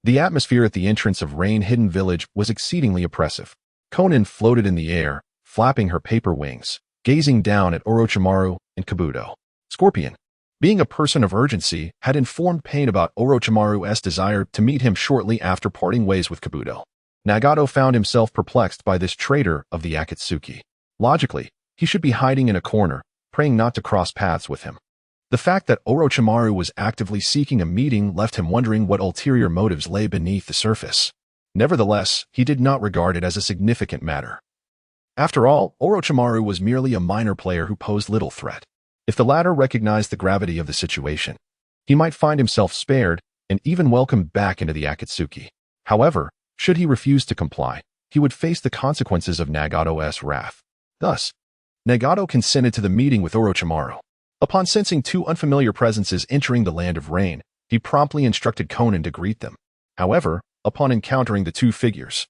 the atmosphere at the entrance of rain-hidden village was exceedingly oppressive. Chunin floated in the air, flapping her paper wings, gazing down at Orochimaru and Kabuto. Scorpion, Being a person of urgency, had informed Pain about Orochimaru's desire to meet him shortly after parting ways with Kabuto. Nagato found himself perplexed by this traitor of the Akatsuki. Logically, he should be hiding in a corner, praying not to cross paths with him. The fact that Orochimaru was actively seeking a meeting left him wondering what ulterior motives lay beneath the surface. Nevertheless, he did not regard it as a significant matter. After all, Orochimaru was merely a minor player who posed little threat. If the latter recognized the gravity of the situation, he might find himself spared and even welcomed back into the Akatsuki. However, should he refuse to comply, he would face the consequences of Nagato's wrath. Thus, Nagato consented to the meeting with Orochimaru. Upon sensing two unfamiliar presences entering the land of rain, he promptly instructed Conan to greet them. However, upon encountering the two figures,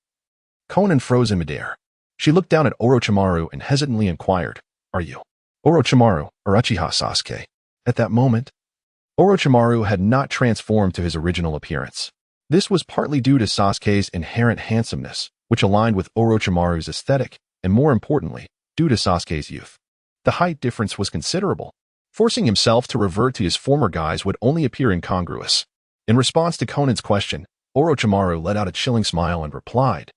Conan froze in midair. She looked down at Orochimaru and hesitantly inquired, "Are you Orochimaru or Uchiha Sasuke?" At that moment, Orochimaru had not transformed to his original appearance. This was partly due to Sasuke's inherent handsomeness, which aligned with Orochimaru's aesthetic, and more importantly, due to Sasuke's youth. The height difference was considerable. Forcing himself to revert to his former guise would only appear incongruous. In response to Conan's question, Orochimaru let out a chilling smile and replied,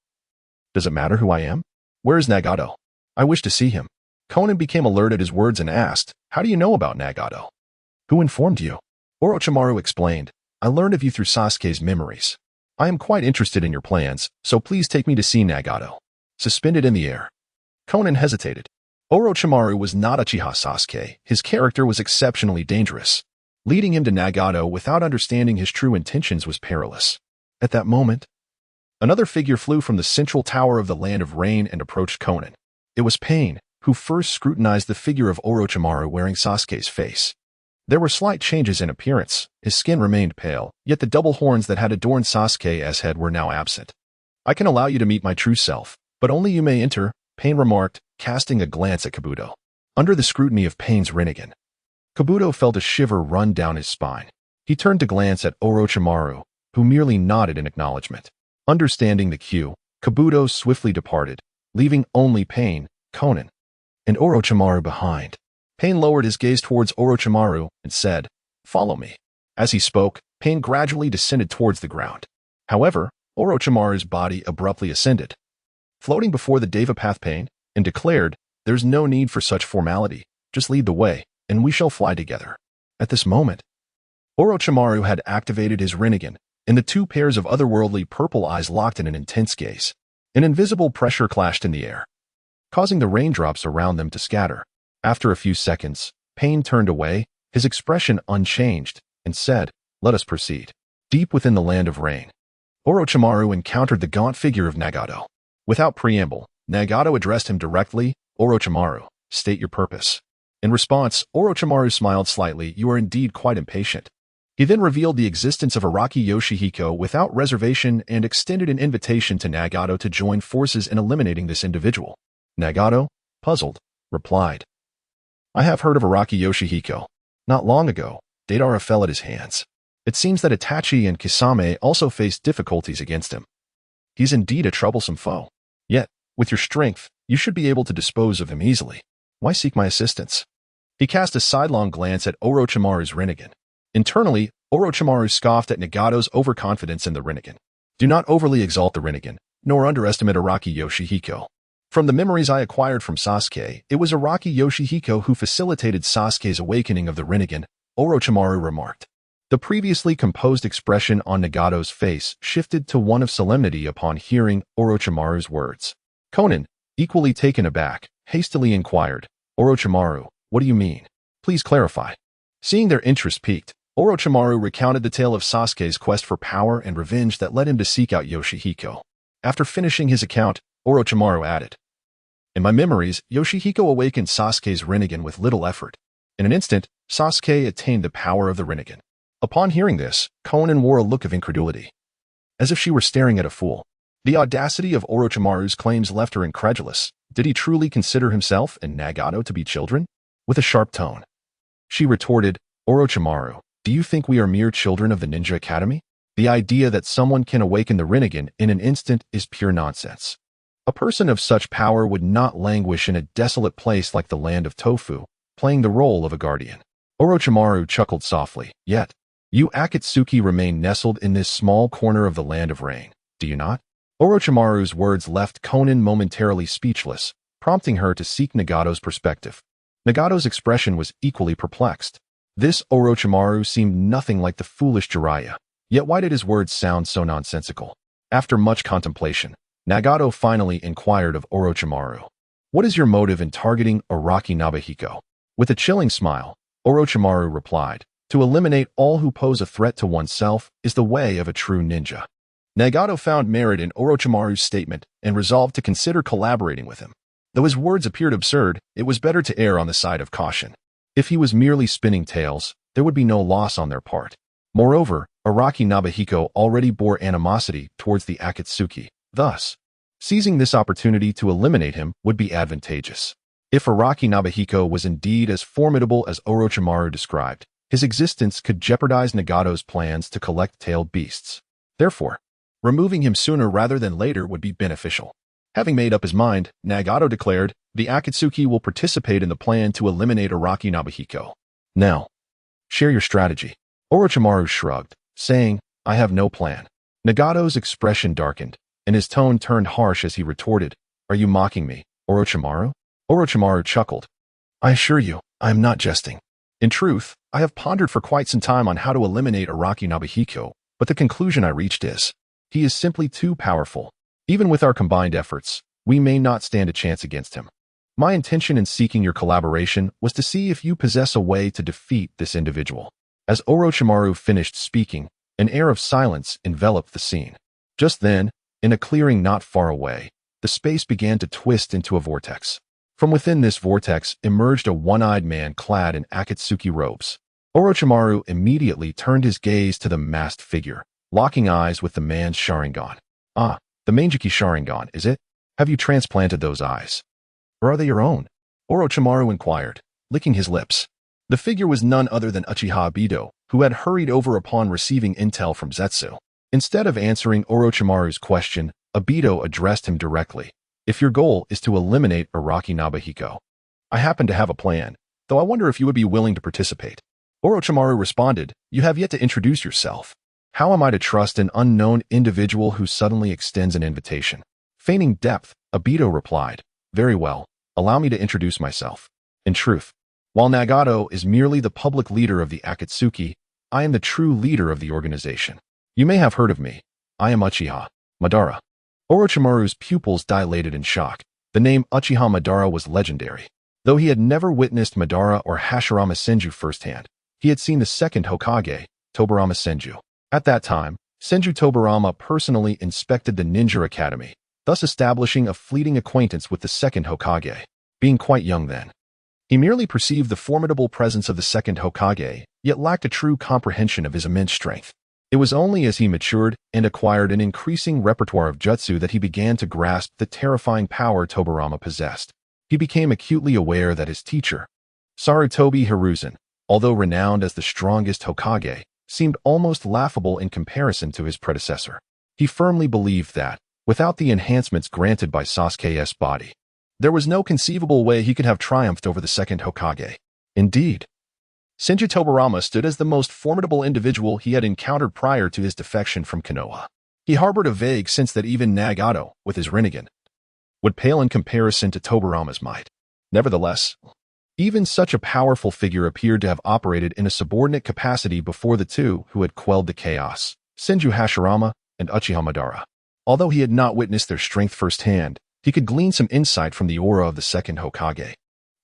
"Does it matter who I am? Where is Nagato? I wish to see him." Conan became alert at his words and asked, "How do you know about Nagato?" "Who informed you?" Orochimaru explained, "I learned of you through Sasuke's memories. I am quite interested in your plans, so please take me to see Nagato." Suspended in the air, Conan hesitated. Orochimaru was not Uchiha Sasuke. His character was exceptionally dangerous. Leading him to Nagato without understanding his true intentions was perilous. At that moment, another figure flew from the central tower of the Land of Rain and approached Conan. It was Pain, who first scrutinized the figure of Orochimaru wearing Sasuke's face. There were slight changes in appearance. His skin remained pale, yet the double horns that had adorned Sasuke's head were now absent. "I can allow you to meet my true self, but only you may enter," Pain remarked, casting a glance at Kabuto. Under the scrutiny of Pain's Rinnegan, Kabuto felt a shiver run down his spine. He turned to glance at Orochimaru, who merely nodded in acknowledgement. Understanding the cue, Kabuto swiftly departed, leaving only Pain, Conan, and Orochimaru behind. Pain lowered his gaze towards Orochimaru and said, "Follow me." As he spoke, Pain gradually descended towards the ground. However, Orochimaru's body abruptly ascended, floating before the Deva Path Pain, and declared, "There's no need for such formality. Just lead the way, and we shall fly together." At this moment, Orochimaru had activated his Rinnegan, and the two pairs of otherworldly purple eyes locked in an intense gaze. An invisible pressure clashed in the air, causing the raindrops around them to scatter. After a few seconds, Pain turned away, his expression unchanged, and said, "Let us proceed." Deep within the Land of Rain, Orochimaru encountered the gaunt figure of Nagato. Without preamble, Nagato addressed him directly, "Orochimaru, state your purpose." In response, Orochimaru smiled slightly, "You are indeed quite impatient." He then revealed the existence of Araki Yoshihiko without reservation and extended an invitation to Nagato to join forces in eliminating this individual. Nagato, puzzled, replied, "I have heard of Araki Yoshihiko. Not long ago, Deidara fell at his hands. It seems that Itachi and Kisame also faced difficulties against him. He's indeed a troublesome foe. Yet, with your strength, you should be able to dispose of him easily. Why seek my assistance?" He cast a sidelong glance at Orochimaru's Rinnegan. Internally, Orochimaru scoffed at Nagato's overconfidence in the Rinnegan. "Do not overly exalt the Rinnegan, nor underestimate Araki Yoshihiko. From the memories I acquired from Sasuke, it was Araki Yoshihiko who facilitated Sasuke's awakening of the Rinnegan," Orochimaru remarked. The previously composed expression on Nagato's face shifted to one of solemnity upon hearing Orochimaru's words. Conan, equally taken aback, hastily inquired, "Orochimaru, what do you mean? Please clarify." Seeing their interest piqued, Orochimaru recounted the tale of Sasuke's quest for power and revenge that led him to seek out Yoshihiko. After finishing his account, Orochimaru added, "In my memories, Yoshihiko awakened Sasuke's Rinnegan with little effort. In an instant, Sasuke attained the power of the Rinnegan." Upon hearing this, Conan wore a look of incredulity, as if she were staring at a fool. The audacity of Orochimaru's claims left her incredulous. Did he truly consider himself and Nagato to be children? With a sharp tone, she retorted, "Orochimaru, do you think we are mere children of the Ninja Academy? The idea that someone can awaken the Rinnegan in an instant is pure nonsense. A person of such power would not languish in a desolate place like the land of Tofu, playing the role of a guardian. Orochimaru chuckled softly. Yet, you Akatsuki remain nestled in this small corner of the land of rain, do you not? Orochimaru's words left Konan momentarily speechless, prompting her to seek Nagato's perspective. Nagato's expression was equally perplexed. This Orochimaru seemed nothing like the foolish Jiraiya, yet why did his words sound so nonsensical? After much contemplation, Nagato finally inquired of Orochimaru. What is your motive in targeting Araki Nobuhiko? With a chilling smile, Orochimaru replied, to eliminate all who pose a threat to oneself is the way of a true ninja. Nagato found merit in Orochimaru's statement and resolved to consider collaborating with him. Though his words appeared absurd, it was better to err on the side of caution. If he was merely spinning tales, there would be no loss on their part. Moreover, Araki Nobuhiko already bore animosity towards the Akatsuki. Thus, seizing this opportunity to eliminate him would be advantageous. If Araki Nobuhiko was indeed as formidable as Orochimaru described, his existence could jeopardize Nagato's plans to collect tailed beasts. Therefore, removing him sooner rather than later would be beneficial. Having made up his mind, Nagato declared, the Akatsuki will participate in the plan to eliminate Araki Nobuhiko. Now, share your strategy. Orochimaru shrugged, saying, I have no plan. Nagato's expression darkened, and his tone turned harsh as he retorted, Are you mocking me, Orochimaru? Orochimaru chuckled. I assure you, I am not jesting. In truth, I have pondered for quite some time on how to eliminate Araki Nobuhiko, but the conclusion I reached is, he is simply too powerful. Even with our combined efforts, we may not stand a chance against him. My intention in seeking your collaboration was to see if you possess a way to defeat this individual. As Orochimaru finished speaking, an air of silence enveloped the scene. Just then, in a clearing not far away, the space began to twist into a vortex. From within this vortex emerged a one-eyed man clad in Akatsuki robes. Orochimaru immediately turned his gaze to the masked figure, locking eyes with the man's Sharingan. Ah, the Manjiki Sharingan, is it? Have you transplanted those eyes? Or are they your own? Orochimaru inquired, licking his lips. The figure was none other than Uchiha Obito, who had hurried over upon receiving intel from Zetsu. Instead of answering Orochimaru's question, Obito addressed him directly. If your goal is to eliminate Araki Nobuhiko, I happen to have a plan, though I wonder if you would be willing to participate. Orochimaru responded, You have yet to introduce yourself. How am I to trust an unknown individual who suddenly extends an invitation? Feigning depth, Obito replied, Very well, allow me to introduce myself. In truth, while Nagato is merely the public leader of the Akatsuki, I am the true leader of the organization. You may have heard of me. I am Uchiha Madara. Orochimaru's pupils dilated in shock. The name Uchiha Madara was legendary. Though he had never witnessed Madara or Hashirama Senju firsthand, he had seen the second Hokage, Tobirama Senju. At that time, Senju Tobirama personally inspected the Ninja Academy, thus establishing a fleeting acquaintance with the second Hokage. Being quite young then, he merely perceived the formidable presence of the second Hokage, yet lacked a true comprehension of his immense strength. It was only as he matured and acquired an increasing repertoire of jutsu that he began to grasp the terrifying power Tobirama possessed. He became acutely aware that his teacher, Sarutobi Hiruzen, although renowned as the strongest Hokage, seemed almost laughable in comparison to his predecessor. He firmly believed that, without the enhancements granted by Sasuke's body, there was no conceivable way he could have triumphed over the second Hokage. Indeed, Senju Tobirama stood as the most formidable individual he had encountered prior to his defection from Konoha. He harbored a vague sense that even Nagato, with his Rinnegan, would pale in comparison to Tobirama's might. Nevertheless, even such a powerful figure appeared to have operated in a subordinate capacity before the two who had quelled the chaos, Senju Hashirama and Uchiha Madara. Although he had not witnessed their strength firsthand, he could glean some insight from the aura of the second Hokage.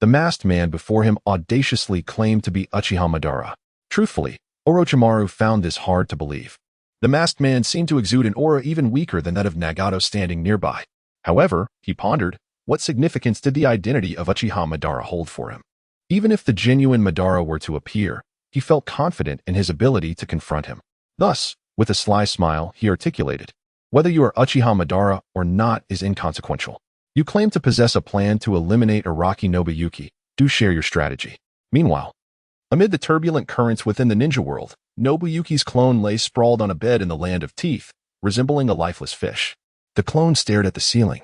The masked man before him audaciously claimed to be Uchiha Madara. Truthfully, Orochimaru found this hard to believe. The masked man seemed to exude an aura even weaker than that of Nagato standing nearby. However, he pondered, what significance did the identity of Uchiha Madara hold for him? Even if the genuine Madara were to appear, he felt confident in his ability to confront him. Thus, with a sly smile, he articulated, Whether you are Uchiha Madara or not is inconsequential. You claim to possess a plan to eliminate Araki Nobuhiko. Do share your strategy. Meanwhile, amid the turbulent currents within the ninja world, Nobuyuki's clone lay sprawled on a bed in the land of teeth, resembling a lifeless fish. The clone stared at the ceiling,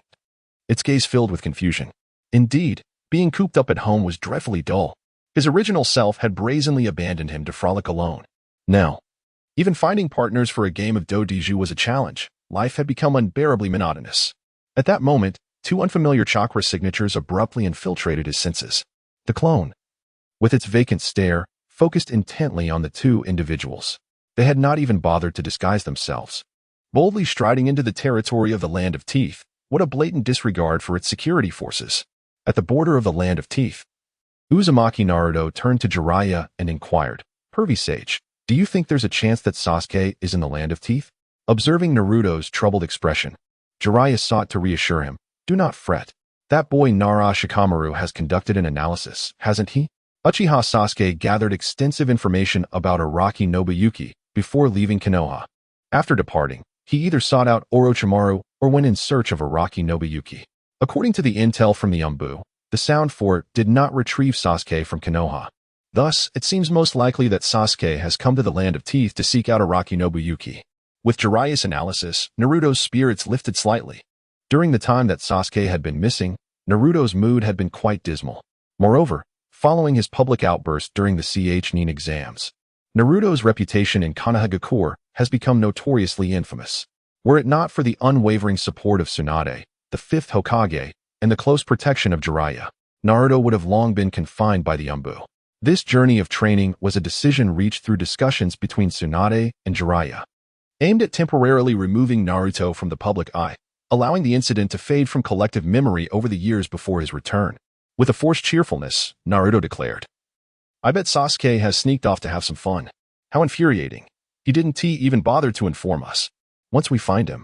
its gaze filled with confusion. Indeed, being cooped up at home was dreadfully dull. His original self had brazenly abandoned him to frolic alone. Now, even finding partners for a game of doujutsu was a challenge. Life had become unbearably monotonous. At that moment, two unfamiliar chakra signatures abruptly infiltrated his senses. The clone, with its vacant stare, focused intently on the two individuals. They had not even bothered to disguise themselves. Boldly striding into the territory of the Land of Teeth, what a blatant disregard for its security forces. At the border of the Land of Teeth, Uzumaki Naruto turned to Jiraiya and inquired, "Pervy Sage, do you think there's a chance that Sasuke is in the Land of Teeth?" Observing Naruto's troubled expression, Jiraiya sought to reassure him, "Do not fret. That boy Nara Shikamaru has conducted an analysis, hasn't he?" Uchiha Sasuke gathered extensive information about Araki Nobuhiko before leaving Konoha. After departing, he either sought out Orochimaru or went in search of Araki Nobuhiko. According to the intel from the Umbu, the Sound Fort did not retrieve Sasuke from Konoha. Thus, it seems most likely that Sasuke has come to the Land of Teeth to seek out Araki Nobuhiko. With Jiraiya's analysis, Naruto's spirits lifted slightly. During the time that Sasuke had been missing, Naruto's mood had been quite dismal. Moreover, following his public outburst during the Chunin exams, Naruto's reputation in Konohagakure has become notoriously infamous. Were it not for the unwavering support of Tsunade, the Fifth Hokage, and the close protection of Jiraiya, Naruto would have long been confined by the Umbu. This journey of training was a decision reached through discussions between Tsunade and Jiraiya, aimed at temporarily removing Naruto from the public eye, allowing the incident to fade from collective memory over the years before his return. With a forced cheerfulness, Naruto declared, "I bet Sasuke has sneaked off to have some fun. How infuriating. He didn't even bother to inform us. Once we find him,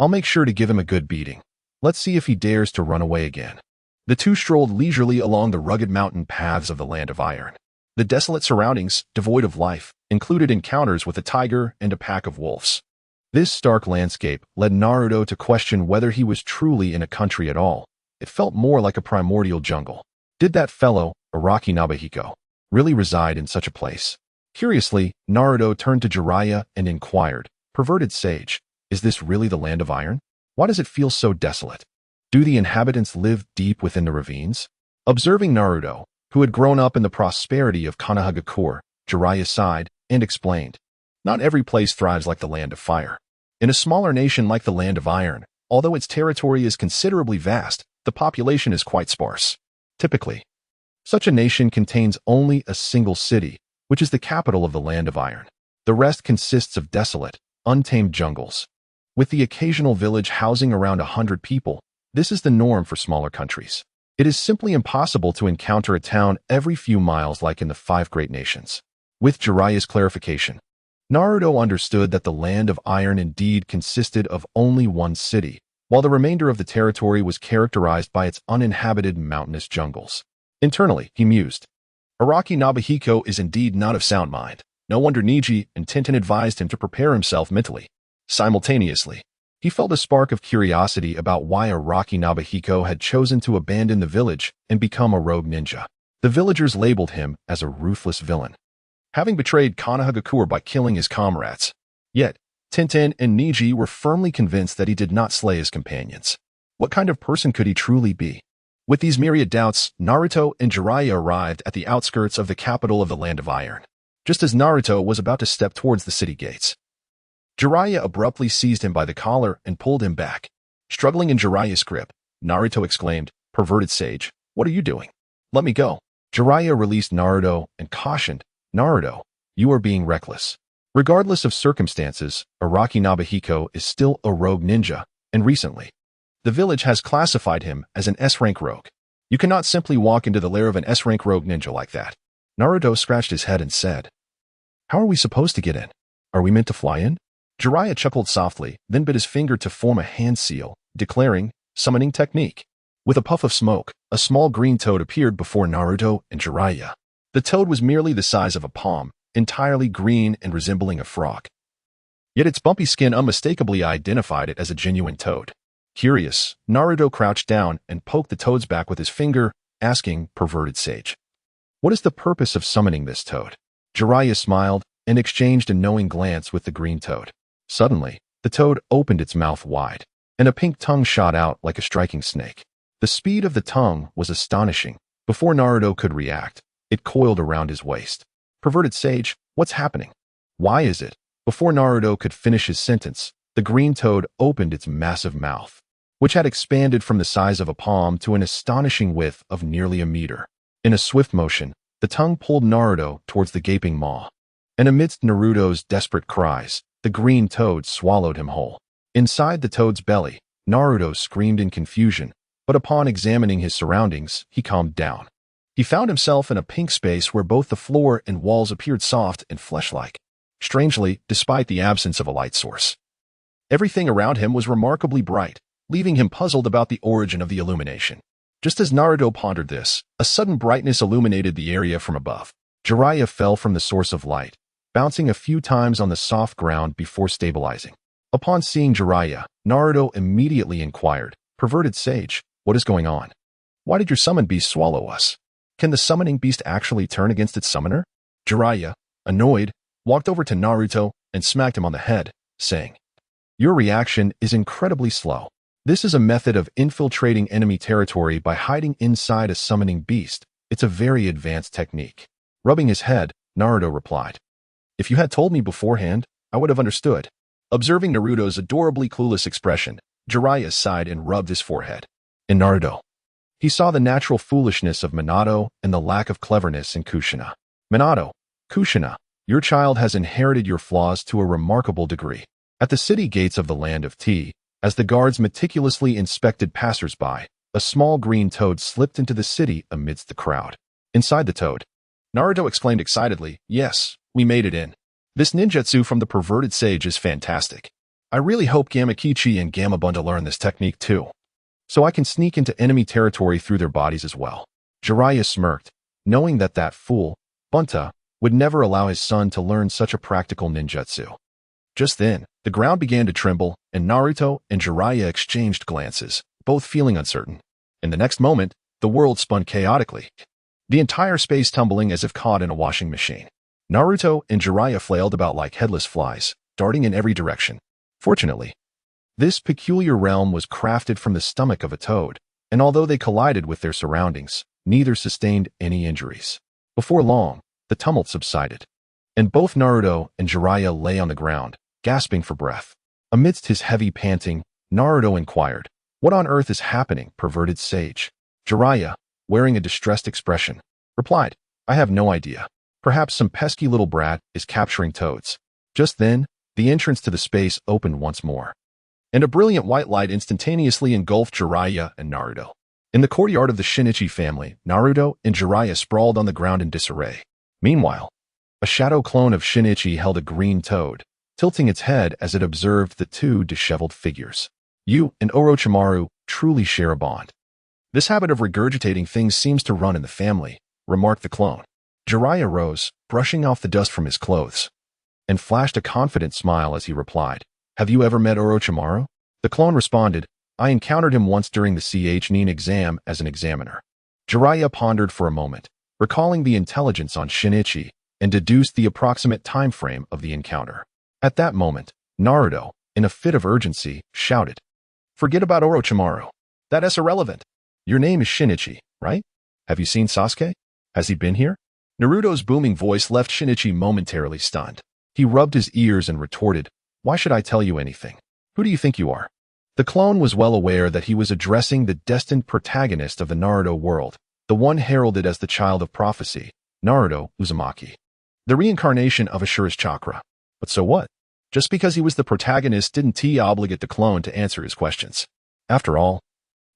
I'll make sure to give him a good beating. Let's see if he dares to run away again." The two strolled leisurely along the rugged mountain paths of the Land of Iron. The desolate surroundings, devoid of life, included encounters with a tiger and a pack of wolves. This stark landscape led Naruto to question whether he was truly in a country at all. It felt more like a primordial jungle. Did that fellow, Araki Nobuhiko, really reside in such a place? Curiously, Naruto turned to Jiraiya and inquired, "Perverted sage, is this really the Land of Iron? Why does it feel so desolate? Do the inhabitants live deep within the ravines?" Observing Naruto, who had grown up in the prosperity of Konohagakure, Jiraiya sighed and explained, "Not every place thrives like the Land of Fire. In a smaller nation like the Land of Iron, although its territory is considerably vast, the population is quite sparse. Typically, such a nation contains only a single city, which is the capital of the Land of Iron. The rest consists of desolate, untamed jungles. With the occasional village housing around 100 people, this is the norm for smaller countries. It is simply impossible to encounter a town every few miles like in the Five Great Nations." With Jiraiya's clarification, Naruto understood that the Land of Iron indeed consisted of only one city, while the remainder of the territory was characterized by its uninhabited mountainous jungles. Internally, he mused, "Araki Nobuhiko is indeed not of sound mind. No wonder Neji and Tenten advised him to prepare himself mentally." Simultaneously, he felt a spark of curiosity about why Araki Nobuhiko had chosen to abandon the village and become a rogue ninja. The villagers labeled him as a ruthless villain, having betrayed Konohagakure by killing his comrades. Yet, Tenten and Neji were firmly convinced that he did not slay his companions. What kind of person could he truly be? With these myriad doubts, Naruto and Jiraiya arrived at the outskirts of the capital of the Land of Iron. Just as Naruto was about to step towards the city gates, Jiraiya abruptly seized him by the collar and pulled him back. Struggling in Jiraiya's grip, Naruto exclaimed, "Perverted sage, what are you doing? Let me go." Jiraiya released Naruto and cautioned, "Naruto, you are being reckless. Regardless of circumstances, Araki Nobuhiko is still a rogue ninja, and recently, the village has classified him as an S-rank rogue. You cannot simply walk into the lair of an S-rank rogue ninja like that." Naruto scratched his head and said, "How are we supposed to get in? Are we meant to fly in?" Jiraiya chuckled softly, then bit his finger to form a hand seal, declaring, "Summoning technique." With a puff of smoke, a small green toad appeared before Naruto and Jiraiya. The toad was merely the size of a palm, entirely green and resembling a frog. Yet its bumpy skin unmistakably identified it as a genuine toad. Curious, Naruto crouched down and poked the toad's back with his finger, asking, "Perverted sage, what is the purpose of summoning this toad?" Jiraiya smiled and exchanged a knowing glance with the green toad. Suddenly, the toad opened its mouth wide, and a pink tongue shot out like a striking snake. The speed of the tongue was astonishing. Before Naruto could react, It coiled around his waist. Perverted sage, what's happening? Why is it? Before Naruto could finish his sentence, the green toad opened its massive mouth, which had expanded from the size of a palm to an astonishing width of nearly a meter. In a swift motion, the tongue pulled Naruto towards the gaping maw. And amidst Naruto's desperate cries, the green toad swallowed him whole. Inside the toad's belly, Naruto screamed in confusion, but upon examining his surroundings, he calmed down. He found himself in a pink space where both the floor and walls appeared soft and flesh-like. Strangely, despite the absence of a light source, everything around him was remarkably bright, leaving him puzzled about the origin of the illumination. Just as Naruto pondered this, a sudden brightness illuminated the area from above. Jiraiya fell from the source of light, bouncing a few times on the soft ground before stabilizing. Upon seeing Jiraiya, Naruto immediately inquired, "Perverted sage, what is going on? Why did your summon beast swallow us? Can the summoning beast actually turn against its summoner?" Jiraiya, annoyed, walked over to Naruto and smacked him on the head, saying, "Your reaction is incredibly slow. This is a method of infiltrating enemy territory by hiding inside a summoning beast. It's a very advanced technique." Rubbing his head, Naruto replied, "If you had told me beforehand, I would have understood." Observing Naruto's adorably clueless expression, Jiraiya sighed and rubbed his forehead. In Naruto, he saw the natural foolishness of Minato and the lack of cleverness in Kushina. "Minato, Kushina, your child has inherited your flaws to a remarkable degree." At the city gates of the land of Tea, as the guards meticulously inspected passers-by, a small green toad slipped into the city amidst the crowd. Inside the toad, Naruto exclaimed excitedly, "Yes, we made it in. This ninjutsu from the perverted sage is fantastic. I really hope Gamakichi and Gamabunda learn this technique too, so I can sneak into enemy territory through their bodies as well." Jiraiya smirked, knowing that fool, Bunta, would never allow his son to learn such a practical ninjutsu. Just then, the ground began to tremble, and Naruto and Jiraiya exchanged glances, both feeling uncertain. In the next moment, the world spun chaotically, the entire space tumbling as if caught in a washing machine. Naruto and Jiraiya flailed about like headless flies, darting in every direction. Fortunately, this peculiar realm was crafted from the stomach of a toad, and although they collided with their surroundings, neither sustained any injuries. Before long, the tumult subsided, and both Naruto and Jiraiya lay on the ground, gasping for breath. Amidst his heavy panting, Naruto inquired, "What on earth is happening, perverted sage?" Jiraiya, wearing a distressed expression, replied, "I have no idea. Perhaps some pesky little brat is capturing toads." Just then, the entrance to the space opened once more, and a brilliant white light instantaneously engulfed Jiraiya and Naruto. In the courtyard of the Shinichi family, Naruto and Jiraiya sprawled on the ground in disarray. Meanwhile, a shadow clone of Shinichi held a green toad, tilting its head as it observed the two disheveled figures. "You and Orochimaru truly share a bond. This habit of regurgitating things seems to run in the family," remarked the clone. Jiraiya rose, brushing off the dust from his clothes, and flashed a confident smile as he replied, "Have you ever met Orochimaru?" The clone responded, "I encountered him once during the Chunin exam as an examiner." Jiraiya pondered for a moment, recalling the intelligence on Shinichi, and deduced the approximate time frame of the encounter. At that moment, Naruto, in a fit of urgency, shouted, "Forget about Orochimaru. That is irrelevant. Your name is Shinichi, right? Have you seen Sasuke? Has he been here?" Naruto's booming voice left Shinichi momentarily stunned. He rubbed his ears and retorted, "Why should I tell you anything? Who do you think you are?" The clone was well aware that he was addressing the destined protagonist of the Naruto world, the one heralded as the child of prophecy, Naruto Uzumaki, the reincarnation of Ashura's chakra. But so what? Just because he was the protagonist didn't obligate the clone to answer his questions. After all,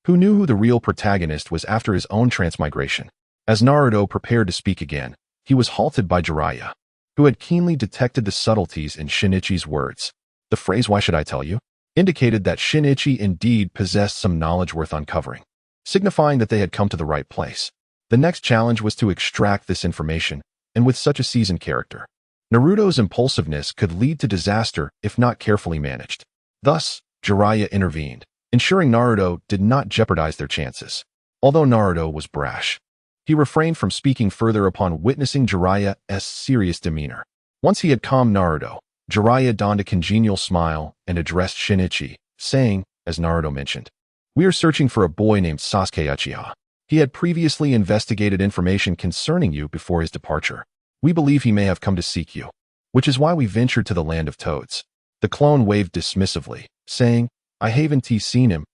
who knew who the real protagonist was after his own transmigration? As Naruto prepared to speak again, he was halted by Jiraiya, who had keenly detected the subtleties in Shinichi's words. The phrase, "Why should I tell you?" indicated that Shinichi indeed possessed some knowledge worth uncovering, signifying that they had come to the right place. The next challenge was to extract this information, and with such a seasoned character, Naruto's impulsiveness could lead to disaster if not carefully managed. Thus, Jiraiya intervened, ensuring Naruto did not jeopardize their chances. Although Naruto was brash, he refrained from speaking further upon witnessing Jiraiya's serious demeanor. Once he had calmed Naruto, Jiraiya donned a congenial smile and addressed Shinichi, saying, as Naruto mentioned, "We are searching for a boy named Sasuke Uchiha. He had previously investigated information concerning you before his departure. We believe he may have come to seek you, which is why we ventured to the land of toads." The clone waved dismissively, saying, "I haven't seen him.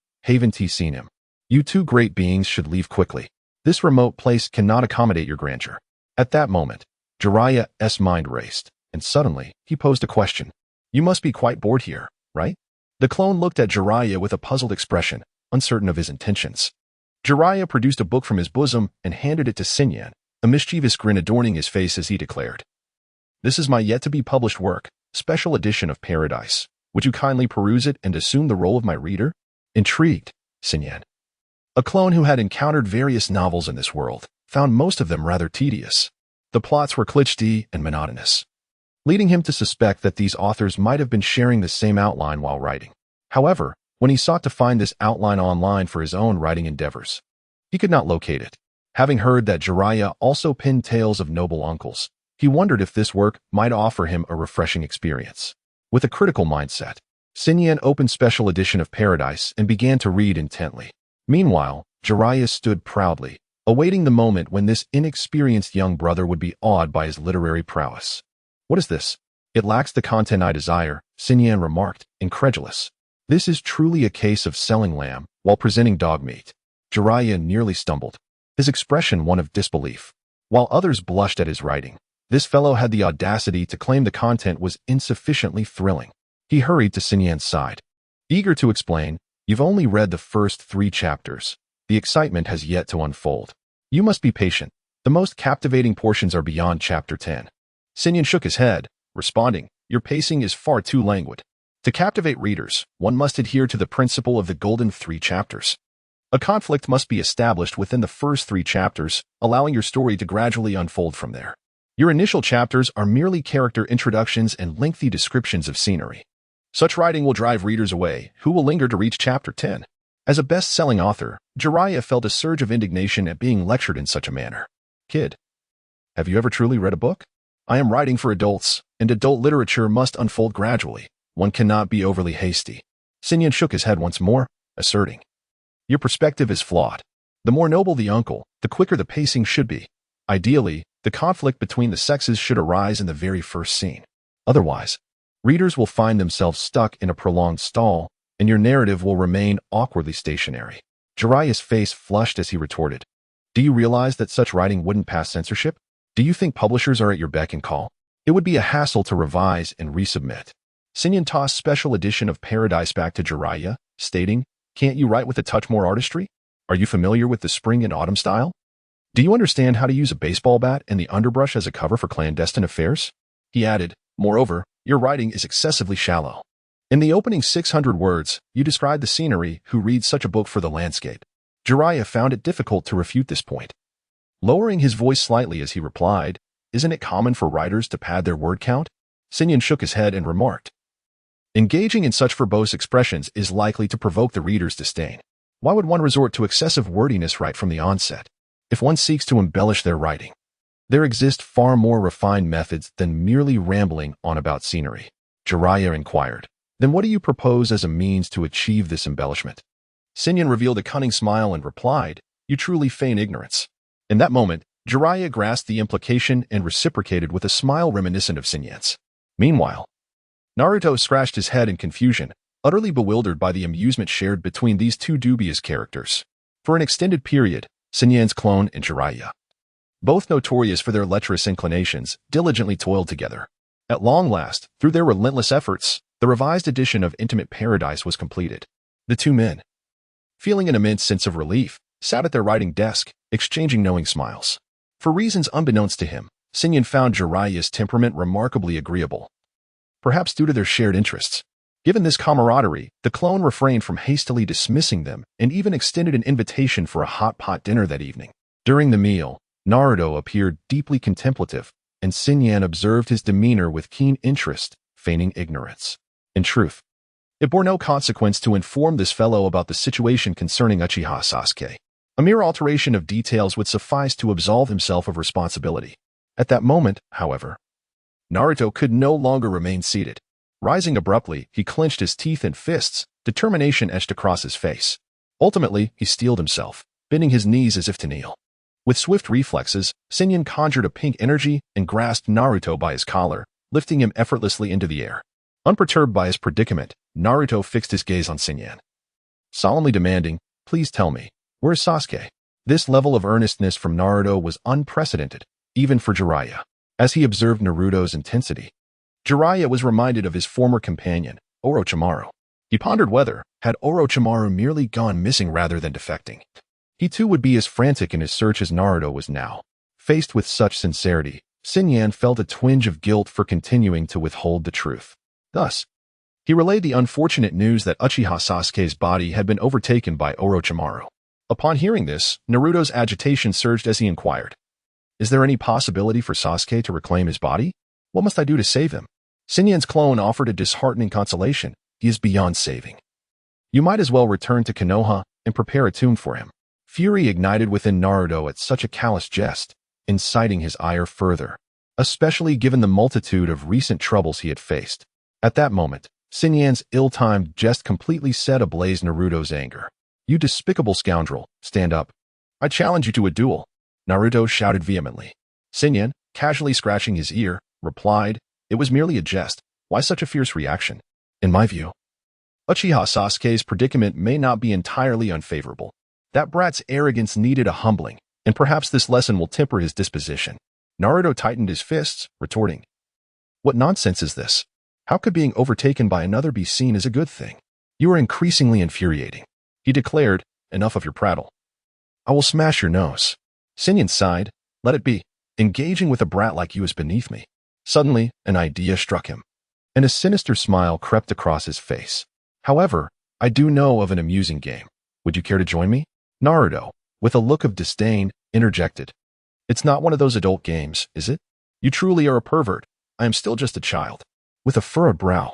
You two great beings should leave quickly. This remote place cannot accommodate your grandeur." At that moment, Jiraiya's mind raced, and suddenly, he posed a question. "You must be quite bored here, right?" The clone looked at Jiraiya with a puzzled expression, uncertain of his intentions. Jiraiya produced a book from his bosom and handed it to Xinyan, a mischievous grin adorning his face as he declared, "This is my yet-to-be-published work, special edition of Paradise. Would you kindly peruse it and assume the role of my reader?" Intrigued, Xinyan, a clone who had encountered various novels in this world, found most of them rather tedious. The plots were cliché and monotonous, leading him to suspect that these authors might have been sharing the same outline while writing. However, when he sought to find this outline online for his own writing endeavors, he could not locate it. Having heard that Jiraiya also penned tales of noble uncles, he wondered if this work might offer him a refreshing experience. With a critical mindset, Xinyan opened special edition of Paradise and began to read intently. Meanwhile, Jiraiya stood proudly, awaiting the moment when this inexperienced young brother would be awed by his literary prowess. "What is this? It lacks the content I desire," Xinyan remarked, incredulous. "This is truly a case of selling lamb while presenting dog meat." Jiraiya nearly stumbled, his expression one of disbelief. While others blushed at his writing, this fellow had the audacity to claim the content was insufficiently thrilling. He hurried to Xinyan's side, eager to explain, "You've only read the first 3 chapters. The excitement has yet to unfold. You must be patient. The most captivating portions are beyond chapter 10. Xinyan shook his head, responding, "Your pacing is far too languid. To captivate readers, one must adhere to the principle of the golden 3 chapters. A conflict must be established within the first 3 chapters, allowing your story to gradually unfold from there. Your initial chapters are merely character introductions and lengthy descriptions of scenery. Such writing will drive readers away, who will linger to reach chapter 10. As a best-selling author, Jiraiya felt a surge of indignation at being lectured in such a manner. "Kid, have you ever truly read a book? I am writing for adults, and adult literature must unfold gradually. One cannot be overly hasty." Xinyan shook his head once more, asserting, "Your perspective is flawed. The more noble the uncle, the quicker the pacing should be. Ideally, the conflict between the sexes should arise in the very first scene. Otherwise, readers will find themselves stuck in a prolonged stall, and your narrative will remain awkwardly stationary." Jiraiya's face flushed as he retorted, "Do you realize that such writing wouldn't pass censorship? Do you think publishers are at your beck and call? It would be a hassle to revise and resubmit." Xinyan tossed special edition of Paradise back to Jiraiya, stating, "Can't you write with a touch more artistry? Are you familiar with the spring and autumn style? Do you understand how to use a baseball bat and the underbrush as a cover for clandestine affairs?" He added, "Moreover, your writing is excessively shallow. In the opening 600 words, you describe the scenery who reads such a book for the landscape." Jiraiya found it difficult to refute this point. Lowering his voice slightly as he replied, "Isn't it common for writers to pad their word count?" Xinyan shook his head and remarked, "Engaging in such verbose expressions is likely to provoke the reader's disdain. Why would one resort to excessive wordiness right from the onset? If one seeks to embellish their writing, there exist far more refined methods than merely rambling on about scenery." Jiraiya inquired, "Then what do you propose as a means to achieve this embellishment?" Xinyan revealed a cunning smile and replied, "You truly feign ignorance." In that moment, Jiraiya grasped the implication and reciprocated with a smile reminiscent of Xinyan's. Meanwhile, Naruto scratched his head in confusion, utterly bewildered by the amusement shared between these two dubious characters. For an extended period, Xinyan's clone and Jiraiya, both notorious for their lecherous inclinations, diligently toiled together. At long last, through their relentless efforts, the revised edition of Intimate Paradise was completed. The 2 men, feeling an immense sense of relief, sat at their writing desk, exchanging knowing smiles. For reasons unbeknownst to him, Xinyan found Jiraiya's temperament remarkably agreeable, perhaps due to their shared interests. Given this camaraderie, the clone refrained from hastily dismissing them and even extended an invitation for a hot pot dinner that evening. During the meal, Naruto appeared deeply contemplative, and Xinyan observed his demeanor with keen interest, feigning ignorance. In truth, it bore no consequence to inform this fellow about the situation concerning Uchiha Sasuke. A mere alteration of details would suffice to absolve himself of responsibility. At that moment, however, Naruto could no longer remain seated. Rising abruptly, he clenched his teeth and fists, determination etched across his face. Ultimately, he steeled himself, bending his knees as if to kneel. With swift reflexes, Sinyan conjured a pink energy and grasped Naruto by his collar, lifting him effortlessly into the air. Unperturbed by his predicament, Naruto fixed his gaze on Sinyan, solemnly demanding, "Please tell me, where is Sasuke?" This level of earnestness from Naruto was unprecedented, even for Jiraiya. As he observed Naruto's intensity, Jiraiya was reminded of his former companion, Orochimaru. He pondered whether, had Orochimaru merely gone missing rather than defecting, he too would be as frantic in his search as Naruto was now. Faced with such sincerity, Sinyan felt a twinge of guilt for continuing to withhold the truth. Thus, he relayed the unfortunate news that Uchiha Sasuke's body had been overtaken by Orochimaru. Upon hearing this, Naruto's agitation surged as he inquired, "Is there any possibility for Sasuke to reclaim his body? What must I do to save him?" Sinyan's clone offered a disheartening consolation. "He is beyond saving. You might as well return to Konoha and prepare a tomb for him." Fury ignited within Naruto at such a callous jest, inciting his ire further, especially given the multitude of recent troubles he had faced. At that moment, Sinyan's ill-timed jest completely set ablaze Naruto's anger. "You despicable scoundrel, stand up. I challenge you to a duel," Naruto shouted vehemently. Sinyan, casually scratching his ear, replied, "It was merely a jest. Why such a fierce reaction? In my view, Uchiha Sasuke's predicament may not be entirely unfavorable. That brat's arrogance needed a humbling, and perhaps this lesson will temper his disposition." Naruto tightened his fists, retorting, "What nonsense is this? How could being overtaken by another be seen as a good thing? You are increasingly infuriating." He declared, "Enough of your prattle. I will smash your nose." Sinyan sighed, "Let it be. Engaging with a brat like you is beneath me." Suddenly, an idea struck him, and a sinister smile crept across his face. "However, I do know of an amusing game. Would you care to join me?" Naruto, with a look of disdain, interjected, "It's not one of those adult games, is it? You truly are a pervert. I am still just a child." With a furrowed brow,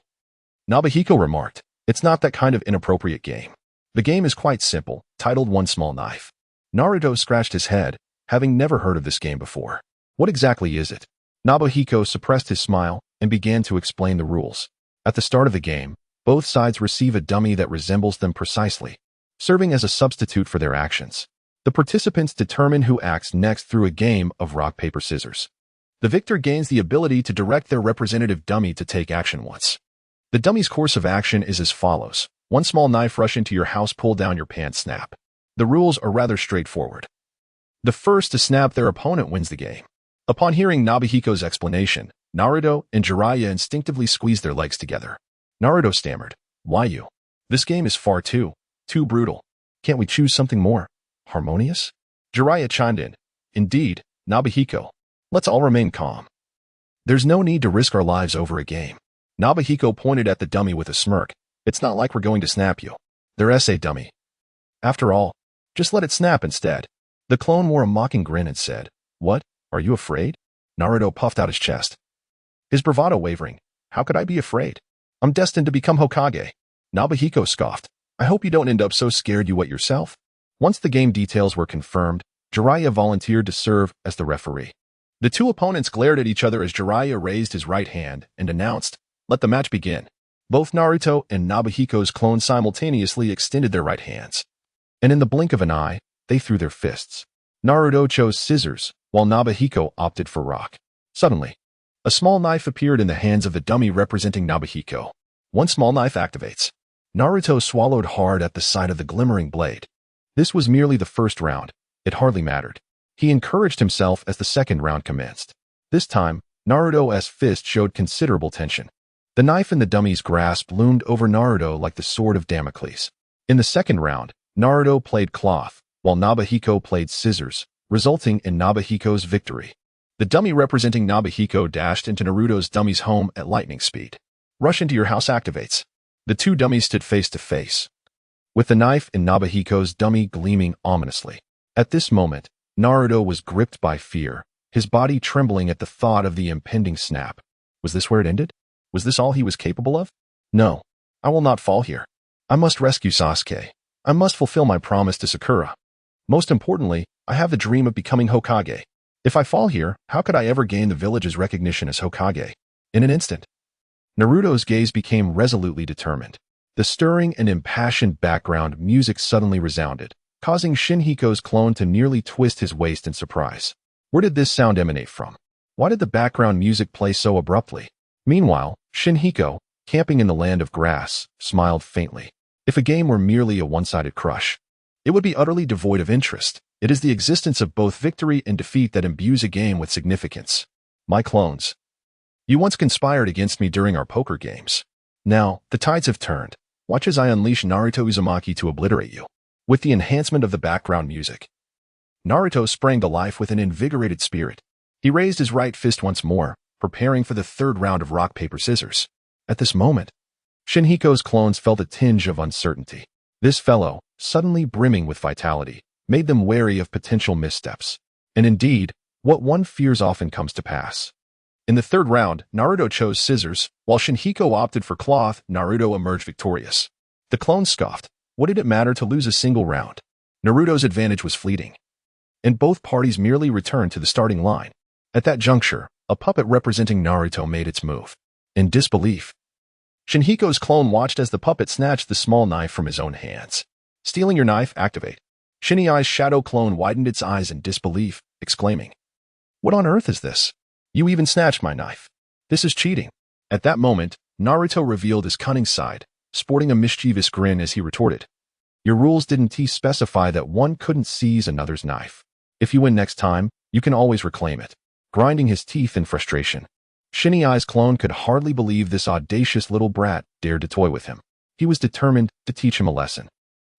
Nobuhiko remarked, "It's not that kind of inappropriate game. The game is quite simple, titled One Small Knife." Naruto scratched his head, having never heard of this game before. "What exactly is it?" Nobuhiko suppressed his smile and began to explain the rules. At the start of the game, both sides receive a dummy that resembles them precisely, serving as a substitute for their actions. The participants determine who acts next through a game of rock, paper, scissors. The victor gains the ability to direct their representative dummy to take action once. The dummy's course of action is as follows. One small knife, rush into your house, pull down your pants, snap. The rules are rather straightforward. The first to snap their opponent wins the game. Upon hearing Nobuhiko's explanation, Naruto and Jiraiya instinctively squeezed their legs together. Naruto stammered, "Why you? This game is far too brutal. Can't we choose something more harmonious?" Jiraiya chimed in, "Indeed, Nobuhiko. Let's all remain calm. There's no need to risk our lives over a game." Nobuhiko pointed at the dummy with a smirk. "It's not like we're going to snap you. There's a dummy. After all, just let it snap instead." The clone wore a mocking grin and said, "What? Are you afraid?" Naruto puffed out his chest, his bravado wavering. "How could I be afraid? I'm destined to become Hokage." Nobuhiko scoffed, "I hope you don't end up so scared you wet yourself." Once the game details were confirmed, Jiraiya volunteered to serve as the referee. The two opponents glared at each other as Jiraiya raised his right hand and announced, "Let the match begin." Both Naruto and Nobuhiko's clone simultaneously extended their right hands, and in the blink of an eye, they threw their fists. Naruto chose scissors, while Nobuhiko opted for rock. Suddenly, a small knife appeared in the hands of the dummy representing Nobuhiko. One small knife activates. Naruto swallowed hard at the sight of the glimmering blade. This was merely the first round. It hardly mattered. He encouraged himself as the second round commenced. This time, Naruto's fist showed considerable tension. The knife in the dummy's grasp loomed over Naruto like the sword of Damocles. In the second round, Naruto played cloth, while Nobuhiko played scissors, resulting in Nobuhiko's victory. The dummy representing Nobuhiko dashed into Naruto's dummy's home at lightning speed. "Rush into your house" activates. The two dummies stood face to face, with the knife in Nobuhiko's dummy gleaming ominously. At this moment, Naruto was gripped by fear, his body trembling at the thought of the impending snap. Was this where it ended? Was this all he was capable of? No, I will not fall here. I must rescue Sasuke. I must fulfill my promise to Sakura. Most importantly, I have the dream of becoming Hokage. If I fall here, how could I ever gain the village's recognition as Hokage? In an instant, Naruto's gaze became resolutely determined. The stirring and impassioned background music suddenly resounded, causing Shinhiko's clone to nearly twist his waist in surprise. Where did this sound emanate from? Why did the background music play so abruptly? Meanwhile, Shinhiko, camping in the land of grass, smiled faintly. If a game were merely a one-sided crush, it would be utterly devoid of interest. It is the existence of both victory and defeat that imbues a game with significance. My clones. You once conspired against me during our poker games. Now, the tides have turned. Watch as I unleash Naruto Uzumaki to obliterate you. With the enhancement of the background music, Naruto sprang to life with an invigorated spirit. He raised his right fist once more, preparing for the third round of rock, paper, scissors. At this moment, Shinhiko's clones felt a tinge of uncertainty. This fellow, suddenly brimming with vitality, made them wary of potential missteps. And indeed, what one fears often comes to pass. In the third round, Naruto chose scissors, while Shinhiko opted for cloth. Naruto emerged victorious. The clones scoffed. What did it matter to lose a single round? Naruto's advantage was fleeting, and both parties merely returned to the starting line. At that juncture, a puppet representing Naruto made its move. In disbelief, Shinhiko's clone watched as the puppet snatched the small knife from his own hands. Stealing your knife, activate. Shin'i's shadow clone widened its eyes in disbelief, exclaiming, "What on earth is this? You even snatched my knife. This is cheating." At that moment, Naruto revealed his cunning side, sporting a mischievous grin as he retorted, "Your rules didn't specify that one couldn't seize another's knife. If you win next time, you can always reclaim it." Grinding his teeth in frustration, Shin'i's clone could hardly believe this audacious little brat dared to toy with him. He was determined to teach him a lesson.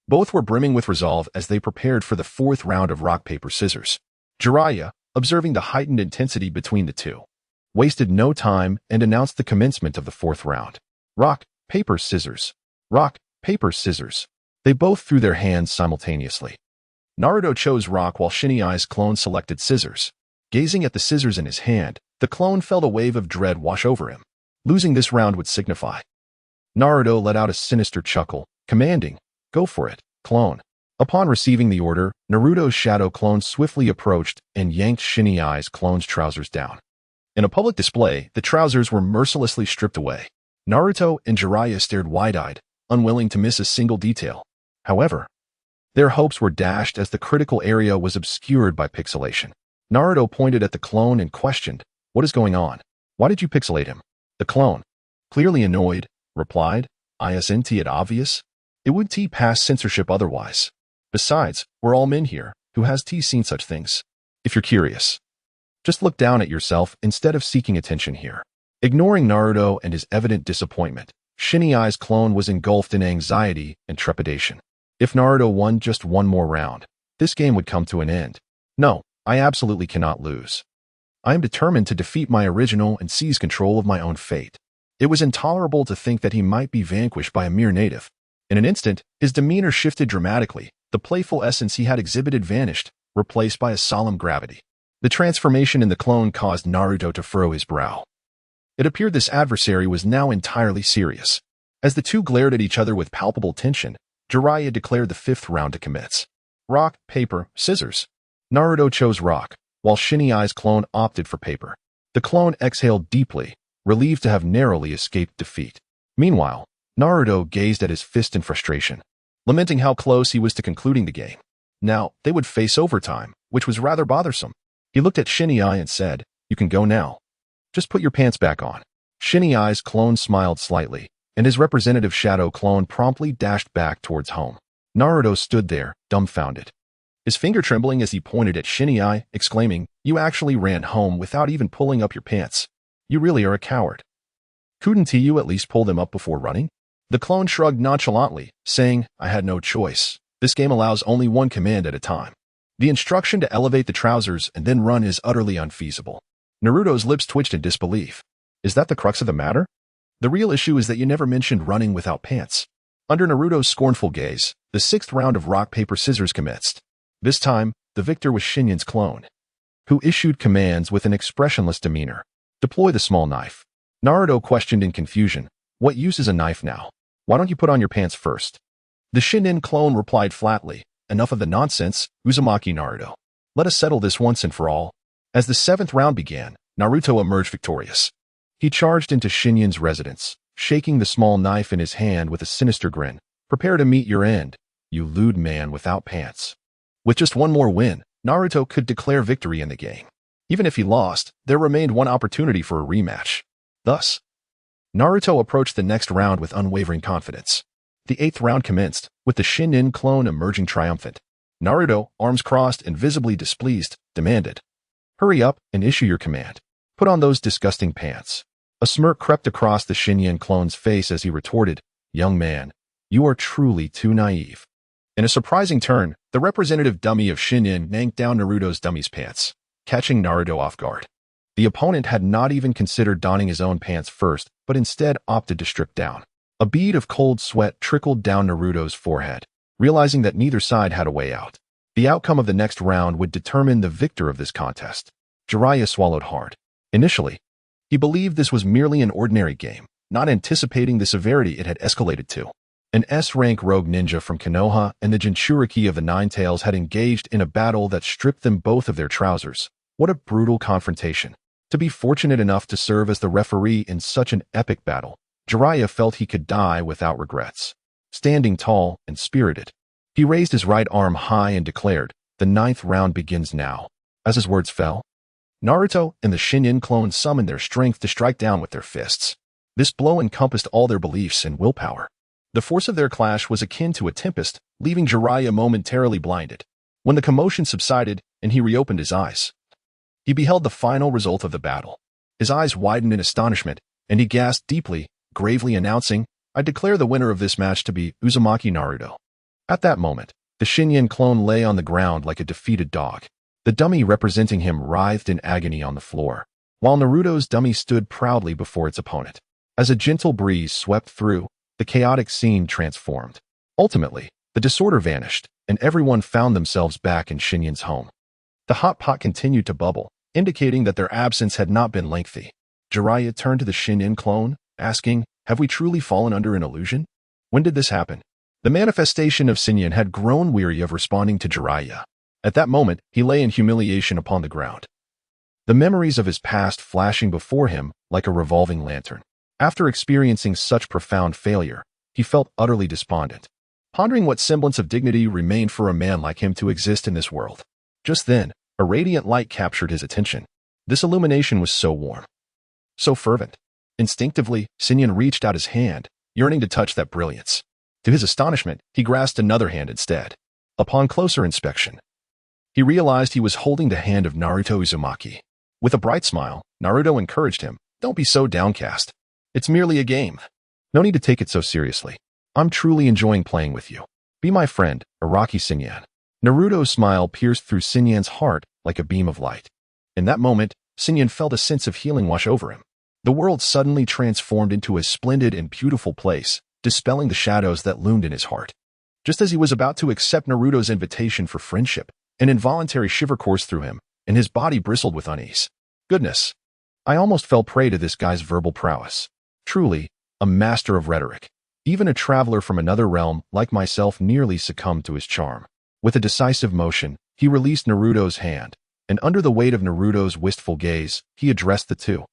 Both were brimming with resolve as they prepared for the fourth round of rock, paper, scissors. Jiraiya, observing the heightened intensity between the two, wasted no time and announced the commencement of the fourth round. Rock, paper, scissors. Rock, paper, scissors. They both threw their hands simultaneously. Naruto chose rock while Shin'i's clone selected scissors. Gazing at the scissors in his hand, the clone felt a wave of dread wash over him. Losing this round would signify. Naruto let out a sinister chuckle, commanding, "Go for it, clone." Upon receiving the order, Naruto's shadow clone swiftly approached and yanked Shin'i's clone's trousers down. In a public display, the trousers were mercilessly stripped away. Naruto and Jiraiya stared wide-eyed, unwilling to miss a single detail. However, their hopes were dashed as the critical area was obscured by pixelation. Naruto pointed at the clone and questioned, "What is going on? Why did you pixelate him?" The clone, clearly annoyed, replied, "Isn't it obvious? It would pass censorship otherwise. Besides, we're all men here. Who has seen such things? If you're curious, just look down at yourself instead of seeking attention here." Ignoring Naruto and his evident disappointment, Shin'i's clone was engulfed in anxiety and trepidation. If Naruto won just one more round, this game would come to an end. "No, I absolutely cannot lose. I am determined to defeat my original and seize control of my own fate." It was intolerable to think that he might be vanquished by a mere native. In an instant, his demeanor shifted dramatically. The playful essence he had exhibited vanished, replaced by a solemn gravity. The transformation in the clone caused Naruto to furrow his brow. It appeared this adversary was now entirely serious. As the two glared at each other with palpable tension, Jiraiya declared the fifth round to commence. Rock, paper, scissors. Naruto chose rock, while Shin'i's clone opted for paper. The clone exhaled deeply, relieved to have narrowly escaped defeat. Meanwhile, Naruto gazed at his fist in frustration, lamenting how close he was to concluding the game. Now, they would face overtime, which was rather bothersome. He looked at Shin'i and said, "You can go now. Just put your pants back on." Shin'i's clone smiled slightly, and his representative shadow clone promptly dashed back towards home. Naruto stood there, dumbfounded, his finger trembling as he pointed at Shin'i, exclaiming, "You actually ran home without even pulling up your pants. You really are a coward. Couldn't you at least pull them up before running?" The clone shrugged nonchalantly, saying, "I had no choice. This game allows only one command at a time. The instruction to elevate the trousers and then run is utterly unfeasible." Naruto's lips twitched in disbelief. "Is that the crux of the matter? The real issue is that you never mentioned running without pants." Under Naruto's scornful gaze, the sixth round of rock, paper, scissors commenced. This time, the victor was Shin'in's clone, who issued commands with an expressionless demeanor. "Deploy the small knife." Naruto questioned in confusion, "What use is a knife now? Why don't you put on your pants first?" The Chunin clone replied flatly, "Enough of the nonsense, Uzumaki Naruto. Let us settle this once and for all." As the seventh round began, Naruto emerged victorious. He charged into Shin'in's residence, shaking the small knife in his hand with a sinister grin. "Prepare to meet your end, you lewd man without pants. With just one more win, Naruto could declare victory in the game. Even if he lost, there remained one opportunity for a rematch. Thus, Naruto approached the next round with unwavering confidence. The 8th round commenced, with the Chunin clone emerging triumphant. Naruto, arms crossed and visibly displeased, demanded, "Hurry up and issue your command. Put on those disgusting pants." A smirk crept across the Chunin clone's face as he retorted, "Young man, you are truly too naive." In a surprising turn, the representative dummy of Chunin yanked down Naruto's dummy's pants, catching Naruto off guard. The opponent had not even considered donning his own pants first, but instead opted to strip down. A bead of cold sweat trickled down Naruto's forehead, realizing that neither side had a way out. The outcome of the next round would determine the victor of this contest. Jiraiya swallowed hard. Initially, he believed this was merely an ordinary game, not anticipating the severity it had escalated to. An S-rank rogue ninja from Konoha and the Jinchuriki of the Nine Tails had engaged in a battle that stripped them both of their trousers. What a brutal confrontation. To be fortunate enough to serve as the referee in such an epic battle, Jiraiya felt he could die without regrets. Standing tall and spirited, he raised his right arm high and declared, "The 9th round begins now." As his words fell, Naruto and the Chunin clone summoned their strength to strike down with their fists. This blow encompassed all their beliefs and willpower. The force of their clash was akin to a tempest, leaving Jiraiya momentarily blinded. When the commotion subsided and he reopened his eyes, he beheld the final result of the battle. His eyes widened in astonishment, and he gasped deeply, gravely announcing, "I declare the winner of this match to be Uzumaki Naruto." At that moment, the Chunin clone lay on the ground like a defeated dog. The dummy representing him writhed in agony on the floor, while Naruto's dummy stood proudly before its opponent. As a gentle breeze swept through, the chaotic scene transformed. Ultimately, the disorder vanished, and everyone found themselves back in Shinyan's home. The hot pot continued to bubble, indicating that their absence had not been lengthy. Jiraiya turned to the Chunin clone, asking, "Have we truly fallen under an illusion? When did this happen?" The manifestation of Shinyan had grown weary of responding to Jiraiya. At that moment, he lay in humiliation upon the ground, the memories of his past flashing before him like a revolving lantern. After experiencing such profound failure, he felt utterly despondent, pondering what semblance of dignity remained for a man like him to exist in this world. Just then, a radiant light captured his attention. This illumination was so warm, so fervent. Instinctively, Shinyan reached out his hand, yearning to touch that brilliance. To his astonishment, he grasped another hand instead. Upon closer inspection, he realized he was holding the hand of Naruto Uzumaki. With a bright smile, Naruto encouraged him, "Don't be so downcast. It's merely a game. No need to take it so seriously. I'm truly enjoying playing with you. Be my friend, Araki Shinyan." Naruto's smile pierced through Shinyan's heart like a beam of light. In that moment, Shinyan felt a sense of healing wash over him. The world suddenly transformed into a splendid and beautiful place, dispelling the shadows that loomed in his heart. Just as he was about to accept Naruto's invitation for friendship, an involuntary shiver coursed through him, and his body bristled with unease. Goodness, I almost fell prey to this guy's verbal prowess. Truly, a master of rhetoric. Even a traveler from another realm like myself nearly succumbed to his charm. With a decisive motion, he released Naruto's hand, and under the weight of Naruto's wistful gaze, he addressed the two.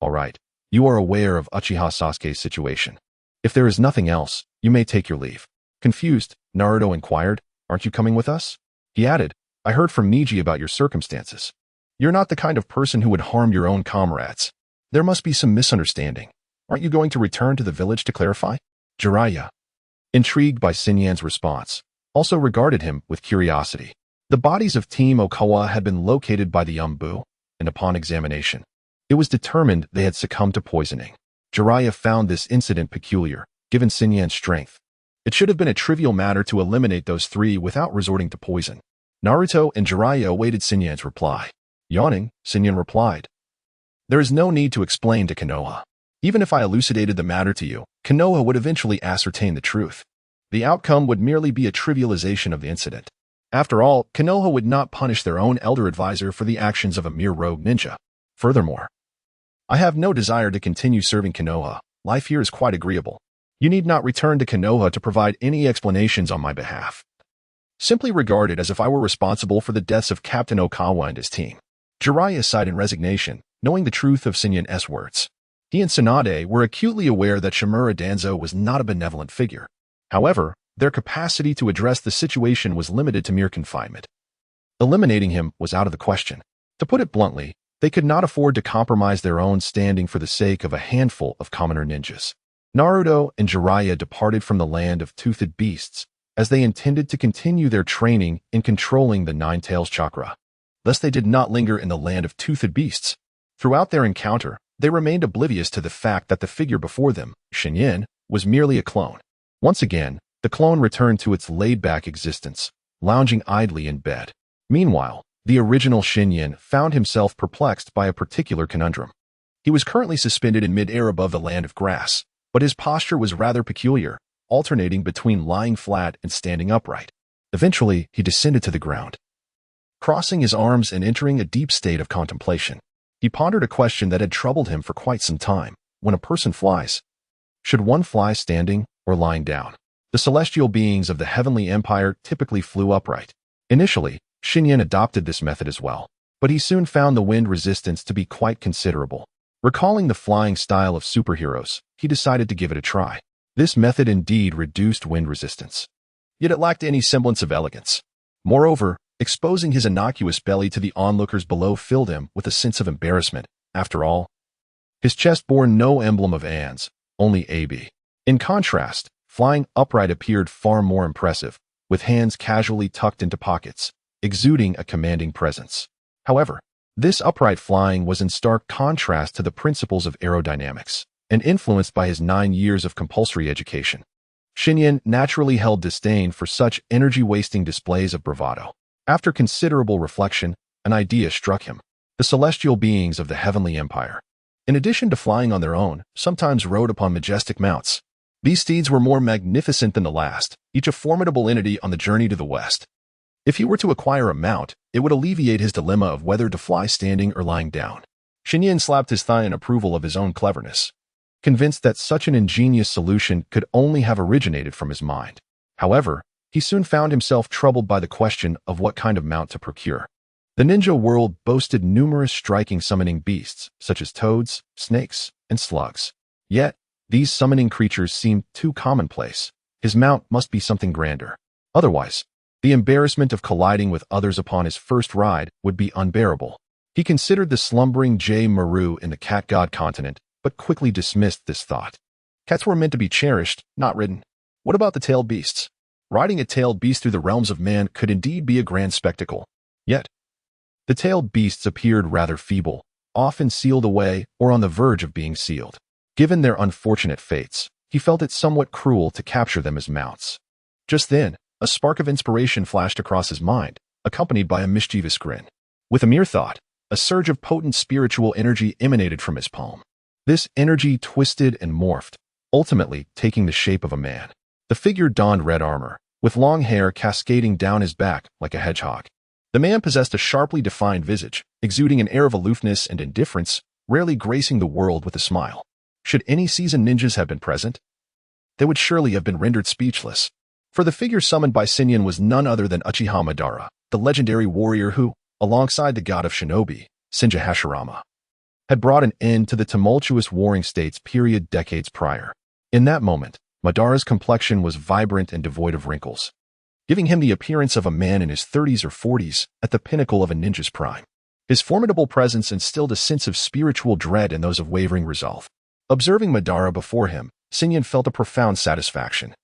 "All right, you are aware of Uchiha Sasuke's situation. If there is nothing else, you may take your leave." Confused, Naruto inquired, "Aren't you coming with us?" He added, "I heard from Neji about your circumstances. You're not the kind of person who would harm your own comrades. There must be some misunderstanding. Aren't you going to return to the village to clarify?" Jiraiya, intrigued by Shinyan's response, also regarded him with curiosity. The bodies of Team Okawa had been located by the Umbu, and upon examination, it was determined they had succumbed to poisoning. Jiraiya found this incident peculiar, given Shinyan's strength. It should have been a trivial matter to eliminate those three without resorting to poison. Naruto and Jiraiya awaited Shinyan's reply. Yawning, Shinyan replied, "There is no need to explain to Konoha. Even if I elucidated the matter to you, Konoha would eventually ascertain the truth. The outcome would merely be a trivialization of the incident. After all, Konoha would not punish their own elder advisor for the actions of a mere rogue ninja. Furthermore, I have no desire to continue serving Konoha. Life here is quite agreeable. You need not return to Konoha to provide any explanations on my behalf. Simply regard it as if I were responsible for the deaths of Captain Okawa and his team." Jiraiya sighed in resignation, knowing the truth of Shinyan's words. He and Tsunade were acutely aware that Shimura Danzo was not a benevolent figure. However, their capacity to address the situation was limited to mere confinement. Eliminating him was out of the question. To put it bluntly, they could not afford to compromise their own standing for the sake of a handful of commoner ninjas. Naruto and Jiraiya departed from the land of toothed beasts, as they intended to continue their training in controlling the Nine Tails chakra. Thus they did not linger in the land of toothed beasts. Throughout their encounter, they remained oblivious to the fact that the figure before them, Shinyin, was merely a clone. Once again, the clone returned to its laid-back existence, lounging idly in bed. Meanwhile, the original Shinyin found himself perplexed by a particular conundrum. He was currently suspended in mid-air above the land of grass, but his posture was rather peculiar, alternating between lying flat and standing upright. Eventually, he descended to the ground, crossing his arms and entering a deep state of contemplation. He pondered a question that had troubled him for quite some time. When a person flies, should one fly standing or lying down? The celestial beings of the heavenly empire typically flew upright. Initially, Shinyin adopted this method as well, but he soon found the wind resistance to be quite considerable. Recalling the flying style of superheroes, he decided to give it a try. This method indeed reduced wind resistance, yet it lacked any semblance of elegance. Moreover, exposing his innocuous belly to the onlookers below filled him with a sense of embarrassment. After all, his chest bore no emblem of An's, only AB. In contrast, flying upright appeared far more impressive, with hands casually tucked into pockets, exuding a commanding presence. However, this upright flying was in stark contrast to the principles of aerodynamics, and influenced by his 9 years of compulsory education. Shinyin naturally held disdain for such energy-wasting displays of bravado. After considerable reflection, an idea struck him. The celestial beings of the heavenly empire, in addition to flying on their own, sometimes rode upon majestic mounts. These steeds were more magnificent than the last, each a formidable entity on the journey to the west. If he were to acquire a mount, it would alleviate his dilemma of whether to fly standing or lying down. Shinyin slapped his thigh in approval of his own cleverness, convinced that such an ingenious solution could only have originated from his mind. However, he soon found himself troubled by the question of what kind of mount to procure. The ninja world boasted numerous striking summoning beasts, such as toads, snakes, and slugs. Yet, these summoning creatures seemed too commonplace. His mount must be something grander. Otherwise, the embarrassment of colliding with others upon his first ride would be unbearable. He considered the slumbering Maru in the cat god continent, but quickly dismissed this thought. Cats were meant to be cherished, not ridden. What about the tailed beasts? Riding a tailed beast through the realms of man could indeed be a grand spectacle. Yet, the tailed beasts appeared rather feeble, often sealed away or on the verge of being sealed. Given their unfortunate fates, he felt it somewhat cruel to capture them as mounts. Just then, a spark of inspiration flashed across his mind, accompanied by a mischievous grin. With a mere thought, a surge of potent spiritual energy emanated from his palm. This energy twisted and morphed, ultimately taking the shape of a man. The figure donned red armor, with long hair cascading down his back like a hedgehog. The man possessed a sharply defined visage, exuding an air of aloofness and indifference, rarely gracing the world with a smile. Should any seasoned ninjas have been present, they would surely have been rendered speechless. For the figure summoned by Shinyin was none other than Uchiha Madara, the legendary warrior who, alongside the god of shinobi, Senja Hashirama, had brought an end to the tumultuous warring states period decades prior. In that moment, Madara's complexion was vibrant and devoid of wrinkles, giving him the appearance of a man in his 30s or 40s at the pinnacle of a ninja's prime. His formidable presence instilled a sense of spiritual dread in those of wavering resolve. Observing Madara before him, Shinyin felt a profound satisfaction.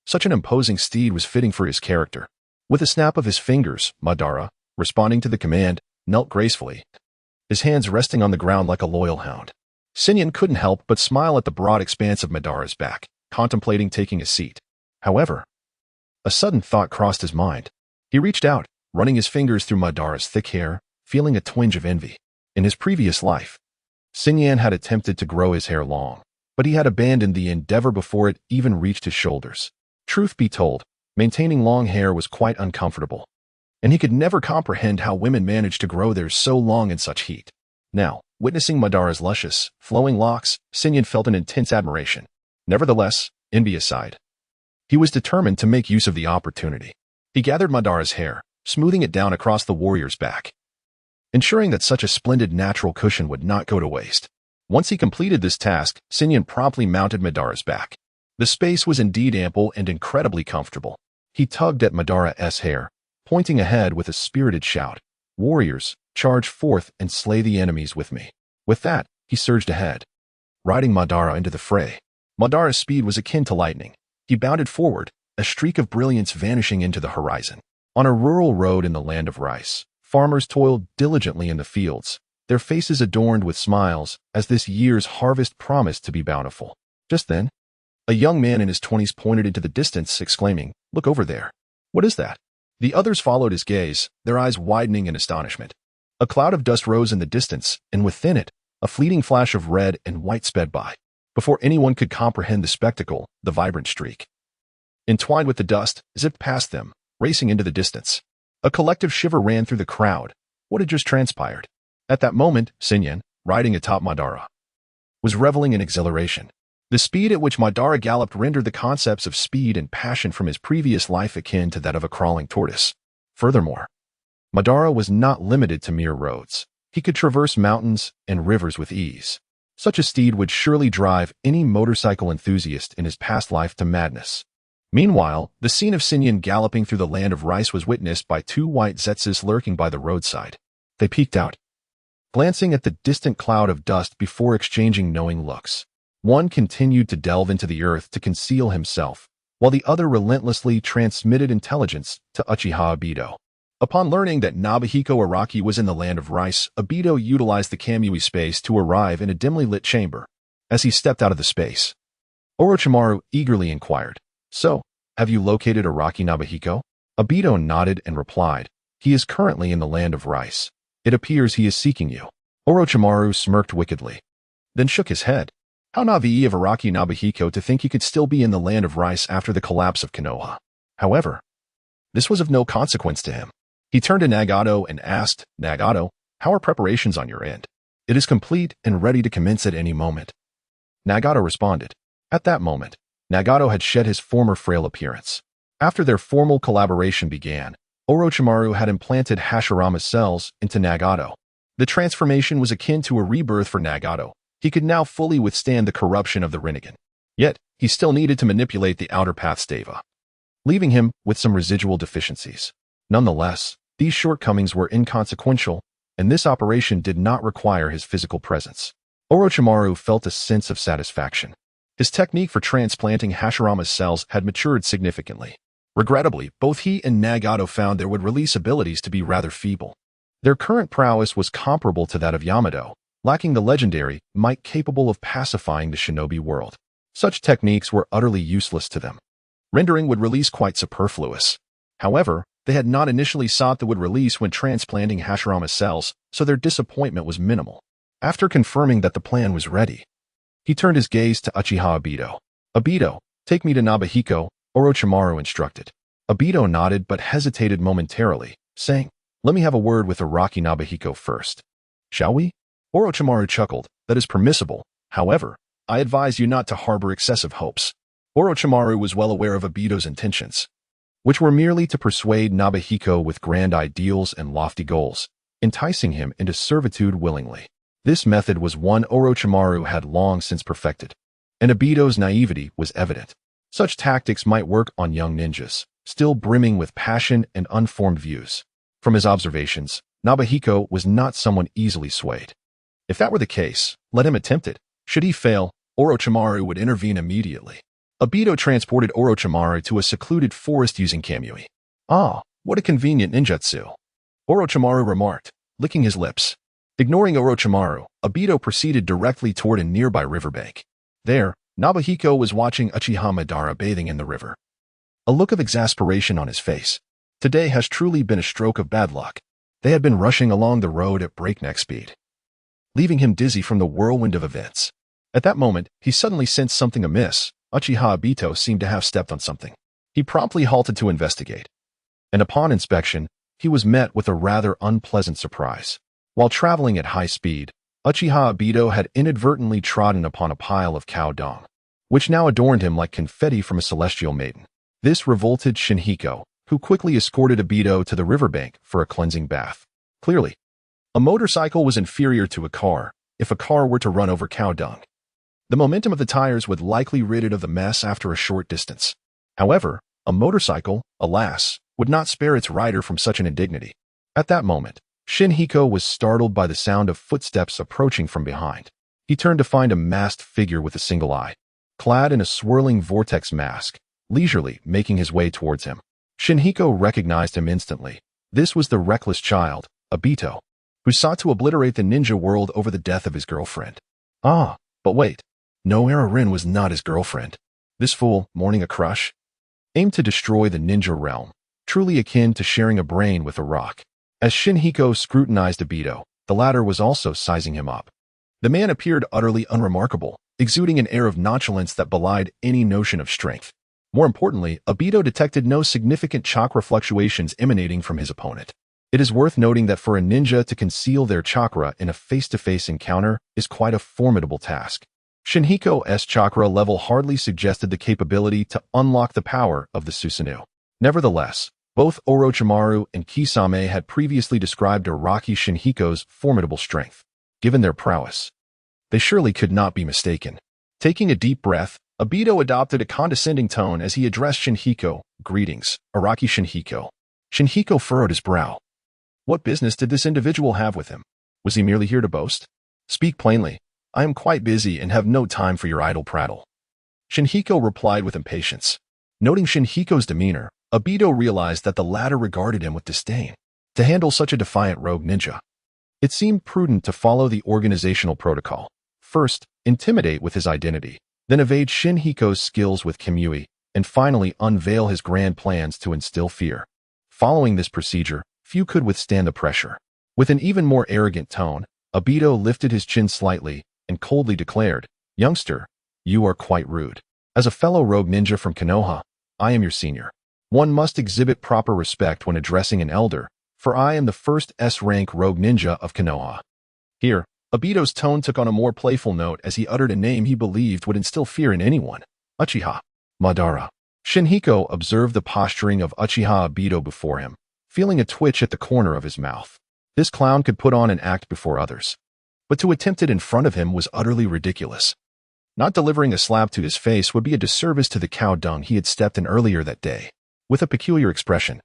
Such an imposing steed was fitting for his character. With a snap of his fingers, Madara, responding to the command, knelt gracefully, his hands resting on the ground like a loyal hound. Shinyin couldn't help but smile at the broad expanse of Madara's back, contemplating taking a seat. However, a sudden thought crossed his mind. He reached out, running his fingers through Madara's thick hair, feeling a twinge of envy. In his previous life, Shinyin had attempted to grow his hair long, but he had abandoned the endeavor before it even reached his shoulders. Truth be told, maintaining long hair was quite uncomfortable, and he could never comprehend how women managed to grow theirs so long in such heat. Now, witnessing Madara's luscious, flowing locks, Shinyin felt an intense admiration. Nevertheless, envy aside, he was determined to make use of the opportunity. He gathered Madara's hair, smoothing it down across the warrior's back, ensuring that such a splendid natural cushion would not go to waste. Once he completed this task, Shinyin promptly mounted Madara's back. The space was indeed ample and incredibly comfortable. He tugged at Madara's hair, pointing ahead with a spirited shout. "Warriors, charge forth and slay the enemies with me." With that, he surged ahead, riding Madara into the fray. Madara's speed was akin to lightning. He bounded forward, a streak of brilliance vanishing into the horizon. On a rural road in the land of rice, farmers toiled diligently in the fields, their faces adorned with smiles as this year's harvest promised to be bountiful. Just then, a young man in his 20s pointed into the distance, exclaiming, "Look over there." "What is that?" The others followed his gaze, their eyes widening in astonishment. A cloud of dust rose in the distance, and within it, a fleeting flash of red and white sped by. Before anyone could comprehend the spectacle, the vibrant streak, entwined with the dust, zipped past them, racing into the distance. A collective shiver ran through the crowd. What had just transpired? At that moment, Sinyan, riding atop Madara, was reveling in exhilaration. The speed at which Madara galloped rendered the concepts of speed and passion from his previous life akin to that of a crawling tortoise. Furthermore, Madara was not limited to mere roads. He could traverse mountains and rivers with ease. Such a steed would surely drive any motorcycle enthusiast in his past life to madness. Meanwhile, the scene of Sinyan galloping through the land of rice was witnessed by two white Zetsus lurking by the roadside. They peeked out, glancing at the distant cloud of dust before exchanging knowing looks. One continued to delve into the earth to conceal himself, while the other relentlessly transmitted intelligence to Uchiha Obito. Upon learning that Nobuhiko Araki was in the land of rice, Obito utilized the Kamui space to arrive in a dimly lit chamber. As he stepped out of the space, Orochimaru eagerly inquired, "So, have you located Araki Nobuhiko?" Obito nodded and replied, "He is currently in the land of rice. It appears he is seeking you." Orochimaru smirked wickedly, then shook his head. How naive of Araki Nobuhiko to think he could still be in the land of rice after the collapse of Konoha. However, this was of no consequence to him. He turned to Nagato and asked, "Nagato, how are preparations on your end?" "It is complete and ready to commence at any moment," Nagato responded. At that moment, Nagato had shed his former frail appearance. After their formal collaboration began, Orochimaru had implanted Hashirama's cells into Nagato. The transformation was akin to a rebirth for Nagato. He could now fully withstand the corruption of the Rinnegan. Yet, he still needed to manipulate the outer path stava, leaving him with some residual deficiencies. Nonetheless, these shortcomings were inconsequential, and this operation did not require his physical presence. Orochimaru felt a sense of satisfaction. His technique for transplanting Hashirama's cells had matured significantly. Regrettably, both he and Nagato found their would release abilities to be rather feeble. Their current prowess was comparable to that of Yamato, lacking the legendary might capable of pacifying the shinobi world. Such techniques were utterly useless to them, rendering would release quite superfluous. However, they had not initially sought the would release when transplanting Hashirama's cells, so their disappointment was minimal. After confirming that the plan was ready, he turned his gaze to Uchiha Obito. "Obito, take me to Nobuhiko," Orochimaru instructed. Obito nodded but hesitated momentarily, saying, "Let me have a word with Araki Nobuhiko first." "Shall we?" Orochimaru chuckled. "That is permissible. However, I advise you not to harbor excessive hopes." Orochimaru was well aware of Obito's intentions, which were merely to persuade Nobuhiko with grand ideals and lofty goals, enticing him into servitude willingly. This method was one Orochimaru had long since perfected, and Obito's naivety was evident. Such tactics might work on young ninjas, still brimming with passion and unformed views. From his observations, Nobuhiko was not someone easily swayed. If that were the case, let him attempt it. Should he fail, Orochimaru would intervene immediately. Obito transported Orochimaru to a secluded forest using Kamui. "Ah, what a convenient ninjutsu," Orochimaru remarked, licking his lips. Ignoring Orochimaru, Obito proceeded directly toward a nearby riverbank. There, Nobuhiko was watching Uchiha Madara bathing in the river, a look of exasperation on his face. Today has truly been a stroke of bad luck. They had been rushing along the road at breakneck speed, leaving him dizzy from the whirlwind of events. At that moment, he suddenly sensed something amiss. Uchiha Obito seemed to have stepped on something. He promptly halted to investigate, and upon inspection, he was met with a rather unpleasant surprise. While traveling at high speed, Uchiha Obito had inadvertently trodden upon a pile of cow dung, which now adorned him like confetti from a celestial maiden. This revolted Shinhiko, who quickly escorted Obito to the riverbank for a cleansing bath. Clearly, a motorcycle was inferior to a car if a car were to run over cow dung. The momentum of the tires would likely rid it of the mess after a short distance. However, a motorcycle, alas, would not spare its rider from such an indignity. At that moment, Shinhiko was startled by the sound of footsteps approaching from behind. He turned to find a masked figure with a single eye, clad in a swirling vortex mask, leisurely making his way towards him. Shinhiko recognized him instantly. This was the reckless child, Obito, who sought to obliterate the ninja world over the death of his girlfriend. Ah, but wait. Noara Rin was not his girlfriend. This fool, mourning a crush, aimed to destroy the ninja realm, truly akin to sharing a brain with a rock. As Shinhiko scrutinized Obito, the latter was also sizing him up. The man appeared utterly unremarkable, exuding an air of nonchalance that belied any notion of strength. More importantly, Obito detected no significant chakra fluctuations emanating from his opponent. It is worth noting that for a ninja to conceal their chakra in a face-to-face encounter is quite a formidable task. Shinhiko's chakra level hardly suggested the capability to unlock the power of the Susanoo. Nevertheless, both Orochimaru and Kisame had previously described Araki Shinhiko's formidable strength. Given their prowess, they surely could not be mistaken. Taking a deep breath, Obito adopted a condescending tone as he addressed Shinhiko. Greetings, Araki Shinhiko. Shinhiko furrowed his brow. What business did this individual have with him? Was he merely here to boast? Speak plainly. I am quite busy and have no time for your idle prattle. Shinhiko replied with impatience. Noting Shinhiko's demeanor, Obito realized that the latter regarded him with disdain. To handle such a defiant rogue ninja, it seemed prudent to follow the organizational protocol. First, intimidate with his identity, then evade Shinhiko's skills with Kimui, and finally unveil his grand plans to instill fear. Following this procedure, few could withstand the pressure. With an even more arrogant tone, Obito lifted his chin slightly and coldly declared, Youngster, you are quite rude. As a fellow rogue ninja from Konoha, I am your senior. One must exhibit proper respect when addressing an elder, for I am the first S-rank rogue ninja of Konoha. Here, Obito's tone took on a more playful note as he uttered a name he believed would instill fear in anyone. Uchiha. Madara. Shinhiko observed the posturing of Uchiha Obito before him, feeling a twitch at the corner of his mouth. This clown could put on an act before others, but to attempt it in front of him was utterly ridiculous. Not delivering a slap to his face would be a disservice to the cow dung he had stepped in earlier that day. With a peculiar expression,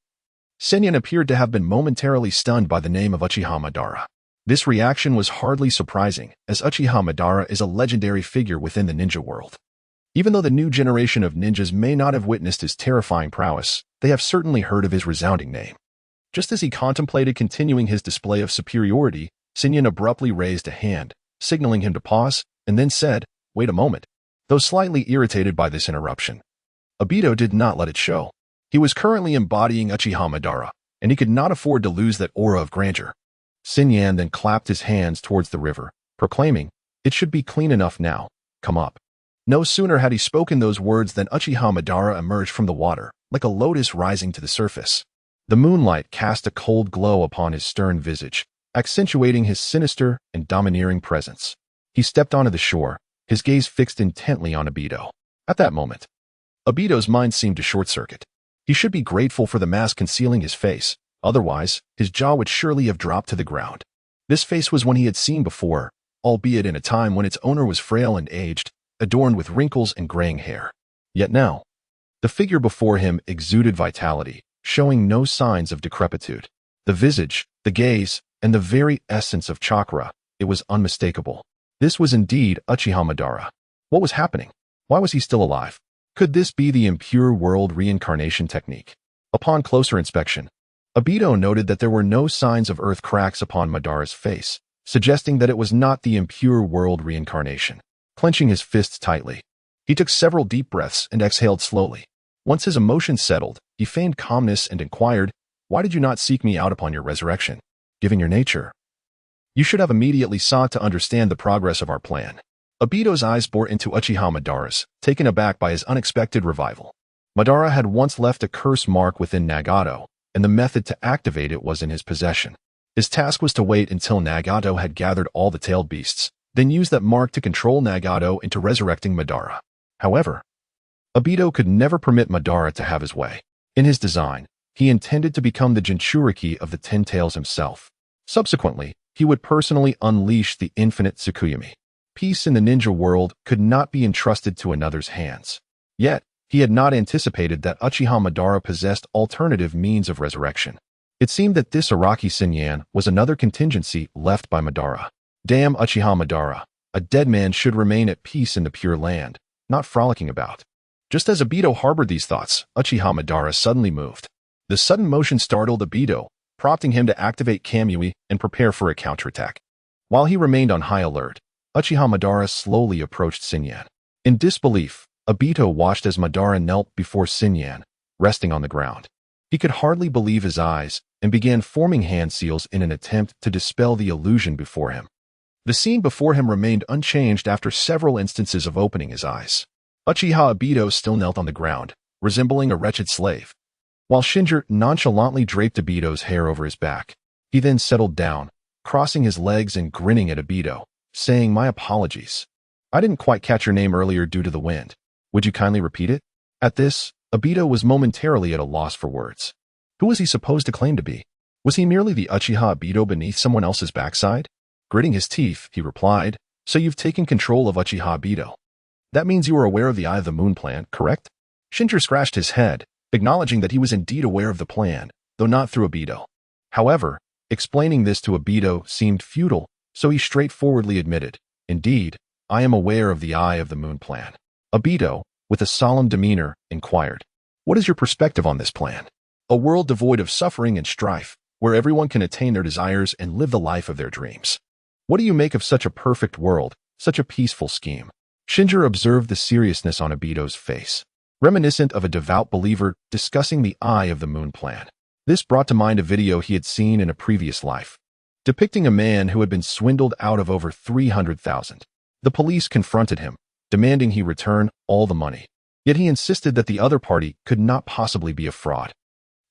Senyan appeared to have been momentarily stunned by the name of Uchiha Madara. This reaction was hardly surprising, as Uchiha Madara is a legendary figure within the ninja world. Even though the new generation of ninjas may not have witnessed his terrifying prowess, they have certainly heard of his resounding name. Just as he contemplated continuing his display of superiority, Senyan abruptly raised a hand, signaling him to pause, and then said, Wait a moment. Though slightly irritated by this interruption, Obito did not let it show. He was currently embodying Uchiha Madara, and he could not afford to lose that aura of grandeur. Senyan then clapped his hands towards the river, proclaiming, It should be clean enough now. Come up. No sooner had he spoken those words than Uchiha Madara emerged from the water, like a lotus rising to the surface. The moonlight cast a cold glow upon his stern visage, accentuating his sinister and domineering presence. He stepped onto the shore, his gaze fixed intently on Obito. At that moment, Obito's mind seemed to short-circuit. He should be grateful for the mask concealing his face, otherwise, his jaw would surely have dropped to the ground. This face was one he had seen before, albeit in a time when its owner was frail and aged, adorned with wrinkles and graying hair. Yet now, the figure before him exuded vitality, showing no signs of decrepitude. The visage, the gaze, and the very essence of chakra, it was unmistakable. This was indeed Uchiha Madara. What was happening? Why was he still alive? Could this be the impure world reincarnation technique? Upon closer inspection, Obito noted that there were no signs of earth cracks upon Madara's face, suggesting that it was not the impure world reincarnation. Clenching his fists tightly, he took several deep breaths and exhaled slowly. Once his emotions settled, he feigned calmness and inquired, Why did you not seek me out upon your resurrection? Given your nature, you should have immediately sought to understand the progress of our plan. Obito's eyes bore into Uchiha Madara's, taken aback by his unexpected revival. Madara had once left a curse mark within Nagato, and the method to activate it was in his possession. His task was to wait until Nagato had gathered all the tailed beasts, then use that mark to control Nagato into resurrecting Madara. However, Obito could never permit Madara to have his way. In his design, he intended to become the Jinchuriki of the Ten Tails himself. Subsequently, he would personally unleash the infinite Tsukuyomi. Peace in the ninja world could not be entrusted to another's hands. Yet, he had not anticipated that Uchiha Madara possessed alternative means of resurrection. It seemed that this Araki Sinyan was another contingency left by Madara. Damn Uchiha Madara. A dead man should remain at peace in the Pure Land, not frolicking about. Just as Obito harbored these thoughts, Uchiha Madara suddenly moved. The sudden motion startled Obito, prompting him to activate Kamui and prepare for a counterattack. While he remained on high alert, Uchiha Madara slowly approached Sinyan. In disbelief, Obito watched as Madara knelt before Sinyan, resting on the ground. He could hardly believe his eyes and began forming hand seals in an attempt to dispel the illusion before him. The scene before him remained unchanged after several instances of opening his eyes. Uchiha Obito still knelt on the ground, resembling a wretched slave. While Shinja nonchalantly draped Obito's hair over his back, he then settled down, crossing his legs and grinning at Obito, saying, "My apologies. I didn't quite catch your name earlier due to the wind. Would you kindly repeat it?" At this, Obito was momentarily at a loss for words. Who was he supposed to claim to be? Was he merely the Uchiha Obito beneath someone else's backside? Gritting his teeth, he replied, "So you've taken control of Uchiha Obito. That means you are aware of the Eye of the Moon plan, correct?" Shinja scratched his head, acknowledging that he was indeed aware of the plan, though not through Obito. However, explaining this to Obito seemed futile, so he straightforwardly admitted, "Indeed, I am aware of the Eye of the Moon plan." Obito, with a solemn demeanor, inquired, "What is your perspective on this plan? A world devoid of suffering and strife, where everyone can attain their desires and live the life of their dreams. What do you make of such a perfect world, such a peaceful scheme?" Shinja observed the seriousness on Obito's face, reminiscent of a devout believer discussing the Eye of the Moon plan. This brought to mind a video he had seen in a previous life, depicting a man who had been swindled out of over 300,000. The police confronted him, demanding he return all the money. Yet he insisted that the other party could not possibly be a fraud.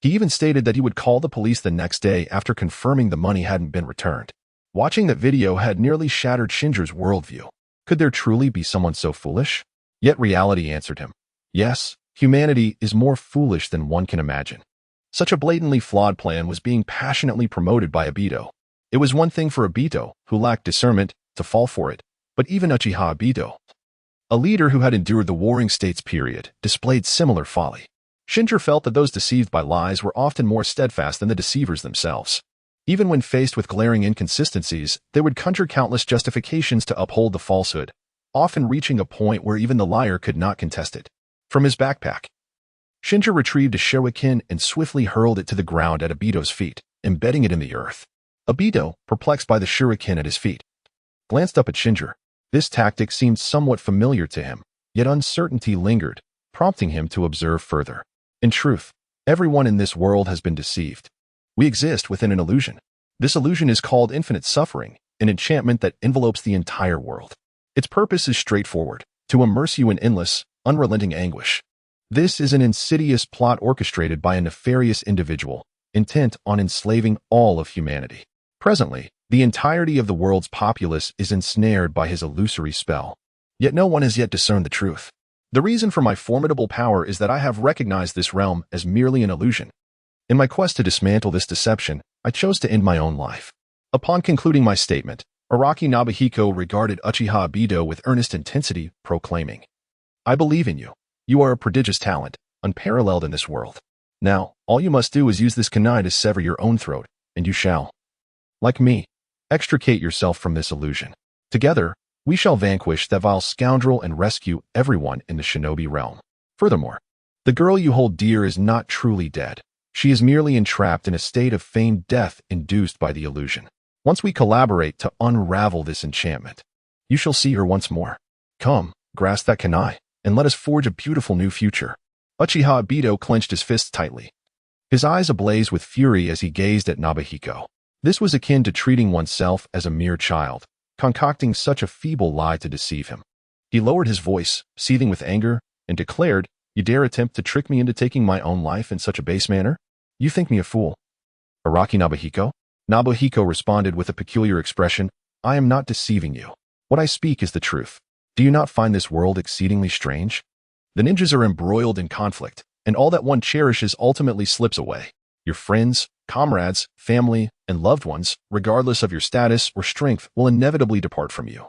He even stated that he would call the police the next day after confirming the money hadn't been returned. Watching that video had nearly shattered Shinja's worldview. Could there truly be someone so foolish? Yet reality answered him. Yes, humanity is more foolish than one can imagine. Such a blatantly flawed plan was being passionately promoted by Obito. It was one thing for Obito, who lacked discernment, to fall for it, but even Uchiha Obito, a leader who had endured the Warring States period, displayed similar folly. Shinja felt that those deceived by lies were often more steadfast than the deceivers themselves. Even when faced with glaring inconsistencies, they would conjure countless justifications to uphold the falsehood, often reaching a point where even the liar could not contest it. From his backpack, Shinja retrieved a shuriken and swiftly hurled it to the ground at Obito's feet, embedding it in the earth. Obito, perplexed by the shuriken at his feet, glanced up at Shinja. This tactic seemed somewhat familiar to him, yet uncertainty lingered, prompting him to observe further. In truth, everyone in this world has been deceived. We exist within an illusion. This illusion is called infinite suffering, an enchantment that envelopes the entire world. Its purpose is straightforward, to immerse you in endless, unrelenting anguish. This is an insidious plot orchestrated by a nefarious individual, intent on enslaving all of humanity. Presently, the entirety of the world's populace is ensnared by his illusory spell. Yet no one has yet discerned the truth. The reason for my formidable power is that I have recognized this realm as merely an illusion. In my quest to dismantle this deception, I chose to end my own life. Upon concluding my statement, Araki Nobuhiko regarded Uchiha Obito with earnest intensity, proclaiming, "I believe in you. You are a prodigious talent, unparalleled in this world. Now, all you must do is use this kunai to sever your own throat, and you shall. Like me, extricate yourself from this illusion. Together, we shall vanquish that vile scoundrel and rescue everyone in the shinobi realm. Furthermore, the girl you hold dear is not truly dead. She is merely entrapped in a state of feigned death induced by the illusion. Once we collaborate to unravel this enchantment, you shall see her once more. Come, grasp that kunai, and let us forge a beautiful new future." Uchiha Obito clenched his fists tightly, his eyes ablaze with fury as he gazed at Nobuhiko. This was akin to treating oneself as a mere child, concocting such a feeble lie to deceive him. He lowered his voice, seething with anger, and declared, "You dare attempt to trick me into taking my own life in such a base manner? You think me a fool." "Araki Nobuhiko?" Nobuhiko responded with a peculiar expression, "I am not deceiving you. What I speak is the truth. Do you not find this world exceedingly strange? The ninjas are embroiled in conflict, and all that one cherishes ultimately slips away. Your friends, comrades, family, and loved ones, regardless of your status or strength, will inevitably depart from you.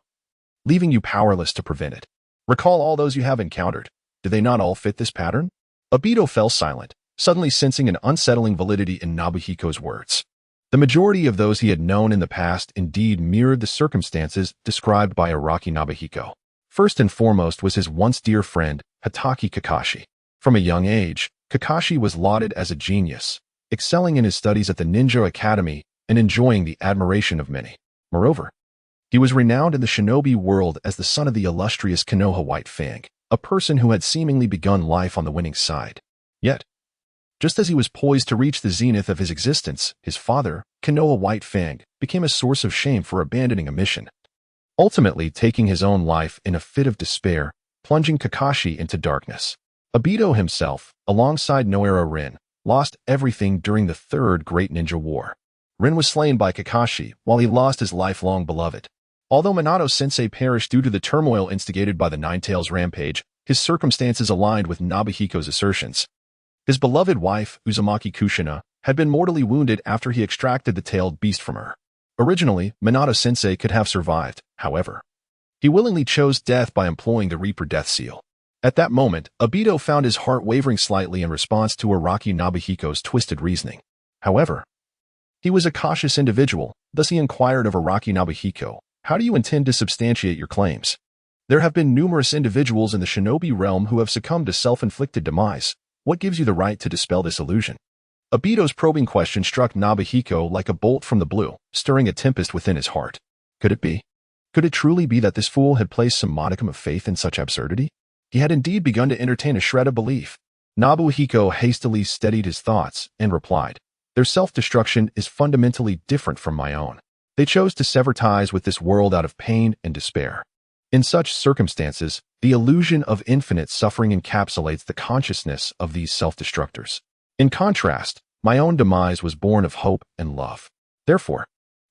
leaving you powerless to prevent it. Recall all those you have encountered. Do they not all fit this pattern? Obito fell silent, suddenly sensing an unsettling validity in Nobuhiko's words. The majority of those he had known in the past indeed mirrored the circumstances described by Araki Nobuhiko. First and foremost was his once dear friend, Hitaki Kakashi. From a young age, Kakashi was lauded as a genius, excelling in his studies at the Ninja Academy and enjoying the admiration of many. Moreover, he was renowned in the shinobi world as the son of the illustrious Konoha White Fang, a person who had seemingly begun life on the winning side. Yet, just as he was poised to reach the zenith of his existence, his father, Konoha White Fang, became a source of shame for abandoning a mission, ultimately taking his own life in a fit of despair, plunging Kakashi into darkness. Obito himself, alongside Noara Rin, lost everything during the Third Great Ninja War. Rin was slain by Kakashi, while he lost his lifelong beloved. Although Minato-sensei perished due to the turmoil instigated by the Nine-Tails rampage, his circumstances aligned with Nobuhiko's assertions. His beloved wife, Uzumaki Kushina, had been mortally wounded after he extracted the tailed beast from her. Originally, Minato-sensei could have survived, however. He willingly chose death by employing the Reaper Death Seal. At that moment, Obito found his heart wavering slightly in response to Araki Nobuhiko's twisted reasoning. However, he was a cautious individual, thus he inquired of Araki Nobuhiko, "How do you intend to substantiate your claims? There have been numerous individuals in the shinobi realm who have succumbed to self-inflicted demise. What gives you the right to dispel this illusion?" Obito's probing question struck Nobuhiko like a bolt from the blue, stirring a tempest within his heart. Could it be? Could it truly be that this fool had placed some modicum of faith in such absurdity? He had indeed begun to entertain a shred of belief. Nobuhiko hastily steadied his thoughts and replied, "Their self-destruction is fundamentally different from my own. They chose to sever ties with this world out of pain and despair. In such circumstances, the illusion of infinite suffering encapsulates the consciousness of these self-destructors. In contrast, my own demise was born of hope and love. Therefore,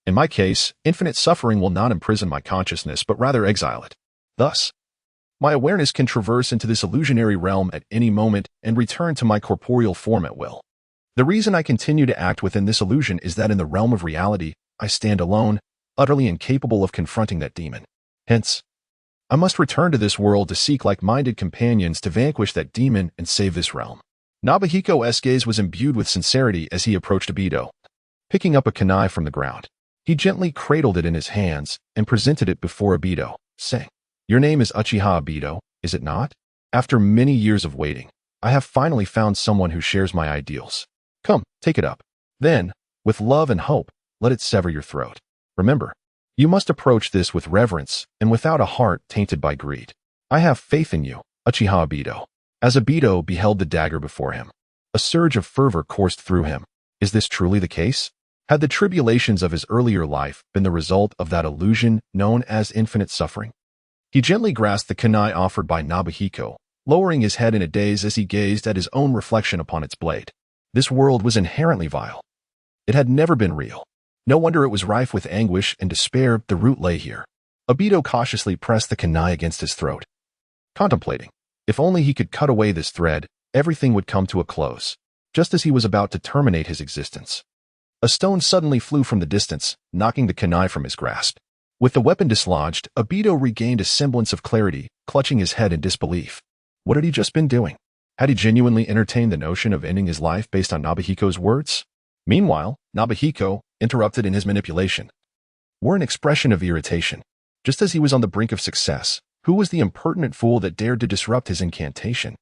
in my case, infinite suffering will not imprison my consciousness but rather exile it. Thus, my awareness can traverse into this illusionary realm at any moment and return to my corporeal form at will. The reason I continue to act within this illusion is that in the realm of reality, I stand alone, utterly incapable of confronting that demon. Hence, I must return to this world to seek like-minded companions to vanquish that demon and save this realm." Nobuhiko's gaze was imbued with sincerity as he approached Obito. Picking up a kunai from the ground, he gently cradled it in his hands and presented it before Obito, saying, "Your name is Uchiha Obito, is it not? After many years of waiting, I have finally found someone who shares my ideals. Come, take it up. Then, with love and hope, let it sever your throat. Remember, you must approach this with reverence and without a heart tainted by greed. I have faith in you, Uchiha Obito." As Obito beheld the dagger before him, a surge of fervor coursed through him. Is this truly the case? Had the tribulations of his earlier life been the result of that illusion known as infinite suffering? He gently grasped the kunai offered by Nobuhiko, lowering his head in a daze as he gazed at his own reflection upon its blade. This world was inherently vile. It had never been real. No wonder it was rife with anguish and despair. The root lay here. Obito cautiously pressed the kunai against his throat, contemplating. If only he could cut away this thread, everything would come to a close. Just as he was about to terminate his existence, a stone suddenly flew from the distance, knocking the kunai from his grasp. With the weapon dislodged, Obito regained a semblance of clarity, clutching his head in disbelief. What had he just been doing? Had he genuinely entertained the notion of ending his life based on Nobuhiko's words? Meanwhile, Nobuhiko, interrupted in his manipulation, wore an expression of irritation. Just as he was on the brink of success, who was the impertinent fool that dared to disrupt his incantation?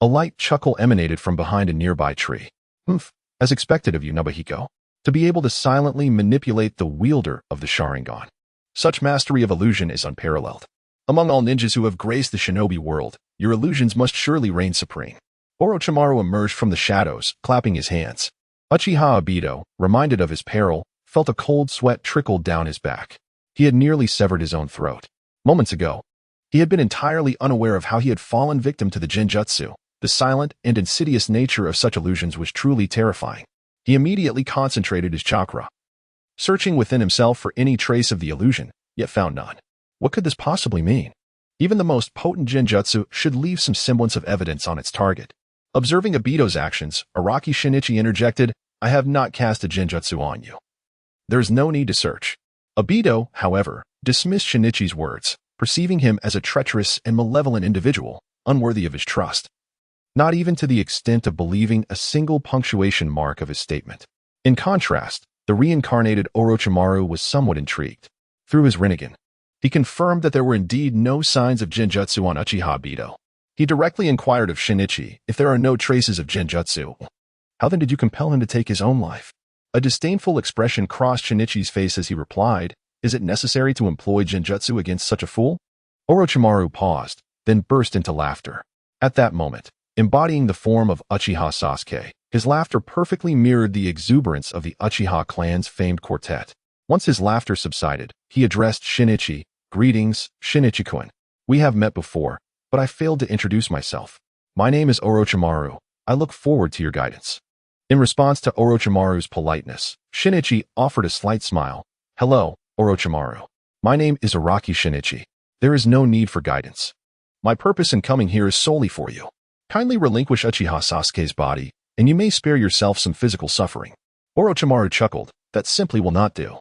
A light chuckle emanated from behind a nearby tree. "Humph, as expected of you, Nobuhiko, to be able to silently manipulate the wielder of the Sharingan. Such mastery of illusion is unparalleled. Among all ninjas who have graced the shinobi world, your illusions must surely reign supreme." Orochimaru emerged from the shadows, clapping his hands. Uchiha Obito, reminded of his peril, felt a cold sweat trickle down his back. He had nearly severed his own throat. Moments ago, he had been entirely unaware of how he had fallen victim to the genjutsu. The silent and insidious nature of such illusions was truly terrifying. He immediately concentrated his chakra, searching within himself for any trace of the illusion, yet found none. What could this possibly mean? Even the most potent genjutsu should leave some semblance of evidence on its target. Observing Obito's actions, Araki Shinichi interjected, "I have not cast a genjutsu on you. There is no need to search." Obito, however, dismissed Shinichi's words. perceiving him as a treacherous and malevolent individual, unworthy of his trust. Not even to the extent of believing a single punctuation mark of his statement. In contrast, the reincarnated Orochimaru was somewhat intrigued. Through his Rinnegan, he confirmed that there were indeed no signs of Genjutsu on Uchiha Ibito. He directly inquired of Shinichi if there are no traces of Genjutsu. How then did you compel him to take his own life? A disdainful expression crossed Shinichi's face as he replied, is it necessary to employ Genjutsu against such a fool? Orochimaru paused, then burst into laughter. At that moment, embodying the form of Uchiha Sasuke, his laughter perfectly mirrored the exuberance of the Uchiha clan's famed quartet. Once his laughter subsided, he addressed Shinichi, greetings, Shinichi-kun. We have met before, but I failed to introduce myself. My name is Orochimaru. I look forward to your guidance. In response to Orochimaru's politeness, Shinichi offered a slight smile. Hello, Orochimaru. My name is Araki Shinichi. There is no need for guidance. My purpose in coming here is solely for you. Kindly relinquish Uchiha Sasuke's body, and you may spare yourself some physical suffering. Orochimaru chuckled. That simply will not do.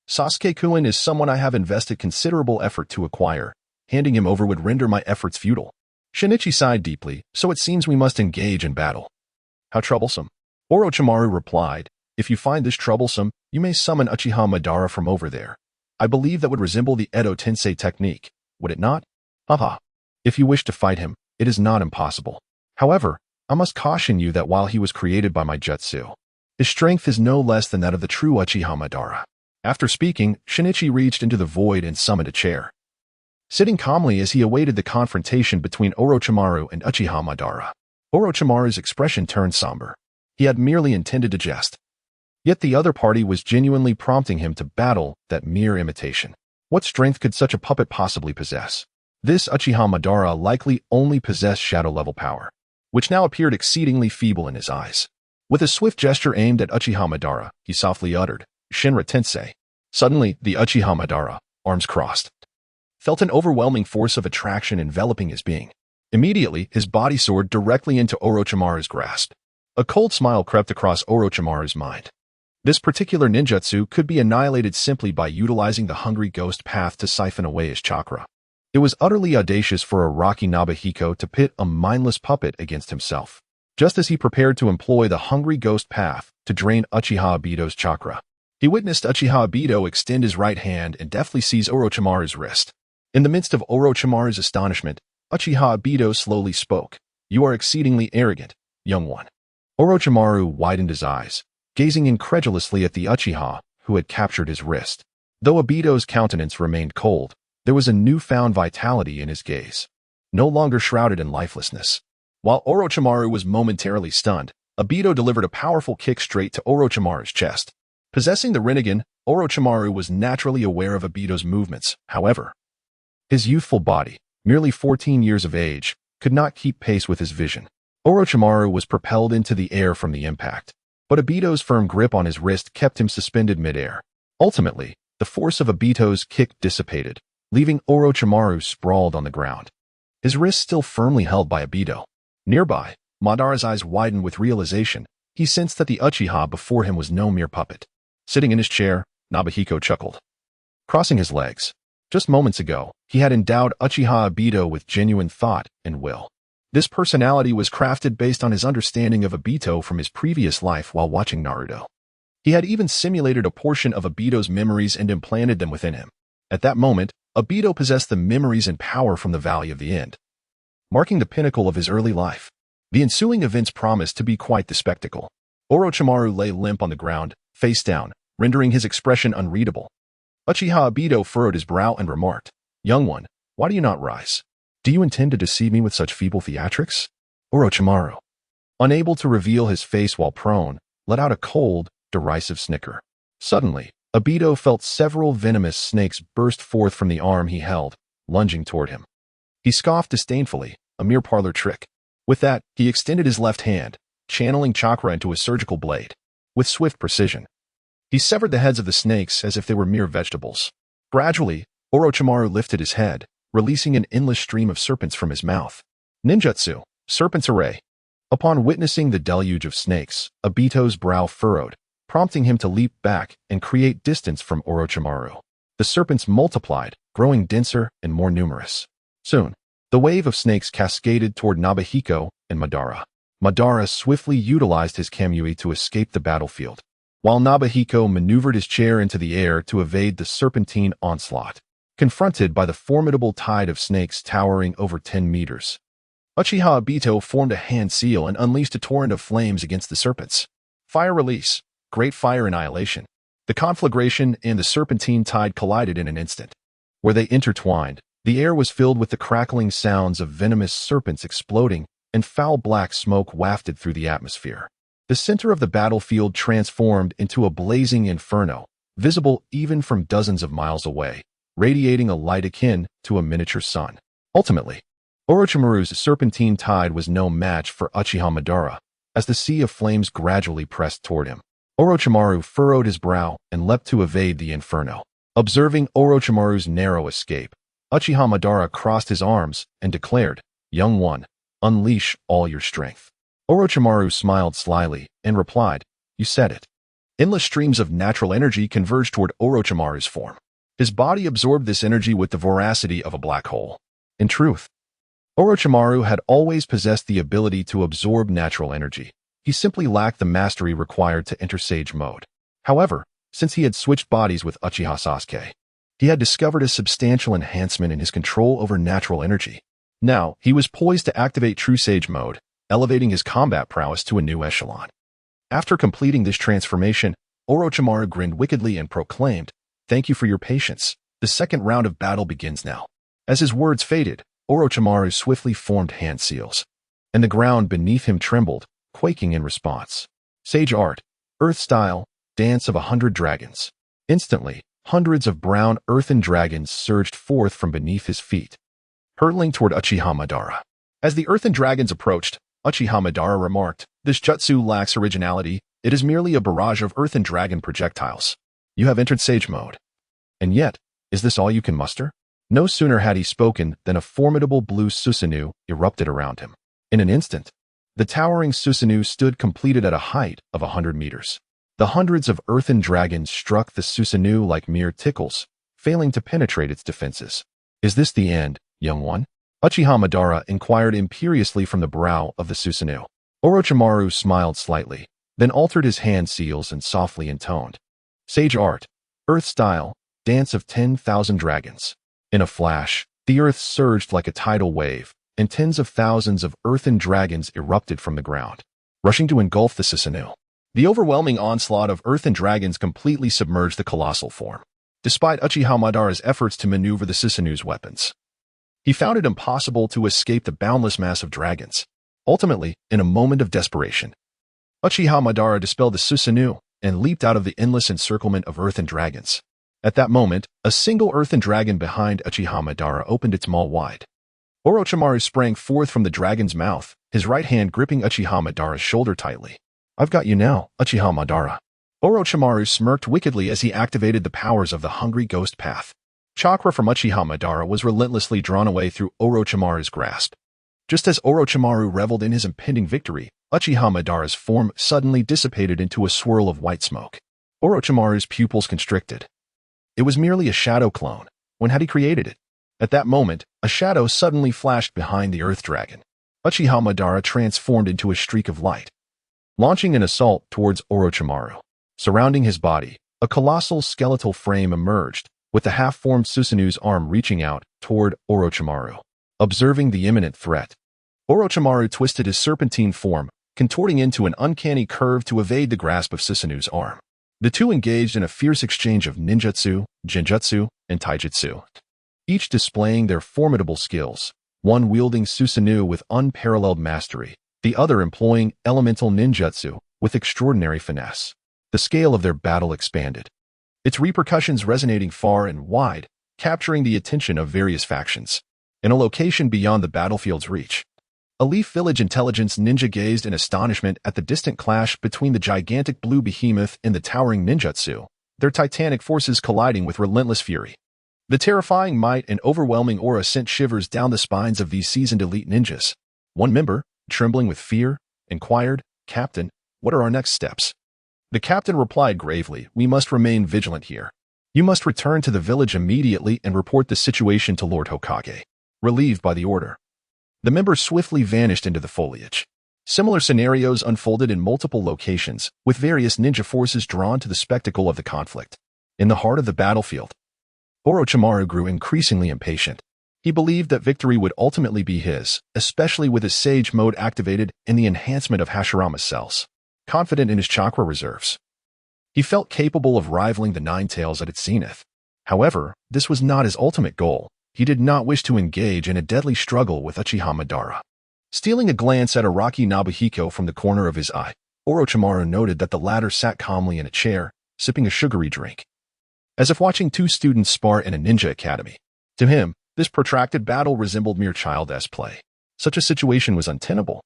Sasuke-kun is someone I have invested considerable effort to acquire. Handing him over would render my efforts futile. Shinichi sighed deeply, so it seems we must engage in battle. How troublesome. Orochimaru replied, if you find this troublesome, you may summon Uchiha Madara from over there. I believe that would resemble the Edo Tensei technique, would it not? Haha. If you wish to fight him, it is not impossible. However, I must caution you that while he was created by my jutsu, his strength is no less than that of the true Uchiha Madara. After speaking, Shinichi reached into the void and summoned a chair. Sitting calmly as he awaited the confrontation between Orochimaru and Uchiha Madara, Orochimaru's expression turned somber. He had merely intended to jest. Yet the other party was genuinely prompting him to battle that mere imitation. What strength could such a puppet possibly possess? This Uchiha Madara likely only possessed shadow-level power, which now appeared exceedingly feeble in his eyes. With a swift gesture aimed at Uchiha Madara, he softly uttered, Shinra Tensei. Suddenly, the Uchiha Madara, arms crossed, felt an overwhelming force of attraction enveloping his being. Immediately, his body soared directly into Orochimaru's grasp. A cold smile crept across Orochimaru's mind. This particular ninjutsu could be annihilated simply by utilizing the hungry ghost path to siphon away his chakra. It was utterly audacious for Araki Nobuhiko to pit a mindless puppet against himself, just as he prepared to employ the hungry ghost path to drain Uchiha Ibito's chakra. He witnessed Uchiha Ibito extend his right hand and deftly seize Orochimaru's wrist. In the midst of Orochimaru's astonishment, Uchiha Ibito slowly spoke. You are exceedingly arrogant, young one. Orochimaru widened his eyes, gazing incredulously at the Uchiha who had captured his wrist. Though Ibito's countenance remained cold, there was a newfound vitality in his gaze, no longer shrouded in lifelessness. While Orochimaru was momentarily stunned, Ibito delivered a powerful kick straight to Orochimaru's chest. Possessing the Rinnegan, Orochimaru was naturally aware of Ibito's movements. However, his youthful body, merely 14 years of age, could not keep pace with his vision. Orochimaru was propelled into the air from the impact, but Ibito's firm grip on his wrist kept him suspended midair. Ultimately, the force of Ibito's kick dissipated, leaving Orochimaru sprawled on the ground, his wrist still firmly held by Ibito. Nearby, Madara's eyes widened with realization. He sensed that the Uchiha before him was no mere puppet. Sitting in his chair, Nobuhiko chuckled, crossing his legs. Just moments ago, he had endowed Uchiha Ibito with genuine thought and will. This personality was crafted based on his understanding of Ibito from his previous life while watching Naruto. He had even simulated a portion of Ibito's memories and implanted them within him. At that moment, Ibito possessed the memories and power from the Valley of the End, marking the pinnacle of his early life. The ensuing events promised to be quite the spectacle. Orochimaru lay limp on the ground, face down, rendering his expression unreadable. Uchiha Ibito furrowed his brow and remarked, Young one, why do you not rise? Do you intend to deceive me with such feeble theatrics? Orochimaru, unable to reveal his face while prone, let out a cold, derisive snicker. Suddenly, Ibito felt several venomous snakes burst forth from the arm he held, lunging toward him. He scoffed disdainfully, a mere parlor trick. With that, he extended his left hand, channeling chakra into a surgical blade. With swift precision, he severed the heads of the snakes as if they were mere vegetables. Gradually, Orochimaru lifted his head, releasing an endless stream of serpents from his mouth. Ninjutsu, Serpent's Array. Upon witnessing the deluge of snakes, Ibito's brow furrowed, prompting him to leap back and create distance from Orochimaru. The serpents multiplied, growing denser and more numerous. Soon, the wave of snakes cascaded toward Nobuhiko and Madara. Madara swiftly utilized his Kamui to escape the battlefield, while Nobuhiko maneuvered his chair into the air to evade the serpentine onslaught. Confronted by the formidable tide of snakes towering over 10 meters, Uchiha Obito formed a hand seal and unleashed a torrent of flames against the serpents. Fire release, great fire annihilation. The conflagration and the serpentine tide collided in an instant. Where they intertwined, the air was filled with the crackling sounds of venomous serpents exploding, and foul black smoke wafted through the atmosphere. The center of the battlefield transformed into a blazing inferno, visible even from dozens of miles away, radiating a light akin to a miniature sun. Ultimately, Orochimaru's serpentine tide was no match for Uchiha Madara. As the sea of flames gradually pressed toward him, Orochimaru furrowed his brow and leapt to evade the inferno. Observing Orochimaru's narrow escape, Uchiha Madara crossed his arms and declared, "Young one, unleash all your strength." Orochimaru smiled slyly and replied, "You said it." Endless streams of natural energy converged toward Orochimaru's form. His body absorbed this energy with the voracity of a black hole. In truth, Orochimaru had always possessed the ability to absorb natural energy. He simply lacked the mastery required to enter Sage Mode. However, since he had switched bodies with Uchiha Sasuke, he had discovered a substantial enhancement in his control over natural energy. Now, he was poised to activate True Sage Mode, elevating his combat prowess to a new echelon. After completing this transformation, Orochimaru grinned wickedly and proclaimed, "Thank you for your patience. The second round of battle begins now." As his words faded, Orochimaru swiftly formed hand seals, and the ground beneath him trembled, quaking in response. Sage Art, Earth Style, Dance of 100 Dragons. Instantly, hundreds of brown earthen dragons surged forth from beneath his feet, hurtling toward Uchiha Madara. As the earthen dragons approached, Uchiha Madara remarked, "This jutsu lacks originality. It is merely a barrage of earthen dragon projectiles. You have entered Sage Mode. And yet, is this all you can muster?" No sooner had he spoken than a formidable blue Susanoo erupted around him. In an instant, the towering Susanoo stood completed at a height of 100 meters. The hundreds of earthen dragons struck the Susanoo like mere tickles, failing to penetrate its defenses. "Is this the end, young one?" Uchiha Madara inquired imperiously from the brow of the Susanoo. Orochimaru smiled slightly, then altered his hand seals and softly intoned, "Sage Art, Earth Style, Dance of 10,000 Dragons." In a flash, the earth surged like a tidal wave, and tens of thousands of earthen dragons erupted from the ground, rushing to engulf the Susanoo. The overwhelming onslaught of earthen dragons completely submerged the colossal form. Despite Uchiha Madara's efforts to maneuver the Susanoo's weapons, he found it impossible to escape the boundless mass of dragons. Ultimately, in a moment of desperation, Uchiha Madara dispelled the Susanoo and leaped out of the endless encirclement of earthen dragons. At that moment, a single earthen dragon behind Uchiha Madara opened its maw wide. Orochimaru sprang forth from the dragon's mouth, his right hand gripping Uchiha Madara's shoulder tightly. "I've got you now, Uchiha Madara." Orochimaru smirked wickedly as he activated the powers of the Hungry Ghost Path. Chakra from Uchiha Madara was relentlessly drawn away through Orochimaru's grasp. Just as Orochimaru reveled in his impending victory, Uchiha Madara's form suddenly dissipated into a swirl of white smoke. Orochimaru's pupils constricted. It was merely a shadow clone. When had he created it? At that moment, a shadow suddenly flashed behind the Earth Dragon. Uchiha Madara transformed into a streak of light, launching an assault towards Orochimaru. Surrounding his body, a colossal skeletal frame emerged, with the half-formed Susanoo's arm reaching out toward Orochimaru. Observing the imminent threat, Orochimaru twisted his serpentine form, contorting into an uncanny curve to evade the grasp of Susanoo's arm. The two engaged in a fierce exchange of ninjutsu, genjutsu, and taijutsu, each displaying their formidable skills, one wielding Susanoo with unparalleled mastery, the other employing elemental ninjutsu with extraordinary finesse. The scale of their battle expanded, its repercussions resonating far and wide, capturing the attention of various factions. In a location beyond the battlefield's reach, a Leaf Village intelligence ninja gazed in astonishment at the distant clash between the gigantic blue behemoth and the towering ninjutsu, their titanic forces colliding with relentless fury. The terrifying might and overwhelming aura sent shivers down the spines of these seasoned elite ninjas. One member, trembling with fear, inquired, "Captain, what are our next steps?" The captain replied gravely, "We must remain vigilant here. You must return to the village immediately and report the situation to Lord Hokage. Relieved by the order, the members swiftly vanished into the foliage. Similar scenarios unfolded in multiple locations, with various ninja forces drawn to the spectacle of the conflict. In the heart of the battlefield, Orochimaru grew increasingly impatient. He believed that victory would ultimately be his, especially with his Sage mode activated and the enhancement of Hashirama's cells. Confident in his chakra reserves, he felt capable of rivaling the Nine Tails at its zenith. However, this was not his ultimate goal. He did not wish to engage in a deadly struggle with Uchiha Madara. Stealing a glance at Araki Nobuhiko from the corner of his eye, Orochimaru noted that the latter sat calmly in a chair, sipping a sugary drink, as if watching two students spar in a ninja academy. To him, this protracted battle resembled mere childish play. Such a situation was untenable.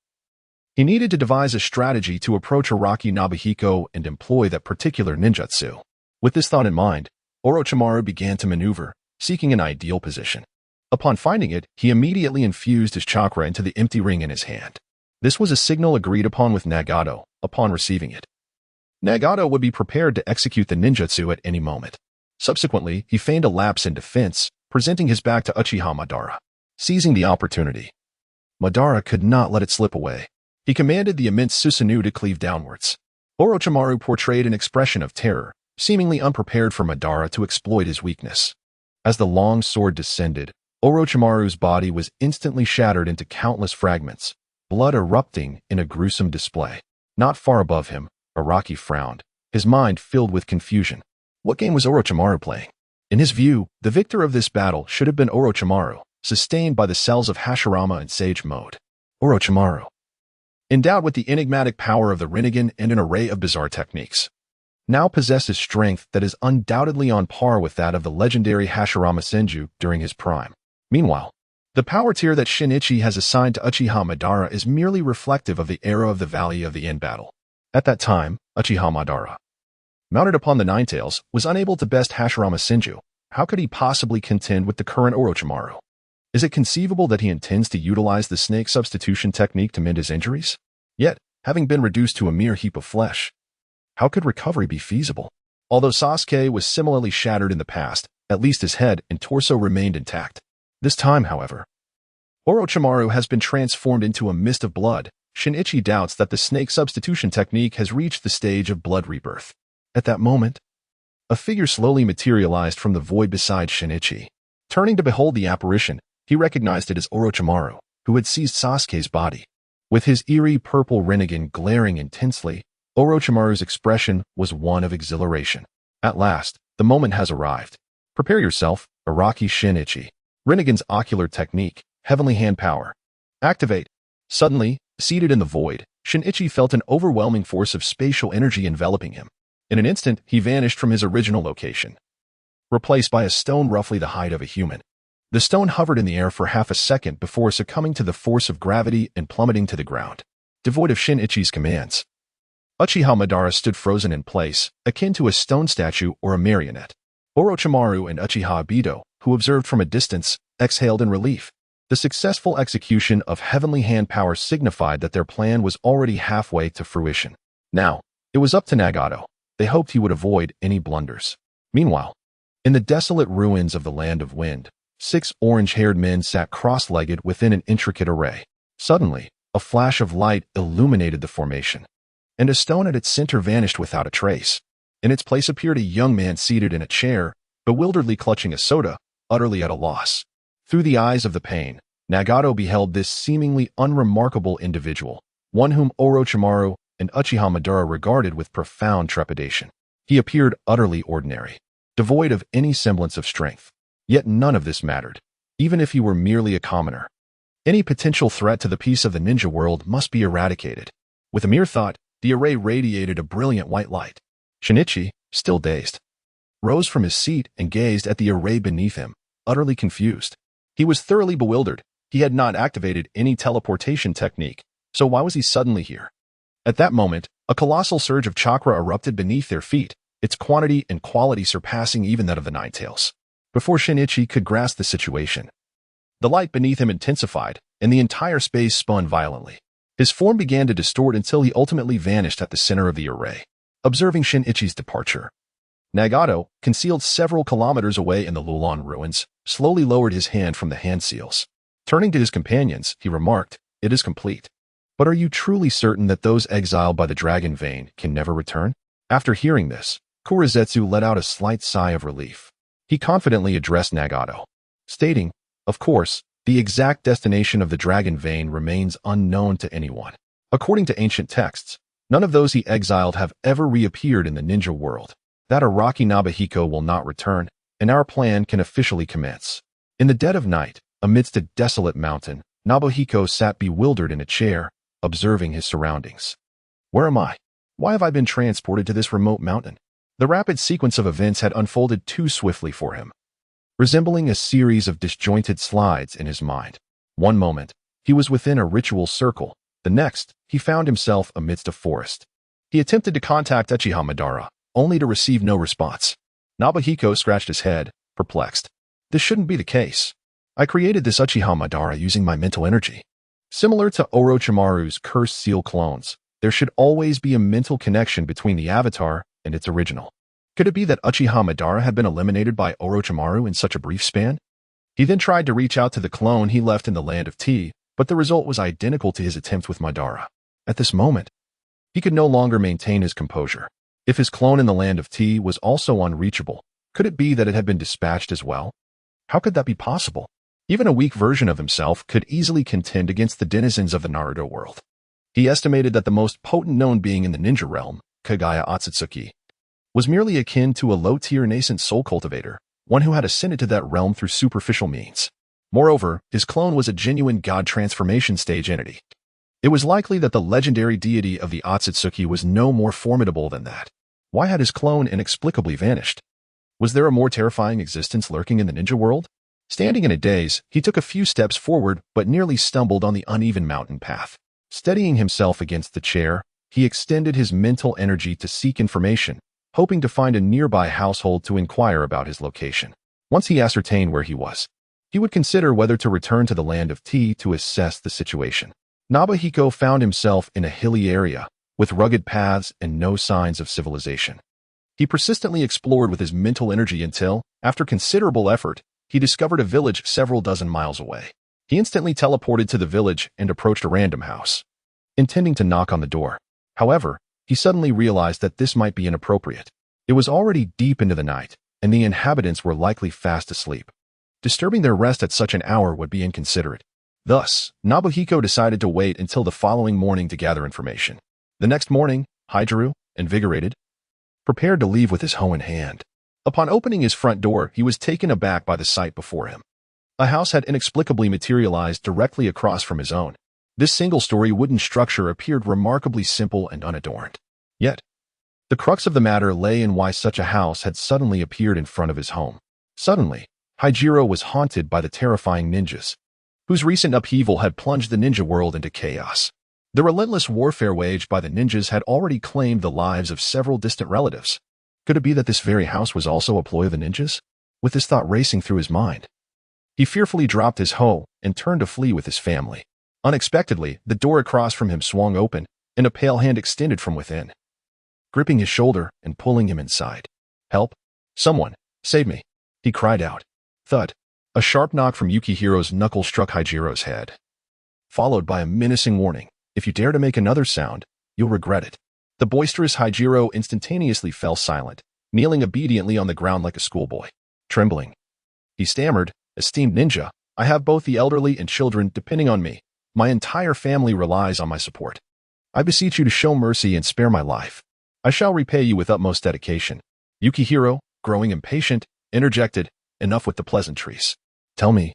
He needed to devise a strategy to approach Araki Nobuhiko and employ that particular ninjutsu. With this thought in mind, Orochimaru began to maneuver, seeking an ideal position. Upon finding it, he immediately infused his chakra into the empty ring in his hand. This was a signal agreed upon with Nagato. Upon receiving it, Nagato would be prepared to execute the ninjutsu at any moment. Subsequently, he feigned a lapse in defense, presenting his back to Uchiha Madara. Seizing the opportunity, Madara could not let it slip away. He commanded the immense Susanoo to cleave downwards. Orochimaru portrayed an expression of terror, seemingly unprepared for Madara to exploit his weakness. As the long sword descended, Orochimaru's body was instantly shattered into countless fragments, blood erupting in a gruesome display. Not far above him, Araki frowned, his mind filled with confusion. What game was Orochimaru playing? In his view, the victor of this battle should have been Orochimaru, sustained by the cells of Hashirama and Sage mode. Orochimaru, endowed with the enigmatic power of the Rinnegan and an array of bizarre techniques, now possesses strength that is undoubtedly on par with that of the legendary Hashirama Senju during his prime. Meanwhile, the power tier that Shinichi has assigned to Uchiha Madara is merely reflective of the era of the Valley of the End battle. At that time, Uchiha Madara, mounted upon the Nine Tails, was unable to best Hashirama Senju. How could he possibly contend with the current Orochimaru? Is it conceivable that he intends to utilize the snake substitution technique to mend his injuries? Yet, having been reduced to a mere heap of flesh, how could recovery be feasible? Although Sasuke was similarly shattered in the past, at least his head and torso remained intact. This time, however, Orochimaru has been transformed into a mist of blood. Shinichi doubts that the snake substitution technique has reached the stage of blood rebirth. At that moment, a figure slowly materialized from the void beside Shinichi. Turning to behold the apparition, he recognized it as Orochimaru, who had seized Sasuke's body. With his eerie purple Rinnegan glaring intensely, Orochimaru's expression was one of exhilaration. At last, the moment has arrived. Prepare yourself, Araki Shinichi. Rinnegan's ocular technique, heavenly hand power. Activate. Suddenly, seated in the void, Shinichi felt an overwhelming force of spatial energy enveloping him. In an instant, he vanished from his original location, replaced by a stone roughly the height of a human. The stone hovered in the air for half a second before succumbing to the force of gravity and plummeting to the ground. Devoid of Shinichi's commands, Uchiha Madara stood frozen in place, akin to a stone statue or a marionette. Orochimaru and Uchiha Obito, who observed from a distance, exhaled in relief. The successful execution of heavenly hand power signified that their plan was already halfway to fruition. Now, it was up to Nagato. They hoped he would avoid any blunders. Meanwhile, in the desolate ruins of the Land of Wind, 6 orange-haired men sat cross-legged within an intricate array. Suddenly, a flash of light illuminated the formation, and a stone at its center vanished without a trace. In its place appeared a young man seated in a chair, bewilderedly clutching a soda, utterly at a loss. Through the eyes of the pain, Nagato beheld this seemingly unremarkable individual, one whom Orochimaru and Uchiha Madara regarded with profound trepidation. He appeared utterly ordinary, devoid of any semblance of strength. Yet none of this mattered, even if he were merely a commoner. Any potential threat to the peace of the ninja world must be eradicated. With a mere thought, the array radiated a brilliant white light. Shinichi, still dazed, rose from his seat and gazed at the array beneath him, utterly confused. He was thoroughly bewildered. He had not activated any teleportation technique, so why was he suddenly here? At that moment, a colossal surge of chakra erupted beneath their feet, its quantity and quality surpassing even that of the Nine Tails. Before Shinichi could grasp the situation, the light beneath him intensified, and the entire space spun violently. His form began to distort until he ultimately vanished at the center of the array. Observing Shinichi's departure, Nagato, concealed several kilometers away in the Lulon ruins, slowly lowered his hand from the hand seals. Turning to his companions, he remarked, "It is complete. But are you truly certain that those exiled by the dragon vein can never return?" After hearing this, Kurizetsu let out a slight sigh of relief. He confidently addressed Nagato, stating, "Of course, the exact destination of the dragon vein remains unknown to anyone. According to ancient texts, none of those he exiled have ever reappeared in the ninja world. That Araki Nobuhiko will not return, and our plan can officially commence." In the dead of night, amidst a desolate mountain, Nobuhiko sat bewildered in a chair, observing his surroundings. "Where am I? Why have I been transported to this remote mountain?" The rapid sequence of events had unfolded too swiftly for him, resembling a series of disjointed slides in his mind. One moment, he was within a ritual circle. The next, he found himself amidst a forest. He attempted to contact Uchiha Madara, only to receive no response. Nobuhiko scratched his head, perplexed. "This shouldn't be the case. I created this Uchiha Madara using my mental energy. Similar to Orochimaru's cursed seal clones, there should always be a mental connection between the avatar and its original. Could it be that Uchiha Madara had been eliminated by Orochimaru in such a brief span?" He then tried to reach out to the clone he left in the land of tea, but the result was identical to his attempt with Madara. At this moment, he could no longer maintain his composure. If his clone in the land of tea was also unreachable, could it be that it had been dispatched as well? How could that be possible? Even a weak version of himself could easily contend against the denizens of the Naruto world. He estimated that the most potent known being in the ninja realm, Kagaya Otsutsuki, was merely akin to a low-tier nascent soul cultivator, one who had ascended to that realm through superficial means. Moreover, his clone was a genuine god transformation stage entity. It was likely that the legendary deity of the Otsutsuki was no more formidable than that. Why had his clone inexplicably vanished? Was there a more terrifying existence lurking in the ninja world? Standing in a daze, he took a few steps forward but nearly stumbled on the uneven mountain path. Steadying himself against the chair, he extended his mental energy to seek information, hoping to find a nearby household to inquire about his location. Once he ascertained where he was, he would consider whether to return to the land of tea to assess the situation. Nobuhiko found himself in a hilly area, with rugged paths and no signs of civilization. He persistently explored with his mental energy until, after considerable effort, he discovered a village several dozen miles away. He instantly teleported to the village and approached a random house, intending to knock on the door. However, he suddenly realized that this might be inappropriate. It was already deep into the night, and the inhabitants were likely fast asleep. Disturbing their rest at such an hour would be inconsiderate. Thus, Nobuhiko decided to wait until the following morning to gather information. The next morning, Hijiro, invigorated, prepared to leave with his hoe in hand. Upon opening his front door, he was taken aback by the sight before him. A house had inexplicably materialized directly across from his own. This single-story wooden structure appeared remarkably simple and unadorned. Yet, the crux of the matter lay in why such a house had suddenly appeared in front of his home. Suddenly, Hijiro was haunted by the terrifying ninjas, whose recent upheaval had plunged the ninja world into chaos. The relentless warfare waged by the ninjas had already claimed the lives of several distant relatives. Could it be that this very house was also a ploy of the ninjas? With this thought racing through his mind, he fearfully dropped his hoe and turned to flee with his family. Unexpectedly, the door across from him swung open, and a pale hand extended from within, gripping his shoulder and pulling him inside. "Help! Someone! Save me!" he cried out. Thud! A sharp knock from Yukihiro's knuckle struck Hijiro's head, followed by a menacing warning. "If you dare to make another sound, you'll regret it." The boisterous Hijiro instantaneously fell silent, kneeling obediently on the ground like a schoolboy. Trembling, he stammered, "Esteemed ninja, I have both the elderly and children depending on me. My entire family relies on my support. I beseech you to show mercy and spare my life. I shall repay you with utmost dedication." Yukihiro, growing impatient, interjected, "Enough with the pleasantries. Tell me,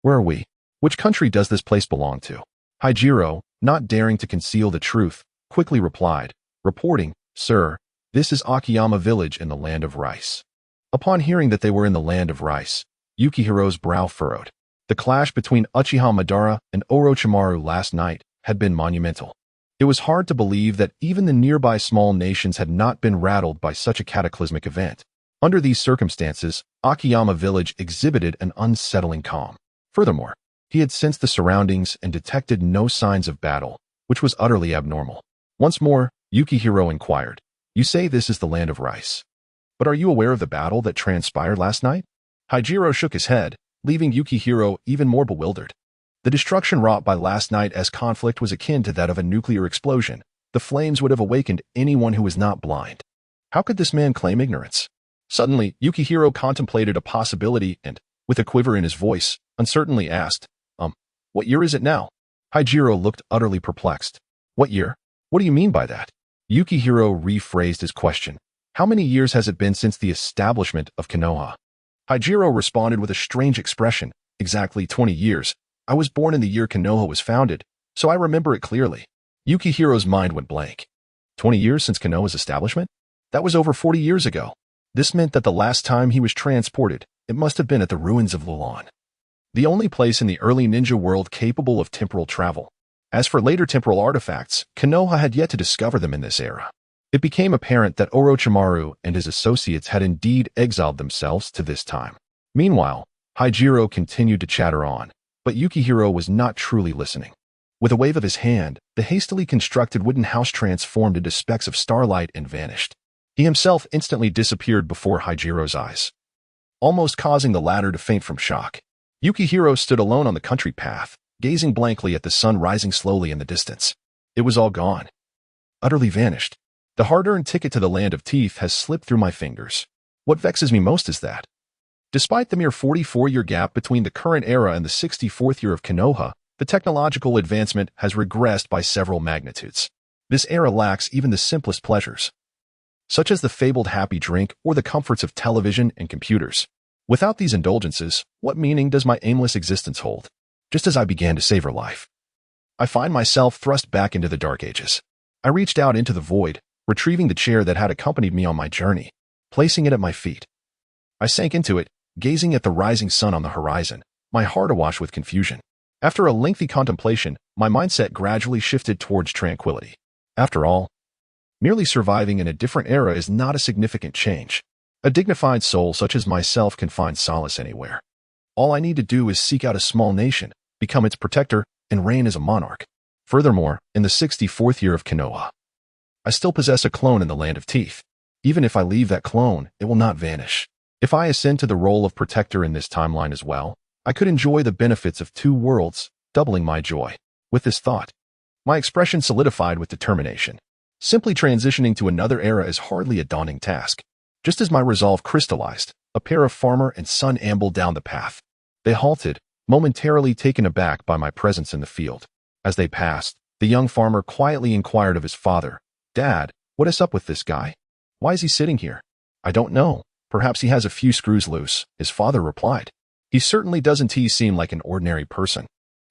where are we? Which country does this place belong to?" Hijiro, not daring to conceal the truth, quickly replied, reporting, "Sir, this is Akiyama village in the land of rice." Upon hearing that they were in the land of rice, Yukihiro's brow furrowed. The clash between Uchiha Madara and Orochimaru last night had been monumental. It was hard to believe that even the nearby small nations had not been rattled by such a cataclysmic event. Under these circumstances, Akiyama village exhibited an unsettling calm. Furthermore, he had sensed the surroundings and detected no signs of battle, which was utterly abnormal. Once more, Yukihiro inquired, "You say this is the land of rice. But are you aware of the battle that transpired last night? Hajiro shook his head, leaving Yukihiro even more bewildered. The destruction wrought by last night's conflict was akin to that of a nuclear explosion. The flames would have awakened anyone who was not blind. How could this man claim ignorance? Suddenly, Yukihiro contemplated a possibility and, with a quiver in his voice, uncertainly asked, what year is it now? Hajiro looked utterly perplexed. What year? What do you mean by that? Yukihiro rephrased his question. How many years has it been since the establishment of Konoha? Hajiro responded with a strange expression. Exactly 20 years. I was born in the year Konoha was founded, so I remember it clearly. Yukihiro's mind went blank. 20 years since Konoha's establishment? That was over 40 years ago. This meant that the last time he was transported, it must have been at the ruins of Lulon, the only place in the early ninja world capable of temporal travel. As for later temporal artifacts, Konoha had yet to discover them in this era. It became apparent that Orochimaru and his associates had indeed exiled themselves to this time. Meanwhile, Hajiro continued to chatter on, but Yukihiro was not truly listening. With a wave of his hand, the hastily constructed wooden house transformed into specks of starlight and vanished. He himself instantly disappeared before Hajiro's eyes, almost causing the latter to faint from shock. Yukihiro stood alone on the country path, gazing blankly at the sun rising slowly in the distance. It was all gone. Utterly vanished. The hard-earned ticket to the land of teeth has slipped through my fingers. What vexes me most is that, despite the mere 44-year gap between the current era and the 64th year of Konoha, the technological advancement has regressed by several magnitudes. This era lacks even the simplest pleasures, such as the fabled happy drink or the comforts of television and computers. Without these indulgences, what meaning does my aimless existence hold? Just as I began to savor life, I find myself thrust back into the dark ages. I reached out into the void, retrieving the chair that had accompanied me on my journey, placing it at my feet. I sank into it, gazing at the rising sun on the horizon, my heart awash with confusion. After a lengthy contemplation, my mindset gradually shifted towards tranquility. After all, merely surviving in a different era is not a significant change. A dignified soul such as myself can find solace anywhere. All I need to do is seek out a small nation, become its protector, and reign as a monarch. Furthermore, in the 64th year of Konoha, I still possess a clone in the land of teeth. Even if I leave that clone, it will not vanish. If I ascend to the role of protector in this timeline as well, I could enjoy the benefits of two worlds, doubling my joy. With this thought, my expression solidified with determination. Simply transitioning to another era is hardly a daunting task. Just as my resolve crystallized, a pair of farmer and son ambled down the path. They halted, momentarily taken aback by my presence in the field. As they passed, the young farmer quietly inquired of his father, "Dad, what is up with this guy? Why is he sitting here?" "I don't know. Perhaps he has a few screws loose," his father replied. "He certainly doesn't seem like an ordinary person.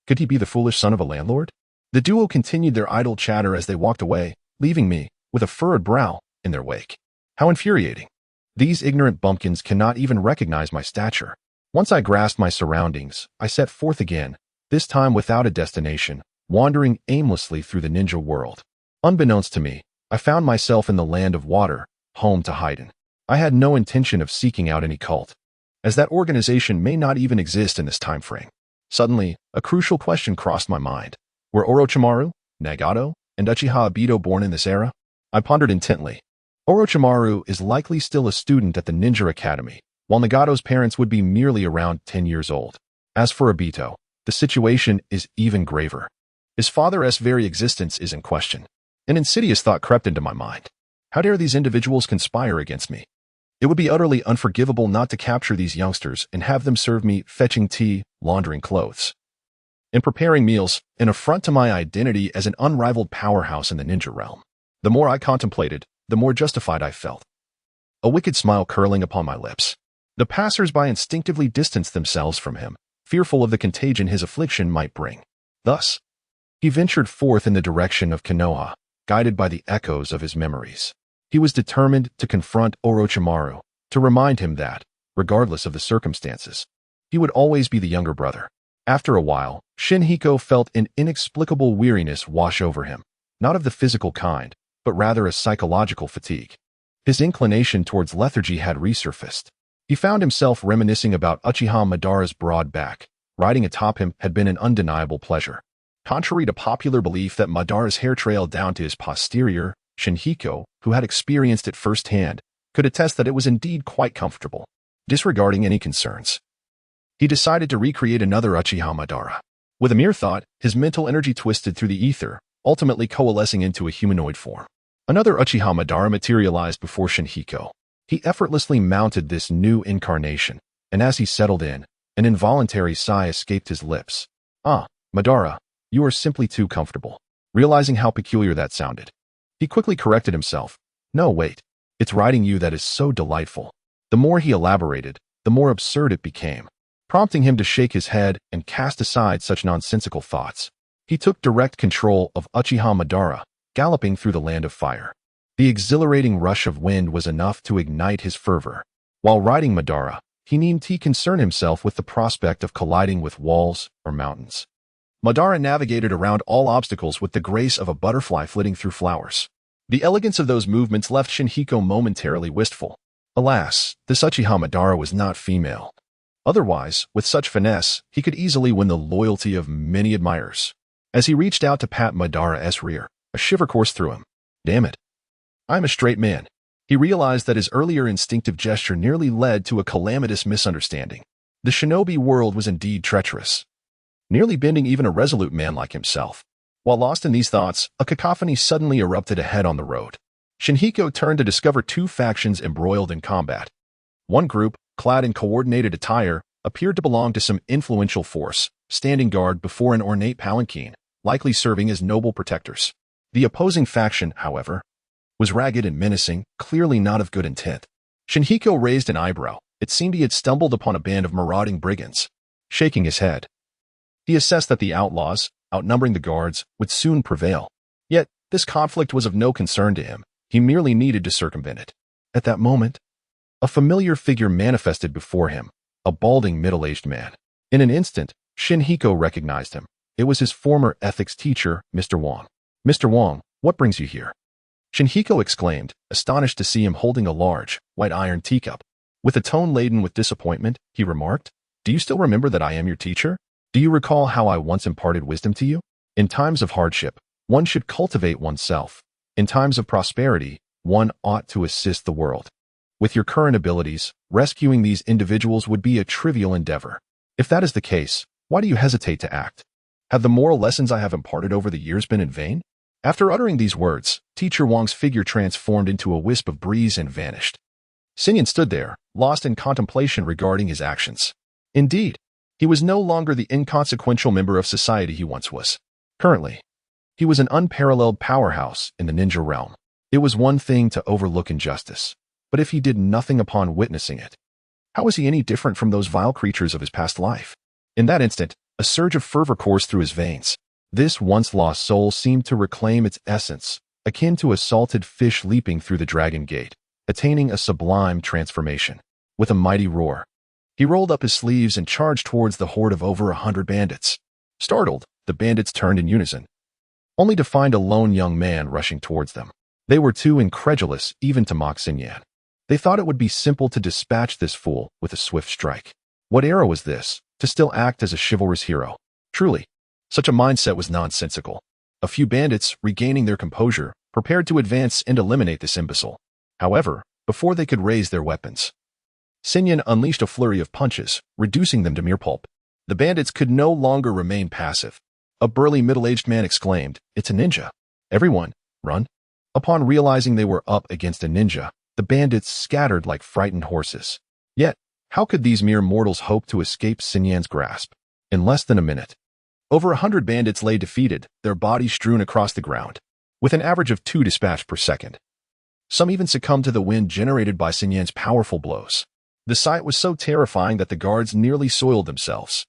Could he be the foolish son of a landlord?" The duo continued their idle chatter as they walked away, leaving me, with a furrowed brow, in their wake. How infuriating. These ignorant bumpkins cannot even recognize my stature. Once I grasped my surroundings, I set forth again, this time without a destination, wandering aimlessly through the ninja world. Unbeknownst to me, I found myself in the land of water, home to Haiden. I had no intention of seeking out any cult, as that organization may not even exist in this time frame. Suddenly, a crucial question crossed my mind. Were Orochimaru, Nagato, and Uchiha Obito born in this era? I pondered intently. Orochimaru is likely still a student at the Ninja Academy, while Nagato's parents would be merely around 10 years old. As for Obito, the situation is even graver. His father's very existence is in question. An insidious thought crept into my mind. How dare these individuals conspire against me? It would be utterly unforgivable not to capture these youngsters and have them serve me fetching tea, laundering clothes, and preparing meals, an affront to my identity as an unrivaled powerhouse in the ninja realm. The more I contemplated, the more justified I felt, a wicked smile curling upon my lips. The passers-by instinctively distanced themselves from him, fearful of the contagion his affliction might bring. Thus, he ventured forth in the direction of Konoha, guided by the echoes of his memories. He was determined to confront Orochimaru, to remind him that, regardless of the circumstances, he would always be the younger brother. After a while, Shinhiko felt an inexplicable weariness wash over him, not of the physical kind, but rather a psychological fatigue. His inclination towards lethargy had resurfaced. He found himself reminiscing about Uchiha Madara's broad back. Riding atop him had been an undeniable pleasure. Contrary to popular belief that Madara's hair trailed down to his posterior, Shinhiko, who had experienced it firsthand, could attest that it was indeed quite comfortable. Disregarding any concerns, he decided to recreate another Uchiha Madara. With a mere thought, his mental energy twisted through the ether, ultimately coalescing into a humanoid form. Another Uchiha Madara materialized before Shinhiko. He effortlessly mounted this new incarnation, and as he settled in, an involuntary sigh escaped his lips. Ah, Madara, you are simply too comfortable. Realizing how peculiar that sounded, he quickly corrected himself. No, wait. It's riding you that is so delightful. The more he elaborated, the more absurd it became, prompting him to shake his head and cast aside such nonsensical thoughts. He took direct control of Uchiha Madara, galloping through the land of fire. The exhilarating rush of wind was enough to ignite his fervor. While riding Madara, he needn't concern himself with the prospect of colliding with walls or mountains. Madara navigated around all obstacles with the grace of a butterfly flitting through flowers. The elegance of those movements left Shinhiko momentarily wistful. Alas, this Uchiha Madara was not female. Otherwise, with such finesse, he could easily win the loyalty of many admirers. As he reached out to pat Madara's rear, a shiver coursed through him. Damn it. I'm a straight man. He realized that his earlier instinctive gesture nearly led to a calamitous misunderstanding. The shinobi world was indeed treacherous, nearly bending even a resolute man like himself. While lost in these thoughts, a cacophony suddenly erupted ahead on the road. Shinhiko turned to discover two factions embroiled in combat. One group, clad in coordinated attire, appeared to belong to some influential force, standing guard before an ornate palanquin, likely serving as noble protectors. The opposing faction, however, was ragged and menacing, clearly not of good intent. Shinhiko raised an eyebrow. It seemed he had stumbled upon a band of marauding brigands. Shaking his head, he assessed that the outlaws, outnumbering the guards, would soon prevail. Yet, this conflict was of no concern to him. He merely needed to circumvent it. At that moment, a familiar figure manifested before him, a balding middle-aged man. In an instant, Shinhiko recognized him. It was his former ethics teacher, Mr. Wong. Mr. Wong, what brings you here? Shinhiko exclaimed, astonished to see him holding a large, white iron teacup. With a tone laden with disappointment, he remarked, Do you still remember that I am your teacher? Do you recall how I once imparted wisdom to you? In times of hardship, one should cultivate oneself. In times of prosperity, one ought to assist the world. With your current abilities, rescuing these individuals would be a trivial endeavor. If that is the case, why do you hesitate to act? Have the moral lessons I have imparted over the years been in vain? After uttering these words, Teacher Wong's figure transformed into a wisp of breeze and vanished. Sinyan stood there, lost in contemplation regarding his actions. Indeed, he was no longer the inconsequential member of society he once was. Currently, he was an unparalleled powerhouse in the ninja realm. It was one thing to overlook injustice, but if he did nothing upon witnessing it, how was he any different from those vile creatures of his past life? In that instant, a surge of fervor coursed through his veins. This once-lost soul seemed to reclaim its essence, akin to a salted fish leaping through the dragon gate, attaining a sublime transformation. With a mighty roar, he rolled up his sleeves and charged towards the horde of over 100 bandits. Startled, the bandits turned in unison, only to find a lone young man rushing towards them. They were too incredulous even to mock Sinyan. They thought it would be simple to dispatch this fool with a swift strike. What era was this, to still act as a chivalrous hero? Truly, such a mindset was nonsensical. A few bandits, regaining their composure, prepared to advance and eliminate this imbecile. However, before they could raise their weapons, Sinyan unleashed a flurry of punches, reducing them to mere pulp. The bandits could no longer remain passive. A burly middle-aged man exclaimed, It's a ninja. Everyone, run. Upon realizing they were up against a ninja, the bandits scattered like frightened horses. Yet, how could these mere mortals hope to escape Sinyan's grasp? In less than a minute, over 100 bandits lay defeated, their bodies strewn across the ground, with an average of 2 dispatched per second. Some even succumbed to the wind generated by Sinyan's powerful blows. The sight was so terrifying that the guards nearly soiled themselves.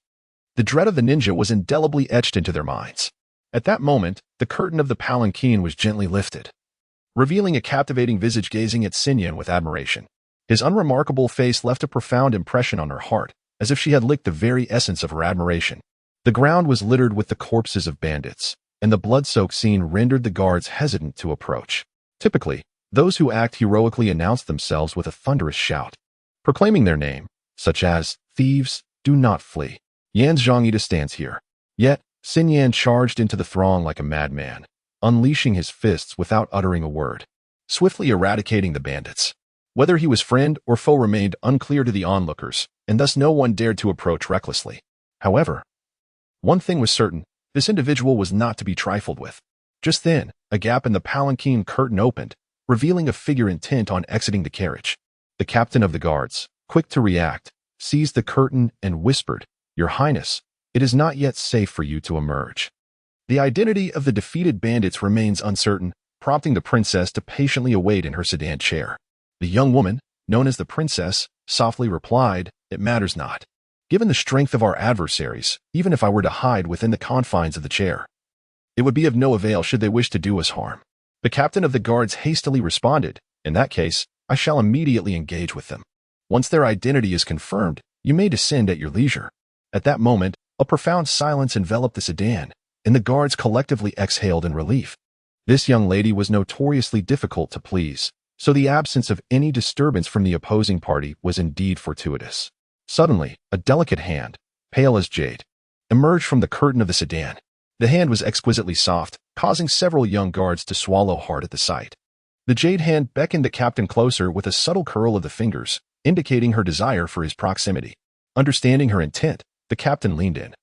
The dread of the ninja was indelibly etched into their minds. At that moment, the curtain of the palanquin was gently lifted, revealing a captivating visage gazing at Sinyan with admiration. His unremarkable face left a profound impression on her heart, as if she had licked the very essence of her admiration. The ground was littered with the corpses of bandits, and the blood-soaked scene rendered the guards hesitant to approach. Typically, those who act heroically announce themselves with a thunderous shout, proclaiming their name, such as, Thieves, do not flee. Yan Zhongita stands here. Yet, Sinyan charged into the throng like a madman, unleashing his fists without uttering a word, swiftly eradicating the bandits. Whether he was friend or foe remained unclear to the onlookers, and thus no one dared to approach recklessly. However, one thing was certain, this individual was not to be trifled with. Just then, a gap in the palanquin curtain opened, revealing a figure intent on exiting the carriage. The captain of the guards, quick to react, seized the curtain and whispered, "Your Highness, it is not yet safe for you to emerge." The identity of the defeated bandits remains uncertain, prompting the princess to patiently await in her sedan chair. The young woman, known as the princess, softly replied, "It matters not. Given the strength of our adversaries, even if I were to hide within the confines of the chair, it would be of no avail should they wish to do us harm." The captain of the guards hastily responded, "In that case, I shall immediately engage with them. Once their identity is confirmed, you may descend at your leisure." At that moment, a profound silence enveloped the sedan, and the guards collectively exhaled in relief. This young lady was notoriously difficult to please, so the absence of any disturbance from the opposing party was indeed fortuitous. Suddenly, a delicate hand, pale as jade, emerged from the curtain of the sedan. The hand was exquisitely soft, causing several young guards to swallow hard at the sight. The jade hand beckoned the captain closer with a subtle curl of the fingers, indicating her desire for his proximity. Understanding her intent, the captain leaned in,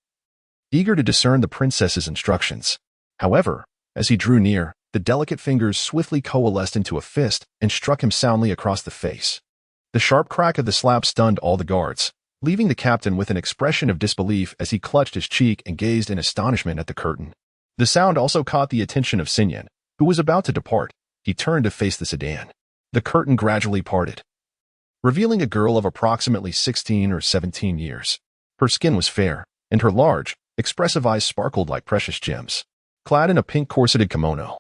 eager to discern the princess's instructions. However, as he drew near, the delicate fingers swiftly coalesced into a fist and struck him soundly across the face. The sharp crack of the slap stunned all the guards, leaving the captain with an expression of disbelief as he clutched his cheek and gazed in astonishment at the curtain. The sound also caught the attention of Sinyan, who was about to depart. He turned to face the sedan. The curtain gradually parted, revealing a girl of approximately 16 or 17 years. Her skin was fair, and her large, expressive eyes sparkled like precious gems. Clad in a pink corseted kimono,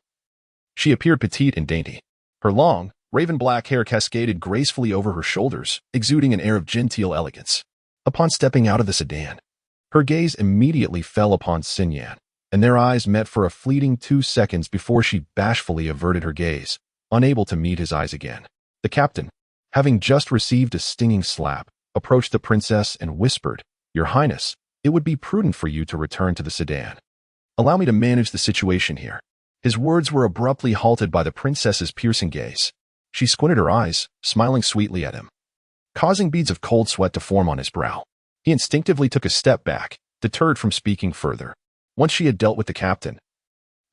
she appeared petite and dainty. Her long, raven black hair cascaded gracefully over her shoulders, exuding an air of genteel elegance. Upon stepping out of the sedan, her gaze immediately fell upon Sinyan, and their eyes met for a fleeting 2 seconds before she bashfully averted her gaze, unable to meet his eyes again. The captain, having just received a stinging slap, approached the princess and whispered, "Your Highness, it would be prudent for you to return to the sedan. Allow me to manage the situation here." His words were abruptly halted by the princess's piercing gaze. She squinted her eyes, smiling sweetly at him, causing beads of cold sweat to form on his brow. He instinctively took a step back, deterred from speaking further. Once she had dealt with the captain,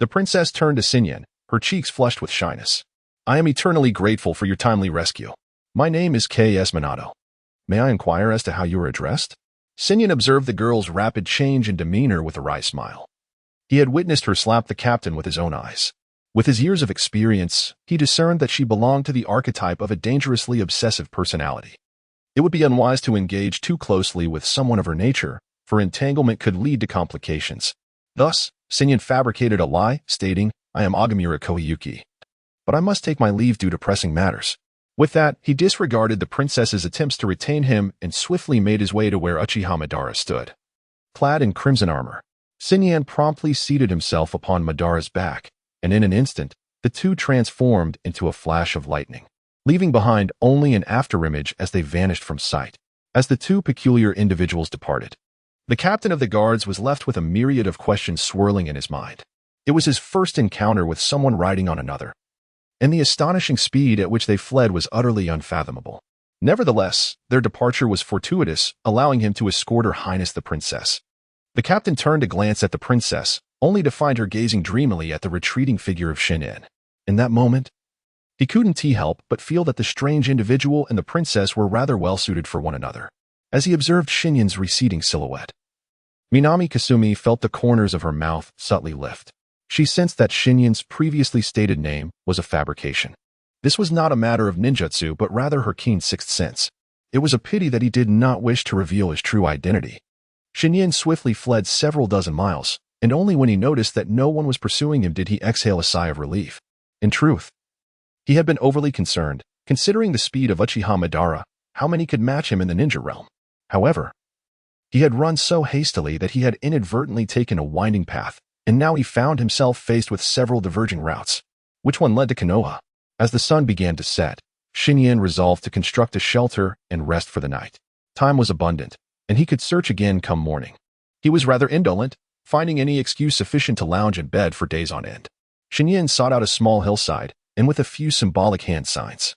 the princess turned to Sinyan, her cheeks flushed with shyness. "I am eternally grateful for your timely rescue. My name is K.S. Minato. May I inquire as to how you are addressed?" Sinyan observed the girl's rapid change in demeanor with a wry smile. He had witnessed her slap the captain with his own eyes. With his years of experience, he discerned that she belonged to the archetype of a dangerously obsessive personality. It would be unwise to engage too closely with someone of her nature, for entanglement could lead to complications. Thus, Sinyan fabricated a lie, stating, "I am Agamura Koiyuki, but I must take my leave due to pressing matters." With that, he disregarded the princess's attempts to retain him and swiftly made his way to where Uchiha Madara stood. Clad in crimson armor, Sinyan promptly seated himself upon Madara's back, and in an instant, the two transformed into a flash of lightning, leaving behind only an afterimage as they vanished from sight. As the two peculiar individuals departed, the captain of the guards was left with a myriad of questions swirling in his mind. It was his first encounter with someone riding on another, and the astonishing speed at which they fled was utterly unfathomable. Nevertheless, their departure was fortuitous, allowing him to escort Her Highness the Princess. The captain turned to glance at the princess, only to find her gazing dreamily at the retreating figure of Chunin. In that moment, he couldn't help but feel that the strange individual and the princess were rather well suited for one another. As he observed Shinyan's receding silhouette, Minami Kasumi felt the corners of her mouth subtly lift. She sensed that Shinyan's previously stated name was a fabrication. This was not a matter of ninjutsu, but rather her keen sixth sense. It was a pity that he did not wish to reveal his true identity. Shinyan swiftly fled several dozen miles, and only when he noticed that no one was pursuing him did he exhale a sigh of relief. In truth, he had been overly concerned, considering the speed of Uchiha Madara, how many could match him in the ninja realm. However, he had run so hastily that he had inadvertently taken a winding path, and now he found himself faced with several diverging routes. Which one led to Konoha? As the sun began to set, Shinyan resolved to construct a shelter and rest for the night. Time was abundant, and he could search again come morning. He was rather indolent, finding any excuse sufficient to lounge in bed for days on end. Shinyan sought out a small hillside, and with a few symbolic hand signs,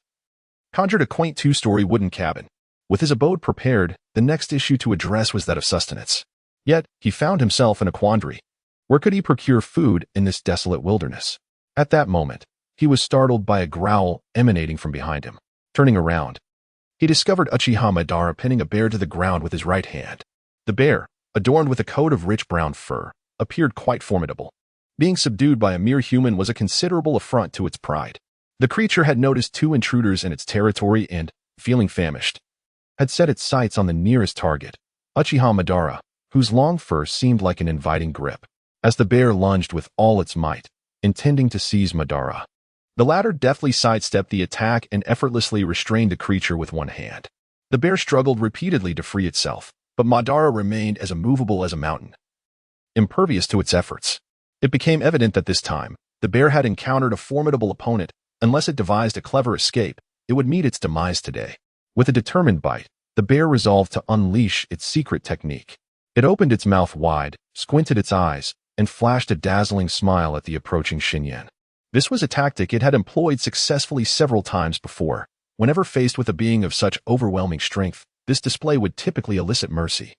conjured a quaint two-story wooden cabin. With his abode prepared, the next issue to address was that of sustenance. Yet, he found himself in a quandary. Where could he procure food in this desolate wilderness? At that moment, he was startled by a growl emanating from behind him. Turning around, he discovered Uchiha Madara pinning a bear to the ground with his right hand. The bear, adorned with a coat of rich brown fur, appeared quite formidable. Being subdued by a mere human was a considerable affront to its pride. The creature had noticed two intruders in its territory and, feeling famished, had set its sights on the nearest target, Uchiha Madara, whose long fur seemed like an inviting grip. As the bear lunged with all its might, intending to seize Madara, the latter deftly sidestepped the attack and effortlessly restrained the creature with one hand. The bear struggled repeatedly to free itself, but Madara remained as immovable as a mountain, impervious to its efforts. It became evident that this time, the bear had encountered a formidable opponent. Unless it devised a clever escape, it would meet its demise today. With a determined bite, the bear resolved to unleash its secret technique. It opened its mouth wide, squinted its eyes, and flashed a dazzling smile at the approaching Xinyan. This was a tactic it had employed successfully several times before. Whenever faced with a being of such overwhelming strength, this display would typically elicit mercy.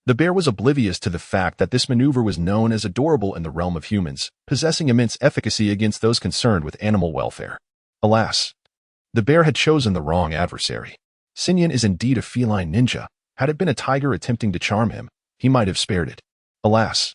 The bear was oblivious to the fact that this maneuver was known as adorable in the realm of humans, possessing immense efficacy against those concerned with animal welfare. Alas, the bear had chosen the wrong adversary. Xinyan is indeed a feline ninja. Had it been a tiger attempting to charm him, he might have spared it. Alas,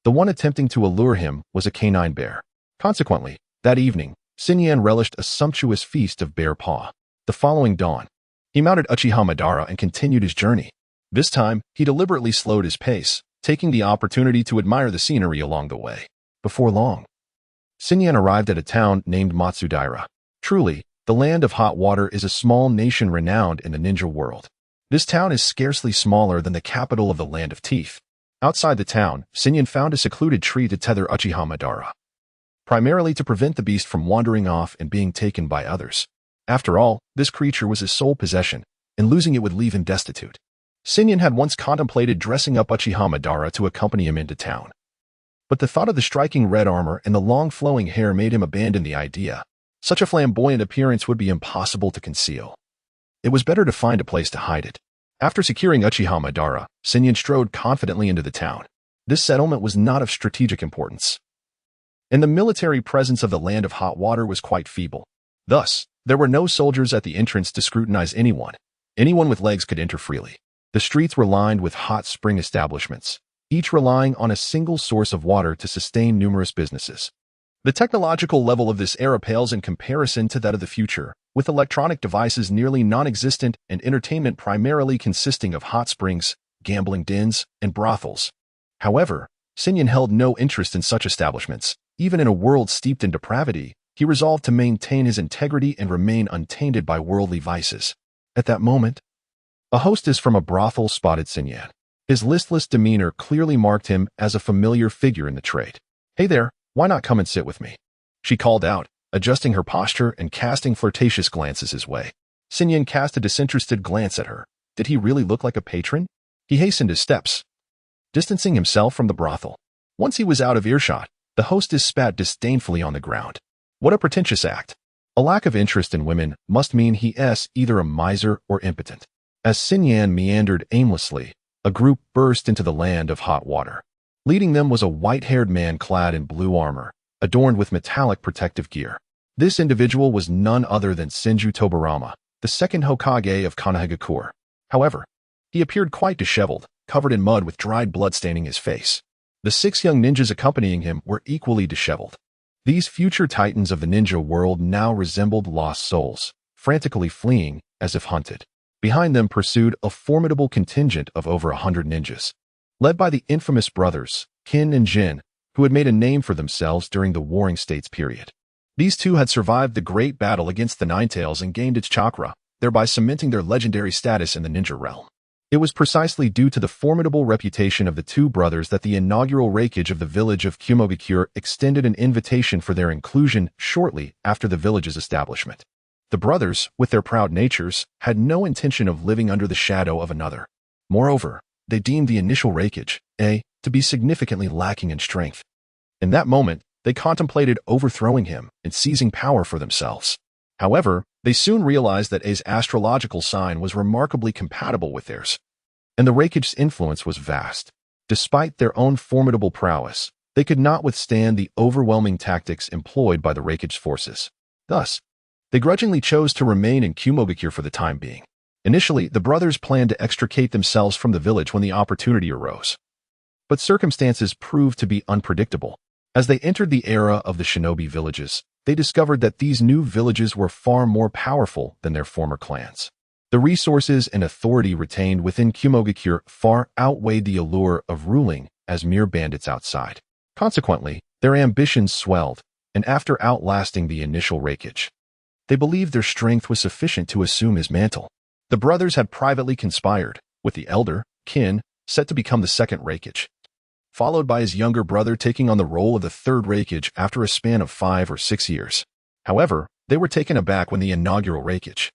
the one attempting to allure him was a canine bear. Consequently, that evening, Xinyan relished a sumptuous feast of bear paw. The following dawn, he mounted Uchiha Madara and continued his journey. This time, he deliberately slowed his pace, taking the opportunity to admire the scenery along the way. Before long, Xinyan arrived at a town named Matsudaira. Truly, the land of hot water is a small nation renowned in the ninja world. This town is scarcely smaller than the capital of the land of teeth. Outside the town, Xinyan found a secluded tree to tether Uchiha Madara, primarily to prevent the beast from wandering off and being taken by others. After all, this creature was his sole possession, and losing it would leave him destitute. Xinyan had once contemplated dressing up Uchiha Madara to accompany him into town. But the thought of the striking red armor and the long flowing hair made him abandon the idea. Such a flamboyant appearance would be impossible to conceal. It was better to find a place to hide it. After securing Uchiha Madara, Xinyan strode confidently into the town. This settlement was not of strategic importance, and the military presence of the land of hot water was quite feeble. Thus, there were no soldiers at the entrance to scrutinize anyone. Anyone with legs could enter freely. The streets were lined with hot spring establishments, each relying on a single source of water to sustain numerous businesses. The technological level of this era pales in comparison to that of the future, with electronic devices nearly non-existent and entertainment primarily consisting of hot springs, gambling dens, and brothels. However, Xinyan held no interest in such establishments. Even in a world steeped in depravity, he resolved to maintain his integrity and remain untainted by worldly vices. At that moment, a hostess from a brothel spotted Xinyan. His listless demeanor clearly marked him as a familiar figure in the trade. "Hey there, why not come and sit with me?" she called out, adjusting her posture and casting flirtatious glances his way. Xinyan cast a disinterested glance at her. Did he really look like a patron? He hastened his steps, distancing himself from the brothel. Once he was out of earshot, the hostess spat disdainfully on the ground. What a pretentious act. A lack of interest in women must mean he is either a miser or impotent. As Xinyan meandered aimlessly, a group burst into the land of hot water. Leading them was a white-haired man clad in blue armor, adorned with metallic protective gear. This individual was none other than Senju Tobirama, the second Hokage of Konohagakure. However, he appeared quite disheveled, covered in mud with dried blood staining his face. The 6 young ninjas accompanying him were equally disheveled. These future titans of the ninja world now resembled lost souls, frantically fleeing as if hunted. Behind them pursued a formidable contingent of over 100 ninjas, led by the infamous brothers, Qin and Jin, who had made a name for themselves during the Warring States period. These two had survived the great battle against the Ninetales and gained its chakra, thereby cementing their legendary status in the ninja realm. It was precisely due to the formidable reputation of the two brothers that the inaugural Reikage of the village of Kumogakure extended an invitation for their inclusion shortly after the village's establishment. The brothers, with their proud natures, had no intention of living under the shadow of another. Moreover, they deemed the initial Reikage, to be significantly lacking in strength. In that moment, they contemplated overthrowing him and seizing power for themselves. However, They soon realized that A's astrological sign was remarkably compatible with theirs, and the Raikage's influence was vast. Despite their own formidable prowess, they could not withstand the overwhelming tactics employed by the Raikage's forces. Thus, they grudgingly chose to remain in Kumogakure for the time being. Initially, the brothers planned to extricate themselves from the village when the opportunity arose. But circumstances proved to be unpredictable. As they entered the era of the shinobi villages, they discovered that these new villages were far more powerful than their former clans. The resources and authority retained within Kumogakure far outweighed the allure of ruling as mere bandits outside. Consequently, their ambitions swelled, and after outlasting the initial Raikage, they believed their strength was sufficient to assume his mantle. The brothers had privately conspired, with the elder, Kin, set to become the second Raikage, followed by his younger brother taking on the role of the third Raikage after a span of 5 or 6 years. However, they were taken aback when the inaugural Raikage,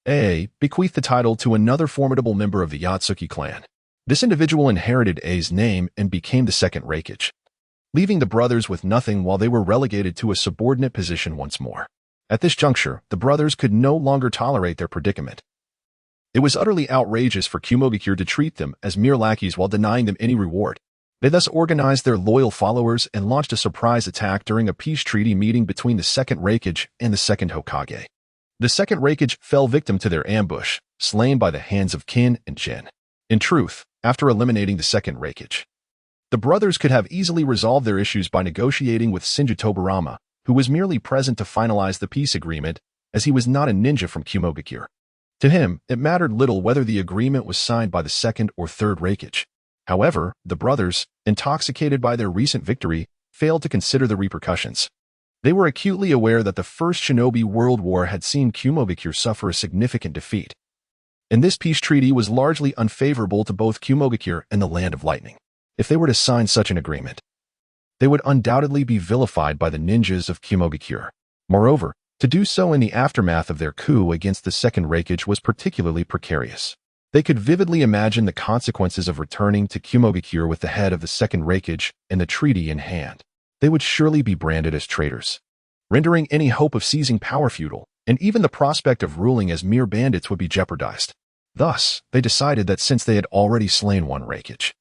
A, bequeathed the title to another formidable member of the Yatsuki clan. This individual inherited A's name and became the second Raikage, leaving the brothers with nothing while they were relegated to a subordinate position once more. At this juncture, the brothers could no longer tolerate their predicament. It was utterly outrageous for Kumogakure to treat them as mere lackeys while denying them any reward. They thus organized their loyal followers and launched a surprise attack during a peace treaty meeting between the second Raikage and the second Hokage. The second Raikage fell victim to their ambush, slain by the hands of Kin and Jin. In truth, after eliminating the second Raikage, the brothers could have easily resolved their issues by negotiating with Senju Tobarama, who was merely present to finalize the peace agreement, as he was not a ninja from Kumogakure. To him, it mattered little whether the agreement was signed by the second or third Raikage. However, the brothers, intoxicated by their recent victory, failed to consider the repercussions. They were acutely aware that the First Shinobi World War had seen Kumogakure suffer a significant defeat, and this peace treaty was largely unfavorable to both Kumogakure and the Land of Lightning. If they were to sign such an agreement, they would undoubtedly be vilified by the ninjas of Kumogakure. Moreover, to do so in the aftermath of their coup against the second Raikage was particularly precarious. They could vividly imagine the consequences of returning to Kumogakure with the head of the second Raikage and the treaty in hand. They would surely be branded as traitors, rendering any hope of seizing power futile, and even the prospect of ruling as mere bandits would be jeopardized. Thus, they decided that since they had already slain one Raikage,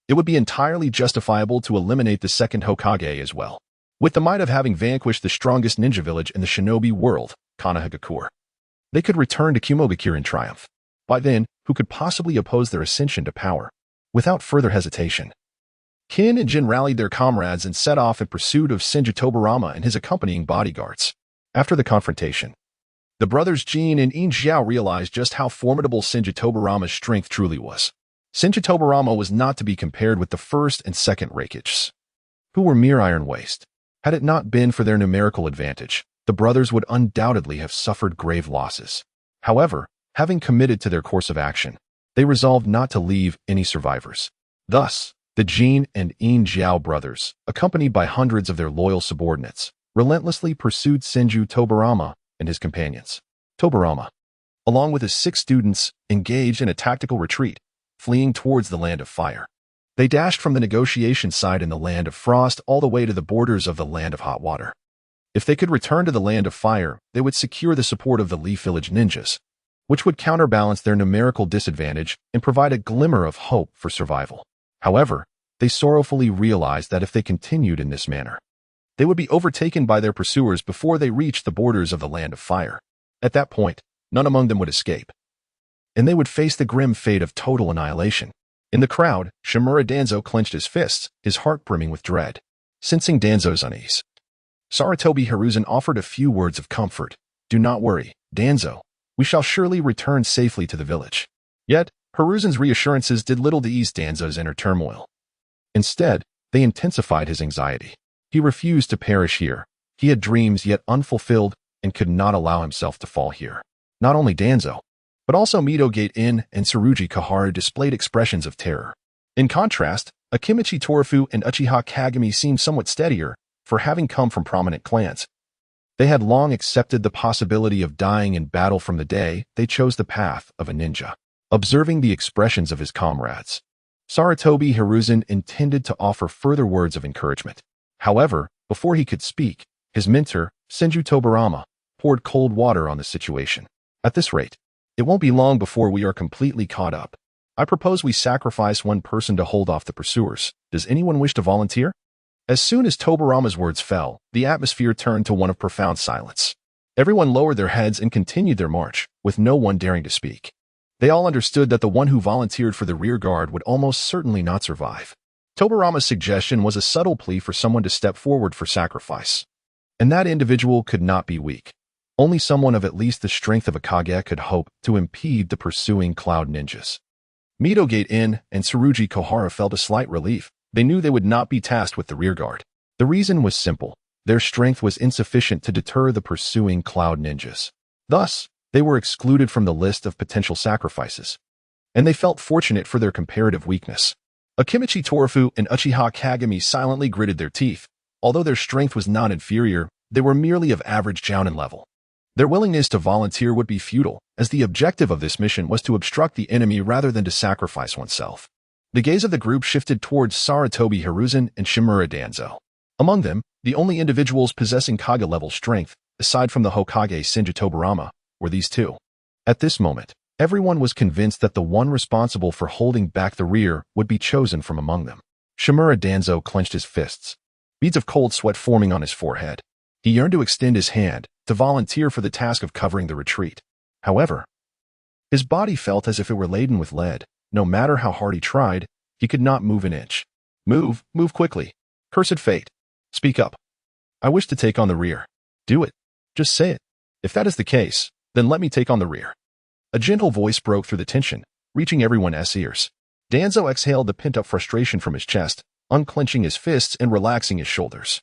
it would be entirely justifiable to eliminate the second Hokage as well. With the might of having vanquished the strongest ninja village in the shinobi world, Konohagakure, they could return to Kumogakure in triumph. By then, who could possibly oppose their ascension to power? Without further hesitation, Kin and Jin rallied their comrades and set off in pursuit of Senju Tobarama and his accompanying bodyguards. After the confrontation, the brothers Jin and In Xiao realized just how formidable Senju Tobarama's strength truly was. Senju Tobarama was not to be compared with the first and second Raikages, who were mere iron waste. Had it not been for their numerical advantage, the brothers would undoubtedly have suffered grave losses. However, having committed to their course of action, they resolved not to leave any survivors. Thus, the Jin and In Xiao brothers, accompanied by hundreds of their loyal subordinates, relentlessly pursued Senju Tobarama and his companions. Tobarama, along with his 6 students, engaged in a tactical retreat, fleeing towards the Land of Fire. They dashed from the negotiation side in the Land of Frost all the way to the borders of the Land of Hot Water. If they could return to the Land of Fire, they would secure the support of the Leaf Village ninjas, which would counterbalance their numerical disadvantage and provide a glimmer of hope for survival. However, they sorrowfully realized that if they continued in this manner, they would be overtaken by their pursuers before they reached the borders of the Land of Fire. At that point, none among them would escape, and they would face the grim fate of total annihilation. In the crowd, Shimura Danzo clenched his fists, his heart brimming with dread. Sensing Danzo's unease, Sarutobi Hiruzen offered a few words of comfort. "Do not worry, Danzo. We shall surely return safely to the village." Yet, Hiruzen's reassurances did little to ease Danzo's inner turmoil. Instead, they intensified his anxiety. He refused to perish here. He had dreams yet unfulfilled and could not allow himself to fall here. Not only Danzo, but also Mido Gate-in and Tsurugi Kaharu displayed expressions of terror. In contrast, Akimichi Torafu and Uchiha Kagami seemed somewhat steadier, for having come from prominent clans, they had long accepted the possibility of dying in battle from the day they chose the path of a ninja. Observing the expressions of his comrades, Sarutobi Hiruzen intended to offer further words of encouragement. However, before he could speak, his mentor, Senju Tobarama, poured cold water on the situation. At this rate, it won't be long before we are completely caught up. I propose we sacrifice one person to hold off the pursuers. Does anyone wish to volunteer? As soon as Tobarama's words fell, the atmosphere turned to one of profound silence. Everyone lowered their heads and continued their march, with no one daring to speak. They all understood that the one who volunteered for the rear guard would almost certainly not survive. Tobarama's suggestion was a subtle plea for someone to step forward for sacrifice. And that individual could not be weak. Only someone of at least the strength of a Kage could hope to impede the pursuing Cloud Ninjas. Midogate-in and Tsurugi Kohara felt a slight relief. They knew they would not be tasked with the rearguard. The reason was simple. Their strength was insufficient to deter the pursuing Cloud Ninjas. Thus, they were excluded from the list of potential sacrifices. And they felt fortunate for their comparative weakness. Akimichi Torafu and Uchiha Kagami silently gritted their teeth. Although their strength was not inferior, they were merely of average Jounin level. Their willingness to volunteer would be futile, as the objective of this mission was to obstruct the enemy rather than to sacrifice oneself. The gaze of the group shifted towards Sarutobi Hiruzen and Shimura Danzo. Among them, the only individuals possessing Kage-level strength, aside from the Hokage Senju Tobarama, were these two. At this moment, everyone was convinced that the one responsible for holding back the rear would be chosen from among them. Shimura Danzo clenched his fists, beads of cold sweat forming on his forehead. He yearned to extend his hand, to volunteer for the task of covering the retreat. However, his body felt as if it were laden with lead. No matter how hard he tried, he could not move an inch. Move quickly. Cursed fate. Speak up. I wish to take on the rear. Do it. Just say it. If that is the case, then let me take on the rear. A gentle voice broke through the tension, reaching everyone's ears. Danzo exhaled the pent-up frustration from his chest, unclenching his fists and relaxing his shoulders.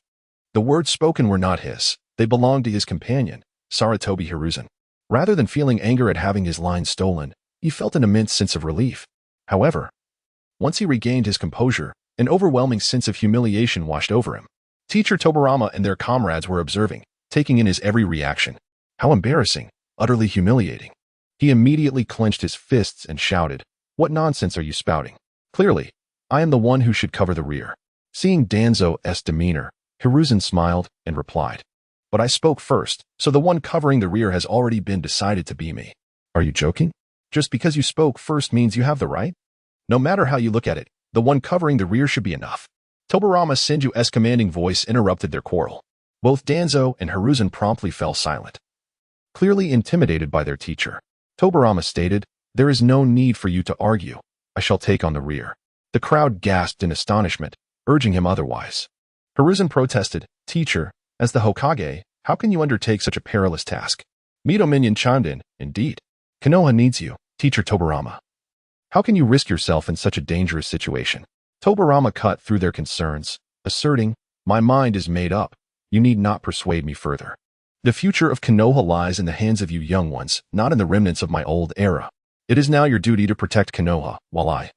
The words spoken were not his. They belonged to his companion, Sarutobi Hiruzen. Rather than feeling anger at having his line stolen, he felt an immense sense of relief. However, once he regained his composure, an overwhelming sense of humiliation washed over him. Teacher Tobarama and their comrades were observing, taking in his every reaction. How embarrassing, utterly humiliating. He immediately clenched his fists and shouted, "What nonsense are you spouting? Clearly, I am the one who should cover the rear." Seeing Danzo's demeanor, Hiruzen smiled and replied, "But I spoke first, so the one covering the rear has already been decided to be me." Are you joking? Just because you spoke first means you have the right? No matter how you look at it, the one covering the rear should be enough. Tobarama Senju's commanding voice interrupted their quarrel. Both Danzo and Hiruzen promptly fell silent. Clearly intimidated by their teacher, Tobarama stated, "There is no need for you to argue. I shall take on the rear." The crowd gasped in astonishment, urging him otherwise. Hiruzen protested, "Teacher, as the Hokage, how can you undertake such a perilous task?" Mido Minion chimed in, "Indeed. Konoha needs you, Teacher Tobarama. How can you risk yourself in such a dangerous situation?" Tobarama cut through their concerns, asserting, "My mind is made up. You need not persuade me further. The future of Konoha lies in the hands of you young ones, not in the remnants of my old era. It is now your duty to protect Konoha, while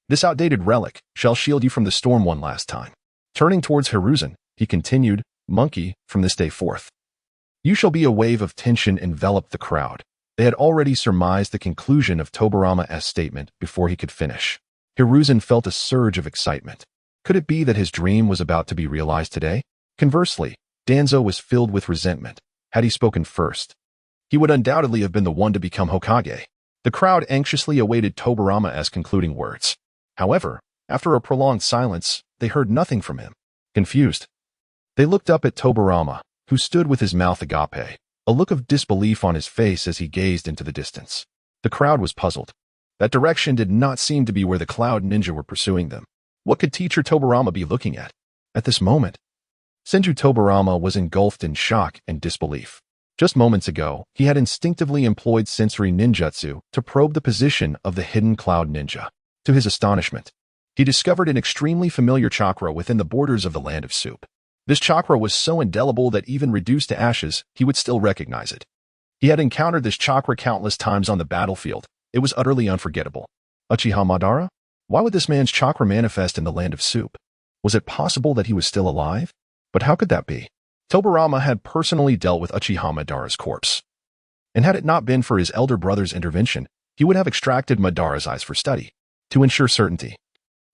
this outdated relic, shall shield you from the storm one last time." Turning towards Hiruzen, he continued, "Monkey, from this day forth, you shall be." A wave of tension enveloped the crowd. They had already surmised the conclusion of Tobarama's statement before he could finish. Hiruzen felt a surge of excitement. Could it be that his dream was about to be realized today? Conversely, Danzo was filled with resentment. Had he spoken first, he would undoubtedly have been the one to become Hokage. The crowd anxiously awaited Tobarama's concluding words. However, after a prolonged silence, they heard nothing from him. Confused, they looked up at Tobarama, who stood with his mouth agape, a look of disbelief on his face as he gazed into the distance. The crowd was puzzled. That direction did not seem to be where the Cloud Ninja were pursuing them. What could Teacher Tobarama be looking at? At this moment, Senju Tobarama was engulfed in shock and disbelief. Just moments ago, he had instinctively employed sensory ninjutsu to probe the position of the hidden Cloud Ninja. To his astonishment, he discovered an extremely familiar chakra within the borders of the Land of Soup. This chakra was so indelible that even reduced to ashes, he would still recognize it. He had encountered this chakra countless times on the battlefield. It was utterly unforgettable. Uchiha Madara? Why would this man's chakra manifest in the Land of Soup? Was it possible that he was still alive? But how could that be? Tobarama had personally dealt with Uchiha Madara's corpse. And had it not been for his elder brother's intervention, he would have extracted Madara's eyes for study. To ensure certainty,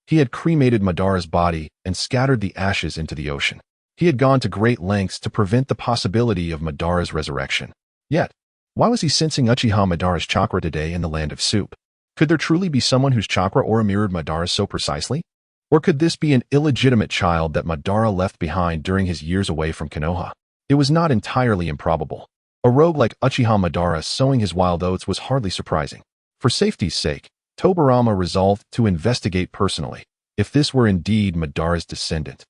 he had cremated Madara's body and scattered the ashes into the ocean. He had gone to great lengths to prevent the possibility of Madara's resurrection. Yet, why was he sensing Uchiha Madara's chakra today in the land of soup? Could there truly be someone whose chakra aura mirrored Madara's so precisely? Or could this be an illegitimate child that Madara left behind during his years away from Konoha? It was not entirely improbable. A rogue like Uchiha Madara sowing his wild oats was hardly surprising. For safety's sake, Tobirama resolved to investigate personally, if this were indeed Madara's descendant.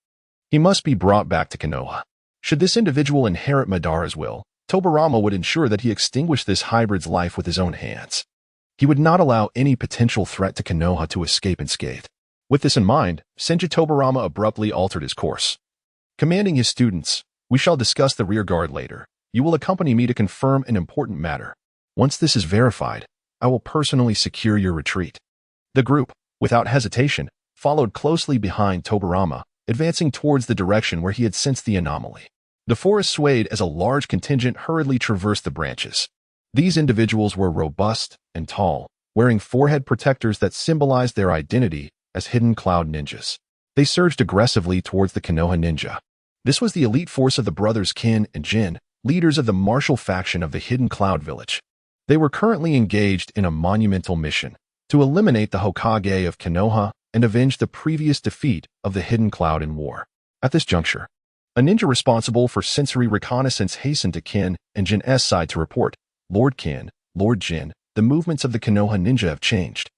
He must be brought back to Konoha. Should this individual inherit Madara's will, Tobirama would ensure that he extinguished this hybrid's life with his own hands. He would not allow any potential threat to Konoha to escape unscathed. With this in mind, Senju Tobirama abruptly altered his course. Commanding his students, "We shall discuss the rear guard later. You will accompany me to confirm an important matter. Once this is verified, I will personally secure your retreat." The group, without hesitation, followed closely behind Tobirama, advancing towards the direction where he had sensed the anomaly. The forest swayed as a large contingent hurriedly traversed the branches. These individuals were robust and tall, wearing forehead protectors that symbolized their identity as hidden cloud ninjas. They surged aggressively towards the Konoha ninja. This was the elite force of the brothers Kin and Jin, leaders of the martial faction of the Hidden Cloud Village. They were currently engaged in a monumental mission to eliminate the Hokage of Konoha and avenge the previous defeat of the Hidden Cloud in war. At this juncture, a ninja responsible for sensory reconnaissance hastened to Kin and Jin's side to report, "Lord Kin, Lord Jin, the movements of the Konoha ninja have changed.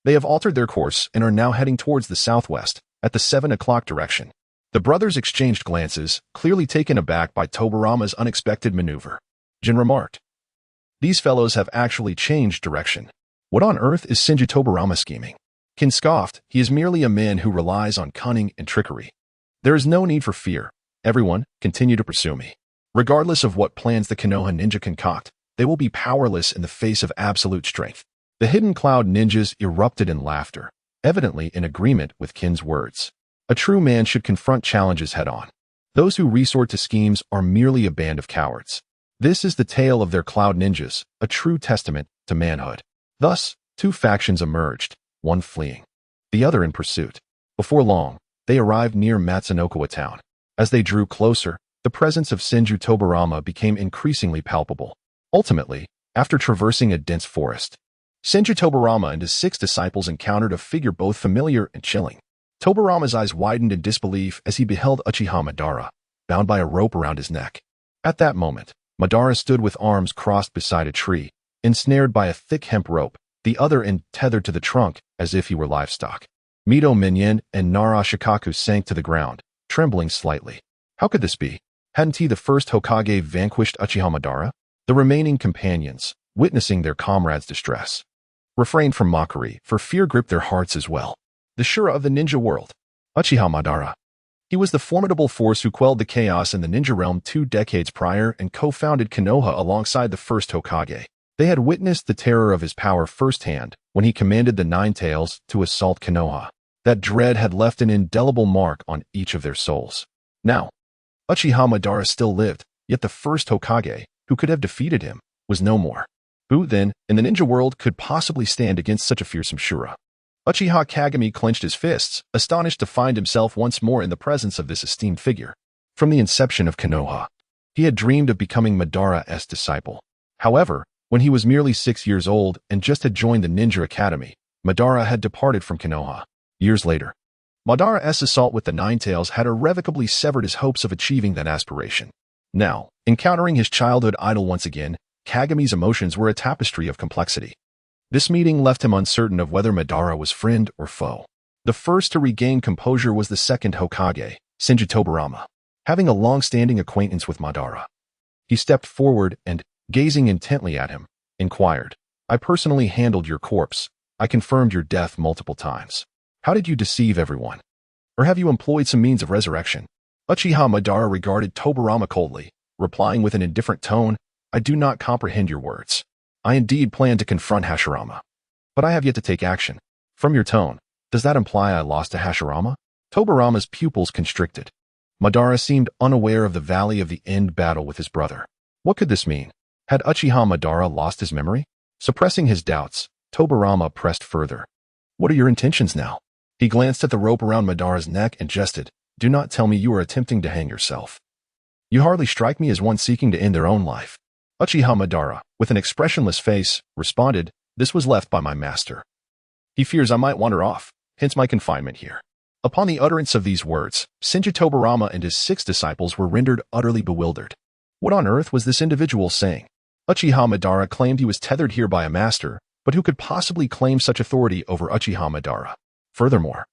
They have altered their course and are now heading towards the southwest, at the 7 o'clock direction." The brothers exchanged glances, clearly taken aback by Tobirama's unexpected maneuver. Jin remarked, "These fellows have actually changed direction. What on earth is Senju Tobirama scheming?" Kin scoffed, "He is merely a man who relies on cunning and trickery. There is no need for fear. Everyone, continue to pursue me. Regardless of what plans the Konoha ninja concoct, they will be powerless in the face of absolute strength." The Hidden Cloud ninjas erupted in laughter, evidently in agreement with Kin's words. A true man should confront challenges head-on. Those who resort to schemes are merely a band of cowards. This is the tale of their cloud ninjas, a true testament to manhood. Thus, two factions emerged, one fleeing, the other in pursuit. Before long, they arrived near Matsunokawa town. As they drew closer, the presence of Senju Tobirama became increasingly palpable. Ultimately, after traversing a dense forest, Senju Tobirama and his 6 disciples encountered a figure both familiar and chilling. Tobirama's eyes widened in disbelief as he beheld Uchiha Madara, bound by a rope around his neck. At that moment, Madara stood with arms crossed beside a tree, ensnared by a thick hemp rope, the other end tethered to the trunk as if he were livestock. Mito Minyan and Nara Shukaku sank to the ground, trembling slightly. How could this be? Hadn't he, the first Hokage, vanquished Uchiha Madara? The remaining companions, witnessing their comrade's distress, refrained from mockery, for fear gripped their hearts as well. The Shura of the ninja world, Uchiha Madara. He was the formidable force who quelled the chaos in the ninja realm 2 decades prior and co-founded Konoha alongside the first Hokage. They had witnessed the terror of his power firsthand when he commanded the Nine Tails to assault Konoha. That dread had left an indelible mark on each of their souls. Now, Uchiha Madara still lived, yet the first Hokage, who could have defeated him, was no more. Who, then, in the ninja world could possibly stand against such a fearsome Shura? Uchiha Kagami clenched his fists, astonished to find himself once more in the presence of this esteemed figure. From the inception of Konoha, he had dreamed of becoming Madara's disciple. However, when he was merely 6 years old and just had joined the Ninja Academy, Madara had departed from Konoha. Years later, Madara's assault with the Nine Tails had irrevocably severed his hopes of achieving that aspiration. Now, encountering his childhood idol once again, Kagami's emotions were a tapestry of complexity. This meeting left him uncertain of whether Madara was friend or foe. The first to regain composure was the second Hokage, Senju Tobirama. Having a long-standing acquaintance with Madara, he stepped forward and, gazing intently at him, inquired, "I personally handled your corpse. I confirmed your death multiple times. How did you deceive everyone? Or have you employed some means of resurrection?" Uchiha Madara regarded Tobirama coldly, replying with an indifferent tone, "I do not comprehend your words. I indeed plan to confront Hashirama, but I have yet to take action. From your tone, does that imply I lost to Hashirama?" Tobirama's pupils constricted. Madara seemed unaware of the Valley of the End battle with his brother. What could this mean? Had Uchiha Madara lost his memory? Suppressing his doubts, Tobirama pressed further. "What are your intentions now?" He glanced at the rope around Madara's neck and jested, do not tell me you are attempting to hang yourself. You hardly strike me as one seeking to end their own life. Uchiha Madara, with an expressionless face, responded, this was left by my master. He fears I might wander off, hence my confinement here. Upon the utterance of these words, Senju Tobirama and his 6 disciples were rendered utterly bewildered. What on earth was this individual saying? Uchiha Madara claimed he was tethered here by a master, but who could possibly claim such authority over Uchiha Madara? Furthermore,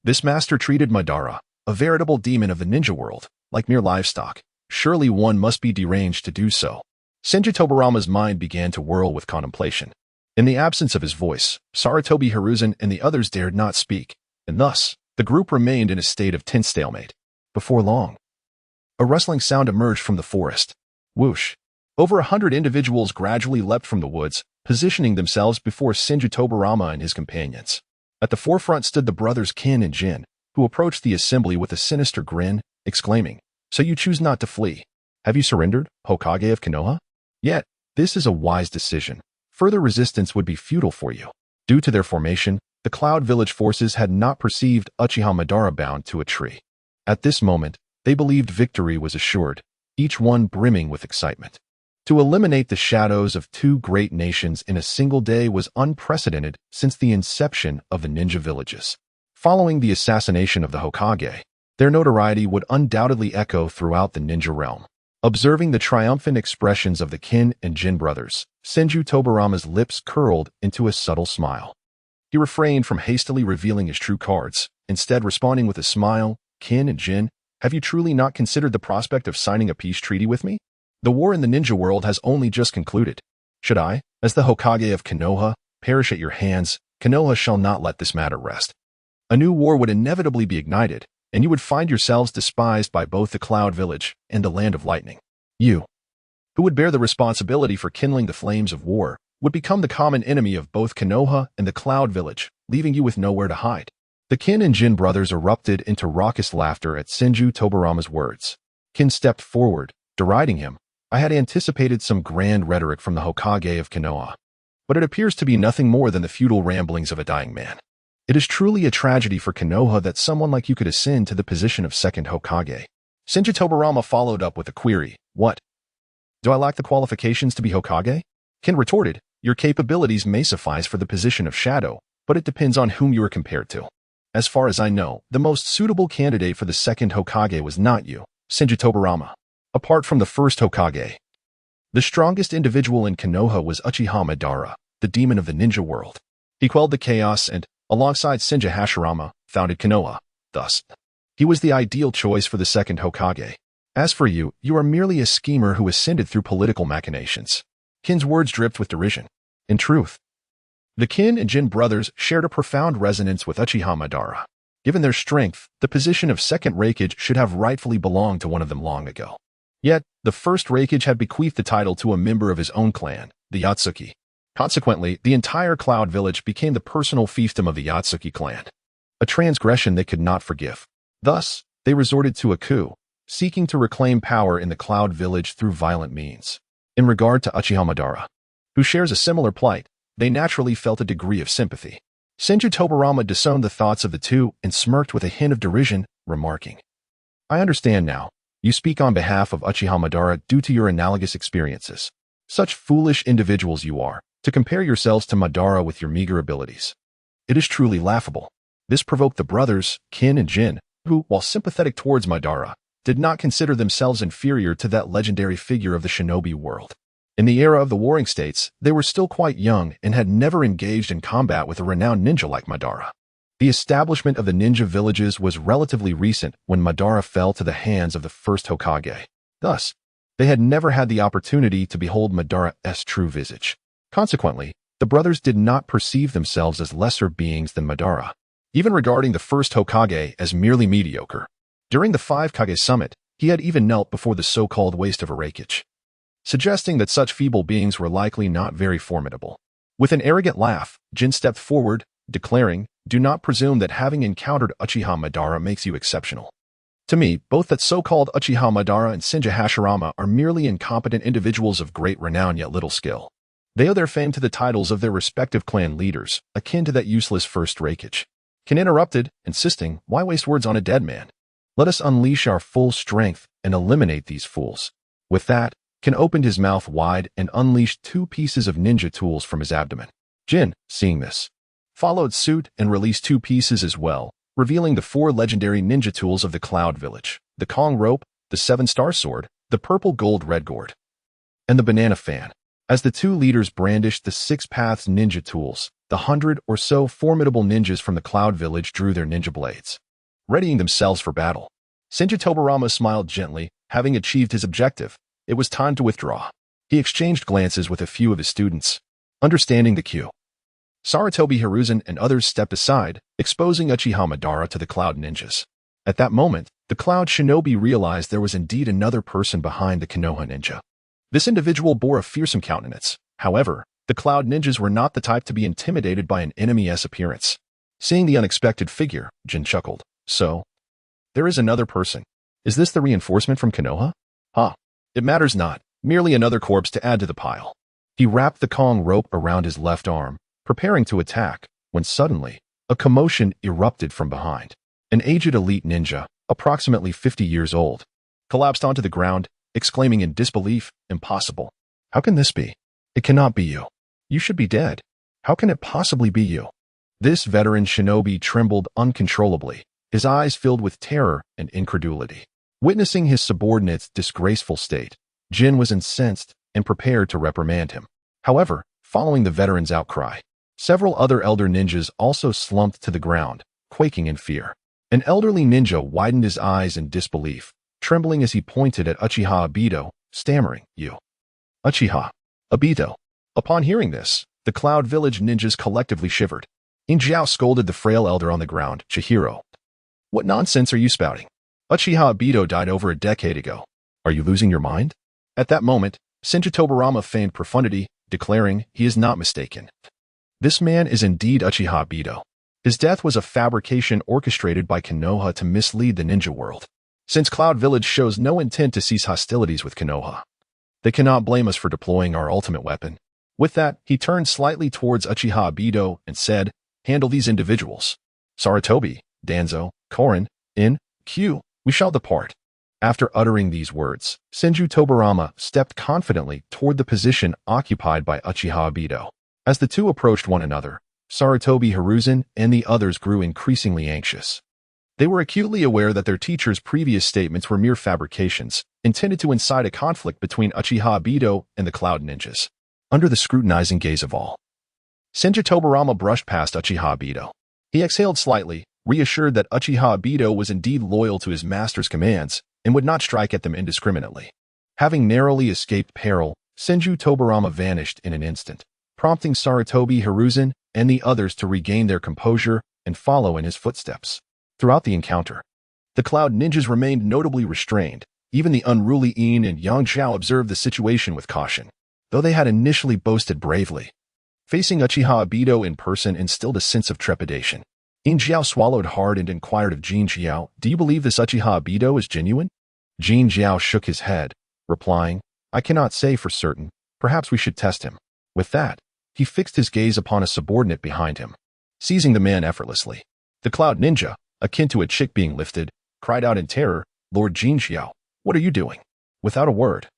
this master treated Madara, a veritable demon of the ninja world, like mere livestock. Surely one must be deranged to do so. Senju Tobirama's mind began to whirl with contemplation. In the absence of his voice, Sarutobi Hiruzen and the others dared not speak, and thus, the group remained in a state of tense stalemate. Before long, a rustling sound emerged from the forest. Whoosh! Over 100 individuals gradually leapt from the woods, positioning themselves before Senju Tobirama and his companions. At the forefront stood the brothers Kin and Jin, who approached the assembly with a sinister grin, exclaiming, so you choose not to flee. Have you surrendered, Hokage of Konoha? Yet, this is a wise decision. Further resistance would be futile for you. Due to their formation, the Cloud Village forces had not perceived Uchiha Madara bound to a tree. At this moment, they believed victory was assured, each one brimming with excitement. To eliminate the shadows of 2 great nations in a single day was unprecedented since the inception of the ninja villages. Following the assassination of the Hokage, their notoriety would undoubtedly echo throughout the ninja realm. Observing the triumphant expressions of the Kin and Jin brothers, Senju Tobirama's lips curled into a subtle smile. He refrained from hastily revealing his true cards, instead responding with a smile, Kin and Jin, have you truly not considered the prospect of signing a peace treaty with me? The war in the ninja world has only just concluded. Should I, as the Hokage of Konoha, perish at your hands, Konoha shall not let this matter rest. A new war would inevitably be ignited, and you would find yourselves despised by both the Cloud Village and the Land of Lightning. You, who would bear the responsibility for kindling the flames of war, would become the common enemy of both Konoha and the Cloud Village, leaving you with nowhere to hide. The Kin and Jin brothers erupted into raucous laughter at Senju Tobirama's words. Kin stepped forward, deriding him. I had anticipated some grand rhetoric from the Hokage of Konoha, but it appears to be nothing more than the futile ramblings of a dying man. It is truly a tragedy for Konoha that someone like you could ascend to the position of second Hokage. Senju Tobirama followed up with a query. What? Do I lack the qualifications to be Hokage? Kin retorted, your capabilities may suffice for the position of shadow, but it depends on whom you are compared to. As far as I know, the most suitable candidate for the second Hokage was not you, Senju Tobirama. Apart from the first Hokage, the strongest individual in Konoha was Uchiha Madara, the demon of the ninja world. He quelled the chaos and, alongside Senju Hashirama, founded Konoha. Thus, he was the ideal choice for the second Hokage. As for you, you are merely a schemer who ascended through political machinations. Kin's words dripped with derision. In truth, the Kin and Jin brothers shared a profound resonance with Uchiha Madara. Given their strength, the position of second Raikage should have rightfully belonged to one of them long ago. Yet, the first Raikage had bequeathed the title to a member of his own clan, the Yatsuki. Consequently, the entire Cloud Village became the personal fiefdom of the Yatsuki clan, a transgression they could not forgive. Thus, they resorted to a coup, seeking to reclaim power in the Cloud Village through violent means. In regard to Uchiha Madara, who shares a similar plight, they naturally felt a degree of sympathy. Senju Tobirama disowned the thoughts of the two and smirked with a hint of derision, remarking, I understand now. You speak on behalf of Uchiha Madara due to your analogous experiences. Such foolish individuals you are, to compare yourselves to Madara with your meager abilities. It is truly laughable. This provoked the brothers, Kin and Jin, who, while sympathetic towards Madara, did not consider themselves inferior to that legendary figure of the shinobi world. In the era of the Warring States, they were still quite young and had never engaged in combat with a renowned ninja like Madara. The establishment of the ninja villages was relatively recent when Madara fell to the hands of the first Hokage. Thus, they had never had the opportunity to behold Madara's true visage. Consequently, the brothers did not perceive themselves as lesser beings than Madara, even regarding the first Hokage as merely mediocre. During the 5 Kage summit, he had even knelt before the so-called waste of a Raikage, suggesting that such feeble beings were likely not very formidable. With an arrogant laugh, Jin stepped forward, declaring, do not presume that having encountered Uchiha Madara makes you exceptional. To me, both that so-called Uchiha Madara and Senju Hashirama are merely incompetent individuals of great renown yet little skill. They owe their fame to the titles of their respective clan leaders, akin to that useless first Raikage. Kin interrupted, insisting, why waste words on a dead man? Let us unleash our full strength and eliminate these fools. With that, Ken opened his mouth wide and unleashed 2 pieces of ninja tools from his abdomen. Jin, seeing this, followed suit and released 2 pieces as well, revealing the 4 legendary ninja tools of the Cloud Village: the Kong Rope, the 7-Star Sword, the Purple Gold Red Gourd, and the Banana Fan. As the 2 leaders brandished the 6 Paths ninja tools, the 100 or so formidable ninjas from the Cloud Village drew their ninja blades, readying themselves for battle. Senju Tobirama smiled gently, having achieved his objective. It was time to withdraw. He exchanged glances with a few of his students, understanding the cue. Sarutobi Hiruzen and others stepped aside, exposing Uchiha Madara to the Cloud Ninjas. At that moment, the Cloud Shinobi realized there was indeed another person behind the Konoha Ninja. This individual bore a fearsome countenance. However, the Cloud Ninjas were not the type to be intimidated by an enemy's appearance. Seeing the unexpected figure, Jin chuckled. So, there is another person. Is this the reinforcement from Konoha? It matters not, merely another corpse to add to the pile. He wrapped the Kong rope around his left arm, preparing to attack, when suddenly, a commotion erupted from behind. An aged elite ninja, approximately 50 years old, collapsed onto the ground, exclaiming in disbelief, "Impossible. How can this be? It cannot be you. You should be dead. How can it possibly be you?" This veteran shinobi trembled uncontrollably, his eyes filled with terror and incredulity. Witnessing his subordinate's disgraceful state, Jin was incensed and prepared to reprimand him. However, following the veteran's outcry, several other elder ninjas also slumped to the ground, quaking in fear. An elderly ninja widened his eyes in disbelief, trembling as he pointed at Uchiha Obito, stammering, "You." Uchiha Obito. Upon hearing this, the Cloud Village ninjas collectively shivered. Injiao scolded the frail elder on the ground, "Chihiro, what nonsense are you spouting? Uchiha Obito died over a decade ago. Are you losing your mind?" At that moment, Senju Tobirama feigned profundity, declaring he is not mistaken. This man is indeed Uchiha Obito. His death was a fabrication orchestrated by Konoha to mislead the ninja world. Since Cloud Village shows no intent to cease hostilities with Konoha, they cannot blame us for deploying our ultimate weapon. With that, he turned slightly towards Uchiha Obito and said, "Handle these individuals. Sarutobi, Danzo, Korin, In, Q, we shall depart." After uttering these words, Senju Tobirama stepped confidently toward the position occupied by Uchiha Obito. As the two approached one another, Sarutobi Hiruzen and the others grew increasingly anxious. They were acutely aware that their teacher's previous statements were mere fabrications, intended to incite a conflict between Uchiha Obito and the Cloud Ninjas. Under the scrutinizing gaze of all, Senju Tobirama brushed past Uchiha Obito. He exhaled slightly, reassured that Uchiha Obito was indeed loyal to his master's commands and would not strike at them indiscriminately. Having narrowly escaped peril, Senju Tobirama vanished in an instant, prompting Sarutobi Hiruzen and the others to regain their composure and follow in his footsteps. Throughout the encounter, the Cloud Ninjas remained notably restrained. Even the unruly In and Yang Zhao observed the situation with caution, though they had initially boasted bravely. Facing Uchiha Obito in person instilled a sense of trepidation. In Zhao swallowed hard and inquired of Jin Zhao, "Do you believe this Uchiha Obito is genuine?" Jin Zhao shook his head, replying, "I cannot say for certain. Perhaps we should test him." With that, he fixed his gaze upon a subordinate behind him, seizing the man effortlessly. The Cloud Ninja, akin to a chick being lifted, cried out in terror, "Lord Jin Zhao, what are you doing?" Without a word,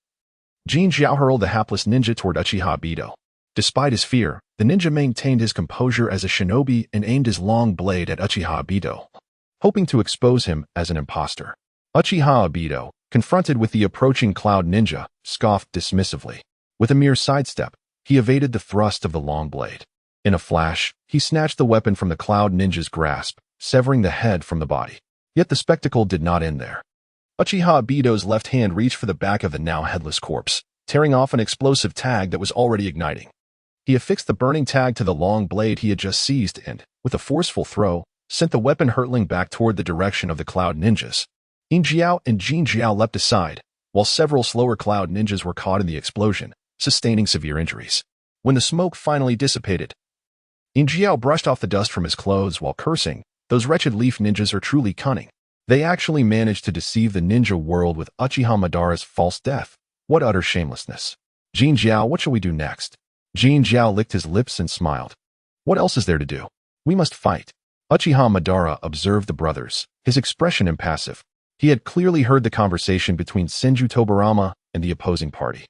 Jin Zhao hurled the hapless ninja toward Uchiha Obito. Despite his fear, the ninja maintained his composure as a shinobi and aimed his long blade at Uchiha Obito, hoping to expose him as an imposter. Uchiha Obito, confronted with the approaching Cloud Ninja, scoffed dismissively. With a mere sidestep, he evaded the thrust of the long blade. In a flash, he snatched the weapon from the Cloud Ninja's grasp, severing the head from the body. Yet the spectacle did not end there. Uchiha Obito's left hand reached for the back of the now headless corpse, tearing off an explosive tag that was already igniting. He affixed the burning tag to the long blade he had just seized and, with a forceful throw, sent the weapon hurtling back toward the direction of the Cloud Ninjas. In Zhao and Jin Zhao leapt aside, while several slower Cloud Ninjas were caught in the explosion, sustaining severe injuries. When the smoke finally dissipated, In Zhao brushed off the dust from his clothes while cursing, "Those wretched leaf ninjas are truly cunning. They actually managed to deceive the ninja world with Uchiha Madara's false death. What utter shamelessness. Jin Zhao, what shall we do next?" Jin Zhao licked his lips and smiled. "What else is there to do? We must fight." Uchiha Madara observed the brothers, his expression impassive. He had clearly heard the conversation between Senju Tobarama and the opposing party.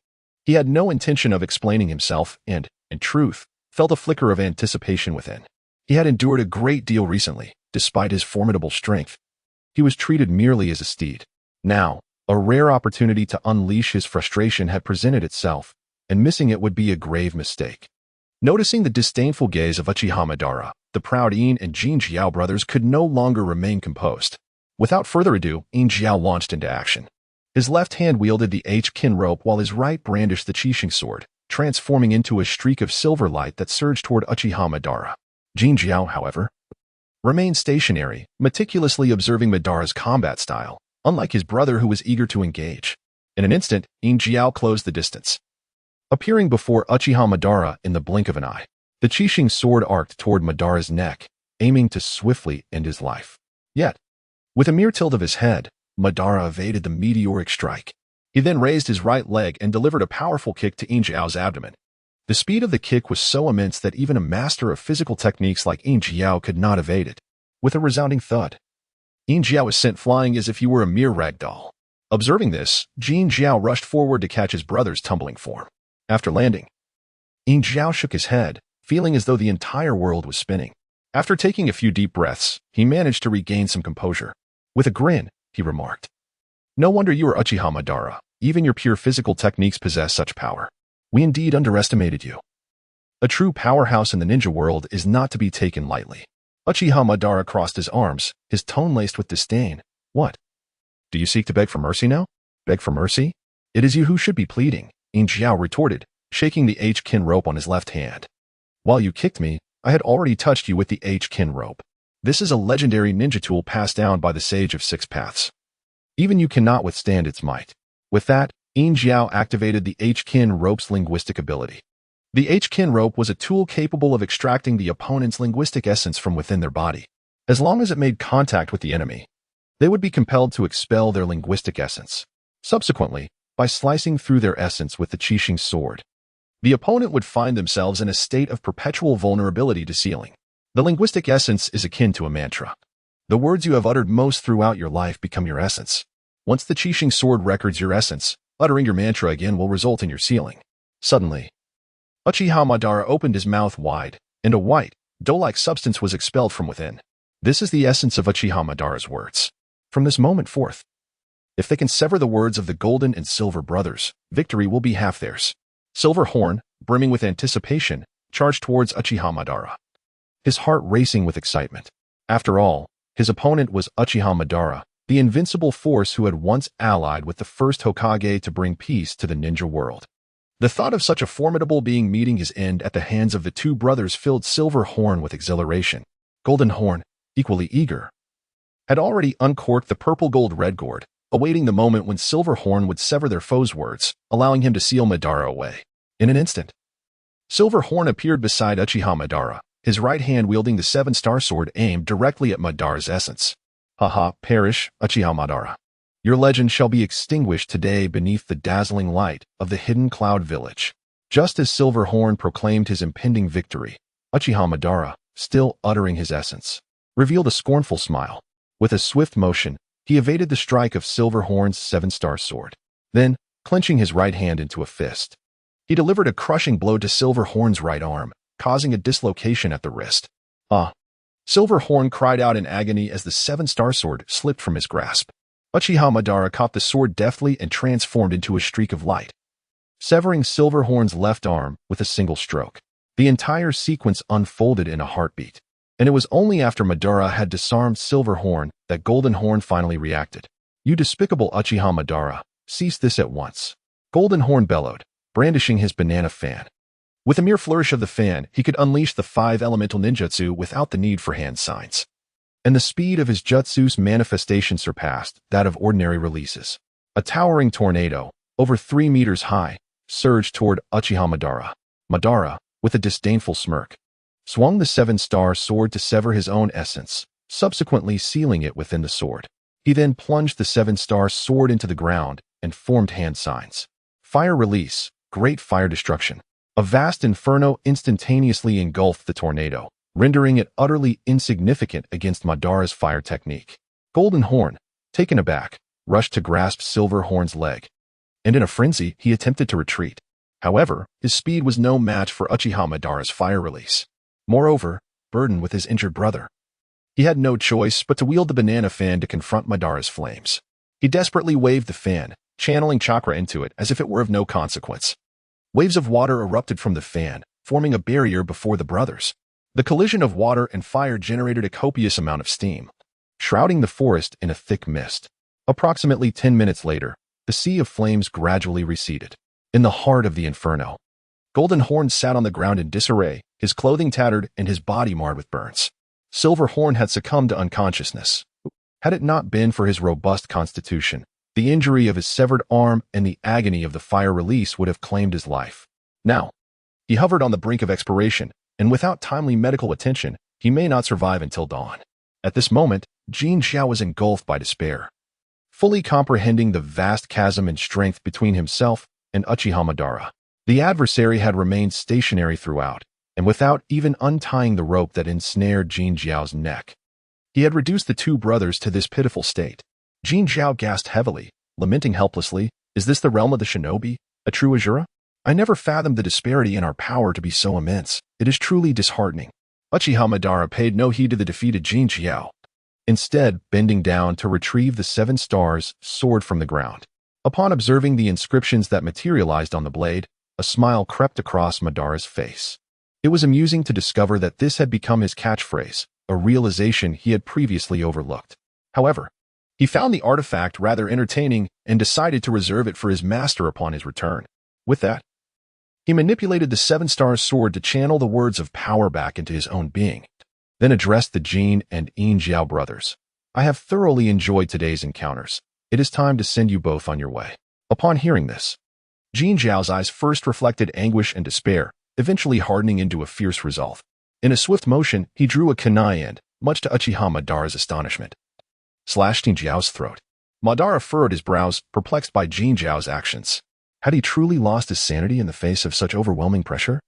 He had no intention of explaining himself and, in truth, felt a flicker of anticipation within. He had endured a great deal recently, despite his formidable strength. He was treated merely as a steed. Now, a rare opportunity to unleash his frustration had presented itself, and missing it would be a grave mistake. Noticing the disdainful gaze of Uchiha Madara, the proud Ine and Jin Jiao brothers could no longer remain composed. Without further ado, Ine Jiao launched into action. His left hand wielded the H-kin rope while his right brandished the Qixing sword, transforming into a streak of silver light that surged toward Uchiha Madara. Jin Jiao, however, remained stationary, meticulously observing Madara's combat style, unlike his brother who was eager to engage. In an instant, Ine Jiao closed the distance, appearing before Uchiha Madara in the blink of an eye. The Qixing sword arced toward Madara's neck, aiming to swiftly end his life. Yet, with a mere tilt of his head, Madara evaded the meteoric strike. He then raised his right leg and delivered a powerful kick to Ine Jiao's abdomen. The speed of the kick was so immense that even a master of physical techniques like Ine Jiao could not evade it. With a resounding thud, Ine Jiao was sent flying as if he were a mere rag doll. Observing this, Jin Jiao rushed forward to catch his brother's tumbling form. After landing, Ine Jiao shook his head, feeling as though the entire world was spinning. After taking a few deep breaths, he managed to regain some composure. With a grin, he remarked, "No wonder you are Uchiha Madara. Even your pure physical techniques possess such power. We indeed underestimated you. A true powerhouse in the ninja world is not to be taken lightly." Uchiha Madara crossed his arms, his tone laced with disdain. "What? Do you seek to beg for mercy now? Beg for mercy? It is you who should be pleading," Ine Jiao retorted, shaking the H-kin rope on his left hand. "While you kicked me, I had already touched you with the H-kin rope. This is a legendary ninja tool passed down by the Sage of Six Paths. Even you cannot withstand its might." With that, Ine Jiao activated the H-kin rope's linguistic ability. The H-kin rope was a tool capable of extracting the opponent's linguistic essence from within their body. As long as it made contact with the enemy, they would be compelled to expel their linguistic essence. Subsequently, by slicing through their essence with the Qixing sword, the opponent would find themselves in a state of perpetual vulnerability to sealing. The linguistic essence is akin to a mantra. The words you have uttered most throughout your life become your essence. Once the Qixing sword records your essence, uttering your mantra again will result in your sealing. Suddenly, Uchiha Madara opened his mouth wide, and a white, dough-like substance was expelled from within. This is the essence of Uchiha Madara's words. From this moment forth, if they can sever the words of the Golden and Silver brothers, victory will be half theirs. Silver Horn, brimming with anticipation, charged towards Uchiha Madara, his heart racing with excitement. After all, his opponent was Uchiha Madara, the invincible force who had once allied with the first Hokage to bring peace to the ninja world. The thought of such a formidable being meeting his end at the hands of the two brothers filled Silver Horn with exhilaration. Golden Horn, equally eager, had already uncorked the purple-gold red gourd, awaiting the moment when Silver Horn would sever their foes' words, allowing him to seal Madara away. In an instant, Silver Horn appeared beside Uchiha Madara, his right hand wielding the seven-star sword aimed directly at Madara's essence. "Haha, perish, Uchiha Madara. Your legend shall be extinguished today beneath the dazzling light of the hidden cloud village." Just as Silver Horn proclaimed his impending victory, Uchiha Madara, still uttering his essence, revealed a scornful smile. With a swift motion, he evaded the strike of Silver Horn's seven-star sword. Then, clenching his right hand into a fist, he delivered a crushing blow to Silver Horn's right arm, causing a dislocation at the wrist. "Ah!" Silver Horn cried out in agony as the seven-star sword slipped from his grasp. Uchiha Madara caught the sword deftly and transformed into a streak of light, severing Silver Horn's left arm with a single stroke. The entire sequence unfolded in a heartbeat, and it was only after Madara had disarmed Silver Horn that Golden Horn finally reacted. "You despicable Uchiha Madara, cease this at once," Golden Horn bellowed, brandishing his banana fan. With a mere flourish of the fan, he could unleash the 5 elemental ninjutsu without the need for hand signs. And the speed of his jutsu's manifestation surpassed that of ordinary releases. A towering tornado, over 3 meters high, surged toward Uchiha Madara. Madara, with a disdainful smirk, swung the seven-star sword to sever his own essence, subsequently sealing it within the sword. He then plunged the seven-star sword into the ground and formed hand signs. Fire release, great fire destruction. A vast inferno instantaneously engulfed the tornado, rendering it utterly insignificant against Madara's fire technique. Golden Horn, taken aback, rushed to grasp Silverhorn's leg, and in a frenzy, he attempted to retreat. However, his speed was no match for Uchiha Madara's fire release. Moreover, burdened with his injured brother, he had no choice but to wield the banana fan to confront Madara's flames. He desperately waved the fan, channeling chakra into it as if it were of no consequence. Waves of water erupted from the fan, forming a barrier before the brothers. The collision of water and fire generated a copious amount of steam, shrouding the forest in a thick mist. Approximately 10 minutes later, the sea of flames gradually receded. In the heart of the inferno, Golden Horn sat on the ground in disarray, his clothing tattered and his body marred with burns. Silverhorn had succumbed to unconsciousness. Had it not been for his robust constitution, the injury of his severed arm and the agony of the fire release would have claimed his life. Now, he hovered on the brink of expiration, and without timely medical attention, he may not survive until dawn. At this moment, Jin Xiao was engulfed by despair. Fully comprehending the vast chasm in strength between himself and Uchiha Madara, the adversary had remained stationary throughout, and without even untying the rope that ensnared Jin Xiao's neck, he had reduced the two brothers to this pitiful state. Jin Xiao gasped heavily, lamenting helplessly, "Is this the realm of the shinobi, a true Asura? I never fathomed the disparity in our power to be so immense. It is truly disheartening." Uchiha Madara paid no heed to the defeated Jin Xiao, instead bending down to retrieve the 7 stars sword from the ground. Upon observing the inscriptions that materialized on the blade, a smile crept across Madara's face. It was amusing to discover that this had become his catchphrase, a realization he had previously overlooked. However, he found the artifact rather entertaining and decided to reserve it for his master upon his return. With that, he manipulated the 7-star sword to channel the words of power back into his own being, then addressed the Jin and Yin Jiao brothers. "I have thoroughly enjoyed today's encounters. It is time to send you both on your way." Upon hearing this, Jin Jiao's eyes first reflected anguish and despair, eventually hardening into a fierce resolve. In a swift motion, he drew a kunai and, much to Uchiha Madara's astonishment, slashed Jin Jiao's throat. Madara furrowed his brows, perplexed by Jin Jiao's actions. Had he truly lost his sanity in the face of such overwhelming pressure?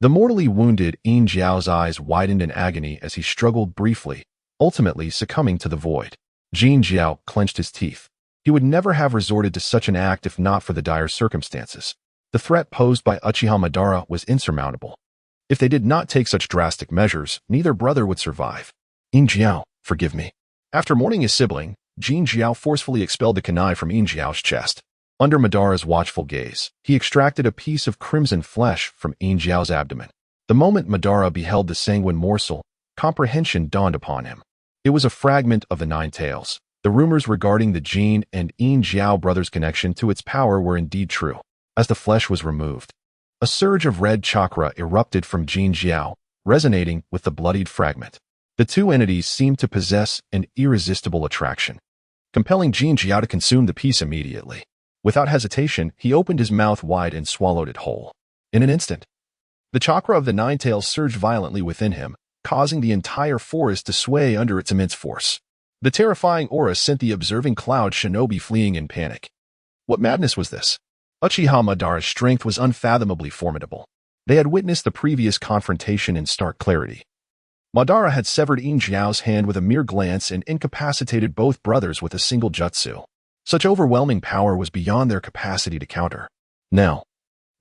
The mortally wounded Yin Jiao's eyes widened in agony as he struggled briefly, ultimately succumbing to the void. Jin Jiao clenched his teeth. He would never have resorted to such an act if not for the dire circumstances. The threat posed by Uchiha Madara was insurmountable. If they did not take such drastic measures, neither brother would survive. "Yin Jiao, forgive me." After mourning his sibling, Jin Jiao forcefully expelled the kunai from Yin Jiao's chest. Under Madara's watchful gaze, he extracted a piece of crimson flesh from Yin Jiao's abdomen. The moment Madara beheld the sanguine morsel, comprehension dawned upon him. It was a fragment of the 9 tails. The rumors regarding the Jin and Yin Jiao brothers' connection to its power were indeed true. As the flesh was removed, a surge of red chakra erupted from Jin Jiao, resonating with the bloodied fragment. The two entities seemed to possess an irresistible attraction, compelling Jin Jiao to consume the piece immediately. Without hesitation, he opened his mouth wide and swallowed it whole. In an instant, the chakra of the 9 tails surged violently within him, causing the entire forest to sway under its immense force. The terrifying aura sent the observing cloud shinobi fleeing in panic. What madness was this? Uchiha Madara's strength was unfathomably formidable. They had witnessed the previous confrontation in stark clarity. Madara had severed Yin Jiao's hand with a mere glance and incapacitated both brothers with a single jutsu. Such overwhelming power was beyond their capacity to counter. Now,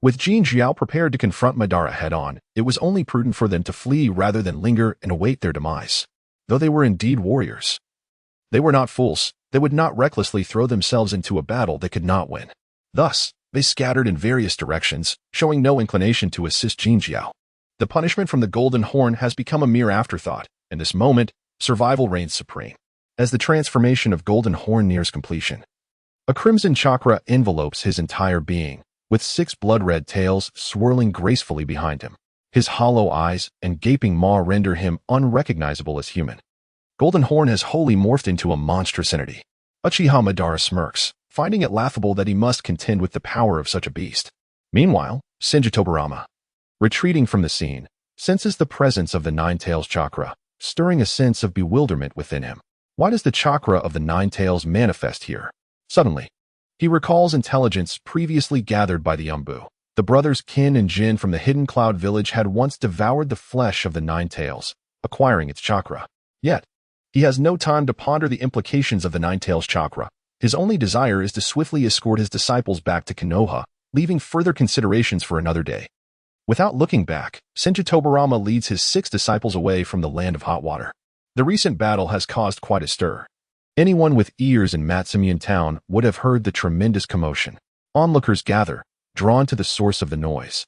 with Jin Jiao prepared to confront Madara head-on, it was only prudent for them to flee rather than linger and await their demise. Though they were indeed warriors, they were not fools. They would not recklessly throw themselves into a battle they could not win. Thus, they scattered in various directions, showing no inclination to assist Jin Jiao. The punishment from the Golden Horn has become a mere afterthought. In this moment, survival reigns supreme. As the transformation of Golden Horn nears completion, a crimson chakra envelopes his entire being, with 6 blood-red tails swirling gracefully behind him. His hollow eyes and gaping maw render him unrecognizable as human. Golden Horn has wholly morphed into a monstrous entity. Uchiha Madara smirks, finding it laughable that he must contend with the power of such a beast. Meanwhile, Senjitobarama, retreating from the scene, senses the presence of the 9 tails chakra, stirring a sense of bewilderment within him. Why does the chakra of the 9 tails manifest here? Suddenly, he recalls intelligence previously gathered by the Umbu. The brothers Qin and Jin from the Hidden Cloud Village had once devoured the flesh of the 9 tails, acquiring its chakra. Yet, He has no time to ponder the implications of the Nine-Tails chakra. His only desire is to swiftly escort his disciples back to Konoha, leaving further considerations for another day. Without looking back, Senju Tobirama leads his 6 disciples away from the land of hot water. The recent battle has caused quite a stir. Anyone with ears in Matsumian town would have heard the tremendous commotion. Onlookers gather, drawn to the source of the noise.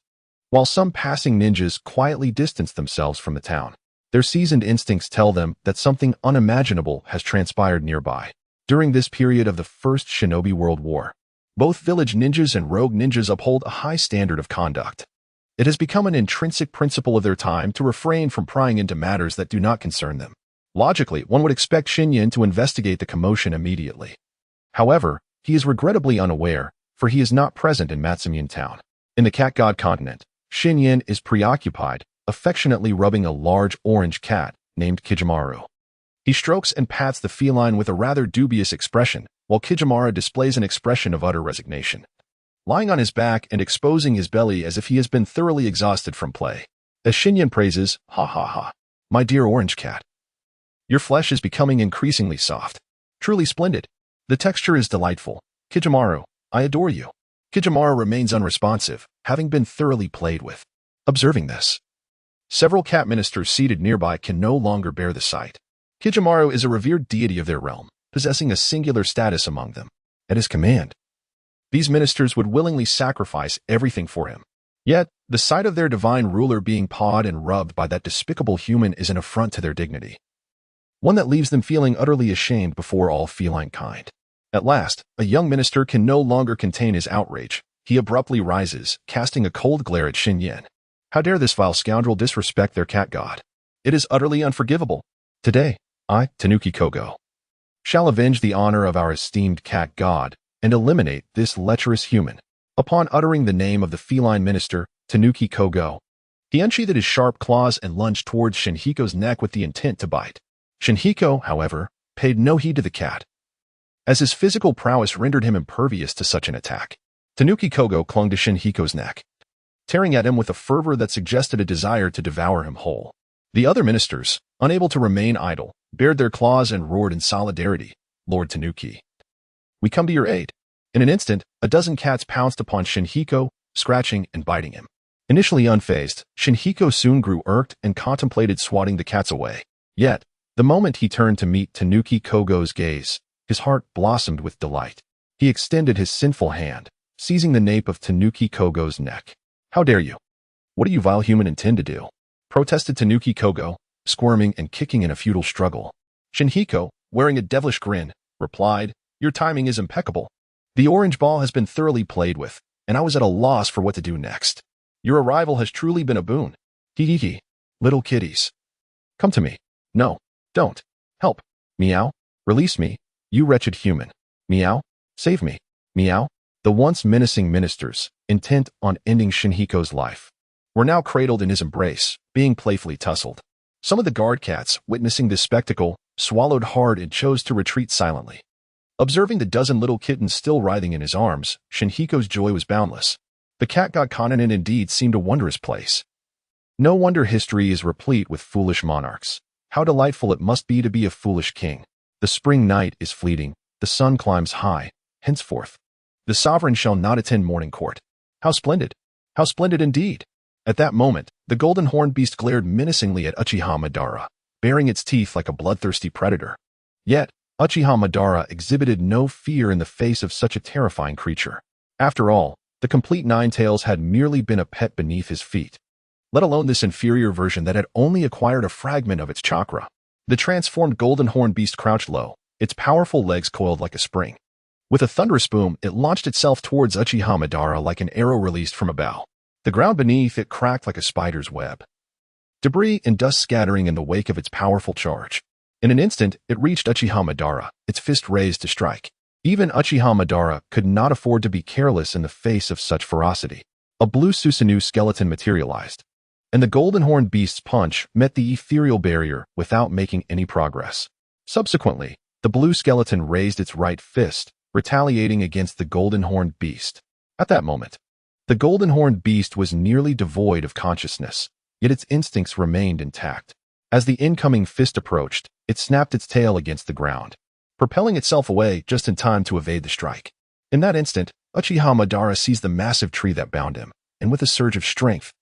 While some passing ninjas quietly distance themselves from the town, their seasoned instincts tell them that something unimaginable has transpired nearby. During this period of the First Shinobi World War, both village ninjas and rogue ninjas uphold a high standard of conduct. It has become an intrinsic principle of their time to refrain from prying into matters that do not concern them. Logically, one would expect Shinyan to investigate the commotion immediately. However, he is regrettably unaware, for he is not present in Matsumian town. In the cat god continent, Shinyan is preoccupied, affectionately rubbing a large orange cat named Kijimaru. He strokes and pats the feline with a rather dubious expression, while Kijimaru displays an expression of utter resignation, lying on his back and exposing his belly as if he has been thoroughly exhausted from play. As Shinyan praises, "Ha ha ha, my dear orange cat. Your flesh is becoming increasingly soft. Truly splendid. The texture is delightful. Kijimaru, I adore you." Kijimaru remains unresponsive, having been thoroughly played with. Observing this, several cat ministers seated nearby can no longer bear the sight. Kijimaru is a revered deity of their realm, possessing a singular status among them. At his command, these ministers would willingly sacrifice everything for him. Yet, the sight of their divine ruler being pawed and rubbed by that despicable human is an affront to their dignity, one that leaves them feeling utterly ashamed before all feline kind. At last, a young minister can no longer contain his outrage. He abruptly rises, casting a cold glare at Shinyan. How dare this vile scoundrel disrespect their cat god? It is utterly unforgivable. Today, I, Tanuki Kogo, shall avenge the honor of our esteemed cat god and eliminate this lecherous human. Upon uttering the name of the feline minister, Tanuki Kogo, he unsheathed his sharp claws and lunged towards Shinhiko's neck with the intent to bite. Shinhiko, however, paid no heed to the cat, as his physical prowess rendered him impervious to such an attack. Tanuki Kogo clung to Shinhiko's neck, tearing at him with a fervor that suggested a desire to devour him whole. The other ministers, unable to remain idle, bared their claws and roared in solidarity, "Lord Tanuki, we come to your aid." In an instant, a dozen cats pounced upon Shinhiko, scratching and biting him. Initially unfazed, Shinhiko soon grew irked and contemplated swatting the cats away. Yet, the moment he turned to meet Tanuki Kogo's gaze, his heart blossomed with delight. He extended his sinful hand, seizing the nape of Tanuki Kogo's neck. "How dare you? What do you vile human intend to do?" protested Tanuki Kogo, squirming and kicking in a futile struggle. Shinhiko, wearing a devilish grin, replied, "Your timing is impeccable. The orange ball has been thoroughly played with, and I was at a loss for what to do next. Your arrival has truly been a boon. Hee hee hee. Little kitties, come to me. No, don't. Help. Meow. Release me, you wretched human. Meow. Save me. Meow." The once menacing ministers, intent on ending Shinhiko's life, were now cradled in his embrace, being playfully tussled. Some of the guard cats, witnessing this spectacle, swallowed hard and chose to retreat silently. Observing the dozen little kittens still writhing in his arms, Shinhiko's joy was boundless. The cat god continent indeed seemed a wondrous place. No wonder history is replete with foolish monarchs. How delightful it must be to be a foolish king. The spring night is fleeting, the sun climbs high, henceforth the sovereign shall not attend morning court. How splendid! How splendid indeed! At that moment, the golden horned beast glared menacingly at Uchiha Madara, baring its teeth like a bloodthirsty predator. Yet, Uchiha Madara exhibited no fear in the face of such a terrifying creature. After all, the complete Nine-Tails had merely been a pet beneath his feet, let alone this inferior version that had only acquired a fragment of its chakra. The transformed golden horned beast crouched low, its powerful legs coiled like a spring. With a thunderous boom, it launched itself towards Uchiha Madara like an arrow released from a bow. The ground beneath it cracked like a spider's web, debris and dust scattering in the wake of its powerful charge. In an instant, it reached Uchiha Madara, its fist raised to strike. Even Uchiha Madara could not afford to be careless in the face of such ferocity. A blue Susanoo skeleton materialized, and the golden horned beast's punch met the ethereal barrier without making any progress. Subsequently, the blue skeleton raised its right fist, retaliating against the golden horned beast. At that moment, the golden horned beast was nearly devoid of consciousness, yet its instincts remained intact. As the incoming fist approached, it snapped its tail against the ground, propelling itself away just in time to evade the strike. In that instant, Uchiha Madara seized the massive tree that bound him, and with a surge of strength,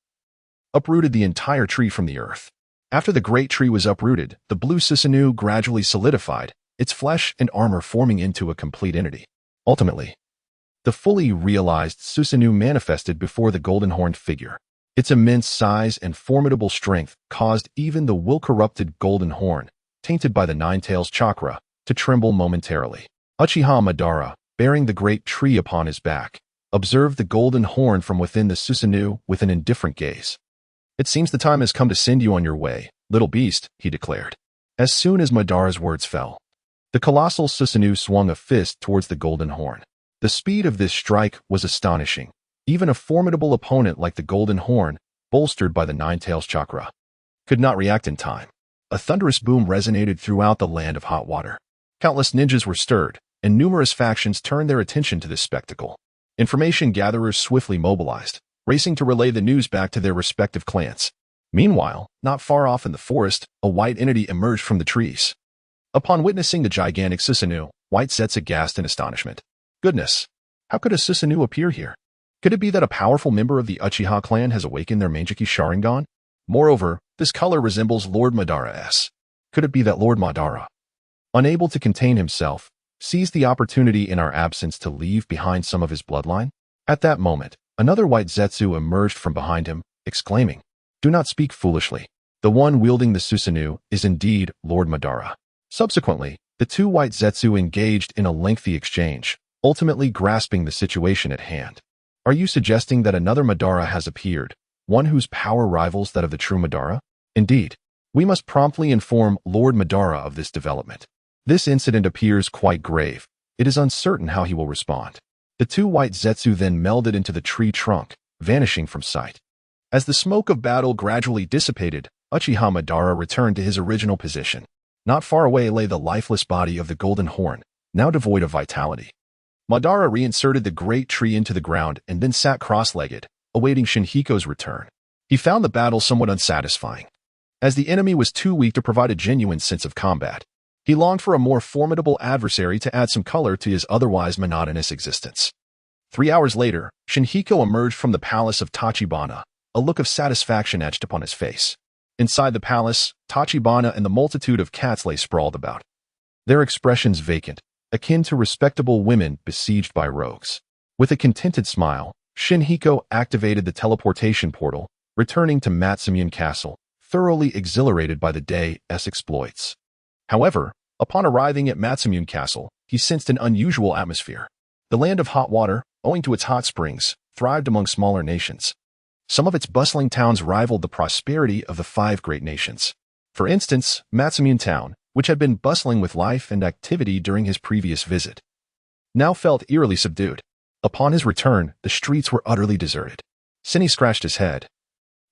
uprooted the entire tree from the earth. After the great tree was uprooted, the blue Susanoo gradually solidified, its flesh and armor forming into a complete entity. Ultimately, the fully realized Susanoo manifested before the golden-horned figure. Its immense size and formidable strength caused even the will-corrupted golden horn, tainted by the Nine-Tails chakra, to tremble momentarily. Uchiha Madara, bearing the great tree upon his back, observed the golden horn from within the Susanoo with an indifferent gaze. "It seems the time has come to send you on your way, little beast," he declared. As soon as Madara's words fell, the colossal Susanoo swung a fist towards the golden horn. The speed of this strike was astonishing. Even a formidable opponent like the golden horn, bolstered by the Nine-Tails chakra, could not react in time. A thunderous boom resonated throughout the land of hot water. Countless ninjas were stirred, and numerous factions turned their attention to this spectacle. Information gatherers swiftly mobilized, racing to relay the news back to their respective clans. Meanwhile, not far off in the forest, a white entity emerged from the trees. Upon witnessing the gigantic Susanoo, White sat aghast in astonishment. Goodness, how could a Susanoo appear here? Could it be that a powerful member of the Uchiha clan has awakened their Manjiki Sharingan? Moreover, this color resembles Lord Madara's. Could it be that Lord Madara, unable to contain himself, seized the opportunity in our absence to leave behind some of his bloodline? At that moment, another white Zetsu emerged from behind him, exclaiming, "Do not speak foolishly. The one wielding the Susanoo is indeed Lord Madara." Subsequently, the two white Zetsu engaged in a lengthy exchange, ultimately grasping the situation at hand. "Are you suggesting that another Madara has appeared, one whose power rivals that of the true Madara? Indeed. We must promptly inform Lord Madara of this development. This incident appears quite grave. It is uncertain how he will respond." The two white Zetsu then melded into the tree trunk, vanishing from sight. As the smoke of battle gradually dissipated, Uchiha Madara returned to his original position. Not far away lay the lifeless body of the golden horn, now devoid of vitality. Madara reinserted the great tree into the ground and then sat cross-legged, awaiting Shinhiko's return. He found the battle somewhat unsatisfying, as the enemy was too weak to provide a genuine sense of combat. He longed for a more formidable adversary to add some color to his otherwise monotonous existence. 3 hours later, Shinhiko emerged from the palace of Tachibana, a look of satisfaction etched upon his face. Inside the palace, Tachibana and the multitude of cats lay sprawled about, their expressions vacant, akin to respectable women besieged by rogues. With a contented smile, Shinhiko activated the teleportation portal, returning to Matsumune Castle, thoroughly exhilarated by the day's exploits. However, upon arriving at Matsumune Castle, he sensed an unusual atmosphere. The land of hot water, owing to its hot springs, thrived among smaller nations. Some of its bustling towns rivaled the prosperity of the 5 great nations. For instance, Matsumune Town, which had been bustling with life and activity during his previous visit, now felt eerily subdued. Upon his return, the streets were utterly deserted. Sini scratched his head,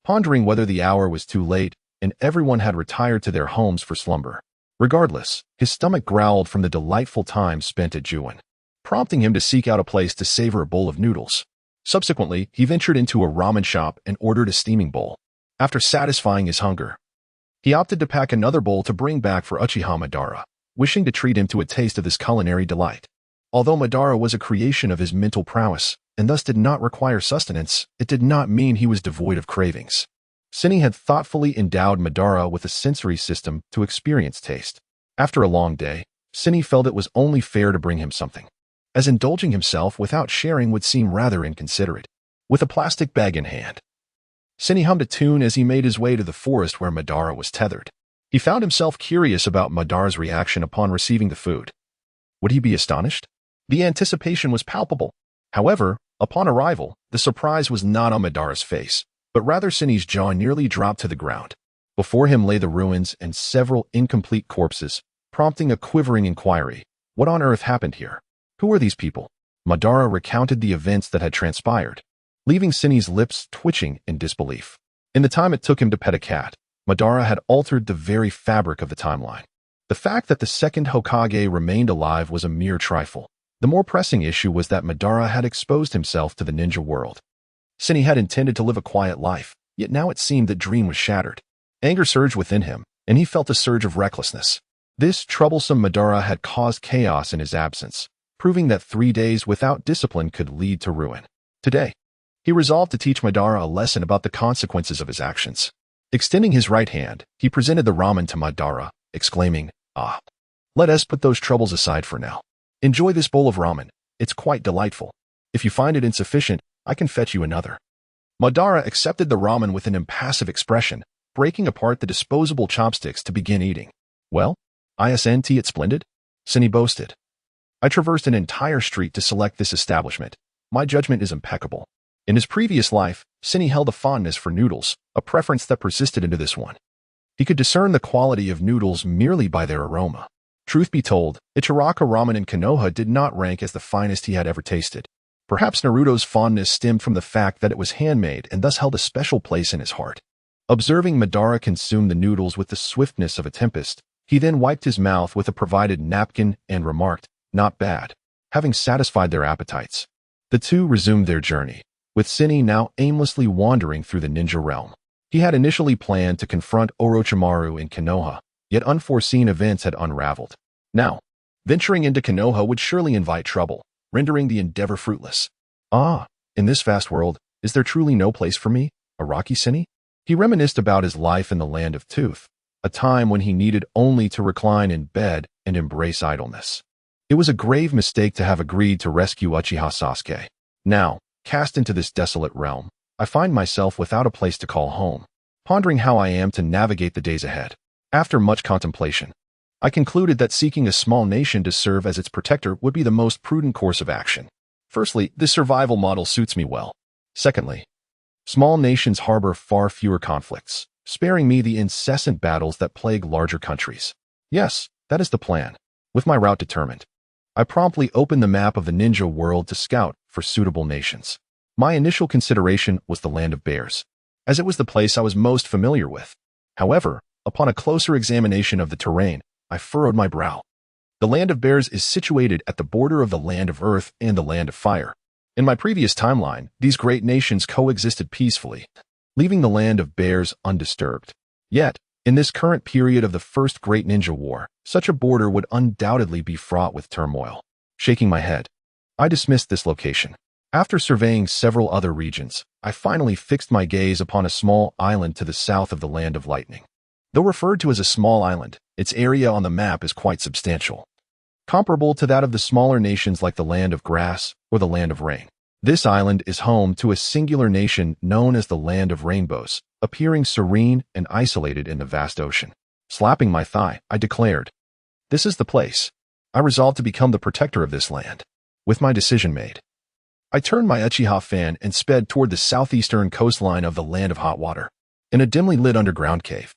pondering whether the hour was too late and everyone had retired to their homes for slumber. Regardless, his stomach growled from the delightful time spent at Juin, prompting him to seek out a place to savor a bowl of noodles. Subsequently, he ventured into a ramen shop and ordered a steaming bowl. After satisfying his hunger, he opted to pack another bowl to bring back for Uchiha Madara, wishing to treat him to a taste of this culinary delight. Although Madara was a creation of his mental prowess, and thus did not require sustenance, it did not mean he was devoid of cravings. Sini had thoughtfully endowed Madara with a sensory system to experience taste. After a long day, Sini felt it was only fair to bring him something, as indulging himself without sharing would seem rather inconsiderate. With a plastic bag in hand, Sini hummed a tune as he made his way to the forest where Madara was tethered. He found himself curious about Madara's reaction upon receiving the food. Would he be astonished? The anticipation was palpable. However, upon arrival, the surprise was not on Madara's face, but rather Sini's jaw nearly dropped to the ground. Before him lay the ruins and several incomplete corpses, prompting a quivering inquiry. What on earth happened here? Who are these people? Madara recounted the events that had transpired, leaving Sini's lips twitching in disbelief. In the time it took him to pet a cat, Madara had altered the very fabric of the timeline. The fact that the second Hokage remained alive was a mere trifle. The more pressing issue was that Madara had exposed himself to the ninja world. Sini had intended to live a quiet life, yet now it seemed that dream was shattered. Anger surged within him, and he felt a surge of recklessness. This troublesome Madara had caused chaos in his absence, proving that 3 days without discipline could lead to ruin. Today, he resolved to teach Madara a lesson about the consequences of his actions. Extending his right hand, he presented the ramen to Madara, exclaiming, "Ah, let us put those troubles aside for now. Enjoy this bowl of ramen. It's quite delightful. If you find it insufficient, I can fetch you another." Madara accepted the ramen with an impassive expression, breaking apart the disposable chopsticks to begin eating. "Well, isn't it splendid?" Cinny boasted. "I traversed an entire street to select this establishment. My judgment is impeccable." In his previous life, Cinny held a fondness for noodles, a preference that persisted into this one. He could discern the quality of noodles merely by their aroma. Truth be told, Ichiraka ramen in Konoha did not rank as the finest he had ever tasted. Perhaps Naruto's fondness stemmed from the fact that it was handmade and thus held a special place in his heart. Observing Madara consume the noodles with the swiftness of a tempest, he then wiped his mouth with a provided napkin and remarked, "Not bad." Having satisfied their appetites, the two resumed their journey, with Cinny now aimlessly wandering through the ninja realm. He had initially planned to confront Orochimaru in Konoha, yet unforeseen events had unraveled. Now, venturing into Konoha would surely invite trouble, rendering the endeavor fruitless. In this vast world, is there truly no place for me, Araki Cinny? He reminisced about his life in the Land of Tooth, a time when he needed only to recline in bed and embrace idleness. It was a grave mistake to have agreed to rescue Uchiha Sasuke. Now, cast into this desolate realm, I find myself without a place to call home, pondering how I am to navigate the days ahead. After much contemplation, I concluded that seeking a small nation to serve as its protector would be the most prudent course of action. Firstly, this survival model suits me well. Secondly, small nations harbor far fewer conflicts, sparing me the incessant battles that plague larger countries. Yes, that is the plan. With my route determined, I promptly opened the map of the ninja world to scout for suitable nations. My initial consideration was the Land of Bears, as it was the place I was most familiar with. However, upon a closer examination of the terrain, I furrowed my brow. The Land of Bears is situated at the border of the Land of Earth and the Land of Fire. In my previous timeline, these great nations coexisted peacefully, leaving the Land of Bears undisturbed. Yet, in this current period of the First Great Ninja War, such a border would undoubtedly be fraught with turmoil. Shaking my head, I dismissed this location. After surveying several other regions, I finally fixed my gaze upon a small island to the south of the Land of Lightning. Though referred to as a small island, its area on the map is quite substantial, comparable to that of the smaller nations like the Land of Grass or the Land of Rain. This island is home to a singular nation known as the Land of Rainbows, appearing serene and isolated in the vast ocean. Slapping my thigh, I declared, "This is the place. I resolved to become the protector of this land." With my decision made, I turned my Uchiha fan and sped toward the southeastern coastline of the Land of Hot Water. In a dimly lit underground cave,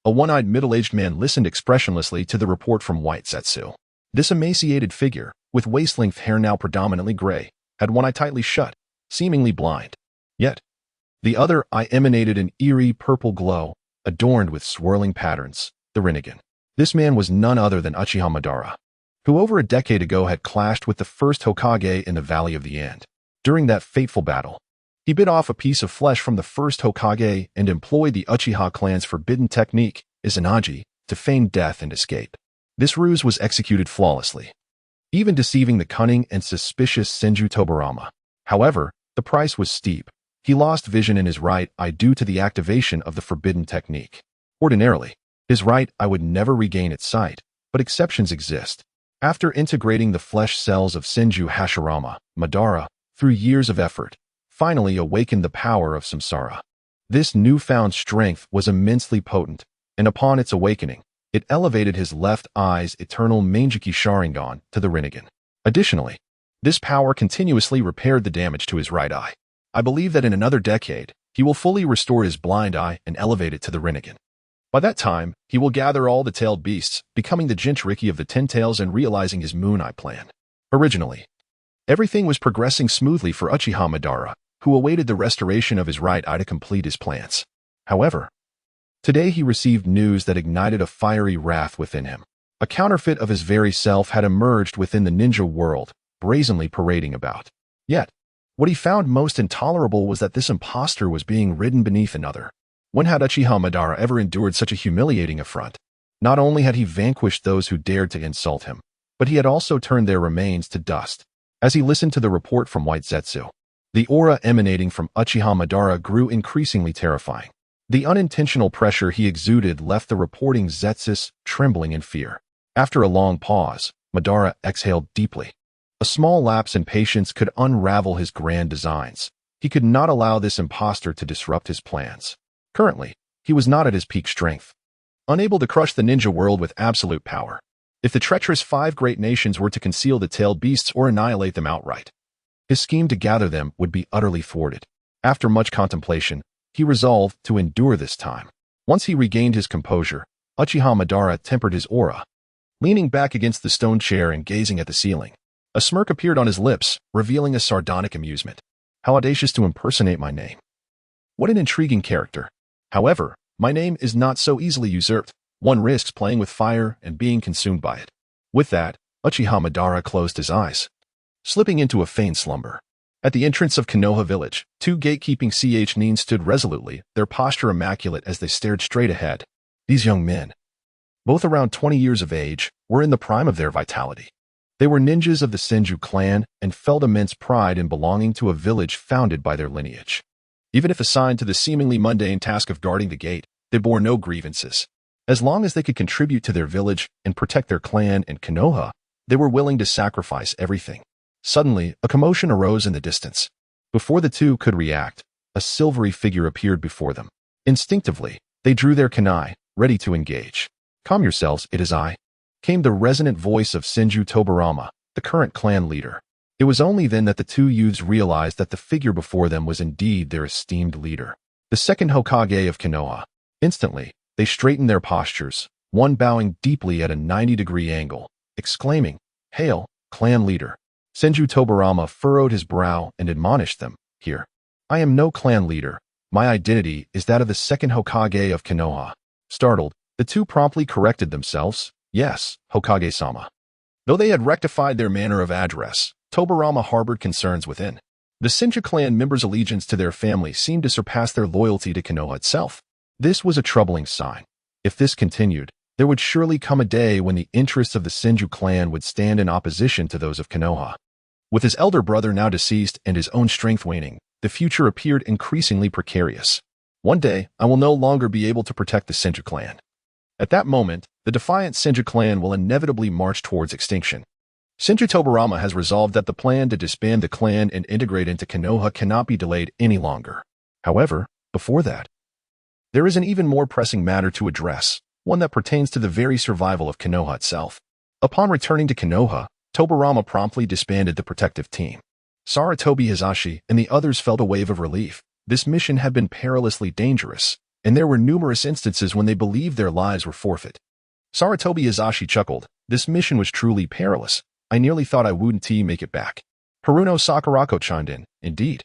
a one-eyed middle-aged man listened expressionlessly to the report from White Setsu. This emaciated figure, with waist-length hair now predominantly gray, had one eye tightly shut, seemingly blind. Yet, the other eye emanated an eerie purple glow, adorned with swirling patterns, the Rinnegan. This man was none other than Uchiha Madara, who over a decade ago had clashed with the first Hokage in the Valley of the End. During that fateful battle, he bit off a piece of flesh from the first Hokage and employed the Uchiha clan's forbidden technique, Izanagi, to feign death and escape. This ruse was executed flawlessly, even deceiving the cunning and suspicious Senju Tobarama. However, the price was steep. He lost vision in his right eye due to the activation of the forbidden technique. Ordinarily, his right eye would never regain its sight, but exceptions exist. After integrating the flesh cells of Senju Hashirama, Madara, through years of effort, finally awakened the power of samsara. This newfound strength was immensely potent, and upon its awakening, it elevated his left eye's eternal Manjiki Sharingan to the Rinnegan. Additionally, this power continuously repaired the damage to his right eye. I believe that in another decade, he will fully restore his blind eye and elevate it to the Rinnegan. By that time, he will gather all the tailed beasts, becoming the Jinchuriki of the Ten Tails and realizing his Moon Eye plan. Originally, everything was progressing smoothly for Uchiha Madara, who awaited the restoration of his right eye to complete his plans. However, today he received news that ignited a fiery wrath within him. A counterfeit of his very self had emerged within the ninja world, brazenly parading about. Yet, what he found most intolerable was that this impostor was being ridden beneath another. When had Uchiha Madara ever endured such a humiliating affront? Not only had he vanquished those who dared to insult him, but he had also turned their remains to dust. As he listened to the report from White Zetsu, the aura emanating from Uchiha Madara grew increasingly terrifying. The unintentional pressure he exuded left the reporting Zetsus trembling in fear. After a long pause, Madara exhaled deeply. A small lapse in patience could unravel his grand designs. He could not allow this impostor to disrupt his plans. Currently, he was not at his peak strength, unable to crush the ninja world with absolute power. If the treacherous 5 great nations were to conceal the tailed beasts or annihilate them outright, his scheme to gather them would be utterly thwarted. After much contemplation, he resolved to endure this time. Once he regained his composure, Uchiha Madara tempered his aura, leaning back against the stone chair and gazing at the ceiling. A smirk appeared on his lips, revealing a sardonic amusement. How audacious to impersonate my name. What an intriguing character. However, my name is not so easily usurped. One risks playing with fire and being consumed by it. With that, Uchiha Madara closed his eyes, slipping into a feigned slumber. At the entrance of Konoha village, 2 gatekeeping Nin stood resolutely, their posture immaculate as they stared straight ahead. These young men, both around 20 years of age, were in the prime of their vitality. They were ninjas of the Senju clan and felt immense pride in belonging to a village founded by their lineage. Even if assigned to the seemingly mundane task of guarding the gate, they bore no grievances. As long as they could contribute to their village and protect their clan and Konoha, they were willing to sacrifice everything. Suddenly, a commotion arose in the distance. Before the two could react, a silvery figure appeared before them. Instinctively, they drew their kunai, ready to engage. "Calm yourselves, it is I," came the resonant voice of Senju Tobarama, the current clan leader. It was only then that the two youths realized that the figure before them was indeed their esteemed leader, the second Hokage of Konoha. Instantly, they straightened their postures, one bowing deeply at a 90-degree angle, exclaiming, "Hail, clan leader." Senju Tobarama furrowed his brow and admonished them, "Here. I am no clan leader. My identity is that of the second Hokage of Konoha." Startled, the two promptly corrected themselves. "Yes, Hokage-sama." Though they had rectified their manner of address, Tobarama harbored concerns within. The Senju clan members' allegiance to their family seemed to surpass their loyalty to Konoha itself. This was a troubling sign. If this continued, there would surely come a day when the interests of the Senju clan would stand in opposition to those of Konoha. With his elder brother now deceased and his own strength waning, the future appeared increasingly precarious. One day, I will no longer be able to protect the Senju clan. At that moment, the defiant Senju clan will inevitably march towards extinction. Senju Tobarama has resolved that the plan to disband the clan and integrate into Konoha cannot be delayed any longer. However, before that, there is an even more pressing matter to address, one that pertains to the very survival of Konoha itself. Upon returning to Konoha, Tobarama promptly disbanded the protective team. Sarutobi Hizashi and the others felt a wave of relief. This mission had been perilously dangerous, and there were numerous instances when they believed their lives were forfeit. Sarutobi Hizashi chuckled. "This mission was truly perilous. I nearly thought I wouldn't make it back." Haruno Sakurako chimed in, "Indeed.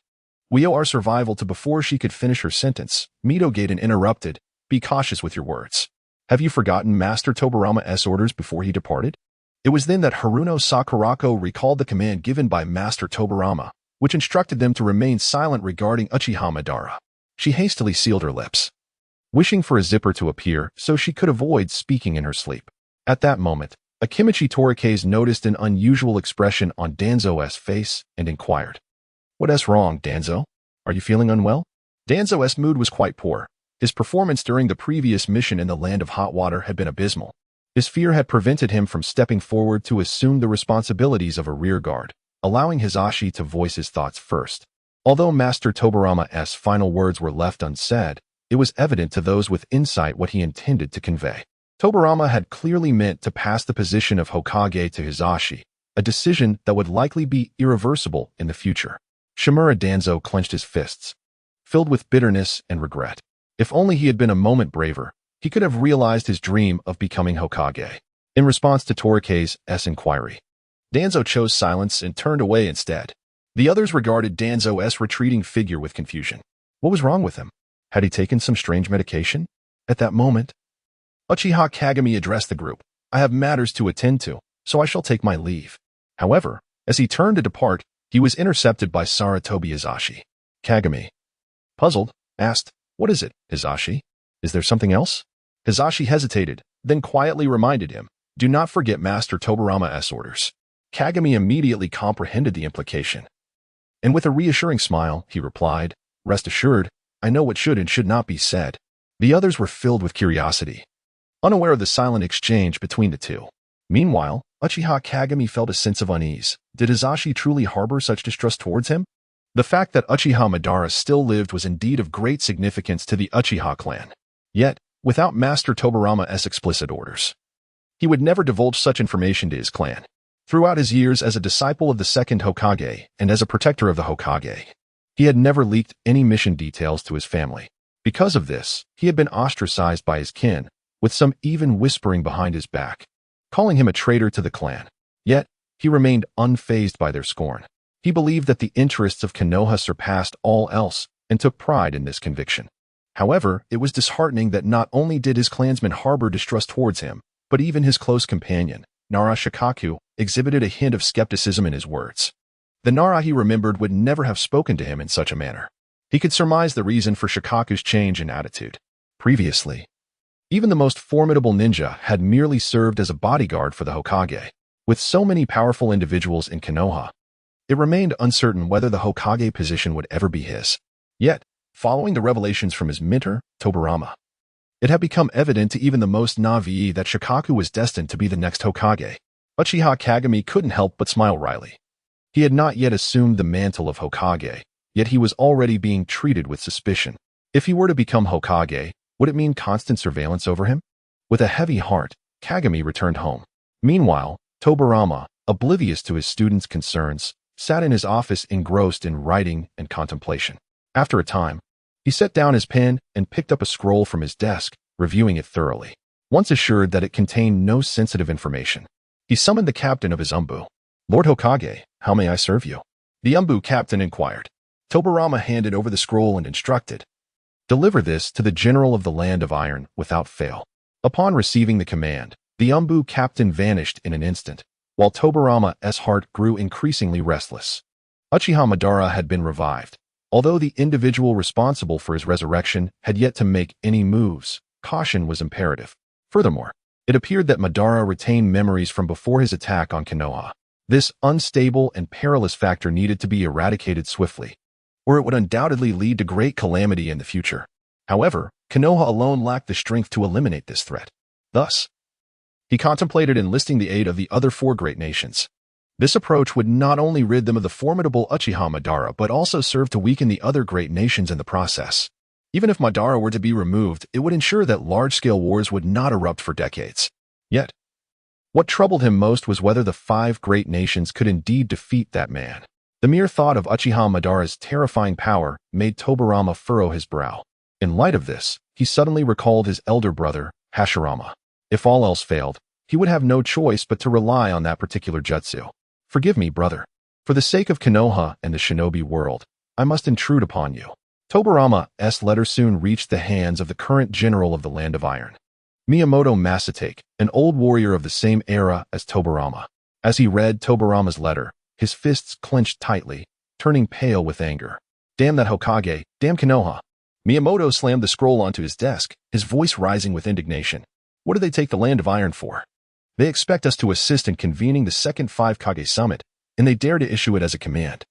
We owe our survival to." Before she could finish her sentence, Mitogaten interrupted, "Be cautious with your words. Have you forgotten Master Tobarama's orders before he departed?" It was then that Haruno Sakurako recalled the command given by Master Tobarama, which instructed them to remain silent regarding Uchiha Madara. She hastily sealed her lips, wishing for a zipper to appear so she could avoid speaking in her sleep. At that moment, Akimichi Torikase noticed an unusual expression on Danzo's face and inquired, "What's wrong, Danzo? Are you feeling unwell?" Danzo's mood was quite poor. His performance during the previous mission in the Land of Hot Water had been abysmal. His fear had prevented him from stepping forward to assume the responsibilities of a rear guard, allowing Hizashi to voice his thoughts first. Although Master Tobarama's final words were left unsaid, it was evident to those with insight what he intended to convey. Tobarama had clearly meant to pass the position of Hokage to Hizashi, a decision that would likely be irreversible in the future. Shimura Danzo clenched his fists, filled with bitterness and regret. If only he had been a moment braver, he could have realized his dream of becoming Hokage. In response to Torikase's inquiry, Danzo chose silence and turned away instead. The others regarded Danzo's retreating figure with confusion. What was wrong with him? Had he taken some strange medication? At that moment, Uchiha Kagami addressed the group. "I have matters to attend to, so I shall take my leave." However, as he turned to depart, he was intercepted by Sarutobi Hizashi. Kagami, puzzled, asked, What is it, Hizashi? Is there something else? Hizashi hesitated, then quietly reminded him, do not forget Master Tobarama's orders. Kagami immediately comprehended the implication. And with a reassuring smile, he replied, rest assured, I know what should and should not be said. The others were filled with curiosity, unaware of the silent exchange between the two. Meanwhile, Uchiha Kagami felt a sense of unease. Did Hizashi truly harbor such distrust towards him? The fact that Uchiha Madara still lived was indeed of great significance to the Uchiha clan. Yet, without Master Tobarama's explicit orders, he would never divulge such information to his clan. Throughout his years as a disciple of the second Hokage and as a protector of the Hokage, he had never leaked any mission details to his family. Because of this, he had been ostracized by his kin, with some even whispering behind his back, calling him a traitor to the clan. Yet, he remained unfazed by their scorn. He believed that the interests of Konoha surpassed all else and took pride in this conviction. However, it was disheartening that not only did his clansmen harbor distrust towards him, but even his close companion, Nara Shukaku, exhibited a hint of skepticism in his words. The Nara he remembered would never have spoken to him in such a manner. He could surmise the reason for Shukaku's change in attitude. Previously, even the most formidable ninja had merely served as a bodyguard for the Hokage. With so many powerful individuals in Konoha, it remained uncertain whether the Hokage position would ever be his. Yet, following the revelations from his mentor, Tobarama, it had become evident to even the most naive that Shukaku was destined to be the next Hokage. Uchiha Kagami couldn't help but smile wryly. He had not yet assumed the mantle of Hokage, yet he was already being treated with suspicion. If he were to become Hokage, would it mean constant surveillance over him? With a heavy heart, Kagami returned home. Meanwhile, Tobarama, oblivious to his students' concerns, sat in his office engrossed in writing and contemplation. After a time, he set down his pen and picked up a scroll from his desk, reviewing it thoroughly. Once assured that it contained no sensitive information, he summoned the captain of his umbu. Lord Hokage, how may I serve you? The umbu captain inquired. Tobarama handed over the scroll and instructed, deliver this to the general of the Land of Iron without fail. Upon receiving the command, the umbu captain vanished in an instant, while Tobarama's heart grew increasingly restless. Uchiha Madara had been revived. Although the individual responsible for his resurrection had yet to make any moves, caution was imperative. Furthermore, it appeared that Madara retained memories from before his attack on Konoha. This unstable and perilous factor needed to be eradicated swiftly, or it would undoubtedly lead to great calamity in the future. However, Konoha alone lacked the strength to eliminate this threat. Thus, he contemplated enlisting the aid of the other four great nations. This approach would not only rid them of the formidable Uchiha Madara but also serve to weaken the other great nations in the process. Even if Madara were to be removed, it would ensure that large-scale wars would not erupt for decades. Yet, what troubled him most was whether the five great nations could indeed defeat that man. The mere thought of Uchiha Madara's terrifying power made Tobarama furrow his brow. In light of this, he suddenly recalled his elder brother, Hashirama. If all else failed, he would have no choice but to rely on that particular jutsu. Forgive me, brother. For the sake of Konoha and the shinobi world, I must intrude upon you. Tobarama's letter soon reached the hands of the current general of the Land of Iron, Miyamoto Masatake, an old warrior of the same era as Tobarama. As he read Tobarama's letter, his fists clenched tightly, turning pale with anger. Damn that Hokage, damn Konoha. Miyamoto slammed the scroll onto his desk, his voice rising with indignation. What do they take the Land of Iron for? They expect us to assist in convening the Second Five Kage Summit, and they dare to issue it as a command.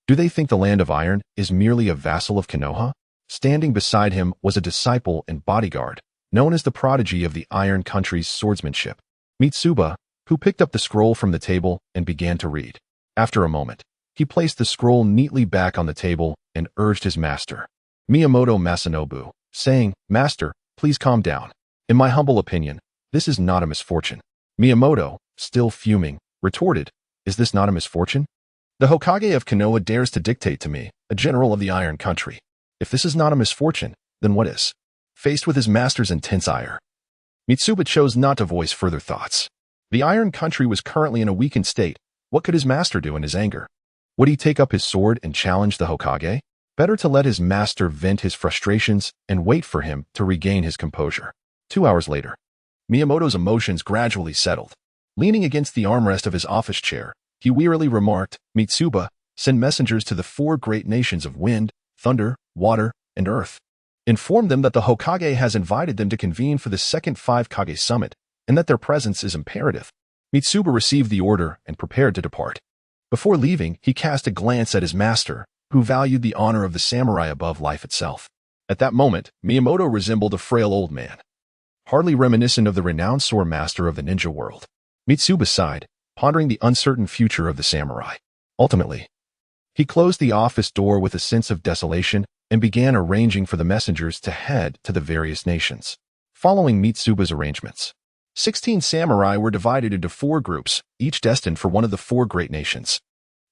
Do they think the Land of Iron is merely a vassal of Konoha? Standing beside him was a disciple and bodyguard, known as the prodigy of the Iron Country's swordsmanship, Mitsuba, who picked up the scroll from the table and began to read. After a moment, he placed the scroll neatly back on the table and urged his master, Miyamoto Masanobu, saying, Master, please calm down. In my humble opinion, this is not a misfortune. Miyamoto, still fuming, retorted, Is this not a misfortune? The Hokage of Konoha dares to dictate to me, a general of the Iron Country. If this is not a misfortune, then what is? Faced with his master's intense ire, Mitsuba chose not to voice further thoughts. The Iron Country was currently in a weakened state. What could his master do in his anger? Would he take up his sword and challenge the Hokage? Better to let his master vent his frustrations and wait for him to regain his composure. 2 hours later, Miyamoto's emotions gradually settled. Leaning against the armrest of his office chair, he wearily remarked, Mitsuba, send messengers to the four great nations of wind, thunder, water, and earth. Inform them that the Hokage has invited them to convene for the second Five Kage Summit, and that their presence is imperative. Mitsuba received the order and prepared to depart. Before leaving, he cast a glance at his master, who valued the honor of the samurai above life itself. At that moment, Miyamoto resembled a frail old man, hardly reminiscent of the renowned sword master of the ninja world. Mitsuba sighed, pondering the uncertain future of the samurai. Ultimately, he closed the office door with a sense of desolation and began arranging for the messengers to head to the various nations. Following Mitsuba's arrangements, 16 samurai were divided into 4 groups, each destined for one of the 4 great nations.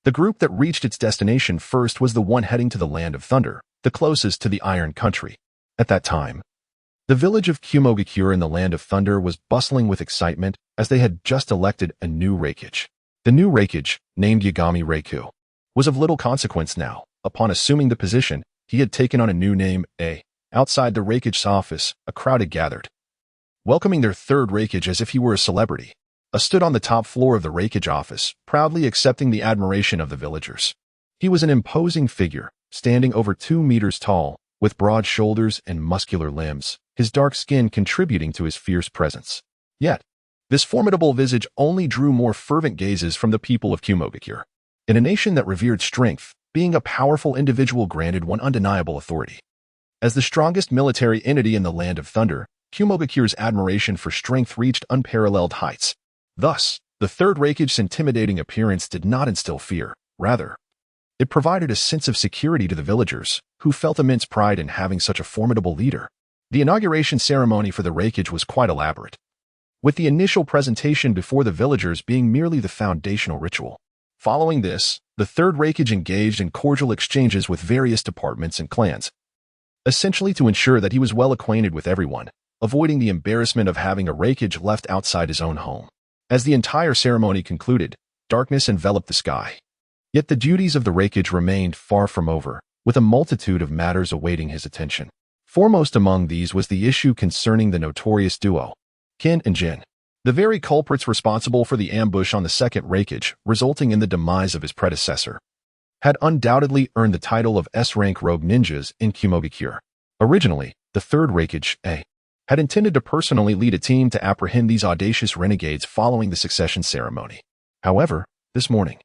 The group that reached its destination first was the one heading to the Land of Thunder, the closest to the Iron Country. At that time, the village of Kumogakure in the Land of Thunder was bustling with excitement as they had just elected a new Reikage. The new Reikage, named Yagami Reiku, was of little consequence now. Upon assuming the position, he had taken on a new name, Outside the Reikage's office, a crowd had gathered, welcoming their third Reikage as if he were a celebrity. Stood on the top floor of the Reikage office, proudly accepting the admiration of the villagers. He was an imposing figure, standing over 2 meters tall, with broad shoulders and muscular limbs, his dark skin contributing to his fierce presence. Yet, this formidable visage only drew more fervent gazes from the people of Kumogakure. In a nation that revered strength, being a powerful individual granted one undeniable authority. As the strongest military entity in the Land of Thunder, Kumogakure's admiration for strength reached unparalleled heights. Thus, the third Reikage's intimidating appearance did not instill fear. Rather, it provided a sense of security to the villagers, who felt immense pride in having such a formidable leader. The inauguration ceremony for the Reikage was quite elaborate, with the initial presentation before the villagers being merely the foundational ritual. Following this, the third Reikage engaged in cordial exchanges with various departments and clans, essentially to ensure that he was well acquainted with everyone, avoiding the embarrassment of having a Reikage left outside his own home. As the entire ceremony concluded, darkness enveloped the sky. Yet the duties of the Reikage remained far from over, with a multitude of matters awaiting his attention. Foremost among these was the issue concerning the notorious duo, Kin and Jin, the very culprits responsible for the ambush on the second Reikage, resulting in the demise of his predecessor, had undoubtedly earned the title of S-rank rogue ninjas in Kumogakure. Originally, the third Reikage, had intended to personally lead a team to apprehend these audacious renegades following the succession ceremony. However, this morning,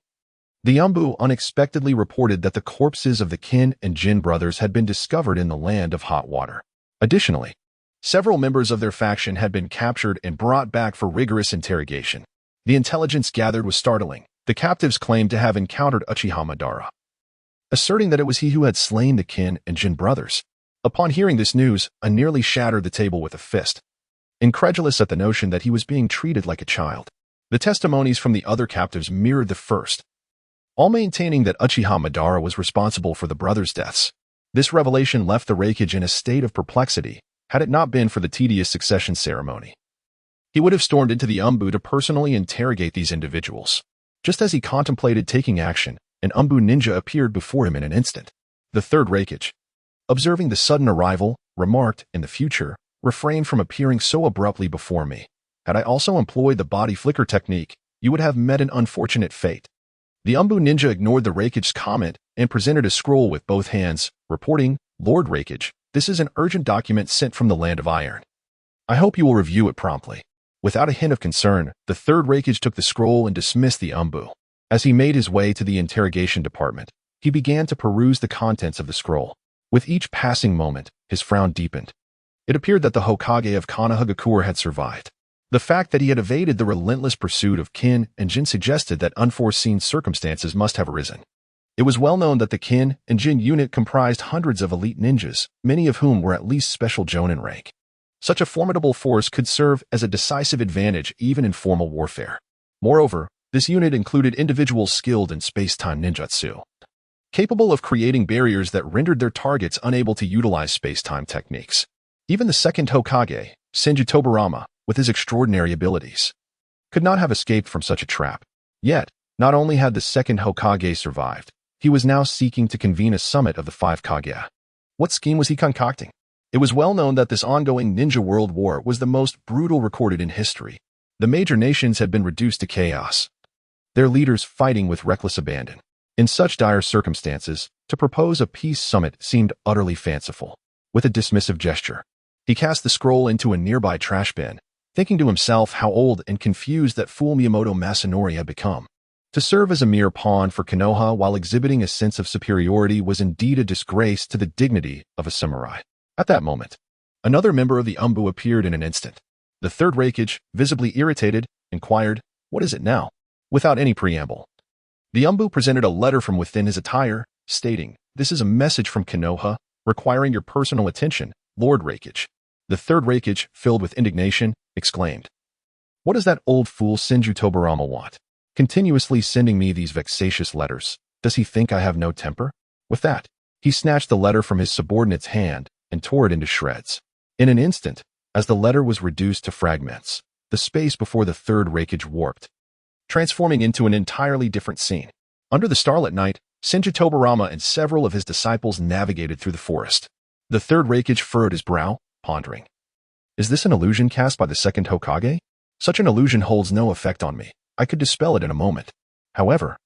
the Umbu unexpectedly reported that the corpses of the Kin and Jin brothers had been discovered in the Land of Hot Water. Additionally, several members of their faction had been captured and brought back for rigorous interrogation. The intelligence gathered was startling. The captives claimed to have encountered Uchiha Madara, asserting that it was he who had slain the Kin and Jin brothers. Upon hearing this news, I nearly shattered the table with a fist, incredulous at the notion that he was being treated like a child. The testimonies from the other captives mirrored the first, all maintaining that Uchiha Madara was responsible for the brothers' deaths. This revelation left the Reikage in a state of perplexity. Had it not been for the tedious succession ceremony, he would have stormed into the Umbu to personally interrogate these individuals. Just as he contemplated taking action, an Umbu ninja appeared before him in an instant. The third Reikage, observing the sudden arrival, remarked, in the future, refrain from appearing so abruptly before me. Had I also employed the body flicker technique, you would have met an unfortunate fate. The Umbu ninja ignored the Reikage's comment and presented a scroll with both hands, reporting, Lord Reikage, this is an urgent document sent from the Land of Iron. I hope you will review it promptly. Without a hint of concern, the third Reikage took the scroll and dismissed the Umbu. As he made his way to the interrogation department, he began to peruse the contents of the scroll. With each passing moment, his frown deepened. It appeared that the Hokage of Konohagakure had survived. The fact that he had evaded the relentless pursuit of Kin and Jin suggested that unforeseen circumstances must have arisen. It was well known that the Kin and Jin unit comprised hundreds of elite ninjas, many of whom were at least special Jonin rank. Such a formidable force could serve as a decisive advantage even in formal warfare. Moreover, this unit included individuals skilled in space-time ninjutsu, capable of creating barriers that rendered their targets unable to utilize space-time techniques. Even the second Hokage, Senju Tobarama, with his extraordinary abilities, could not have escaped from such a trap. Yet, not only had the second Hokage survived, he was now seeking to convene a summit of the Five Kage. What scheme was he concocting? It was well known that this ongoing ninja world war was the most brutal recorded in history. The major nations had been reduced to chaos, their leaders fighting with reckless abandon. In such dire circumstances, to propose a peace summit seemed utterly fanciful. with a dismissive gesture. He cast the scroll into a nearby trash bin, thinking to himself how old and confused that fool Miyamoto Masanori had become. To serve as a mere pawn for Konoha while exhibiting a sense of superiority was indeed a disgrace to the dignity of a samurai. At that moment, another member of the Umbu appeared in an instant. The third Reikage, visibly irritated, inquired, "What is it now?" Without any preamble, the Umbu presented a letter from within his attire, stating, "This is a message from Konoha, requiring your personal attention, Lord Reikage." The third Reikage, filled with indignation, exclaimed, "What does that old fool Senju Tobarama want? Continuously sending me these vexatious letters. Does he think I have no temper?" With that, he snatched the letter from his subordinate's hand and tore it into shreds. In an instant, as the letter was reduced to fragments, the space before the third Reikage warped, transforming into an entirely different scene. Under the starlit night, Senju Tobarama and several of his disciples navigated through the forest. The third Reikage furrowed his brow, pondering. Is this an illusion cast by the second Hokage? Such an illusion holds no effect on me. I could dispel it in a moment. However,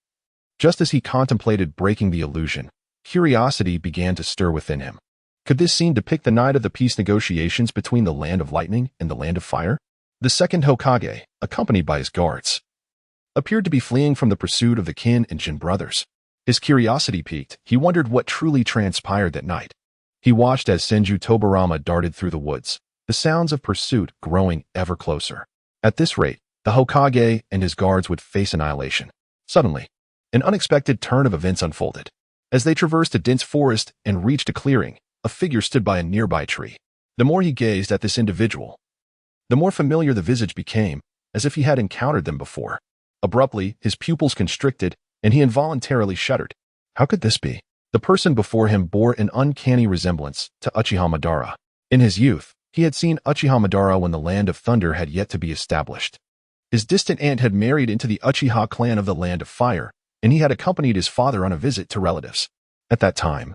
just as he contemplated breaking the illusion, curiosity began to stir within him. Could this scene depict the night of the peace negotiations between the Land of Lightning and the Land of Fire? The second Hokage, accompanied by his guards, appeared to be fleeing from the pursuit of the Kin and Jin brothers. His curiosity piqued. He wondered what truly transpired that night. He watched as Senju Tobarama darted through the woods, the sounds of pursuit growing ever closer. At this rate, the Hokage and his guards would face annihilation. Suddenly, an unexpected turn of events unfolded. As they traversed a dense forest and reached a clearing, a figure stood by a nearby tree. The more he gazed at this individual, the more familiar the visage became, as if he had encountered them before. Abruptly, his pupils constricted, and he involuntarily shuddered. How could this be? The person before him bore an uncanny resemblance to Uchiha Madara. In his youth, he had seen Uchiha Madara when the Land of Thunder had yet to be established. His distant aunt had married into the Uchiha clan of the Land of Fire, and he had accompanied his father on a visit to relatives. At that time,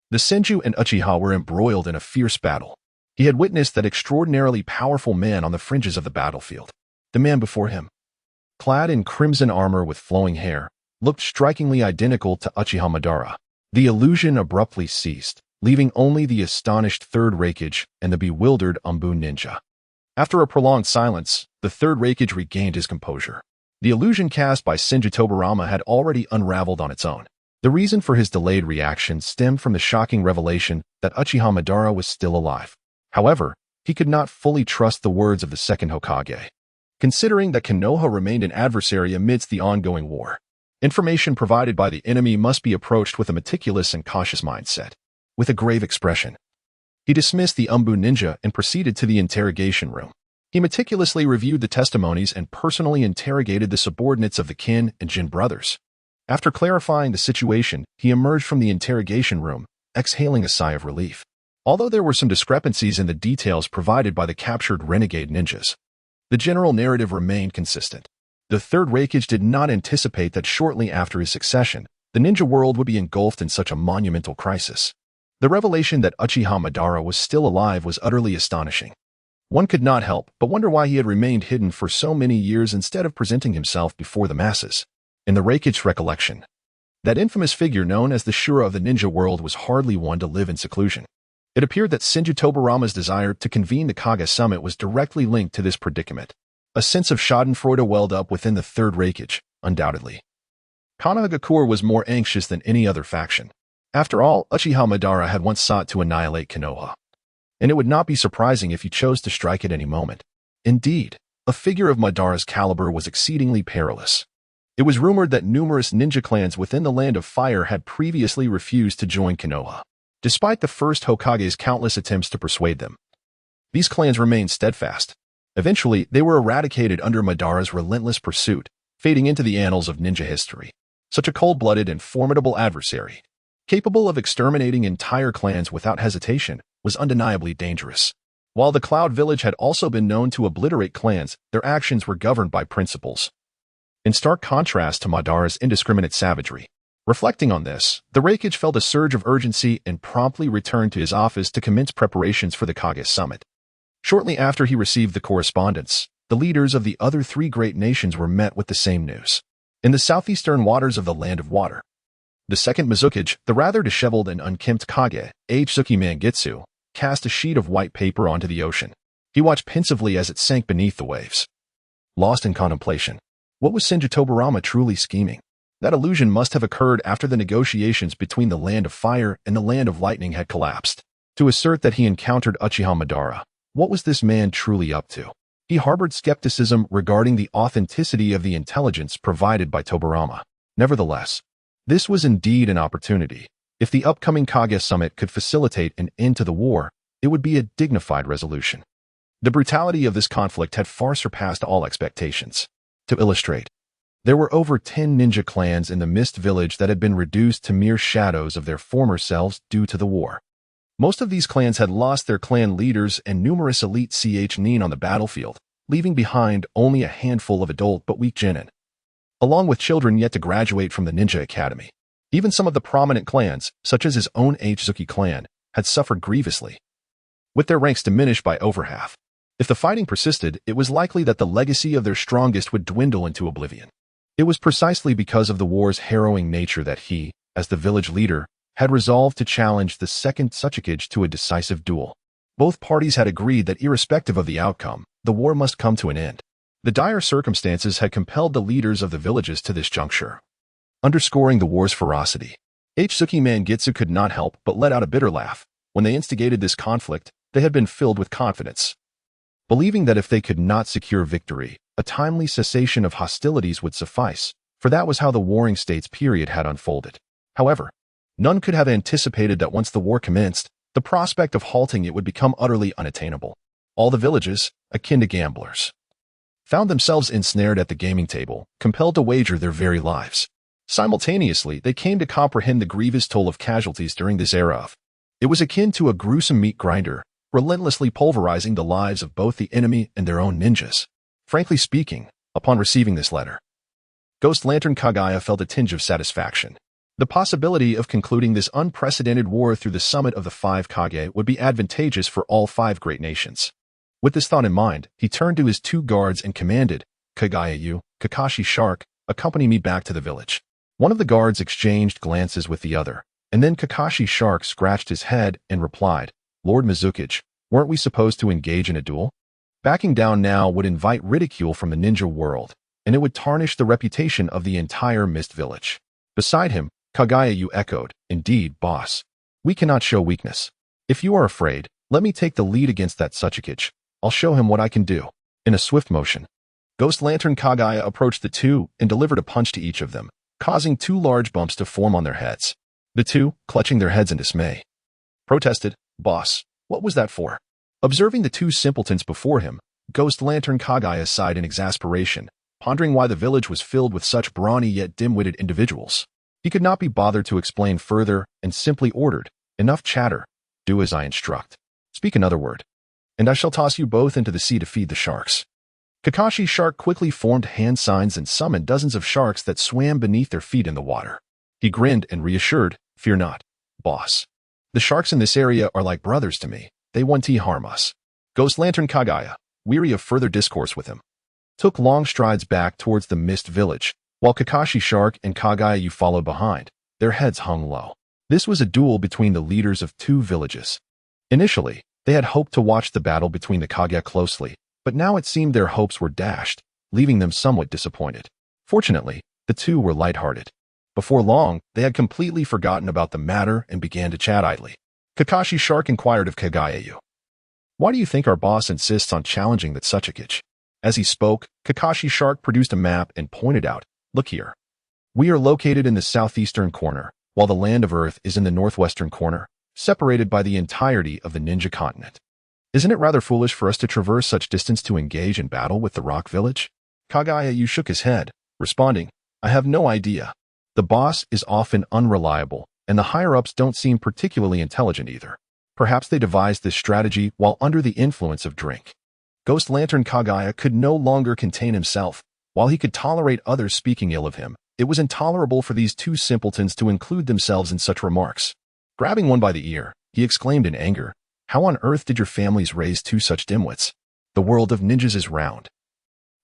the Senju and Uchiha were embroiled in a fierce battle. He had witnessed that extraordinarily powerful man on the fringes of the battlefield. The man before him, clad in crimson armor with flowing hair, looked strikingly identical to Uchiha Madara. The illusion abruptly ceased, leaving only the astonished third Reikage and the bewildered Umbu ninja. After a prolonged silence, the third Reikage regained his composure. The illusion cast by Senju Tobarama had already unraveled on its own. The reason for his delayed reaction stemmed from the shocking revelation that Uchiha Madara was still alive. However, he could not fully trust the words of the second Hokage, considering that Konoha remained an adversary amidst the ongoing war. Information provided by the enemy must be approached with a meticulous and cautious mindset. With a grave expression, he dismissed the Umbu ninja and proceeded to the interrogation room. He meticulously reviewed the testimonies and personally interrogated the subordinates of the Kin and Jin brothers. After clarifying the situation, he emerged from the interrogation room, exhaling a sigh of relief. Although there were some discrepancies in the details provided by the captured renegade ninjas, the general narrative remained consistent. The third Reikage did not anticipate that shortly after his succession, the ninja world would be engulfed in such a monumental crisis. The revelation that Uchiha Madara was still alive was utterly astonishing. One could not help but wonder why he had remained hidden for so many years instead of presenting himself before the masses. In the Reikage's recollection, that infamous figure known as the Shura of the ninja world was hardly one to live in seclusion. It appeared that Senju Tobarama's desire to convene the Kage summit was directly linked to this predicament. A sense of schadenfreude welled up within the third Reikage, undoubtedly. Konohagakure was more anxious than any other faction. After all, Uchiha Madara had once sought to annihilate Konoha, and it would not be surprising if he chose to strike at any moment. Indeed, a figure of Madara's caliber was exceedingly perilous. It was rumored that numerous ninja clans within the Land of Fire had previously refused to join Konoha, despite the first Hokage's countless attempts to persuade them. These clans remained steadfast. Eventually, they were eradicated under Madara's relentless pursuit, fading into the annals of ninja history. Such a cold-blooded and formidable adversary, capable of exterminating entire clans without hesitation, was undeniably dangerous. While the Cloud Village had also been known to obliterate clans, their actions were governed by principles. In stark contrast to Madara's indiscriminate savagery. Reflecting on this, the Reikage felt a surge of urgency and promptly returned to his office to commence preparations for the Kage summit. Shortly after he received the correspondence, the leaders of the other three great nations were met with the same news. In the southeastern waters of the Land of Water, the second Mizukage, the rather disheveled and unkempt Kage, Suki Mangitsu, cast a sheet of white paper onto the ocean. He watched pensively as it sank beneath the waves. Lost in contemplation. What was Senju Tobirama truly scheming? That illusion must have occurred after the negotiations between the Land of Fire and the Land of Lightning had collapsed. To assert that he encountered Uchiha Madara, what was this man truly up to? He harbored skepticism regarding the authenticity of the intelligence provided by Tobirama. Nevertheless, this was indeed an opportunity. If the upcoming Kage summit could facilitate an end to the war, it would be a dignified resolution. The brutality of this conflict had far surpassed all expectations. To illustrate, there were over 10 ninja clans in the Mist Village that had been reduced to mere shadows of their former selves due to the war. Most of these clans had lost their clan leaders and numerous elite nin on the battlefield, leaving behind only a handful of adult but weak genin, along with children yet to graduate from the ninja academy. Even some of the prominent clans, such as his own Aitsuki clan, had suffered grievously, with their ranks diminished by over half. If the fighting persisted, it was likely that the legacy of their strongest would dwindle into oblivion. It was precisely because of the war's harrowing nature that he, as the village leader, had resolved to challenge the second Sasuke to a decisive duel. Both parties had agreed that irrespective of the outcome, the war must come to an end. The dire circumstances had compelled the leaders of the villages to this juncture, underscoring the war's ferocity. Aitsuki Mangitsu could not help but let out a bitter laugh. When they instigated this conflict, they had been filled with confidence, believing that if they could not secure victory, a timely cessation of hostilities would suffice, for that was how the Warring States period had unfolded. However, none could have anticipated that once the war commenced, the prospect of halting it would become utterly unattainable. All the villages, akin to gamblers, found themselves ensnared at the gaming table, compelled to wager their very lives. Simultaneously, they came to comprehend the grievous toll of casualties during this era of. It was akin to a gruesome meat grinder, relentlessly pulverizing the lives of both the enemy and their own ninjas. Frankly speaking, upon receiving this letter, Ghost Lantern Kaguya felt a tinge of satisfaction. The possibility of concluding this unprecedented war through the summit of the 5 Kage would be advantageous for all 5 great nations. With this thought in mind, he turned to his 2 guards and commanded, "Kaguya-yu, Kakashi Shark, accompany me back to the village." One of the guards exchanged glances with the other, and then Kakashi Shark scratched his head and replied, "Lord Mizukage, weren't we supposed to engage in a duel? Backing down now would invite ridicule from the ninja world, and it would tarnish the reputation of the entire Mist Village." Beside him, Kaguya-yu echoed, "Indeed, boss. We cannot show weakness. If you are afraid, let me take the lead against that Sasuke. I'll show him what I can do." In a swift motion, Ghost Lantern Kaguya approached the 2 and delivered a punch to each of them, causing 2 large bumps to form on their heads. The 2, clutching their heads in dismay, protested, "Boss, what was that for?" Observing the 2 simpletons before him, Ghost Lantern Kaguya sighed in exasperation, pondering why the village was filled with such brawny yet dim-witted individuals. He could not be bothered to explain further and simply ordered, "Enough chatter. Do as I instruct. Speak another word, and I shall toss you both into the sea to feed the sharks." Kakashi Shark quickly formed hand signs and summoned dozens of sharks that swam beneath their feet in the water. He grinned and reassured, "Fear not, boss. The sharks in this area are like brothers to me. They won't harm us." Ghost Lantern Kaguya, weary of further discourse with him, took long strides back towards the Mist Village, while Kakashi Shark and Kaguya followed behind, their heads hung low. This was a duel between the leaders of 2 villages. Initially, they had hoped to watch the battle between the Kage closely, but now it seemed their hopes were dashed, leaving them somewhat disappointed. Fortunately, the 2 were lighthearted. Before long, they had completely forgotten about the matter and began to chat idly. Kakashi Shark inquired of Kaguya, "Why do you think our boss insists on challenging that Sasuke?" As he spoke, Kakashi Shark produced a map and pointed out, "Look here. We are located in the southeastern corner, while the Land of Earth is in the northwestern corner, separated by the entirety of the ninja continent. Isn't it rather foolish for us to traverse such distance to engage in battle with the Rock Village?" Kaguya shook his head, responding, "I have no idea. The boss is often unreliable, and the higher-ups don't seem particularly intelligent either. Perhaps they devised this strategy while under the influence of drink." Ghost Lantern Kaguya could no longer contain himself. While he could tolerate others speaking ill of him, it was intolerable for these 2 simpletons to include themselves in such remarks. Grabbing one by the ear, he exclaimed in anger, "How on earth did your families raise 2 such dimwits? The world of ninjas is round,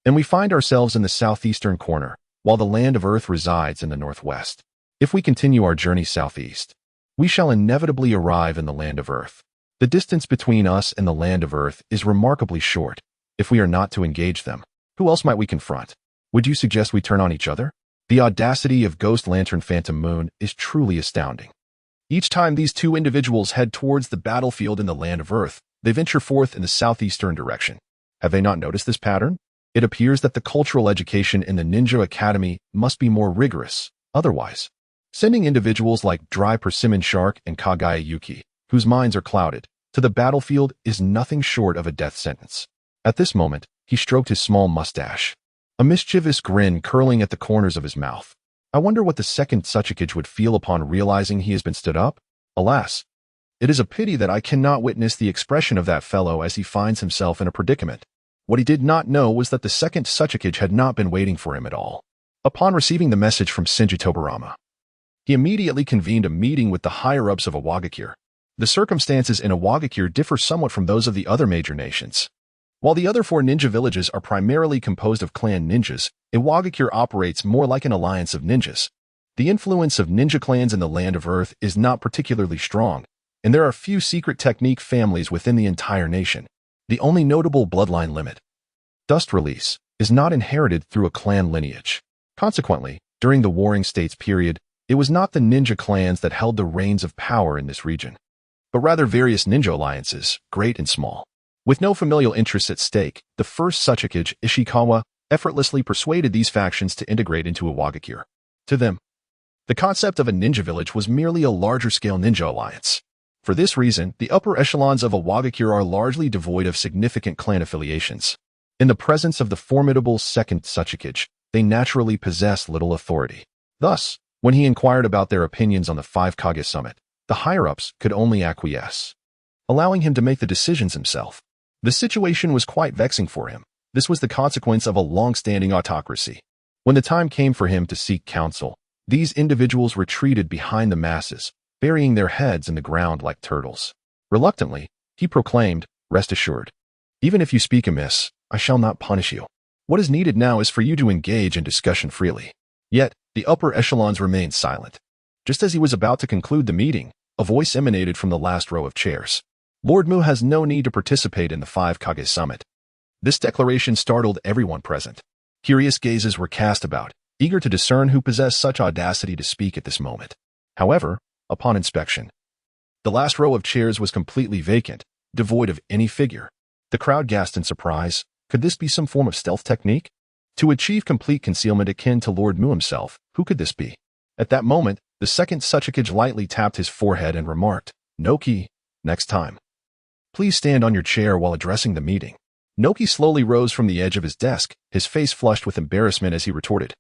and we find ourselves in the southeastern corner, while the Land of Earth resides in the northwest. If we continue our journey southeast, we shall inevitably arrive in the Land of Earth." The distance between us and the land of Earth is remarkably short. If we are not to engage them, who else might we confront? Would you suggest we turn on each other? The audacity of Ghost Lantern Phantom Moon is truly astounding. Each time these two individuals head towards the battlefield in the land of Earth, they venture forth in the southeastern direction. Have they not noticed this pattern? It appears that the cultural education in the Ninja Academy must be more rigorous. Otherwise, sending individuals like Dry Persimmon Shark and Kagaya Yuki, whose minds are clouded, to the battlefield is nothing short of a death sentence. At this moment, he stroked his small mustache, a mischievous grin curling at the corners of his mouth. I wonder what the second Sasuke would feel upon realizing he has been stood up? Alas, it is a pity that I cannot witness the expression of that fellow as he finds himself in a predicament. What he did not know was that the second Sasuke had not been waiting for him at all. Upon receiving the message from Shinji Tobarama, he immediately convened a meeting with the higher-ups of Iwagakure. The circumstances in Iwagakure differ somewhat from those of the other major nations. While the other 4 ninja villages are primarily composed of clan ninjas, Iwagakure operates more like an alliance of ninjas. The influence of ninja clans in the land of Earth is not particularly strong, and there are few secret technique families within the entire nation. The only notable bloodline limit, Dust Release, is not inherited through a clan lineage. Consequently, during the Warring States period, it was not the ninja clans that held the reins of power in this region, but rather various ninja alliances, great and small. With no familial interests at stake, the first Sasuke, Ishikawa, effortlessly persuaded these factions to integrate into Iwagakure. To them, the concept of a ninja village was merely a larger-scale ninja alliance. For this reason, the upper echelons of Iwagakure are largely devoid of significant clan affiliations. In the presence of the formidable second Sasuke, they naturally possess little authority. Thus, when he inquired about their opinions on the 5 Kage summit, the higher-ups could only acquiesce, allowing him to make the decisions himself. The situation was quite vexing for him. This was the consequence of a long-standing autocracy. When the time came for him to seek counsel, these individuals retreated behind the masses, burying their heads in the ground like turtles. Reluctantly, he proclaimed, "Rest assured. Even if you speak amiss, I shall not punish you. What is needed now is for you to engage in discussion freely." Yet, the upper echelons remained silent. Just as he was about to conclude the meeting, a voice emanated from the last row of chairs. Lord Mu has no need to participate in the 5 Kage summit. This declaration startled everyone present. Curious gazes were cast about, eager to discern who possessed such audacity to speak at this moment. However, upon inspection, the last row of chairs was completely vacant, devoid of any figure. The crowd gasped in surprise. Could this be some form of stealth technique? To achieve complete concealment akin to Lord Mu himself, who could this be? At that moment, the second Sasuke lightly tapped his forehead and remarked, "Noki, next time. Please stand on your chair while addressing the meeting." Noki slowly rose from the edge of his desk, his face flushed with embarrassment as he retorted,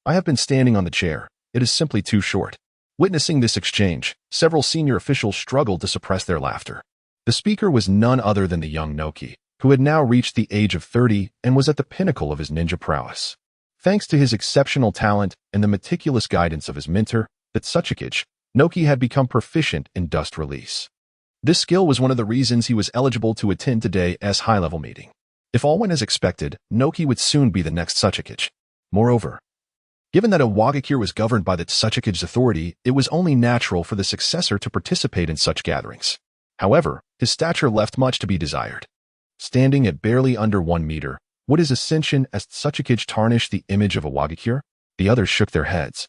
"I have been standing on the chair. It is simply too short." Witnessing this exchange, several senior officials struggled to suppress their laughter. The speaker was none other than the young Noki, who had now reached the age of 30 and was at the pinnacle of his ninja prowess. Thanks to his exceptional talent and the meticulous guidance of his mentor, the Sasuke, Noki had become proficient in Dust Release. This skill was one of the reasons he was eligible to attend today's high-level meeting. If all went as expected, Noki would soon be the next Sasuke. Moreover, given that Iwagakure was governed by the Sasuke's authority, it was only natural for the successor to participate in such gatherings. However, his stature left much to be desired. Standing at barely under 1 meter, would his ascension as Sasuke tarnish the image of Iwagakure? The others shook their heads,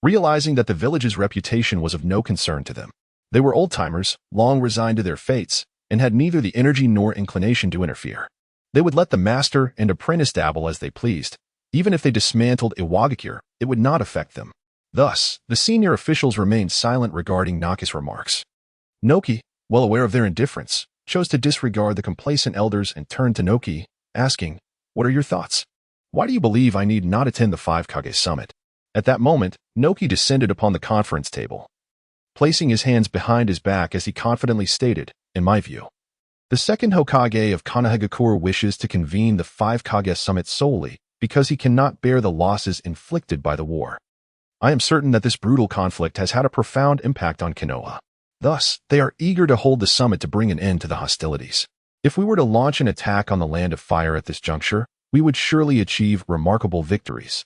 realizing that the village's reputation was of no concern to them. They were old-timers, long resigned to their fates, and had neither the energy nor inclination to interfere. They would let the master and apprentice dabble as they pleased. Even if they dismantled Iwagakure, it would not affect them. Thus, the senior officials remained silent regarding Naki's remarks. Noki, well aware of their indifference, chose to disregard the complacent elders and turned to Noki, asking, "What are your thoughts? Why do you believe I need not attend the 5 Kage summit?" At that moment, Noki descended upon the conference table, placing his hands behind his back as he confidently stated, "In my view, the second Hokage of Konohagakure wishes to convene the 5 Kage summit solely because he cannot bear the losses inflicted by the war. I am certain that this brutal conflict has had a profound impact on Konoha. Thus, they are eager to hold the summit to bring an end to the hostilities. If we were to launch an attack on the land of fire at this juncture, we would surely achieve remarkable victories,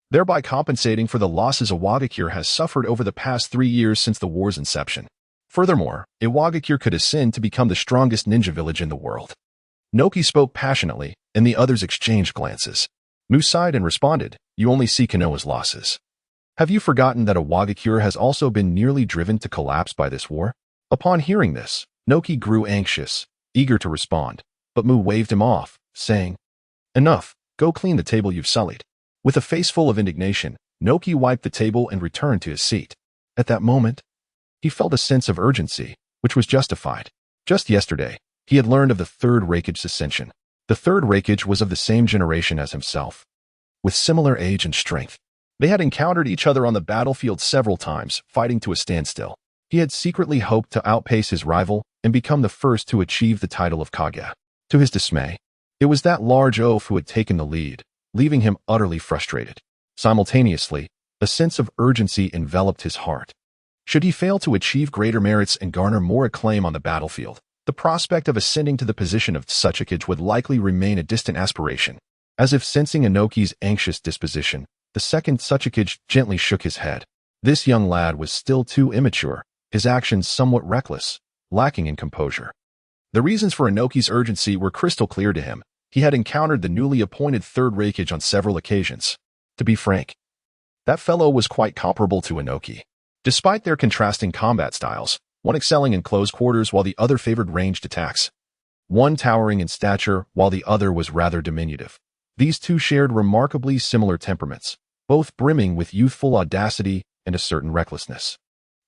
thereby compensating for the losses Iwagakure has suffered over the past 3 years since the war's inception. Furthermore, Iwagakure could ascend to become the strongest ninja village in the world. Noki spoke passionately, and the others exchanged glances. Mu sighed and responded, "You only see Konoha's losses. Have you forgotten that Iwagakure has also been nearly driven to collapse by this war?" Upon hearing this, Noki grew anxious, eager to respond, but Mu waved him off, saying, "Enough, go clean the table you've sullied." With a face full of indignation, Noki wiped the table and returned to his seat. At that moment, he felt a sense of urgency, which was justified. Just yesterday, he had learned of the Third Raikage's ascension. The Third Raikage was of the same generation as himself, with similar age and strength. They had encountered each other on the battlefield several times, fighting to a standstill. He had secretly hoped to outpace his rival and become the first to achieve the title of Kage. To his dismay, it was that large oaf who had taken the lead, leaving him utterly frustrated. Simultaneously, a sense of urgency enveloped his heart. Should he fail to achieve greater merits and garner more acclaim on the battlefield, the prospect of ascending to the position of Tsuchikage would likely remain a distant aspiration. As if sensing Inoki's anxious disposition, the second Tsuchikage gently shook his head. This young lad was still too immature, his actions somewhat reckless, lacking in composure. The reasons for Inoki's urgency were crystal clear to him. He had encountered the newly appointed Third Raikage on several occasions. To be frank, that fellow was quite comparable to Inoki. Despite their contrasting combat styles, one excelling in close quarters while the other favored ranged attacks, one towering in stature while the other was rather diminutive. These two shared remarkably similar temperaments, both brimming with youthful audacity and a certain recklessness.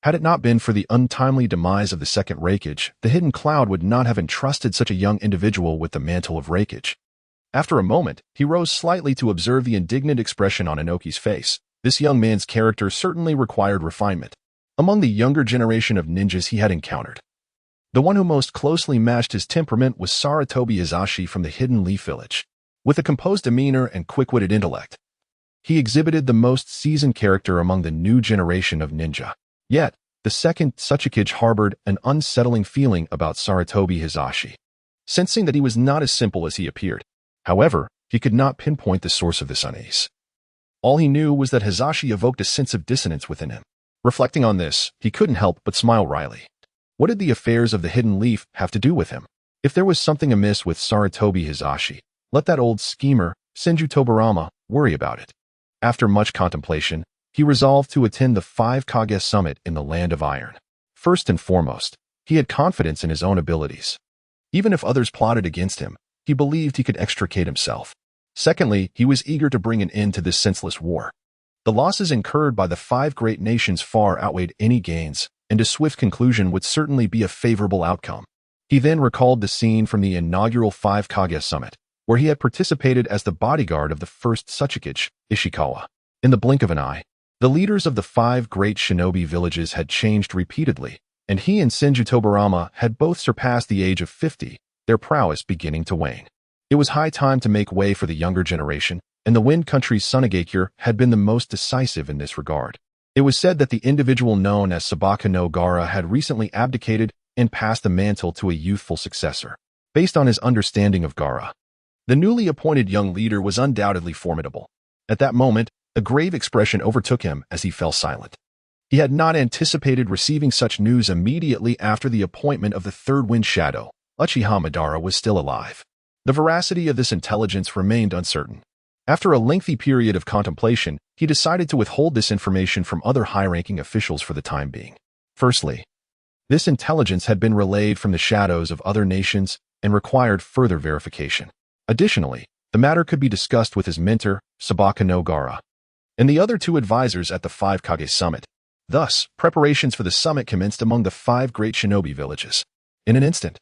Had it not been for the untimely demise of the Second Raikage, the Hidden Cloud would not have entrusted such a young individual with the mantle of Raikage. After a moment, he rose slightly to observe the indignant expression on Inoki's face. This young man's character certainly required refinement. Among the younger generation of ninjas he had encountered, the one who most closely matched his temperament was Sarutobi Hisashi from the Hidden Leaf Village. With a composed demeanor and quick-witted intellect, he exhibited the most seasoned character among the new generation of ninja. Yet, the second Tsuchikage harbored an unsettling feeling about Sarutobi Hisashi, sensing that he was not as simple as he appeared. However, he could not pinpoint the source of this unease. All he knew was that Hisashi evoked a sense of dissonance within him. Reflecting on this, he couldn't help but smile wryly. What did the affairs of the Hidden Leaf have to do with him? If there was something amiss with Sarutobi Hisashi, let that old schemer, Senju Tobarama, worry about it. After much contemplation, he resolved to attend the 5 Kage summit in the Land of Iron. First and foremost, he had confidence in his own abilities. Even if others plotted against him, he believed he could extricate himself. Secondly, he was eager to bring an end to this senseless war. The losses incurred by the 5 great nations far outweighed any gains, and a swift conclusion would certainly be a favorable outcome. He then recalled the scene from the inaugural 5 Kage summit, where he had participated as the bodyguard of the first Tsuchikage, Ishikawa. In the blink of an eye, the leaders of the 5 great shinobi villages had changed repeatedly, and he and Senju Tobarama had both surpassed the age of 50, their prowess beginning to wane. It was high time to make way for the younger generation, and the Wind Country's Sunagakure had been the most decisive in this regard. It was said that the individual known as Sabaka no Gaara had recently abdicated and passed the mantle to a youthful successor. Based on his understanding of Gaara, the newly appointed young leader was undoubtedly formidable. At that moment, a grave expression overtook him as he fell silent. He had not anticipated receiving such news immediately after the appointment of the third Wind Shadow. Uchiha Madara was still alive. The veracity of this intelligence remained uncertain. After a lengthy period of contemplation, he decided to withhold this information from other high-ranking officials for the time being. Firstly, this intelligence had been relayed from the shadows of other nations and required further verification. Additionally, the matter could be discussed with his mentor, Sabaka no Gaara, and the other 2 advisors at the 5 Kage summit. Thus, preparations for the summit commenced among the 5 great shinobi villages. In an instant,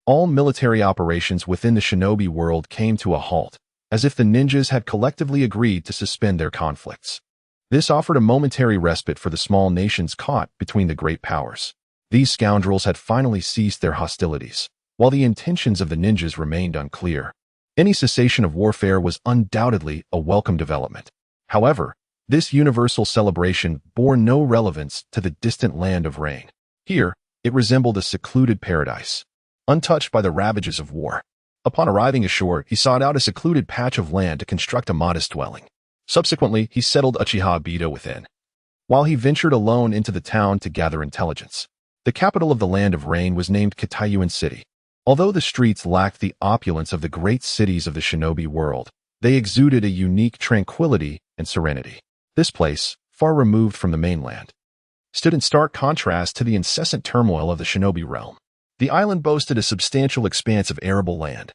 all military operations within the shinobi world came to a halt, as if the ninjas had collectively agreed to suspend their conflicts. This offered a momentary respite for the small nations caught between the great powers. These scoundrels had finally ceased their hostilities, while the intentions of the ninjas remained unclear. Any cessation of warfare was undoubtedly a welcome development. However, this universal celebration bore no relevance to the distant land of rain. Here, it resembled a secluded paradise, untouched by the ravages of war. Upon arriving ashore, he sought out a secluded patch of land to construct a modest dwelling. Subsequently, he settled Uchiha Obito within, while he ventured alone into the town to gather intelligence. The capital of the Land of Rain was named Kitayuan City. Although the streets lacked the opulence of the great cities of the shinobi world, they exuded a unique tranquility and serenity. This place, far removed from the mainland, stood in stark contrast to the incessant turmoil of the shinobi realm. The island boasted a substantial expanse of arable land,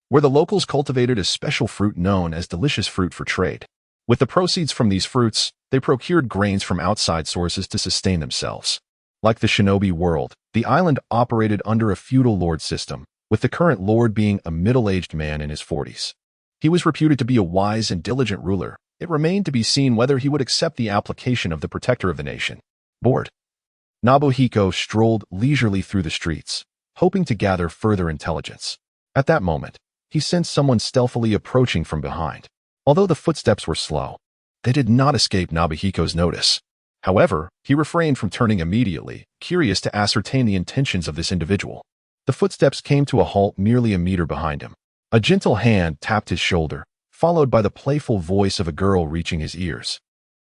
where the locals cultivated a special fruit known as delicious fruit for trade. With the proceeds from these fruits, they procured grains from outside sources to sustain themselves. Like the shinobi world, the island operated under a feudal lord system, with the current lord being a middle-aged man in his 40s. He was reputed to be a wise and diligent ruler. It remained to be seen whether he would accept the application of the protector of the nation. Bored, Nobuhiko strolled leisurely through the streets, hoping to gather further intelligence. At that moment, he sensed someone stealthily approaching from behind. Although the footsteps were slow, they did not escape Nobuhiko's notice. However, he refrained from turning immediately, curious to ascertain the intentions of this individual. The footsteps came to a halt nearly a meter behind him. A gentle hand tapped his shoulder, followed by the playful voice of a girl reaching his ears.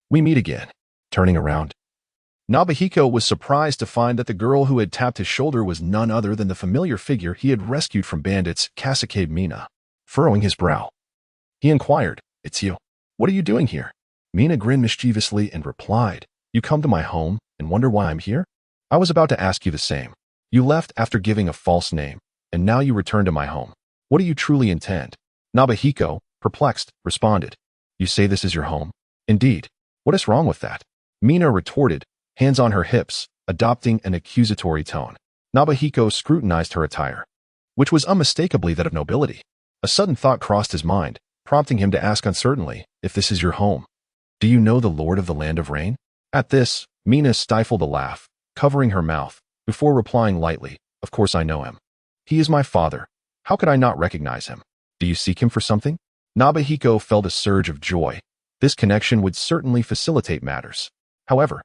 "We meet again." Turning around, Nobuhiko was surprised to find that the girl who had tapped his shoulder was none other than the familiar figure he had rescued from bandits, Sasuke Mina. Furrowing his brow, he inquired, "It's you. What are you doing here?" Mina grinned mischievously and replied, "You come to my home and wonder why I'm here? I was about to ask you the same. You left after giving a false name, and now you return to my home. What do you truly intend?" Nobuhiko, perplexed, responded, "You say this is your home? Indeed. What is wrong with that?" Mina retorted, hands on her hips, adopting an accusatory tone. Nobuhiko scrutinized her attire, which was unmistakably that of nobility. A sudden thought crossed his mind, prompting him to ask uncertainly, "If this is your home, do you know the Lord of the Land of Rain?" At this, Mina stifled a laugh, covering her mouth, before replying lightly, "Of course I know him. He is my father. How could I not recognize him? Do you seek him for something?" Nobuhiko felt a surge of joy. This connection would certainly facilitate matters. However,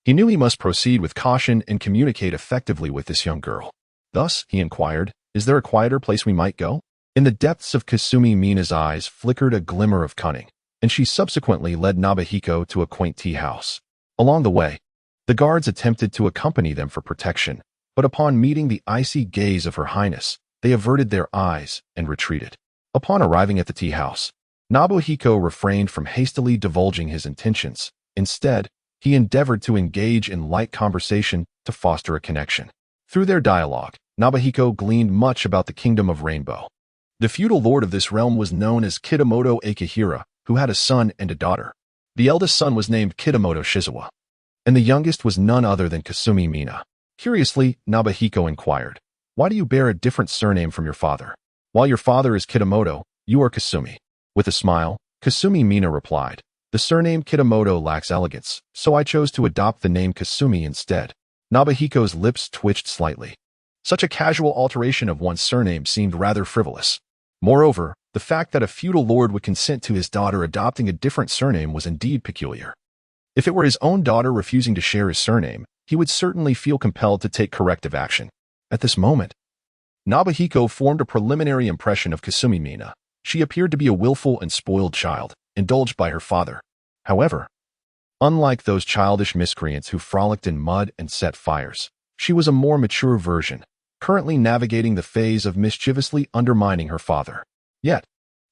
he knew he must proceed with caution and communicate effectively with this young girl. Thus, he inquired, "Is there a quieter place we might go?" In the depths of Kasumi Mina's eyes flickered a glimmer of cunning, and she subsequently led Nobuhiko to a quaint tea house. Along the way, the guards attempted to accompany them for protection, but upon meeting the icy gaze of Her Highness, they averted their eyes and retreated. Upon arriving at the tea house, Nobuhiko refrained from hastily divulging his intentions. Instead, he endeavored to engage in light conversation to foster a connection. Through their dialogue, Nobuhiko gleaned much about the Kingdom of Rainbow. The feudal lord of this realm was known as Kitamoto Akihira, who had a son and a daughter. The eldest son was named Kitamoto Shizuwa, and the youngest was none other than Kasumi Mina. Curiously, Nobuhiko inquired, "Why do you bear a different surname from your father? While your father is Kitamoto, you are Kasumi." With a smile, Kasumi Mina replied, "The surname Kitamoto lacks elegance, so I chose to adopt the name Kasumi instead." Nobuhiko's lips twitched slightly. Such a casual alteration of one's surname seemed rather frivolous. Moreover, the fact that a feudal lord would consent to his daughter adopting a different surname was indeed peculiar. If it were his own daughter refusing to share his surname, he would certainly feel compelled to take corrective action. At this moment, Nobuhiko formed a preliminary impression of Kasumi Mina. She appeared to be a willful and spoiled child, indulged by her father. However, unlike those childish miscreants who frolicked in mud and set fires, she was a more mature version, currently navigating the phase of mischievously undermining her father. Yet,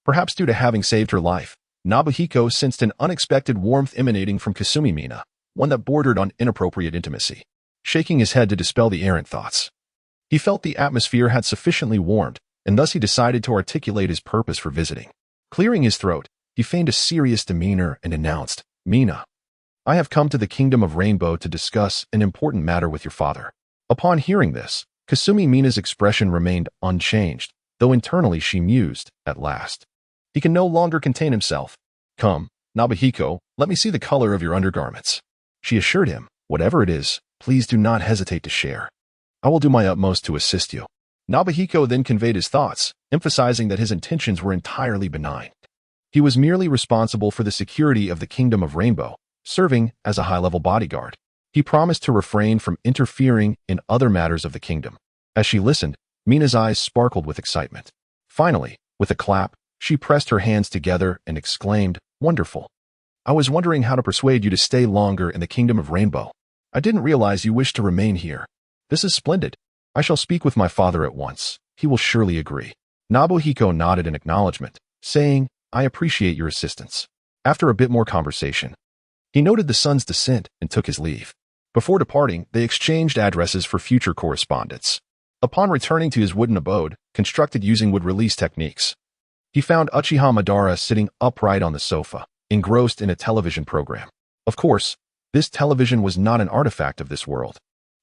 perhaps due to having saved her life, Nobuhiko sensed an unexpected warmth emanating from Kasumi Mina, one that bordered on inappropriate intimacy. Shaking his head to dispel the errant thoughts, he felt the atmosphere had sufficiently warmed, and thus he decided to articulate his purpose for visiting. Clearing his throat, he feigned a serious demeanor and announced, "Mina, I have come to the Kingdom of Rainbow to discuss an important matter with your father." Upon hearing this, Kasumi Mina's expression remained unchanged, though internally she mused, "At last, he can no longer contain himself. Come, Nobuhiko, let me see the color of your undergarments." She assured him, "Whatever it is, please do not hesitate to share. I will do my utmost to assist you." Nobuhiko then conveyed his thoughts, emphasizing that his intentions were entirely benign. He was merely responsible for the security of the Kingdom of Rainbow, serving as a high-level bodyguard. He promised to refrain from interfering in other matters of the kingdom. As she listened, Mina's eyes sparkled with excitement. Finally, with a clap, she pressed her hands together and exclaimed, "Wonderful. I was wondering how to persuade you to stay longer in the Kingdom of Rainbow. I didn't realize you wished to remain here." This is splendid. I shall speak with my father at once. He will surely agree. Nobuhiko nodded in acknowledgement, saying, I appreciate your assistance. After a bit more conversation, he noted the son's descent and took his leave. Before departing, they exchanged addresses for future correspondence. Upon returning to his wooden abode, constructed using wood release techniques, he found Uchiha Madara sitting upright on the sofa, engrossed in a television program. Of course, this television was not an artifact of this world.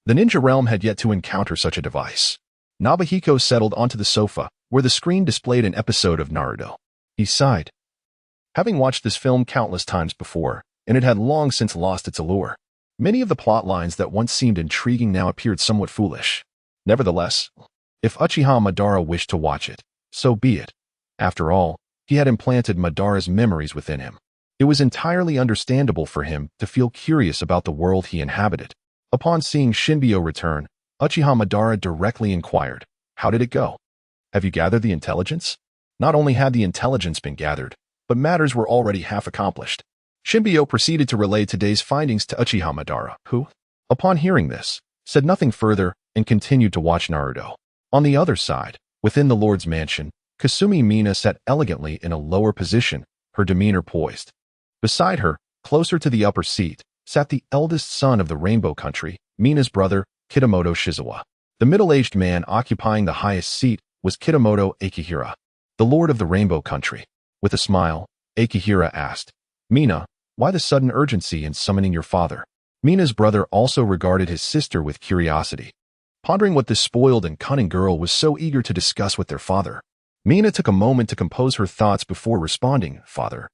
The ninja realm had yet to encounter such a device. Nobuhiko settled onto the sofa, where the screen displayed an episode of Naruto. He sighed. Having watched this film countless times before, and it had long since lost its allure, many of the plot lines that once seemed intriguing now appeared somewhat foolish. Nevertheless, if Uchiha Madara wished to watch it, so be it. After all, he had implanted Madara's memories within him. It was entirely understandable for him to feel curious about the world he inhabited. Upon seeing Shinbyo return, Uchiha Madara directly inquired, How did it go? Have you gathered the intelligence? Not only had the intelligence been gathered, but matters were already half accomplished. Shinbyo proceeded to relay today's findings to Uchiha Madara, who, upon hearing this, said nothing further and continued to watch Naruto. On the other side, within the Lord's mansion, Kasumi Mina sat elegantly in a lower position, her demeanor poised. Beside her, closer to the upper seat, sat the eldest son of the Rainbow Country, Mina's brother, Kitamoto Shizawa. The middle-aged man occupying the highest seat was Kitamoto Akihira, the lord of the Rainbow Country. With a smile, Akihira asked, Mina, why the sudden urgency in summoning your father? Mina's brother also regarded his sister with curiosity, pondering what this spoiled and cunning girl was so eager to discuss with their father. Mina took a moment to compose her thoughts before responding, Father,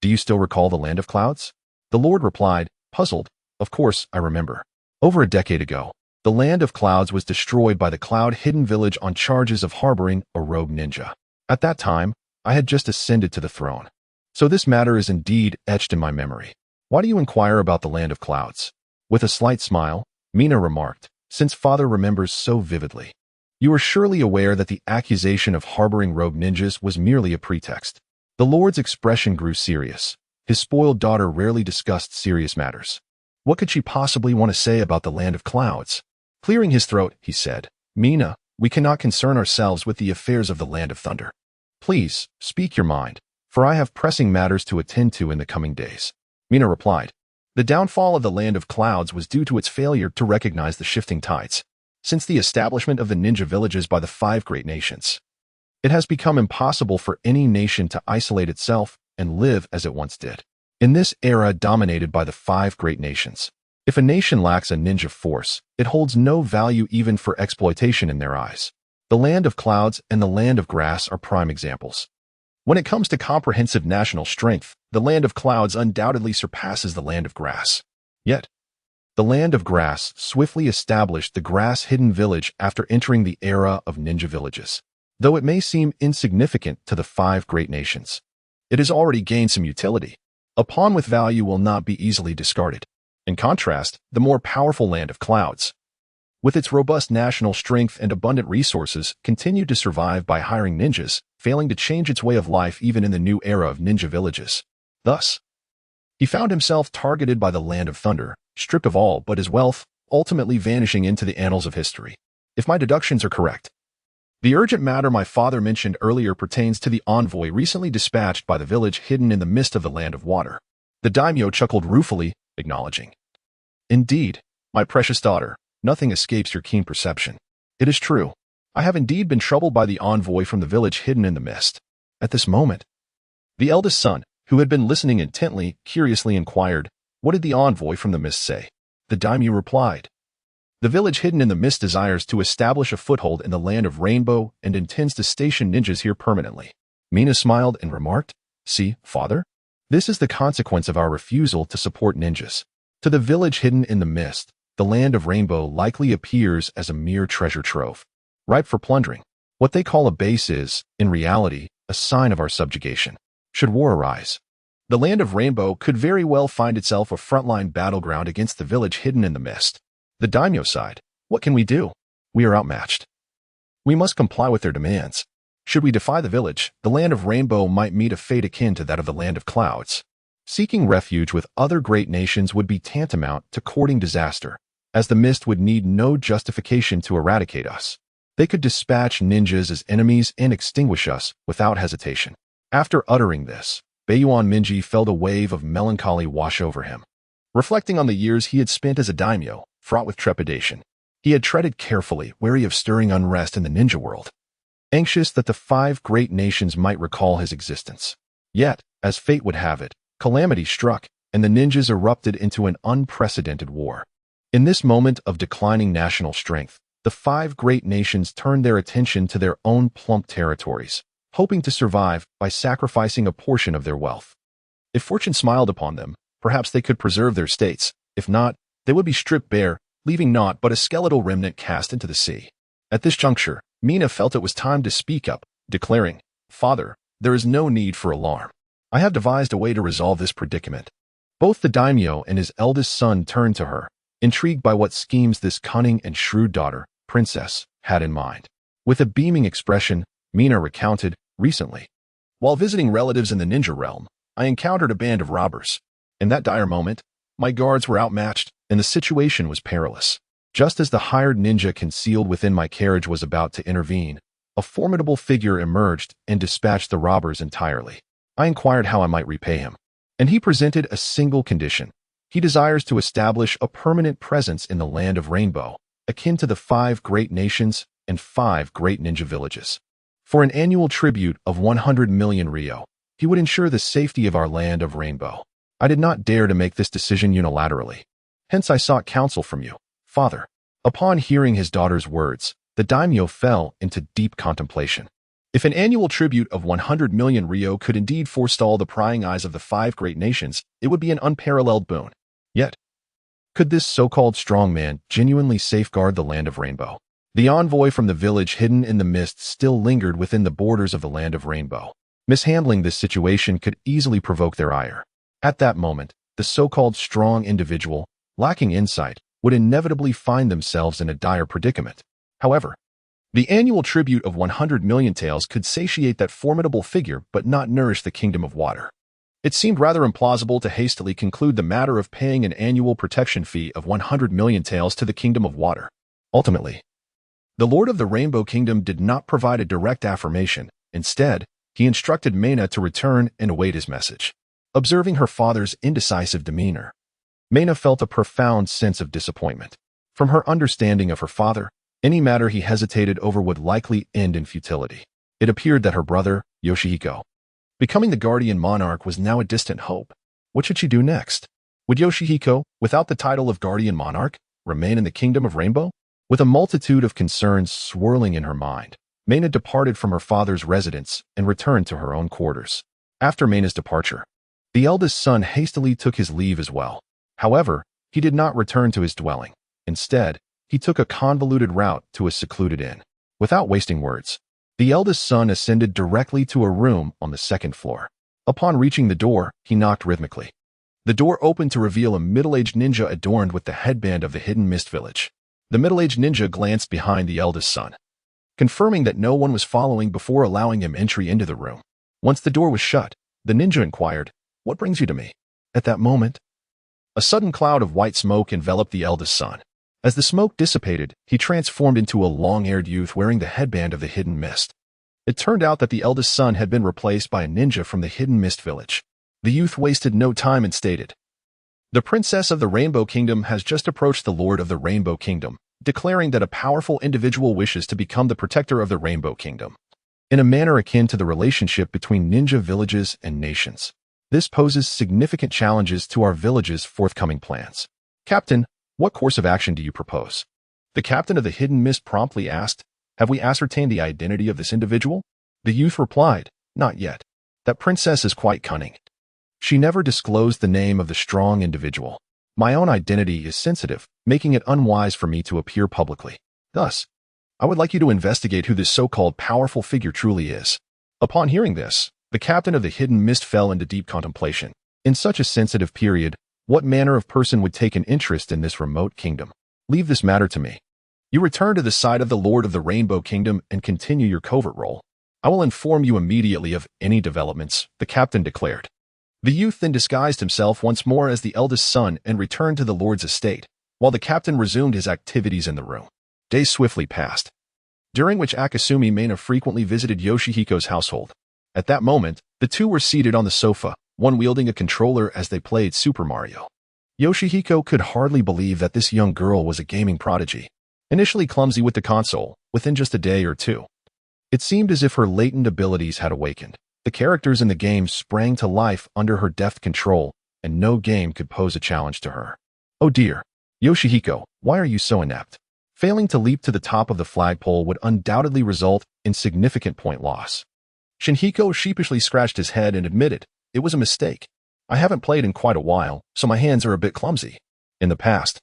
do you still recall the Land of Clouds? The Lord replied, puzzled, Of course, I remember. Over a decade ago, the Land of Clouds was destroyed by the Cloud Hidden Village on charges of harboring a rogue ninja. At that time, I had just ascended to the throne. So this matter is indeed etched in my memory. Why do you inquire about the Land of Clouds? With a slight smile, Mina remarked, Since Father remembers so vividly, you are surely aware that the accusation of harboring rogue ninjas was merely a pretext. The Lord's expression grew serious. His spoiled daughter rarely discussed serious matters. What could she possibly want to say about the Land of Clouds? Clearing his throat, he said, Mina, we cannot concern ourselves with the affairs of the Land of Thunder. Please, speak your mind, for I have pressing matters to attend to in the coming days. Mina replied, The downfall of the Land of Clouds was due to its failure to recognize the shifting tides. Since the establishment of the ninja villages by the 5 great nations, it has become impossible for any nation to isolate itself and live as it once did. In this era dominated by the 5 great nations, if a nation lacks a ninja force, it holds no value even for exploitation in their eyes. The Land of Clouds and the Land of Grass are prime examples. When it comes to comprehensive national strength, the Land of Clouds undoubtedly surpasses the Land of Grass. Yet, the Land of Grass swiftly established the Grass Hidden Village after entering the era of ninja villages. Though it may seem insignificant to the 5 great nations, it has already gained some utility. A pawn with value will not be easily discarded. In contrast, the more powerful Land of Clouds, with its robust national strength and abundant resources, continued to survive by hiring ninjas, failing to change its way of life even in the new era of ninja villages. Thus, he found himself targeted by the Land of Thunder, stripped of all but his wealth, ultimately vanishing into the annals of history. If my deductions are correct, the urgent matter my father mentioned earlier pertains to the envoy recently dispatched by the village hidden in the mist of the Land of Water. The daimyo chuckled ruefully, acknowledging, Indeed, my precious daughter, nothing escapes your keen perception. It is true. I have indeed been troubled by the envoy from the village hidden in the mist. At this moment, the eldest son, who had been listening intently, curiously inquired, What did the envoy from the mist say? The daimyo replied, The village hidden in the mist desires to establish a foothold in the Land of Rainbow and intends to station ninjas here permanently. Mina smiled and remarked, See, father? This is the consequence of our refusal to support ninjas. To the village hidden in the mist, the Land of Rainbow likely appears as a mere treasure trove, ripe for plundering. What they call a base is, in reality, a sign of our subjugation. Should war arise, the Land of Rainbow could very well find itself a frontline battleground against the village hidden in the mist. The daimyo sighed, What can we do? We are outmatched. We must comply with their demands. Should we defy the village, the Land of Rainbow might meet a fate akin to that of the Land of Clouds. Seeking refuge with other great nations would be tantamount to courting disaster. as the mist would need no justification to eradicate us. They could dispatch ninjas as enemies and extinguish us without hesitation. After uttering this, Bayuan Minji felt a wave of melancholy wash over him. Reflecting on the years he had spent as a daimyo, fraught with trepidation, he had treaded carefully, wary of stirring unrest in the ninja world, anxious that the 5 great nations might recall his existence. Yet, as fate would have it, calamity struck, and the ninjas erupted into an unprecedented war. In this moment of declining national strength, the 5 great nations turned their attention to their own plump territories, hoping to survive by sacrificing a portion of their wealth. If fortune smiled upon them, perhaps they could preserve their states. If not, they would be stripped bare, leaving naught but a skeletal remnant cast into the sea. At this juncture, Mina felt it was time to speak up, declaring, "Father, there is no need for alarm. I have devised a way to resolve this predicament." Both the daimyo and his eldest son turned to her, intrigued by what schemes this cunning and shrewd daughter, princess, had in mind. With a beaming expression, Mina recounted, "Recently, while visiting relatives in the ninja realm, I encountered a band of robbers. In that dire moment, my guards were outmatched, and the situation was perilous. Just as the hired ninja concealed within my carriage was about to intervene, a formidable figure emerged and dispatched the robbers entirely. I inquired how I might repay him, and he presented a single condition. He desires to establish a permanent presence in the land of Rainbow, akin to the 5 great nations and 5 great ninja villages. For an annual tribute of 100 million ryo, he would ensure the safety of our land of Rainbow. I did not dare to make this decision unilaterally. Hence I sought counsel from you, Father." Upon hearing his daughter's words, the daimyo fell into deep contemplation. If an annual tribute of 100 million ryo could indeed forestall the prying eyes of the 5 great nations, it would be an unparalleled boon. Yet, could this so-called strong man genuinely safeguard the land of Rainbow? The envoy from the village hidden in the mist still lingered within the borders of the land of Rainbow. Mishandling this situation could easily provoke their ire. At that moment, the so-called strong individual, lacking insight, would inevitably find themselves in a dire predicament. However, the annual tribute of 100 million taels could satiate that formidable figure but not nourish the kingdom of water. It seemed rather implausible to hastily conclude the matter of paying an annual protection fee of 100 million taels to the kingdom of water. Ultimately, the Lord of the Rainbow Kingdom did not provide a direct affirmation. Instead, he instructed Meina to return and await his message. Observing her father's indecisive demeanor, Meina felt a profound sense of disappointment. From her understanding of her father, any matter he hesitated over would likely end in futility. It appeared that her brother, Yoshihiko, becoming the guardian monarch, was now a distant hope. What should she do next? Would Yoshihiko, without the title of guardian monarch, remain in the kingdom of Rainbow? With a multitude of concerns swirling in her mind, Meina departed from her father's residence and returned to her own quarters. After Meina's departure, the eldest son hastily took his leave as well. However, he did not return to his dwelling. Instead, he took a convoluted route to a secluded inn. Without wasting words, the eldest son ascended directly to a room on the 2nd floor. Upon reaching the door, he knocked rhythmically. The door opened to reveal a middle-aged ninja adorned with the headband of the Hidden Mist Village. The middle-aged ninja glanced behind the eldest son, confirming that no one was following before allowing him entry into the room. Once the door was shut, the ninja inquired, "What brings you to me?" At that moment, a sudden cloud of white smoke enveloped the eldest son. As the smoke dissipated, he transformed into a long-haired youth wearing the headband of the Hidden Mist. It turned out that the eldest son had been replaced by a ninja from the Hidden Mist Village. The youth wasted no time and stated, "The princess of the Rainbow Kingdom has just approached the Lord of the Rainbow Kingdom, declaring that a powerful individual wishes to become the protector of the Rainbow Kingdom, in a manner akin to the relationship between ninja villages and nations. This poses significant challenges to our village's forthcoming plans. Captain, what course of action do you propose?" The captain of the Hidden Mist promptly asked, "Have we ascertained the identity of this individual?" The youth replied, "Not yet. That princess is quite cunning. She never disclosed the name of the strong individual. My own identity is sensitive, making it unwise for me to appear publicly. Thus, I would like you to investigate who this so-called powerful figure truly is." Upon hearing this, the captain of the Hidden Mist fell into deep contemplation. In such a sensitive period, what manner of person would take an interest in this remote kingdom? "Leave this matter to me. You return to the side of the Lord of the Rainbow Kingdom and continue your covert role. I will inform you immediately of any developments," the captain declared. The youth then disguised himself once more as the eldest son and returned to the lord's estate. while the captain resumed his activities in the room. Days swiftly passed, during which Akasumi Maina frequently visited Yoshihiko's household. At that moment, the two were seated on the sofa, one wielding a controller as they played Super Mario. Yoshihiko could hardly believe that this young girl was a gaming prodigy. Initially clumsy with the console, within just a day or two, it seemed as if her latent abilities had awakened. The characters in the game sprang to life under her deft control, and no game could pose a challenge to her. Oh dear, Yoshihiko, why are you so inept? Failing to leap to the top of the flagpole would undoubtedly result in significant point loss. Shinhiko sheepishly scratched his head and admitted, it was a mistake. I haven't played in quite a while, so my hands are a bit clumsy. In the past,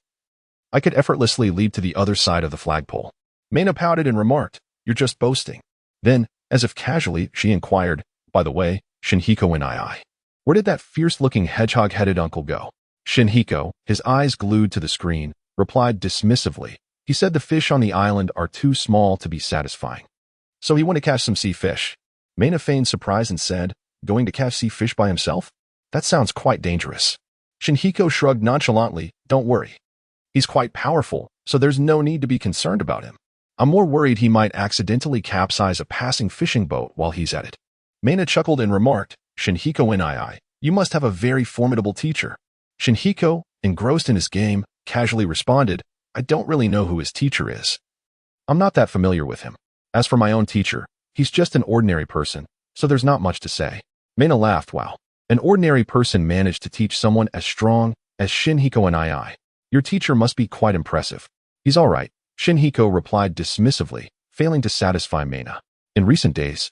I could effortlessly leap to the other side of the flagpole. Maina pouted and remarked, you're just boasting. Then, as if casually, she inquired, by the way, Shinhiko and I. Where did that fierce-looking hedgehog-headed uncle go? Shinhiko, his eyes glued to the screen, replied dismissively. He said the fish on the island are too small to be satisfying. So he went to catch some sea fish. Maina feigned surprise and said, going to catch sea fish by himself? That sounds quite dangerous. Shinhiko shrugged nonchalantly, don't worry. He's quite powerful, so there's no need to be concerned about him. I'm more worried he might accidentally capsize a passing fishing boat while he's at it. Maina chuckled and remarked, Shinhiko and you must have a very formidable teacher. Shinhiko, engrossed in his game, casually responded, I don't really know who his teacher is. I'm not that familiar with him. As for my own teacher, he's just an ordinary person, so there's not much to say. Maina laughed. Wow. An ordinary person managed to teach someone as strong as Shinhiko and Your teacher must be quite impressive. He's all right, Shinhiko replied dismissively, failing to satisfy Maina. In recent days,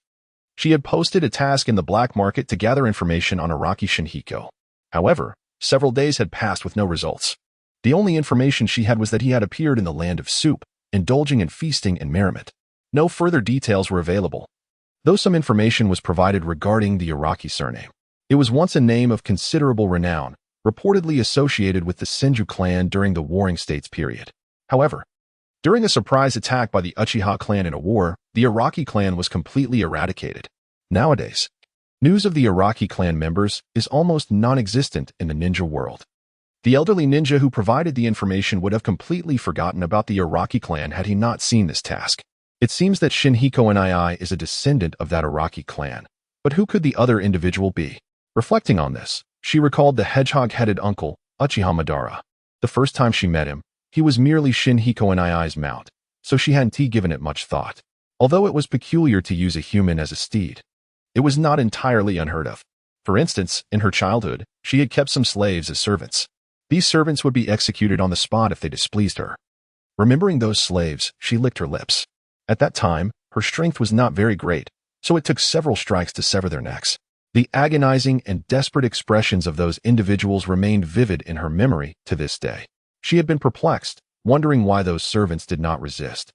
she had posted a task in the black market to gather information on Araki Shinhiko. However, several days had passed with no results. The only information she had was that he had appeared in the land of soup, indulging in feasting and merriment. No further details were available, though some information was provided regarding the Araki surname. It was once a name of considerable renown, reportedly associated with the Senju clan during the Warring States period. However, during a surprise attack by the Uchiha clan in a war, the Araki clan was completely eradicated. Nowadays, news of the Araki clan members is almost non-existent in the ninja world. The elderly ninja who provided the information would have completely forgotten about the Araki clan had he not seen this task. It seems that Shinhiko and is a descendant of that Araki clan. But who could the other individual be? Reflecting on this, she recalled the hedgehog-headed uncle, Uchiha Madara. The first time she met him, he was merely Shinhiko and I's mount, so she hadn't given it much thought. Although it was peculiar to use a human as a steed, it was not entirely unheard of. For instance, in her childhood, she had kept some slaves as servants. These servants would be executed on the spot if they displeased her. Remembering those slaves, she licked her lips. At that time, her strength was not very great, so it took several strikes to sever their necks. The agonizing and desperate expressions of those individuals remained vivid in her memory to this day. She had been perplexed, wondering why those servants did not resist.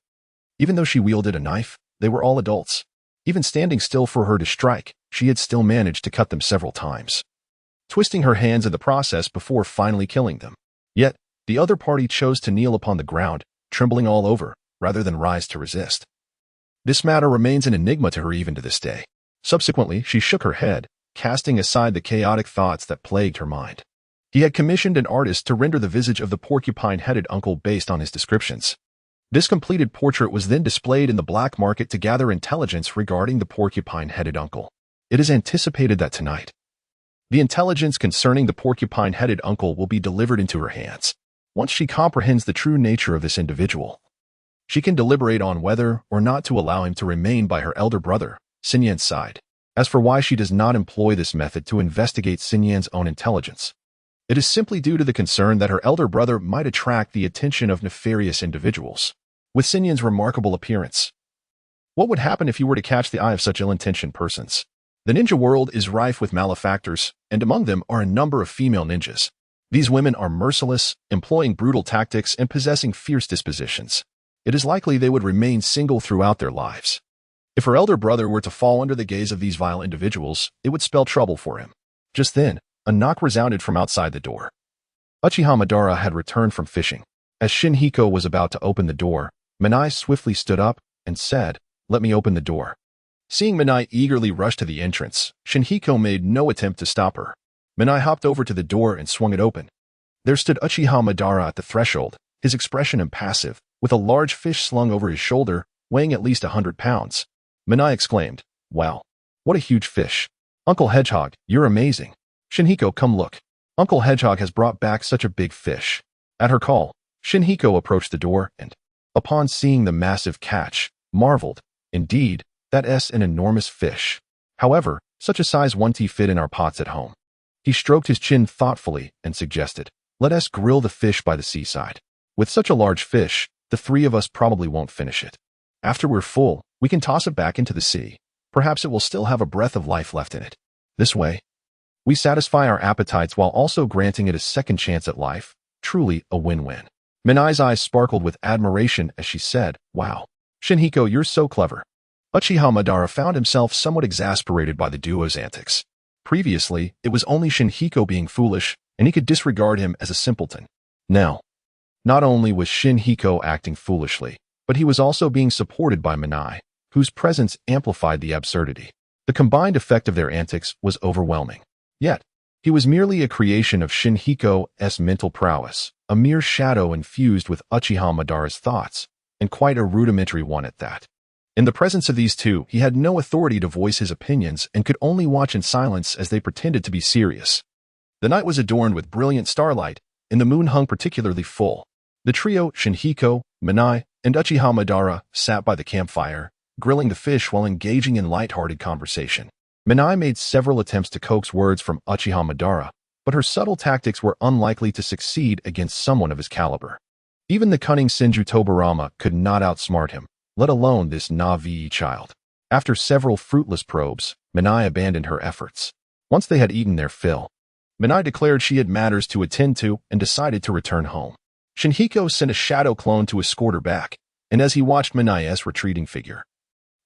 Even though she wielded a knife, they were all adults. Even standing still for her to strike, she had still managed to cut them several times, twisting her hands in the process before finally killing them. Yet, the other party chose to kneel upon the ground, trembling all over, rather than rise to resist. This matter remains an enigma to her even to this day. Subsequently, she shook her head, casting aside the chaotic thoughts that plagued her mind. He had commissioned an artist to render the visage of the porcupine-headed uncle based on his descriptions. This completed portrait was then displayed in the black market to gather intelligence regarding the porcupine-headed uncle. It is anticipated that tonight, the intelligence concerning the porcupine-headed uncle will be delivered into her hands. Once she comprehends the true nature of this individual, she can deliberate on whether or not to allow him to remain by her elder brother, Xinyan's side. As for why she does not employ this method to investigate Xinyan's own intelligence, it is simply due to the concern that her elder brother might attract the attention of nefarious individuals. With Xinyan's remarkable appearance, what would happen if you were to catch the eye of such ill-intentioned persons? The ninja world is rife with malefactors, and among them are a number of female ninjas. These women are merciless, employing brutal tactics and possessing fierce dispositions. It is likely they would remain single throughout their lives. If her elder brother were to fall under the gaze of these vile individuals, it would spell trouble for him. Just then, a knock resounded from outside the door. Uchiha Madara had returned from fishing. As Shinhiko was about to open the door, Minai swiftly stood up and said, "Let me open the door." Seeing Minai eagerly rush to the entrance, Shinhiko made no attempt to stop her. Minai hopped over to the door and swung it open. There stood Uchiha Madara at the threshold, his expression impassive, with a large fish slung over his shoulder, weighing at least 100 pounds. Minai exclaimed, "Wow, what a huge fish. Uncle Hedgehog, you're amazing. Shinhiko, come look. Uncle Hedgehog has brought back such a big fish." At her call, Shinhiko approached the door and, upon seeing the massive catch, marveled, "Indeed, that's an enormous fish. However, such a size won't fit in our pots at home." He stroked his chin thoughtfully and suggested, "Let us grill the fish by the seaside. With such a large fish, the three of us probably won't finish it. After we're full, we can toss it back into the sea. Perhaps it will still have a breath of life left in it. This way, we satisfy our appetites while also granting it a second chance at life. Truly a win-win." Minai's eyes sparkled with admiration as she said, "Wow, Shinhiko, you're so clever." Uchiha Madara found himself somewhat exasperated by the duo's antics. Previously, it was only Shinhiko being foolish, and he could disregard him as a simpleton. Now, not only was Shinhiko acting foolishly, but he was also being supported by Minai, whose presence amplified the absurdity. The combined effect of their antics was overwhelming. Yet, he was merely a creation of Shinhiko's mental prowess, a mere shadow infused with Uchiha Madara's thoughts, and quite a rudimentary one at that. In the presence of these two, he had no authority to voice his opinions and could only watch in silence as they pretended to be serious. The night was adorned with brilliant starlight, and the moon hung particularly full. The trio, Shinhiko, Minai, and Uchiha Madara, sat by the campfire, grilling the fish while engaging in light-hearted conversation. Minai made several attempts to coax words from Uchiha Madara, but her subtle tactics were unlikely to succeed against someone of his caliber. Even the cunning Senju Tobarama could not outsmart him, let alone this Navi child. After several fruitless probes, Minai abandoned her efforts. Once they had eaten their fill, Minai declared she had matters to attend to and decided to return home. Shinhiko sent a shadow clone to escort her back, and as he watched Minai's retreating figure,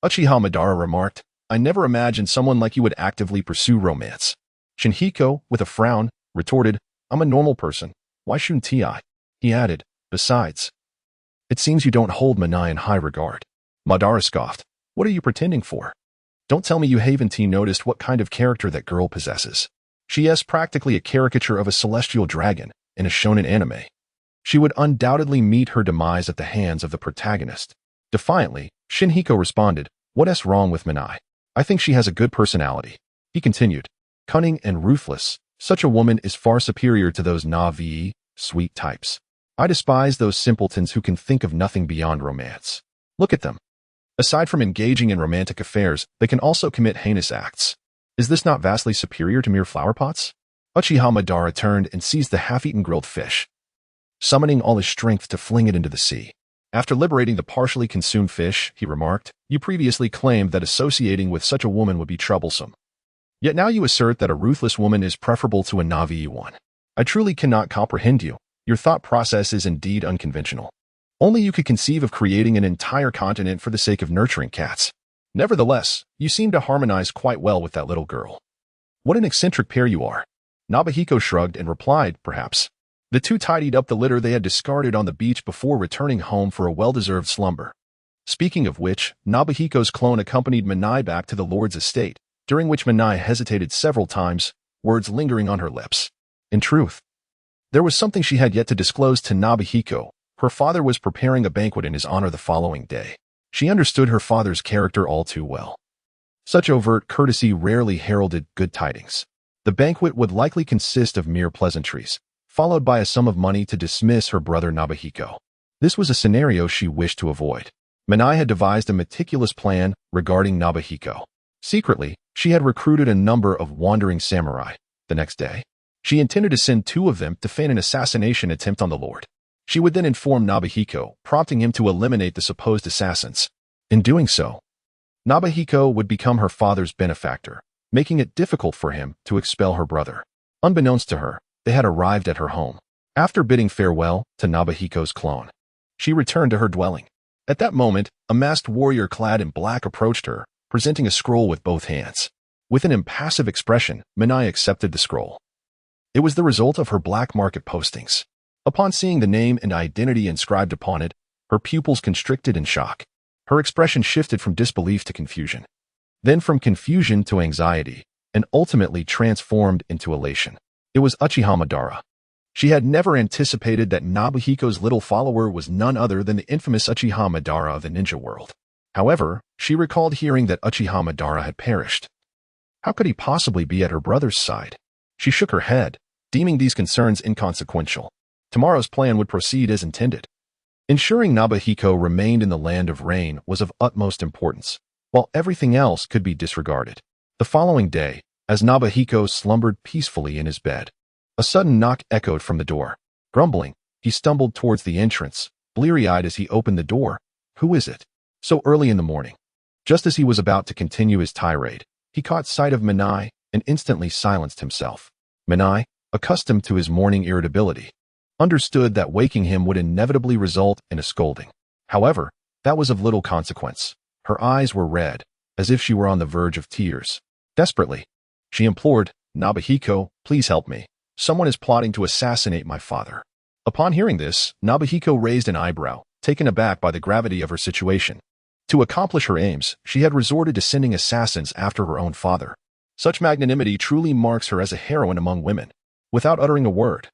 Uchiha Madara remarked, "I never imagined someone like you would actively pursue romance." Shinhiko, with a frown, retorted, "I'm a normal person. Why shouldn't I?" He added, "Besides, it seems you don't hold Minai in high regard." Madara scoffed, "What are you pretending for? Don't tell me you haven't noticed what kind of character that girl possesses. She is practically a caricature of a celestial dragon in a shonen anime. She would undoubtedly meet her demise at the hands of the protagonist." Defiantly, Shinhiko responded, "What's wrong with Minai? I think she has a good personality." He continued, "Cunning and ruthless, such a woman is far superior to those Navi, sweet types. I despise those simpletons who can think of nothing beyond romance. Look at them. Aside from engaging in romantic affairs, they can also commit heinous acts. Is this not vastly superior to mere flower pots?" Uchiha Madara turned and seized the half-eaten grilled fish, summoning all his strength to fling it into the sea. After liberating the partially consumed fish, he remarked, "You previously claimed that associating with such a woman would be troublesome. Yet now you assert that a ruthless woman is preferable to a Navi one. I truly cannot comprehend you. Your thought process is indeed unconventional. Only you could conceive of creating an entire continent for the sake of nurturing cats. Nevertheless, you seem to harmonize quite well with that little girl. What an eccentric pair you are." Nobuhiko shrugged and replied, "Perhaps." The two tidied up the litter they had discarded on the beach before returning home for a well-deserved slumber. Speaking of which, Nobuhiko's clone accompanied Minai back to the Lord's estate, during which Minai hesitated several times, words lingering on her lips. In truth, there was something she had yet to disclose to Nobuhiko. Her father was preparing a banquet in his honor the following day. She understood her father's character all too well. Such overt courtesy rarely heralded good tidings. The banquet would likely consist of mere pleasantries, followed by a sum of money to dismiss her brother Nobuhiko. This was a scenario she wished to avoid. Minai had devised a meticulous plan regarding Nobuhiko. Secretly, she had recruited a number of wandering samurai. The next day, she intended to send 2 of them to feign an assassination attempt on the Lord. She would then inform Nobuhiko, prompting him to eliminate the supposed assassins. In doing so, Nobuhiko would become her father's benefactor, making it difficult for him to expel her brother. Unbeknownst to her, they had arrived at her home. After bidding farewell to Nobuhiko's clone, she returned to her dwelling. At that moment, a masked warrior clad in black approached her, presenting a scroll with both hands. With an impassive expression, Minai accepted the scroll. It was the result of her black market postings. Upon seeing the name and identity inscribed upon it, her pupils constricted in shock. Her expression shifted from disbelief to confusion, then from confusion to anxiety, and ultimately transformed into elation. It was Uchiha Madara. She had never anticipated that Nobuhiko's little follower was none other than the infamous Uchiha Madara of the ninja world. However, she recalled hearing that Uchiha Madara had perished. How could he possibly be at her brother's side? She shook her head, deeming these concerns inconsequential. Tomorrow's plan would proceed as intended. Ensuring Nobuhiko remained in the land of rain was of utmost importance, while everything else could be disregarded. The following day, as Nobuhiko slumbered peacefully in his bed, a sudden knock echoed from the door. Grumbling, he stumbled towards the entrance, bleary-eyed as he opened the door. Who is it? So early in the morning. Just as he was about to continue his tirade, he caught sight of Minai and instantly silenced himself. Minai, accustomed to his morning irritability, understood that waking him would inevitably result in a scolding. However, that was of little consequence. Her eyes were red, as if she were on the verge of tears. Desperately, she implored, "Nobuhiko, please help me. Someone is plotting to assassinate my father." Upon hearing this, Nobuhiko raised an eyebrow, taken aback by the gravity of her situation. To accomplish her aims, she had resorted to sending assassins after her own father. Such magnanimity truly marks her as a heroine among women. Without uttering a word,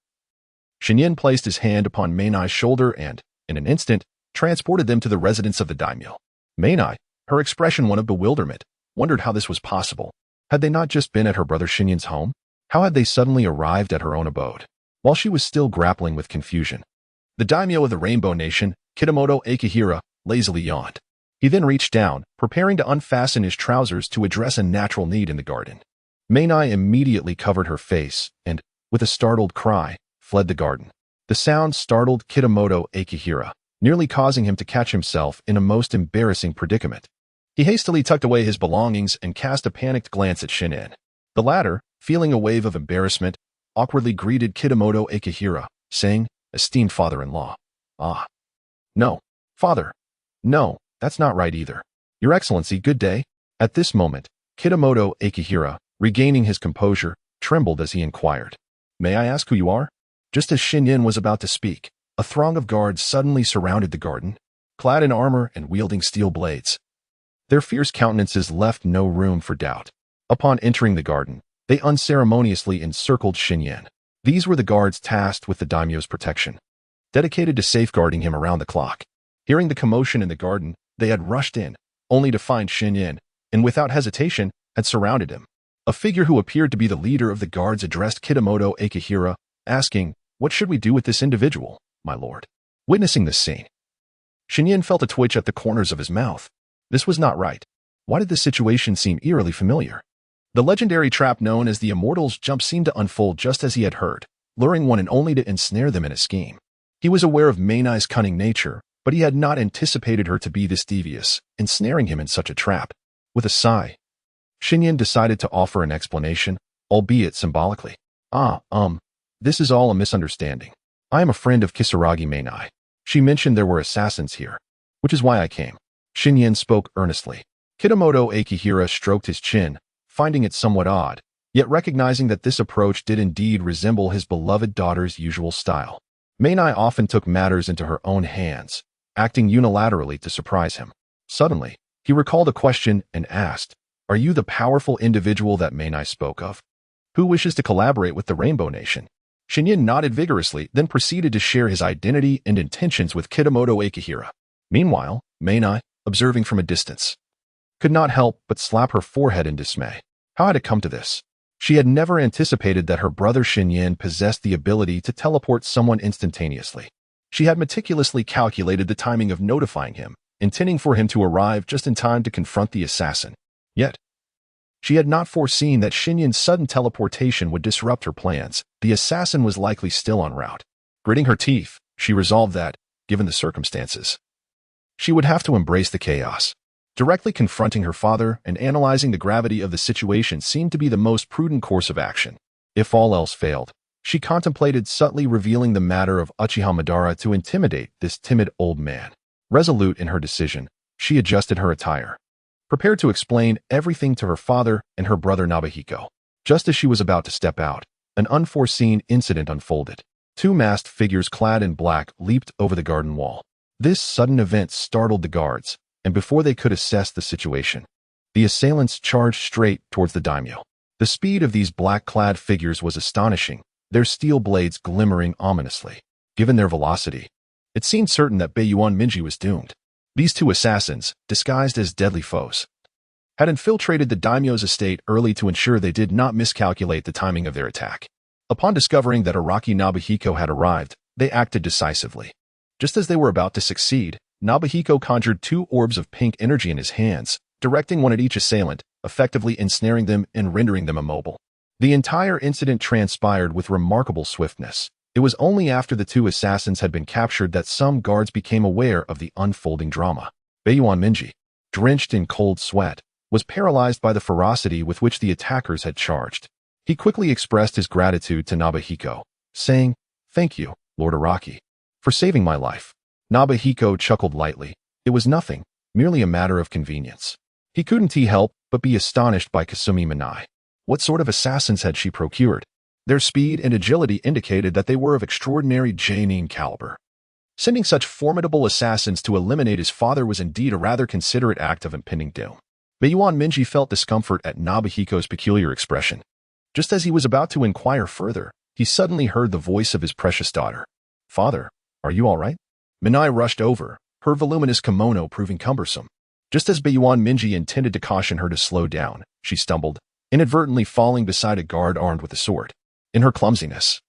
Chunin placed his hand upon Mainai's shoulder and, in an instant, transported them to the residence of the daimyo. Mainai, her expression one of bewilderment, wondered how this was possible. Had they not just been at her brother Shinyan's home? How had they suddenly arrived at her own abode? While she was still grappling with confusion, the daimyo of the Rainbow Nation, Kitamoto Akihira, lazily yawned. He then reached down, preparing to unfasten his trousers to address a natural need in the garden. Mainai immediately covered her face and, with a startled cry, fled the garden. The sound startled Kitamoto Akihira, nearly causing him to catch himself in a most embarrassing predicament. He hastily tucked away his belongings and cast a panicked glance at Chunin. The latter, feeling a wave of embarrassment, awkwardly greeted Kitamoto Akihira, saying, "Esteemed father-in-law." "Ah. No. Father. No, that's not right either. Your Excellency, good day." At this moment, Kitamoto Akihira, regaining his composure, trembled as he inquired, "May I ask who you are?" Just as Chunin was about to speak, a throng of guards suddenly surrounded the garden, clad in armor and wielding steel blades. Their fierce countenances left no room for doubt. Upon entering the garden, they unceremoniously encircled Chunin. These were the guards tasked with the daimyo's protection, dedicated to safeguarding him around the clock. Hearing the commotion in the garden, they had rushed in, only to find Chunin, and without hesitation, had surrounded him. A figure who appeared to be the leader of the guards addressed Kitamoto Akihira, asking, "What should we do with this individual, my lord?" Witnessing this scene, Chunin felt a twitch at the corners of his mouth. This was not right. Why did this situation seem eerily familiar? The legendary trap known as the Immortal's Jump seemed to unfold just as he had heard, luring one and only to ensnare them in a scheme. He was aware of Mainai's cunning nature, but he had not anticipated her to be this devious, ensnaring him in such a trap. With a sigh, Chunin decided to offer an explanation, albeit symbolically. This is all a misunderstanding. I am a friend of Kisaragi Mainai. She mentioned there were assassins here, which is why I came." Chunin spoke earnestly. Kitamoto Akihira stroked his chin, finding it somewhat odd, yet recognizing that this approach did indeed resemble his beloved daughter's usual style. Mainai often took matters into her own hands, acting unilaterally to surprise him. Suddenly, he recalled a question and asked, "Are you the powerful individual that Mainai spoke of? Who wishes to collaborate with the Rainbow Nation?" Chunin nodded vigorously, then proceeded to share his identity and intentions with Kitamoto Akihira. Meanwhile, Mainai, observing from a distance, could not help but slap her forehead in dismay. How had it come to this? She had never anticipated that her brother Chunin possessed the ability to teleport someone instantaneously. She had meticulously calculated the timing of notifying him, intending for him to arrive just in time to confront the assassin. Yet, she had not foreseen that Shinyan's sudden teleportation would disrupt her plans. The assassin was likely still en route. Gritting her teeth, she resolved that, given the circumstances, she would have to embrace the chaos. Directly confronting her father and analyzing the gravity of the situation seemed to be the most prudent course of action. If all else failed, she contemplated subtly revealing the matter of Uchiha Madara to intimidate this timid old man. Resolute in her decision, she adjusted her attire, prepared to explain everything to her father and her brother Nobuhiko. Just as she was about to step out, an unforeseen incident unfolded. Two masked figures clad in black leaped over the garden wall. This sudden event startled the guards, and before they could assess the situation, the assailants charged straight towards the daimyo. The speed of these black-clad figures was astonishing. their steel blades glimmering ominously. Given their velocity, it seemed certain that Baiyuan Minji was doomed. These two assassins, disguised as deadly foes, had infiltrated the daimyo's estate early to ensure they did not miscalculate the timing of their attack. Upon discovering that Araki Nobuhiko had arrived, they acted decisively. Just as they were about to succeed, Nobuhiko conjured 2 orbs of pink energy in his hands, directing one at each assailant, effectively ensnaring them and rendering them immobile. The entire incident transpired with remarkable swiftness. It was only after the 2 assassins had been captured that some guards became aware of the unfolding drama. Baiyuan Minji, drenched in cold sweat, was paralyzed by the ferocity with which the attackers had charged. He quickly expressed his gratitude to Nobuhiko, saying, "Thank you, Lord Araki, for saving my life." Nobuhiko chuckled lightly. It was nothing, merely a matter of convenience. He couldn't help but be astonished by Kasumi Minai. What sort of assassins had she procured? Their speed and agility indicated that they were of extraordinary genin caliber. Sending such formidable assassins to eliminate his father was indeed a rather considerate act of impending doom. Baiyuan Minji felt discomfort at Nobuhiko's peculiar expression. Just as he was about to inquire further, he suddenly heard the voice of his precious daughter. "Father, are you all right?" Minai rushed over, her voluminous kimono proving cumbersome. Just as Baiyuan Minji intended to caution her to slow down, she stumbled, inadvertently falling beside a guard armed with a sword. In her clumsiness,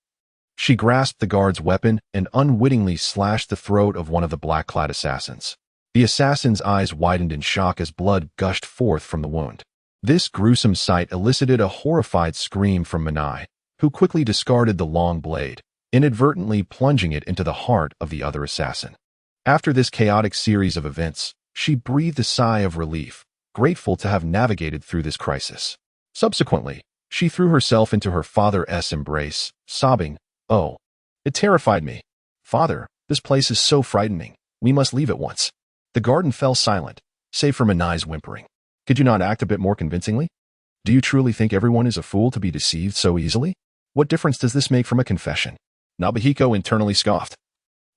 she grasped the guard's weapon and unwittingly slashed the throat of one of the black-clad assassins. The assassin's eyes widened in shock as blood gushed forth from the wound. This gruesome sight elicited a horrified scream from Minai, who quickly discarded the long blade, inadvertently plunging it into the heart of the other assassin. After this chaotic series of events, she breathed a sigh of relief, grateful to have navigated through this crisis. Subsequently, she threw herself into her father's embrace, sobbing, "Oh, it terrified me. Father, this place is so frightening. We must leave at once." The garden fell silent, save for Minai's whimpering. "Could you not act a bit more convincingly? Do you truly think everyone is a fool to be deceived so easily? What difference does this make from a confession?" Nobuhiko internally scoffed,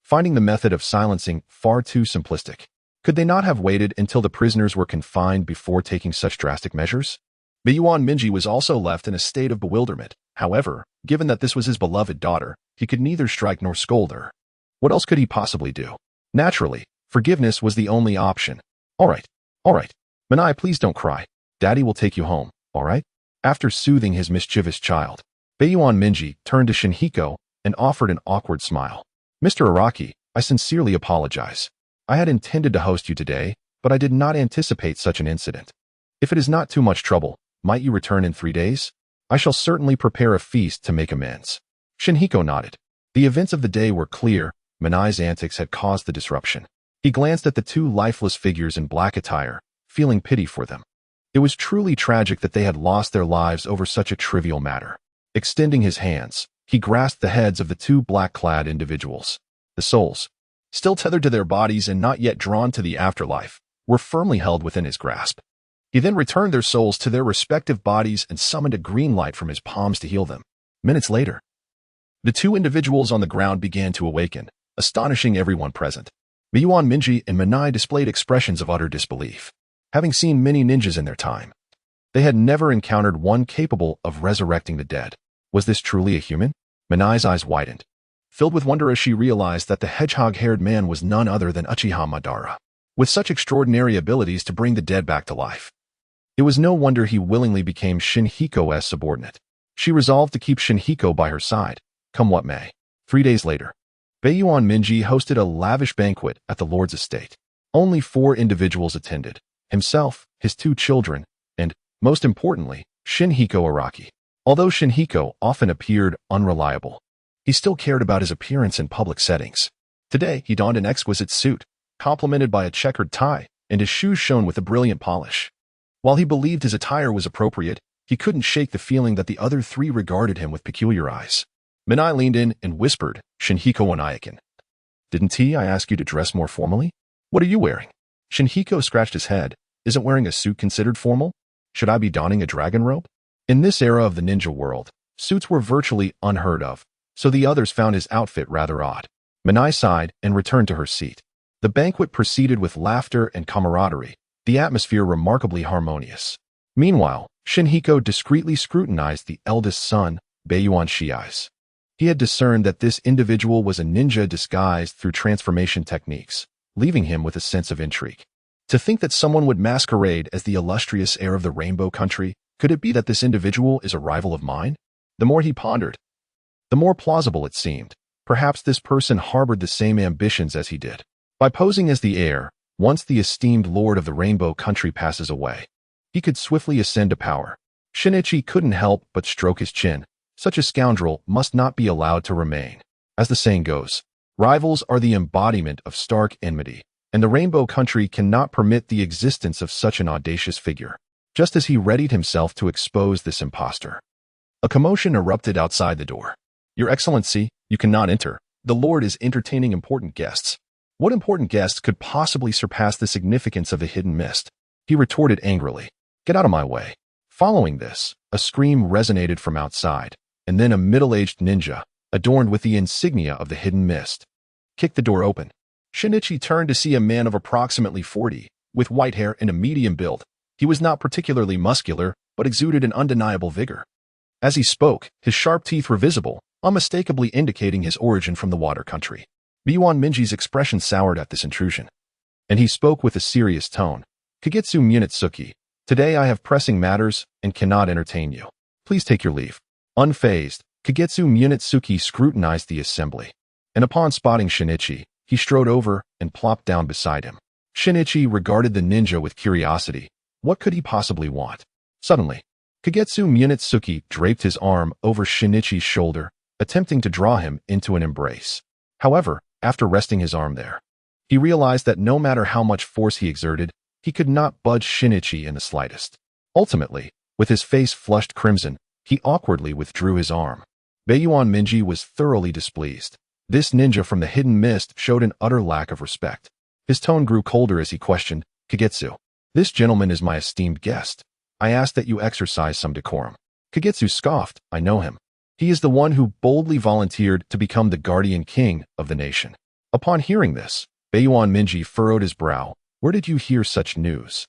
finding the method of silencing far too simplistic. Could they not have waited until the prisoners were confined before taking such drastic measures? Baiyuan Minji was also left in a state of bewilderment. However, given that this was his beloved daughter, he could neither strike nor scold her. What else could he possibly do? Naturally, forgiveness was the only option. All right. Minai, please don't cry. Daddy will take you home, all right?" After soothing his mischievous child, Baiyuan Minji turned to Shinhiko and offered an awkward smile. "Mr. Araki, I sincerely apologize. I had intended to host you today, but I did not anticipate such an incident. If it is not too much trouble, might you return in 3 days? I shall certainly prepare a feast to make amends." Shinhiko nodded. The events of the day were clear. Minai's antics had caused the disruption. He glanced at the 2 lifeless figures in black attire, feeling pity for them. It was truly tragic that they had lost their lives over such a trivial matter. Extending his hands, he grasped the heads of the 2 black-clad individuals. The souls, still tethered to their bodies and not yet drawn to the afterlife, were firmly held within his grasp. He then returned their souls to their respective bodies and summoned a green light from his palms to heal them. Minutes later, the 2 individuals on the ground began to awaken, astonishing everyone present. Baiyuan Minji and Minai displayed expressions of utter disbelief. Having seen many ninjas in their time, they had never encountered one capable of resurrecting the dead. Was this truly a human? Minai's eyes widened, filled with wonder as she realized that the hedgehog-haired man was none other than Uchiha Madara, with such extraordinary abilities to bring the dead back to life. It was no wonder he willingly became Shinhiko's subordinate. She resolved to keep Shinhiko by her side, come what may. 3 days later, Baiyuan Minji hosted a lavish banquet at the Lord's estate. Only 4 individuals attended: himself, his 2 children, and, most importantly, Shinhiko Araki. Although Shinhiko often appeared unreliable, he still cared about his appearance in public settings. Today, he donned an exquisite suit, complemented by a checkered tie, and his shoes shone with a brilliant polish. While he believed his attire was appropriate, he couldn't shake the feeling that the other 3 regarded him with peculiar eyes. Minai leaned in and whispered, "Shinhiko Anayakin, didn't I ask you to dress more formally? What are you wearing?" Shinhiko scratched his head. "Isn't wearing a suit considered formal? Should I be donning a dragon robe?" In this era of the ninja world, suits were virtually unheard of, so the others found his outfit rather odd. Minai sighed and returned to her seat. The banquet proceeded with laughter and camaraderie, the atmosphere remarkably harmonious. Meanwhile, Shinhiko discreetly scrutinized the eldest son, Baiyuan Shiai's He had discerned that this individual was a ninja disguised through transformation techniques, leaving him with a sense of intrigue. To think that someone would masquerade as the illustrious heir of the Rainbow Country, could it be that this individual is a rival of mine? The more he pondered, the more plausible it seemed. Perhaps this person harbored the same ambitions as he did. By posing as the heir, once the esteemed lord of the Rainbow Country passes away, he could swiftly ascend to power. Shinichi couldn't help but stroke his chin. Such a scoundrel must not be allowed to remain. As the saying goes, rivals are the embodiment of stark enmity, and the Rainbow Country cannot permit the existence of such an audacious figure. Just as he readied himself to expose this impostor, a commotion erupted outside the door. Your Excellency, you cannot enter. The Lord is entertaining important guests. What important guests could possibly surpass the significance of the hidden mist? He retorted angrily. Get out of my way. Following this, a scream resonated from outside, and then a middle-aged ninja, adorned with the insignia of the hidden mist, kicked the door open. Shinichi turned to see a man of approximately 40, with white hair and a medium build. He was not particularly muscular, but exuded an undeniable vigor. As he spoke, his sharp teeth were visible, unmistakably indicating his origin from the water country. Miwan Minji's expression soured at this intrusion, and he spoke with a serious tone. Kagetsu Munetsuki, today I have pressing matters and cannot entertain you. Please take your leave. Unfazed, Kagetsu Munetsuki scrutinized the assembly, and upon spotting Shinichi, he strode over and plopped down beside him. Shinichi regarded the ninja with curiosity. What could he possibly want? Suddenly, Kagetsu Munetsuki draped his arm over Shinichi's shoulder, attempting to draw him into an embrace. However, after resting his arm there, he realized that no matter how much force he exerted, he could not budge Shinichi in the slightest. Ultimately, with his face flushed crimson, he awkwardly withdrew his arm. Miwan Minji was thoroughly displeased. This ninja from the hidden mist showed an utter lack of respect. His tone grew colder as he questioned, Kagetsu, this gentleman is my esteemed guest. I ask that you exercise some decorum. Kagetsu scoffed, I know him. He is the one who boldly volunteered to become the guardian king of the nation. Upon hearing this, Miwan Minji furrowed his brow. Where did you hear such news?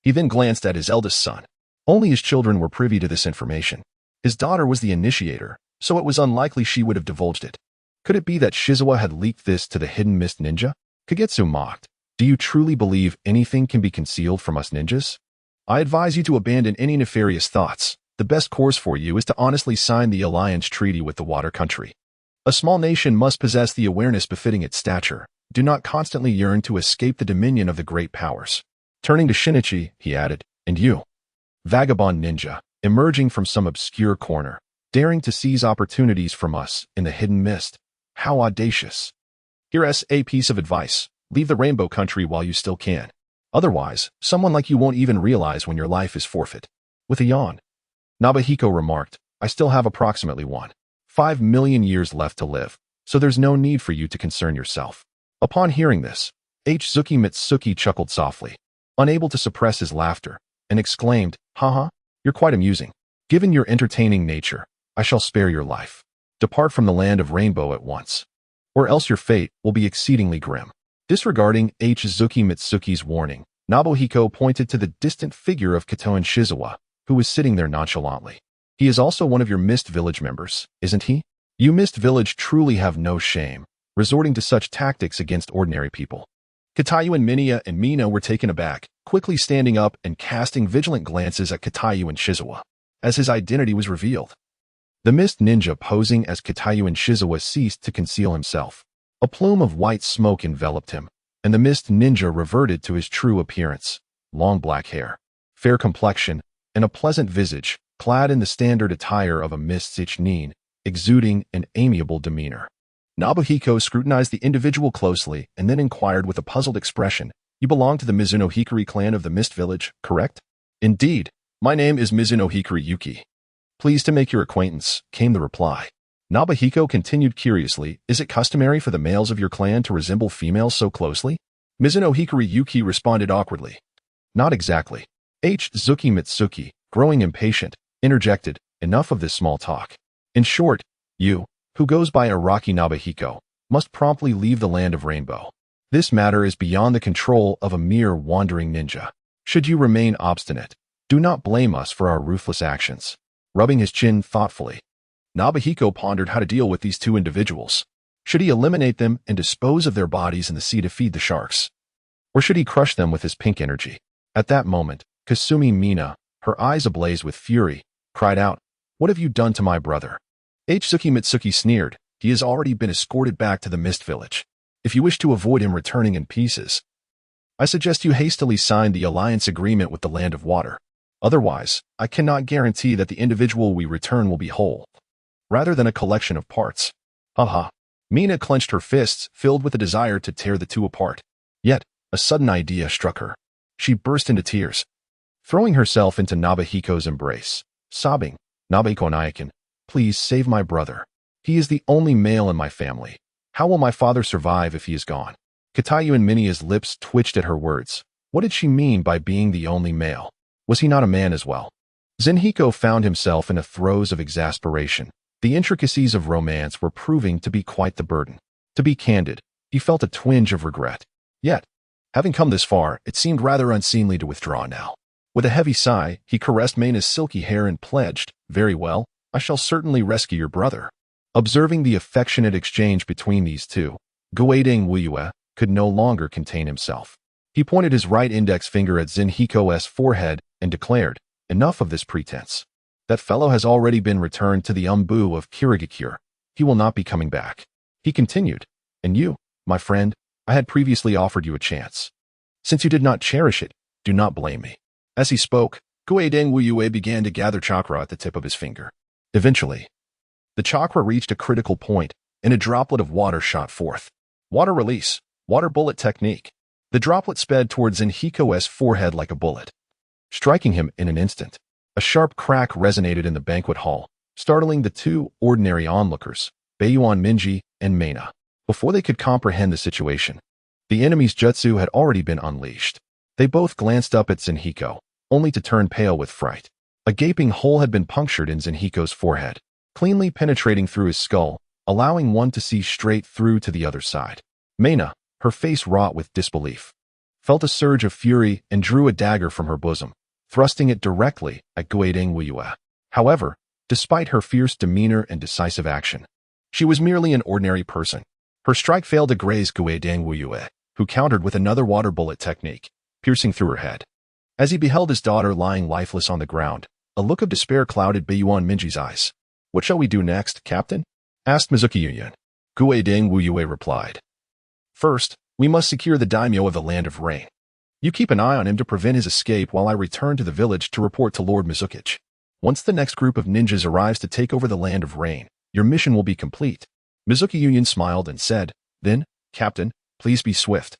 He then glanced at his eldest son. Only his children were privy to this information. His daughter was the initiator, so it was unlikely she would have divulged it. Could it be that Shizuo had leaked this to the hidden mist ninja? Kagetsu mocked. Do you truly believe anything can be concealed from us ninjas? I advise you to abandon any nefarious thoughts. The best course for you is to honestly sign the alliance treaty with the water country. A small nation must possess the awareness befitting its stature. Do not constantly yearn to escape the dominion of the great powers. Turning to Shinichi, he added, and you, vagabond ninja, emerging from some obscure corner, daring to seize opportunities from us in the hidden mist. How audacious. Here's a piece of advice. Leave the Rainbow Country while you still can. Otherwise, someone like you won't even realize when your life is forfeit. With a yawn, Nobuhiko remarked, I still have approximately 1.5 million years left to live, so there's no need for you to concern yourself. Upon hearing this, Zuki Mitsuki chuckled softly, unable to suppress his laughter, and exclaimed, haha, you're quite amusing. Given your entertaining nature, I shall spare your life. Depart from the land of Rainbow at once, or else your fate will be exceedingly grim. Disregarding Zuki Mitsuki's warning, Nobuhiko pointed to the distant figure of Katoen Shizuo, who was sitting there nonchalantly. He is also one of your Mist Village members, isn't he? You Mist Village truly have no shame, resorting to such tactics against ordinary people. Katayu and Minya and Mina were taken aback, quickly standing up and casting vigilant glances at Katayu and Shizuo, as his identity was revealed. The Mist Ninja posing as Katayu and Shizuo ceased to conceal himself. A plume of white smoke enveloped him, and the Mist Ninja reverted to his true appearance, long black hair, fair complexion, and a pleasant visage, clad in the standard attire of a Mist Nin, exuding an amiable demeanor. Nobuhiko scrutinized the individual closely and then inquired with a puzzled expression, You belong to the Mizuno Hikari clan of the Mist Village, correct? Indeed. My name is Mizuno Hikari Yuki. Pleased to make your acquaintance, came the reply. Nobuhiko continued curiously, Is it customary for the males of your clan to resemble females so closely? Mizuno Hikari Yuki responded awkwardly. Not exactly. Zuki Mitsuki, growing impatient, interjected, Enough of this small talk. In short, you, who goes by Araki Nobuhiko, must promptly leave the land of Rainbow. This matter is beyond the control of a mere wandering ninja. Should you remain obstinate, do not blame us for our ruthless actions. Rubbing his chin thoughtfully, Nobuhiko pondered how to deal with these two individuals. Should he eliminate them and dispose of their bodies in the sea to feed the sharks? Or should he crush them with his pink energy? At that moment, Kasumi Mina, her eyes ablaze with fury, cried out, "What have you done to my brother?" Tsuki Mitsuki sneered, "He has already been escorted back to the Mist Village. If you wish to avoid him returning in pieces, I suggest you hastily sign the alliance agreement with the Land of Water. Otherwise, I cannot guarantee that the individual we return will be whole, rather than a collection of parts." Haha. Mina clenched her fists, filled with a desire to tear the two apart. Yet, a sudden idea struck her. She burst into tears, throwing herself into Nobuhiko's embrace, sobbing, "Nobuhiko-naikin, please save my brother. He is the only male in my family. How will my father survive if he is gone?" Katayu and Minia's lips twitched at her words. What did she mean by being the only male? Was he not a man as well? Zenhiko found himself in a throes of exasperation. The intricacies of romance were proving to be quite the burden. To be candid, he felt a twinge of regret. Yet, having come this far, it seemed rather unseemly to withdraw now. With a heavy sigh, he caressed Mina's silky hair and pledged, "Very well, I shall certainly rescue your brother." Observing the affectionate exchange between these two, Guiding Wuyue could no longer contain himself. He pointed his right index finger at Zenhiko's forehead and declared, "Enough of this pretense. That fellow has already been returned to the Umbu of Kirigakure. He will not be coming back." He continued, "And you, my friend, I had previously offered you a chance. Since you did not cherish it, do not blame me." As he spoke, Guiding Wuyue began to gather chakra at the tip of his finger. Eventually, the chakra reached a critical point, and a droplet of water shot forth. Water release. Water bullet technique. The droplet sped towards Zenhiko's forehead like a bullet, striking him in an instant. A sharp crack resonated in the banquet hall, startling the two ordinary onlookers, Bayuan Minji and Meina. Before they could comprehend the situation, the enemy's jutsu had already been unleashed. They both glanced up at Zenhiko, only to turn pale with fright. A gaping hole had been punctured in Zenhiko's forehead, cleanly penetrating through his skull, allowing one to see straight through to the other side. Meina, her face wrought with disbelief, felt a surge of fury and drew a dagger from her bosom, thrusting it directly at Guiding Wuyue. However, despite her fierce demeanor and decisive action, she was merely an ordinary person. Her strike failed to graze Guiding Wuyue, who countered with another water bullet technique, piercing through her head. As he beheld his daughter lying lifeless on the ground, a look of despair clouded Bayuan Minji's eyes. "What shall we do next, Captain?" asked Mizuki Union. Guiding Wuyue replied, "First, we must secure the daimyo of the Land of Rain. You keep an eye on him to prevent his escape while I return to the village to report to Lord Mizukichi. Once the next group of ninjas arrives to take over the Land of Rain, your mission will be complete." Mizuki Union smiled and said, "Then, Captain, please be swift.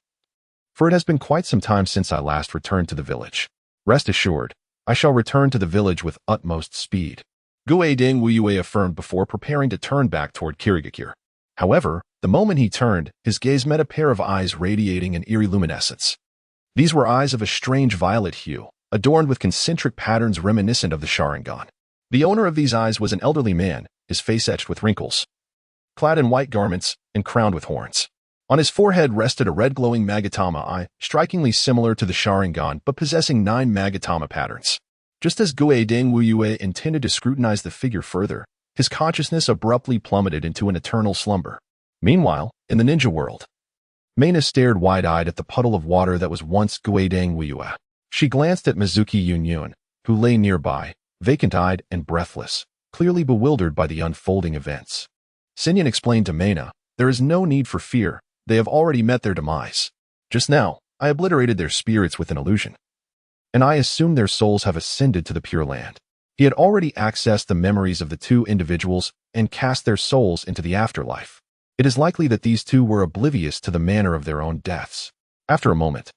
For it has been quite some time since I last returned to the village. Rest assured, I shall return to the village with utmost speed." Guiding Wuyue affirmed before preparing to turn back toward Kirigakure. However, the moment he turned, his gaze met a pair of eyes radiating an eerie luminescence. These were eyes of a strange violet hue, adorned with concentric patterns reminiscent of the Sharingan. The owner of these eyes was an elderly man, his face etched with wrinkles, clad in white garments, and crowned with horns. On his forehead rested a red glowing Magatama eye, strikingly similar to the Sharingan but possessing 9 Magatama patterns. Just as Guiding Wuyue intended to scrutinize the figure further, his consciousness abruptly plummeted into an eternal slumber. Meanwhile, in the ninja world, Meina stared wide-eyed at the puddle of water that was once Guiding Wuyue. She glanced at Mizuki Yunyun, who lay nearby, vacant-eyed and breathless, clearly bewildered by the unfolding events. Sinyan explained to Meina, "There is no need for fear. They have already met their demise. Just now, I obliterated their spirits with an illusion, and I assume their souls have ascended to the Pure Land." He had already accessed the memories of the two individuals and cast their souls into the afterlife. It is likely that these two were oblivious to the manner of their own deaths. After a moment,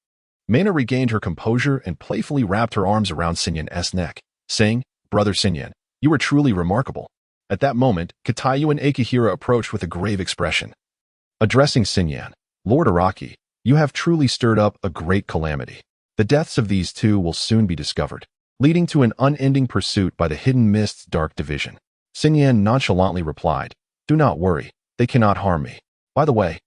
Meina regained her composure and playfully wrapped her arms around Sinyan's neck, saying, "Brother Sinyan, you are truly remarkable." At that moment, Katayu and Akihira approached with a grave expression. Addressing Sinyan, "Lord Araki, you have truly stirred up a great calamity. The deaths of these two will soon be discovered, leading to an unending pursuit by the Hidden Mist's Dark Division." Sinyan nonchalantly replied, "Do not worry, they cannot harm me. By the way,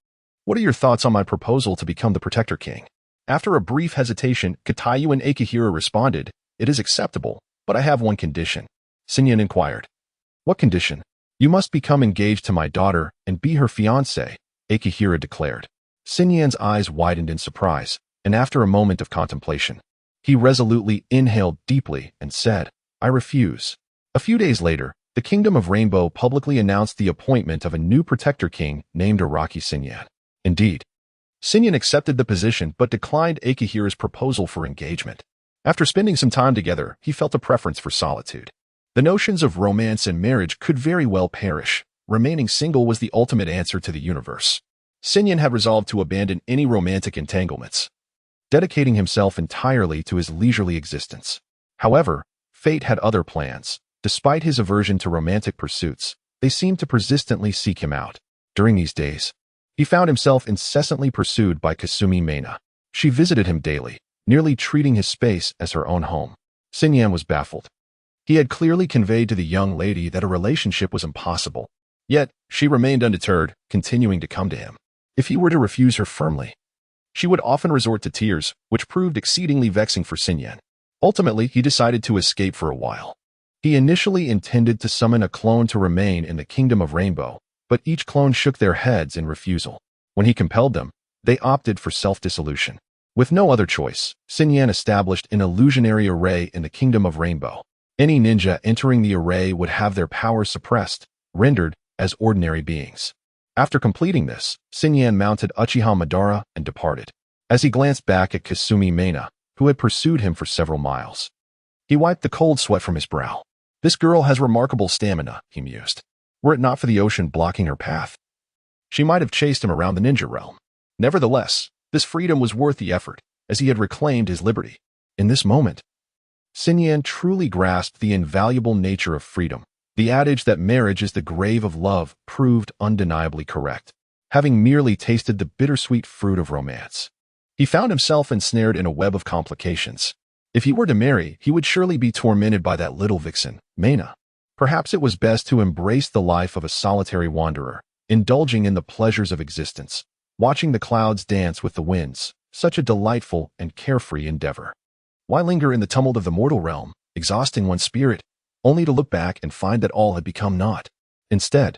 what are your thoughts on my proposal to become the Protector King?" After a brief hesitation, Katayu and Akihira responded, "It is acceptable, but I have one condition." Sinyan inquired, "What condition?" You must become engaged to my daughter and be her fiancé, Akihira declared. Xinyan's eyes widened in surprise, and after a moment of contemplation, he resolutely inhaled deeply and said, I refuse. A few days later, the Kingdom of Rainbow publicly announced the appointment of a new protector king named Araki Xinyan. Indeed, Xinyan accepted the position but declined Akihira's proposal for engagement. After spending some time together, he felt a preference for solitude. The notions of romance and marriage could very well perish. Remaining single was the ultimate answer to the universe. Xinyan had resolved to abandon any romantic entanglements, dedicating himself entirely to his leisurely existence. However, fate had other plans. Despite his aversion to romantic pursuits, they seemed to persistently seek him out. During these days, he found himself incessantly pursued by Kasumi Meina. She visited him daily, nearly treating his space as her own home. Xinyan was baffled. He had clearly conveyed to the young lady that a relationship was impossible. Yet, she remained undeterred, continuing to come to him. If he were to refuse her firmly, she would often resort to tears, which proved exceedingly vexing for Xinyan. Ultimately, he decided to escape for a while. He initially intended to summon a clone to remain in the Kingdom of Rainbow, but each clone shook their heads in refusal. When he compelled them, they opted for self-dissolution. With no other choice, Xinyan established an illusionary array in the Kingdom of Rainbow. Any ninja entering the array would have their powers suppressed, rendered as ordinary beings. After completing this, Xinyan mounted Uchiha Madara and departed. As he glanced back at Kasumi Meina, who had pursued him for several miles, he wiped the cold sweat from his brow. This girl has remarkable stamina, he mused. Were it not for the ocean blocking her path, she might have chased him around the ninja realm. Nevertheless, this freedom was worth the effort, as he had reclaimed his liberty. In this moment, Xinyan truly grasped the invaluable nature of freedom. The adage that marriage is the grave of love proved undeniably correct. Having merely tasted the bittersweet fruit of romance, he found himself ensnared in a web of complications. If he were to marry, he would surely be tormented by that little vixen, Meina. Perhaps it was best to embrace the life of a solitary wanderer, indulging in the pleasures of existence, watching the clouds dance with the winds, such a delightful and carefree endeavor. Why linger in the tumult of the mortal realm, exhausting one's spirit, only to look back and find that all had become naught? Instead,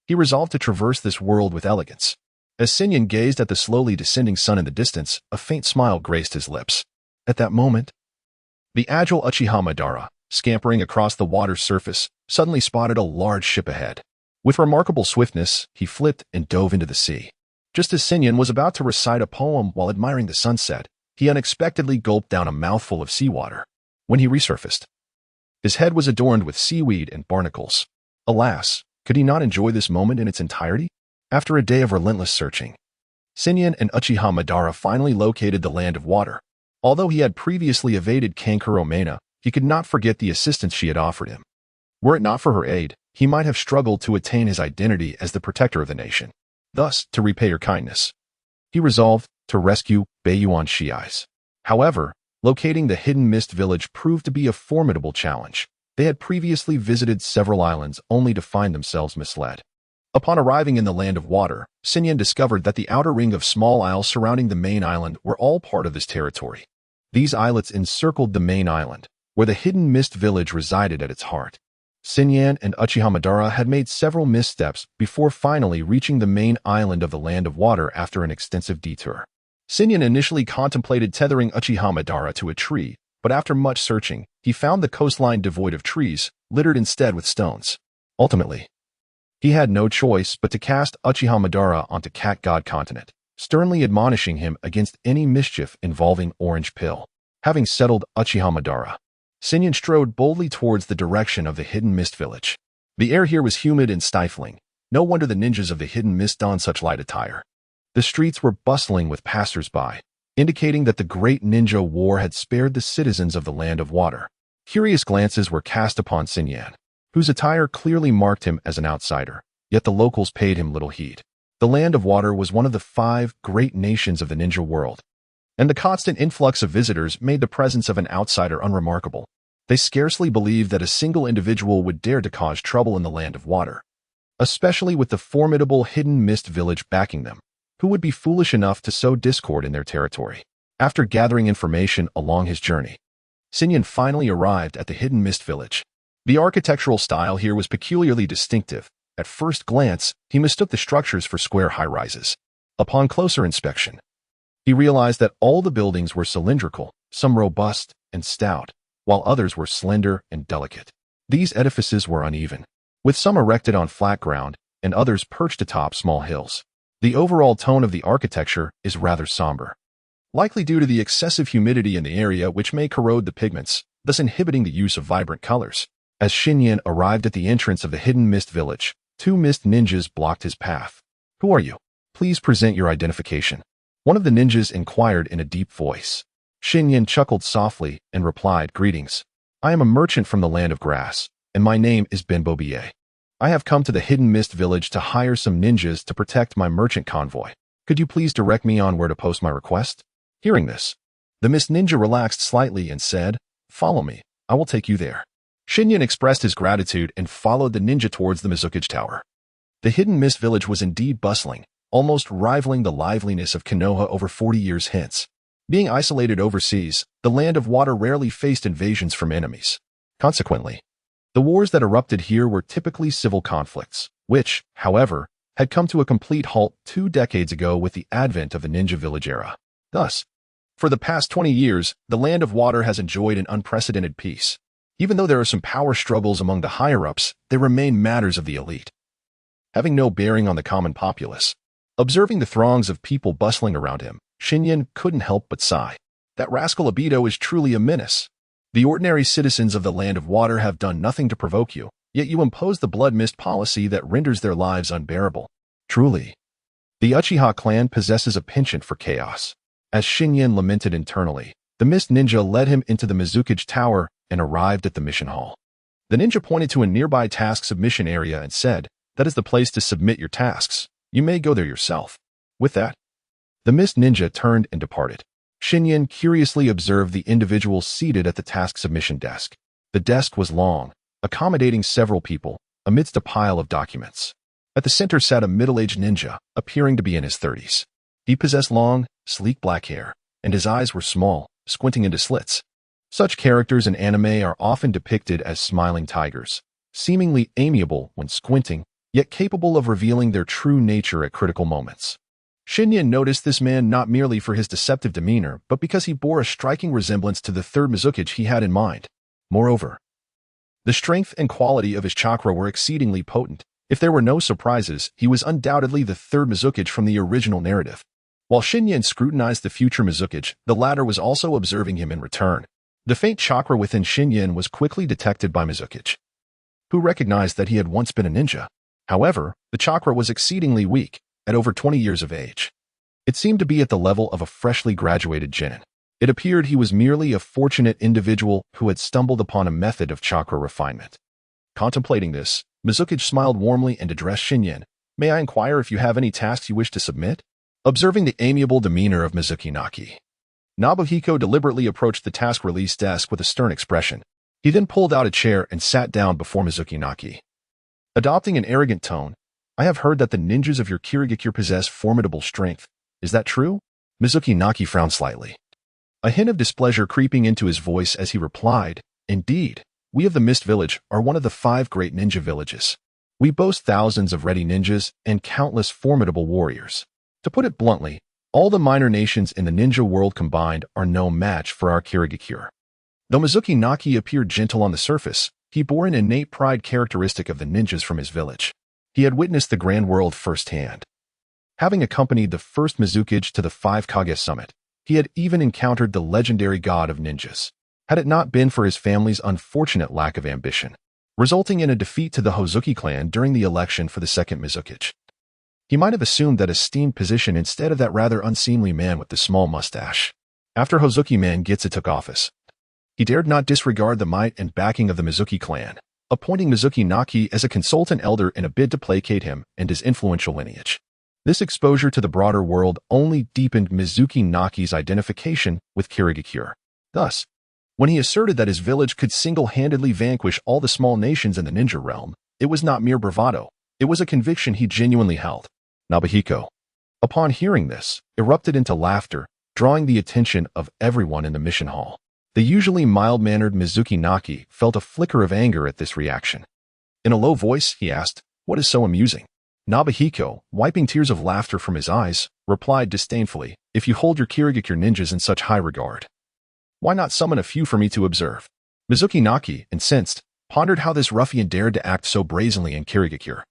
he resolved to traverse this world with elegance. As Xinyan gazed at the slowly descending sun in the distance, a faint smile graced his lips. At that moment, the agile Uchiha Madara, scampering across the water's surface, suddenly spotted a large ship ahead. With remarkable swiftness, he flipped and dove into the sea. Just as Xinyan was about to recite a poem while admiring the sunset, he unexpectedly gulped down a mouthful of seawater. When he resurfaced, his head was adorned with seaweed and barnacles. Alas, could he not enjoy this moment in its entirety? After a day of relentless searching, Xinyan and Uchiha Madara finally located the land of water. Although he had previously evaded Kankuro Meina, he could not forget the assistance she had offered him. Were it not for her aid, he might have struggled to attain his identity as the protector of the nation. Thus, to repay her kindness, he resolved to rescue Baiyuan Shi'ais. However, locating the hidden mist village proved to be a formidable challenge. They had previously visited several islands only to find themselves misled. Upon arriving in the land of water, Xinyan discovered that the outer ring of small isles surrounding the main island were all part of his territory. These islets encircled the main island, where the hidden mist village resided at its heart. Xinyan and Uchiha Madara had made several missteps before finally reaching the main island of the land of water after an extensive detour. Xinyan initially contemplated tethering Uchiha Madara to a tree, but after much searching, he found the coastline devoid of trees, littered instead with stones. Ultimately, he had no choice but to cast Uchiha Madara onto Cat God Continent, sternly admonishing him against any mischief involving Orange Pill. Having settled Uchiha Madara, Xinyan strode boldly towards the direction of the hidden mist village. The air here was humid and stifling. No wonder the ninjas of the hidden mist donned such light attire. The streets were bustling with passers-by, indicating that the great ninja war had spared the citizens of the land of water. Curious glances were cast upon Xinyan, whose attire clearly marked him as an outsider, yet the locals paid him little heed. The land of water was one of the 5 great nations of the ninja world, and the constant influx of visitors made the presence of an outsider unremarkable. They scarcely believed that a single individual would dare to cause trouble in the land of water, especially with the formidable hidden mist village backing them. Who would be foolish enough to sow discord in their territory? After gathering information along his journey, Xinyan finally arrived at the hidden mist village. The architectural style here was peculiarly distinctive. At first glance, he mistook the structures for square high-rises. Upon closer inspection, he realized that all the buildings were cylindrical, some robust and stout, while others were slender and delicate. These edifices were uneven, with some erected on flat ground and others perched atop small hills. The overall tone of the architecture is rather somber, likely due to the excessive humidity in the area which may corrode the pigments, thus inhibiting the use of vibrant colors. As Shinyan arrived at the entrance of the hidden mist village, two mist ninjas blocked his path. "Who are you? Please present your identification," one of the ninjas inquired in a deep voice. Shinyan chuckled softly and replied, "Greetings. I am a merchant from the land of grass, and my name is Benbobie. I have come to the hidden mist village to hire some ninjas to protect my merchant convoy. Could you please direct me on where to post my request?" Hearing this, the mist ninja relaxed slightly and said, "Follow me. I will take you there." Shinyan expressed his gratitude and followed the ninja towards the Mizukage Tower. The hidden mist village was indeed bustling, almost rivaling the liveliness of Konoha over 40 years hence. Being isolated overseas, the land of water rarely faced invasions from enemies. Consequently, the wars that erupted here were typically civil conflicts, which, however, had come to a complete halt 2 decades ago with the advent of the Ninja Village era. Thus, for the past 20 years, the land of water has enjoyed an unprecedented peace. Even though there are some power struggles among the higher-ups, they remain matters of the elite, having no bearing on the common populace. Observing the throngs of people bustling around him, Shinyan couldn't help but sigh. That rascal Obito is truly a menace. The ordinary citizens of the land of water have done nothing to provoke you, yet you impose the blood mist policy that renders their lives unbearable. Truly, the Uchiha clan possesses a penchant for chaos. As Shinyan lamented internally, the mist ninja led him into the Mizukage Tower and arrived at the mission hall. The ninja pointed to a nearby task submission area and said, "That is the place to submit your tasks. You may go there yourself." With that, the mist ninja turned and departed. Shinyan curiously observed the individual seated at the task submission desk. The desk was long, accommodating several people, amidst a pile of documents. At the center sat a middle-aged ninja, appearing to be in his 30s. He possessed long, sleek black hair, and his eyes were small, squinting into slits. Such characters in anime are often depicted as smiling tigers, seemingly amiable when squinting, yet capable of revealing their true nature at critical moments. Shinyan noticed this man not merely for his deceptive demeanor, but because he bore a striking resemblance to the third Mizukage he had in mind. Moreover, the strength and quality of his chakra were exceedingly potent. If there were no surprises, he was undoubtedly the third Mizukage from the original narrative. While Shinyan scrutinized the future Mizukage, the latter was also observing him in return. The faint chakra within Shinyan was quickly detected by Mizukage, who recognized that he had once been a ninja. However, the chakra was exceedingly weak, at over 20 years of age. It seemed to be at the level of a freshly graduated genin. It appeared he was merely a fortunate individual who had stumbled upon a method of chakra refinement. Contemplating this, Mizukage smiled warmly and addressed Shinyan. "May I inquire if you have any tasks you wish to submit?" Observing the amiable demeanor of Araki Nobuhiko deliberately approached the task release desk with a stern expression. He then pulled out a chair and sat down before Araki. Adopting an arrogant tone, "I have heard that the ninjas of your Kirigakure possess formidable strength. Is that true?" Araki frowned slightly, a hint of displeasure creeping into his voice as he replied, "Indeed, we of the Mist Village are one of the 5 great ninja villages. We boast thousands of ready ninjas and countless formidable warriors. To put it bluntly, all the minor nations in the ninja world combined are no match for our Kirigakure." Though Araki appeared gentle on the surface, he bore an innate pride characteristic of the ninjas from his village. He had witnessed the grand world firsthand. Having accompanied the first Mizukage to the 5 Kage summit, he had even encountered the legendary god of ninjas. Had it not been for his family's unfortunate lack of ambition, resulting in a defeat to the Hozuki clan during the election for the second Mizukage, he might have assumed that esteemed position instead of that rather unseemly man with the small mustache. After Hozuki man Gitsu took office, he dared not disregard the might and backing of the Mizuki clan, appointing Araki as a consultant elder in a bid to placate him and his influential lineage. This exposure to the broader world only deepened Araki identification with Kirigakure. Thus, when he asserted that his village could single-handedly vanquish all the small nations in the ninja realm, it was not mere bravado, it was a conviction he genuinely held. Nobuhiko, upon hearing this, erupted into laughter, drawing the attention of everyone in the mission hall. The usually mild-mannered Mizuki Naki felt a flicker of anger at this reaction. In a low voice, he asked, "What is so amusing?" Nobuhiko, wiping tears of laughter from his eyes, replied disdainfully, "If you hold your Kirigakure ninjas in such high regard, why not summon a few for me to observe?" Mizuki Naki, incensed, pondered how this ruffian dared to act so brazenly in Kirigakure,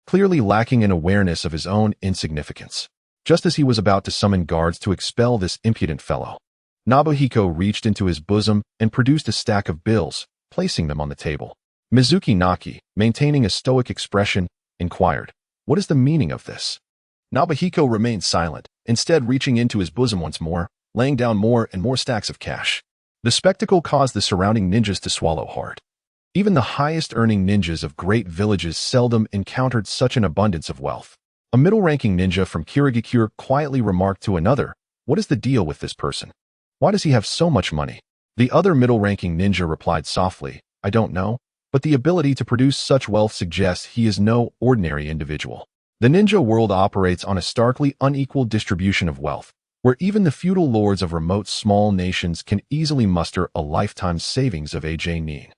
clearly lacking an awareness of his own insignificance. Just as he was about to summon guards to expel this impudent fellow, Nobuhiko reached into his bosom and produced a stack of bills, placing them on the table. Mizuki Naki, maintaining a stoic expression, inquired, "What is the meaning of this?" Nobuhiko remained silent, instead reaching into his bosom once more, laying down more and more stacks of cash. The spectacle caused the surrounding ninjas to swallow hard. Even the highest-earning ninjas of great villages seldom encountered such an abundance of wealth. A middle-ranking ninja from Kirigakure quietly remarked to another, "What is the deal with this person? Why does he have so much money?" The other middle-ranking ninja replied softly, "I don't know, but the ability to produce such wealth suggests he is no ordinary individual." The ninja world operates on a starkly unequal distribution of wealth, where even the feudal lords of remote small nations can easily muster a lifetime's savings of nin.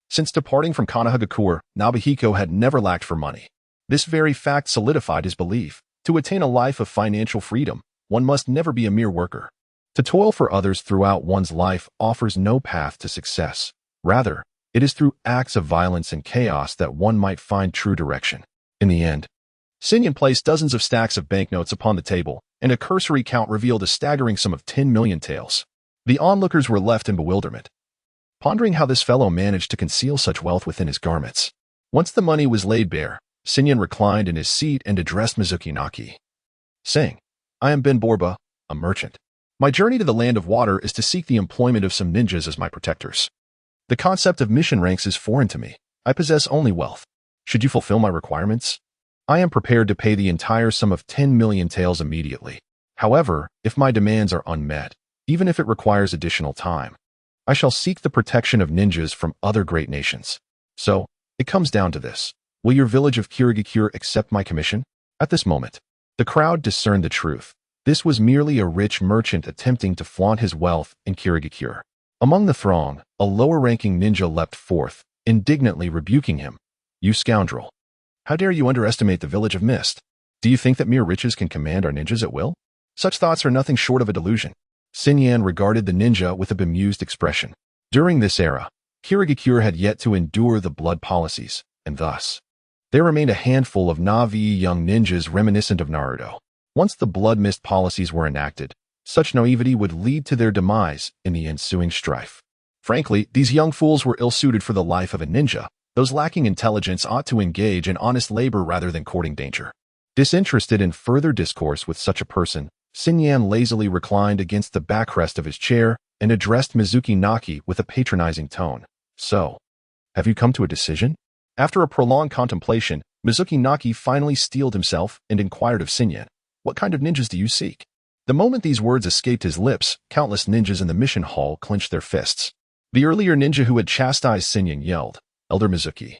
Since departing from Konohagakure, Nobuhiko had never lacked for money. This very fact solidified his belief. To attain a life of financial freedom, one must never be a mere worker. To toil for others throughout one's life offers no path to success. Rather, it is through acts of violence and chaos that one might find true direction. In the end, Sinyan placed dozens of stacks of banknotes upon the table, and a cursory count revealed a staggering sum of 10 million taels. The onlookers were left in bewilderment, pondering how this fellow managed to conceal such wealth within his garments. Once the money was laid bare, Sinyan reclined in his seat and addressed Mizuki Naki, saying, "I am Ben Borba, a merchant. My journey to the land of water is to seek the employment of some ninjas as my protectors. The concept of mission ranks is foreign to me. I possess only wealth. Should you fulfill my requirements, I am prepared to pay the entire sum of 10 million taels immediately. However, if my demands are unmet, even if it requires additional time, I shall seek the protection of ninjas from other great nations. So, it comes down to this. Will your village of Kirigakure accept my commission?" At this moment, the crowd discerned the truth. This was merely a rich merchant attempting to flaunt his wealth in Kirigakure. Among the throng, a lower-ranking ninja leapt forth, indignantly rebuking him. "You scoundrel! How dare you underestimate the village of Mist? Do you think that mere riches can command our ninjas at will? Such thoughts are nothing short of a delusion." Sinyan regarded the ninja with a bemused expression. During this era, Kirigakure had yet to endure the blood policies, and thus, there remained a handful of Na'vi young ninjas reminiscent of Naruto. Once the blood mist policies were enacted, such naivety would lead to their demise in the ensuing strife. Frankly, these young fools were ill-suited for the life of a ninja. Those lacking intelligence ought to engage in honest labor rather than courting danger. Disinterested in further discourse with such a person, Sinyan lazily reclined against the backrest of his chair and addressed Mizuki Naki with a patronizing tone. "So, have you come to a decision?" After a prolonged contemplation, Mizuki Naki finally steeled himself and inquired of Sinyan, "What kind of ninjas do you seek?" The moment these words escaped his lips, countless ninjas in the mission hall clenched their fists. The earlier ninja who had chastised Sinyan yelled, "Elder Mizuki,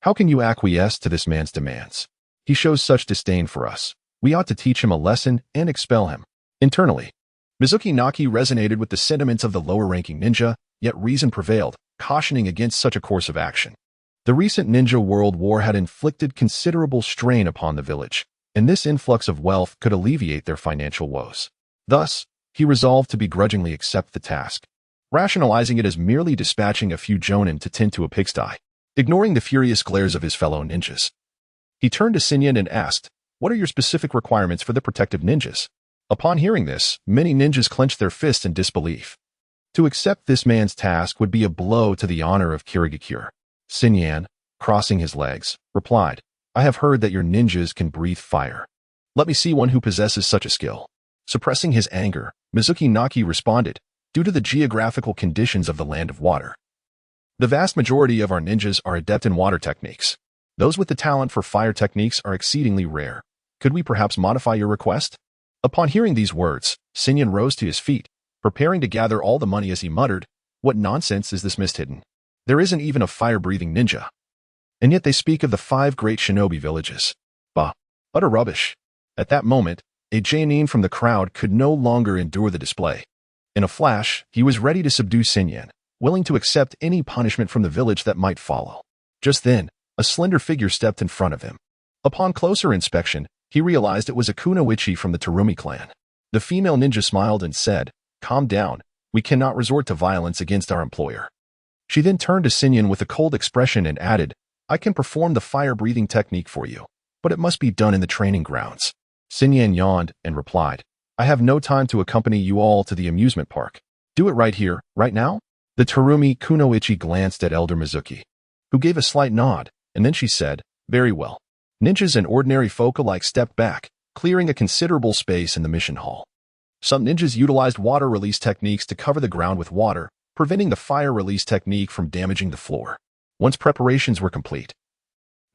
how can you acquiesce to this man's demands? He shows such disdain for us. We ought to teach him a lesson and expel him." Internally, Mizuki Naki resonated with the sentiments of the lower-ranking ninja, yet reason prevailed, cautioning against such a course of action. The recent ninja world war had inflicted considerable strain upon the village, and this influx of wealth could alleviate their financial woes. Thus, he resolved to begrudgingly accept the task, rationalizing it as merely dispatching a few jonin to tend to a pigsty. Ignoring the furious glares of his fellow ninjas, he turned to Sinyan and asked, "What are your specific requirements for the protective ninjas?" Upon hearing this, many ninjas clenched their fists in disbelief. To accept this man's task would be a blow to the honor of Kirigakure. Sinyan, crossing his legs, replied, "I have heard that your ninjas can breathe fire. Let me see one who possesses such a skill." Suppressing his anger, Mizuki Naki responded, "Due to the geographical conditions of the land of water, the vast majority of our ninjas are adept in water techniques. Those with the talent for fire techniques are exceedingly rare. Could we perhaps modify your request?" Upon hearing these words, Sinyan rose to his feet, preparing to gather all the money as he muttered, "What nonsense is this mist hidden? There isn't even a fire-breathing ninja. And yet they speak of the 5 great shinobi villages. Bah, utter rubbish." At that moment, a genin from the crowd could no longer endure the display. In a flash, he was ready to subdue Xinyan, willing to accept any punishment from the village that might follow. Just then, a slender figure stepped in front of him. Upon closer inspection, he realized it was a kunoichi from the Terumi clan. The female ninja smiled and said, "Calm down, we cannot resort to violence against our employer." She then turned to Xinyan with a cold expression and added, "I can perform the fire-breathing technique for you, but it must be done in the training grounds." Xinyan yawned and replied, "I have no time to accompany you all to the amusement park. Do it right here, right now?" The Terumi kunoichi glanced at Elder Mizuki, who gave a slight nod, and then she said, "Very well." Ninjas and ordinary folk alike stepped back, clearing a considerable space in the mission hall. Some ninjas utilized water release techniques to cover the ground with water, preventing the fire release technique from damaging the floor. Once preparations were complete,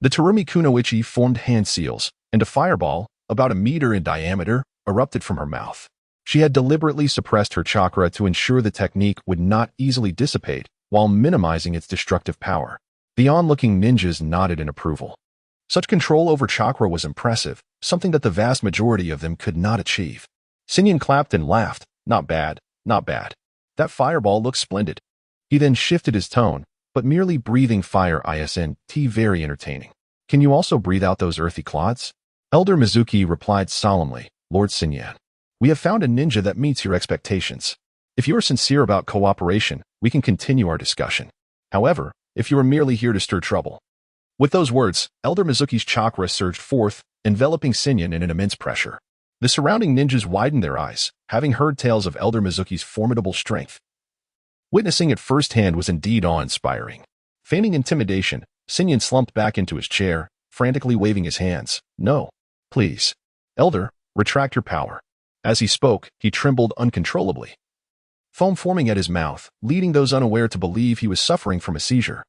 the Terumi kunoichi formed hand seals, and a fireball, about a meter in diameter, erupted from her mouth. She had deliberately suppressed her chakra to ensure the technique would not easily dissipate while minimizing its destructive power. The onlooking ninjas nodded in approval. Such control over chakra was impressive, something that the vast majority of them could not achieve. Xinyan clapped and laughed. "Not bad, not bad. That fireball looks splendid." He then shifted his tone, "But merely breathing fire isn't very entertaining. Can you also breathe out those earthy clods?" Elder Mizuki replied solemnly, "Lord Xinyan, we have found a ninja that meets your expectations. If you are sincere about cooperation, we can continue our discussion. However, if you are merely here to stir trouble..." With those words, Elder Mizuki's chakra surged forth, enveloping Xinyan in an immense pressure. The surrounding ninjas widened their eyes, having heard tales of Elder Mizuki's formidable strength. Witnessing it firsthand was indeed awe-inspiring. Feigning intimidation, Xinyan slumped back into his chair, frantically waving his hands. "No. Please. Elder, retract your power." As he spoke, he trembled uncontrollably, foam forming at his mouth, leading those unaware to believe he was suffering from a seizure.